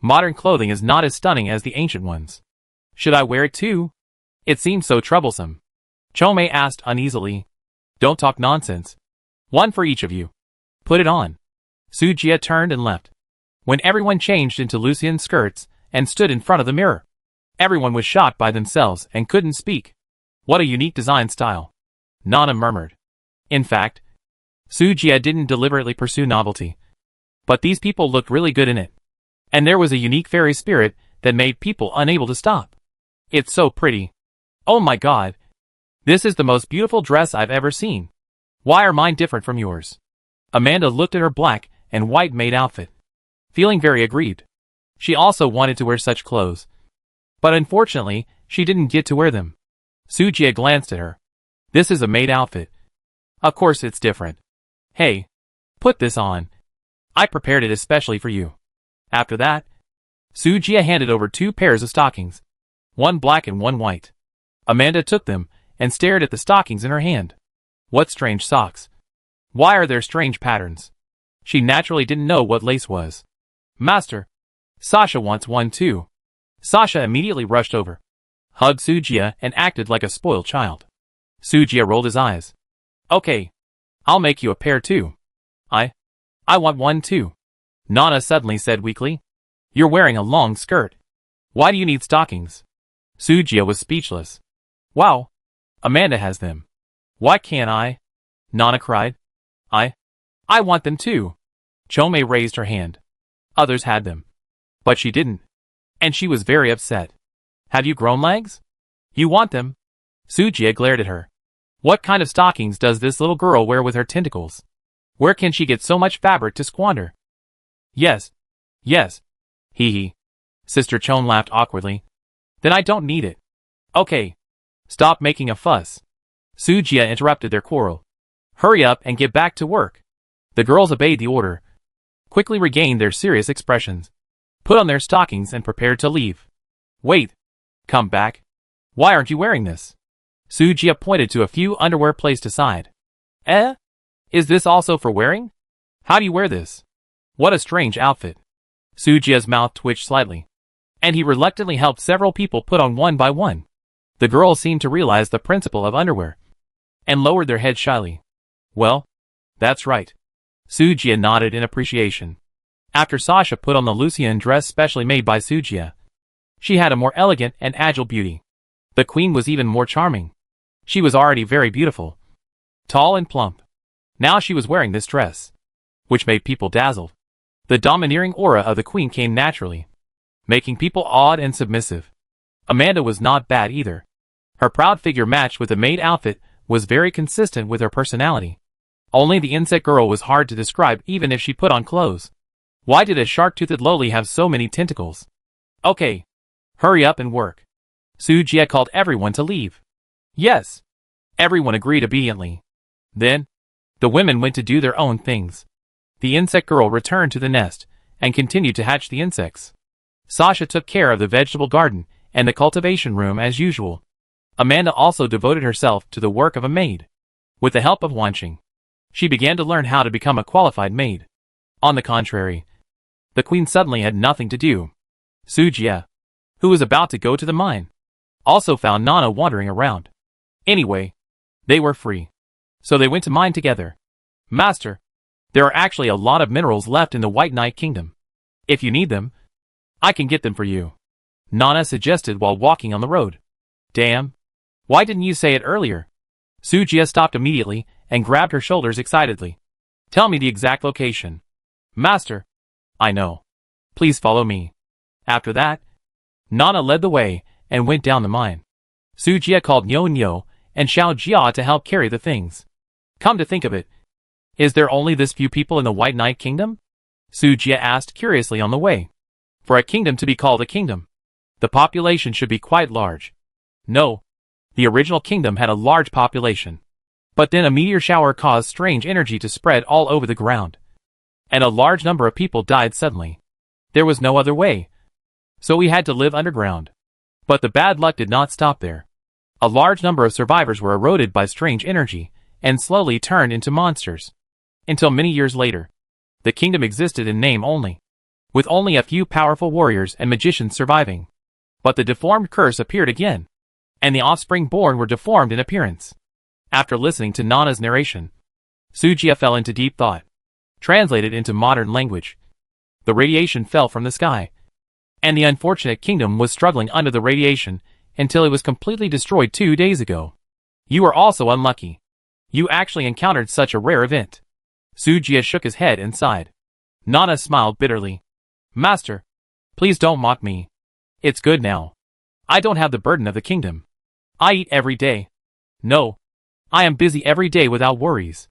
Modern clothing is not as stunning as the ancient ones. Should I wear it too? It seems so troublesome. Chomei asked uneasily. Don't talk nonsense. One for each of you. Put it on. Sujia turned and left. When everyone changed into Lucian skirts and stood in front of the mirror, everyone was shocked by themselves and couldn't speak. What a unique design style. Nana murmured. In fact, Sujia didn't deliberately pursue novelty, but these people looked really good in it. And there was a unique fairy spirit that made people unable to stop. It's so pretty. Oh my god. This is the most beautiful dress I've ever seen. Why are mine different from yours? Amanda looked at her black and white maid outfit, feeling very aggrieved. She also wanted to wear such clothes, but unfortunately, she didn't get to wear them. Sujia glanced at her. This is a maid outfit. Of course it's different. Hey, put this on. I prepared it especially for you. After that, Sujia handed over 2 pairs of stockings, one black and one white. Amanda took them and stared at the stockings in her hand. What strange socks. Why are there strange patterns? She naturally didn't know what lace was. Master, Sasha wants one too. Sasha immediately rushed over, hugged Sujia and acted like a spoiled child. Sujia rolled his eyes. Okay, I'll make you a pair too. I want one too. Nana suddenly said weakly. You're wearing a long skirt. Why do you need stockings? Sujia was speechless. Wow, Amanda has them. Why can't I? Nana cried. I want them too. Chome raised her hand. Others had them. But she didn't. And she was very upset. Have you grown legs? You want them? Sujia glared at her. What kind of stockings does this little girl wear with her tentacles? Where can she get so much fabric to squander? Yes. Hee hee. Sister Chome laughed awkwardly. Then I don't need it. Okay. Stop making a fuss. Sujia interrupted their quarrel. Hurry up and get back to work. The girls obeyed the order, quickly regained their serious expressions, put on their stockings and prepared to leave. Wait. Come back. Why aren't you wearing this? Sujia pointed to a few underwear placed aside. Is this also for wearing? How do you wear this? What a strange outfit. Sujia's mouth twitched slightly, and he reluctantly helped several people put on one by one. The girls seemed to realize the principle of underwear, and lowered their heads shyly. Well, that's right. Sujia nodded in appreciation. After Sasha put on the Lucian dress specially made by Sujia, she had a more elegant and agile beauty. The queen was even more charming. She was already very beautiful, tall and plump. Now she was wearing this dress, which made people dazzled. The domineering aura of the queen came naturally, making people awed and submissive. Amanda was not bad either. Her proud figure matched with the maid outfit was very consistent with her personality. Only the insect girl was hard to describe even if she put on clothes. Why did a shark-toothed loli have so many tentacles? Okay. Hurry up and work. Sujia called everyone to leave. Yes. Everyone agreed obediently. Then, the women went to do their own things. The insect girl returned to the nest and continued to hatch the insects. Sasha took care of the vegetable garden and the cultivation room as usual. Amanda also devoted herself to the work of a maid. With the help of Wanqing, she began to learn how to become a qualified maid. On the contrary, the queen suddenly had nothing to do. Sujia, who was about to go to the mine, also found Nana wandering around. Anyway, they were free, so they went to mine together. Master, there are actually a lot of minerals left in the White Knight Kingdom. If you need them, I can get them for you, Nana suggested while walking on the road. Damn. Why didn't you say it earlier? Sujia stopped immediately and grabbed her shoulders excitedly. Tell me the exact location. Master. I know. Please follow me. After that, Nana led the way and went down the mine. Sujia called Nyo Nyo and Xiao Jia to help carry the things. Come to think of it, is there only this few people in the White Knight Kingdom? Sujia asked curiously on the way. For a kingdom to be called a kingdom, the population should be quite large. No. The original kingdom had a large population. But then a meteor shower caused strange energy to spread all over the ground, and a large number of people died suddenly. There was no other way, so we had to live underground. But the bad luck did not stop there. A large number of survivors were eroded by strange energy, and slowly turned into monsters. Until many years later, the kingdom existed in name only, with only a few powerful warriors and magicians surviving. But the deformed curse appeared again, and the offspring born were deformed in appearance. After listening to Nana's narration, Sujia fell into deep thought. Translated into modern language, the radiation fell from the sky, and the unfortunate kingdom was struggling under the radiation until it was completely destroyed 2 days ago. You are also unlucky. You actually encountered such a rare event. Sujia shook his head and sighed. Nana smiled bitterly. Master, please don't mock me. It's good now. I don't have the burden of the kingdom. I eat every day. No. I am busy every day without worries.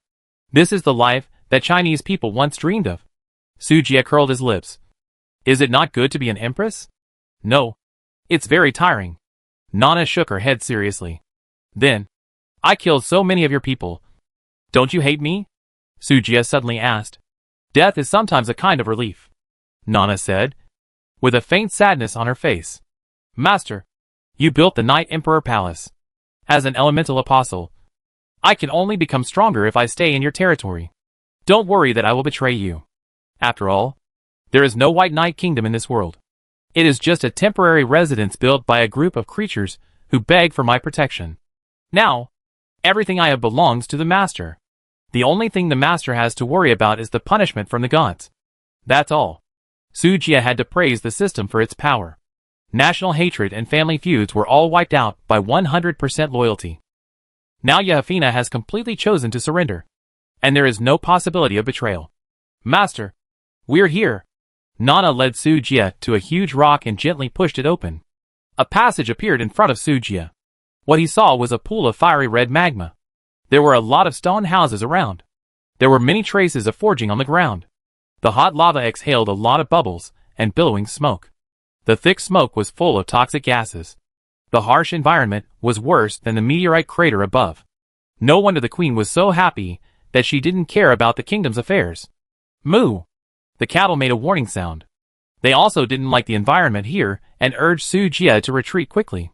This is the life that Chinese people once dreamed of. Sujia curled his lips. Is it not good to be an empress? No. It's very tiring. Nana shook her head seriously. Then, I killed so many of your people. Don't you hate me? Sujia suddenly asked. Death is sometimes a kind of relief, Nana said, with a faint sadness on her face. Master, you built the Night Emperor Palace. As an elemental apostle, I can only become stronger if I stay in your territory. Don't worry that I will betray you. After all, there is no White Knight Kingdom in this world. It is just a temporary residence built by a group of creatures who beg for my protection. Now, everything I have belongs to the Master. The only thing the Master has to worry about is the punishment from the gods. That's all. Sujia had to praise the system for its power. National hatred and family feuds were all wiped out by 100% loyalty. Now Yahafina has completely chosen to surrender, and there is no possibility of betrayal. Master, we're here. Nana led Sujia to a huge rock and gently pushed it open. A passage appeared in front of Sujia. What he saw was a pool of fiery red magma. There were a lot of stone houses around. There were many traces of forging on the ground. The hot lava exhaled a lot of bubbles and billowing smoke. The thick smoke was full of toxic gases. The harsh environment was worse than the meteorite crater above. No wonder the queen was so happy that she didn't care about the kingdom's affairs. Moo! The cattle made a warning sound. They also didn't like the environment here and urged Sujia to retreat quickly.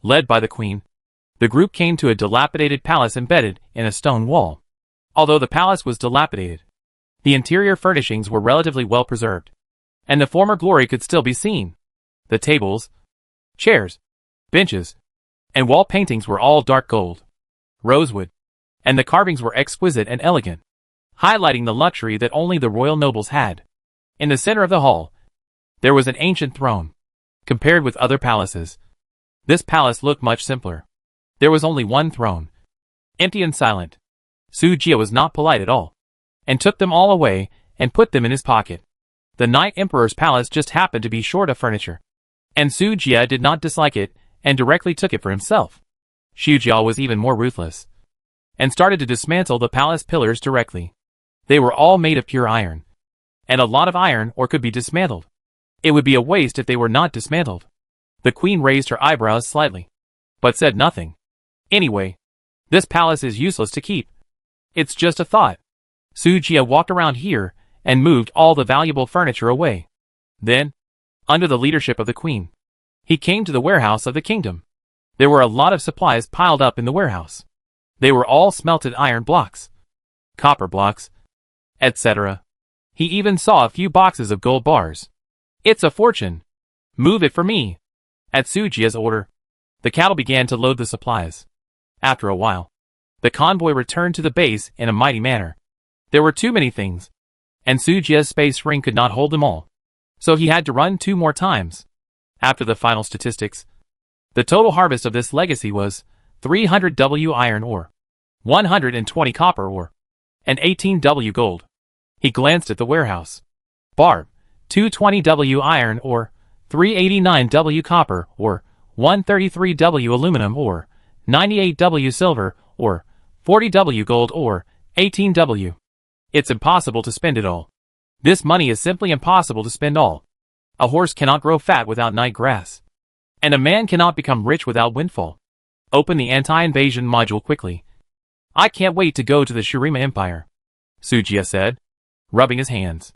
Led by the queen, the group came to a dilapidated palace embedded in a stone wall. Although the palace was dilapidated, the interior furnishings were relatively well preserved, and the former glory could still be seen. The tables, chairs, benches, and wall paintings were all dark gold, rosewood, and the carvings were exquisite and elegant, highlighting the luxury that only the royal nobles had. In the center of the hall, there was an ancient throne. Compared with other palaces, this palace looked much simpler. There was only one throne, empty and silent. Sujia was not polite at all, and took them all away and put them in his pocket. The Night Emperor's palace just happened to be short of furniture, and Sujia did not dislike it and directly took it for himself. Shujia was even more ruthless, and started to dismantle the palace pillars directly. They were all made of pure iron, and a lot of iron ore could be dismantled. It would be a waste if they were not dismantled. The queen raised her eyebrows slightly, but said nothing. Anyway, this palace is useless to keep. It's just a thought. Sujia walked around here and moved all the valuable furniture away. Then, under the leadership of the queen, he came to the warehouse of the kingdom. There were a lot of supplies piled up in the warehouse. They were all smelted iron blocks, copper blocks, etc. He even saw a few boxes of gold bars. It's a fortune. Move it for me. At Sujia's order, the cattle began to load the supplies. After a while, the convoy returned to the base in a mighty manner. There were too many things, and Sujia's space ring could not hold them all, so he had to run 2 more times. After the final statistics, the total harvest of this legacy was 300 W iron ore, 120 copper ore, and 18 W gold. He glanced at the warehouse. Barb, 220 W iron ore, 389 W copper ore, 133 W aluminum ore, 98 W silver ore, 40 W gold ore, 18 W. It's impossible to spend it all. This money is simply impossible to spend all. A horse cannot grow fat without night grass, and a man cannot become rich without windfall. Open the anti-invasion module quickly. I can't wait to go to the Shurima Empire, Sujia said, rubbing his hands.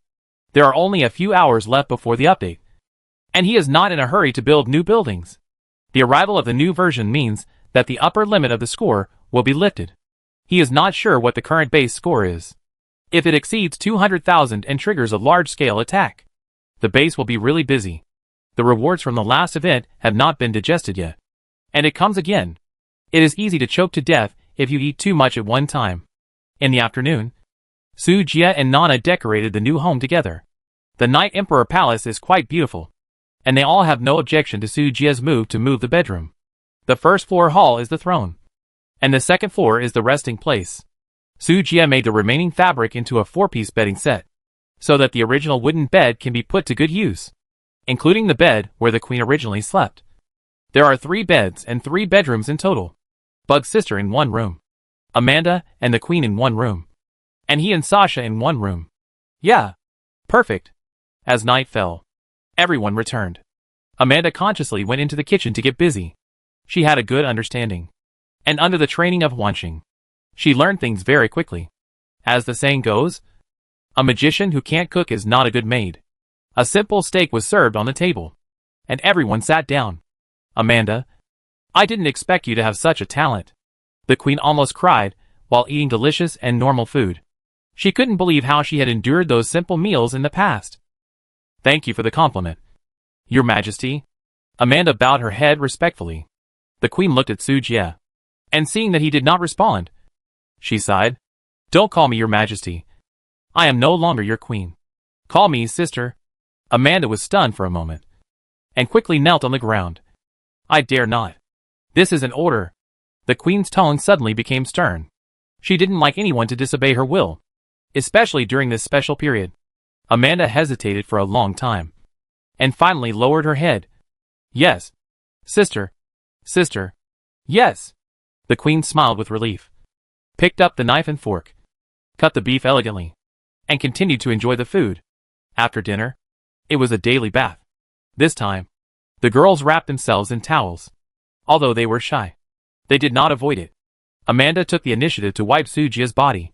There are only a few hours left before the update, and he is not in a hurry to build new buildings. The arrival of the new version means that the upper limit of the score will be lifted. He is not sure what the current base score is. If it exceeds 200,000 and triggers a large-scale attack, the base will be really busy. The rewards from the last event have not been digested yet. And it comes again. It is easy to choke to death if you eat too much at one time. In the afternoon, Sujia and Nana decorated the new home together. The Night Emperor Palace is quite beautiful, and they all have no objection to Sujia's move to move the bedroom. The first floor hall is the throne, and the second floor is the resting place. Sujia made the remaining fabric into a 4-piece bedding set, so that the original wooden bed can be put to good use, including the bed where the queen originally slept. There are 3 beds and 3 bedrooms in total. Bug's sister in 1 room, Amanda and the queen in 1 room, and he and Sasha in 1 room. Yeah, perfect. As night fell, everyone returned. Amanda consciously went into the kitchen to get busy. She had a good understanding, and under the training of Wanxing, she learned things very quickly. As the saying goes, a magician who can't cook is not a good maid. A simple steak was served on the table, and everyone sat down. Amanda, I didn't expect you to have such a talent. The queen almost cried while eating delicious and normal food. She couldn't believe how she had endured those simple meals in the past. Thank you for the compliment, Your Majesty. Amanda bowed her head respectfully. The queen looked at Su Jie, and seeing that he did not respond, she sighed. Don't call me Your Majesty. I am no longer your queen. Call me sister. Amanda was stunned for a moment, and quickly knelt on the ground. I dare not. This is an order. The queen's tone suddenly became stern. She didn't like anyone to disobey her will, especially during this special period. Amanda hesitated for a long time, and finally lowered her head. Yes. Sister. Sister. Yes. The queen smiled with relief, picked up the knife and fork, cut the beef elegantly, and continued to enjoy the food. After dinner, it was a daily bath. This time, the girls wrapped themselves in towels. Although they were shy, they did not avoid it. Amanda took the initiative to wipe Su Jie's body,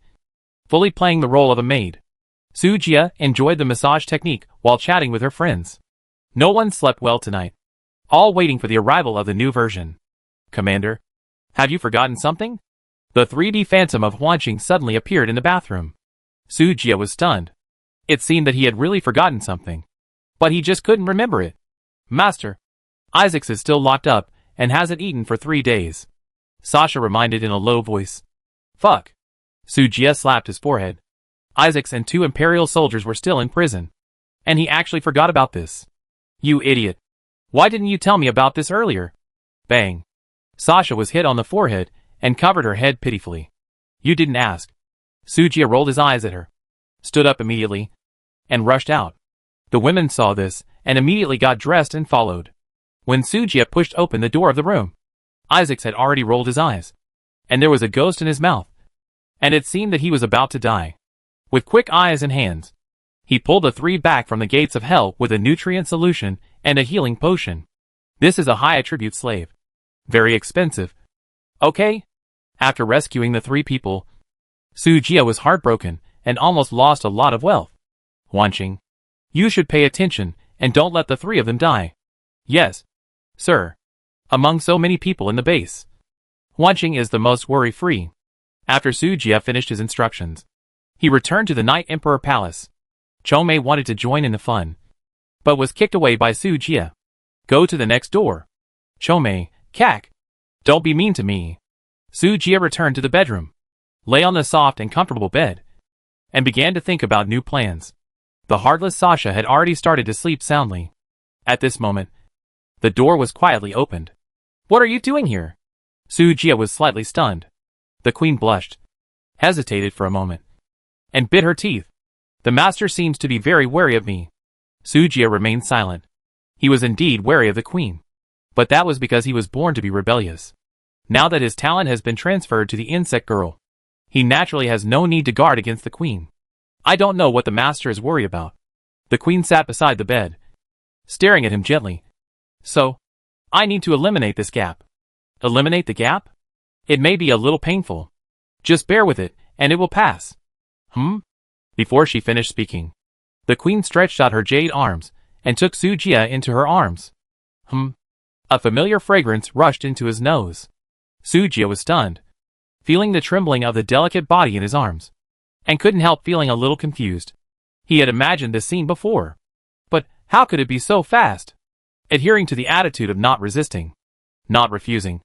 fully playing the role of a maid. Su Jie enjoyed the massage technique while chatting with her friends. No one slept well tonight, all waiting for the arrival of the new version. Commander, have you forgotten something? The 3D phantom of Huanqing suddenly appeared in the bathroom. Su Jie was stunned. It seemed that he had really forgotten something, but he just couldn't remember it. Master, Isaacs is still locked up and hasn't eaten for 3 days, Sasha reminded in a low voice. Fuck. Su Jie slapped his forehead. Isaacs and 2 Imperial soldiers were still in prison, and he actually forgot about this. You idiot. Why didn't you tell me about this earlier? Bang. Sasha was hit on the forehead and covered her head pitifully. You didn't ask. Su Jie rolled his eyes at her, stood up immediately, and rushed out. The women saw this and immediately got dressed and followed. When Su Jie pushed open the door of the room, Isaacs had already rolled his eyes, and there was a ghost in his mouth, and it seemed that he was about to die. With quick eyes and hands, he pulled the 3 back from the gates of hell with a nutrient solution and a healing potion. This is a high attribute slave. Very expensive. Okay? After rescuing the 3 people, Su Jie was heartbroken and almost lost a lot of wealth. Huanqing, you should pay attention and don't let the 3 of them die. Yes, sir. Among so many people in the base, Huanqing is the most worry-free. After Su Jie finished his instructions, he returned to the Night Emperor Palace. Chomei wanted to join in the fun, but was kicked away by Su Jie. Go to the next door. Chomei, cack. Don't be mean to me. Su Jie returned to the bedroom, lay on the soft and comfortable bed, and began to think about new plans. The heartless Sasha had already started to sleep soundly. At this moment, the door was quietly opened. What are you doing here? Su Jie was slightly stunned. The queen blushed, hesitated for a moment, and bit her teeth. The master seems to be very wary of me. Su Jie remained silent. He was indeed wary of the queen, but that was because he was born to be rebellious. Now that his talent has been transferred to the insect girl, he naturally has no need to guard against the queen. I don't know what the master is worried about. The queen sat beside the bed, staring at him gently. So, I need to eliminate this gap. Eliminate the gap? It may be a little painful. Just bear with it, and it will pass. Before she finished speaking, the queen stretched out her jade arms and took Su Jie into her arms. A familiar fragrance rushed into his nose. Su Jie was stunned, feeling the trembling of the delicate body in his arms, and couldn't help feeling a little confused. He had imagined this scene before, but how could it be so fast? Adhering to the attitude of not resisting, not refusing,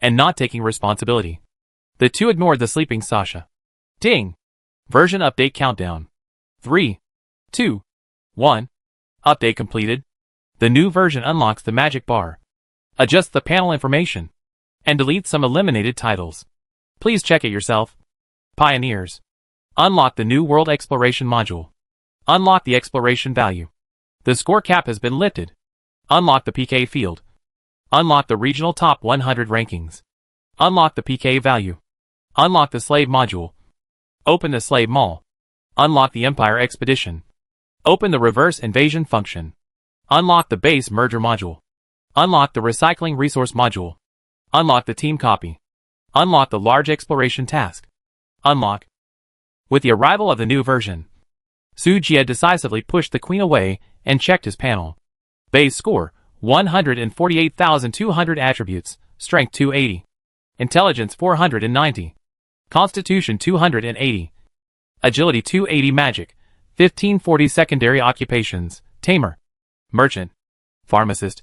and not taking responsibility, the 2 ignored the sleeping Sasha. Ding! Version update countdown. 3, 2, 1. Update completed. The new version unlocks the magic bar, adjusts the panel information, and deletes some eliminated titles. Please check it yourself. Pioneers. Unlock the new world exploration module. Unlock the exploration value. The score cap has been lifted. Unlock the PK field. Unlock the regional top 100 rankings. Unlock the PK value. Unlock the slave module. Open the slave mall. Unlock the empire expedition. Open the reverse invasion function. Unlock the base merger module. Unlock the recycling resource module. Unlock the team copy. Unlock the large exploration task. Unlock. With the arrival of the new version, Su Jie decisively pushed the queen away and checked his panel. Base score, 148,200 attributes, strength 280. Intelligence 490. Constitution 280. Agility 280 Magic, 1540 Secondary Occupations, Tamer, Merchant, Pharmacist,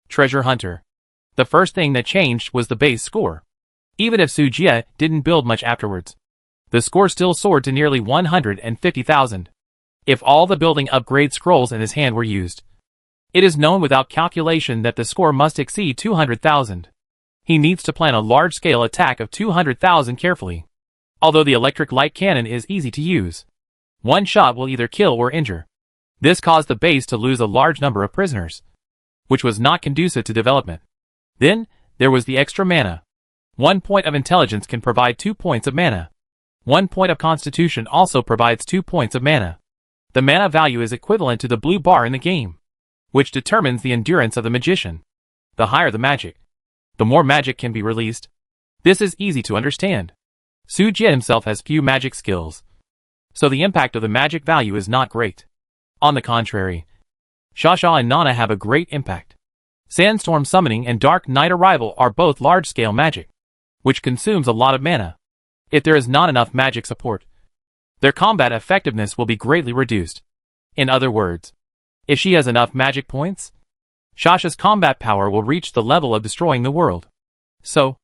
Treasure Hunter. The first thing that changed was the base score. Even if Sujie didn't build much afterwards, the score still soared to nearly 150,000. If all the building upgrade scrolls in his hand were used, it is known without calculation that the score must exceed 200,000. He needs to plan a large-scale attack of 200,000 carefully. Although the electric light cannon is easy to use, one shot will either kill or injure. This caused the base to lose a large number of prisoners, which was not conducive to development. Then, there was the extra mana. 1 point of intelligence can provide 2 points of mana. 1 point of constitution also provides 2 points of mana. The mana value is equivalent to the blue bar in the game, which determines the endurance of the magician. The higher the magic, the more magic can be released. This is easy to understand. Sujie himself has few magic skills, so the impact of the magic value is not great. On the contrary, Shasha and Nana have a great impact. Sandstorm Summoning and Dark Night Arrival are both large-scale magic, which consumes a lot of mana. If there is not enough magic support, their combat effectiveness will be greatly reduced. In other words, if she has enough magic points, Shasha's combat power will reach the level of destroying the world. So,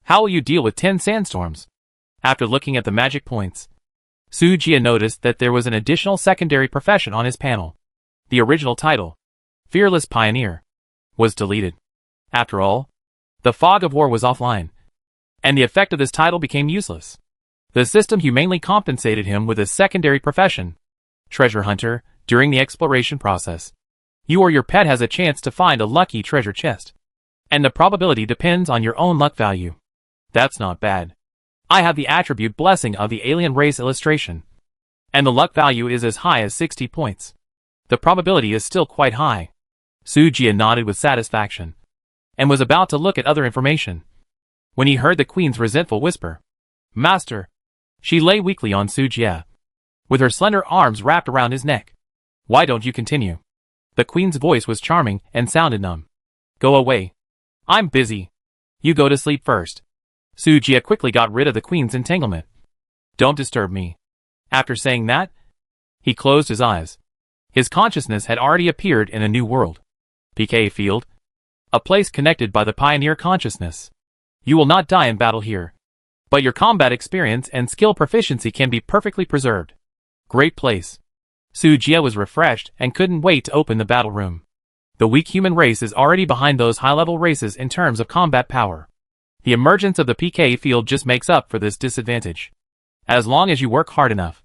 how will you deal with 10 sandstorms? After looking at the magic points, Sujie noticed that there was an additional secondary profession on his panel. The original title, Fearless Pioneer, was deleted. After all, the fog of war was offline, and the effect of this title became useless. The system humanely compensated him with a secondary profession, Treasure Hunter, during the exploration process. You or your pet has a chance to find a lucky treasure chest, and the probability depends on your own luck value. That's not bad. I have the attribute Blessing of the Alien Race illustration, and the luck value is as high as 60 points. The probability is still quite high. Sujie nodded with satisfaction, and was about to look at other information, when he heard the Queen's resentful whisper. Master! She lay weakly on Sujie, with her slender arms wrapped around his neck. Why don't you continue? The Queen's voice was charming and sounded numb. Go away. I'm busy. You go to sleep first. Sujie quickly got rid of the Queen's entanglement. Don't disturb me. After saying that, he closed his eyes. His consciousness had already appeared in a new world. PK Field. A place connected by the Pioneer consciousness. You will not die in battle here, but your combat experience and skill proficiency can be perfectly preserved. Great place. Sujie was refreshed and couldn't wait to open the battle room. The weak human race is already behind those high-level races in terms of combat power. The emergence of the PK field just makes up for this disadvantage. As long as you work hard enough,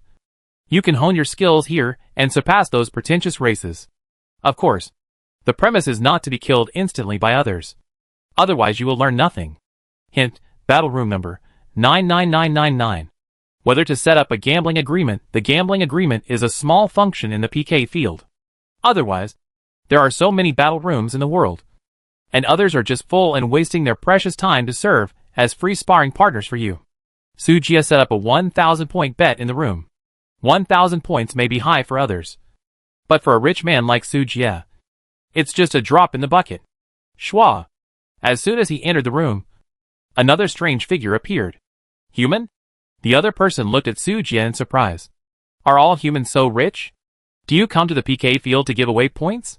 you can hone your skills here and surpass those pretentious races. Of course, the premise is not to be killed instantly by others. Otherwise you will learn nothing. Hint, battle room number 99999. Whether to set up a gambling agreement. The gambling agreement is a small function in the PK field. Otherwise, there are so many battle rooms in the world, and others are just full and wasting their precious time to serve as free sparring partners for you. Sujie set up a 1,000 point bet in the room. 1,000 points may be high for others, but for a rich man like Sujie, it's just a drop in the bucket. Schwa! As soon as he entered the room, another strange figure appeared. Human? The other person looked at Sujie in surprise. Are all humans so rich? Do you come to the PK field to give away points?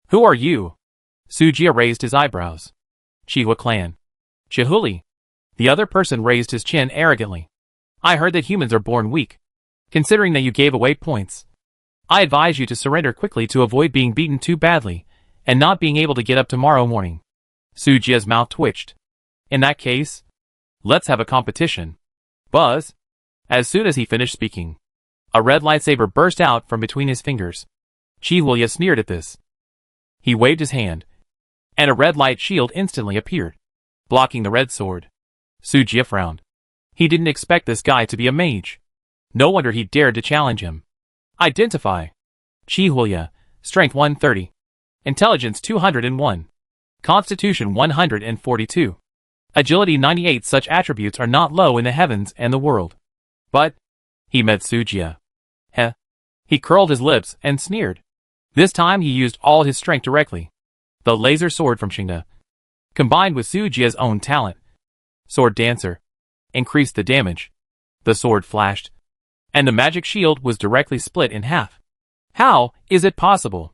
Who are you? Sujie raised his eyebrows. Chihua clan. Chihuli. The other person raised his chin arrogantly. I heard that humans are born weak. Considering that you gave away points, I advise you to surrender quickly to avoid being beaten too badly and not being able to get up tomorrow morning. Sujie's mouth twitched. In that case, let's have a competition. Buzz. As soon as he finished speaking, a red lightsaber burst out from between his fingers. Chihua sneered at this. He waved his hand, and a red light shield instantly appeared, blocking the red sword. Sujie frowned. He didn't expect this guy to be a mage. No wonder he dared to challenge him. Identify. Chihua, Strength 130. Intelligence 201. Constitution 142. Agility 98. Such attributes are not low in the heavens and the world. But, he met Sujie. Heh. He curled his lips and sneered. This time he used all his strength directly. The laser sword from Xingda, combined with Sujie's own talent, Sword Dancer, increased the damage. The sword flashed, and the magic shield was directly split in half. How is it possible?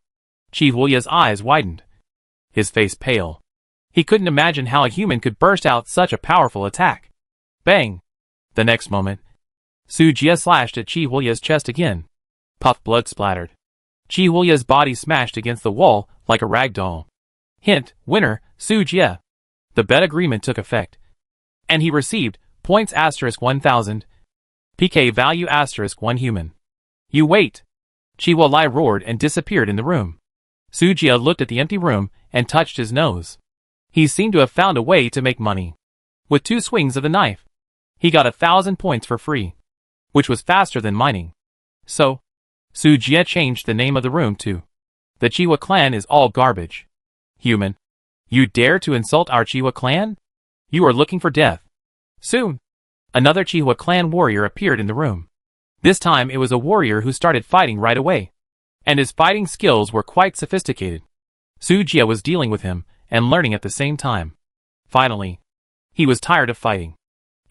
Chi Huiya's eyes widened. His face pale. He couldn't imagine how a human could burst out such a powerful attack. Bang! The next moment, Su Jie slashed at Chi Huiya's chest again. Puff blood splattered. Chi Huiya's body smashed against the wall like a rag doll. Hint, winner, Su Jie. The bet agreement took effect. And he received points *1000. PK value *1 human. You wait! Chi Huilai roared and disappeared in the room. Su Jie looked at the empty room and touched his nose. He seemed to have found a way to make money. With 2 swings of the knife, he got 1,000 points for free, which was faster than mining. So, Su Jie changed the name of the room to The Chiwa Clan is all garbage. Human. You dare to insult our Chiwa clan? You are looking for death. Soon, another Chiwa clan warrior appeared in the room. This time it was a warrior who started fighting right away. And his fighting skills were quite sophisticated. Su Jie was dealing with him and learning at the same time. Finally, he was tired of fighting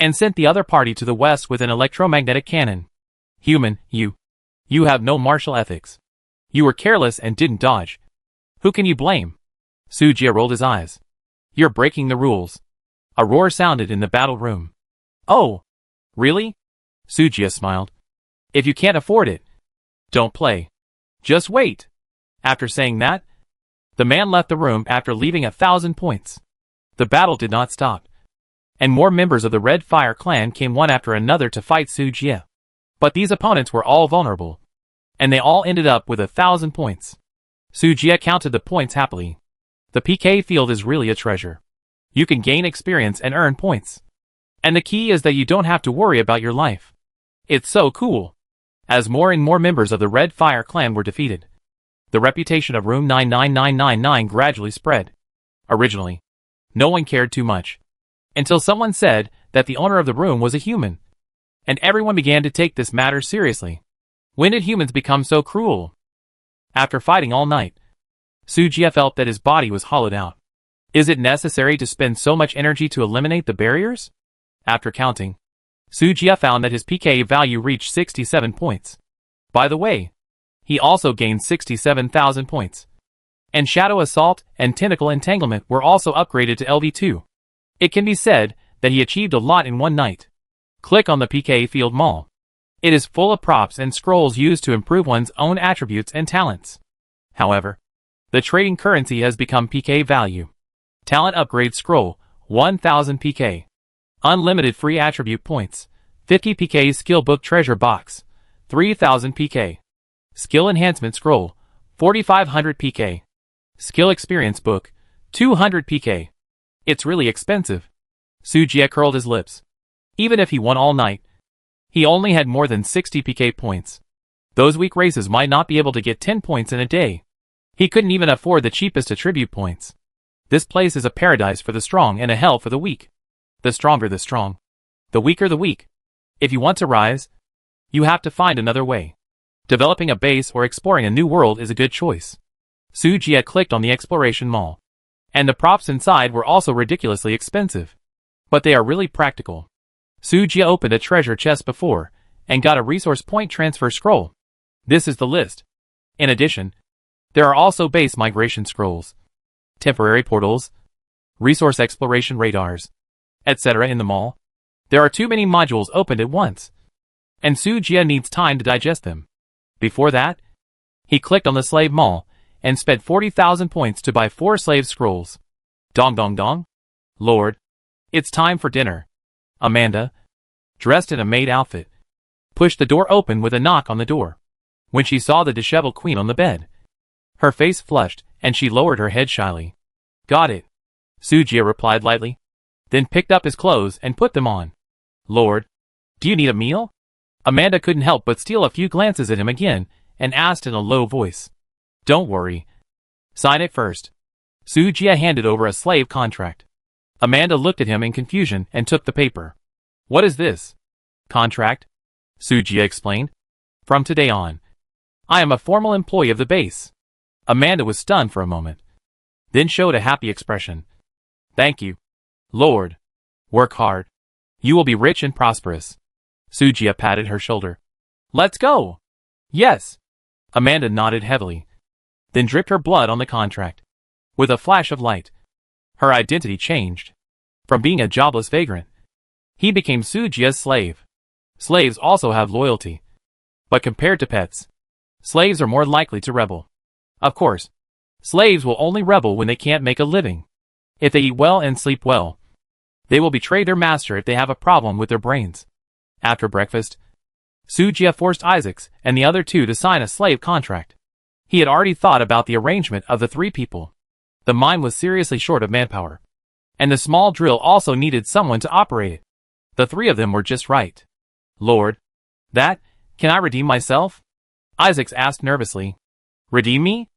and sent the other party to the west with an electromagnetic cannon. Human, you have no martial ethics. You were careless and didn't dodge. Who can you blame? Su Jie rolled his eyes. You're breaking the rules. A roar sounded in the battle room. Oh, really? Su Jie smiled. If you can't afford it, don't play. Just wait. After saying that, the man left the room after leaving 1,000 points. The battle did not stop, and more members of the Red Fire clan came one after another to fight Su Jie. But these opponents were all vulnerable, and they all ended up with 1,000 points. Su Jie counted the points happily. The PK field is really a treasure. You can gain experience and earn points. And the key is that you don't have to worry about your life. It's so cool. As more and more members of the Red Fire clan were defeated, the reputation of Room 99999 gradually spread. Originally, no one cared too much, until someone said that the owner of the room was a human, and everyone began to take this matter seriously. When did humans become so cruel? After fighting all night, Su Jie felt that his body was hollowed out. Is it necessary to spend so much energy to eliminate the barriers? After counting, Su Jie found that his PK value reached 67 points. By the way, he also gained 67,000 points. And Shadow Assault and Tentacle Entanglement were also upgraded to LV2. It can be said that he achieved a lot in one night. Click on the PK Field Mall. It is full of props and scrolls used to improve one's own attributes and talents. However, the trading currency has become PK value. Talent Upgrade Scroll, 1000 PK. Unlimited free attribute points, 50 PK Skill Book Treasure Box, 3000 PK. Skill Enhancement Scroll, 4500 PK. Skill Experience Book, 200 PK. It's really expensive. Su Jie curled his lips. Even if he won all night, he only had more than 60 PK points. Those weak races might not be able to get 10 points in a day. He couldn't even afford the cheapest attribute points. This place is a paradise for the strong and a hell for the weak. The stronger the strong, the weaker the weak. If you want to rise, you have to find another way. Developing a base or exploring a new world is a good choice. Su Jie clicked on the exploration mall. And the props inside were also ridiculously expensive. But they are really practical. Su Jie opened a treasure chest before, and got a resource point transfer scroll. This is the list. In addition, there are also base migration scrolls, temporary portals, resource exploration radars, etc. in the mall. There are too many modules opened at once, and Su Jie needs time to digest them. Before that, he clicked on the slave mall, and spent 40,000 points to buy 4 slave scrolls. Dong dong dong. Lord, it's time for dinner. Amanda, dressed in a maid outfit, pushed the door open with a knock on the door. When she saw the disheveled queen on the bed, her face flushed, and she lowered her head shyly. Got it, Su Jie replied lightly, then picked up his clothes and put them on. Lord, do you need a meal? Amanda couldn't help but steal a few glances at him again, and asked in a low voice. Don't worry. Sign it first. Su Jie handed over a slave contract. Amanda looked at him in confusion and took the paper. What is this? Contract? Su Jie explained. From today on, I am a formal employee of the base. Amanda was stunned for a moment, then showed a happy expression. Thank you, Lord. Work hard. You will be rich and prosperous. Su Jie patted her shoulder. Let's go. Yes. Amanda nodded heavily, then dripped her blood on the contract. With a flash of light, her identity changed. From being a jobless vagrant, he became Sujia's slave. Slaves also have loyalty. But compared to pets, slaves are more likely to rebel. Of course, slaves will only rebel when they can't make a living. If they eat well and sleep well, they will betray their master if they have a problem with their brains. After breakfast, Sujia forced Isaacs and the other two to sign a slave contract. He had already thought about the arrangement of the three people. The mine was seriously short of manpower, and the small drill also needed someone to operate it. The three of them were just right. Lord, can I redeem myself? Isaacs asked nervously. Redeem me?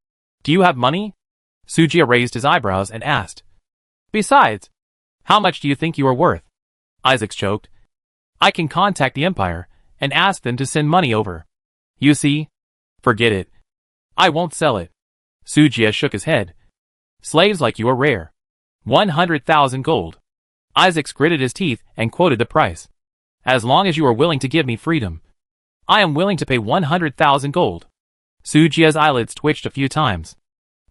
Do you have money? Sujia raised his eyebrows and asked. Besides, how much do you think you are worth? Isaacs choked. I can contact the Empire and ask them to send money over. You see? Forget it. I won't sell it. Sujia shook his head. Slaves like you are rare. 100,000 gold. Isaacs gritted his teeth and quoted the price. As long as you are willing to give me freedom, I am willing to pay 100,000 gold. Sujia's eyelids twitched a few times.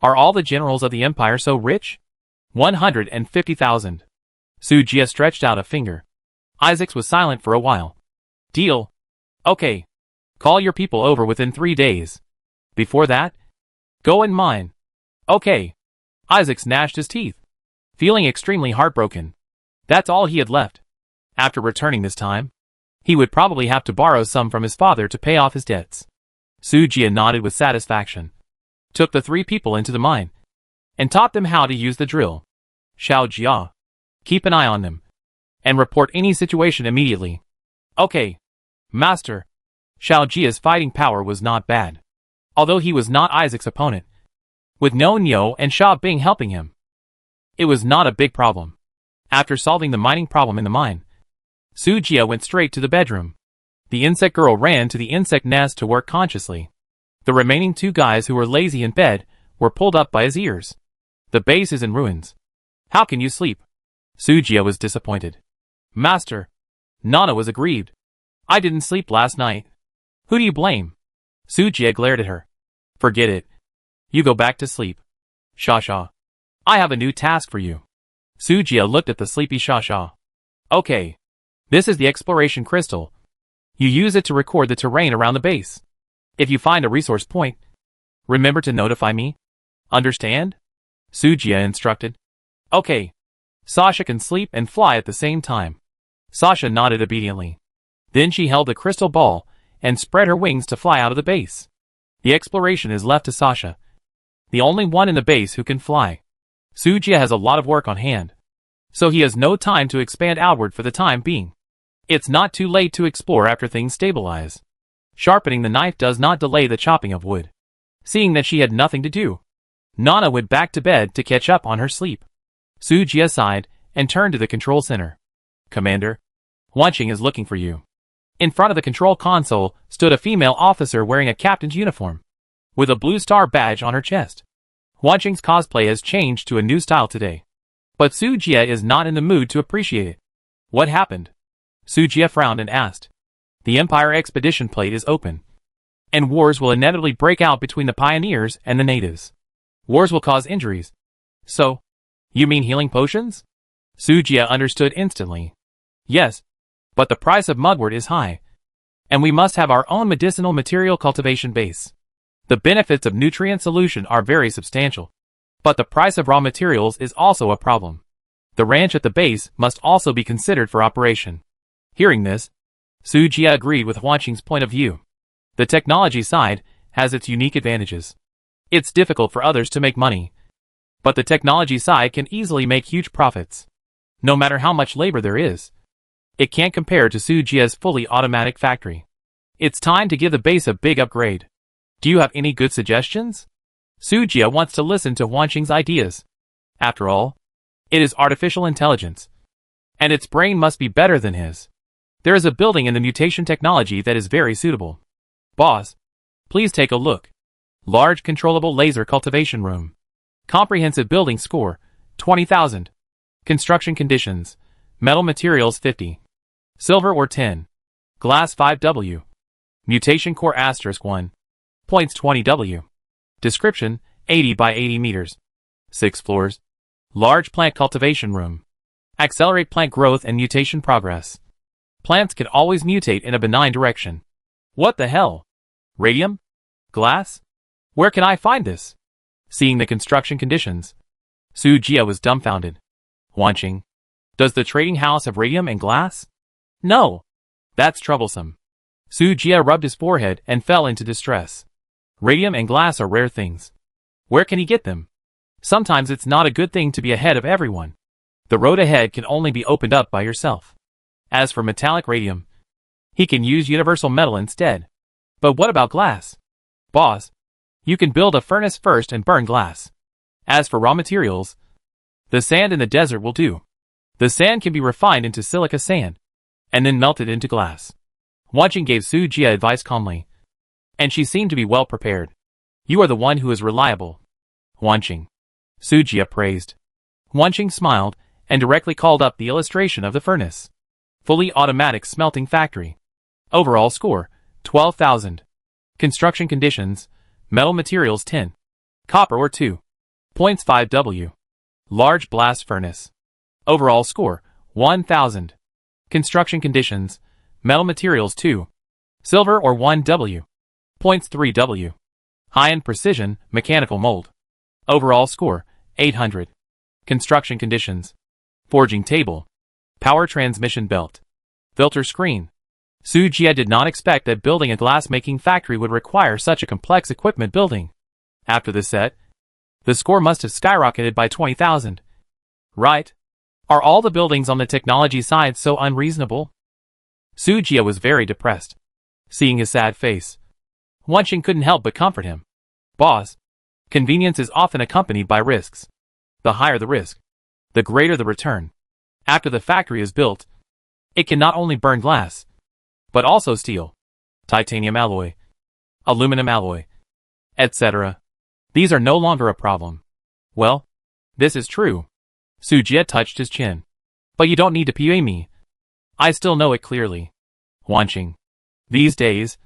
Are all the generals of the Empire so rich? 150,000. Sujia stretched out a finger. Isaacs was silent for a while. Deal. Okay. Call your people over within 3 days. Before that, go and mine. Okay. Isaacs gnashed his teeth, feeling extremely heartbroken. That's all he had left. After returning this time, he would probably have to borrow some from his father to pay off his debts. Sujia nodded with satisfaction, took the three people into the mine, and taught them how to use the drill. Xiao Jia, keep an eye on them, and report any situation immediately. Okay, Master. Xiao Jia's fighting power was not bad, although he was not Isaac's opponent, with No Nyo and Sha Bing helping him. It was not a big problem. After solving the mining problem in the mine, Sujia went straight to the bedroom. The insect girl ran to the insect nest to work consciously. The remaining two guys who were lazy in bed were pulled up by his ears. The base is in ruins. How can you sleep? Sujia was disappointed. Master. Nana was aggrieved. I didn't sleep last night. Who do you blame? Sujia glared at her. Forget it. You go back to sleep. Sha. I have a new task for you. Sujia looked at the sleepy Sha. Okay. This is the exploration crystal. You use it to record the terrain around the base. If you find a resource point, remember to notify me. Understand? Sujia instructed. Okay. Sasha can sleep and fly at the same time. Sasha nodded obediently. Then she held the crystal ball and spread her wings to fly out of the base. The exploration is left to Sasha, the only one in the base who can fly. Sujia has a lot of work on hand, so he has no time to expand outward for the time being. It's not too late to explore after things stabilize. Sharpening the knife does not delay the chopping of wood. Seeing that she had nothing to do, Nana went back to bed to catch up on her sleep. Sujia sighed and turned to the control center. Commander, Wanqing is looking for you. In front of the control console stood a female officer wearing a captain's uniform, with a blue star badge on her chest. Wanqing's cosplay has changed to a new style today, but Sujia is not in the mood to appreciate it. What happened? Sujia frowned and asked. The Empire expedition plate is open, and wars will inevitably break out between the pioneers and the natives. Wars will cause injuries. So, you mean healing potions? Sujia understood instantly. Yes, but the price of mugwort is high, and we must have our own medicinal material cultivation base. The benefits of nutrient solution are very substantial, but the price of raw materials is also a problem. The ranch at the base must also be considered for operation. Hearing this, Sujia agreed with Wanqing's point of view. The technology side has its unique advantages. It's difficult for others to make money, but the technology side can easily make huge profits. No matter how much labor there is, it can't compare to Sujia's fully automatic factory. It's time to give the base a big upgrade. Do you have any good suggestions? Sujia wants to listen to Wanqing's ideas. After all, it is artificial intelligence, and its brain must be better than his. There is a building in the mutation technology that is very suitable. Boss, please take a look. Large controllable laser cultivation room. Comprehensive building score, 20,000. Construction conditions, metal materials 50. Silver or 10. Glass 5W. Mutation core *1. Points 20W. Description, 80 by 80 meters. 6 floors. Large plant cultivation room. Accelerate plant growth and mutation progress. Plants can always mutate in a benign direction. What the hell? Radium? Glass? Where can I find this? Seeing the construction conditions, Su Jia was dumbfounded. Wanqing. Does the trading house have radium and glass? No. That's troublesome. Su Jia rubbed his forehead and fell into distress. Radium and glass are rare things. Where can he get them? Sometimes it's not a good thing to be ahead of everyone. The road ahead can only be opened up by yourself. As for metallic radium, he can use universal metal instead. But what about glass? Boss, you can build a furnace first and burn glass. As for raw materials, the sand in the desert will do. The sand can be refined into silica sand, and then melted into glass. Wanqing gave Su Jia advice calmly, and she seemed to be well prepared. You are the one who is reliable, Wanqing. Su Jia praised. Wanqing smiled and directly called up the illustration of the furnace. Fully automatic smelting factory. Overall score, 12,000. Construction conditions, metal materials 10. Copper ore 2. Points 5W. Large blast furnace. Overall score, 1,000. Construction conditions, metal materials 2. Silver ore 1W. Points 3W. High-end precision, mechanical mold. Overall score, 800. Construction conditions. Forging table. Power transmission belt. Filter screen. Su Jia did not expect that building a glass-making factory would require such a complex equipment building. After the set, the score must have skyrocketed by 20,000. Right? Are all the buildings on the technology side so unreasonable? Su Jia was very depressed. Seeing his sad face, Wanqing couldn't help but comfort him. Boss, convenience is often accompanied by risks. The higher the risk, the greater the return. After the factory is built, it can not only burn glass, but also steel, titanium alloy, aluminum alloy, etc. These are no longer a problem. Well, this is true. Su Jia touched his chin. But you don't need to pay me. I still know it clearly. Wanqing. These days,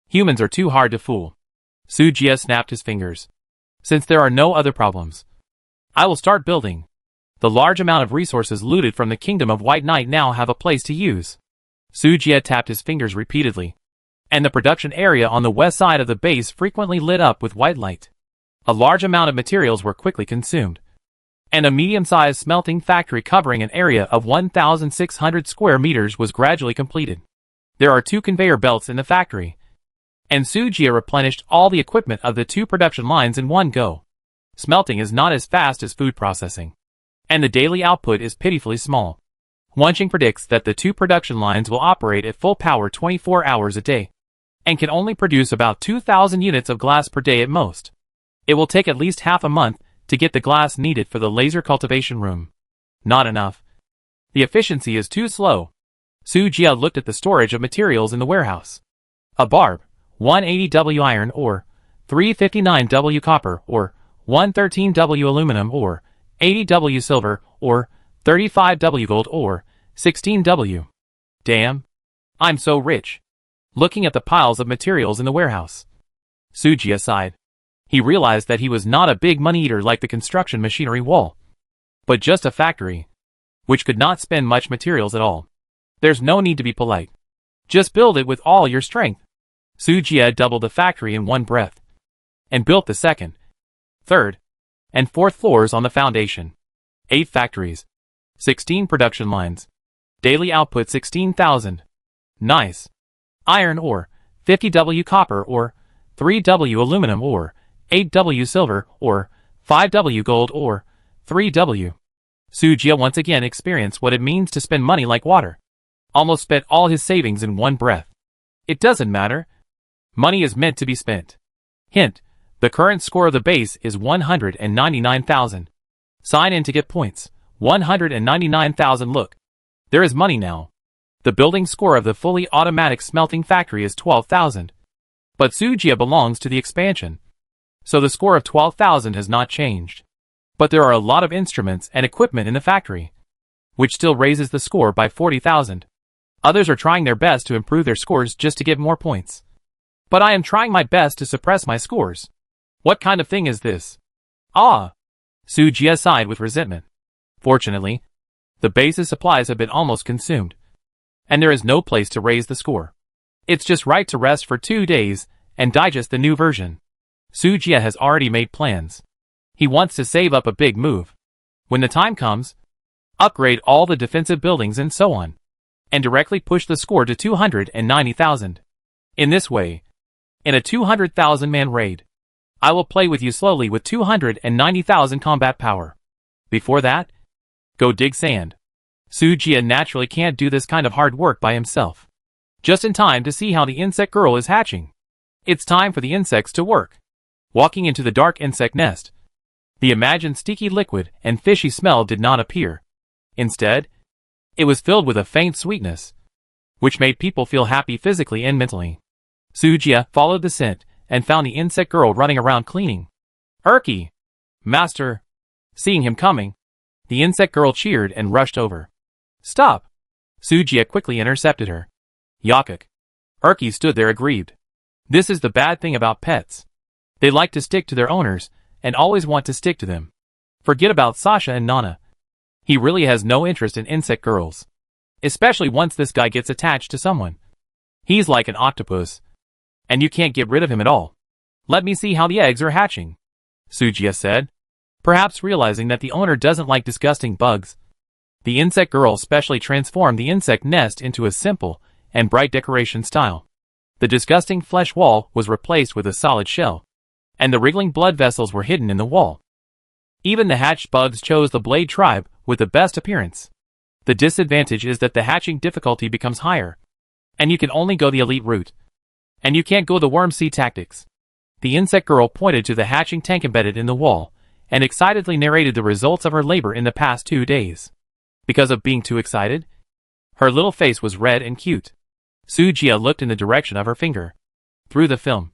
humans are too hard to fool. Su Jia snapped his fingers. Since there are no other problems, I will start building. The large amount of resources looted from the kingdom of White Knight now have a place to use. Su Jia tapped his fingers repeatedly, and the production area on the west side of the base frequently lit up with white light. A large amount of materials were quickly consumed, and a medium-sized smelting factory covering an area of 1,600 square meters was gradually completed. There are 2 conveyor belts in the factory, and Su Jia replenished all the equipment of the 2 production lines in one go. Smelting is not as fast as food processing, and the daily output is pitifully small. Wanqing predicts that the 2 production lines will operate at full power 24 hours a day, and can only produce about 2,000 units of glass per day at most. It will take at least half a month to get the glass needed for the laser cultivation room. Not enough. The efficiency is too slow. Su Jia looked at the storage of materials in the warehouse. A barb, 180W iron ore, 359W copper ore, 113W aluminum ore, 80W silver ore, 35W gold ore, 16W. Damn. I'm so rich. Looking at the piles of materials in the warehouse, Su Jia sighed. He realized that he was not a big money-eater like the construction machinery wall, but just a factory, which could not spend much materials at all. There's no need to be polite. Just build it with all your strength. Su Jia doubled the factory in one breath, and built the 2nd, 3rd, and 4th floors on the foundation. 8 factories. 16 production lines. Daily output 16,000. Nice. Iron ore, 50W copper ore, 3W aluminum ore, 8W silver ore, 5W gold ore, 3W. Su Jia once again experienced what it means to spend money like water. Almost spent all his savings in one breath. It doesn't matter. Money is meant to be spent. Hint, the current score of the base is 199,000. Sign in to get points. 199,000. Look. There is money now. The building score of the fully automatic smelting factory is 12,000. But Su Jia belongs to the expansion, so the score of 12,000 has not changed. But there are a lot of instruments and equipment in the factory, which still raises the score by 40,000. Others are trying their best to improve their scores just to get more points. But I am trying my best to suppress my scores. What kind of thing is this? Ah! Sujia sighed with resentment. Fortunately, the base's supplies have been almost consumed, and there is no place to raise the score. It's just right to rest for 2 days and digest the new version. Sujia has already made plans. He wants to save up a big move. When the time comes, upgrade all the defensive buildings and so on, and directly push the score to 290,000. In this way, in a 200,000-man raid, I will play with you slowly with 290,000 combat power. Before that, go dig sand. Sujia naturally can't do this kind of hard work by himself. Just in time to see how the insect girl is hatching. It's time for the insects to work. Walking into the dark insect nest, the imagined sticky liquid and fishy smell did not appear. Instead, it was filled with a faint sweetness, which made people feel happy physically and mentally. Sujia followed the scent and found the insect girl running around cleaning. Urki! Master! Seeing him coming, the insect girl cheered and rushed over. Stop! Sujia quickly intercepted her. Yakuk. Urki stood there aggrieved. This is the bad thing about pets. They like to stick to their owners and always want to stick to them. Forget about Sasha and Nana. He really has no interest in insect girls. Especially once this guy gets attached to someone. He's like an octopus, and you can't get rid of him at all. Let me see how the eggs are hatching, Sujia said, perhaps realizing that the owner doesn't like disgusting bugs. The insect girl specially transformed the insect nest into a simple and bright decoration style. The disgusting flesh wall was replaced with a solid shell, and the wriggling blood vessels were hidden in the wall. Even the hatched bugs chose the blade tribe with the best appearance. The disadvantage is that the hatching difficulty becomes higher, and you can only go the elite route. And you can't go the worm sea tactics. The insect girl pointed to the hatching tank embedded in the wall, and excitedly narrated the results of her labor in the past 2 days. Because of being too excited, her little face was red and cute. Sujia looked in the direction of her finger. Through the film,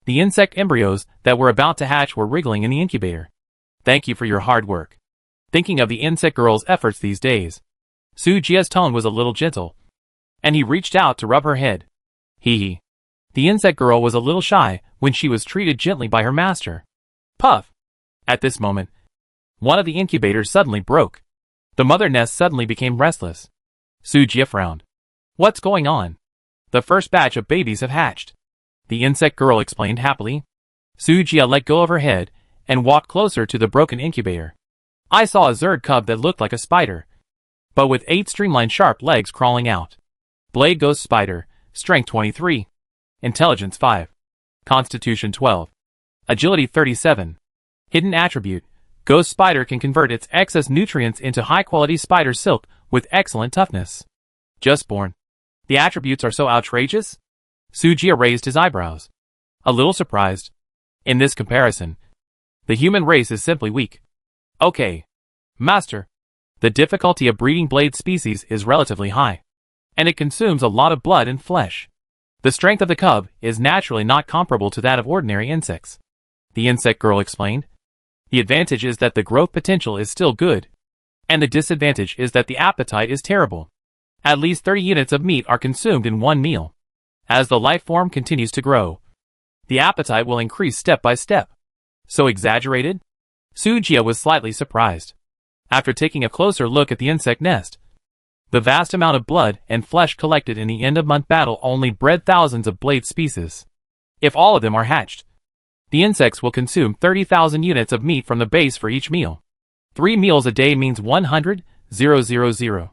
the insect embryos that were about to hatch were wriggling in the incubator. Thank you for your hard work. Thinking of the insect girl's efforts these days, Sujia's tone was a little gentle, and he reached out to rub her head. Hee hee. The insect girl was a little shy when she was treated gently by her master. Puff! At this moment, one of the incubators suddenly broke. The mother nest suddenly became restless. Sujia frowned. What's going on? The first batch of babies have hatched, the insect girl explained happily. Sujia let go of her head and walked closer to the broken incubator. I saw a zerd cub that looked like a spider, but with 8 streamlined sharp legs crawling out. Blade Ghost Spider, Strength 23, Intelligence 5, Constitution 12, Agility 37. Hidden attribute: Ghost Spider can convert its excess nutrients into high-quality spider silk with excellent toughness. Just born. The attributes are so outrageous? Sujia raised his eyebrows, a little surprised. In this comparison, the human race is simply weak. Okay, Master. The difficulty of breeding blade species is relatively high, and it consumes a lot of blood and flesh. The strength of the cub is naturally not comparable to that of ordinary insects, the insect girl explained. The advantage is that the growth potential is still good, and the disadvantage is that the appetite is terrible. At least 30 units of meat are consumed in one meal. As the life form continues to grow, the appetite will increase step by step. So exaggerated? Sujia was slightly surprised. After taking a closer look at the insect nest, the vast amount of blood and flesh collected in the end-of-month battle only bred thousands of blade species. If all of them are hatched, the insects will consume 30,000 units of meat from the base for each meal. 3 meals a day means 100,000.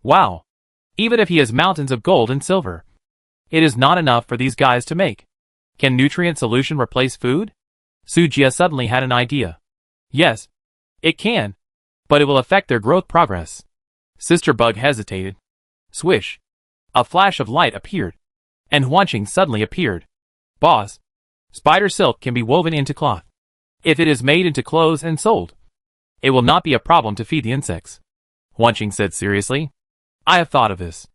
Wow! Even if he has mountains of gold and silver, it is not enough for these guys to make. Can nutrient solution replace food? Sujia suddenly had an idea. Yes, it can, but it will affect their growth progress. Sister Bug hesitated. Swish! A flash of light appeared, and Huanqing suddenly appeared. Boss, spider silk can be woven into cloth. If it is made into clothes and sold, it will not be a problem to feed the insects, Huanqing said seriously. I have thought of this.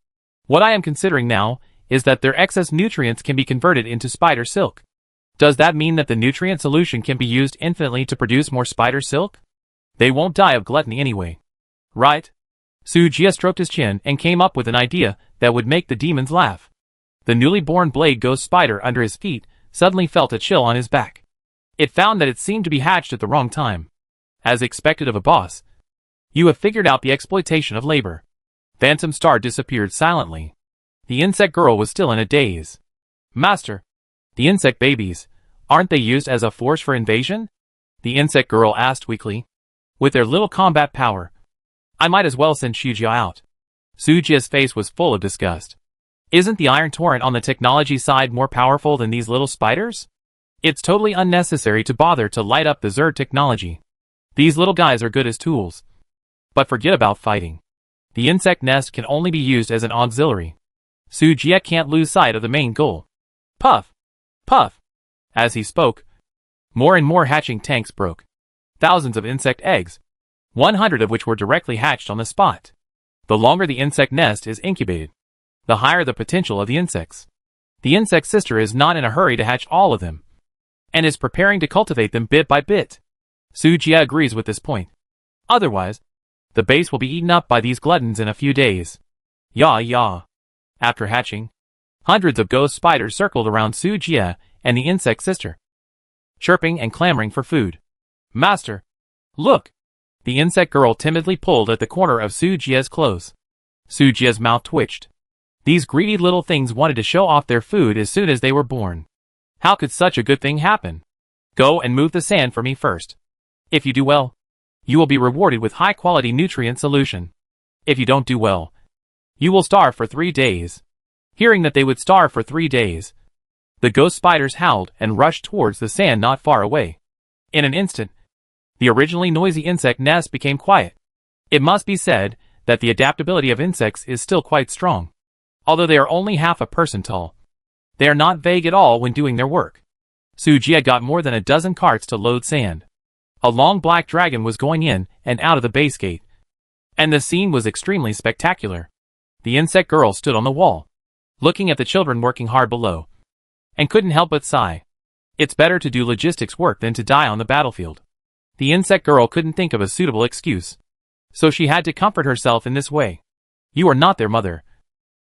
What I am considering now is that their excess nutrients can be converted into spider silk. Does that mean that the nutrient solution can be used infinitely to produce more spider silk? They won't die of gluttony anyway. Right? Sujia stroked his chin and came up with an idea that would make the demons laugh. The newly born blade ghost spider under his feet suddenly felt a chill on his back. It found that it seemed to be hatched at the wrong time. As expected of a boss, you have figured out the exploitation of labor. Phantom Star disappeared silently. The insect girl was still in a daze. Master, the insect babies, aren't they used as a force for invasion? The insect girl asked weakly. With their little combat power, I might as well send Shujia out. Sujia's face was full of disgust. Isn't the Iron Torrent on the technology side more powerful than these little spiders? It's totally unnecessary to bother to light up the Zerd technology. These little guys are good as tools. But forget about fighting. The insect nest can only be used as an auxiliary. Sujia can't lose sight of the main goal. Puff! Puff! As he spoke, more and more hatching tanks broke. Thousands of insect eggs, 100 of which were directly hatched on the spot. The longer the insect nest is incubated, the higher the potential of the insects. The insect sister is not in a hurry to hatch all of them, and is preparing to cultivate them bit by bit. Sujia agrees with this point. Otherwise, the base will be eaten up by these gluttons in a few days. Yah. After hatching, hundreds of ghost spiders circled around Sujia and the insect sister, chirping and clamoring for food. Master, look! The insect girl timidly pulled at the corner of Sujia's clothes. Sujia's mouth twitched. These greedy little things wanted to show off their food as soon as they were born. How could such a good thing happen? Go and move the sand for me first. If you do well, you will be rewarded with high-quality nutrient solution. If you don't do well, you will starve for 3 days. Hearing that they would starve for 3 days, the ghost spiders howled and rushed towards the sand not far away. In an instant, the originally noisy insect nest became quiet. It must be said that the adaptability of insects is still quite strong. Although they are only half a person tall, they are not vague at all when doing their work. Sujia got more than a dozen carts to load sand. A long black dragon was going in and out of the base gate, and the scene was extremely spectacular. The insect girl stood on the wall, looking at the children working hard below, and couldn't help but sigh. It's better to do logistics work than to die on the battlefield. The insect girl couldn't think of a suitable excuse, so she had to comfort herself in this way. You are not their mother.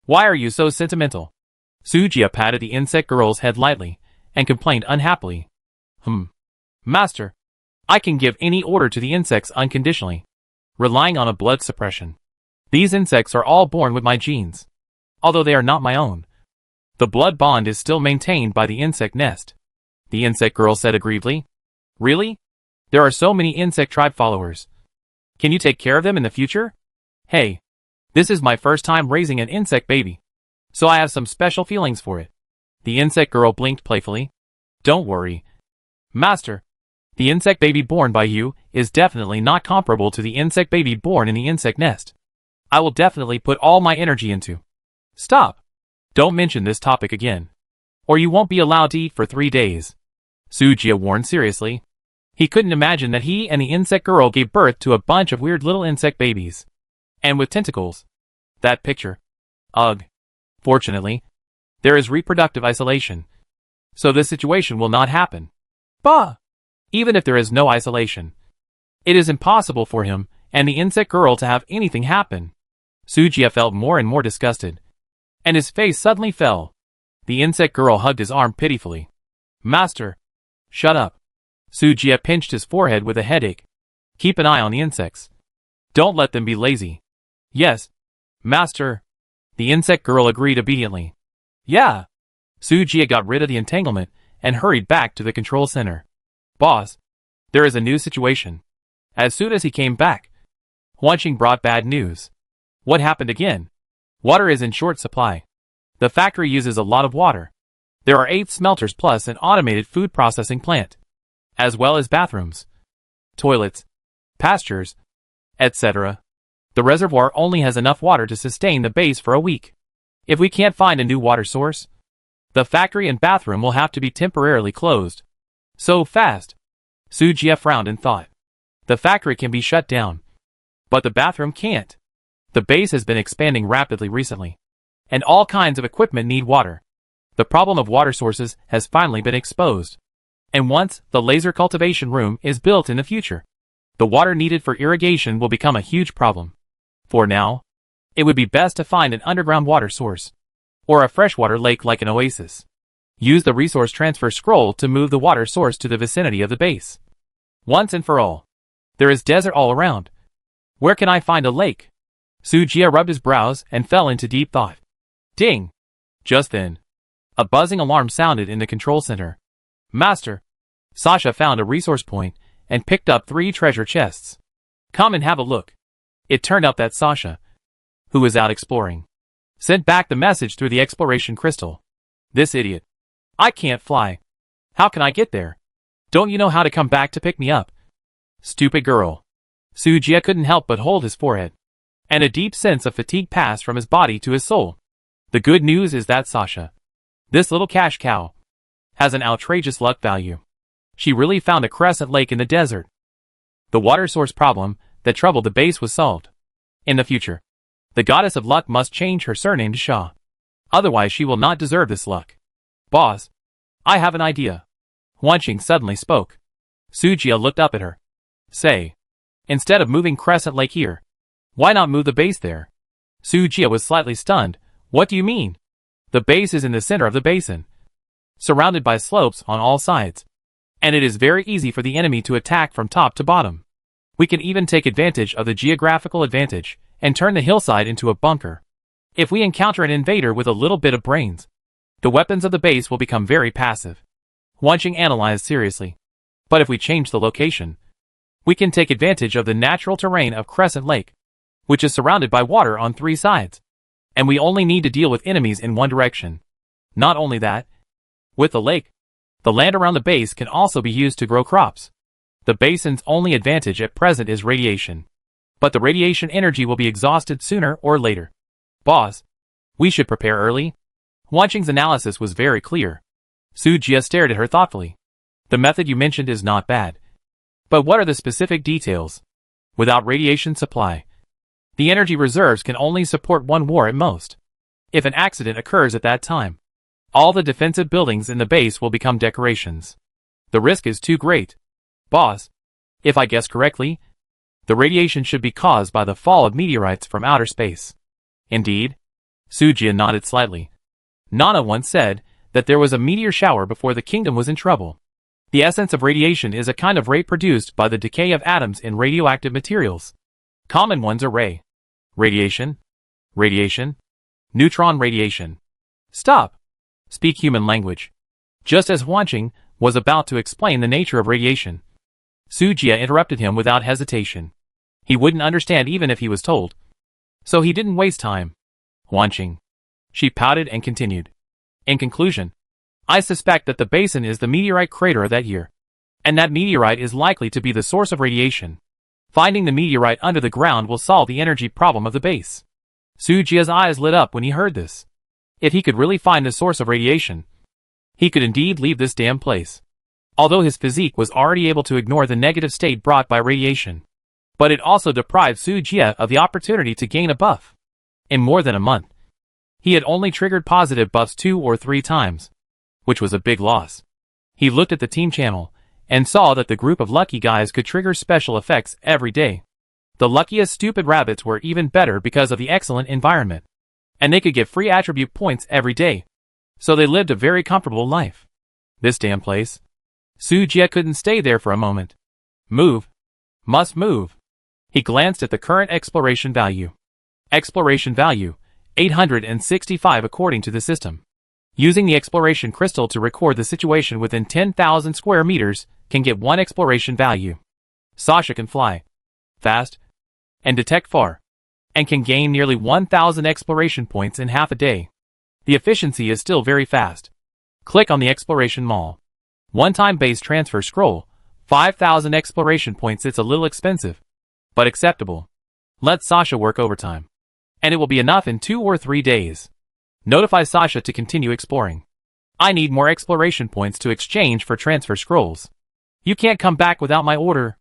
Why are you so sentimental? Sujia patted the insect girl's head lightly, and complained unhappily. Master, I can give any order to the insects unconditionally, relying on a blood suppression. These insects are all born with my genes, although they are not my own. The blood bond is still maintained by the insect nest. The insect girl said aggrievedly. Really? There are so many insect tribe followers. Can you take care of them in the future? Hey, this is my first time raising an insect baby, so I have some special feelings for it. The insect girl blinked playfully. Don't worry, Master. The insect baby born by you is definitely not comparable to the insect baby born in the insect nest. I will definitely put all my energy into. Stop. Don't mention this topic again, or you won't be allowed to eat for 3 days. Sujia warned seriously. He couldn't imagine that he and the insect girl gave birth to a bunch of weird little insect babies. And with tentacles. That picture. Ugh. Fortunately, there is reproductive isolation, so this situation will not happen. Bah! Even if there is no isolation, it is impossible for him and the insect girl to have anything happen. Sujia felt more and more disgusted, and his face suddenly fell. The insect girl hugged his arm pitifully. Master, shut up. Sujia pinched his forehead with a headache. Keep an eye on the insects. Don't let them be lazy. Yes, Master. The insect girl agreed obediently. Yeah. Sujia got rid of the entanglement and hurried back to the control center. Boss, there is a new situation. As soon as he came back, Huanqing brought bad news. What happened again? Water is in short supply. The factory uses a lot of water. There are 8 smelters plus an automated food processing plant, as well as bathrooms, toilets, pastures, etc. The reservoir only has enough water to sustain the base for a week. If we can't find a new water source, the factory and bathroom will have to be temporarily closed. So fast. Sujia frowned and thought. The factory can be shut down, but the bathroom can't. The base has been expanding rapidly recently, and all kinds of equipment need water. The problem of water sources has finally been exposed. And once the laser cultivation room is built in the future, the water needed for irrigation will become a huge problem. For now, it would be best to find an underground water source. or a freshwater lake like an oasis. Use the resource transfer scroll to move the water source to the vicinity of the base. Once and for all. There is desert all around. Where can I find a lake? Sujia rubbed his brows and fell into deep thought. Ding! Just then, a buzzing alarm sounded in the control center. Master! Sasha found a resource point and picked up 3 treasure chests. Come and have a look. It turned out that Sasha, who was out exploring, sent back the message through the exploration crystal. This idiot. I can't fly. How can I get there? Don't you know how to come back to pick me up? Stupid girl. Sujia couldn't help but hold his forehead, and a deep sense of fatigue passed from his body to his soul. The good news is that Sasha, this little cash cow, has an outrageous luck value. She really found a crescent lake in the desert. The water source problem that troubled the base was solved. In the future, the goddess of luck must change her surname to Shah. Otherwise she will not deserve this luck. Boss, I have an idea. Wanqing suddenly spoke. Sujia looked up at her. Say, instead of moving Crescent Lake here, why not move the base there? Sujia was slightly stunned. What do you mean? The base is in the center of the basin, surrounded by slopes on all sides, and it is very easy for the enemy to attack from top to bottom. We can even take advantage of the geographical advantage and turn the hillside into a bunker. If we encounter an invader with a little bit of brains, the weapons of the base will become very passive. Wanqing analyzed seriously. But if we change the location, we can take advantage of the natural terrain of Crescent Lake, which is surrounded by water on 3 sides. And we only need to deal with enemies in one direction. Not only that, with the lake, the land around the base can also be used to grow crops. The basin's only advantage at present is radiation. But the radiation energy will be exhausted sooner or later. Boss, we should prepare early? Wanqing's analysis was very clear. Sujia stared at her thoughtfully. The method you mentioned is not bad. But what are the specific details? Without radiation supply, the energy reserves can only support 1 war at most. If an accident occurs at that time, all the defensive buildings in the base will become decorations. The risk is too great. Boss, if I guess correctly, the radiation should be caused by the fall of meteorites from outer space. Indeed? Sujia nodded slightly. Nana once said that there was a meteor shower before the kingdom was in trouble. The essence of radiation is a kind of ray produced by the decay of atoms in radioactive materials. Common ones are ray radiation, radiation, neutron radiation. Stop. Speak human language. Just as Wanqing was about to explain the nature of radiation, Sujia interrupted him without hesitation. He wouldn't understand even if he was told. So he didn't waste time. Wanqing. She pouted and continued. In conclusion, I suspect that the basin is the meteorite crater of that year, and that meteorite is likely to be the source of radiation. Finding the meteorite under the ground will solve the energy problem of the base. Sujia's eyes lit up when he heard this. If he could really find the source of radiation, he could indeed leave this damn place. Although his physique was already able to ignore the negative state brought by radiation, but it also deprived Sujia of the opportunity to gain a buff. In more than a month, he had only triggered positive buffs 2 or 3 times, which was a big loss. He looked at the team channel and saw that the group of lucky guys could trigger special effects every day. The luckiest stupid rabbits were even better because of the excellent environment, and they could get free attribute points every day, so they lived a very comfortable life. This damn place. Sujia couldn't stay there for a moment. Move. Must move. He glanced at the current exploration value. Exploration value, 865 according to the system. Using the exploration crystal to record the situation within 10,000 square meters can get 1 exploration value. Sasha can fly fast and detect far, and can gain nearly 1,000 exploration points in half a day. The efficiency is still very fast. Click on the exploration mall. One-time base transfer scroll, 5,000 exploration points. It's a little expensive, but acceptable. Let Sasha work overtime, and it will be enough in 2 or 3 days. Notify Sasha to continue exploring. I need more exploration points to exchange for transfer scrolls. You can't come back without my order.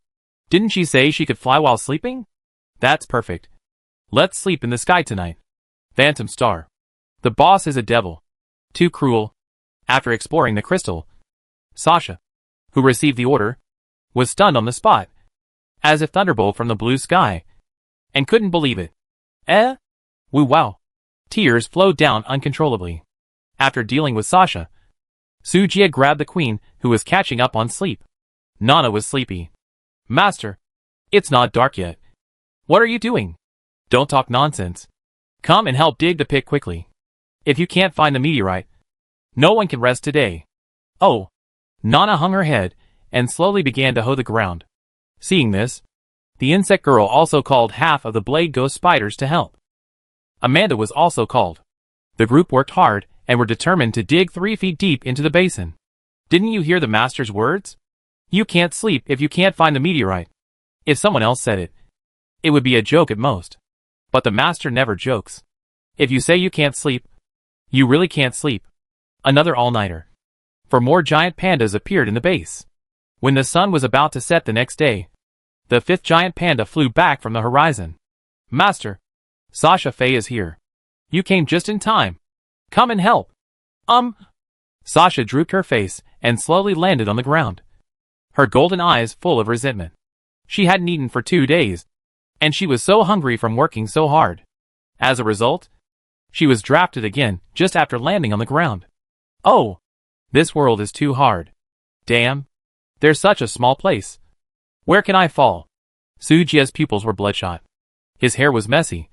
Didn't she say she could fly while sleeping? That's perfect. Let's sleep in the sky tonight. Phantom Star. The boss is a devil. Too cruel. After exploring the crystal, Sasha, who received the order, was stunned on the spot, as if thunderbolt from the blue sky, and couldn't believe it. Woo wow. Tears flowed down uncontrollably. After dealing with Sasha, Sujia grabbed the queen, who was catching up on sleep. Nana was sleepy. Master, it's not dark yet. What are you doing? Don't talk nonsense. Come and help dig the pit quickly. If you can't find the meteorite, no one can rest today. Oh. Nana hung her head and slowly began to hoe the ground. Seeing this, the insect girl also called half of the blade ghost spiders to help. Amanda was also called. The group worked hard and were determined to dig 3 feet deep into the basin. Didn't you hear the master's words? You can't sleep if you can't find the meteorite. If someone else said it, it would be a joke at most. But the master never jokes. If you say you can't sleep, you really can't sleep. Another all-nighter. For more giant pandas appeared in the base. When the sun was about to set the next day, the 5th giant panda flew back from the horizon. Master, Sasha Faye is here. You came just in time. Come and help. Sasha drooped her face and slowly landed on the ground. Her golden eyes full of resentment. She hadn't eaten for 2 days, and she was so hungry from working so hard. As a result, she was drafted again just after landing on the ground. Oh, this world is too hard. Damn, there's such a small place. Where can I fall? Sujia's pupils were bloodshot. His hair was messy,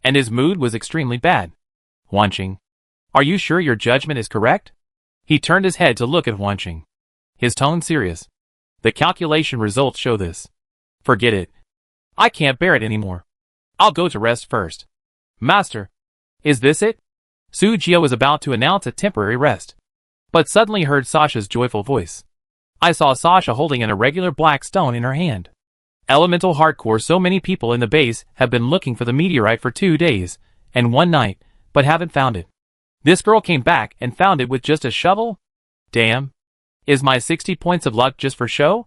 and his mood was extremely bad. Wanqing, are you sure your judgment is correct? He turned his head to look at Wanqing. His tone serious. The calculation results show this. Forget it. I can't bear it anymore. I'll go to rest first. Master, is this it? Sujia was about to announce a temporary rest, but suddenly heard Sasha's joyful voice. I saw Sasha holding an irregular black stone in her hand. Elemental hardcore. So many people in the base have been looking for the meteorite for 2 days and 1 night, but haven't found it. This girl came back and found it with just a shovel? Damn. Is my 60 points of luck just for show?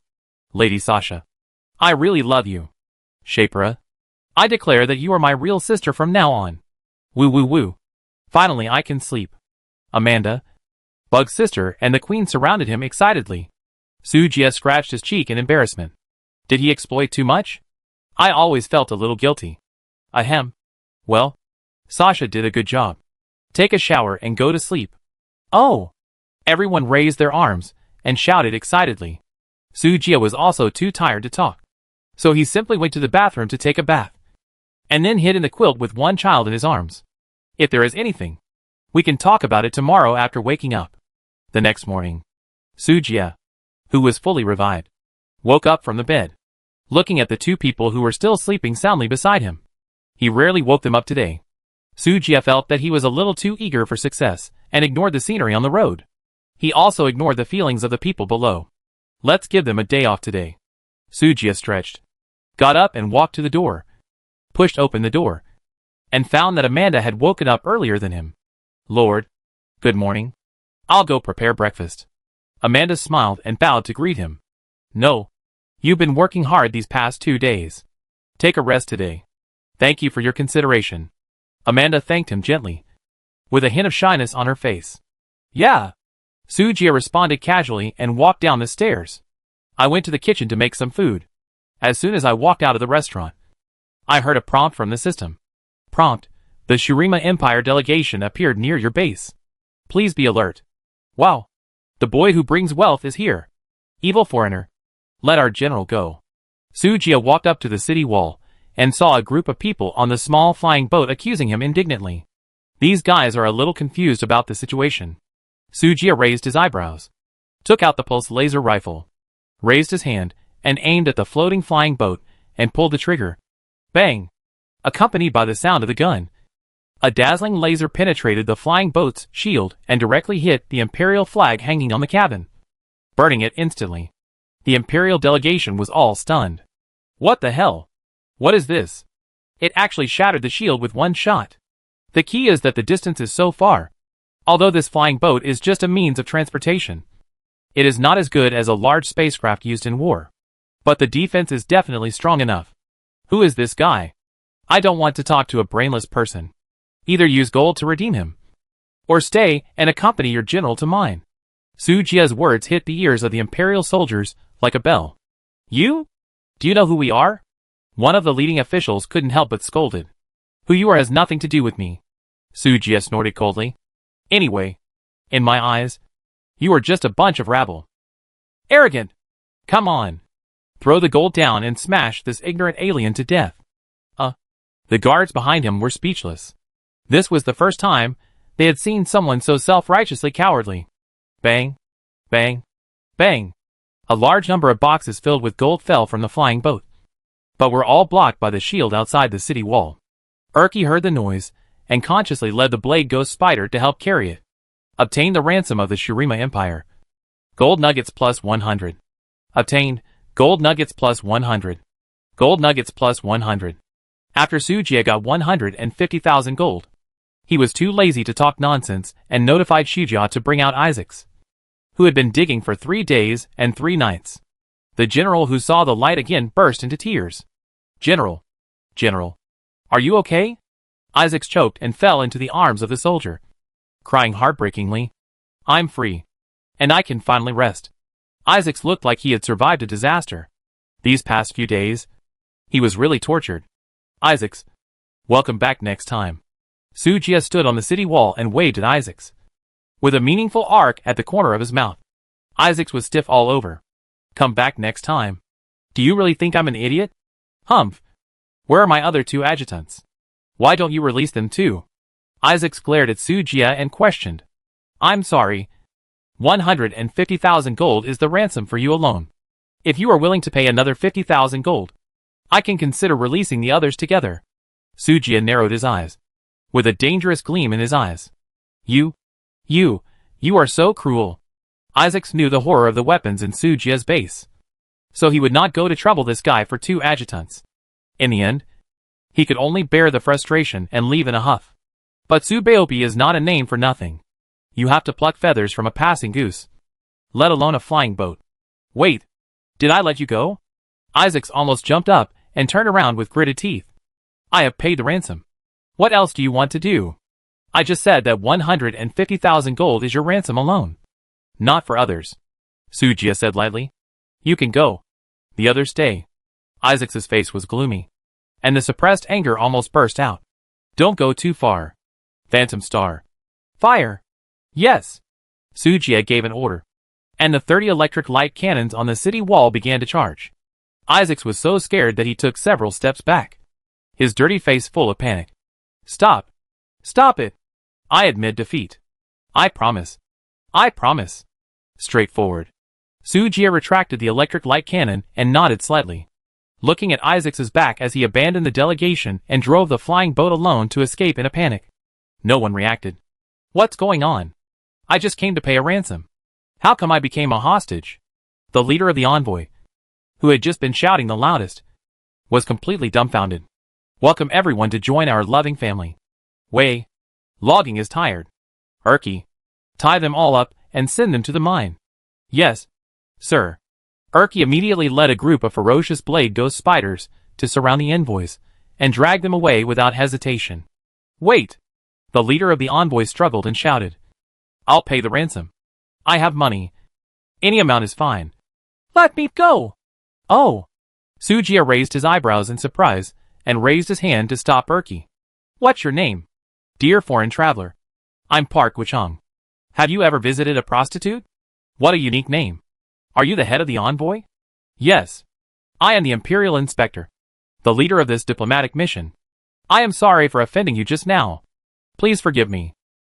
Lady Sasha, I really love you. Shapra, I declare that you are my real sister from now on. Woo woo woo. Finally I can sleep. Amanda, Bug's sister and the queen surrounded him excitedly. Sujia scratched his cheek in embarrassment. Did he exploit too much? I always felt a little guilty. Ahem. Well, Sasha did a good job. Take a shower and go to sleep. Oh! Everyone raised their arms and shouted excitedly. Sujia was also too tired to talk, so he simply went to the bathroom to take a bath, and then hid in the quilt with one child in his arms. If there is anything, we can talk about it tomorrow after waking up. The next morning, Sujia, who was fully revived, woke up from the bed, looking at the 2 people who were still sleeping soundly beside him. He rarely woke them up today. Sujia felt that he was a little too eager for success and ignored the scenery on the road. He also ignored the feelings of the people below. Let's give them a day off today. Sujia stretched, got up and walked to the door, pushed open the door, and found that Amanda had woken up earlier than him. Lord, good morning. I'll go prepare breakfast. Amanda smiled and bowed to greet him. No. You've been working hard these past 2 days. Take a rest today. Thank you for your consideration. Amanda thanked him gently, with a hint of shyness on her face. Yeah. Sujia responded casually and walked down the stairs. I went to the kitchen to make some food. As soon as I walked out of the restaurant, I heard a prompt from the system. Prompt: the Shurima Empire delegation appeared near your base. Please be alert. Wow. The boy who brings wealth is here. Evil foreigner. Let our general go. Sujia walked up to the city wall and saw a group of people on the small flying boat accusing him indignantly. These guys are a little confused about the situation. Sujia raised his eyebrows, took out the pulse laser rifle, raised his hand, and aimed at the floating flying boat, and pulled the trigger. Bang! Accompanied by the sound of the gun, a dazzling laser penetrated the flying boat's shield and directly hit the Imperial flag hanging on the cabin, burning it instantly. The Imperial delegation was all stunned. What the hell? What is this? It actually shattered the shield with one shot. The key is that the distance is so far. Although this flying boat is just a means of transportation, it is not as good as a large spacecraft used in war. But the defense is definitely strong enough. Who is this guy? I don't want to talk to a brainless person. Either use gold to redeem him, or stay and accompany your general to mine. Sujia's words hit the ears of the Imperial soldiers like a bell. You? Do you know who we are? One of the leading officials couldn't help but scolded. Who you are has nothing to do with me. Sujia snorted coldly. Anyway, in my eyes, you are just a bunch of rabble. Arrogant! Come on. Throw the gold down and smash this ignorant alien to death. The guards behind him were speechless. This was the first time they had seen someone so self-righteously cowardly. Bang, bang, bang. A large number of boxes filled with gold fell from the flying boat, but were all blocked by the shield outside the city wall. Urki heard the noise and consciously led the Blade Ghost Spider to help carry it. Obtained the ransom of the Shurima Empire. Gold nuggets plus 100. Obtained gold nuggets plus 100. Gold nuggets plus 100. After Sujia got 150,000 gold, he was too lazy to talk nonsense and notified Shujia to bring out Isaacs, who had been digging for 3 days and 3 nights. The general who saw the light again burst into tears. General, are you okay? Isaacs choked and fell into the arms of the soldier, crying heartbreakingly. I'm free, and I can finally rest. Isaacs looked like he had survived a disaster. These past few days, he was really tortured. Isaacs, welcome back next time. Sujia stood on the city wall and waved at Isaacs, with a meaningful arc at the corner of his mouth. Isaacs was stiff all over. Come back next time. Do you really think I'm an idiot? Humph. Where are my other 2 adjutants? Why don't you release them too? Isaacs glared at Sujia and questioned. I'm sorry. 150,000 gold is the ransom for you alone. If you are willing to pay another 50,000 gold, I can consider releasing the others together. Sujia narrowed his eyes, with a dangerous gleam in his eyes. You are so cruel. Isaacs knew the horror of the weapons in Sujia's base, so he would not go to trouble this guy for 2 adjutants. In the end, he could only bear the frustration and leave in a huff. But Subaopi is not a name for nothing. You have to pluck feathers from a passing goose, let alone a flying boat. Wait, did I let you go? Isaacs almost jumped up and turned around with gritted teeth. I have paid the ransom. What else do you want to do? I just said that 150,000 gold is your ransom alone. Not for others. Sujia said lightly. You can go. The others stay. Isaacs's face was gloomy, and the suppressed anger almost burst out. Don't go too far. Phantom Star. Fire. Yes. Sujia gave an order, and the 30 electric light cannons on the city wall began to charge. Isaacs was so scared that he took several steps back, his dirty face full of panic. Stop. Stop it. I admit defeat. I promise. I promise. Straightforward. Sujia retracted the electric light cannon and nodded slightly, looking at Isaacs's back as he abandoned the delegation and drove the flying boat alone to escape in a panic. No one reacted. What's going on? I just came to pay a ransom. How come I became a hostage? The leader of the envoy, who had just been shouting the loudest, was completely dumbfounded. Welcome everyone to join our loving family. Wei, logging is tired. Urki, tie them all up and send them to the mine. Yes, sir. Urki immediately led a group of ferocious Blade Ghost Spiders to surround the envoys and drag them away without hesitation. Wait! The leader of the envoy struggled and shouted. I'll pay the ransom. I have money. Any amount is fine. Let me go! Oh! Sujia raised his eyebrows in surprise and raised his hand to stop Urki. What's your name? Dear foreign traveler. I'm Park Wichong. Have you ever visited a prostitute? What a unique name. Are you the head of the envoy? Yes. I am the Imperial Inspector, the leader of this diplomatic mission. I am sorry for offending you just now. Please forgive me.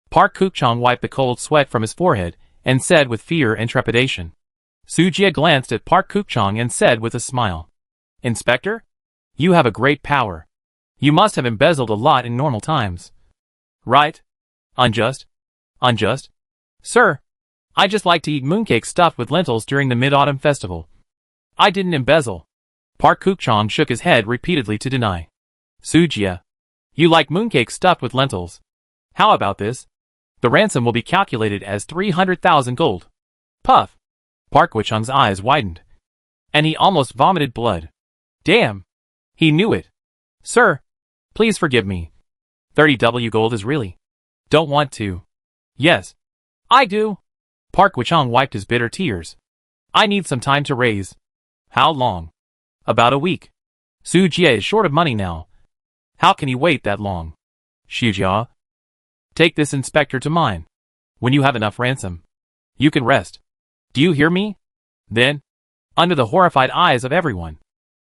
Park Kukchong wiped the cold sweat from his forehead and said with fear and trepidation. Sujia glanced at Park Kukchong and said with a smile. Inspector? You have a great power. You must have embezzled a lot in normal times. Right? Unjust? Unjust? Sir, I just like to eat mooncake stuffed with lentils during the Mid-Autumn Festival. I didn't embezzle. Park Kukchong shook his head repeatedly to deny. Sujia, you like mooncake stuffed with lentils. How about this? The ransom will be calculated as 300,000 gold. Puff. Park Wichong's eyes widened, and he almost vomited blood. Damn. He knew it. Sir, please forgive me. 30W gold is really. Don't want to. Yes. I do. Park Wichong wiped his bitter tears. I need some time to raise. How long? About a week. Sujia is short of money now. How can he wait that long? Shujia? Take this inspector to mine. When you have enough ransom, you can rest. Do you hear me? Then, under the horrified eyes of everyone,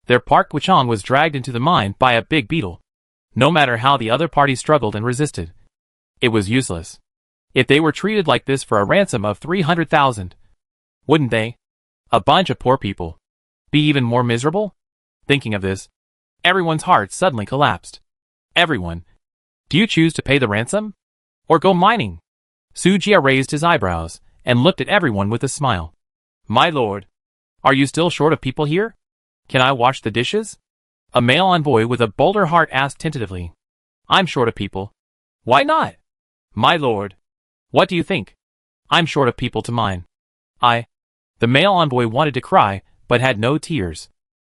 their Park Kwichong was dragged into the mine by a big beetle. No matter how the other party struggled and resisted, it was useless. If they were treated like this for a ransom of 300,000, wouldn't they, a bunch of poor people, be even more miserable? Thinking of this, everyone's heart suddenly collapsed. Everyone, do you choose to pay the ransom? Or go mining? Sujia raised his eyebrows and looked at everyone with a smile. My lord, are you still short of people here? Can I wash the dishes? A male envoy with a bolder heart asked tentatively. I'm short of people. Why not? My lord, what do you think? I'm short of people to mine. The male envoy wanted to cry, but had no tears.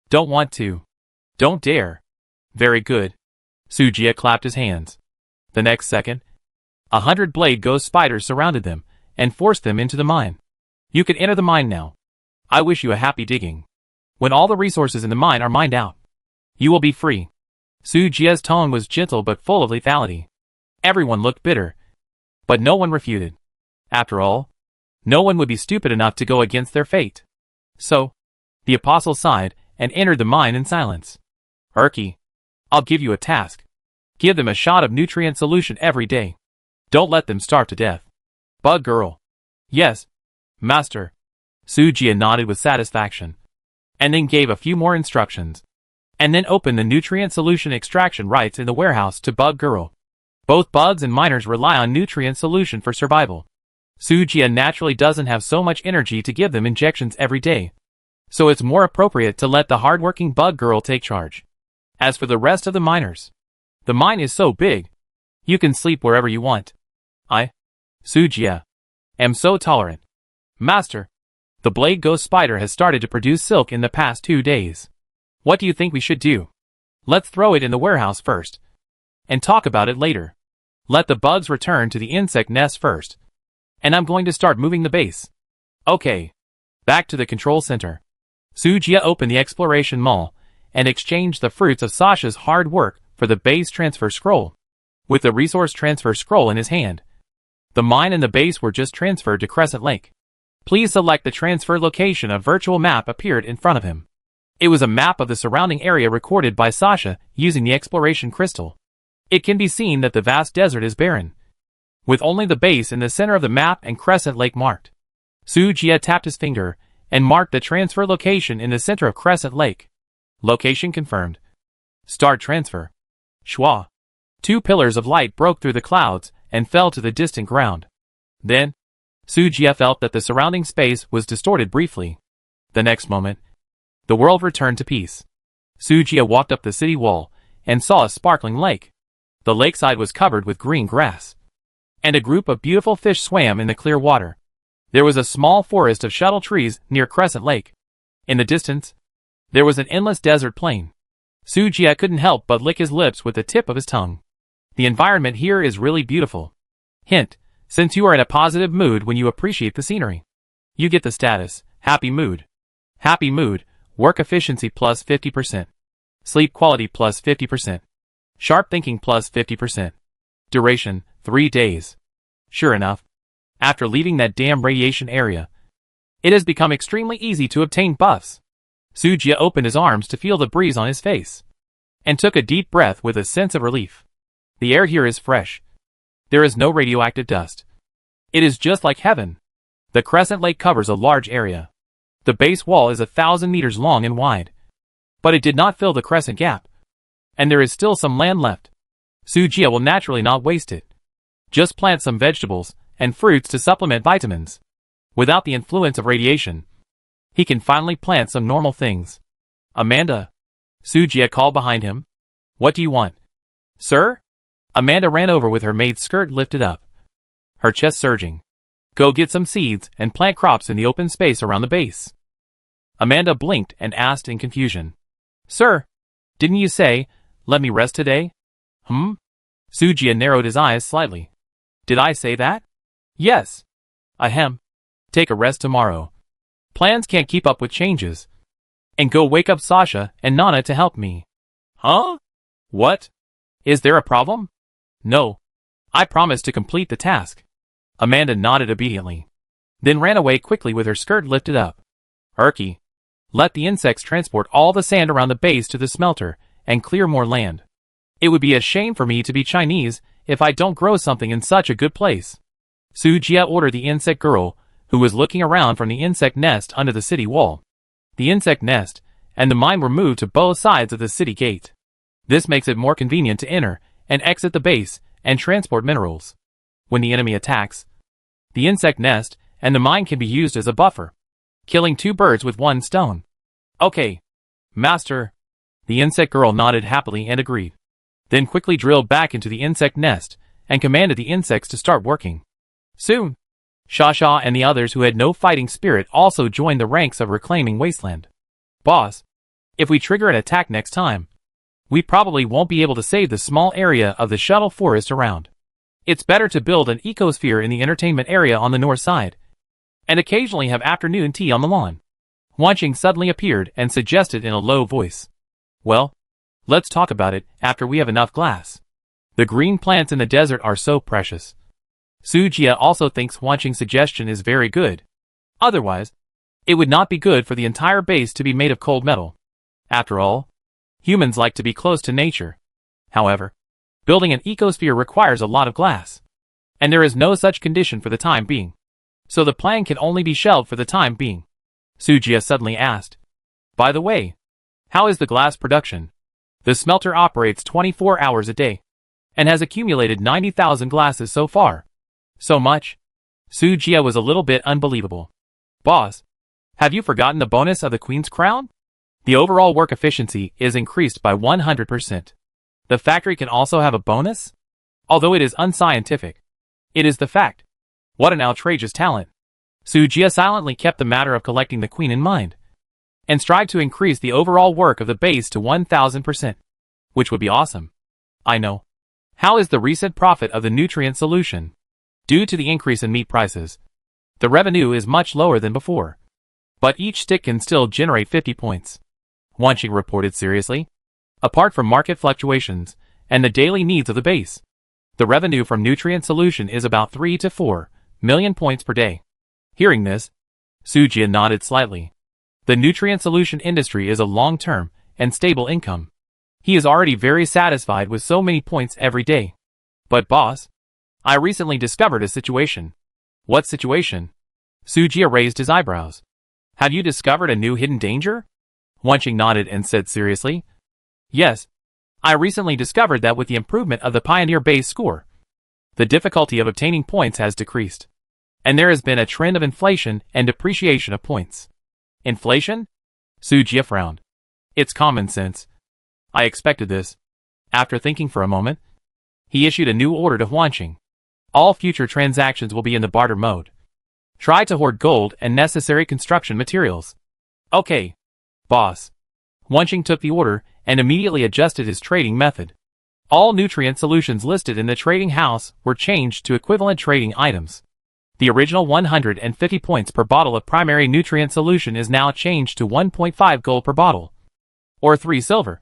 Don't want to. Don't dare. Very good. Sujia clapped his hands. The next second, 100 blade ghost spiders surrounded them and forced them into the mine. You can enter the mine now. I wish you a happy digging. When all the resources in the mine are mined out, you will be free. Sujia's tone was gentle but full of lethality. Everyone looked bitter, but no one refuted. After all, no one would be stupid enough to go against their fate. So, the apostle sighed and entered the mine in silence. Urki, I'll give you a task. Give them a shot of nutrient solution every day. Don't let them starve to death. Bug girl. Yes, master. Sujia nodded with satisfaction, and then gave a few more instructions, and then opened the nutrient solution extraction rights in the warehouse to Bug Girl. Both bugs and miners rely on nutrient solution for survival. Sujia naturally doesn't have so much energy to give them injections every day, so it's more appropriate to let the hardworking Bug Girl take charge. As for the rest of the miners, the mine is so big, you can sleep wherever you want. Sujia, am so tolerant. Master, the blade ghost spider has started to produce silk in the past 2 days. What do you think we should do? Let's throw it in the warehouse first, and talk about it later. Let the bugs return to the insect nest first, and I'm going to start moving the base. Okay. Back to the control center. Sujia opened the exploration mall and exchanged the fruits of Sasha's hard work for the base transfer scroll. With the resource transfer scroll in his hand, the mine and the base were just transferred to Crescent Lake. Please select the transfer location. A virtual map appeared in front of him. It was a map of the surrounding area recorded by Sasha using the exploration crystal. It can be seen that the vast desert is barren, with only the base in the center of the map and Crescent Lake marked. Sujia tapped his finger and marked the transfer location in the center of Crescent Lake. Location confirmed. Start transfer. Shwa. 2 pillars of light broke through the clouds and fell to the distant ground. Then, Sujia felt that the surrounding space was distorted briefly. The next moment, the world returned to peace. Sujia walked up the city wall and saw a sparkling lake. The lakeside was covered with green grass, and a group of beautiful fish swam in the clear water. There was a small forest of shuttle trees near Crescent Lake. In the distance, there was an endless desert plain. Sujia couldn't help but lick his lips with the tip of his tongue. The environment here is really beautiful. Hint, since you are in a positive mood when you appreciate the scenery, you get the status, happy mood. Happy mood, work efficiency plus 50%. Sleep quality plus 50%. Sharp thinking plus 50%. Duration, 3 days. Sure enough, after leaving that damn radiation area, it has become extremely easy to obtain buffs. Sujia opened his arms to feel the breeze on his face, and took a deep breath with a sense of relief. The air here is fresh. There is no radioactive dust. It is just like heaven. The Crescent Lake covers a large area. The base wall is 1,000 meters long and wide, but it did not fill the crescent gap, and there is still some land left. Sujia will naturally not waste it. Just plant some vegetables and fruits to supplement vitamins. Without the influence of radiation, he can finally plant some normal things. Amanda, Sujia called behind him. What do you want? Sir? Amanda ran over with her maid's skirt lifted up, her chest surging. Go get some seeds and plant crops in the open space around the base. Amanda blinked and asked in confusion. Sir, didn't you say, let me rest today? Sujia narrowed his eyes slightly. Did I say that? Yes. Ahem. Take a rest tomorrow. Plans can't keep up with changes. And go wake up Sasha and Nana to help me. Huh? What? Is there a problem? No. I promise to complete the task. Amanda nodded obediently, then ran away quickly with her skirt lifted up. Erky. Let the insects transport all the sand around the base to the smelter and clear more land. It would be a shame for me to be Chinese if I don't grow something in such a good place. Su Jia ordered the insect girl, who was looking around from the insect nest under the city wall. The insect nest and the mine were moved to both sides of the city gate. This makes it more convenient to enter and exit the base and transport minerals. When the enemy attacks, the insect nest and the mine can be used as a buffer, killing two birds with one stone. Okay, master. The insect girl nodded happily and agreed, then quickly drilled back into the insect nest and commanded the insects to start working. Soon, Shasha and the others who had no fighting spirit also joined the ranks of reclaiming Wasteland. Boss, if we trigger an attack next time, we probably won't be able to save the small area of the shuttle forest around. It's better to build an ecosphere in the entertainment area on the north side, and occasionally have afternoon tea on the lawn. Wanqing suddenly appeared and suggested in a low voice. Well, let's talk about it after we have enough glass. The green plants in the desert are so precious. Su Jia also thinks Wanqing's suggestion is very good. Otherwise, it would not be good for the entire base to be made of cold metal. After all, humans like to be close to nature. However, building an ecosphere requires a lot of glass, and there is no such condition for the time being. So the plan can only be shelved for the time being. Su Jia suddenly asked, by the way, how is the glass production? The smelter operates 24 hours a day, and has accumulated 90,000 glasses so far. So much? Su Jia was a little bit unbelievable. Boss, have you forgotten the bonus of the Queen's Crown? The overall work efficiency is increased by 100%. The factory can also have a bonus? Although it is unscientific, it is the fact. What an outrageous talent. Su Jia silently kept the matter of collecting the queen in mind, and strived to increase the overall work of the base to 1000%, which would be awesome. I know. How is the recent profit of the nutrient solution? Due to the increase in meat prices, the revenue is much lower than before. But each stick can still generate 50 points. Wanqing reported seriously. Apart from market fluctuations and the daily needs of the base, the revenue from nutrient solution is about 3 to 4 million points per day. Hearing this, Su Jia nodded slightly. The nutrient solution industry is a long-term and stable income. He is already very satisfied with so many points every day. But boss, I recently discovered a situation. What situation? Su Jia raised his eyebrows. Have you discovered a new hidden danger? Wanqing nodded and said seriously. Yes, I recently discovered that with the improvement of the Pioneer base score, the difficulty of obtaining points has decreased, and there has been a trend of inflation and depreciation of points. Inflation? Su Jia frowned. It's common sense. I expected this. After thinking for a moment, he issued a new order to Wanqing. All future transactions will be in the barter mode. Try to hoard gold and necessary construction materials. Okay, boss. Wanqing took the order and immediately adjusted his trading method. All nutrient solutions listed in the trading house were changed to equivalent trading items. The original 150 points per bottle of primary nutrient solution is now changed to 1.5 gold per bottle, or 3 silver,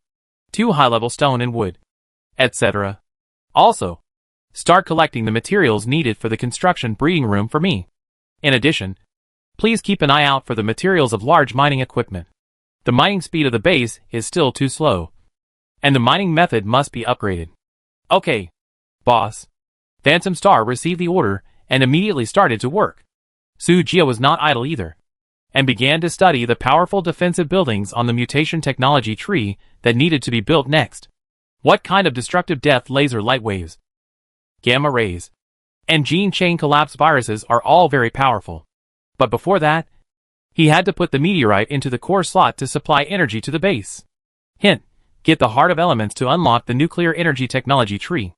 2 high-level stone and wood, etc. Also, start collecting the materials needed for the construction breeding room for me. In addition, please keep an eye out for the materials of large mining equipment. The mining speed of the base is still too slow, and the mining method must be upgraded. Okay, boss. Phantom Star received the order and immediately started to work. Su Jia was not idle either, and began to study the powerful defensive buildings on the mutation technology tree that needed to be built next. What kind of destructive death laser light waves, gamma rays, and gene chain collapse viruses are all very powerful. But before that, he had to put the meteorite into the core slot to supply energy to the base. Hint, get the heart of elements to unlock the nuclear energy technology tree.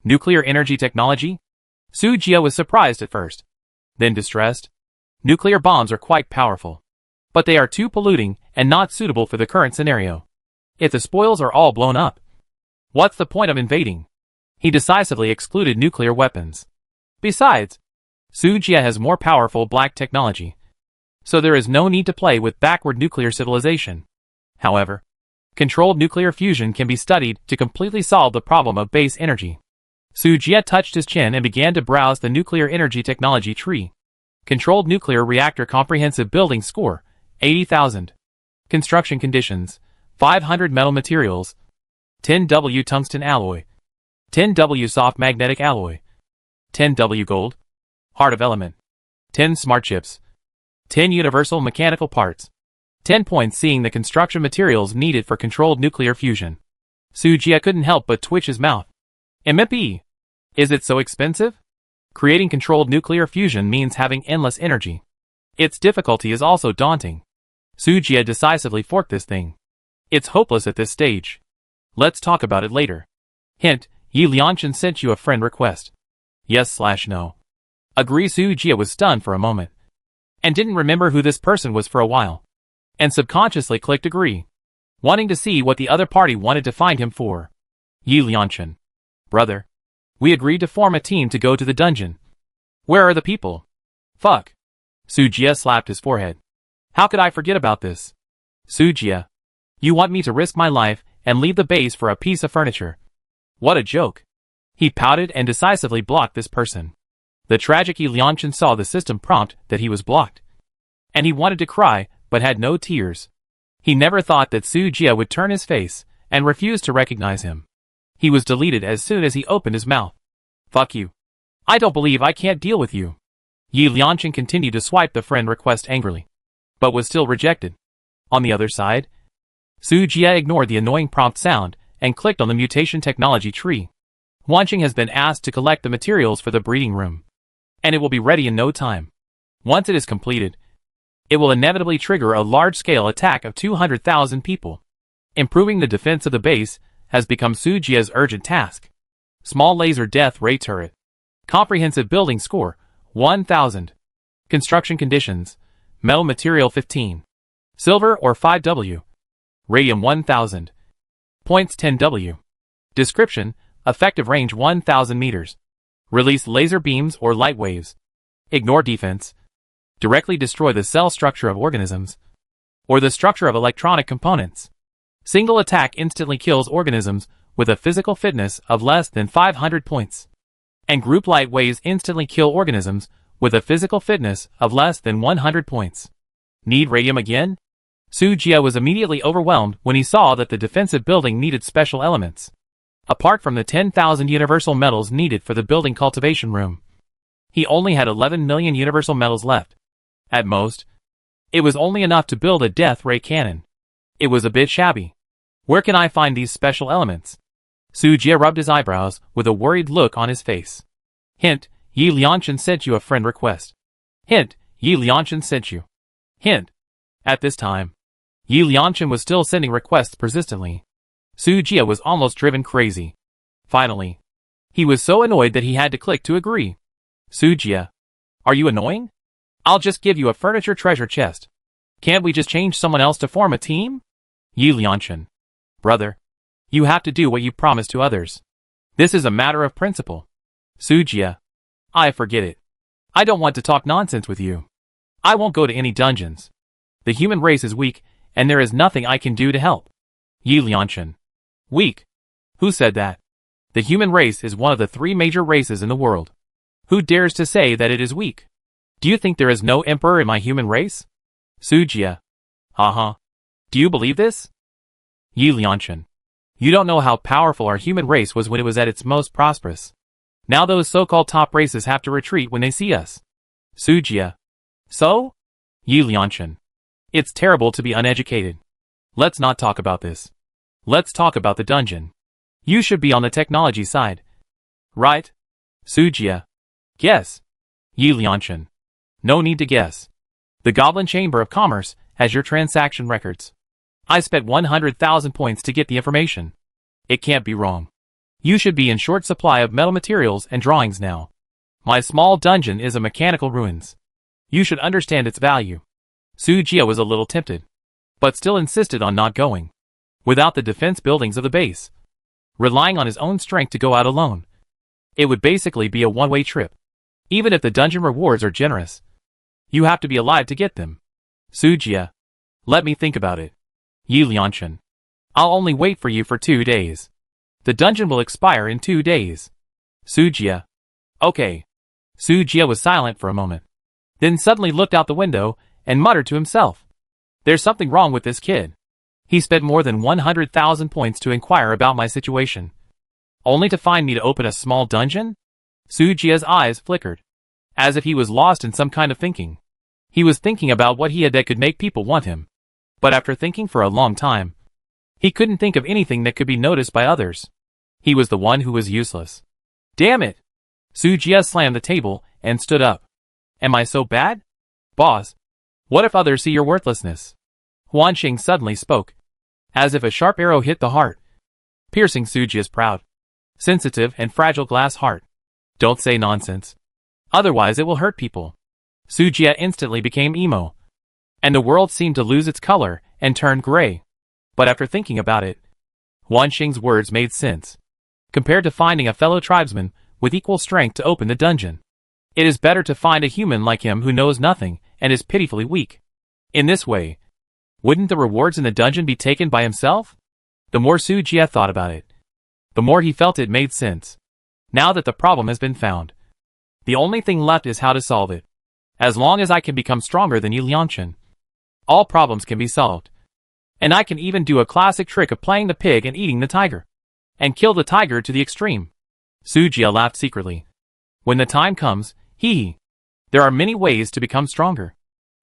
Nuclear energy technology? Su Jia was surprised at first, then distressed. Nuclear bombs are quite powerful, but they are too polluting and not suitable for the current scenario. If the spoils are all blown up, what's the point of invading? He decisively excluded nuclear weapons. Besides, Su Jia has more powerful black technology, so there is no need to play with backward nuclear civilization. However, controlled nuclear fusion can be studied to completely solve the problem of base energy. Sujia touched his chin and began to browse the nuclear energy technology tree. Controlled nuclear reactor comprehensive building score, 80,000. Construction conditions, 500 metal materials, 10W tungsten alloy, 10W soft magnetic alloy, 10W gold, heart of element, 10 smart chips, 10 universal mechanical parts, 10 points seeing the construction materials needed for controlled nuclear fusion. Sujia couldn't help but twitch his mouth. MP? Is it so expensive? Creating controlled nuclear fusion means having endless energy. Its difficulty is also daunting. Sujia decisively forked this thing. It's hopeless at this stage. Let's talk about it later. Hint, Yi Lianshan sent you a friend request. Yes/no. Agree. Sujia was stunned for a moment. And didn't remember who this person was for a while. And subconsciously clicked agree. Wanting to see what the other party wanted to find him for. Yi Lianshan. Brother. We agreed to form a team to go to the dungeon. Where are the people? Fuck. Sujia slapped his forehead. How could I forget about this? Sujia. You want me to risk my life and leave the base for a piece of furniture? What a joke. He pouted and decisively blocked this person. The tragic Yi Lianshan saw the system prompt that he was blocked. And he wanted to cry, but had no tears. He never thought that Sujia would turn his face and refuse to recognize him. He was deleted as soon as he opened his mouth. Fuck you. I don't believe I can't deal with you. Yi Lianshan continued to swipe the friend request angrily, but was still rejected. On the other side, Sujia ignored the annoying prompt sound and clicked on the mutation technology tree. Wanqing has been asked to collect the materials for the breeding room, and it will be ready in no time. Once it is completed, it will inevitably trigger a large-scale attack of 200,000 people. Improving the defense of the base has become Sujia's urgent task. Small laser death ray turret. Comprehensive building score, 1,000. Construction conditions. Metal material 15. Silver or 5W. Radium 1,000. Points 10W. Description, effective range 1,000 meters. Release laser beams or light waves. Ignore defense. Directly destroy the cell structure of organisms. Or the structure of electronic components. Single attack instantly kills organisms with a physical fitness of less than 500 points. And group light waves instantly kill organisms with a physical fitness of less than 100 points. Need radium again? Sujia was immediately overwhelmed when he saw that the defensive building needed special elements. Apart from the 10,000 universal metals needed for the building cultivation room, he only had 11 million universal metals left. At most, it was only enough to build a death ray cannon. It was a bit shabby. Where can I find these special elements? Sujia rubbed his eyebrows with a worried look on his face. Hint, Yi Lianshan sent you a friend request. Hint, Yi Lianshan sent you. Hint. At this time, Yi Lianshan was still sending requests persistently. Sujia was almost driven crazy. Finally, he was so annoyed that he had to click to agree. Sujia. Are you annoying? I'll just give you a furniture treasure chest. Can't we just change someone else to form a team? Yi Lianshan. Brother. You have to do what you promise to others. This is a matter of principle. Sujia. I forget it. I don't want to talk nonsense with you. I won't go to any dungeons. The human race is weak, and there is nothing I can do to help. Yi Lianshan. Weak? Who said that? The human race is one of the 3 major races in the world. Who dares to say that it is weak? Do you think there is no emperor in my human race? Sujia. Do you believe this? Yi Lianshan. You don't know how powerful our human race was when it was at its most prosperous. Now those so-called top races have to retreat when they see us. Sujia. So? Yi Lianshan. It's terrible to be uneducated. Let's not talk about this. Let's talk about the dungeon. You should be on the technology side. Right? Sujia. Guess. Yi Lianshan. No need to guess. The Goblin Chamber of Commerce has your transaction records. I spent 100,000 points to get the information. It can't be wrong. You should be in short supply of metal materials and drawings now. My small dungeon is a mechanical ruins. You should understand its value. Sujia was a little tempted, but still insisted on not going. Without the defense buildings of the base, relying on his own strength to go out alone, it would basically be a one-way trip. Even if the dungeon rewards are generous, you have to be alive to get them. Sujia. Let me think about it. Yi Lianshan. I'll only wait for you for 2 days. The dungeon will expire in 2 days. Sujia. Okay. Sujia was silent for a moment, then suddenly looked out the window and muttered to himself. There's something wrong with this kid. He spent more than 100,000 points to inquire about my situation, only to find me to open a small dungeon? Sujia's eyes flickered, as if he was lost in some kind of thinking. He was thinking about what he had that could make people want him. But after thinking for a long time, he couldn't think of anything that could be noticed by others. He was the one who was useless. Damn it! Sujia slammed the table and stood up. Am I so bad? Boss, what if others see your worthlessness? Huanqing suddenly spoke, as if a sharp arrow hit the heart, piercing Sujia's proud, sensitive and fragile glass heart. Don't say nonsense. Otherwise it will hurt people. Sujia instantly became emo, and the world seemed to lose its color and turn gray. But after thinking about it, Huanqing's words made sense. Compared to finding a fellow tribesman with equal strength to open the dungeon, it is better to find a human like him who knows nothing and is pitifully weak. In this way, wouldn't the rewards in the dungeon be taken by himself? The more Sujia thought about it, the more he felt it made sense. Now that the problem has been found, the only thing left is how to solve it. As long as I can become stronger than Yu Liangchen, all problems can be solved. And I can even do a classic trick of playing the pig and eating the tiger, and kill the tiger to the extreme. Sujia laughed secretly. When the time comes, there are many ways to become stronger.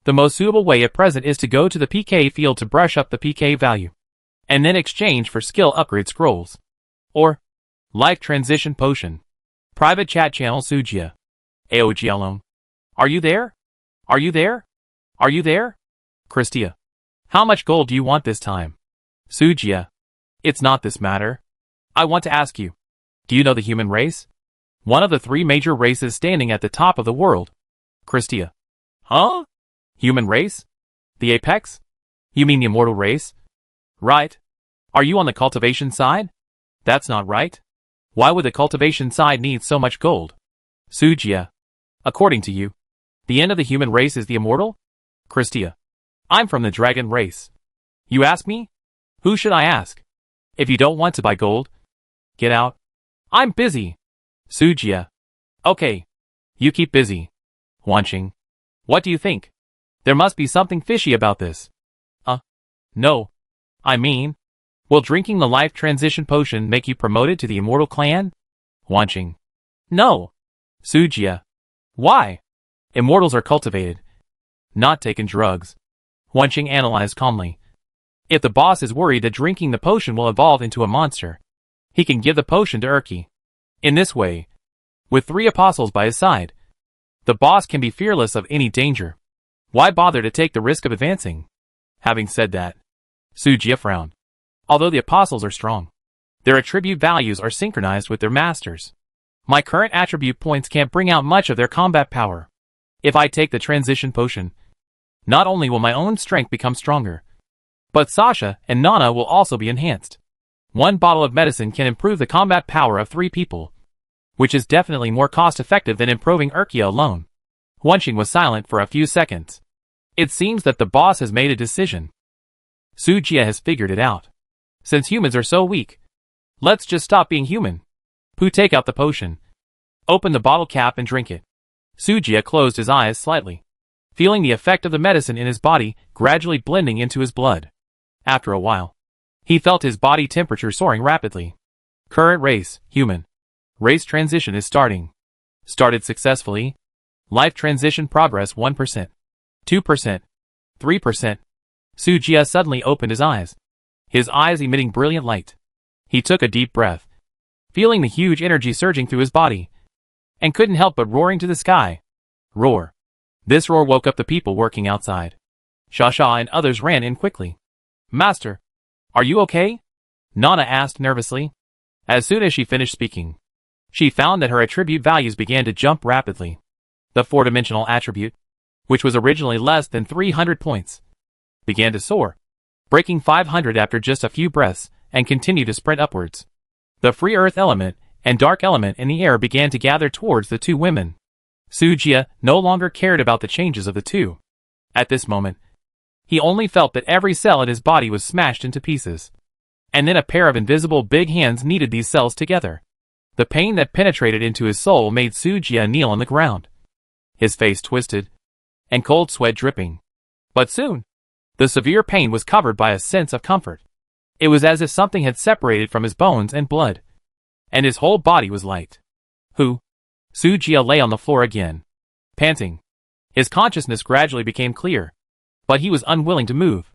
The most suitable way at present is to go to the PK field to brush up the PK value, and then exchange for skill upgrade scrolls. Or, life transition potion. Private chat channel Sujia. AOG alone. Are you there? Are you there? Are you there? Christia. How much gold do you want this time? Sujia. It's not this matter. I want to ask you. Do you know the human race? One of the 3 major races standing at the top of the world. Christia. Huh? Human race? The apex? You mean the immortal race? Right. Are you on the cultivation side? That's not right. Why would the cultivation side need so much gold? Sujia. According to you, the end of the human race is the immortal? Christia. I'm from the dragon race. You ask me? Who should I ask? If you don't want to buy gold, get out. I'm busy. Sujia. Okay. You keep busy. Huanqing. What do you think? There must be something fishy about this. No. I mean, will drinking the life transition potion make you promoted to the immortal clan? Huanqing. No. Sujia. Why? Immortals are cultivated, not taken drugs. Huanqing analyzed calmly. If the boss is worried that drinking the potion will evolve into a monster, he can give the potion to Erky. In this way, with 3 apostles by his side, the boss can be fearless of any danger. Why bother to take the risk of advancing? Having said that, Sujia frowned. Although the apostles are strong, their attribute values are synchronized with their masters. My current attribute points can't bring out much of their combat power. If I take the transition potion, not only will my own strength become stronger, but Sasha and Nana will also be enhanced. 1 bottle of medicine can improve the combat power of 3 people, which is definitely more cost-effective than improving Erky alone. Huanqing was silent for a few seconds. It seems that the boss has made a decision. Sujia has figured it out. Since humans are so weak, let's just stop being human. Pooh, take out the potion. Open the bottle cap and drink it. Sujia closed his eyes slightly, feeling the effect of the medicine in his body gradually blending into his blood. After a while, he felt his body temperature soaring rapidly. Current race, human. Race transition is starting. Started successfully. Life transition progress 1%. 2%. 3%. Sujia suddenly opened his eyes emitting brilliant light. He took a deep breath, feeling the huge energy surging through his body, and couldn't help but roaring to the sky. Roar. This roar woke up the people working outside. Shasha and others ran in quickly. Master, are you okay? Nana asked nervously. As soon as she finished speaking, she found that her attribute values began to jump rapidly. The 4-dimensional attribute, which was originally less than 300 points, began to soar, breaking 500 after just a few breaths, and continued to sprint upwards. The free earth element and dark element in the air began to gather towards the 2 women. Sujia no longer cared about the changes of the 2. At this moment, he only felt that every cell in his body was smashed into pieces. And then a pair of invisible big hands kneaded these cells together, The pain that penetrated into his soul made Sujia kneel on the ground, his face twisted, and cold sweat dripping. But soon, the severe pain was covered by a sense of comfort. It was as if something had separated from his bones and blood, and his whole body was light. Sujia lay on the floor again, panting. His consciousness gradually became clear, but he was unwilling to move.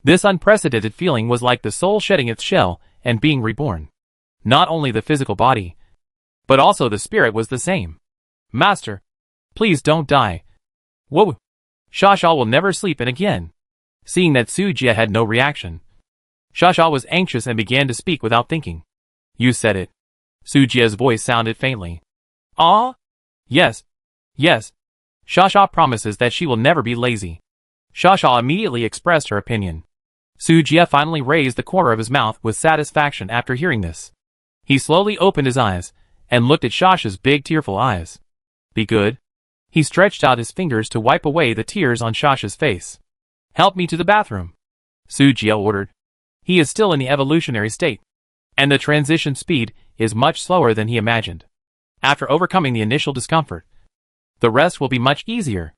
This unprecedented feeling was like the soul shedding its shell and being reborn. Not only the physical body, but also the spirit was the same. Master, please don't die. Whoa! Shasha will never sleep in again. Seeing that Sujia had no reaction, Shasha was anxious and began to speak without thinking. You said it. Sujia's voice sounded faintly. Ah? Yes. Yes. Shasha promises that she will never be lazy. Shasha immediately expressed her opinion. Sujia finally raised the corner of his mouth with satisfaction after hearing this. He slowly opened his eyes and looked at Shasha's big tearful eyes. Be good. He stretched out his fingers to wipe away the tears on Shasha's face. Help me to the bathroom, Sujia ordered. He is still in the evolutionary state, and the transition speed is much slower than he imagined. After overcoming the initial discomfort, the rest will be much easier.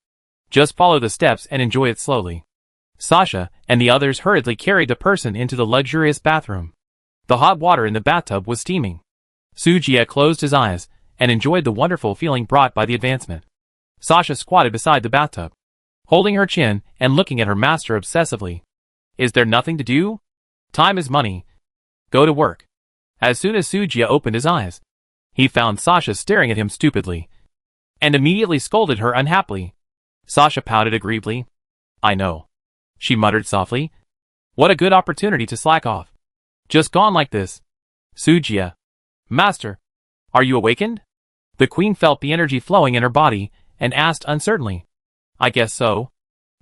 Just follow the steps and enjoy it slowly. Sasha and the others hurriedly carried the person into the luxurious bathroom. The hot water in the bathtub was steaming. Sujia closed his eyes and enjoyed the wonderful feeling brought by the advancement. Sasha squatted beside the bathtub, holding her chin and looking at her master obsessively. Is there nothing to do? Time is money. Go to work. As soon as Sujia opened his eyes, he found Sasha staring at him stupidly, and immediately scolded her unhappily. Sasha pouted aggrievedly. I know, she muttered softly. What a good opportunity to slack off. Just gone like this. Sujia. Master, are you awakened? The queen felt the energy flowing in her body and asked uncertainly. I guess so.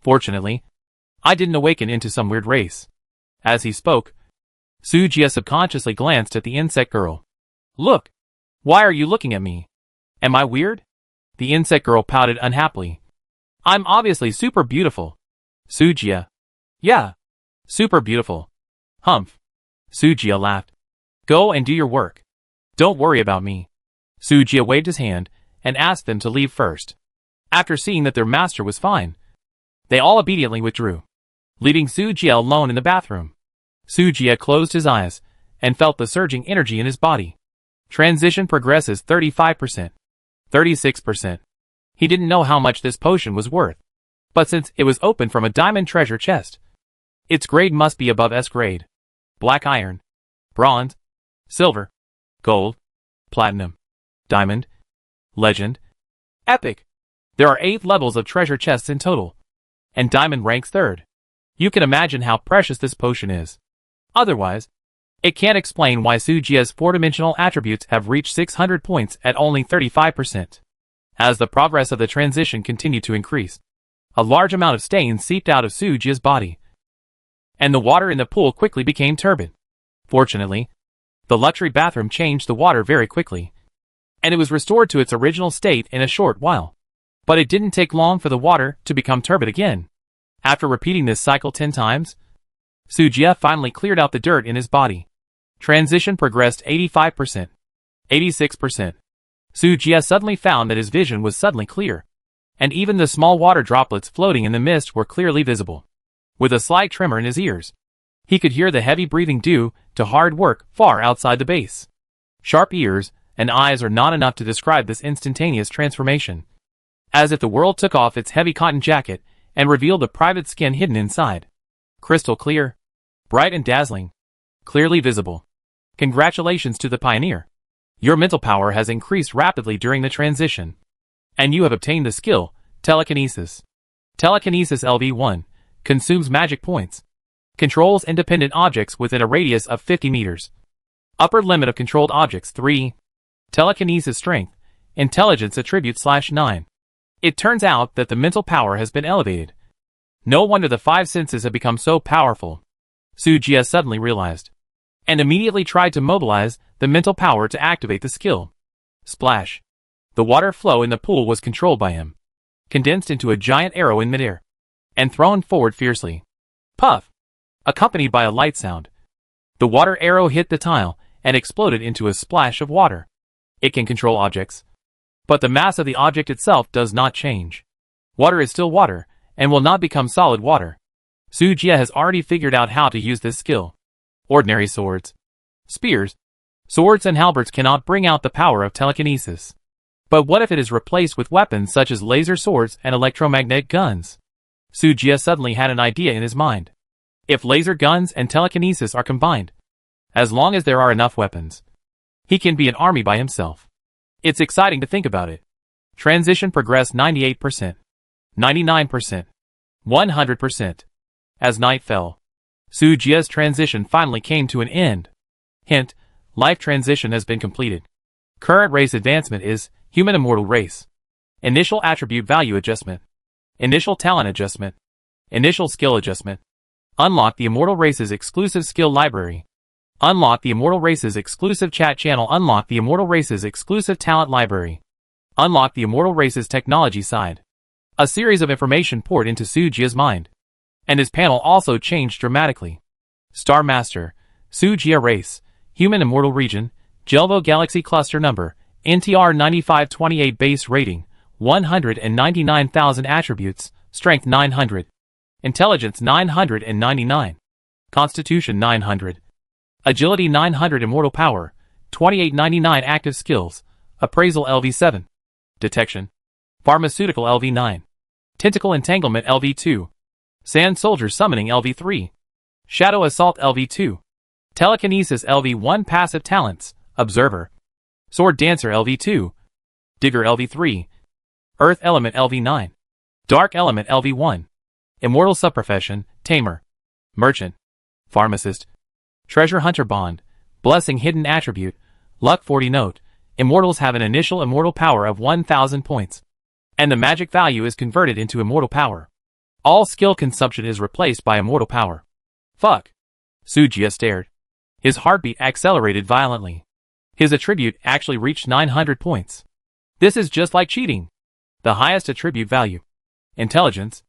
Fortunately, I didn't awaken into some weird race. As he spoke, Sujia subconsciously glanced at the insect girl. Look! Why are you looking at me? Am I weird? The insect girl pouted unhappily. I'm obviously super beautiful. Sujia. Yeah. Super beautiful. Humph. Sujia laughed. Go and do your work. Don't worry about me. Sujia waved his hand and asked them to leave first. After seeing that their master was fine, they all obediently withdrew, leaving Sujia alone in the bathroom. Sujia closed his eyes and felt the surging energy in his body. Transition progresses 35%, 36%. He didn't know how much this potion was worth, but since it was opened from a diamond treasure chest, its grade must be above S grade. Black iron, bronze, silver, gold, platinum, diamond, legend, epic. There are 8 levels of treasure chests in total, and diamond ranks 3rd. You can imagine how precious this potion is. Otherwise, it can't explain why Sujia's 4-dimensional attributes have reached 600 points at only 35%. As the progress of the transition continued to increase, a large amount of stains seeped out of Sujia's body, and the water in the pool quickly became turbid. Fortunately, the luxury bathroom changed the water very quickly, and it was restored to its original state in a short while. But it didn't take long for the water to become turbid again. After repeating this cycle 10 times, Sujia finally cleared out the dirt in his body. Transition progressed 85%, 86%. Sujia suddenly found that his vision was suddenly clear, and even the small water droplets floating in the mist were clearly visible. With a slight tremor in his ears, he could hear the heavy breathing due to hard work far outside the base. Sharp ears and eyes are not enough to describe this instantaneous transformation. As if the world took off its heavy cotton jacket and revealed a private skin hidden inside. Crystal clear, bright and dazzling, clearly visible. Congratulations to the pioneer. Your mental power has increased rapidly during the transition, and you have obtained the skill, Telekinesis. Telekinesis LV1 consumes magic points. Controls independent objects within a radius of 50 meters. Upper limit of controlled objects 3. Telekinesis strength, intelligence attribute /9. It turns out that the mental power has been elevated. No wonder the 5 senses have become so powerful, Sujia suddenly realized, and immediately tried to mobilize the mental power to activate the skill. Splash. The water flow in the pool was controlled by him, condensed into a giant arrow in midair, and thrown forward fiercely. Puff! Accompanied by a light sound. The water arrow hit the tile and exploded into a splash of water. It can control objects. But the mass of the object itself does not change. Water is still water, and will not become solid water. Sujia has already figured out how to use this skill. Ordinary swords, spears, swords and halberds cannot bring out the power of telekinesis. But what if it is replaced with weapons such as laser swords and electromagnetic guns? Sujia suddenly had an idea in his mind. If laser guns and telekinesis are combined, as long as there are enough weapons, he can be an army by himself. It's exciting to think about it. Transition progressed 98%, 99%, 100%. As night fell, Sujia's transition finally came to an end. Hint, life transition has been completed. Current race advancement is Human Immortal Race. Initial Attribute Value Adjustment. Initial Talent Adjustment. Initial Skill Adjustment. Unlock the Immortal Race's exclusive skill library. Unlock the Immortal Race's exclusive chat channel. Unlock the Immortal Race's exclusive talent library. Unlock the Immortal Race's technology side. A series of information poured into Sujia's mind. And his panel also changed dramatically. Star Master, Sujia Race, Human Immortal Region, Jelvo Galaxy Cluster Number, NTR 9528 Base Rating, 199,000 Attributes, Strength 900. Intelligence 999. Constitution 900. Agility 900. Immortal Power, 2899. Active Skills, Appraisal LV7. Detection, Pharmaceutical LV9. Tentacle Entanglement LV2. Sand Soldier Summoning LV3. Shadow Assault LV2. Telekinesis LV1. Passive Talents, Observer. Sword Dancer LV2. Digger LV3. Earth Element LV9. Dark Element LV1. Immortal Subprofession, Tamer. Merchant. Pharmacist. Treasure Hunter Bond. Blessing Hidden Attribute, Luck 40. Note, Immortals have an initial immortal power of 1000 points. And the magic value is converted into immortal power. All skill consumption is replaced by immortal power. Fuck. Sujia stared. His heartbeat accelerated violently. His attribute actually reached 900 points. This is just like cheating. The highest attribute value, Intelligence,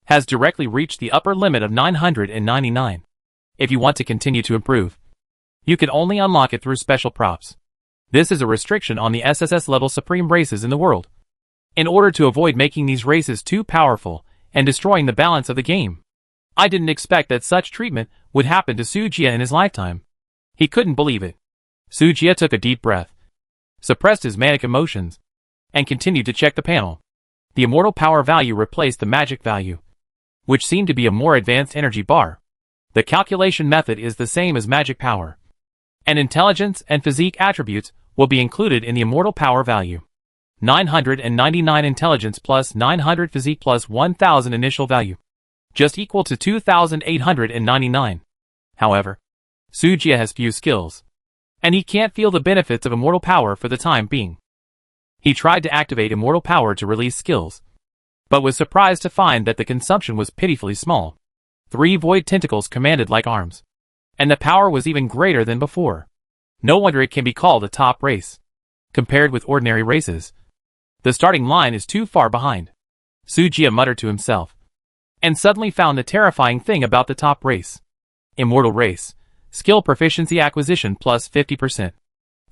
has directly reached the upper limit of 999. If you want to continue to improve, you can only unlock it through special props. This is a restriction on the SSS level supreme races in the world. In order to avoid making these races too powerful and destroying the balance of the game. I didn't expect that such treatment would happen to Sujia in his lifetime. He couldn't believe it. Sujia took a deep breath, suppressed his manic emotions, and continued to check the panel. The immortal power value replaced the magic value, which seemed to be a more advanced energy bar. The calculation method is the same as magic power. And intelligence and physique attributes will be included in the immortal power value. 999 intelligence plus 900 physique plus 1000 initial value, just equal to 2899. However, Sujia has few skills, and he can't feel the benefits of immortal power for the time being. He tried to activate immortal power to release skills, but was surprised to find that the consumption was pitifully small. 3 void tentacles commanded like arms, and the power was even greater than before. No wonder it can be called a top race. Compared with ordinary races, the starting line is too far behind. Sujia muttered to himself, and suddenly found the terrifying thing about the top race. Immortal Race, Skill Proficiency Acquisition plus 50%.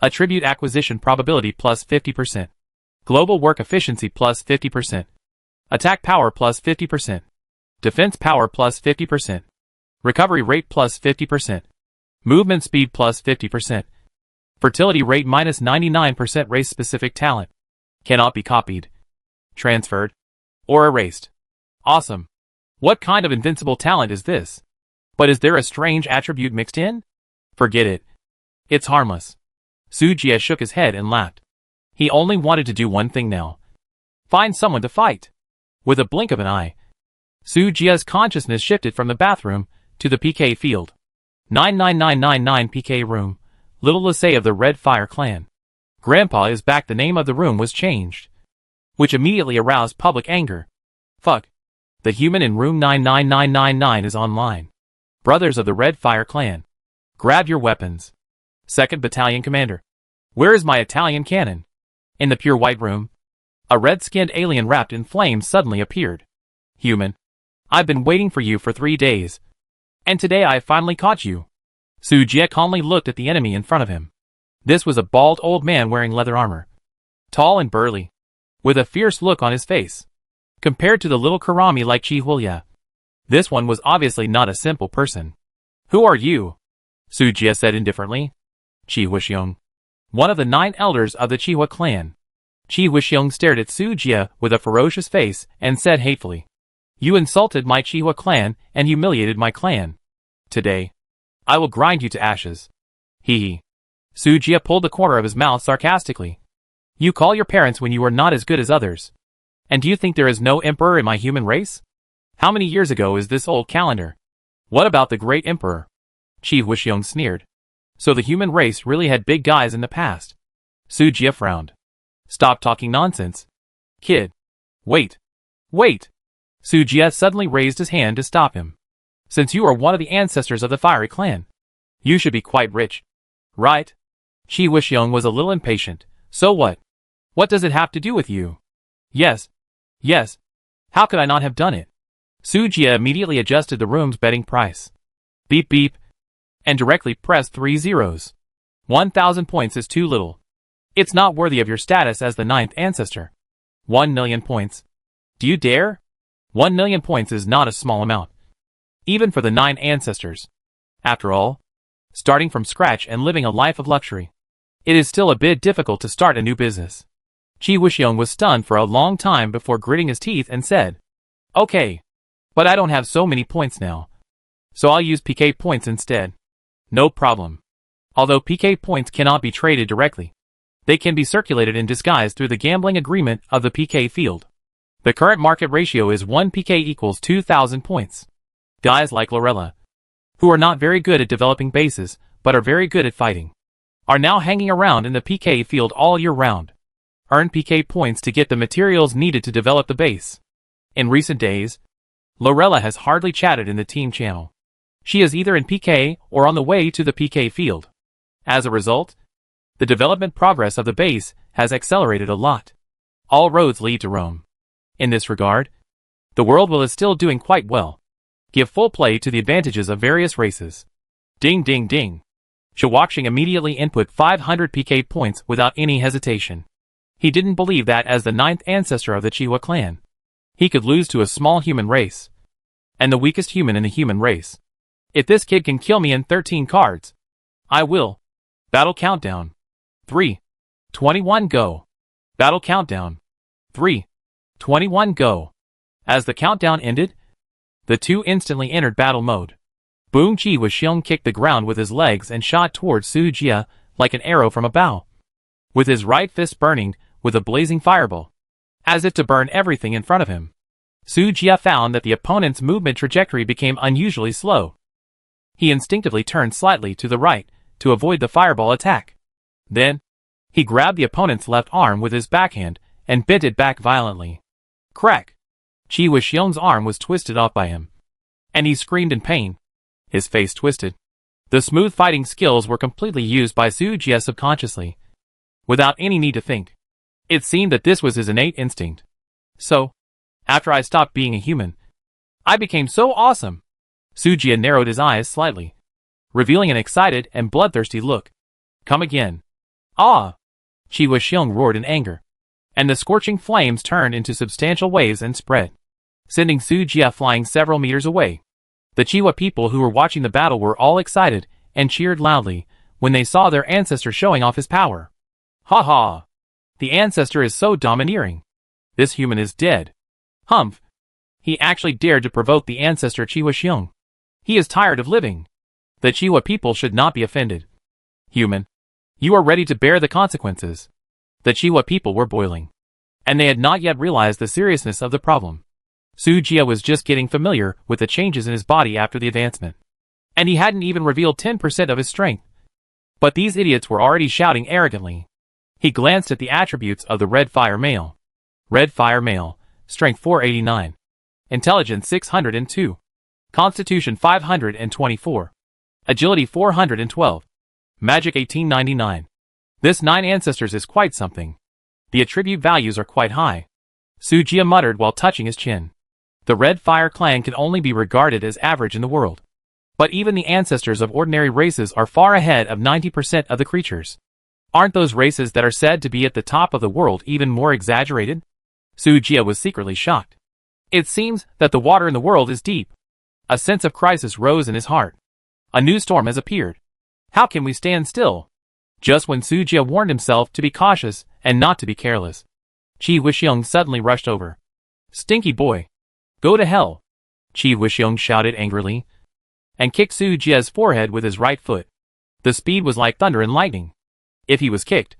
Attribute Acquisition Probability plus 50%. Global Work Efficiency plus 50%. Attack Power plus 50%. Defense Power plus 50%. Recovery Rate plus 50%. Movement Speed plus 50%. Fertility Rate minus 99%. Race-specific talent. Cannot be copied, transferred, or erased. Awesome. What kind of invincible talent is this? But is there a strange attribute mixed in? Forget it. It's harmless. Sujia shook his head and laughed. He only wanted to do one thing now. Find someone to fight. With a blink of an eye, Sujia's consciousness shifted from the bathroom to the PK field. 99999 PK room, Little Lasay of the Red Fire clan. Grandpa is back. The name of the room was changed, which immediately aroused public anger. Fuck. The human in room 99999 is online. Brothers of the Red Fire clan, grab your weapons. 2nd Battalion Commander. Where is my Italian cannon? In the pure white room, a red-skinned alien wrapped in flames suddenly appeared. Human, I've been waiting for you for 3 days, and today I finally caught you. Sujia calmly looked at the enemy in front of him. This was a bald old man wearing leather armor. Tall and burly, with a fierce look on his face. Compared to the little Karami like Chi Hulia, this one was obviously not a simple person. Who are you? Sujia said indifferently. Chi Huixiong, one of the 9 elders of the Chihua clan. Chi Huixiong stared at Sujia with a ferocious face and said hatefully, You insulted my Chihua clan and humiliated my clan. Today, I will grind you to ashes. Hee hee. Sujia pulled the corner of his mouth sarcastically. You call your parents when you are not as good as others. And do you think there is no emperor in my human race? How many years ago is this old calendar? What about the great emperor? Chi Huixiong sneered. So the human race really had big guys in the past. Sujia frowned. Stop talking nonsense. Kid. Wait. Wait. Sujia suddenly raised his hand to stop him. Since you are one of the ancestors of the fiery clan, you should be quite rich. Right? Chi Huixiong was a little impatient. So what? What does it have to do with you? Yes. Yes. How could I not have done it? Sujia immediately adjusted the room's betting price. Beep beep. And directly pressed 3 zeros. 1,000 points is too little. It's not worthy of your status as the 9th ancestor. 1 million points. Do you dare? 1 million points is not a small amount. Even for the 9 ancestors. After all, starting from scratch and living a life of luxury, it is still a bit difficult to start a new business. Chi Huixiong was stunned for a long time before gritting his teeth and said, Okay, but I don't have so many points now. So I'll use PK points instead. No problem. Although PK points cannot be traded directly, they can be circulated in disguise through the gambling agreement of the PK field. The current market ratio is 1 PK equals 2,000 points. Guys like Lorella, who are not very good at developing bases, but are very good at fighting, are now hanging around in the PK field all year round. Earn PK points to get the materials needed to develop the base. In recent days, Lorella has hardly chatted in the team channel. She is either in PK or on the way to the PK field. As a result, the development progress of the base has accelerated a lot. All roads lead to Rome. In this regard, the world is still doing quite well. Give full play to the advantages of various races. Ding ding ding. Shuaxing immediately input 500 PK points without any hesitation. He didn't believe that as the 9th ancestor of the Chihua clan, he could lose to a small human race. And the weakest human in the human race. If this kid can kill me in 13 cards, I will. Battle countdown. 3. 21 go. Battle countdown. 3. 21 go. As the countdown ended, the two instantly entered battle mode. Boom Chi Huixiong kicked the ground with his legs and shot towards Sujia like an arrow from a bow, with his right fist burning with a blazing fireball, as if to burn everything in front of him. Sujia found that the opponent's movement trajectory became unusually slow. He instinctively turned slightly to the right to avoid the fireball attack. Then, he grabbed the opponent's left arm with his backhand and bent it back violently. Crack! Chi Huixiong's arm was twisted off by him, and he screamed in pain. His face twisted. The smooth fighting skills were completely used by Sujia subconsciously, without any need to think. It seemed that this was his innate instinct. So, after I stopped being a human, I became so awesome. Sujia narrowed his eyes slightly, revealing an excited and bloodthirsty look. Come again. Ah! Chi Huixiong roared in anger, and the scorching flames turned into substantial waves and spread, sending Sujia flying several meters away. The Chihua people who were watching the battle were all excited and cheered loudly when they saw their ancestor showing off his power. Ha ha! The ancestor is so domineering. This human is dead. Humph! He actually dared to provoke the ancestor Chi Huixiong. He is tired of living. The Chihua people should not be offended. Human, you are ready to bear the consequences. The Chihua people were boiling, and they had not yet realized the seriousness of the problem. Sujia was just getting familiar with the changes in his body after the advancement, and he hadn't even revealed 10% of his strength. But these idiots were already shouting arrogantly. He glanced at the attributes of the Red Fire Male. Red Fire Male, Strength 489, Intelligence 602, Constitution 524, Agility 412, Magic 1899. This 9 ancestors is quite something. The attribute values are quite high. Sujia muttered while touching his chin. The Red Fire clan can only be regarded as average in the world. But even the ancestors of ordinary races are far ahead of 90% of the creatures. Aren't those races that are said to be at the top of the world even more exaggerated? Su Jia was secretly shocked. It seems that the water in the world is deep. A sense of crisis rose in his heart. A new storm has appeared. How can we stand still? Just when Su Jia warned himself to be cautious and not to be careless, Qi Wuxiong suddenly rushed over. Stinky boy! Go to hell! Qi Wuxiong shouted angrily, and kicked Su Jia's forehead with his right foot. The speed was like thunder and lightning. If he was kicked,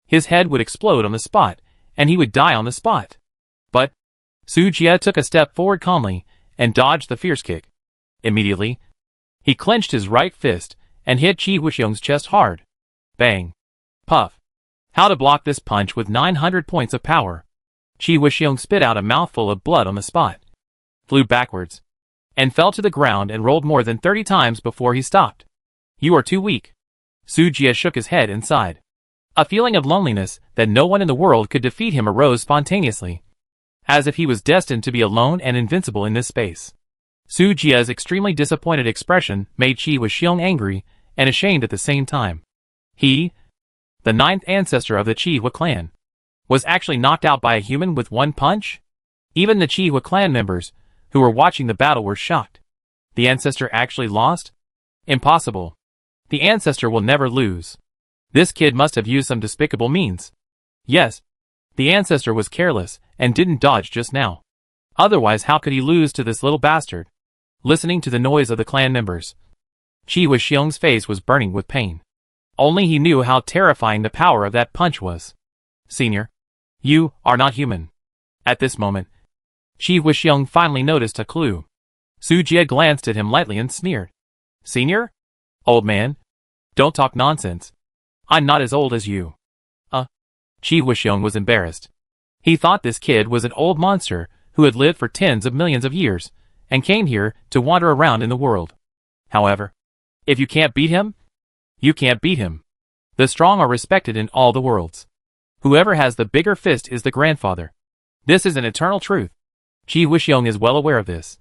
his head would explode on the spot, and he would die on the spot. But Su Jia took a step forward calmly and dodged the fierce kick. Immediately, he clenched his right fist and hit Qi Wuxiong's chest hard. Bang! Puff! How to block this punch with 900 points of power? Qi Wuxiong spit out a mouthful of blood on the spot, flew backwards, and fell to the ground and rolled more than 30 times before he stopped. You are too weak. Su Jia shook his head and sighed. A feeling of loneliness that no one in the world could defeat him arose spontaneously, as if he was destined to be alone and invincible in this space. Su Jia's extremely disappointed expression made Qi Wuxiong angry and ashamed at the same time. He, the 9th ancestor of the Qihua clan, was actually knocked out by a human with one punch? Even the Qihua clan members, who were watching the battle, were shocked. The ancestor actually lost? Impossible. The ancestor will never lose. This kid must have used some despicable means. Yes, the ancestor was careless and didn't dodge just now. Otherwise, how could he lose to this little bastard? Listening to the noise of the clan members, Qi Wuxiong's face was burning with pain. Only he knew how terrifying the power of that punch was. Senior, you are not human. At this moment, Qi Wuxiong finally noticed a clue. Su Jia glanced at him lightly and sneered. Senior? Old man? Don't talk nonsense. I'm not as old as you. Qi Wuxiong was embarrassed. He thought this kid was an old monster who had lived for tens of millions of years and came here to wander around in the world. However, if you can't beat him, you can't beat him. The strong are respected in all the worlds. Whoever has the bigger fist is the grandfather. This is an eternal truth. Qi Wuxiong is well aware of this,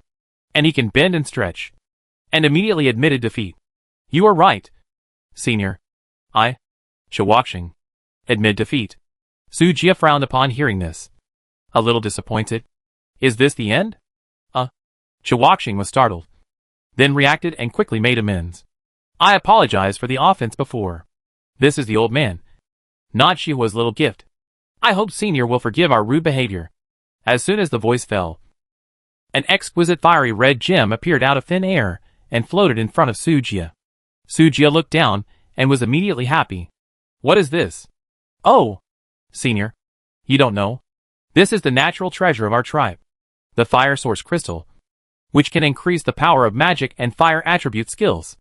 and he can bend and stretch, and immediately admitted defeat. You are right, Senior. Shuaxing, admit defeat. Su Jia frowned upon hearing this. A little disappointed. Is this the end? Shuaxing was startled, then reacted and quickly made amends. I apologize for the offense before. This is the old man, not Shihua's little gift. I hope Senior will forgive our rude behavior. As soon as the voice fell, an exquisite fiery red gem appeared out of thin air and floated in front of Su Jia. Su Jia looked down and was immediately happy. What is this? Oh, Senior, you don't know? This is the natural treasure of our tribe, the fire source crystal, which can increase the power of magic and fire attribute skills.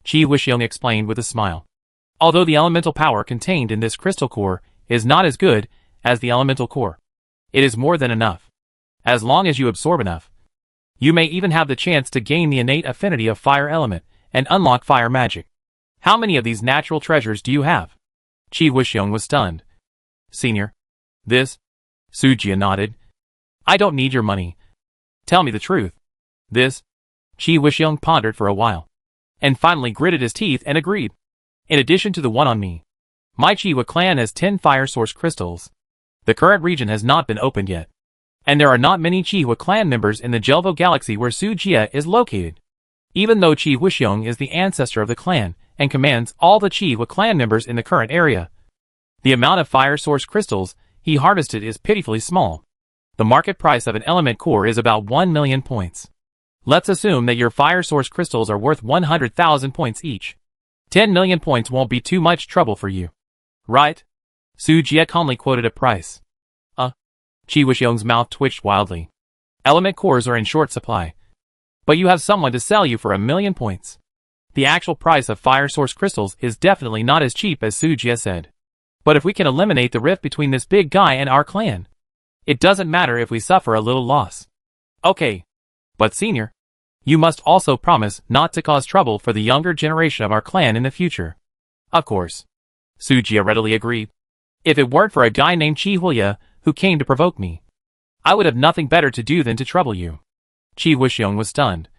Qi Wuxiong explained with a smile. Although the elemental power contained in this crystal core is not as good as the elemental core, it is more than enough. As long as you absorb enough, you may even have the chance to gain the innate affinity of fire element and unlock fire magic. How many of these natural treasures do you have? Qi Wuxiong was stunned. Senior, this? Su Jia nodded. I don't need your money. Tell me the truth. This? Qi Wuxiong pondered for a while, and finally gritted his teeth and agreed. In addition to the one on me, my Qihua clan has 10 fire source crystals. The current region has not been opened yet, and there are not many Qihua clan members in the Jelvo galaxy where Su Jia is located. Even though Qi Wuxiong is the ancestor of the clan and commands all the Qihua clan members in the current area, the amount of fire source crystals he harvested is pitifully small. The market price of an element core is about 1 million points. Let's assume that your fire source crystals are worth 100,000 points each. 10 million points won't be too much trouble for you. Right? Su Jia calmly quoted a price. Qi Wuxiong's mouth twitched wildly. Element cores are in short supply, but you have someone to sell you for 1 million points. The actual price of fire source crystals is definitely not as cheap as Su Jia said. But if we can eliminate the rift between this big guy and our clan, it doesn't matter if we suffer a little loss. Okay. But Senior, you must also promise not to cause trouble for the younger generation of our clan in the future. Of course. Su Jia readily agreed. If it weren't for a guy named Qi Hulia who came to provoke me, I would have nothing better to do than to trouble you. Qi Wuxiong was stunned.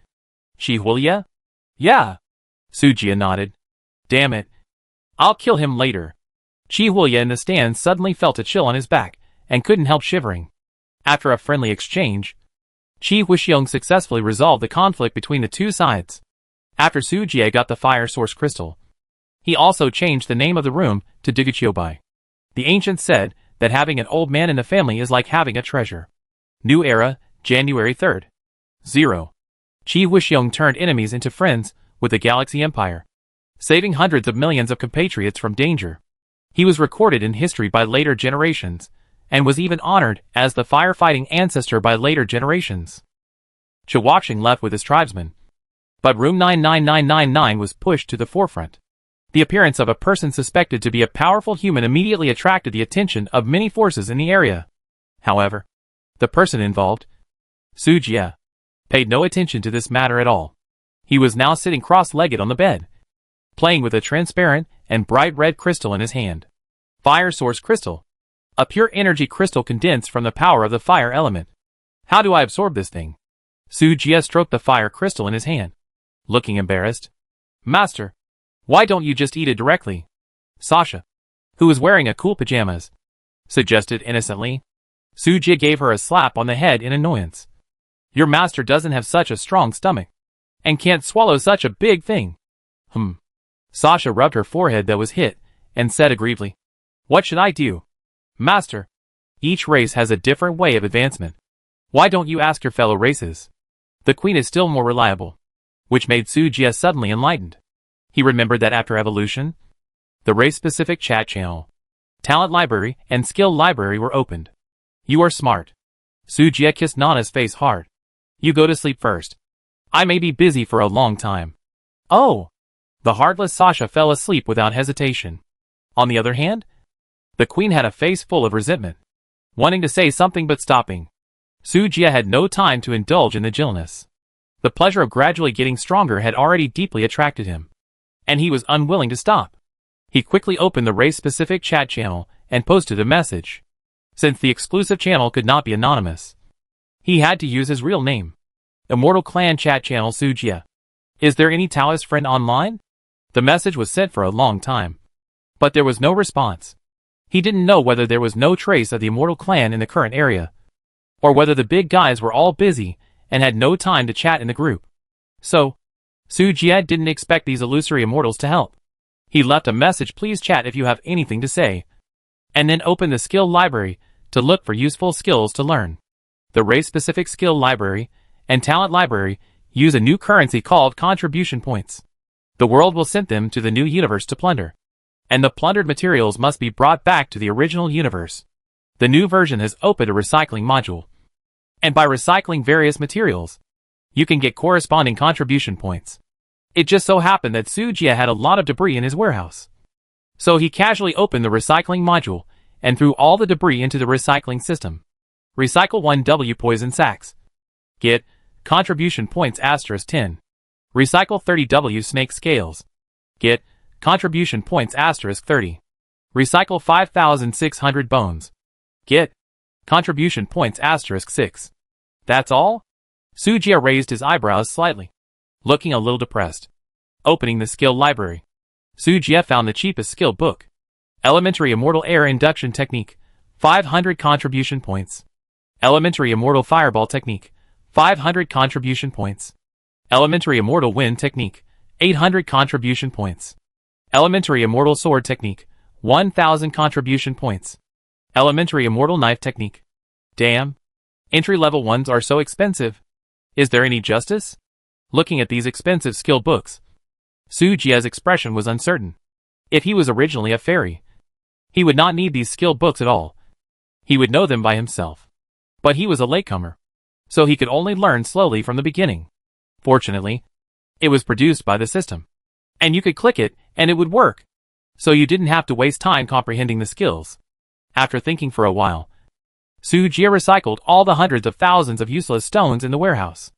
Qi Hulia? Yeah. Su Jia nodded. Damn it. I'll kill him later. Chi Huya in the stands suddenly felt a chill on his back, and couldn't help shivering. After a friendly exchange, Chi Huixiong successfully resolved the conflict between the two sides. After Su Jie got the fire source crystal, he also changed the name of the room to Diguchiobai. The ancients said that having an old man in the family is like having a treasure. New Era, January 3rd. 0. Chi Huixiong turned enemies into friends with the Galaxy Empire, saving hundreds of millions of compatriots from danger. He was recorded in history by later generations, and was even honored as the firefighting ancestor by later generations. Chawoxing left with his tribesmen, but room 99999 was pushed to the forefront. The appearance of a person suspected to be a powerful human immediately attracted the attention of many forces in the area. However, the person involved, Su Jie, paid no attention to this matter at all. He was now sitting cross-legged on the bed, playing with a transparent and bright red crystal in his hand. Fire Source Crystal. A pure energy crystal condensed from the power of the fire element. How do I absorb this thing? Su Jie stroked the fire crystal in his hand, looking embarrassed. Master, why don't you just eat it directly? Sasha, who was wearing a cool pajamas, suggested innocently. Su Jie gave her a slap on the head in annoyance. Your master doesn't have such a strong stomach, and can't swallow such a big thing. Sasha rubbed her forehead that was hit, and said aggrievedly, What should I do? Master, each race has a different way of advancement. Why don't you ask your fellow races? The queen is still more reliable. Which made Su Jie suddenly enlightened. He remembered that after evolution, the race-specific chat channel, talent library, and skill library were opened. You are smart. Su Jie kissed Nana's face hard. You go to sleep first. I may be busy for a long time. Oh! The heartless Sasha fell asleep without hesitation. On the other hand, the queen had a face full of resentment, wanting to say something but stopping. Su Jie had no time to indulge in the gentleness. The pleasure of gradually getting stronger had already deeply attracted him, and he was unwilling to stop. He quickly opened the race-specific chat channel and posted a message. Since the exclusive channel could not be anonymous, he had to use his real name. Immortal Clan chat channel Su Jie. Is there any Taoist friend online? The message was sent for a long time, but there was no response. He didn't know whether there was no trace of the Immortal Clan in the current area, or whether the big guys were all busy and had no time to chat in the group. So, Su Jie didn't expect these illusory immortals to help. He left a message, please chat if you have anything to say, and then opened the skill library to look for useful skills to learn. The race-specific skill library and talent library use a new currency called contribution points. The world will send them to the new universe to plunder, and the plundered materials must be brought back to the original universe. The new version has opened a recycling module, and by recycling various materials, you can get corresponding contribution points. It just so happened that Su Jie had a lot of debris in his warehouse, so he casually opened the recycling module and threw all the debris into the recycling system. Recycle 1W poison sacks. Get contribution points *10. Recycle 30W snake scales. Get contribution points *30. Recycle 5,600 bones. Get contribution points *6. That's all? Su Jie raised his eyebrows slightly, looking a little depressed. Opening the skill library, Su Jie found the cheapest skill book. Elementary Immortal Air Induction Technique, 500 contribution points. Elementary Immortal Fireball Technique, 500 contribution points. Elementary Immortal Wind Technique, 800 contribution points. Elementary Immortal Sword Technique, 1,000 contribution points. Elementary Immortal Knife Technique. Damn. Entry-level ones are so expensive. Is there any justice? Looking at these expensive skill books, Su Jie's expression was uncertain. If he was originally a fairy, he would not need these skill books at all. He would know them by himself. But he was a latecomer, so he could only learn slowly from the beginning. Fortunately, it was produced by the system, and you could click it and it would work, so you didn't have to waste time comprehending the skills. After thinking for a while, Su Jie recycled all the hundreds of thousands of useless stones in the warehouse,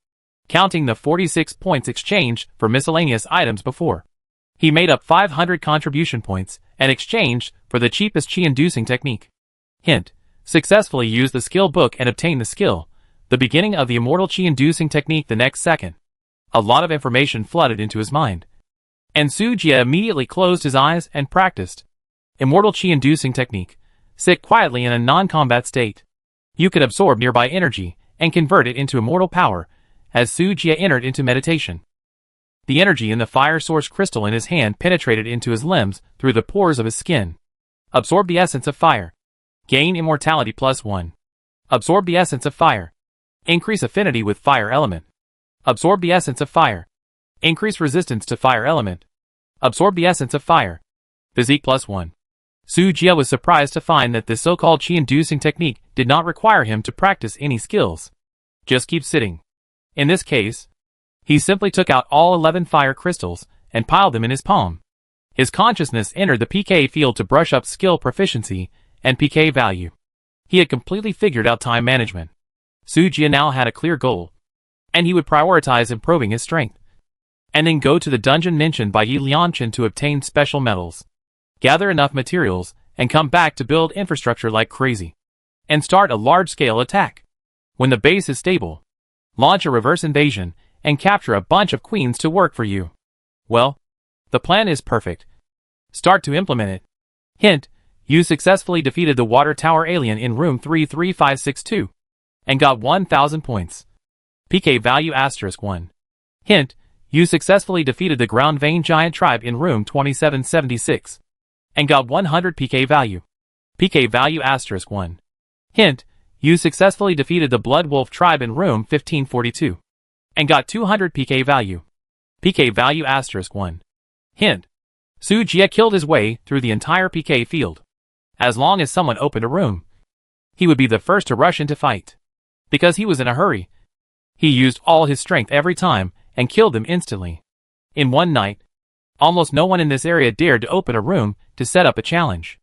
counting the 46 points exchanged for miscellaneous items before. He made up 500 contribution points and exchanged for the cheapest chi-inducing technique. Hint: successfully use the skill book and obtain the skill, the beginning of the immortal chi-inducing technique the next second. A lot of information flooded into his mind, and Su Jie immediately closed his eyes and practiced. Immortal Chi-inducing technique. Sit quietly in a non-combat state. You could absorb nearby energy and convert it into immortal power, as Su Jie entered into meditation. The energy in the fire source crystal in his hand penetrated into his limbs through the pores of his skin. Absorb the essence of fire. Gain immortality +1. Absorb the essence of fire. Increase affinity with fire element. Absorb the essence of fire. Increase resistance to fire element. Absorb the essence of fire. Physique +1. Su Jie was surprised to find that this so-called Chi-inducing technique did not require him to practice any skills. Just keep sitting. In this case, he simply took out all 11 fire crystals and piled them in his palm. His consciousness entered the PK field to brush up skill proficiency and PK value. He had completely figured out time management. Su Jie now had a clear goal, and he would prioritize improving his strength, and then go to the dungeon mentioned by Yi Lianchen to obtain special metals, gather enough materials, and come back to build infrastructure like crazy, and start a large-scale attack. When the base is stable, launch a reverse invasion, and capture a bunch of queens to work for you. Well, the plan is perfect. Start to implement it. Hint, you successfully defeated the water tower alien in room 33562, and got 1000 points. PK value *1. Hint, you successfully defeated the ground vein giant tribe in room 2776, and got 100 PK value. PK value *1. Hint, you successfully defeated the blood wolf tribe in room 1542, and got 200 PK value. PK value *1. Hint, Su Jie killed his way through the entire PK field. As long as someone opened a room, he would be the first to rush into fight. Because he was in a hurry, he used all his strength every time and killed them instantly. In one night, almost no one in this area dared to open a room to set up a challenge.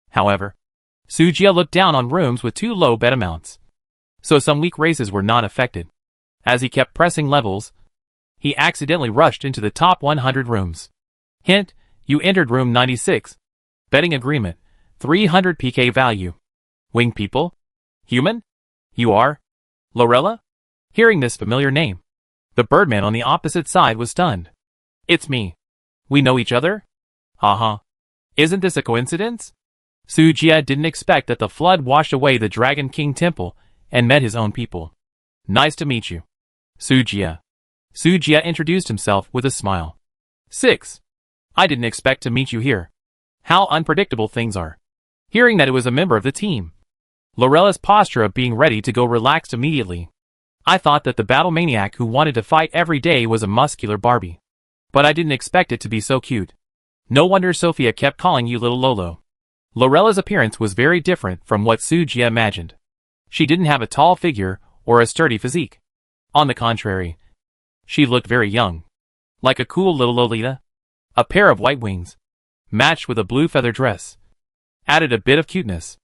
However, Su Jie looked down on rooms with too low bet amounts, so some weak races were not affected. As he kept pressing levels, he accidentally rushed into the top 100 rooms. Hint, you entered room 96. Betting agreement, 300 PK value. Winged people? Human? You are? Lorella? Hearing this familiar name, the birdman on the opposite side was stunned. It's me. We know each other? Haha. Isn't this a coincidence? Su Jie didn't expect that the flood washed away the Dragon King temple and met his own people. Nice to meet you. Su Jie. Su Jie introduced himself with a smile. 6. I didn't expect to meet you here. How unpredictable things are. Hearing that it was a member of the team, Lorella's posture of being ready to go relaxed immediately. I thought that the battle maniac who wanted to fight every day was a muscular Barbie. But I didn't expect it to be so cute. No wonder Sophia kept calling you little Lolo. Lorella's appearance was very different from what Su Jie imagined. She didn't have a tall figure or a sturdy physique. On the contrary, she looked very young. Like a cool little Lolita. A pair of white wings, matched with a blue feather dress, added a bit of cuteness.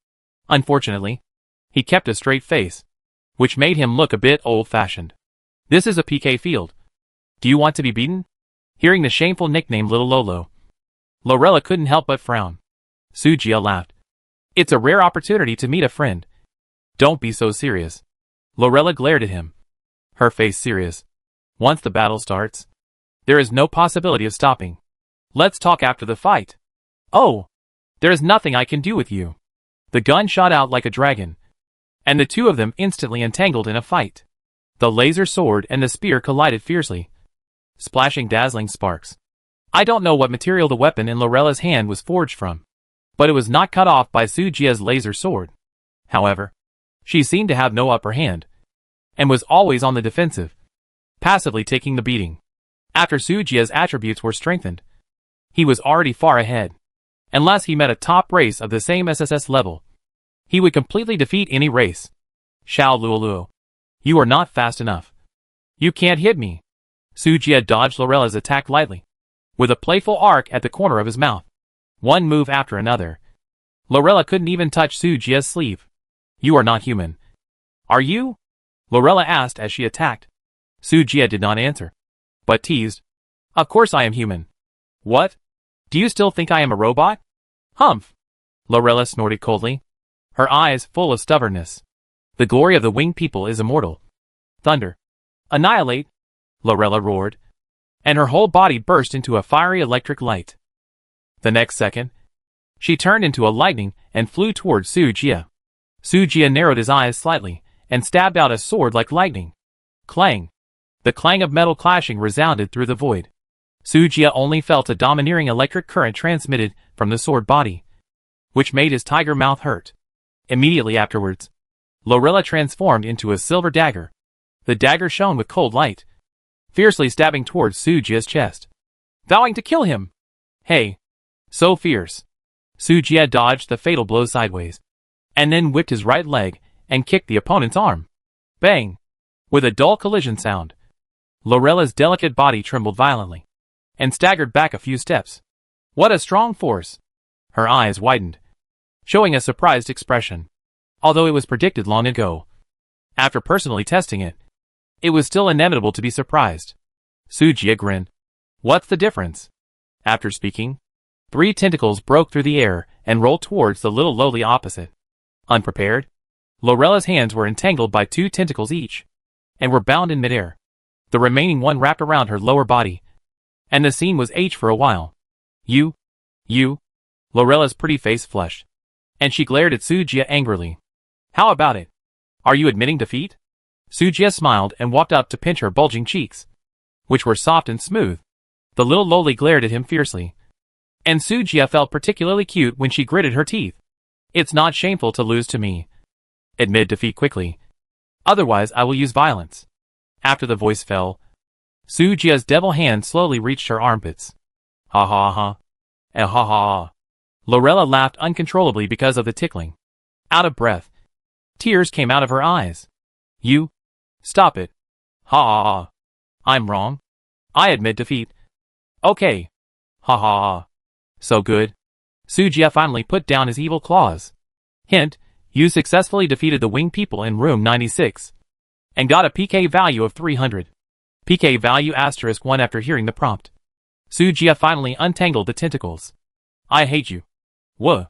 Unfortunately, he kept a straight face, which made him look a bit old-fashioned. This is a PK field. Do you want to be beaten? Hearing the shameful nickname Little Lolo, Lorella couldn't help but frown. Su Jie laughed. It's a rare opportunity to meet a friend. Don't be so serious. Lorella glared at him, her face serious. Once the battle starts, there is no possibility of stopping. Let's talk after the fight. Oh, there is nothing I can do with you. The gun shot out like a dragon, and the two of them instantly entangled in a fight. The laser sword and the spear collided fiercely, splashing dazzling sparks. I don't know what material the weapon in Lorella's hand was forged from, but it was not cut off by Su Jie's laser sword. However, she seemed to have no upper hand, and was always on the defensive, passively taking the beating. After Su Jie's attributes were strengthened, he was already far ahead. Unless he met a top race of the same SSS level, he would completely defeat any race. Xiao Luoluo, you are not fast enough. You can't hit me. Su Jie dodged Lorella's attack lightly, with a playful arc at the corner of his mouth. One move after another. Lorella couldn't even touch Su Jie's sleeve. You are not human. Are you? Lorella asked as she attacked. Su Jie did not answer, but teased. Of course I am human. What? Do you still think I am a robot? Humph! Lorella snorted coldly, her eyes full of stubbornness. The glory of the winged people is immortal. Thunder. Annihilate! Lorella roared, and her whole body burst into a fiery electric light. The next second, She turned into a lightning and flew towards Sujia. Sujia narrowed his eyes slightly and stabbed out a sword like lightning. Clang! The clang of metal clashing resounded through the void. Sujia only felt a domineering electric current transmitted from the sword body, which made his tiger mouth hurt. Immediately afterwards, Lorella transformed into a silver dagger. The dagger shone with cold light, fiercely stabbing towards Sujia's chest, vowing to kill him. Hey! So fierce! Sujia dodged the fatal blow sideways, and then whipped his right leg and kicked the opponent's arm. Bang! With a dull collision sound, Lorella's delicate body trembled violently, and staggered back a few steps. What a strong force! Her eyes widened, showing a surprised expression. Although it was predicted long ago, after personally testing it, it was still inevitable to be surprised. Sujia grinned. What's the difference? After speaking, 3 tentacles broke through the air and rolled towards the little lowly opposite. Unprepared, Lorella's hands were entangled by 2 tentacles each, and were bound in midair. The remaining one wrapped around her lower body, and the scene was H for a while. You. Lorella's pretty face flushed, and she glared at Sujia angrily. How about it? Are you admitting defeat? Sujia smiled and walked up to pinch her bulging cheeks, which were soft and smooth. The little lowly glared at him fiercely, and Sujia felt particularly cute when she gritted her teeth. It's not shameful to lose to me. Admit defeat quickly. Otherwise I will use violence. After the voice fell, Sujia's devil hand slowly reached her armpits. Ha ha ha. Ha ha ha. Lorella laughed uncontrollably because of the tickling. Out of breath, tears came out of her eyes. You? Stop it. Ha ha ha. I'm wrong. I admit defeat. Okay. Ha ha ha. So good. Sujia finally put down his evil claws. Hint, you successfully defeated the winged people in room 96. And got a PK value of 300. PK value *1 after hearing the prompt. Sujia finally untangled the tentacles. I hate you. Whoa.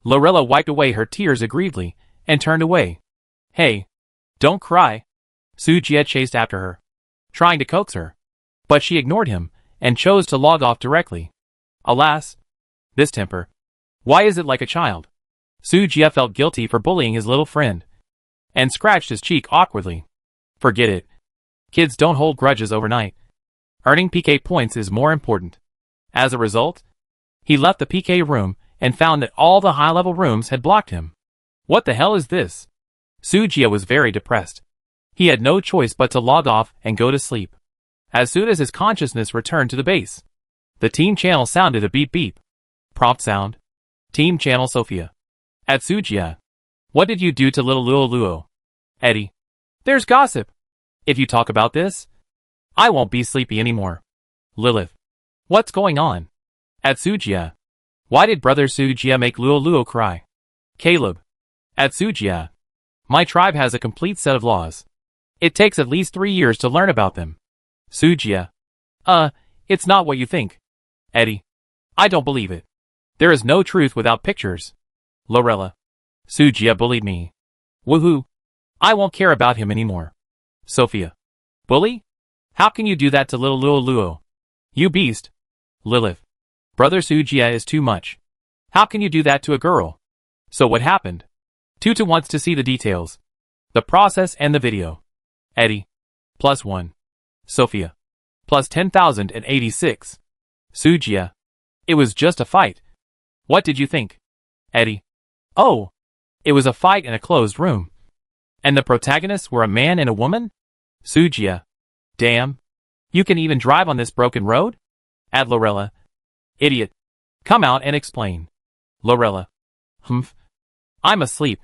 Lorella wiped away her tears aggrievedly and turned away. Hey. Don't cry. Sujia chased after her, trying to coax her. But she ignored him and chose to log off directly. Alas. This temper. Why is it like a child? Sujia felt guilty for bullying his little friend, and scratched his cheek awkwardly. Forget it. Kids don't hold grudges overnight. Earning PK points is more important. As a result, he left the PK room and found that all the high-level rooms had blocked him. What the hell is this? Sujia was very depressed. He had no choice but to log off and go to sleep. As soon as his consciousness returned to the base, the team channel sounded a beep beep. Prompt sound. Team channel Sophia. At Sujia. What did you do to little Luo? Eddie. There's gossip. If you talk about this, I won't be sleepy anymore. Lilith. What's going on? At Sujia. Why did brother Sujia make Luo cry? Caleb. At Sujia. My tribe has a complete set of laws. It takes at least 3 years to learn about them. Sujia. It's not what you think. Eddie. I don't believe it. There is no truth without pictures. Lorella. Sujia bullied me. Woohoo. I won't care about him anymore. Sophia. Bully? How can you do that to little Luo? You beast. Lilith. Brother Sujia is too much. How can you do that to a girl? So what happened? Tutu wants to see the details, the process and the video. Eddie. +1. Sophia. +10,086. Sujia. It was just a fight. What did you think? Eddie. Oh. It was a fight in a closed room. And the protagonists were a man and a woman? Sujia. Damn. You can even drive on this broken road? At Lorella. Idiot. Come out and explain. Lorella. Humph. I'm asleep.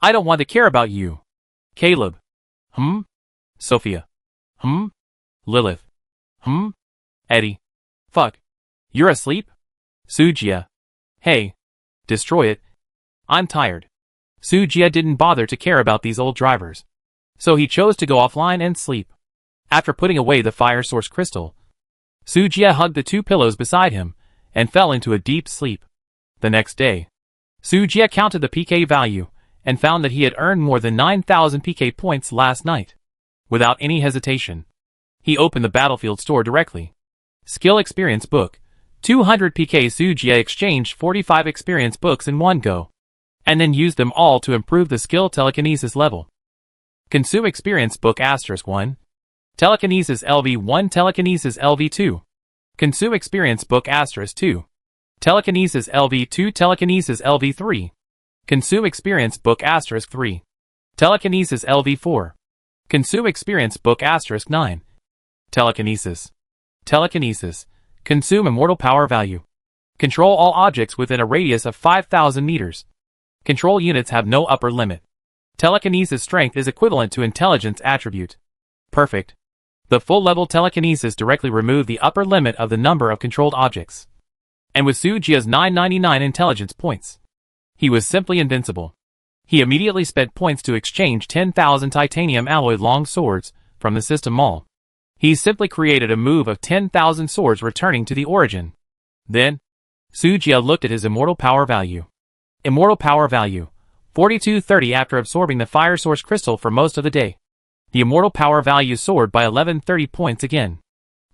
I don't want to care about you. Caleb. Sophia. Lilith. Eddie. Fuck. You're asleep? Sujia. Hey. Destroy it. I'm tired. Sujia didn't bother to care about these old drivers, so he chose to go offline and sleep. After putting away the fire source crystal, Sujia hugged the 2 pillows beside him and fell into a deep sleep. The next day, Sujia counted the PK value and found that he had earned more than 9,000 PK points last night. Without any hesitation, he opened the Battlefield store directly. Skill experience book, 200 PK. Sujia exchanged 45 experience books in one go, and then used them all to improve the skill telekinesis level. Consume experience book *1. Telekinesis LV1, Telekinesis LV2. Consume experience book *2. Telekinesis LV2, Telekinesis LV3. Consume experience book *3. Telekinesis LV4. Consume experience book *9. Telekinesis. Telekinesis. Consume immortal power value. Control all objects within a radius of 5,000 meters. Control units have no upper limit. Telekinesis strength is equivalent to intelligence attribute. Perfect. The full-level telekinesis directly removed the upper limit of the number of controlled objects. And with Sujia's 999 intelligence points, he was simply invincible. He immediately spent points to exchange 10,000 titanium alloy long swords from the system mall. He simply created a move of 10,000 swords returning to the origin. Then, Sujia looked at his immortal power value. Immortal power value, 4230. After absorbing the fire source crystal for most of the day, the immortal power value soared by 1130 points again.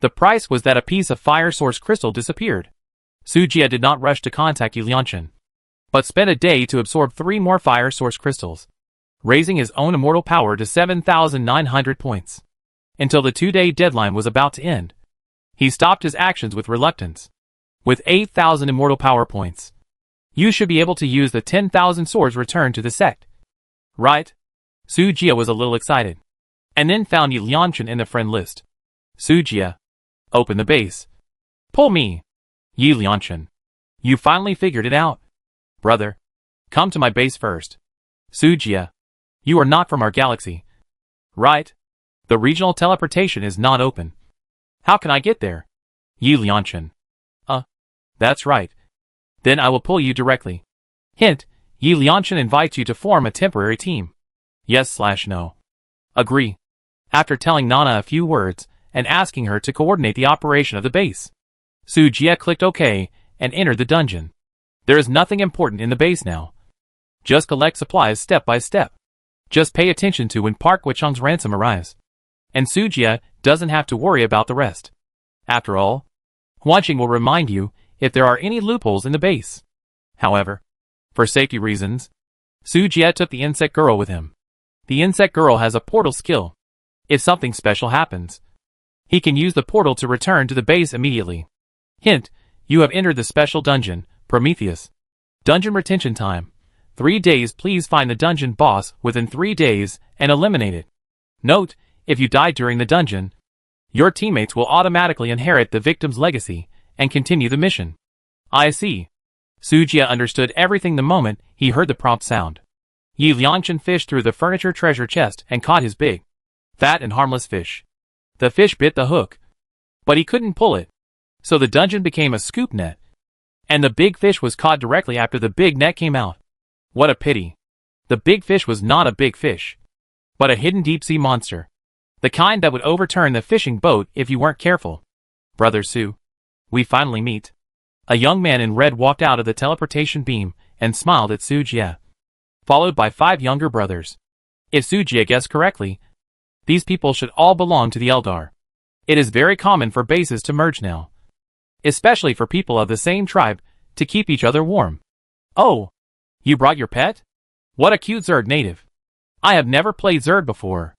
The price was that a piece of fire source crystal disappeared. Sujia did not rush to contact Yulianshan, but spent a day to absorb 3 more fire source crystals, raising his own immortal power to 7,900 points. Until the 2-day deadline was about to end, he stopped his actions with reluctance. With 8,000 immortal power points, you should be able to use the 10,000 swords returned to the sect. Right? Sujia was a little excited, and then found Yulianshan in the friend list. Sujia. Open the base. Pull me. Yulianshan. You finally figured it out. Brother. Come to my base first. Sujia. You are not from our galaxy. Right? The regional teleportation is not open. How can I get there? Yulianshan. That's right. Then I will pull you directly. Hint, Yulianshan invites you to form a temporary team. Yes/no. Agree. After telling Nana a few words, and asking her to coordinate the operation of the base, Sujia clicked OK, and entered the dungeon. There is nothing important in the base now. Just collect supplies step by step. Just pay attention to when Park Guicheng's ransom arrives, and Sujia doesn't have to worry about the rest. After all, Huanqing will remind you if there are any loopholes in the base. However, for safety reasons, Sujia took the insect girl with him. The insect girl has a portal skill. If something special happens, he can use the portal to return to the base immediately. Hint, you have entered the special dungeon, Prometheus. Dungeon retention time, 3 days. Please find the dungeon boss within 3 days and eliminate it. Note, if you die during the dungeon, your teammates will automatically inherit the victim's legacy and continue the mission. I see. Sujia understood everything the moment he heard the prompt sound. Yulianshan fished through the furniture treasure chest and caught his big, fat and harmless fish. The fish bit the hook, but he couldn't pull it, so the dungeon became a scoop net, and the big fish was caught directly after the big net came out. What a pity. The big fish was not a big fish, but a hidden deep-sea monster. The kind that would overturn the fishing boat if you weren't careful. Brother Su. We finally meet. A young man in red walked out of the teleportation beam and smiled at Sujia, followed by 5 younger brothers. If Sujia guessed correctly, these people should all belong to the Eldar. It is very common for bases to merge now, especially for people of the same tribe, to keep each other warm. Oh, you brought your pet? What a cute Zerg native. I have never played Zerg before.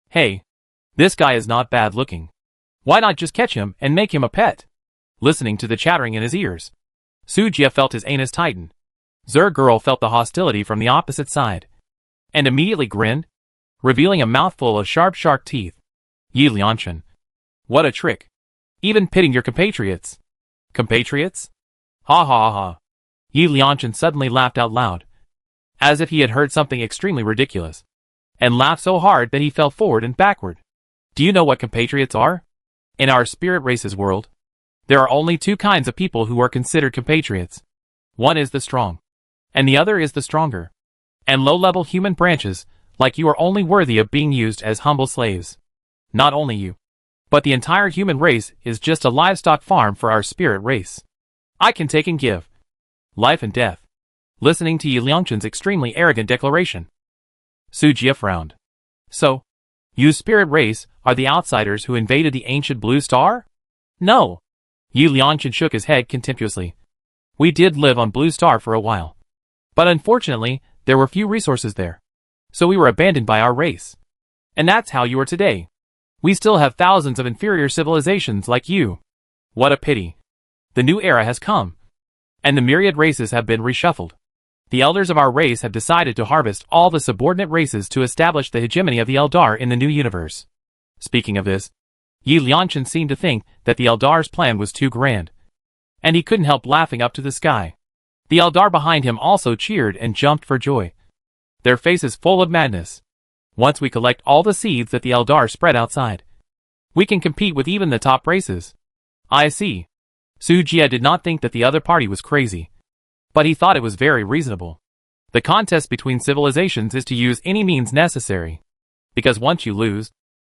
Hey, this guy is not bad looking. Why not just catch him and make him a pet? Listening to the chattering in his ears, Sujia felt his anus tighten. Zerg girl felt the hostility from the opposite side, and immediately grinned, revealing a mouthful of sharp shark teeth. Yulianshan. What a trick. Even pitting your compatriots. Compatriots? Ha ha ha. Yulianshan suddenly laughed out loud, as if he had heard something extremely ridiculous, and laughed so hard that he fell forward and backward. Do you know what compatriots are? In our spirit races world, there are only 2 kinds of people who are considered compatriots. One is the strong, and the other is the stronger. And low-level human branches, like you, are only worthy of being used as humble slaves. Not only you, but the entire human race is just a livestock farm for our spirit race. I can take and give. Life and death. Listening to Yulianshan's extremely arrogant declaration, Sujia frowned. So, you spirit race are the outsiders who invaded the ancient blue star? No. Yi Lianshan shook his head contemptuously. We did live on Blue Star for a while. But unfortunately, there were few resources there. So we were abandoned by our race. And that's how you are today. We still have thousands of inferior civilizations like you. What a pity. The new era has come. And the myriad races have been reshuffled. The elders of our race have decided to harvest all the subordinate races to establish the hegemony of the Eldar in the new universe. Speaking of this, Yi Lianshan seemed to think that the Eldar's plan was too grand. And he couldn't help laughing up to the sky. The Eldar behind him also cheered and jumped for joy. Their faces full of madness. Once we collect all the seeds that the Eldar spread outside, we can compete with even the top races. I see. Su Jie did not think that the other party was crazy. But he thought it was very reasonable. The contest between civilizations is to use any means necessary. Because once you lose,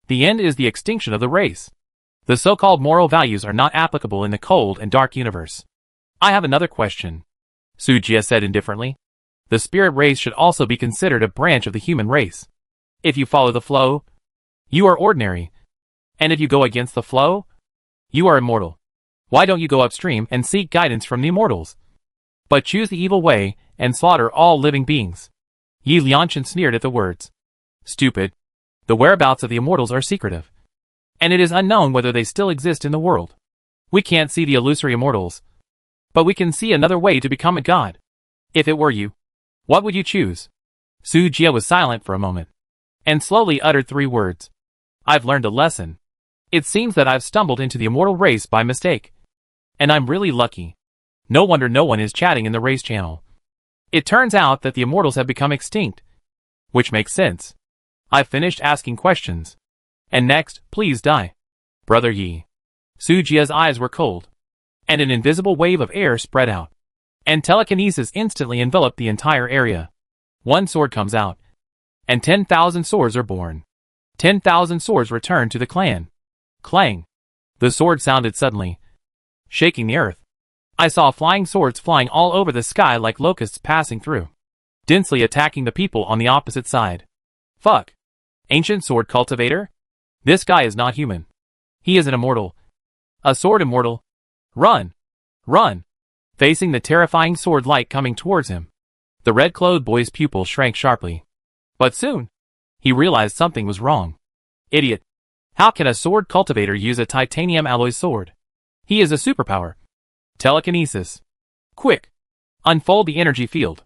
the end is the extinction of the race. The so-called moral values are not applicable in the cold and dark universe. I have another question. Su Jie said indifferently. The spirit race should also be considered a branch of the human race. If you follow the flow, you are ordinary. And if you go against the flow, you are immortal. Why don't you go upstream and seek guidance from the immortals? But choose the evil way and slaughter all living beings. Yi Lianshan sneered at the words. Stupid. The whereabouts of the immortals are secretive. And it is unknown whether they still exist in the world. We can't see the illusory immortals. But we can see another way to become a god. If it were you, what would you choose? Su Jie was silent for a moment, and slowly uttered 3 words. I've learned a lesson. It seems that I've stumbled into the immortal race by mistake. And I'm really lucky. No wonder no one is chatting in the race channel. It turns out that the immortals have become extinct. Which makes sense. I've finished asking questions. And next, please die. Brother Yi. Su Jie's eyes were cold. And an invisible wave of air spread out. And telekinesis instantly enveloped the entire area. 1 sword comes out. And 10,000 swords are born. 10,000 swords return to the clan. Clang. The sword sounded suddenly, shaking the earth. I saw flying swords flying all over the sky like locusts passing through, densely attacking the people on the opposite side. Fuck. Ancient sword cultivator? This guy is not human. He is an immortal. A sword immortal. Run. Run. Facing the terrifying sword light coming towards him, the red-clothed boy's pupil shrank sharply. But soon, he realized something was wrong. Idiot. How can a sword cultivator use a titanium alloy sword? He is a superpower. Telekinesis. Quick. Unfold the energy field.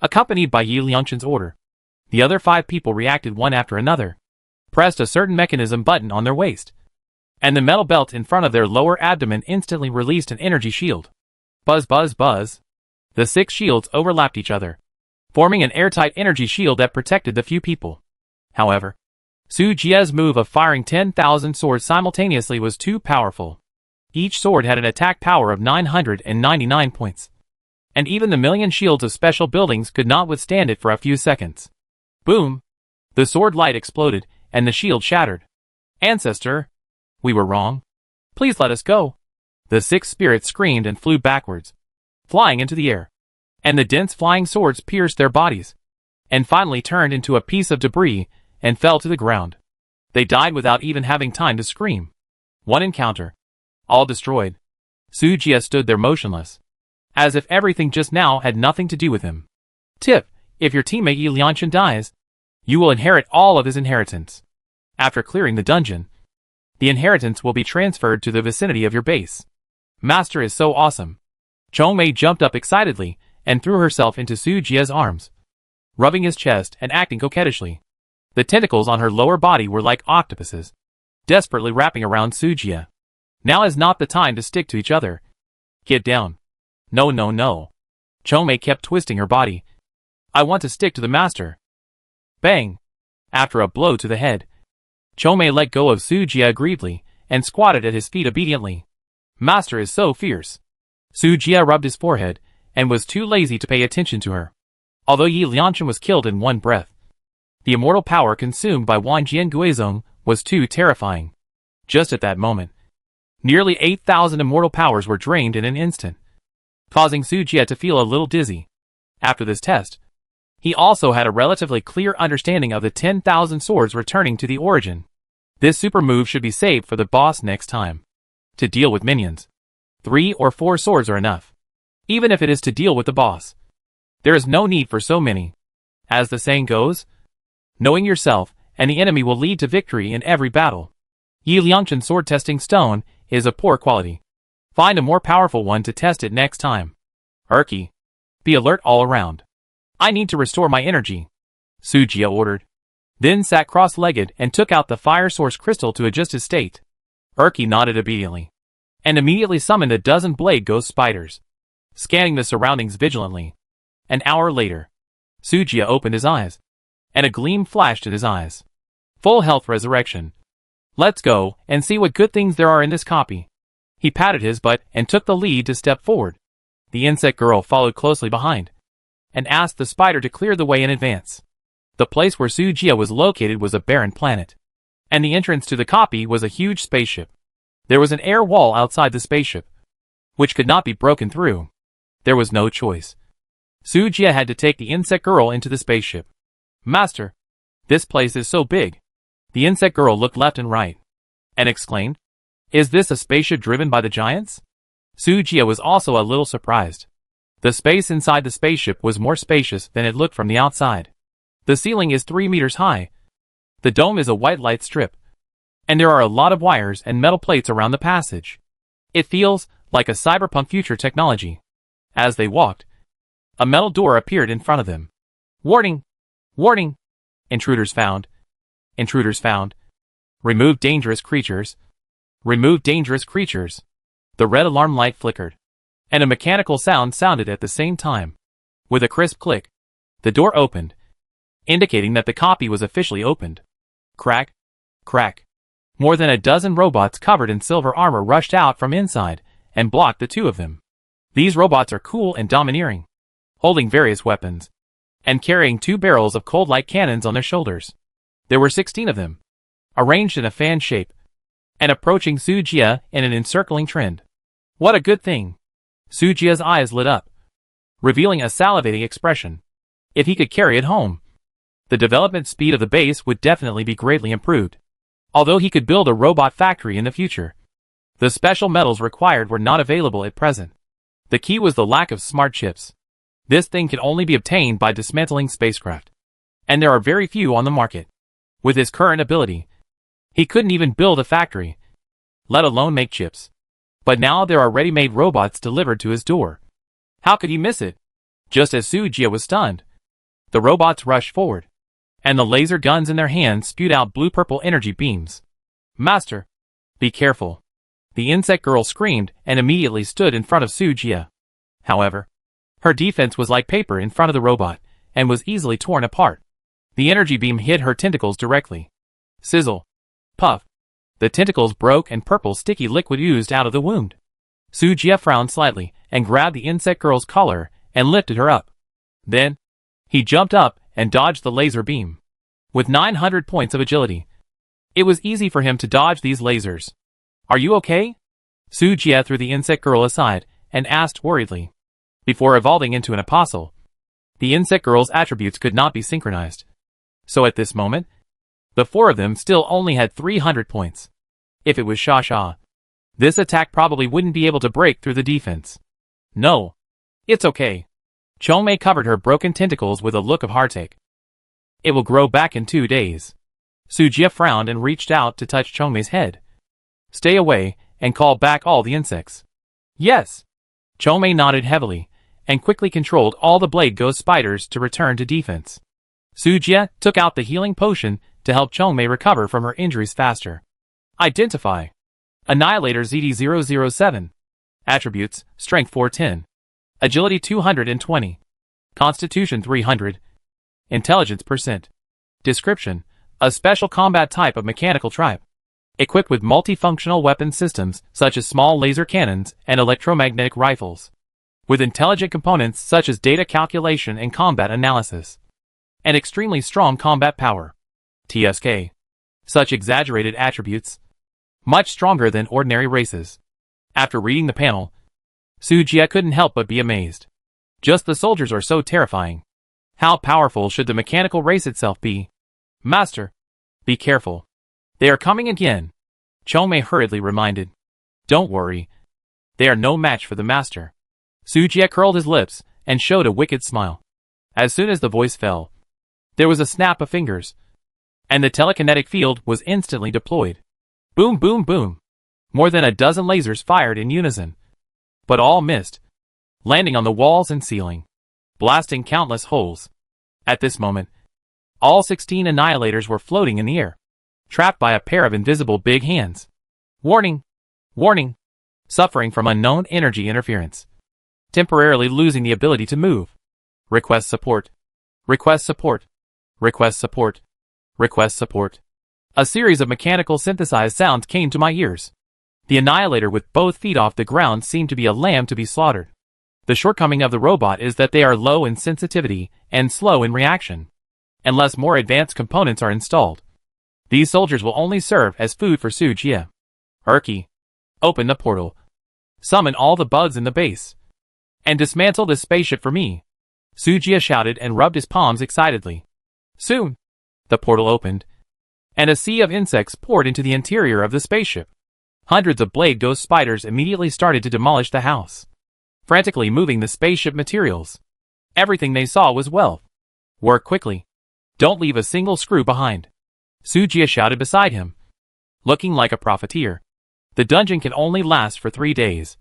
Accompanied by Yi Lianshan's order, the other 5 people reacted one after another, pressed a certain mechanism button on their waist, and the metal belt in front of their lower abdomen instantly released an energy shield. Buzz buzz buzz. The 6 shields overlapped each other, forming an airtight energy shield that protected the few people. However, Su Jie's move of firing 10,000 swords simultaneously was too powerful. Each sword had an attack power of 999 points. And even the million shields of special buildings could not withstand it for a few seconds. Boom! The sword light exploded, and the shield shattered. Ancestor! We were wrong. Please let us go. The 6 spirits screamed and flew backwards, flying into the air. And the dense flying swords pierced their bodies, and finally turned into a piece of debris, and fell to the ground. They died without even having time to scream. One encounter. All destroyed. Su Jie stood there motionless, as if everything just now had nothing to do with him. Tip: if your teammate Yi Lianshan dies, you will inherit all of his inheritance. After clearing the dungeon, the inheritance will be transferred to the vicinity of your base. Master is so awesome. Chongmei jumped up excitedly and threw herself into Su Jie's arms, rubbing his chest and acting coquettishly. The tentacles on her lower body were like octopuses, desperately wrapping around Su Jie. Now is not the time to stick to each other. Get down. No no no. Chongmei kept twisting her body. I want to stick to the master. Bang. After a blow to the head, Chongmei let go of Su Jie aggrievedly and squatted at his feet obediently. Master is so fierce. Su Jie rubbed his forehead and was too lazy to pay attention to her. Although Yi Lianshan was killed in one breath, the immortal power consumed by Wanjian Guizong was too terrifying. Just at that moment, nearly 8,000 immortal powers were drained in an instant, causing Su Jie to feel a little dizzy. After this test, he also had a relatively clear understanding of the 10,000 swords returning to the origin. This super move should be saved for the boss next time. To deal with minions, 3 or 4 swords are enough. Even if it is to deal with the boss. There is no need for so many. As the saying goes, knowing yourself and the enemy will lead to victory in every battle. Yi Liangchen sword testing stone is a poor quality. Find a more powerful one to test it next time. Erky. Be alert all around. I need to restore my energy. Su Jia ordered. Then sat cross-legged and took out the fire source crystal to adjust his state. Erky nodded obediently. And immediately summoned a dozen blade ghost spiders. Scanning the surroundings vigilantly. An hour later, Su Jia opened his eyes. And a gleam flashed in his eyes. Full health resurrection. Let's go and see what good things there are in this copy. He patted his butt and took the lead to step forward. The insect girl followed closely behind. And asked the spider to clear the way in advance. The place where Su Jia was located was a barren planet. And the entrance to the copy was a huge spaceship. There was an air wall outside the spaceship, which could not be broken through. There was no choice. Su Jia had to take the insect girl into the spaceship. Master, this place is so big. The insect girl looked left and right. And exclaimed, is this a spaceship driven by the giants? Su Jia was also a little surprised. The space inside the spaceship was more spacious than it looked from the outside. The ceiling is 3 meters high. The dome is a white light strip. And there are a lot of wires and metal plates around the passage. It feels like a cyberpunk future technology. As they walked, a metal door appeared in front of them. Warning! Warning! Intruders found. Intruders found. Remove dangerous creatures. Remove dangerous creatures. The red alarm light flickered. And a mechanical sound sounded at the same time. With a crisp click, the door opened, indicating that the copy was officially opened. Crack, crack. More than a dozen robots covered in silver armor rushed out from inside and blocked the two of them. These robots are cool and domineering, holding various weapons, and carrying 2 barrels of cold light cannons on their shoulders. There were 16 of them, arranged in a fan shape, and approaching Su Jia in an encircling trend. What a good thing! Su Jia's eyes lit up, revealing a salivating expression. If he could carry it home, the development speed of the base would definitely be greatly improved. Although he could build a robot factory in the future, the special metals required were not available at present. The key was the lack of smart chips. This thing could only be obtained by dismantling spacecraft. And there are very few on the market. With his current ability, he couldn't even build a factory, let alone make chips. But now there are ready-made robots delivered to his door. How could he miss it? Just as Su Jia was stunned, the robots rushed forward, and the laser guns in their hands spewed out blue-purple energy beams. Master, be careful. The insect girl screamed and immediately stood in front of Su Jia. However, her defense was like paper in front of the robot, and was easily torn apart. The energy beam hit her tentacles directly. Sizzle. Puff. The tentacles broke and purple sticky liquid oozed out of the wound. Su Jia frowned slightly and grabbed the insect girl's collar and lifted her up. Then, he jumped up and dodged the laser beam. With 900 points of agility, it was easy for him to dodge these lasers. Are you okay? Su Jia threw the insect girl aside and asked worriedly. Before evolving into an apostle, the insect girl's attributes could not be synchronized. So at this moment, the 4 of them still only had 300 points. If it was Sha, this attack probably wouldn't be able to break through the defense. No. It's okay. Chongmei covered her broken tentacles with a look of heartache. It will grow back in 2 days. Su Jia frowned and reached out to touch Chongmei's head. Stay away and call back all the insects. Yes. Chongmei nodded heavily and quickly controlled all the blade ghost spiders to return to defense. Su Jia took out the healing potion to help Chongmei recover from her injuries faster. Identify. Annihilator ZD007. Attributes, Strength 410. Agility 220. Constitution 300. Intelligence %. Description, a special combat type of mechanical tribe. Equipped with multifunctional weapon systems such as small laser cannons and electromagnetic rifles. With intelligent components such as data calculation and combat analysis. And extremely strong combat power. TSK. Such exaggerated attributes. Much stronger than ordinary races. After reading the panel, Su Jia couldn't help but be amazed. Just the soldiers are so terrifying. How powerful should the mechanical race itself be? Master, be careful. They are coming again. Chongmei hurriedly reminded. Don't worry. They are no match for the master. Sujie curled his lips and showed a wicked smile. As soon as the voice fell, there was a snap of fingers, and the telekinetic field was instantly deployed. Boom, boom, boom. More than a dozen lasers fired in unison, but all missed, landing on the walls and ceiling, blasting countless holes. At this moment, all 16 annihilators were floating in the air, trapped by a pair of invisible big hands. Warning! Warning! Suffering from unknown energy interference. Temporarily losing the ability to move. Request support. Request support. Request support. Request support. A series of mechanical synthesized sounds came to my ears. The annihilator with both feet off the ground seemed to be a lamb to be slaughtered. The shortcoming of the robot is that they are low in sensitivity and slow in reaction, unless more advanced components are installed. These soldiers will only serve as food for Sujie. Urki, open the portal. Summon all the bugs in the base, and dismantle this spaceship for me. Sujie shouted and rubbed his palms excitedly. Soon, the portal opened, and a sea of insects poured into the interior of the spaceship. Hundreds of blade ghost spiders immediately started to demolish the house, frantically moving the spaceship materials. Everything they saw was wealth. Work quickly. Don't leave a single screw behind. Sujie shouted beside him, looking like a profiteer. The dungeon can only last for 3 days,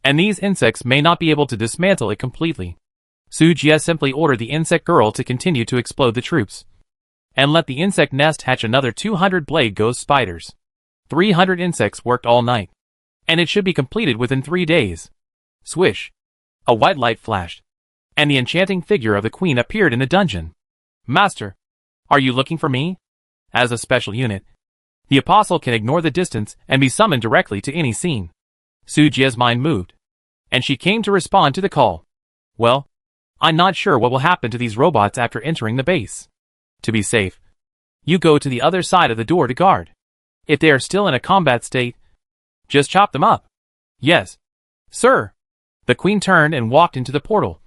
and these insects may not be able to dismantle it completely. Sujie simply ordered the insect girl to continue to explode the troops, and let the insect nest hatch another 200 blade ghost spiders. 300 insects worked all night, and it should be completed within 3 days. Swish! A white light flashed, and the enchanting figure of the queen appeared in the dungeon. Master, are you looking for me? As a special unit, the apostle can ignore the distance and be summoned directly to any scene. Sujie's mind moved, and she came to respond to the call. Well, I'm not sure what will happen to these robots after entering the base. To be safe, you go to the other side of the door to guard. If they are still in a combat state, just chop them up. Yes, sir. The queen turned and walked into the portal,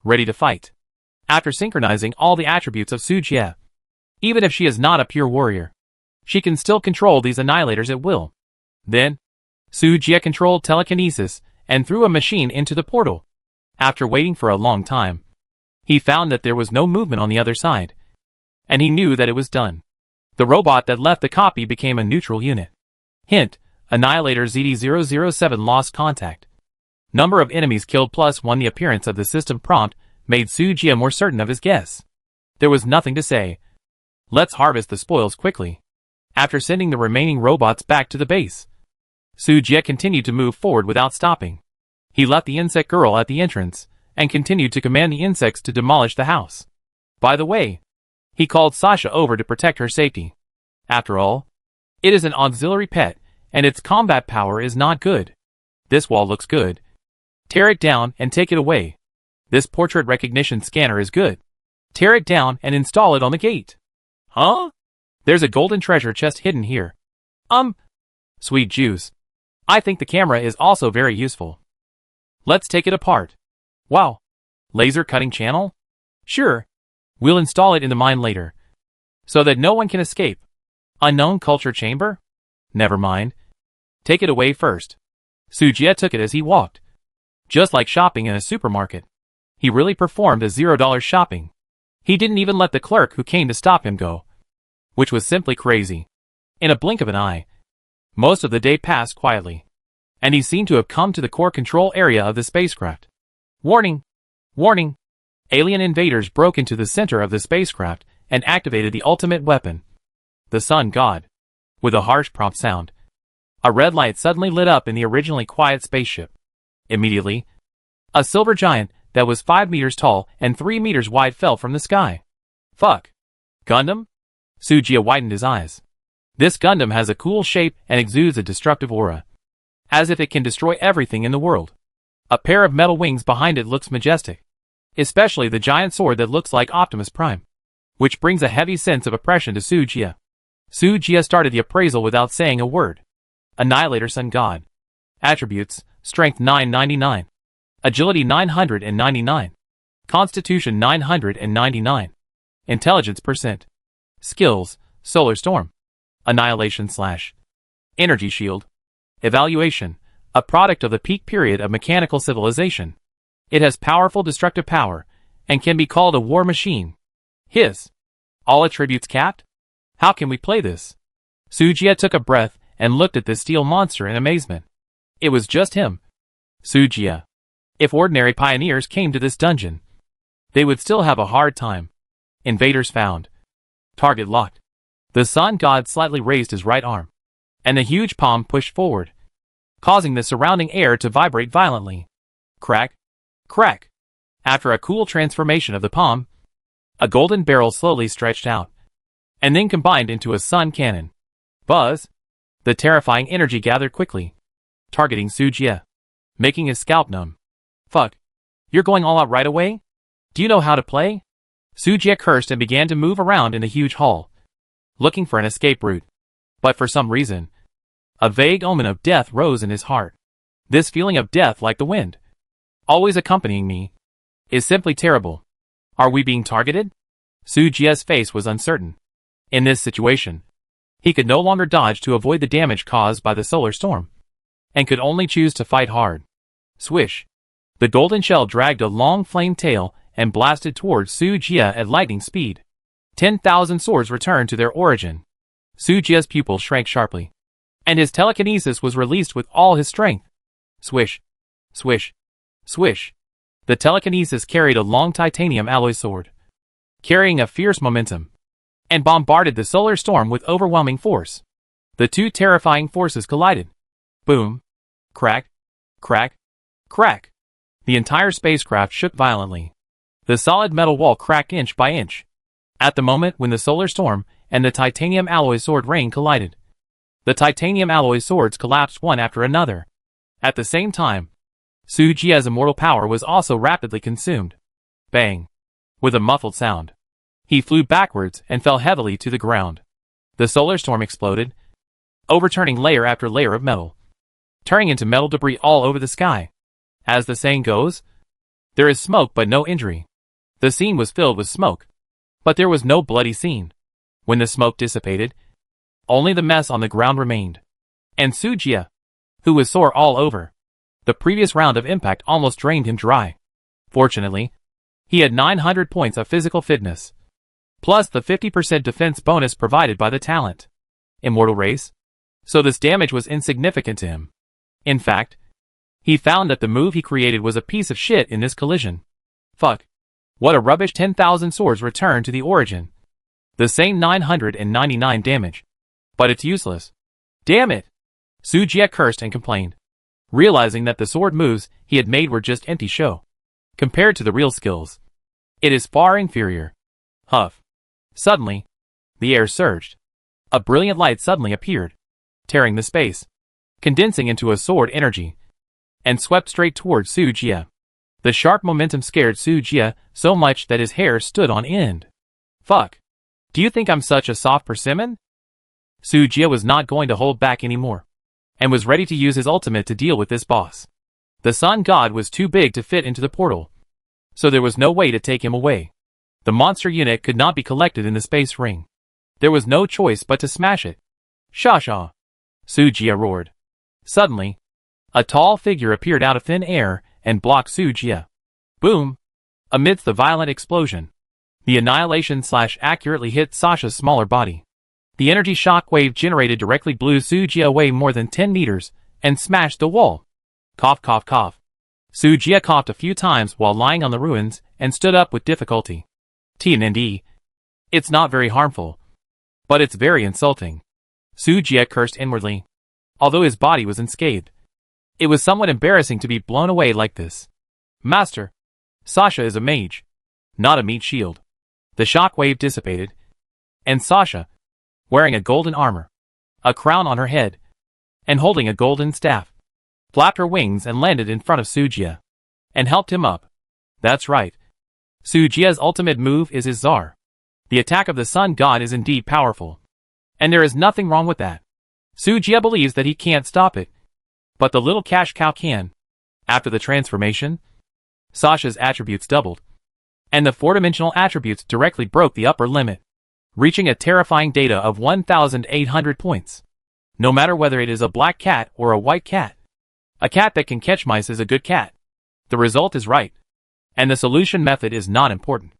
ready to fight. After synchronizing all the attributes of Sujie, even if she is not a pure warrior, she can still control these annihilators at will. Then, Sujie controlled telekinesis and threw a machine into the portal. After waiting for a long time, he found that there was no movement on the other side, and he knew that it was done. The robot that left the copy became a neutral unit. Hint, Annihilator ZD007 lost contact. Number of enemies killed +1. The appearance of the system prompt made Sujie more certain of his guess. There was nothing to say. Let's harvest the spoils quickly. After sending the remaining robots back to the base, Sujie continued to move forward without stopping. He left the insect girl at the entrance, and continued to command the insects to demolish the house. By the way, he called Sasha over to protect her safety. After all, it is an auxiliary pet, and its combat power is not good. This wall looks good. Tear it down and take it away. This portrait recognition scanner is good. Tear it down and install it on the gate. Huh? There's a golden treasure chest hidden here. Sweet juice. I think the camera is also very useful. Let's take it apart. Wow. Laser cutting channel? Sure. We'll install it in the mine later, so that no one can escape. Unknown culture chamber? Never mind. Take it away first. Sujie took it as he walked. Just like shopping in a supermarket. He really performed a $0 shopping. He didn't even let the clerk who came to stop him go, which was simply crazy. In a blink of an eye, most of the day passed quietly, and he seemed to have come to the core control area of the spacecraft. Warning! Warning! Alien invaders broke into the center of the spacecraft and activated the ultimate weapon, the Sun God. With a harsh prompt sound, a red light suddenly lit up in the originally quiet spaceship. Immediately, a silver giant that was 5 meters tall and 3 meters wide fell from the sky. Fuck. Gundam? Sujie widened his eyes. This Gundam has a cool shape and exudes a destructive aura, as if it can destroy everything in the world. A pair of metal wings behind it looks majestic, especially the giant sword that looks like Optimus Prime, which brings a heavy sense of oppression to Sujie. Sujie started the appraisal without saying a word. Annihilator Sun God. Attributes: Strength 999, Agility 999, Constitution 999, Intelligence %. Skills: Solar Storm, Annihilation / Energy Shield. Evaluation: a product of the peak period of mechanical civilization. It has powerful destructive power, and can be called a war machine. Hiss. All attributes capped? How can we play this? Sujia took a breath and looked at the steel monster in amazement. It was just him. Sujia. If ordinary pioneers came to this dungeon, they would still have a hard time. Invaders found. Target locked. The sun god slightly raised his right arm, and the huge palm pushed forward, causing the surrounding air to vibrate violently. Crack. Crack. After a cool transformation of the palm, a golden barrel slowly stretched out, and then combined into a sun cannon. Buzz. The terrifying energy gathered quickly, targeting Sujia, making his scalp numb. Fuck. You're going all out right away? Do you know how to play? Sujia cursed and began to move around in the huge hall, looking for an escape route. But for some reason, a vague omen of death rose in his heart. This feeling of death like the wind, always accompanying me, is simply terrible. Are we being targeted? Sujia's face was uncertain. In this situation, he could no longer dodge to avoid the damage caused by the solar storm, and could only choose to fight hard. Swish. The golden shell dragged a long flame tail and blasted towards Sujia at lightning speed. 10,000 swords returned to their origin. Sujia's pupils shrank sharply, and his telekinesis was released with all his strength. Swish. Swish. Swish. The telekinesis carried a long titanium alloy sword, carrying a fierce momentum, and bombarded the solar storm with overwhelming force. The two terrifying forces collided. Boom. Crack. Crack. Crack. The entire spacecraft shook violently. The solid metal wall cracked inch by inch. At the moment when the solar storm and the titanium alloy sword ring collided, the titanium alloy swords collapsed one after another. At the same time, Sujia's immortal power was also rapidly consumed. Bang. With a muffled sound, he flew backwards and fell heavily to the ground. The solar storm exploded, overturning layer after layer of metal, turning into metal debris all over the sky. As the saying goes, there is smoke but no injury. The scene was filled with smoke, but there was no bloody scene. When the smoke dissipated, only the mess on the ground remained. And Sujia, who was sore all over, the previous round of impact almost drained him dry. Fortunately, he had 900 points of physical fitness, plus the 50% defense bonus provided by the talent, Immortal Race, so this damage was insignificant to him. In fact, he found that the move he created was a piece of shit in this collision. Fuck. What a rubbish. 10,000 swords returned to the origin. The same 999 damage. But it's useless. Damn it! Sujia cursed and complained, realizing that the sword moves he had made were just empty show. Compared to the real skills, it is far inferior. Huff. Suddenly, the air surged. A brilliant light suddenly appeared, tearing the space, condensing into a sword energy, and swept straight towards Sujia. The sharp momentum scared Sujia so much that his hair stood on end. Fuck. Do you think I'm such a soft persimmon? Sujia was not going to hold back anymore, and was ready to use his ultimate to deal with this boss. The sun god was too big to fit into the portal, so there was no way to take him away. The monster unit could not be collected in the space ring. There was no choice but to smash it. Sha-sha! Sujia roared. Suddenly, a tall figure appeared out of thin air and blocked Sujia. Boom! Amidst the violent explosion, the annihilation slash accurately hit Sasha's smaller body. The energy shock wave generated directly blew Sujia away more than 10 meters and smashed the wall. Cough, cough, cough. Sujia coughed a few times while lying on the ruins and stood up with difficulty. TND. It's not very harmful, but it's very insulting. Sujia cursed inwardly, although his body was unscathed. It was somewhat embarrassing to be blown away like this. Master, Sasha is a mage, not a meat shield. The shock wave dissipated, and Sasha, wearing a golden armor, a crown on her head, and holding a golden staff, flapped her wings and landed in front of Sujia, and helped him up. That's right. Sujia's ultimate move is his Czar. The attack of the sun god is indeed powerful, and there is nothing wrong with that. Sujia believes that he can't stop it, but the little cash cow can. After the transformation, Sasha's attributes doubled, and the four-dimensional attributes directly broke the upper limit, reaching a terrifying data of 1,800 points. No matter whether it is a black cat or a white cat, A cat that can catch mice is a good cat. The result is right. And the solution method is not important.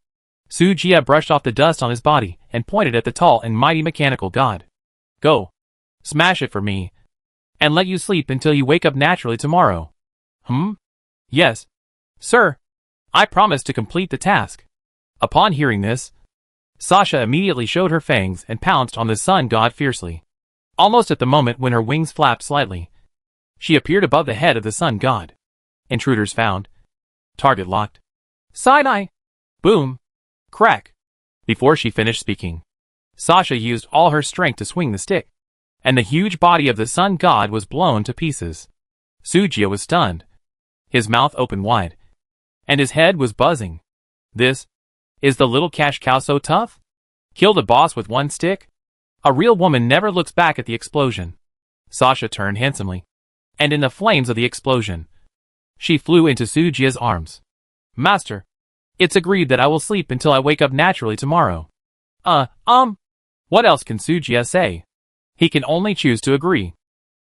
Su Jia brushed off the dust on his body and pointed at the tall and mighty mechanical god. Go. Smash it for me. And let you sleep until you wake up naturally tomorrow. Yes. Sir. I promise to complete the task. Upon hearing this, Sasha immediately showed her fangs and pounced on the sun god fiercely. Almost at the moment when her wings flapped slightly, she appeared above the head of the sun god. Intruders found. Target locked. Side-eye. Boom. Crack. Before she finished speaking, Sasha used all her strength to swing the stick, and the huge body of the sun god was blown to pieces. Su Jia was stunned. His mouth opened wide, and his head was buzzing. This is the little cash cow so tough? Killed a boss with one stick? A real woman never looks back at the explosion. Sasha turned handsomely, and in the flames of the explosion, she flew into Su Jia's arms. Master, it's agreed that I will sleep until I wake up naturally tomorrow. What else can Su Jia say? He can only choose to agree.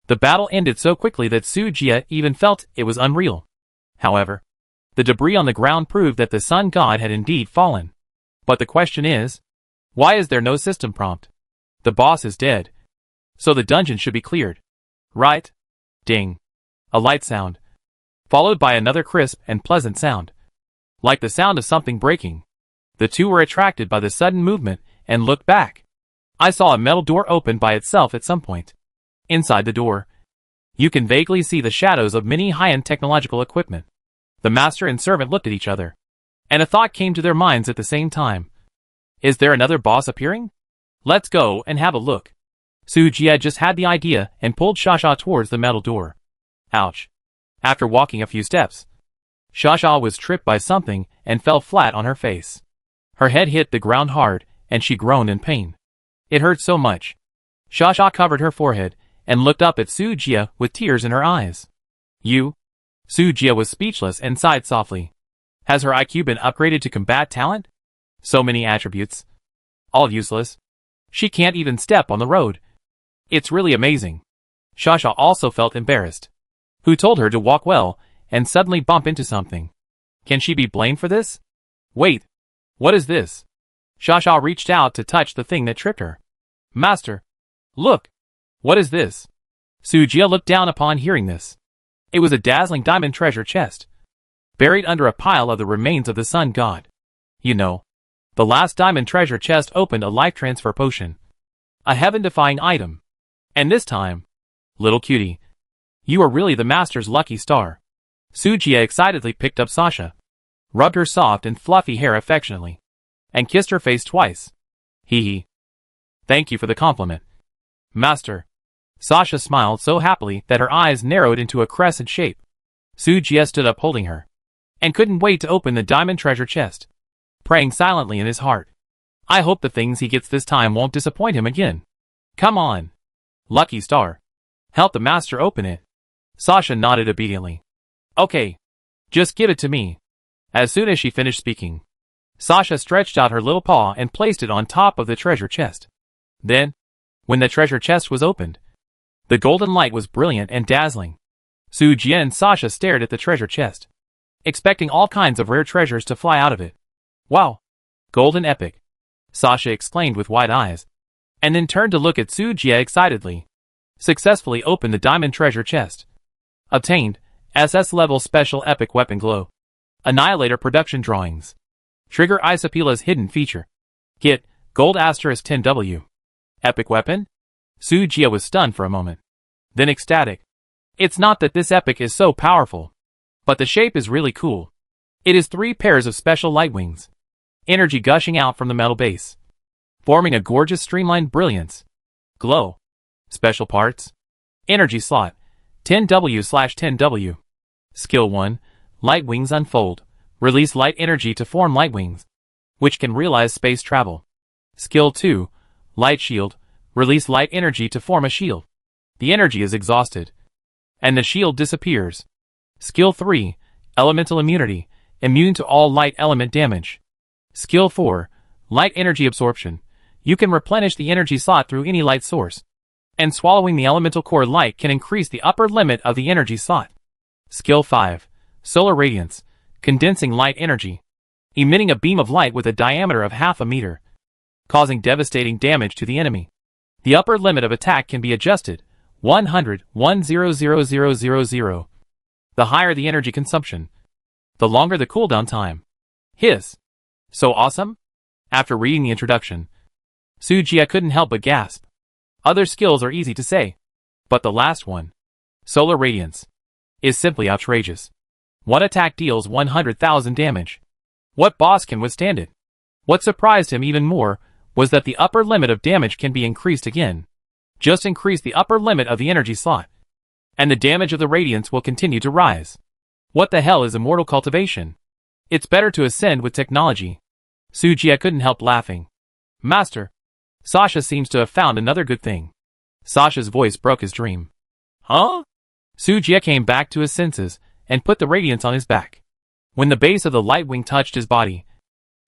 The battle ended so quickly that Su Jia even felt it was unreal. However, the debris on the ground proved that the sun god had indeed fallen. But the question is, why is there no system prompt? The boss is dead, so the dungeon should be cleared. Right? Ding. A light sound, followed by another crisp and pleasant sound, like the sound of something breaking. The two were attracted by the sudden movement and looked back. I saw a metal door open by itself at some point. Inside the door, you can vaguely see the shadows of many high-end technological equipment. The master and servant looked at each other, and a thought came to their minds at the same time. Is there another boss appearing? Let's go and have a look. Su Jia just had the idea and pulled Shasha towards the metal door. Ouch. After walking a few steps, Shasha was tripped by something and fell flat on her face. Her head hit the ground hard, and she groaned in pain. It hurt so much. Shasha covered her forehead and looked up at Su Jia with tears in her eyes. You? Su Jia was speechless and sighed softly. Has her IQ been upgraded to combat talent? So many attributes. All useless. She can't even step on the road. It's really amazing. Shasha also felt embarrassed. Who told her to walk well and suddenly bump into something? Can she be blamed for this? Wait. What is this? Shasha reached out to touch the thing that tripped her. Master. Look. What is this? Su Jia looked down upon hearing this. It was a dazzling diamond treasure chest, buried under a pile of the remains of the sun god. You know, the last diamond treasure chest opened a life transfer potion. A heaven-defying item. And this time, little cutie, you are really the master's lucky star. Su Jia excitedly picked up Sasha, rubbed her soft and fluffy hair affectionately, and kissed her face twice. Hee hee. Thank you for the compliment. Master. Sasha smiled so happily that her eyes narrowed into a crescent shape. Su Jia stood up holding her, and couldn't wait to open the diamond treasure chest, praying silently in his heart. I hope the things he gets this time won't disappoint him again. Come on. Lucky star. Help the master open it. Sasha nodded obediently. Okay. Just give it to me. As soon as she finished speaking, Sasha stretched out her little paw and placed it on top of the treasure chest. Then, when the treasure chest was opened, the golden light was brilliant and dazzling. Su Jia and Sasha stared at the treasure chest, expecting all kinds of rare treasures to fly out of it. Wow! Golden epic! Sasha exclaimed with wide eyes, and then turned to look at Su Jia excitedly. Successfully opened the diamond treasure chest. Obtained, SS level special epic weapon glow. Annihilator production drawings. Trigger Isapila's hidden feature. Kit, gold asterisk 10W. Epic weapon? Su Jia was stunned for a moment, then ecstatic. It's not that this epic is so powerful, but the shape is really cool. It is 3 pairs of special light wings, energy gushing out from the metal base, forming a gorgeous streamlined brilliance. Glow. Special parts. Energy slot, 10W/10W. Skill 1, light wings unfold. Release light energy to form light wings, which can realize space travel. Skill 2, light shield. Release light energy to form a shield. The energy is exhausted, and the shield disappears. Skill 3, elemental immunity. Immune to all light element damage. Skill 4, light energy absorption. You can replenish the energy slot through any light source, and swallowing the elemental core light can increase the upper limit of the energy slot. Skill 5. Solar Radiance. Condensing light energy. Emitting a beam of light with a diameter of half a meter, causing devastating damage to the enemy. The upper limit of attack can be adjusted, 100, 100,000. The higher the energy consumption, the longer the cooldown time. Hiss. So awesome? After reading the introduction, Sujia couldn't help but gasp. Other skills are easy to say, but the last one, Solar Radiance, is simply outrageous. One attack deals 100,000 damage. What boss can withstand it? What surprised him even more was that the upper limit of damage can be increased again. Just increase the upper limit of the energy slot, and the damage of the radiance will continue to rise. What the hell is immortal cultivation? It's better to ascend with technology. Sujia couldn't help laughing. Master, Sasha seems to have found another good thing. Sasha's voice broke his dream. Huh? Sujia came back to his senses and put the radiance on his back. When the base of the light wing touched his body,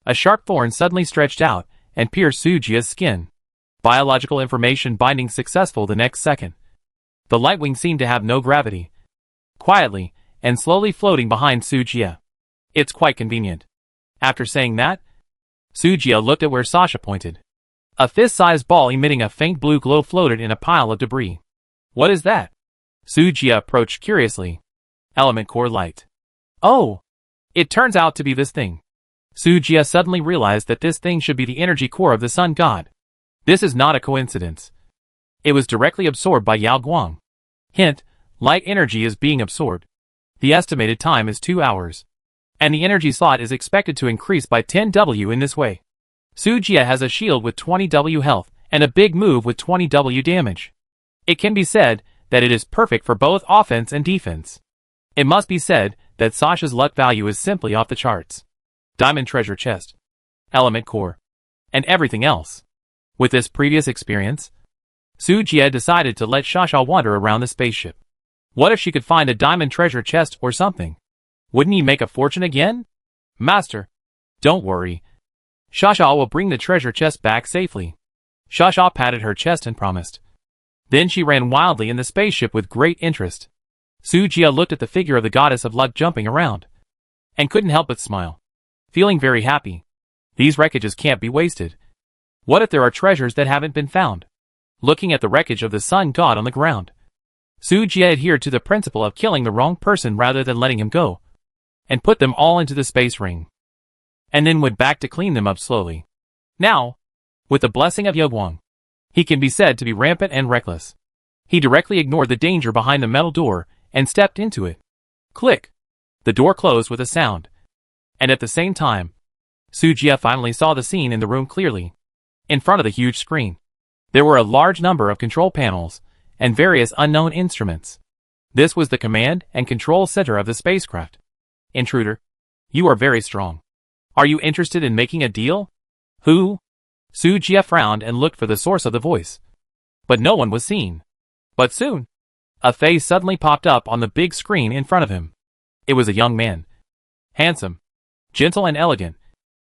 a sharp thorn suddenly stretched out and pierced Sujia's skin. Biological information binding successful the next second. The light wing seemed to have no gravity. Quietly and slowly floating behind Sujia. It's quite convenient. After saying that, Sujia looked at where Sasha pointed. A fist-sized ball emitting a faint blue glow floated in a pile of debris. What is that? Sujia approached curiously. Element core light. Oh! It turns out to be this thing. Sujia suddenly realized that this thing should be the energy core of the sun god. This is not a coincidence. It was directly absorbed by Yao Guang. Hint, light energy is being absorbed. The estimated time is 2 hours. And the energy slot is expected to increase by 10W in this way. Sujia has a shield with 20W health and a big move with 20W damage. It can be said that it is perfect for both offense and defense. It must be said that Sasha's luck value is simply off the charts. Diamond treasure chest, element core, and everything else. With this previous experience, Sujia decided to let Sasha wander around the spaceship. What if she could find a diamond treasure chest or something? Wouldn't he make a fortune again? Master, don't worry. Sasha will bring the treasure chest back safely. Sasha patted her chest and promised. Then she ran wildly in the spaceship with great interest. Sujia looked at the figure of the goddess of luck jumping around, and couldn't help but smile, feeling very happy. These wreckages can't be wasted. What if there are treasures that haven't been found? Looking at the wreckage of the sun god on the ground, Sujia adhered to the principle of killing the wrong person rather than letting him go, and put them all into the space ring, and then went back to clean them up slowly. Now, with the blessing of Yaoguang, he can be said to be rampant and reckless. He directly ignored the danger behind the metal door and stepped into it. Click! The door closed with a sound. And at the same time, Sujia finally saw the scene in the room clearly. In front of the huge screen, there were a large number of control panels and various unknown instruments. This was the command and control center of the spacecraft. Intruder, you are very strong. Are you interested in making a deal? Who? Sujia frowned and looked for the source of the voice. But no one was seen. But soon, a face suddenly popped up on the big screen in front of him. It was a young man. Handsome, gentle and elegant,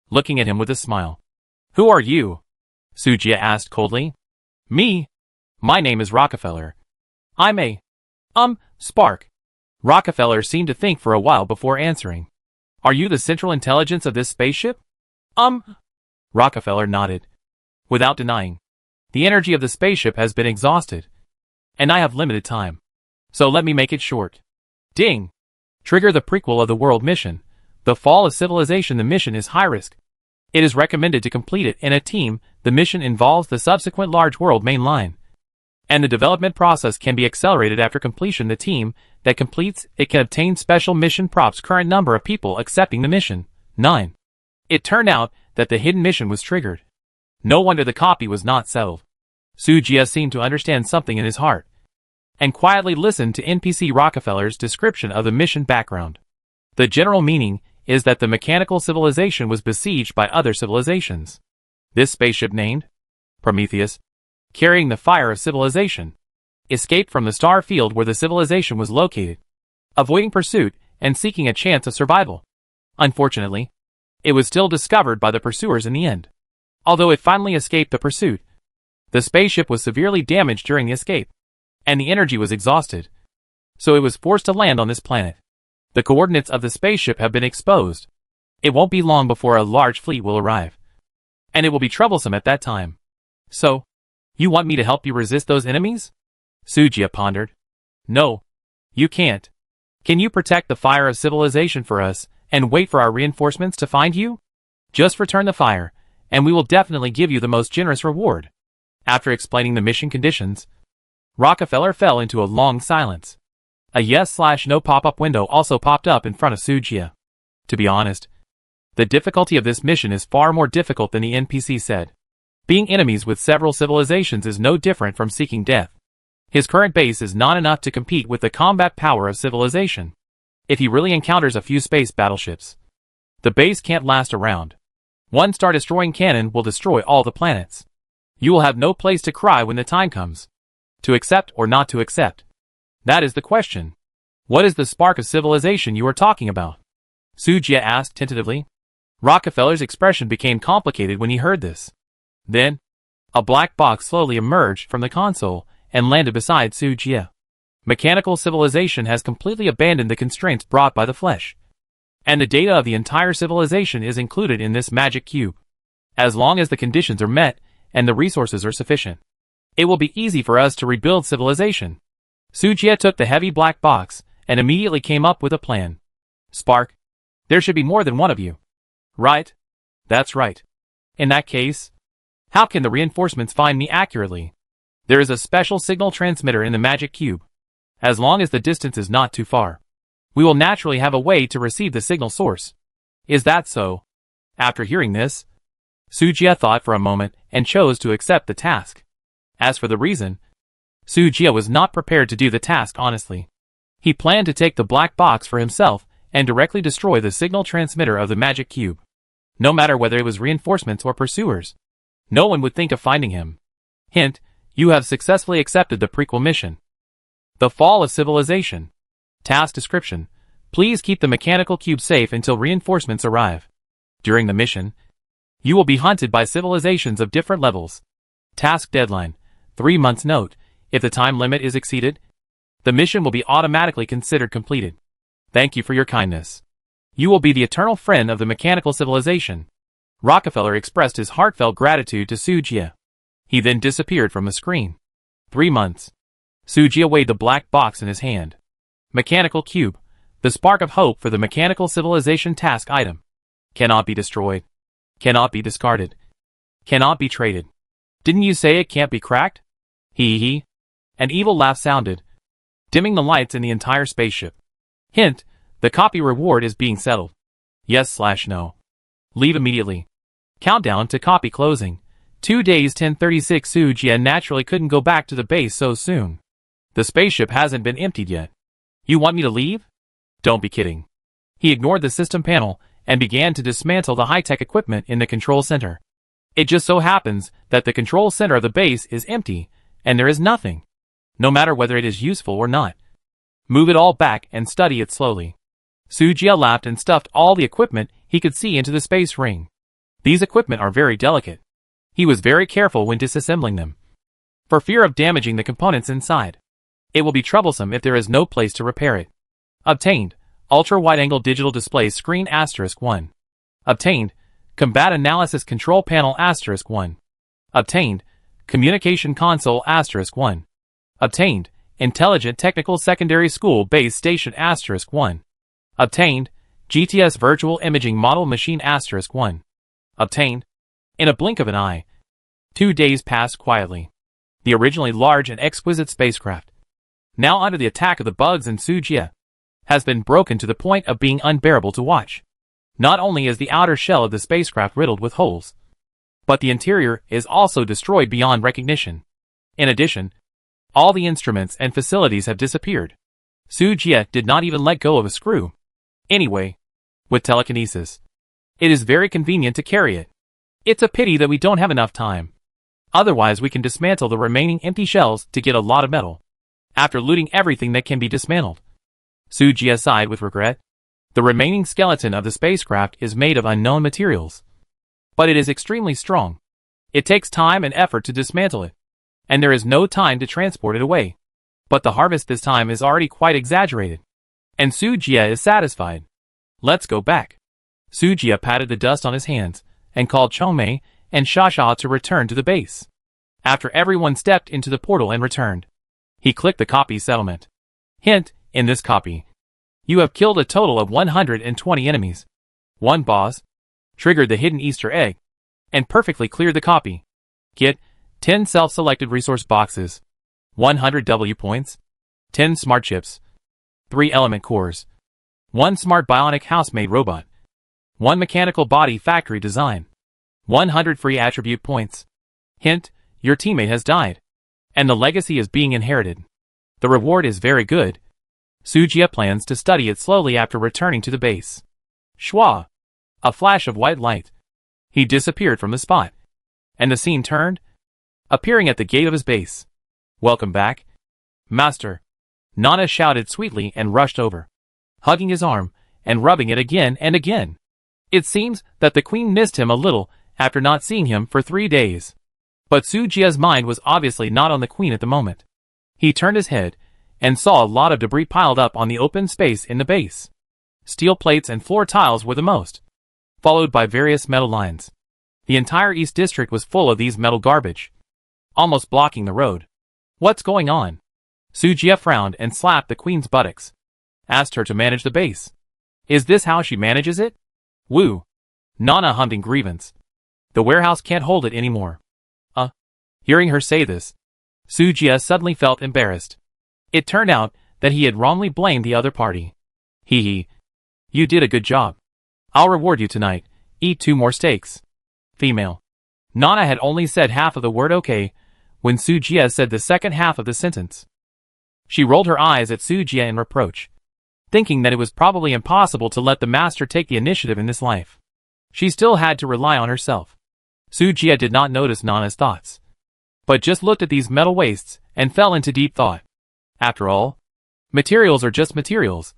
looking at him with a smile. Who are you? Sujia asked coldly. Me? My name is Rockefeller. I'm a... Spark. Rockefeller seemed to think for a while before answering. Are you the central intelligence of this spaceship? Rockefeller nodded, without denying. The energy of the spaceship has been exhausted, and I have limited time. So let me make it short. Ding! Trigger the prequel of the world mission. The Fall of Civilization. The mission is high risk. It is recommended to complete it in a team. The mission involves the subsequent large world main line, and the development process can be accelerated after completion. The team that completes it can obtain special mission props. Current number of people accepting the mission, 9. It turned out that the hidden mission was triggered. No wonder the copy was not settled. Sujia seemed to understand something in his heart, and quietly listened to NPC Rockefeller's description of the mission background. The general meaning is that the mechanical civilization was besieged by other civilizations. This spaceship, named Prometheus, carrying the fire of civilization, escaped from the star field where the civilization was located, avoiding pursuit and seeking a chance of survival. Unfortunately, it was still discovered by the pursuers in the end. Although it finally escaped the pursuit, the spaceship was severely damaged during the escape, and the energy was exhausted. so it was forced to land on this planet. The coordinates of the spaceship have been exposed. It won't be long before a large fleet will arrive. And it will be troublesome at that time. So, you want me to help you resist those enemies? Sujia pondered. No. You can't. Can you protect the fire of civilization for us, and wait for our reinforcements to find you? Just return the fire, and we will definitely give you the most generous reward. After explaining the mission conditions, Rockefeller fell into a long silence. A yes/no pop-up window also popped up in front of Sujia. To be honest, the difficulty of this mission is far more difficult than the NPC said. Being enemies with several civilizations is no different from seeking death. His current base is not enough to compete with the combat power of civilization. If he really encounters a few space battleships, the base can't last around. One star-destroying cannon will destroy all the planets. You will have no place to cry when the time comes. To accept or not to accept? That is the question. What is the spark of civilization you are talking about? Sujia asked tentatively. Rockefeller's expression became complicated when he heard this. Then, a black box slowly emerged from the console and landed beside Sujia. Mechanical civilization has completely abandoned the constraints brought by the flesh. And the data of the entire civilization is included in this magic cube. As long as the conditions are met and the resources are sufficient, it will be easy for us to rebuild civilization. Sujia took the heavy black box and immediately came up with a plan. Spark, there should be more than one of you. Right? That's right. In that case, how can the reinforcements find me accurately? There is a special signal transmitter in the magic cube. As long as the distance is not too far, we will naturally have a way to receive the signal source. Is that so? After hearing this, Sujia thought for a moment and chose to accept the task. As for the reason, Sujia was not prepared to do the task honestly. He planned to take the black box for himself and directly destroy the signal transmitter of the magic cube. No matter whether it was reinforcements or pursuers, no one would think of finding him. Hint, you have successfully accepted the prequel mission. The Fall of Civilization. Task description. Please keep the mechanical cube safe until reinforcements arrive. During the mission, you will be hunted by civilizations of different levels. Task deadline. 3 months. Note, if the time limit is exceeded, the mission will be automatically considered completed. Thank you for your kindness. You will be the eternal friend of the mechanical civilization. Rockefeller expressed his heartfelt gratitude to Sujia. He then disappeared from the screen. 3 months. Sujia weighed the black box in his hand. Mechanical cube. The spark of hope for the mechanical civilization task item. Cannot be destroyed. Cannot be discarded. Cannot be traded. Didn't you say it can't be cracked? Hee. An evil laugh sounded, dimming the lights in the entire spaceship. Hint, the copy reward is being settled. Yes/no. Leave immediately. Countdown to copy closing. 2 days 10:36. Sujia naturally couldn't go back to the base so soon. The spaceship hasn't been emptied yet. You want me to leave? Don't be kidding. He ignored the system panel and began to dismantle the high-tech equipment in the control center. It just so happens that the control center of the base is empty, and there is nothing, no matter whether it is useful or not. Move it all back and study it slowly. Sujia laughed and stuffed all the equipment he could see into the space ring. These equipment are very delicate. He was very careful when disassembling them, for fear of damaging the components inside. It will be troublesome if there is no place to repair it. Obtained, ultra-wide-angle digital display screen *1. Obtained, combat analysis control panel *1. Obtained, communication console *1. Obtained, intelligent technical secondary school base station *1. Obtained, GTS virtual imaging model machine *1. Obtained. In a blink of an eye, 2 days passed quietly. The originally large and exquisite spacecraft, now under the attack of the bugs and Sujia, has been broken to the point of being unbearable to watch. Not only is the outer shell of the spacecraft riddled with holes, but the interior is also destroyed beyond recognition. In addition, all the instruments and facilities have disappeared. Sujia did not even let go of a screw. Anyway, with telekinesis, it is very convenient to carry it. It's a pity that we don't have enough time. Otherwise we can dismantle the remaining empty shells to get a lot of metal. After looting everything that can be dismantled, Sujia sighed with regret. The remaining skeleton of the spacecraft is made of unknown materials, but it is extremely strong. It takes time and effort to dismantle it, and there is no time to transport it away. But the harvest this time is already quite exaggerated. And Sujia is satisfied. Let's go back. Sujia patted the dust on his hands and called Chongmei and Shasha to return to the base. After everyone stepped into the portal and returned, he clicked the copy settlement. Hint, in this copy, you have killed a total of 120 enemies. 1 boss, triggered the hidden Easter egg, and perfectly cleared the copy. Get 10 self-selected resource boxes, 100 W points, 10 smart chips, 3 element cores, 1 smart bionic housemaid robot, 1 mechanical body factory design, 100 free attribute points. Hint, your teammate has died, and the legacy is being inherited. The reward is very good. Sujia plans to study it slowly after returning to the base. Shwa! A flash of white light. He disappeared from the spot, and the scene turned, appearing at the gate of his base. Welcome back, Master. Nana shouted sweetly and rushed over, hugging his arm and rubbing it again and again. It seems that the queen missed him a little after not seeing him for 3 days. But Sujia's mind was obviously not on the queen at the moment. He turned his head and saw a lot of debris piled up on the open space in the base. Steel plates and floor tiles were the most, followed by various metal lines. The entire East District was full of these metal garbage, almost blocking the road. What's going on? Sujia frowned and slapped the queen's buttocks. Asked her to manage the base. Is this how she manages it? Woo. Nana hummed in grievance. The warehouse can't hold it anymore. Hearing her say this, Sujia suddenly felt embarrassed. It turned out that he had wrongly blamed the other party. Hee. You did a good job. I'll reward you tonight. Eat 2 more steaks. Female. Nana had only said half of the word okay when Sujia said the second half of the sentence. She rolled her eyes at Sujia in reproach, thinking that it was probably impossible to let the master take the initiative in this life. She still had to rely on herself. Sujia did not notice Nana's thoughts, but just looked at these metal wastes and fell into deep thought. After all, materials are just materials,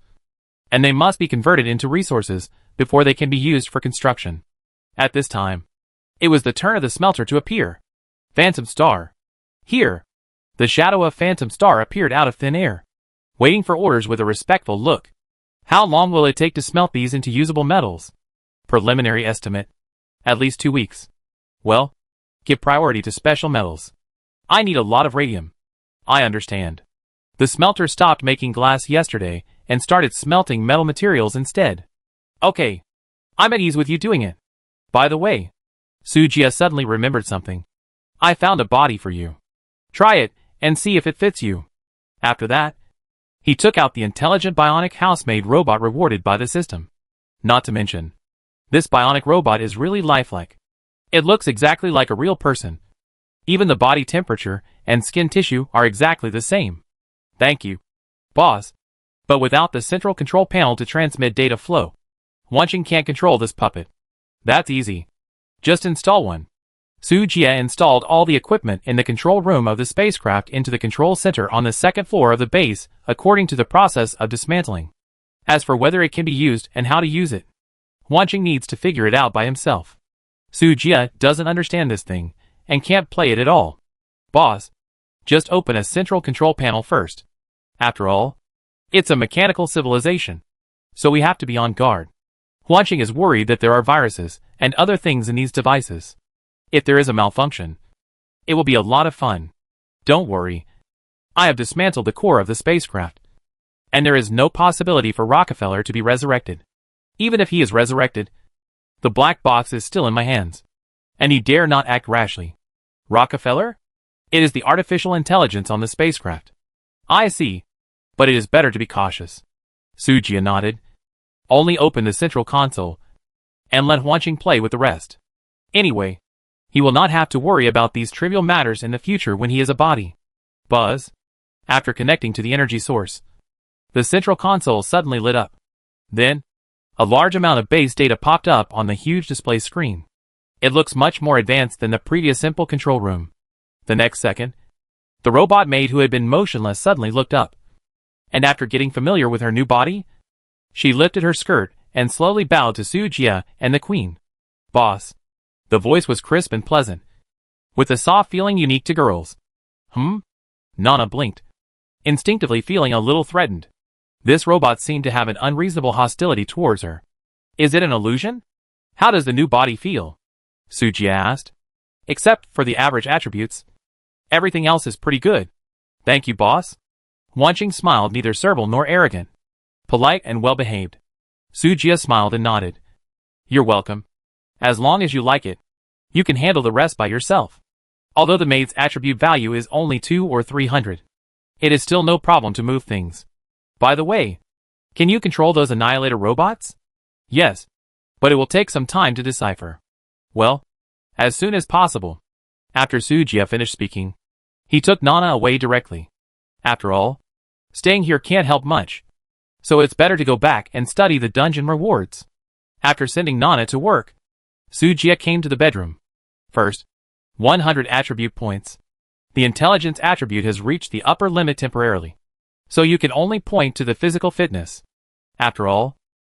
and they must be converted into resources before they can be used for construction. At this time, it was the turn of the smelter to appear. Phantom Star. Here. The shadow of Phantom Star appeared out of thin air, waiting for orders with a respectful look. How long will it take to smelt these into usable metals? Preliminary estimate. At least 2 weeks. Well, give priority to special metals. I need a lot of radium. I understand. The smelter stopped making glass yesterday and started smelting metal materials instead. Okay. I'm at ease with you doing it. By the way, Sujia suddenly remembered something. I found a body for you. Try it and see if it fits you. After that, he took out the intelligent bionic housemaid robot rewarded by the system. Not to mention, this bionic robot is really lifelike. It looks exactly like a real person. Even the body temperature and skin tissue are exactly the same. Thank you, boss. But without the central control panel to transmit data flow, Wanching can't control this puppet. That's easy. Just install one. Sujia installed all the equipment in the control room of the spacecraft into the control center on the 2nd floor of the base according to the process of dismantling. As for whether it can be used and how to use it, Wanching needs to figure it out by himself. Sujia doesn't understand this thing and can't play it at all. Boss, just open a central control panel first. After all, it's a mechanical civilization, so we have to be on guard. Wanching is worried that there are viruses and other things in these devices. If there is a malfunction, it will be a lot of fun. Don't worry. I have dismantled the core of the spacecraft, and there is no possibility for Rockefeller to be resurrected. Even if he is resurrected, the black box is still in my hands, and he dare not act rashly. Rockefeller? It is the artificial intelligence on the spacecraft. I see, but it is better to be cautious. Sujia nodded. Only open the central console, and let Wanching play with the rest. Anyway, he will not have to worry about these trivial matters in the future when he is a body. Buzz. After connecting to the energy source, the central console suddenly lit up. Then, a large amount of base data popped up on the huge display screen. It looks much more advanced than the previous simple control room. The next second, the robot maid who had been motionless suddenly looked up, and after getting familiar with her new body, she lifted her skirt and slowly bowed to Sujia and the queen. Boss. The voice was crisp and pleasant, with a soft feeling unique to girls. Nana blinked. instinctively feeling a little threatened. This robot seemed to have an unreasonable hostility towards her. Is it an illusion? How does the new body feel? Sujia asked. Except for the average attributes. Everything else is pretty good. Thank you, boss. Wanqing smiled, neither servile nor arrogant. Polite and well-behaved. Sujia smiled and nodded. You're welcome. As long as you like it, you can handle the rest by yourself. Although the maid's attribute value is only 200 or 300, it is still no problem to move things. By the way, can you control those annihilator robots? Yes, but it will take some time to decipher. Well, as soon as possible. After Sujia finished speaking, he took Nana away directly. After all, staying here can't help much, so it's better to go back and study the dungeon rewards. After sending Nana to work, Sujia came to the bedroom. First, 100 attribute points. The intelligence attribute has reached the upper limit temporarily, so you can only point to the physical fitness. After all,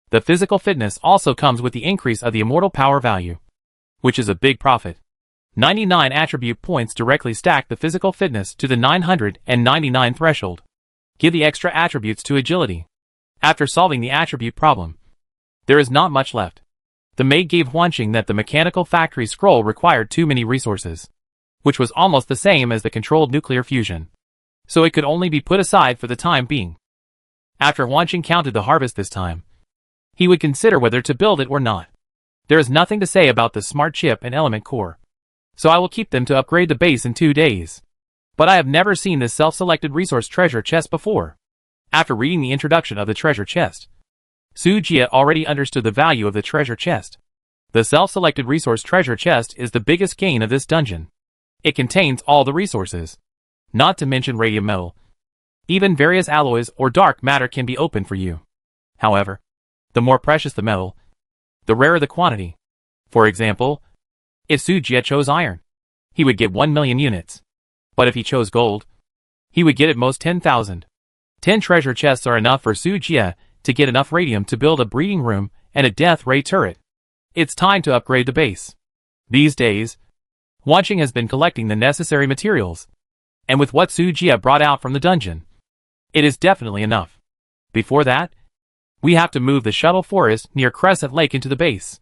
the physical fitness also comes with the increase of the immortal power value, which is a big profit. 99 attribute points directly stack the physical fitness to the 999 threshold. Give the extra attributes to agility. After solving the attribute problem, there is not much left. The maid gave Wanqing that the mechanical factory scroll required too many resources, which was almost the same as the controlled nuclear fusion, so it could only be put aside for the time being. After Wanqing counted the harvest this time, he would consider whether to build it or not. There is nothing to say about the smart chip and element core, so I will keep them to upgrade the base in 2 days. But I have never seen this self-selected resource treasure chest before. After reading the introduction of the treasure chest, Sujia already understood the value of the treasure chest. The self-selected resource treasure chest is the biggest gain of this dungeon. It contains all the resources, not to mention radium metal. Even various alloys or dark matter can be opened for you. However, the more precious the metal, the rarer the quantity. For example, if Sujia chose iron, he would get 1 million units. But if he chose gold, he would get at most 10,000. 10 treasure chests are enough for Sujia to get enough radium to build a breeding room and a death ray turret. It's time to upgrade the base. These days, Wanqing has been collecting the necessary materials, and with what Sujia brought out from the dungeon, it is definitely enough. Before that, we have to move the shuttle forest near Crescent Lake into the base.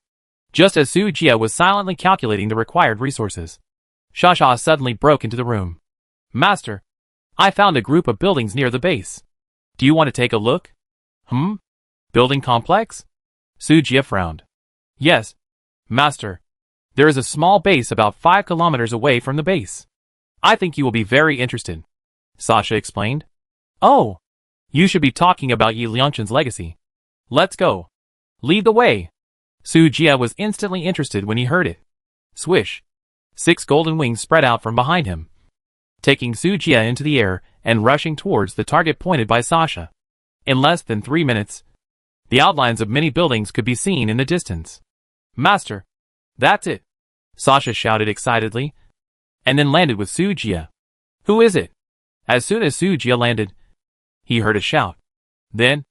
Just as Sujia was silently calculating the required resources, Shasha suddenly broke into the room. Master, I found a group of buildings near the base. Do you want to take a look? Building complex? Sujia frowned. Yes, Master. There is a small base about 5 kilometers away from the base. I think you will be very interested, Sasha explained. Oh, you should be talking about Yi Liangchen's legacy. Let's go. Lead the way. Sujia was instantly interested when he heard it. Swish. 6 golden wings spread out from behind him, taking Sujia into the air and rushing towards the target pointed by Sasha. In less than 3 minutes, the outlines of many buildings could be seen in the distance. Master, that's it, Sasha shouted excitedly, and then landed with Sujia. Who is it? As soon as Sujia landed, he heard a shout. Then,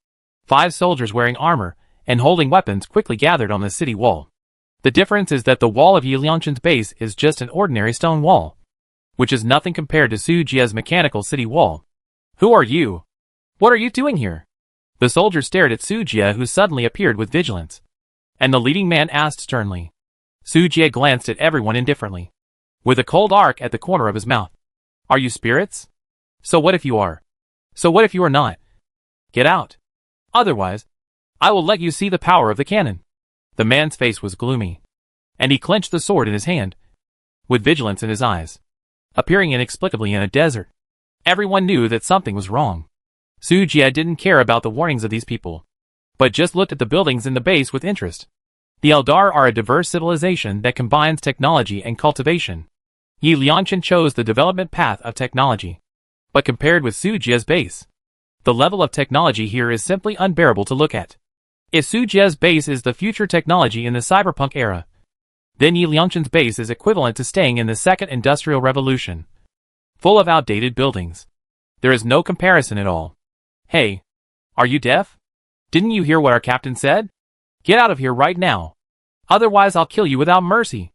5 soldiers wearing armor and holding weapons quickly gathered on the city wall. The difference is that the wall of Yi Liangchen's base is just an ordinary stone wall, which is nothing compared to Sujia's mechanical city wall. Who are you? What are you doing here? The soldiers stared at Sujia, who suddenly appeared with vigilance, and the leading man asked sternly. Sujia glanced at everyone indifferently, with a cold arc at the corner of his mouth. Are you spirits? So what if you are? So what if you are not? Get out. Otherwise, I will let you see the power of the cannon. The man's face was gloomy, and he clenched the sword in his hand, with vigilance in his eyes, appearing inexplicably in a desert. Everyone knew that something was wrong. Sujia didn't care about the warnings of these people, but just looked at the buildings in the base with interest. The Eldar are a diverse civilization that combines technology and cultivation. Yi Liangchen chose the development path of technology, but compared with Sujia's base, the level of technology here is simply unbearable to look at. If Sujia's base is the future technology in the cyberpunk era, then Yi Liangchen's base is equivalent to staying in the Second Industrial Revolution, full of outdated buildings. There is no comparison at all. Hey, are you deaf? Didn't you hear what our captain said? Get out of here right now. Otherwise I'll kill you without mercy.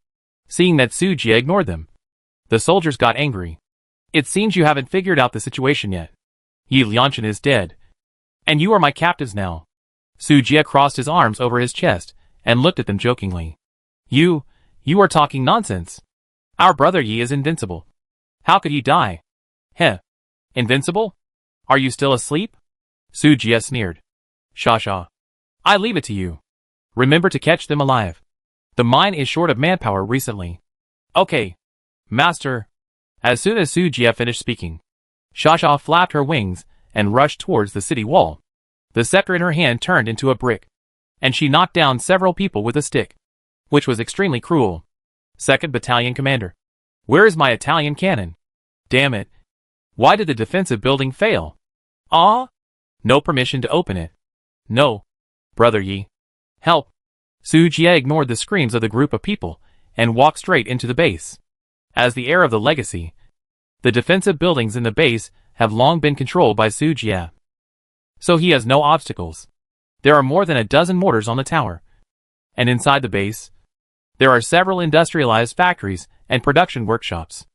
Seeing that Sujia ignored them, the soldiers got angry. It seems you haven't figured out the situation yet. Yi Lianshan is dead. And you are my captives now. Su Jie crossed his arms over his chest and looked at them jokingly. You are talking nonsense. Our brother Yi is invincible. How could he die? Heh. Invincible? Are you still asleep? Su Jie sneered. Sha. I leave it to you. Remember to catch them alive. The mine is short of manpower recently. Okay. Master. As soon as Su Jie finished speaking, Sha flapped her wings and rushed towards the city wall. The scepter in her hand turned into a brick, and she knocked down several people with a stick, which was extremely cruel. 2nd Battalion Commander. Where is my Italian cannon? Damn it. Why did the defensive building fail? No permission to open it. No. Brother Yi. Help. Su Jie ignored the screams of the group of people and walked straight into the base. As the heir of the legacy, the defensive buildings in the base have long been controlled by Su Jie. So he has no obstacles. There are more than a dozen mortars on the tower. And inside the base, there are several industrialized factories and production workshops.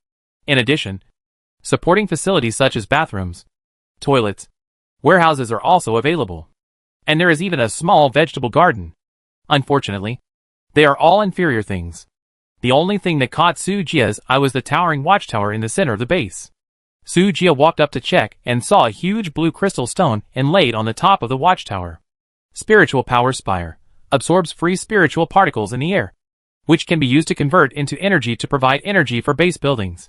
In addition, supporting facilities such as bathrooms, toilets, warehouses are also available. And there is even a small vegetable garden. Unfortunately, they are all inferior things. The only thing that caught Su Jie's eye was the towering watchtower in the center of the base. Su Jie walked up to check and saw a huge blue crystal stone inlaid on the top of the watchtower. Spiritual Power Spire absorbs free spiritual particles in the air, which can be used to convert into energy to provide energy for base buildings,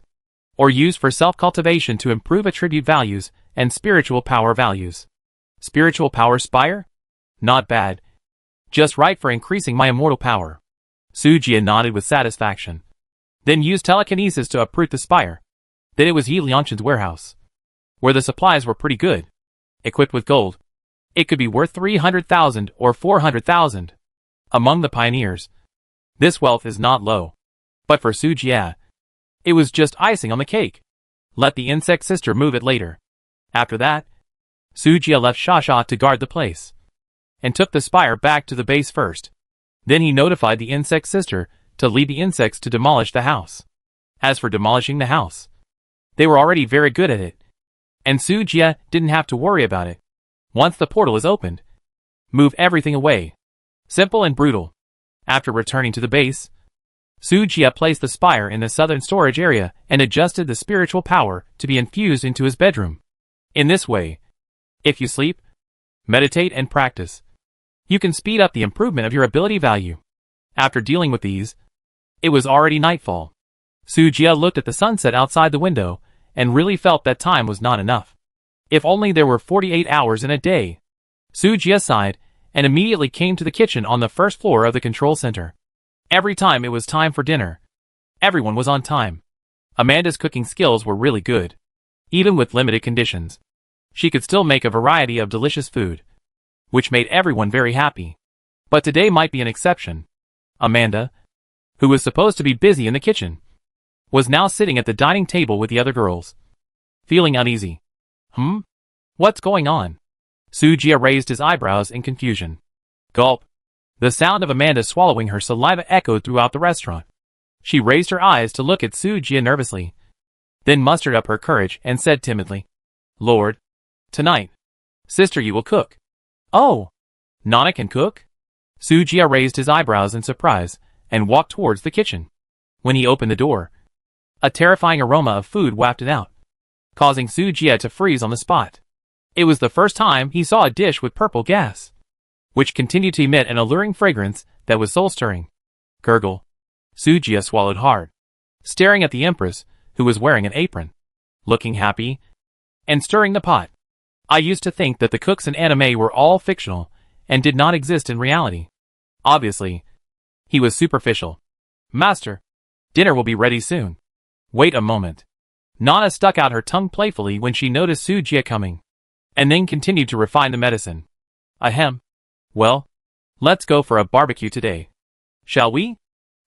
or used for self-cultivation to improve attribute values and spiritual power values. Spiritual Power Spire? Not bad. Just right for increasing my immortal power. Su Jie nodded with satisfaction, then used telekinesis to uproot the spire. Then it was Yi Lianshan's warehouse, where the supplies were pretty good. Equipped with gold, it could be worth 300,000 or 400,000. Among the pioneers, this wealth is not low. But for Su Jie, it was just icing on the cake. Let the insect sister move it later. After that, Su Jie left Sha to guard the place, and took the spire back to the base first. Then he notified the insect sister to lead the insects to demolish the house. As for demolishing the house, they were already very good at it, and Su Jie didn't have to worry about it. Once the portal is opened, move everything away. Simple and brutal. After returning to the base, Su Jie placed the spire in the southern storage area and adjusted the spiritual power to be infused into his bedroom. In this way, if you sleep, meditate and practice, you can speed up the improvement of your ability value. After dealing with these, it was already nightfall. Su Jie looked at the sunset outside the window and really felt that time was not enough. If only there were 48 hours in a day. Su Jie sighed and immediately came to the kitchen on the first floor of the control center. Every time it was time for dinner, everyone was on time. Amanda's cooking skills were really good. Even with limited conditions, she could still make a variety of delicious food, which made everyone very happy. But today might be an exception. Amanda, who was supposed to be busy in the kitchen, was now sitting at the dining table with the other girls, feeling uneasy. What's going on? Su Jie raised his eyebrows in confusion. Gulp. The sound of Amanda swallowing her saliva echoed throughout the restaurant. She raised her eyes to look at Su Jie nervously, then mustered up her courage and said timidly, Lord, tonight, Sister Yi will cook. Oh, Nana can cook? Su Jie raised his eyebrows in surprise and walked towards the kitchen. When he opened the door, a terrifying aroma of food wafted out, causing Su Jie to freeze on the spot. It was the first time he saw a dish with purple gas, which continued to emit an alluring fragrance that was soul-stirring. Gurgle. Su Jie swallowed hard, staring at the Empress, who was wearing an apron, looking happy, and stirring the pot. I used to think that the cooks in anime were all fictional and did not exist in reality. Obviously, he was superficial. Master, dinner will be ready soon. Wait a moment. Nana stuck out her tongue playfully when she noticed Su Jie coming, and then continued to refine the medicine. Ahem. Well, let's go for a barbecue today. Shall we?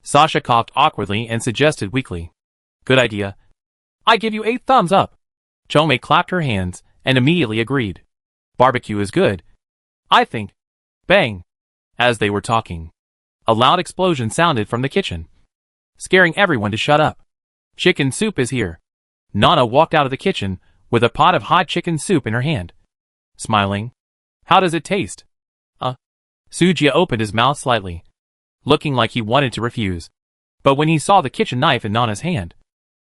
Sasha coughed awkwardly and suggested weakly. Good idea. I give you 8 thumbs up. Chome clapped her hands and immediately agreed. Barbecue is good, I think. Bang. As they were talking, a loud explosion sounded from the kitchen, scaring everyone to shut up. Chicken soup is here. Nana walked out of the kitchen with a pot of hot chicken soup in her hand. Smiling. How does it taste? Sujia opened his mouth slightly, looking like he wanted to refuse. But when he saw the kitchen knife in Nana's hand,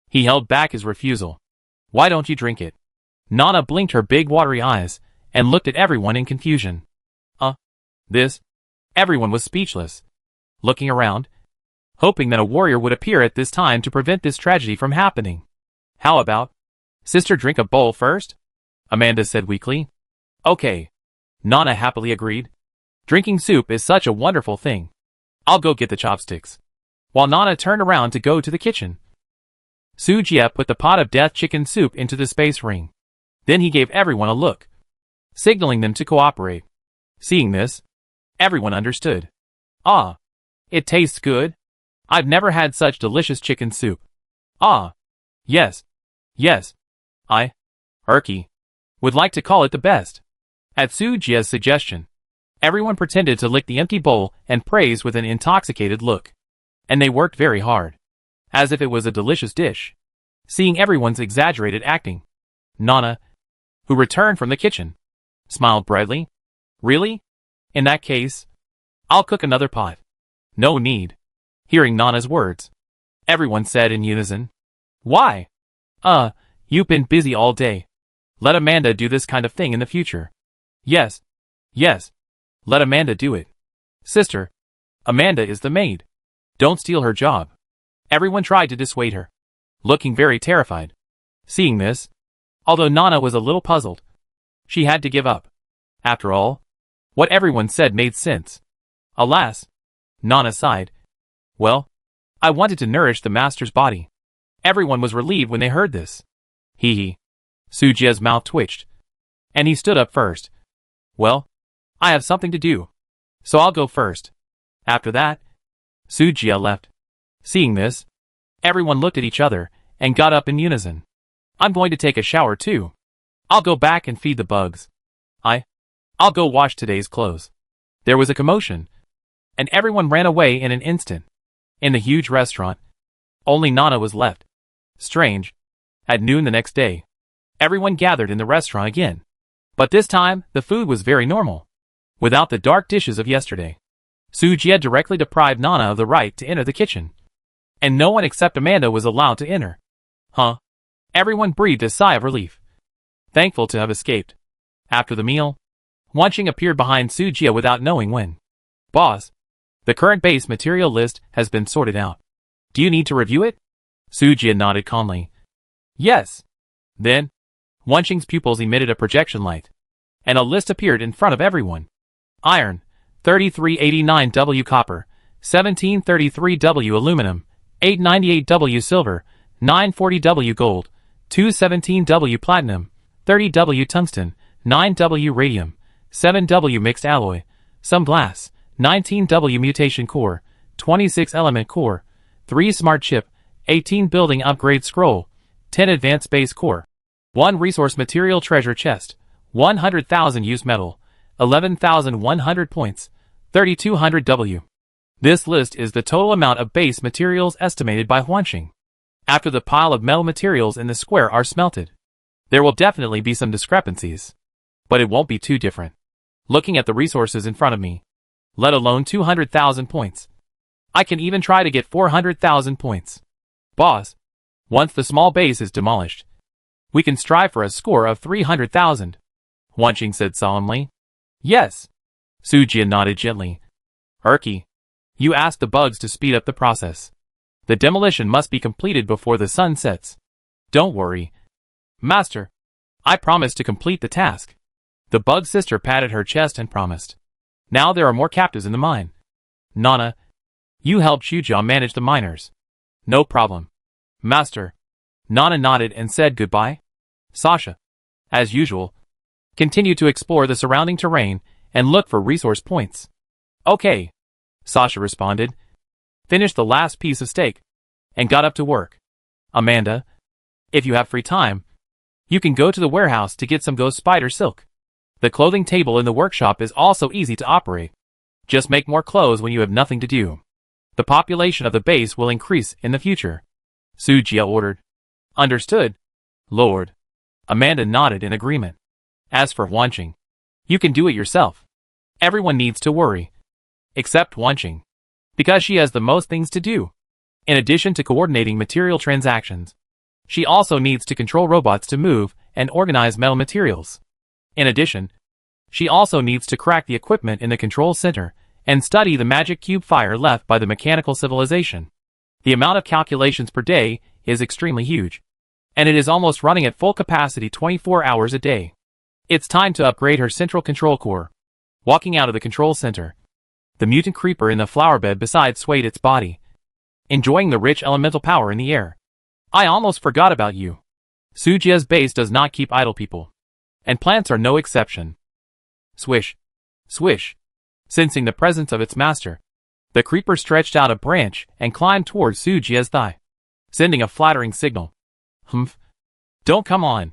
he held back his refusal. Why don't you drink it? Nana blinked her big watery eyes and looked at everyone in confusion. This? Everyone was speechless, looking around, hoping that a warrior would appear at this time to prevent this tragedy from happening. How about, sister, drink a bowl first? Amanda said weakly. Okay. Nana happily agreed. Drinking soup is such a wonderful thing. I'll go get the chopsticks. While Nana turned around to go to the kitchen, Sujia put the pot of death chicken soup into the space ring. Then he gave everyone a look, signaling them to cooperate. Seeing this, everyone understood. It tastes good. I've never had such delicious chicken soup. Yes. I, Erky, would like to call it the best. At Sujia's suggestion, everyone pretended to lick the empty bowl and praise with an intoxicated look. And they worked very hard, as if it was a delicious dish. Seeing everyone's exaggerated acting, Nana, who returned from the kitchen, smiled brightly. Really? In that case, I'll cook another pot. No need. Hearing Nana's words, everyone said in unison. Why? You've been busy all day. Let Amanda do this kind of thing in the future. Yes. Let Amanda do it. Sister, Amanda is the maid. Don't steal her job. Everyone tried to dissuade her, looking very terrified. Seeing this, although Nana was a little puzzled, she had to give up. After all, what everyone said made sense. Alas, Nana sighed. Well, I wanted to nourish the master's body. Everyone was relieved when they heard this. Hee. Sujia's mouth twitched, and he stood up first. Well, I have something to do, so I'll go first. After that, Sujia left. Seeing this, everyone looked at each other and got up in unison. I'm going to take a shower too. I'll go back and feed the bugs. I'll go wash today's clothes. There was a commotion, and everyone ran away in an instant. In the huge restaurant, only Nana was left. Strange. At noon the next day, everyone gathered in the restaurant again. But this time, the food was very normal, without the dark dishes of yesterday. Sujia directly deprived Nana of the right to enter the kitchen, and no one except Amanda was allowed to enter. Everyone breathed a sigh of relief, thankful to have escaped. After the meal, Wanching appeared behind Sujia without knowing when. Boss, the current base material list has been sorted out. Do you need to review it? Sujia nodded calmly. Yes. Then, Wanching's pupils emitted a projection light, and a list appeared in front of everyone. Iron, 3389W copper, 1733W aluminum, 898W silver, 940W gold, 217W platinum, 30W tungsten, 9W radium, 7W mixed alloy, some glass, 19W mutation core, 26 element core, 3 smart chip, 18 building upgrade scroll, 10 advanced base core, 1 resource material treasure chest, 100,000 used metal, 11,100 points, 3,200W. This list is the total amount of base materials estimated by Huanxing. After the pile of metal materials in the square are smelted, there will definitely be some discrepancies, but it won't be too different. Looking at the resources in front of me, let alone 200,000 points. I can even try to get 400,000 points. Boss, once the small base is demolished, we can strive for a score of 300,000. Wanching said solemnly. Yes. Sujia nodded gently. Erky, you asked the bugs to speed up the process. The demolition must be completed before the sun sets. Don't worry, Master. I promise to complete the task. The bug sister patted her chest and promised. Now there are more captives in the mine. Nana, you help Shuja manage the miners. No problem. Master. Nana nodded and said goodbye. Sasha, as usual, continued to explore the surrounding terrain and look for resource points. Okay, Sasha responded, finished the last piece of steak, and got up to work. Amanda, if you have free time, you can go to the warehouse to get some ghost spider silk. The clothing table in the workshop is also easy to operate. Just make more clothes when you have nothing to do. The population of the base will increase in the future. Sujia ordered. Understood, Lord. Amanda nodded in agreement. As for Wanqing, you can do it yourself. Everyone needs to worry. Except Wanqing. Because she has the most things to do. In addition to coordinating material transactions, she also needs to control robots to move and organize metal materials. In addition, she also needs to crack the equipment in the control center and study the magic cube fire left by the mechanical civilization. The amount of calculations per day is extremely huge, and it is almost running at full capacity 24 hours a day. It's time to upgrade her central control core. Walking out of the control center, the mutant creeper in the flower bed beside swayed its body, enjoying the rich elemental power in the air. I almost forgot about you. Sujia's base does not keep idle people, and plants are no exception. Swish. Swish. Sensing the presence of its master, the creeper stretched out a branch and climbed towards Sujia's thigh, sending a flattering signal. Humph. Don't come on.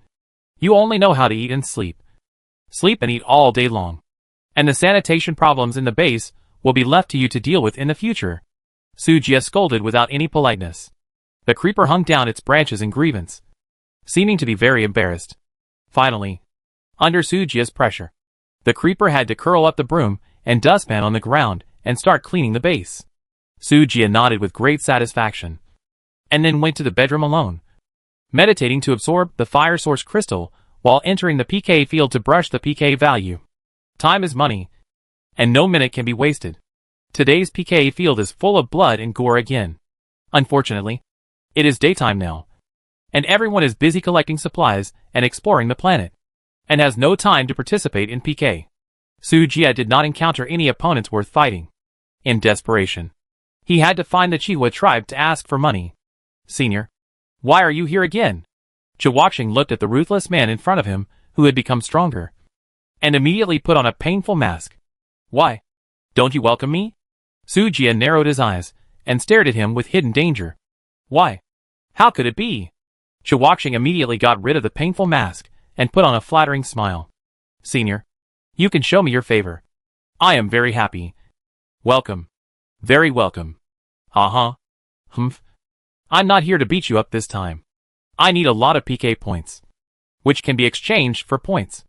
You only know how to eat and sleep. Sleep and eat all day long. And the sanitation problems in the base will be left to you to deal with in the future. Sujia scolded without any politeness. The creeper hung down its branches in grievance, seeming to be very embarrassed. Finally, under Sujia's pressure, the creeper had to curl up the broom and dustpan on the ground and start cleaning the base. Sujia nodded with great satisfaction, and then went to the bedroom alone, meditating to absorb the fire source crystal while entering the PK field to brush the PK value. Time is money, and no minute can be wasted. Today's PK field is full of blood and gore again. Unfortunately, it is daytime now, and everyone is busy collecting supplies and exploring the planet, and has no time to participate in PK. Sujia did not encounter any opponents worth fighting. In desperation, he had to find the Chihua tribe to ask for money. Senior, why are you here again? Chihuaxing looked at the ruthless man in front of him, who had become stronger, and immediately put on a painful mask. Why? Don't you welcome me? Sujia narrowed his eyes, and stared at him with hidden danger. Why? How could it be? Chihuaxing immediately got rid of the painful mask, and put on a flattering smile. Senior, you can show me your favor. I am very happy. Welcome. Very welcome. Uh-huh. Humph. I'm not here to beat you up this time. I need a lot of PK points, which can be exchanged for points.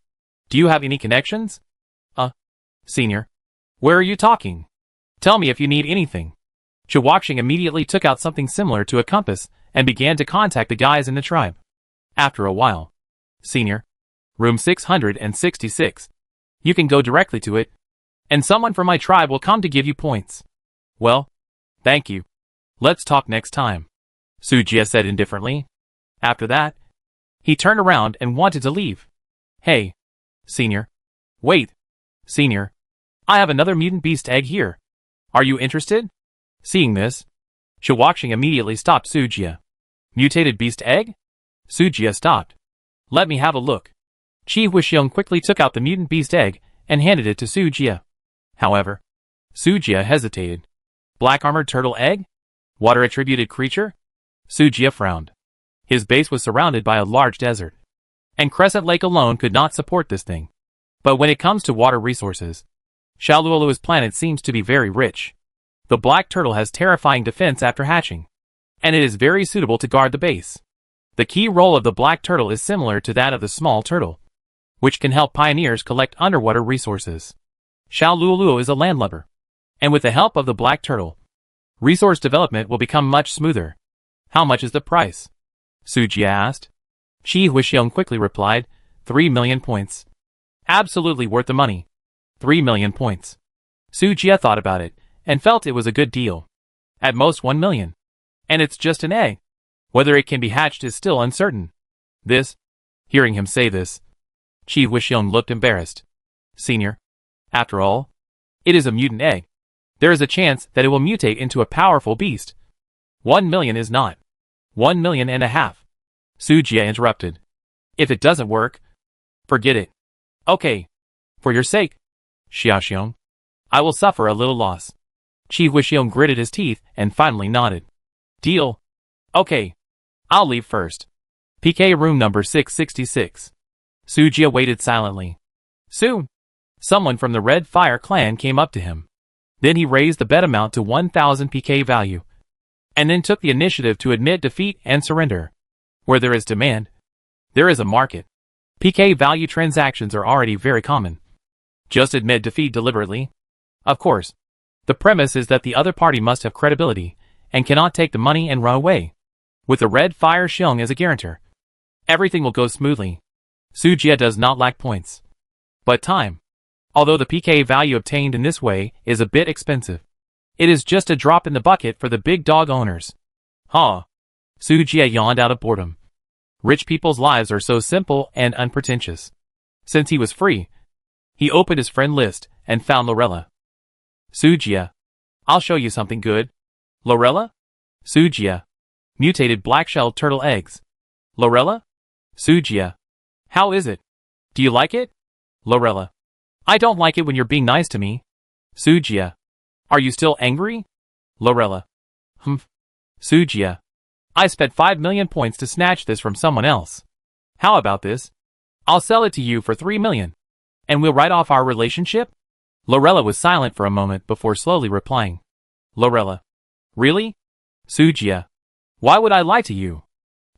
Do you have any connections? Senior, where are you talking? Tell me if you need anything. Chihuaxing immediately took out something similar to a compass and began to contact the guys in the tribe. After a while, Senior, room 666. You can go directly to it, and someone from my tribe will come to give you points. Well, thank you. Let's talk next time, Sujia said indifferently. After that, he turned around and wanted to leave. Hey, Senior. Wait, Senior. I have another mutant beast egg here. Are you interested? Seeing this, Chihuaxing immediately stopped Sujia. Mutated beast egg? Sujia stopped. Let me have a look. Chi Huixiong quickly took out the mutant beast egg and handed it to Sujia. However, Sujia hesitated. Black armored turtle egg? Water attributed creature? Sujia frowned. His base was surrounded by a large desert, and Crescent Lake alone could not support this thing. But when it comes to water resources, Shaoluolu's planet seems to be very rich. The black turtle has terrifying defense after hatching, and it is very suitable to guard the base. The key role of the black turtle is similar to that of the small turtle, which can help pioneers collect underwater resources. Shaoluolu is a landlubber, and with the help of the black turtle, resource development will become much smoother. How much is the price? Sujia asked. Chi Huixiong quickly replied, 3 million points. Absolutely worth the money. 3 million points. Sujia thought about it, and felt it was a good deal. At most 1 million. And it's just an egg. Whether it can be hatched is still uncertain. Hearing him say this, Chi Huixiong looked embarrassed. Senior, after all, it is a mutant egg. There is a chance that it will mutate into a powerful beast. 1 million is not. 1.5 million. Sujia interrupted. If it doesn't work, forget it. Okay. For your sake, Xiaoxiong, I will suffer a little loss. Chi Huixiong gritted his teeth and finally nodded. Deal. Okay. I'll leave first. PK room number 666. Sujia waited silently. Soon, someone from the Red Fire clan came up to him. Then he raised the bet amount to 1,000 PK value, and then took the initiative to admit defeat and surrender. Where there is demand, there is a market. PK value transactions are already very common. Just admit defeat deliberately. Of course, the premise is that the other party must have credibility and cannot take the money and run away. With the red fire Xiong as a guarantor, everything will go smoothly. Sujia does not lack points, but time. Although the PK value obtained in this way is a bit expensive, it is just a drop in the bucket for the big dog owners. Huh. Sujia yawned out of boredom. Rich people's lives are so simple and unpretentious. Since he was free, he opened his friend list and found Lorella. Sujia, I'll show you something good. Lorella? Sujia. Mutated black-shelled turtle eggs. Lorella? Sujia. How is it? Do you like it? Lorella. I don't like it when you're being nice to me. Sujia. Are you still angry? Lorella. Humph. Sujia. I spent 5 million points to snatch this from someone else. How about this? I'll sell it to you for 3 million. And we'll write off our relationship? Lorella was silent for a moment before slowly replying. Lorella. Really? Sujia. Why would I lie to you?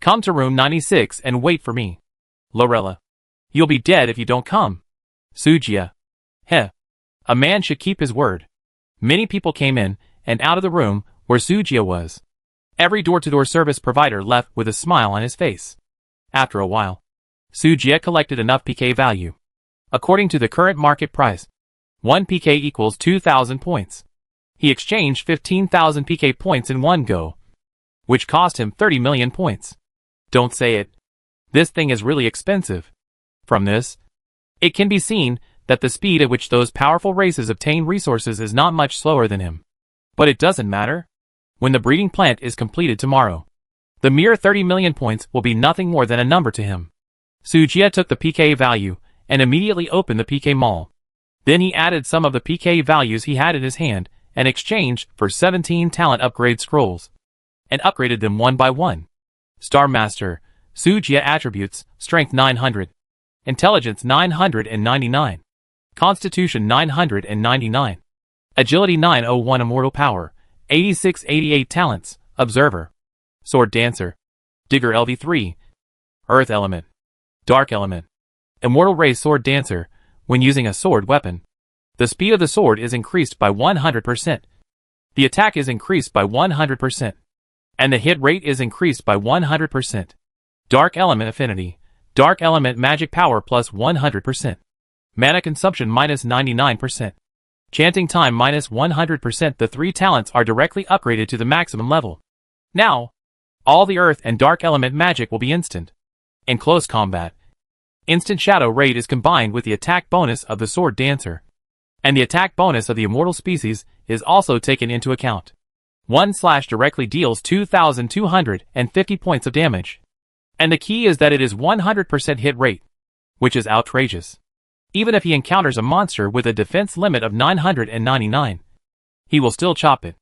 Come to room 96 and wait for me. Lorella. You'll be dead if you don't come. Sujia. Heh. A man should keep his word. Many people came in and out of the room where Sujia was. Every door-to-door service provider left with a smile on his face. After a while, Sujia collected enough PK value. According to the current market price, 1 PK equals 2,000 points. He exchanged 15,000 PK points in one go, which cost him 30 million points. Don't say it. This thing is really expensive. From this, it can be seen that the speed at which those powerful races obtain resources is not much slower than him. But it doesn't matter. When the breeding plant is completed tomorrow, the mere 30 million points will be nothing more than a number to him. Sujia took the PK value and immediately opened the PK mall. Then he added some of the PK values he had in his hand and exchanged for 17 talent upgrade scrolls, and upgraded them one by one. Star Master, Sujia attributes, Strength 900, Intelligence 999, Constitution 999, Agility 901 Immortal Power, 8688 Talents, Observer, Sword Dancer, Digger LV3, Earth Element, Dark Element, Immortal Ray Sword Dancer. When using a sword weapon, the speed of the sword is increased by 100%. The attack is increased by 100%. And the hit rate is increased by 100%. Dark Element Affinity, Dark Element Magic Power plus 100%. Mana Consumption minus 99%. Chanting Time minus 100%. The 3 talents are directly upgraded to the maximum level. Now, all the Earth and Dark Element magic will be instant. In close combat, Instant Shadow Raid is combined with the attack bonus of the Sword Dancer. And the attack bonus of the Immortal Species is also taken into account. 1/ directly deals 2,250 points of damage. And the key is that it is 100% hit rate, which is outrageous. Even if he encounters a monster with a defense limit of 999, he will still chop it.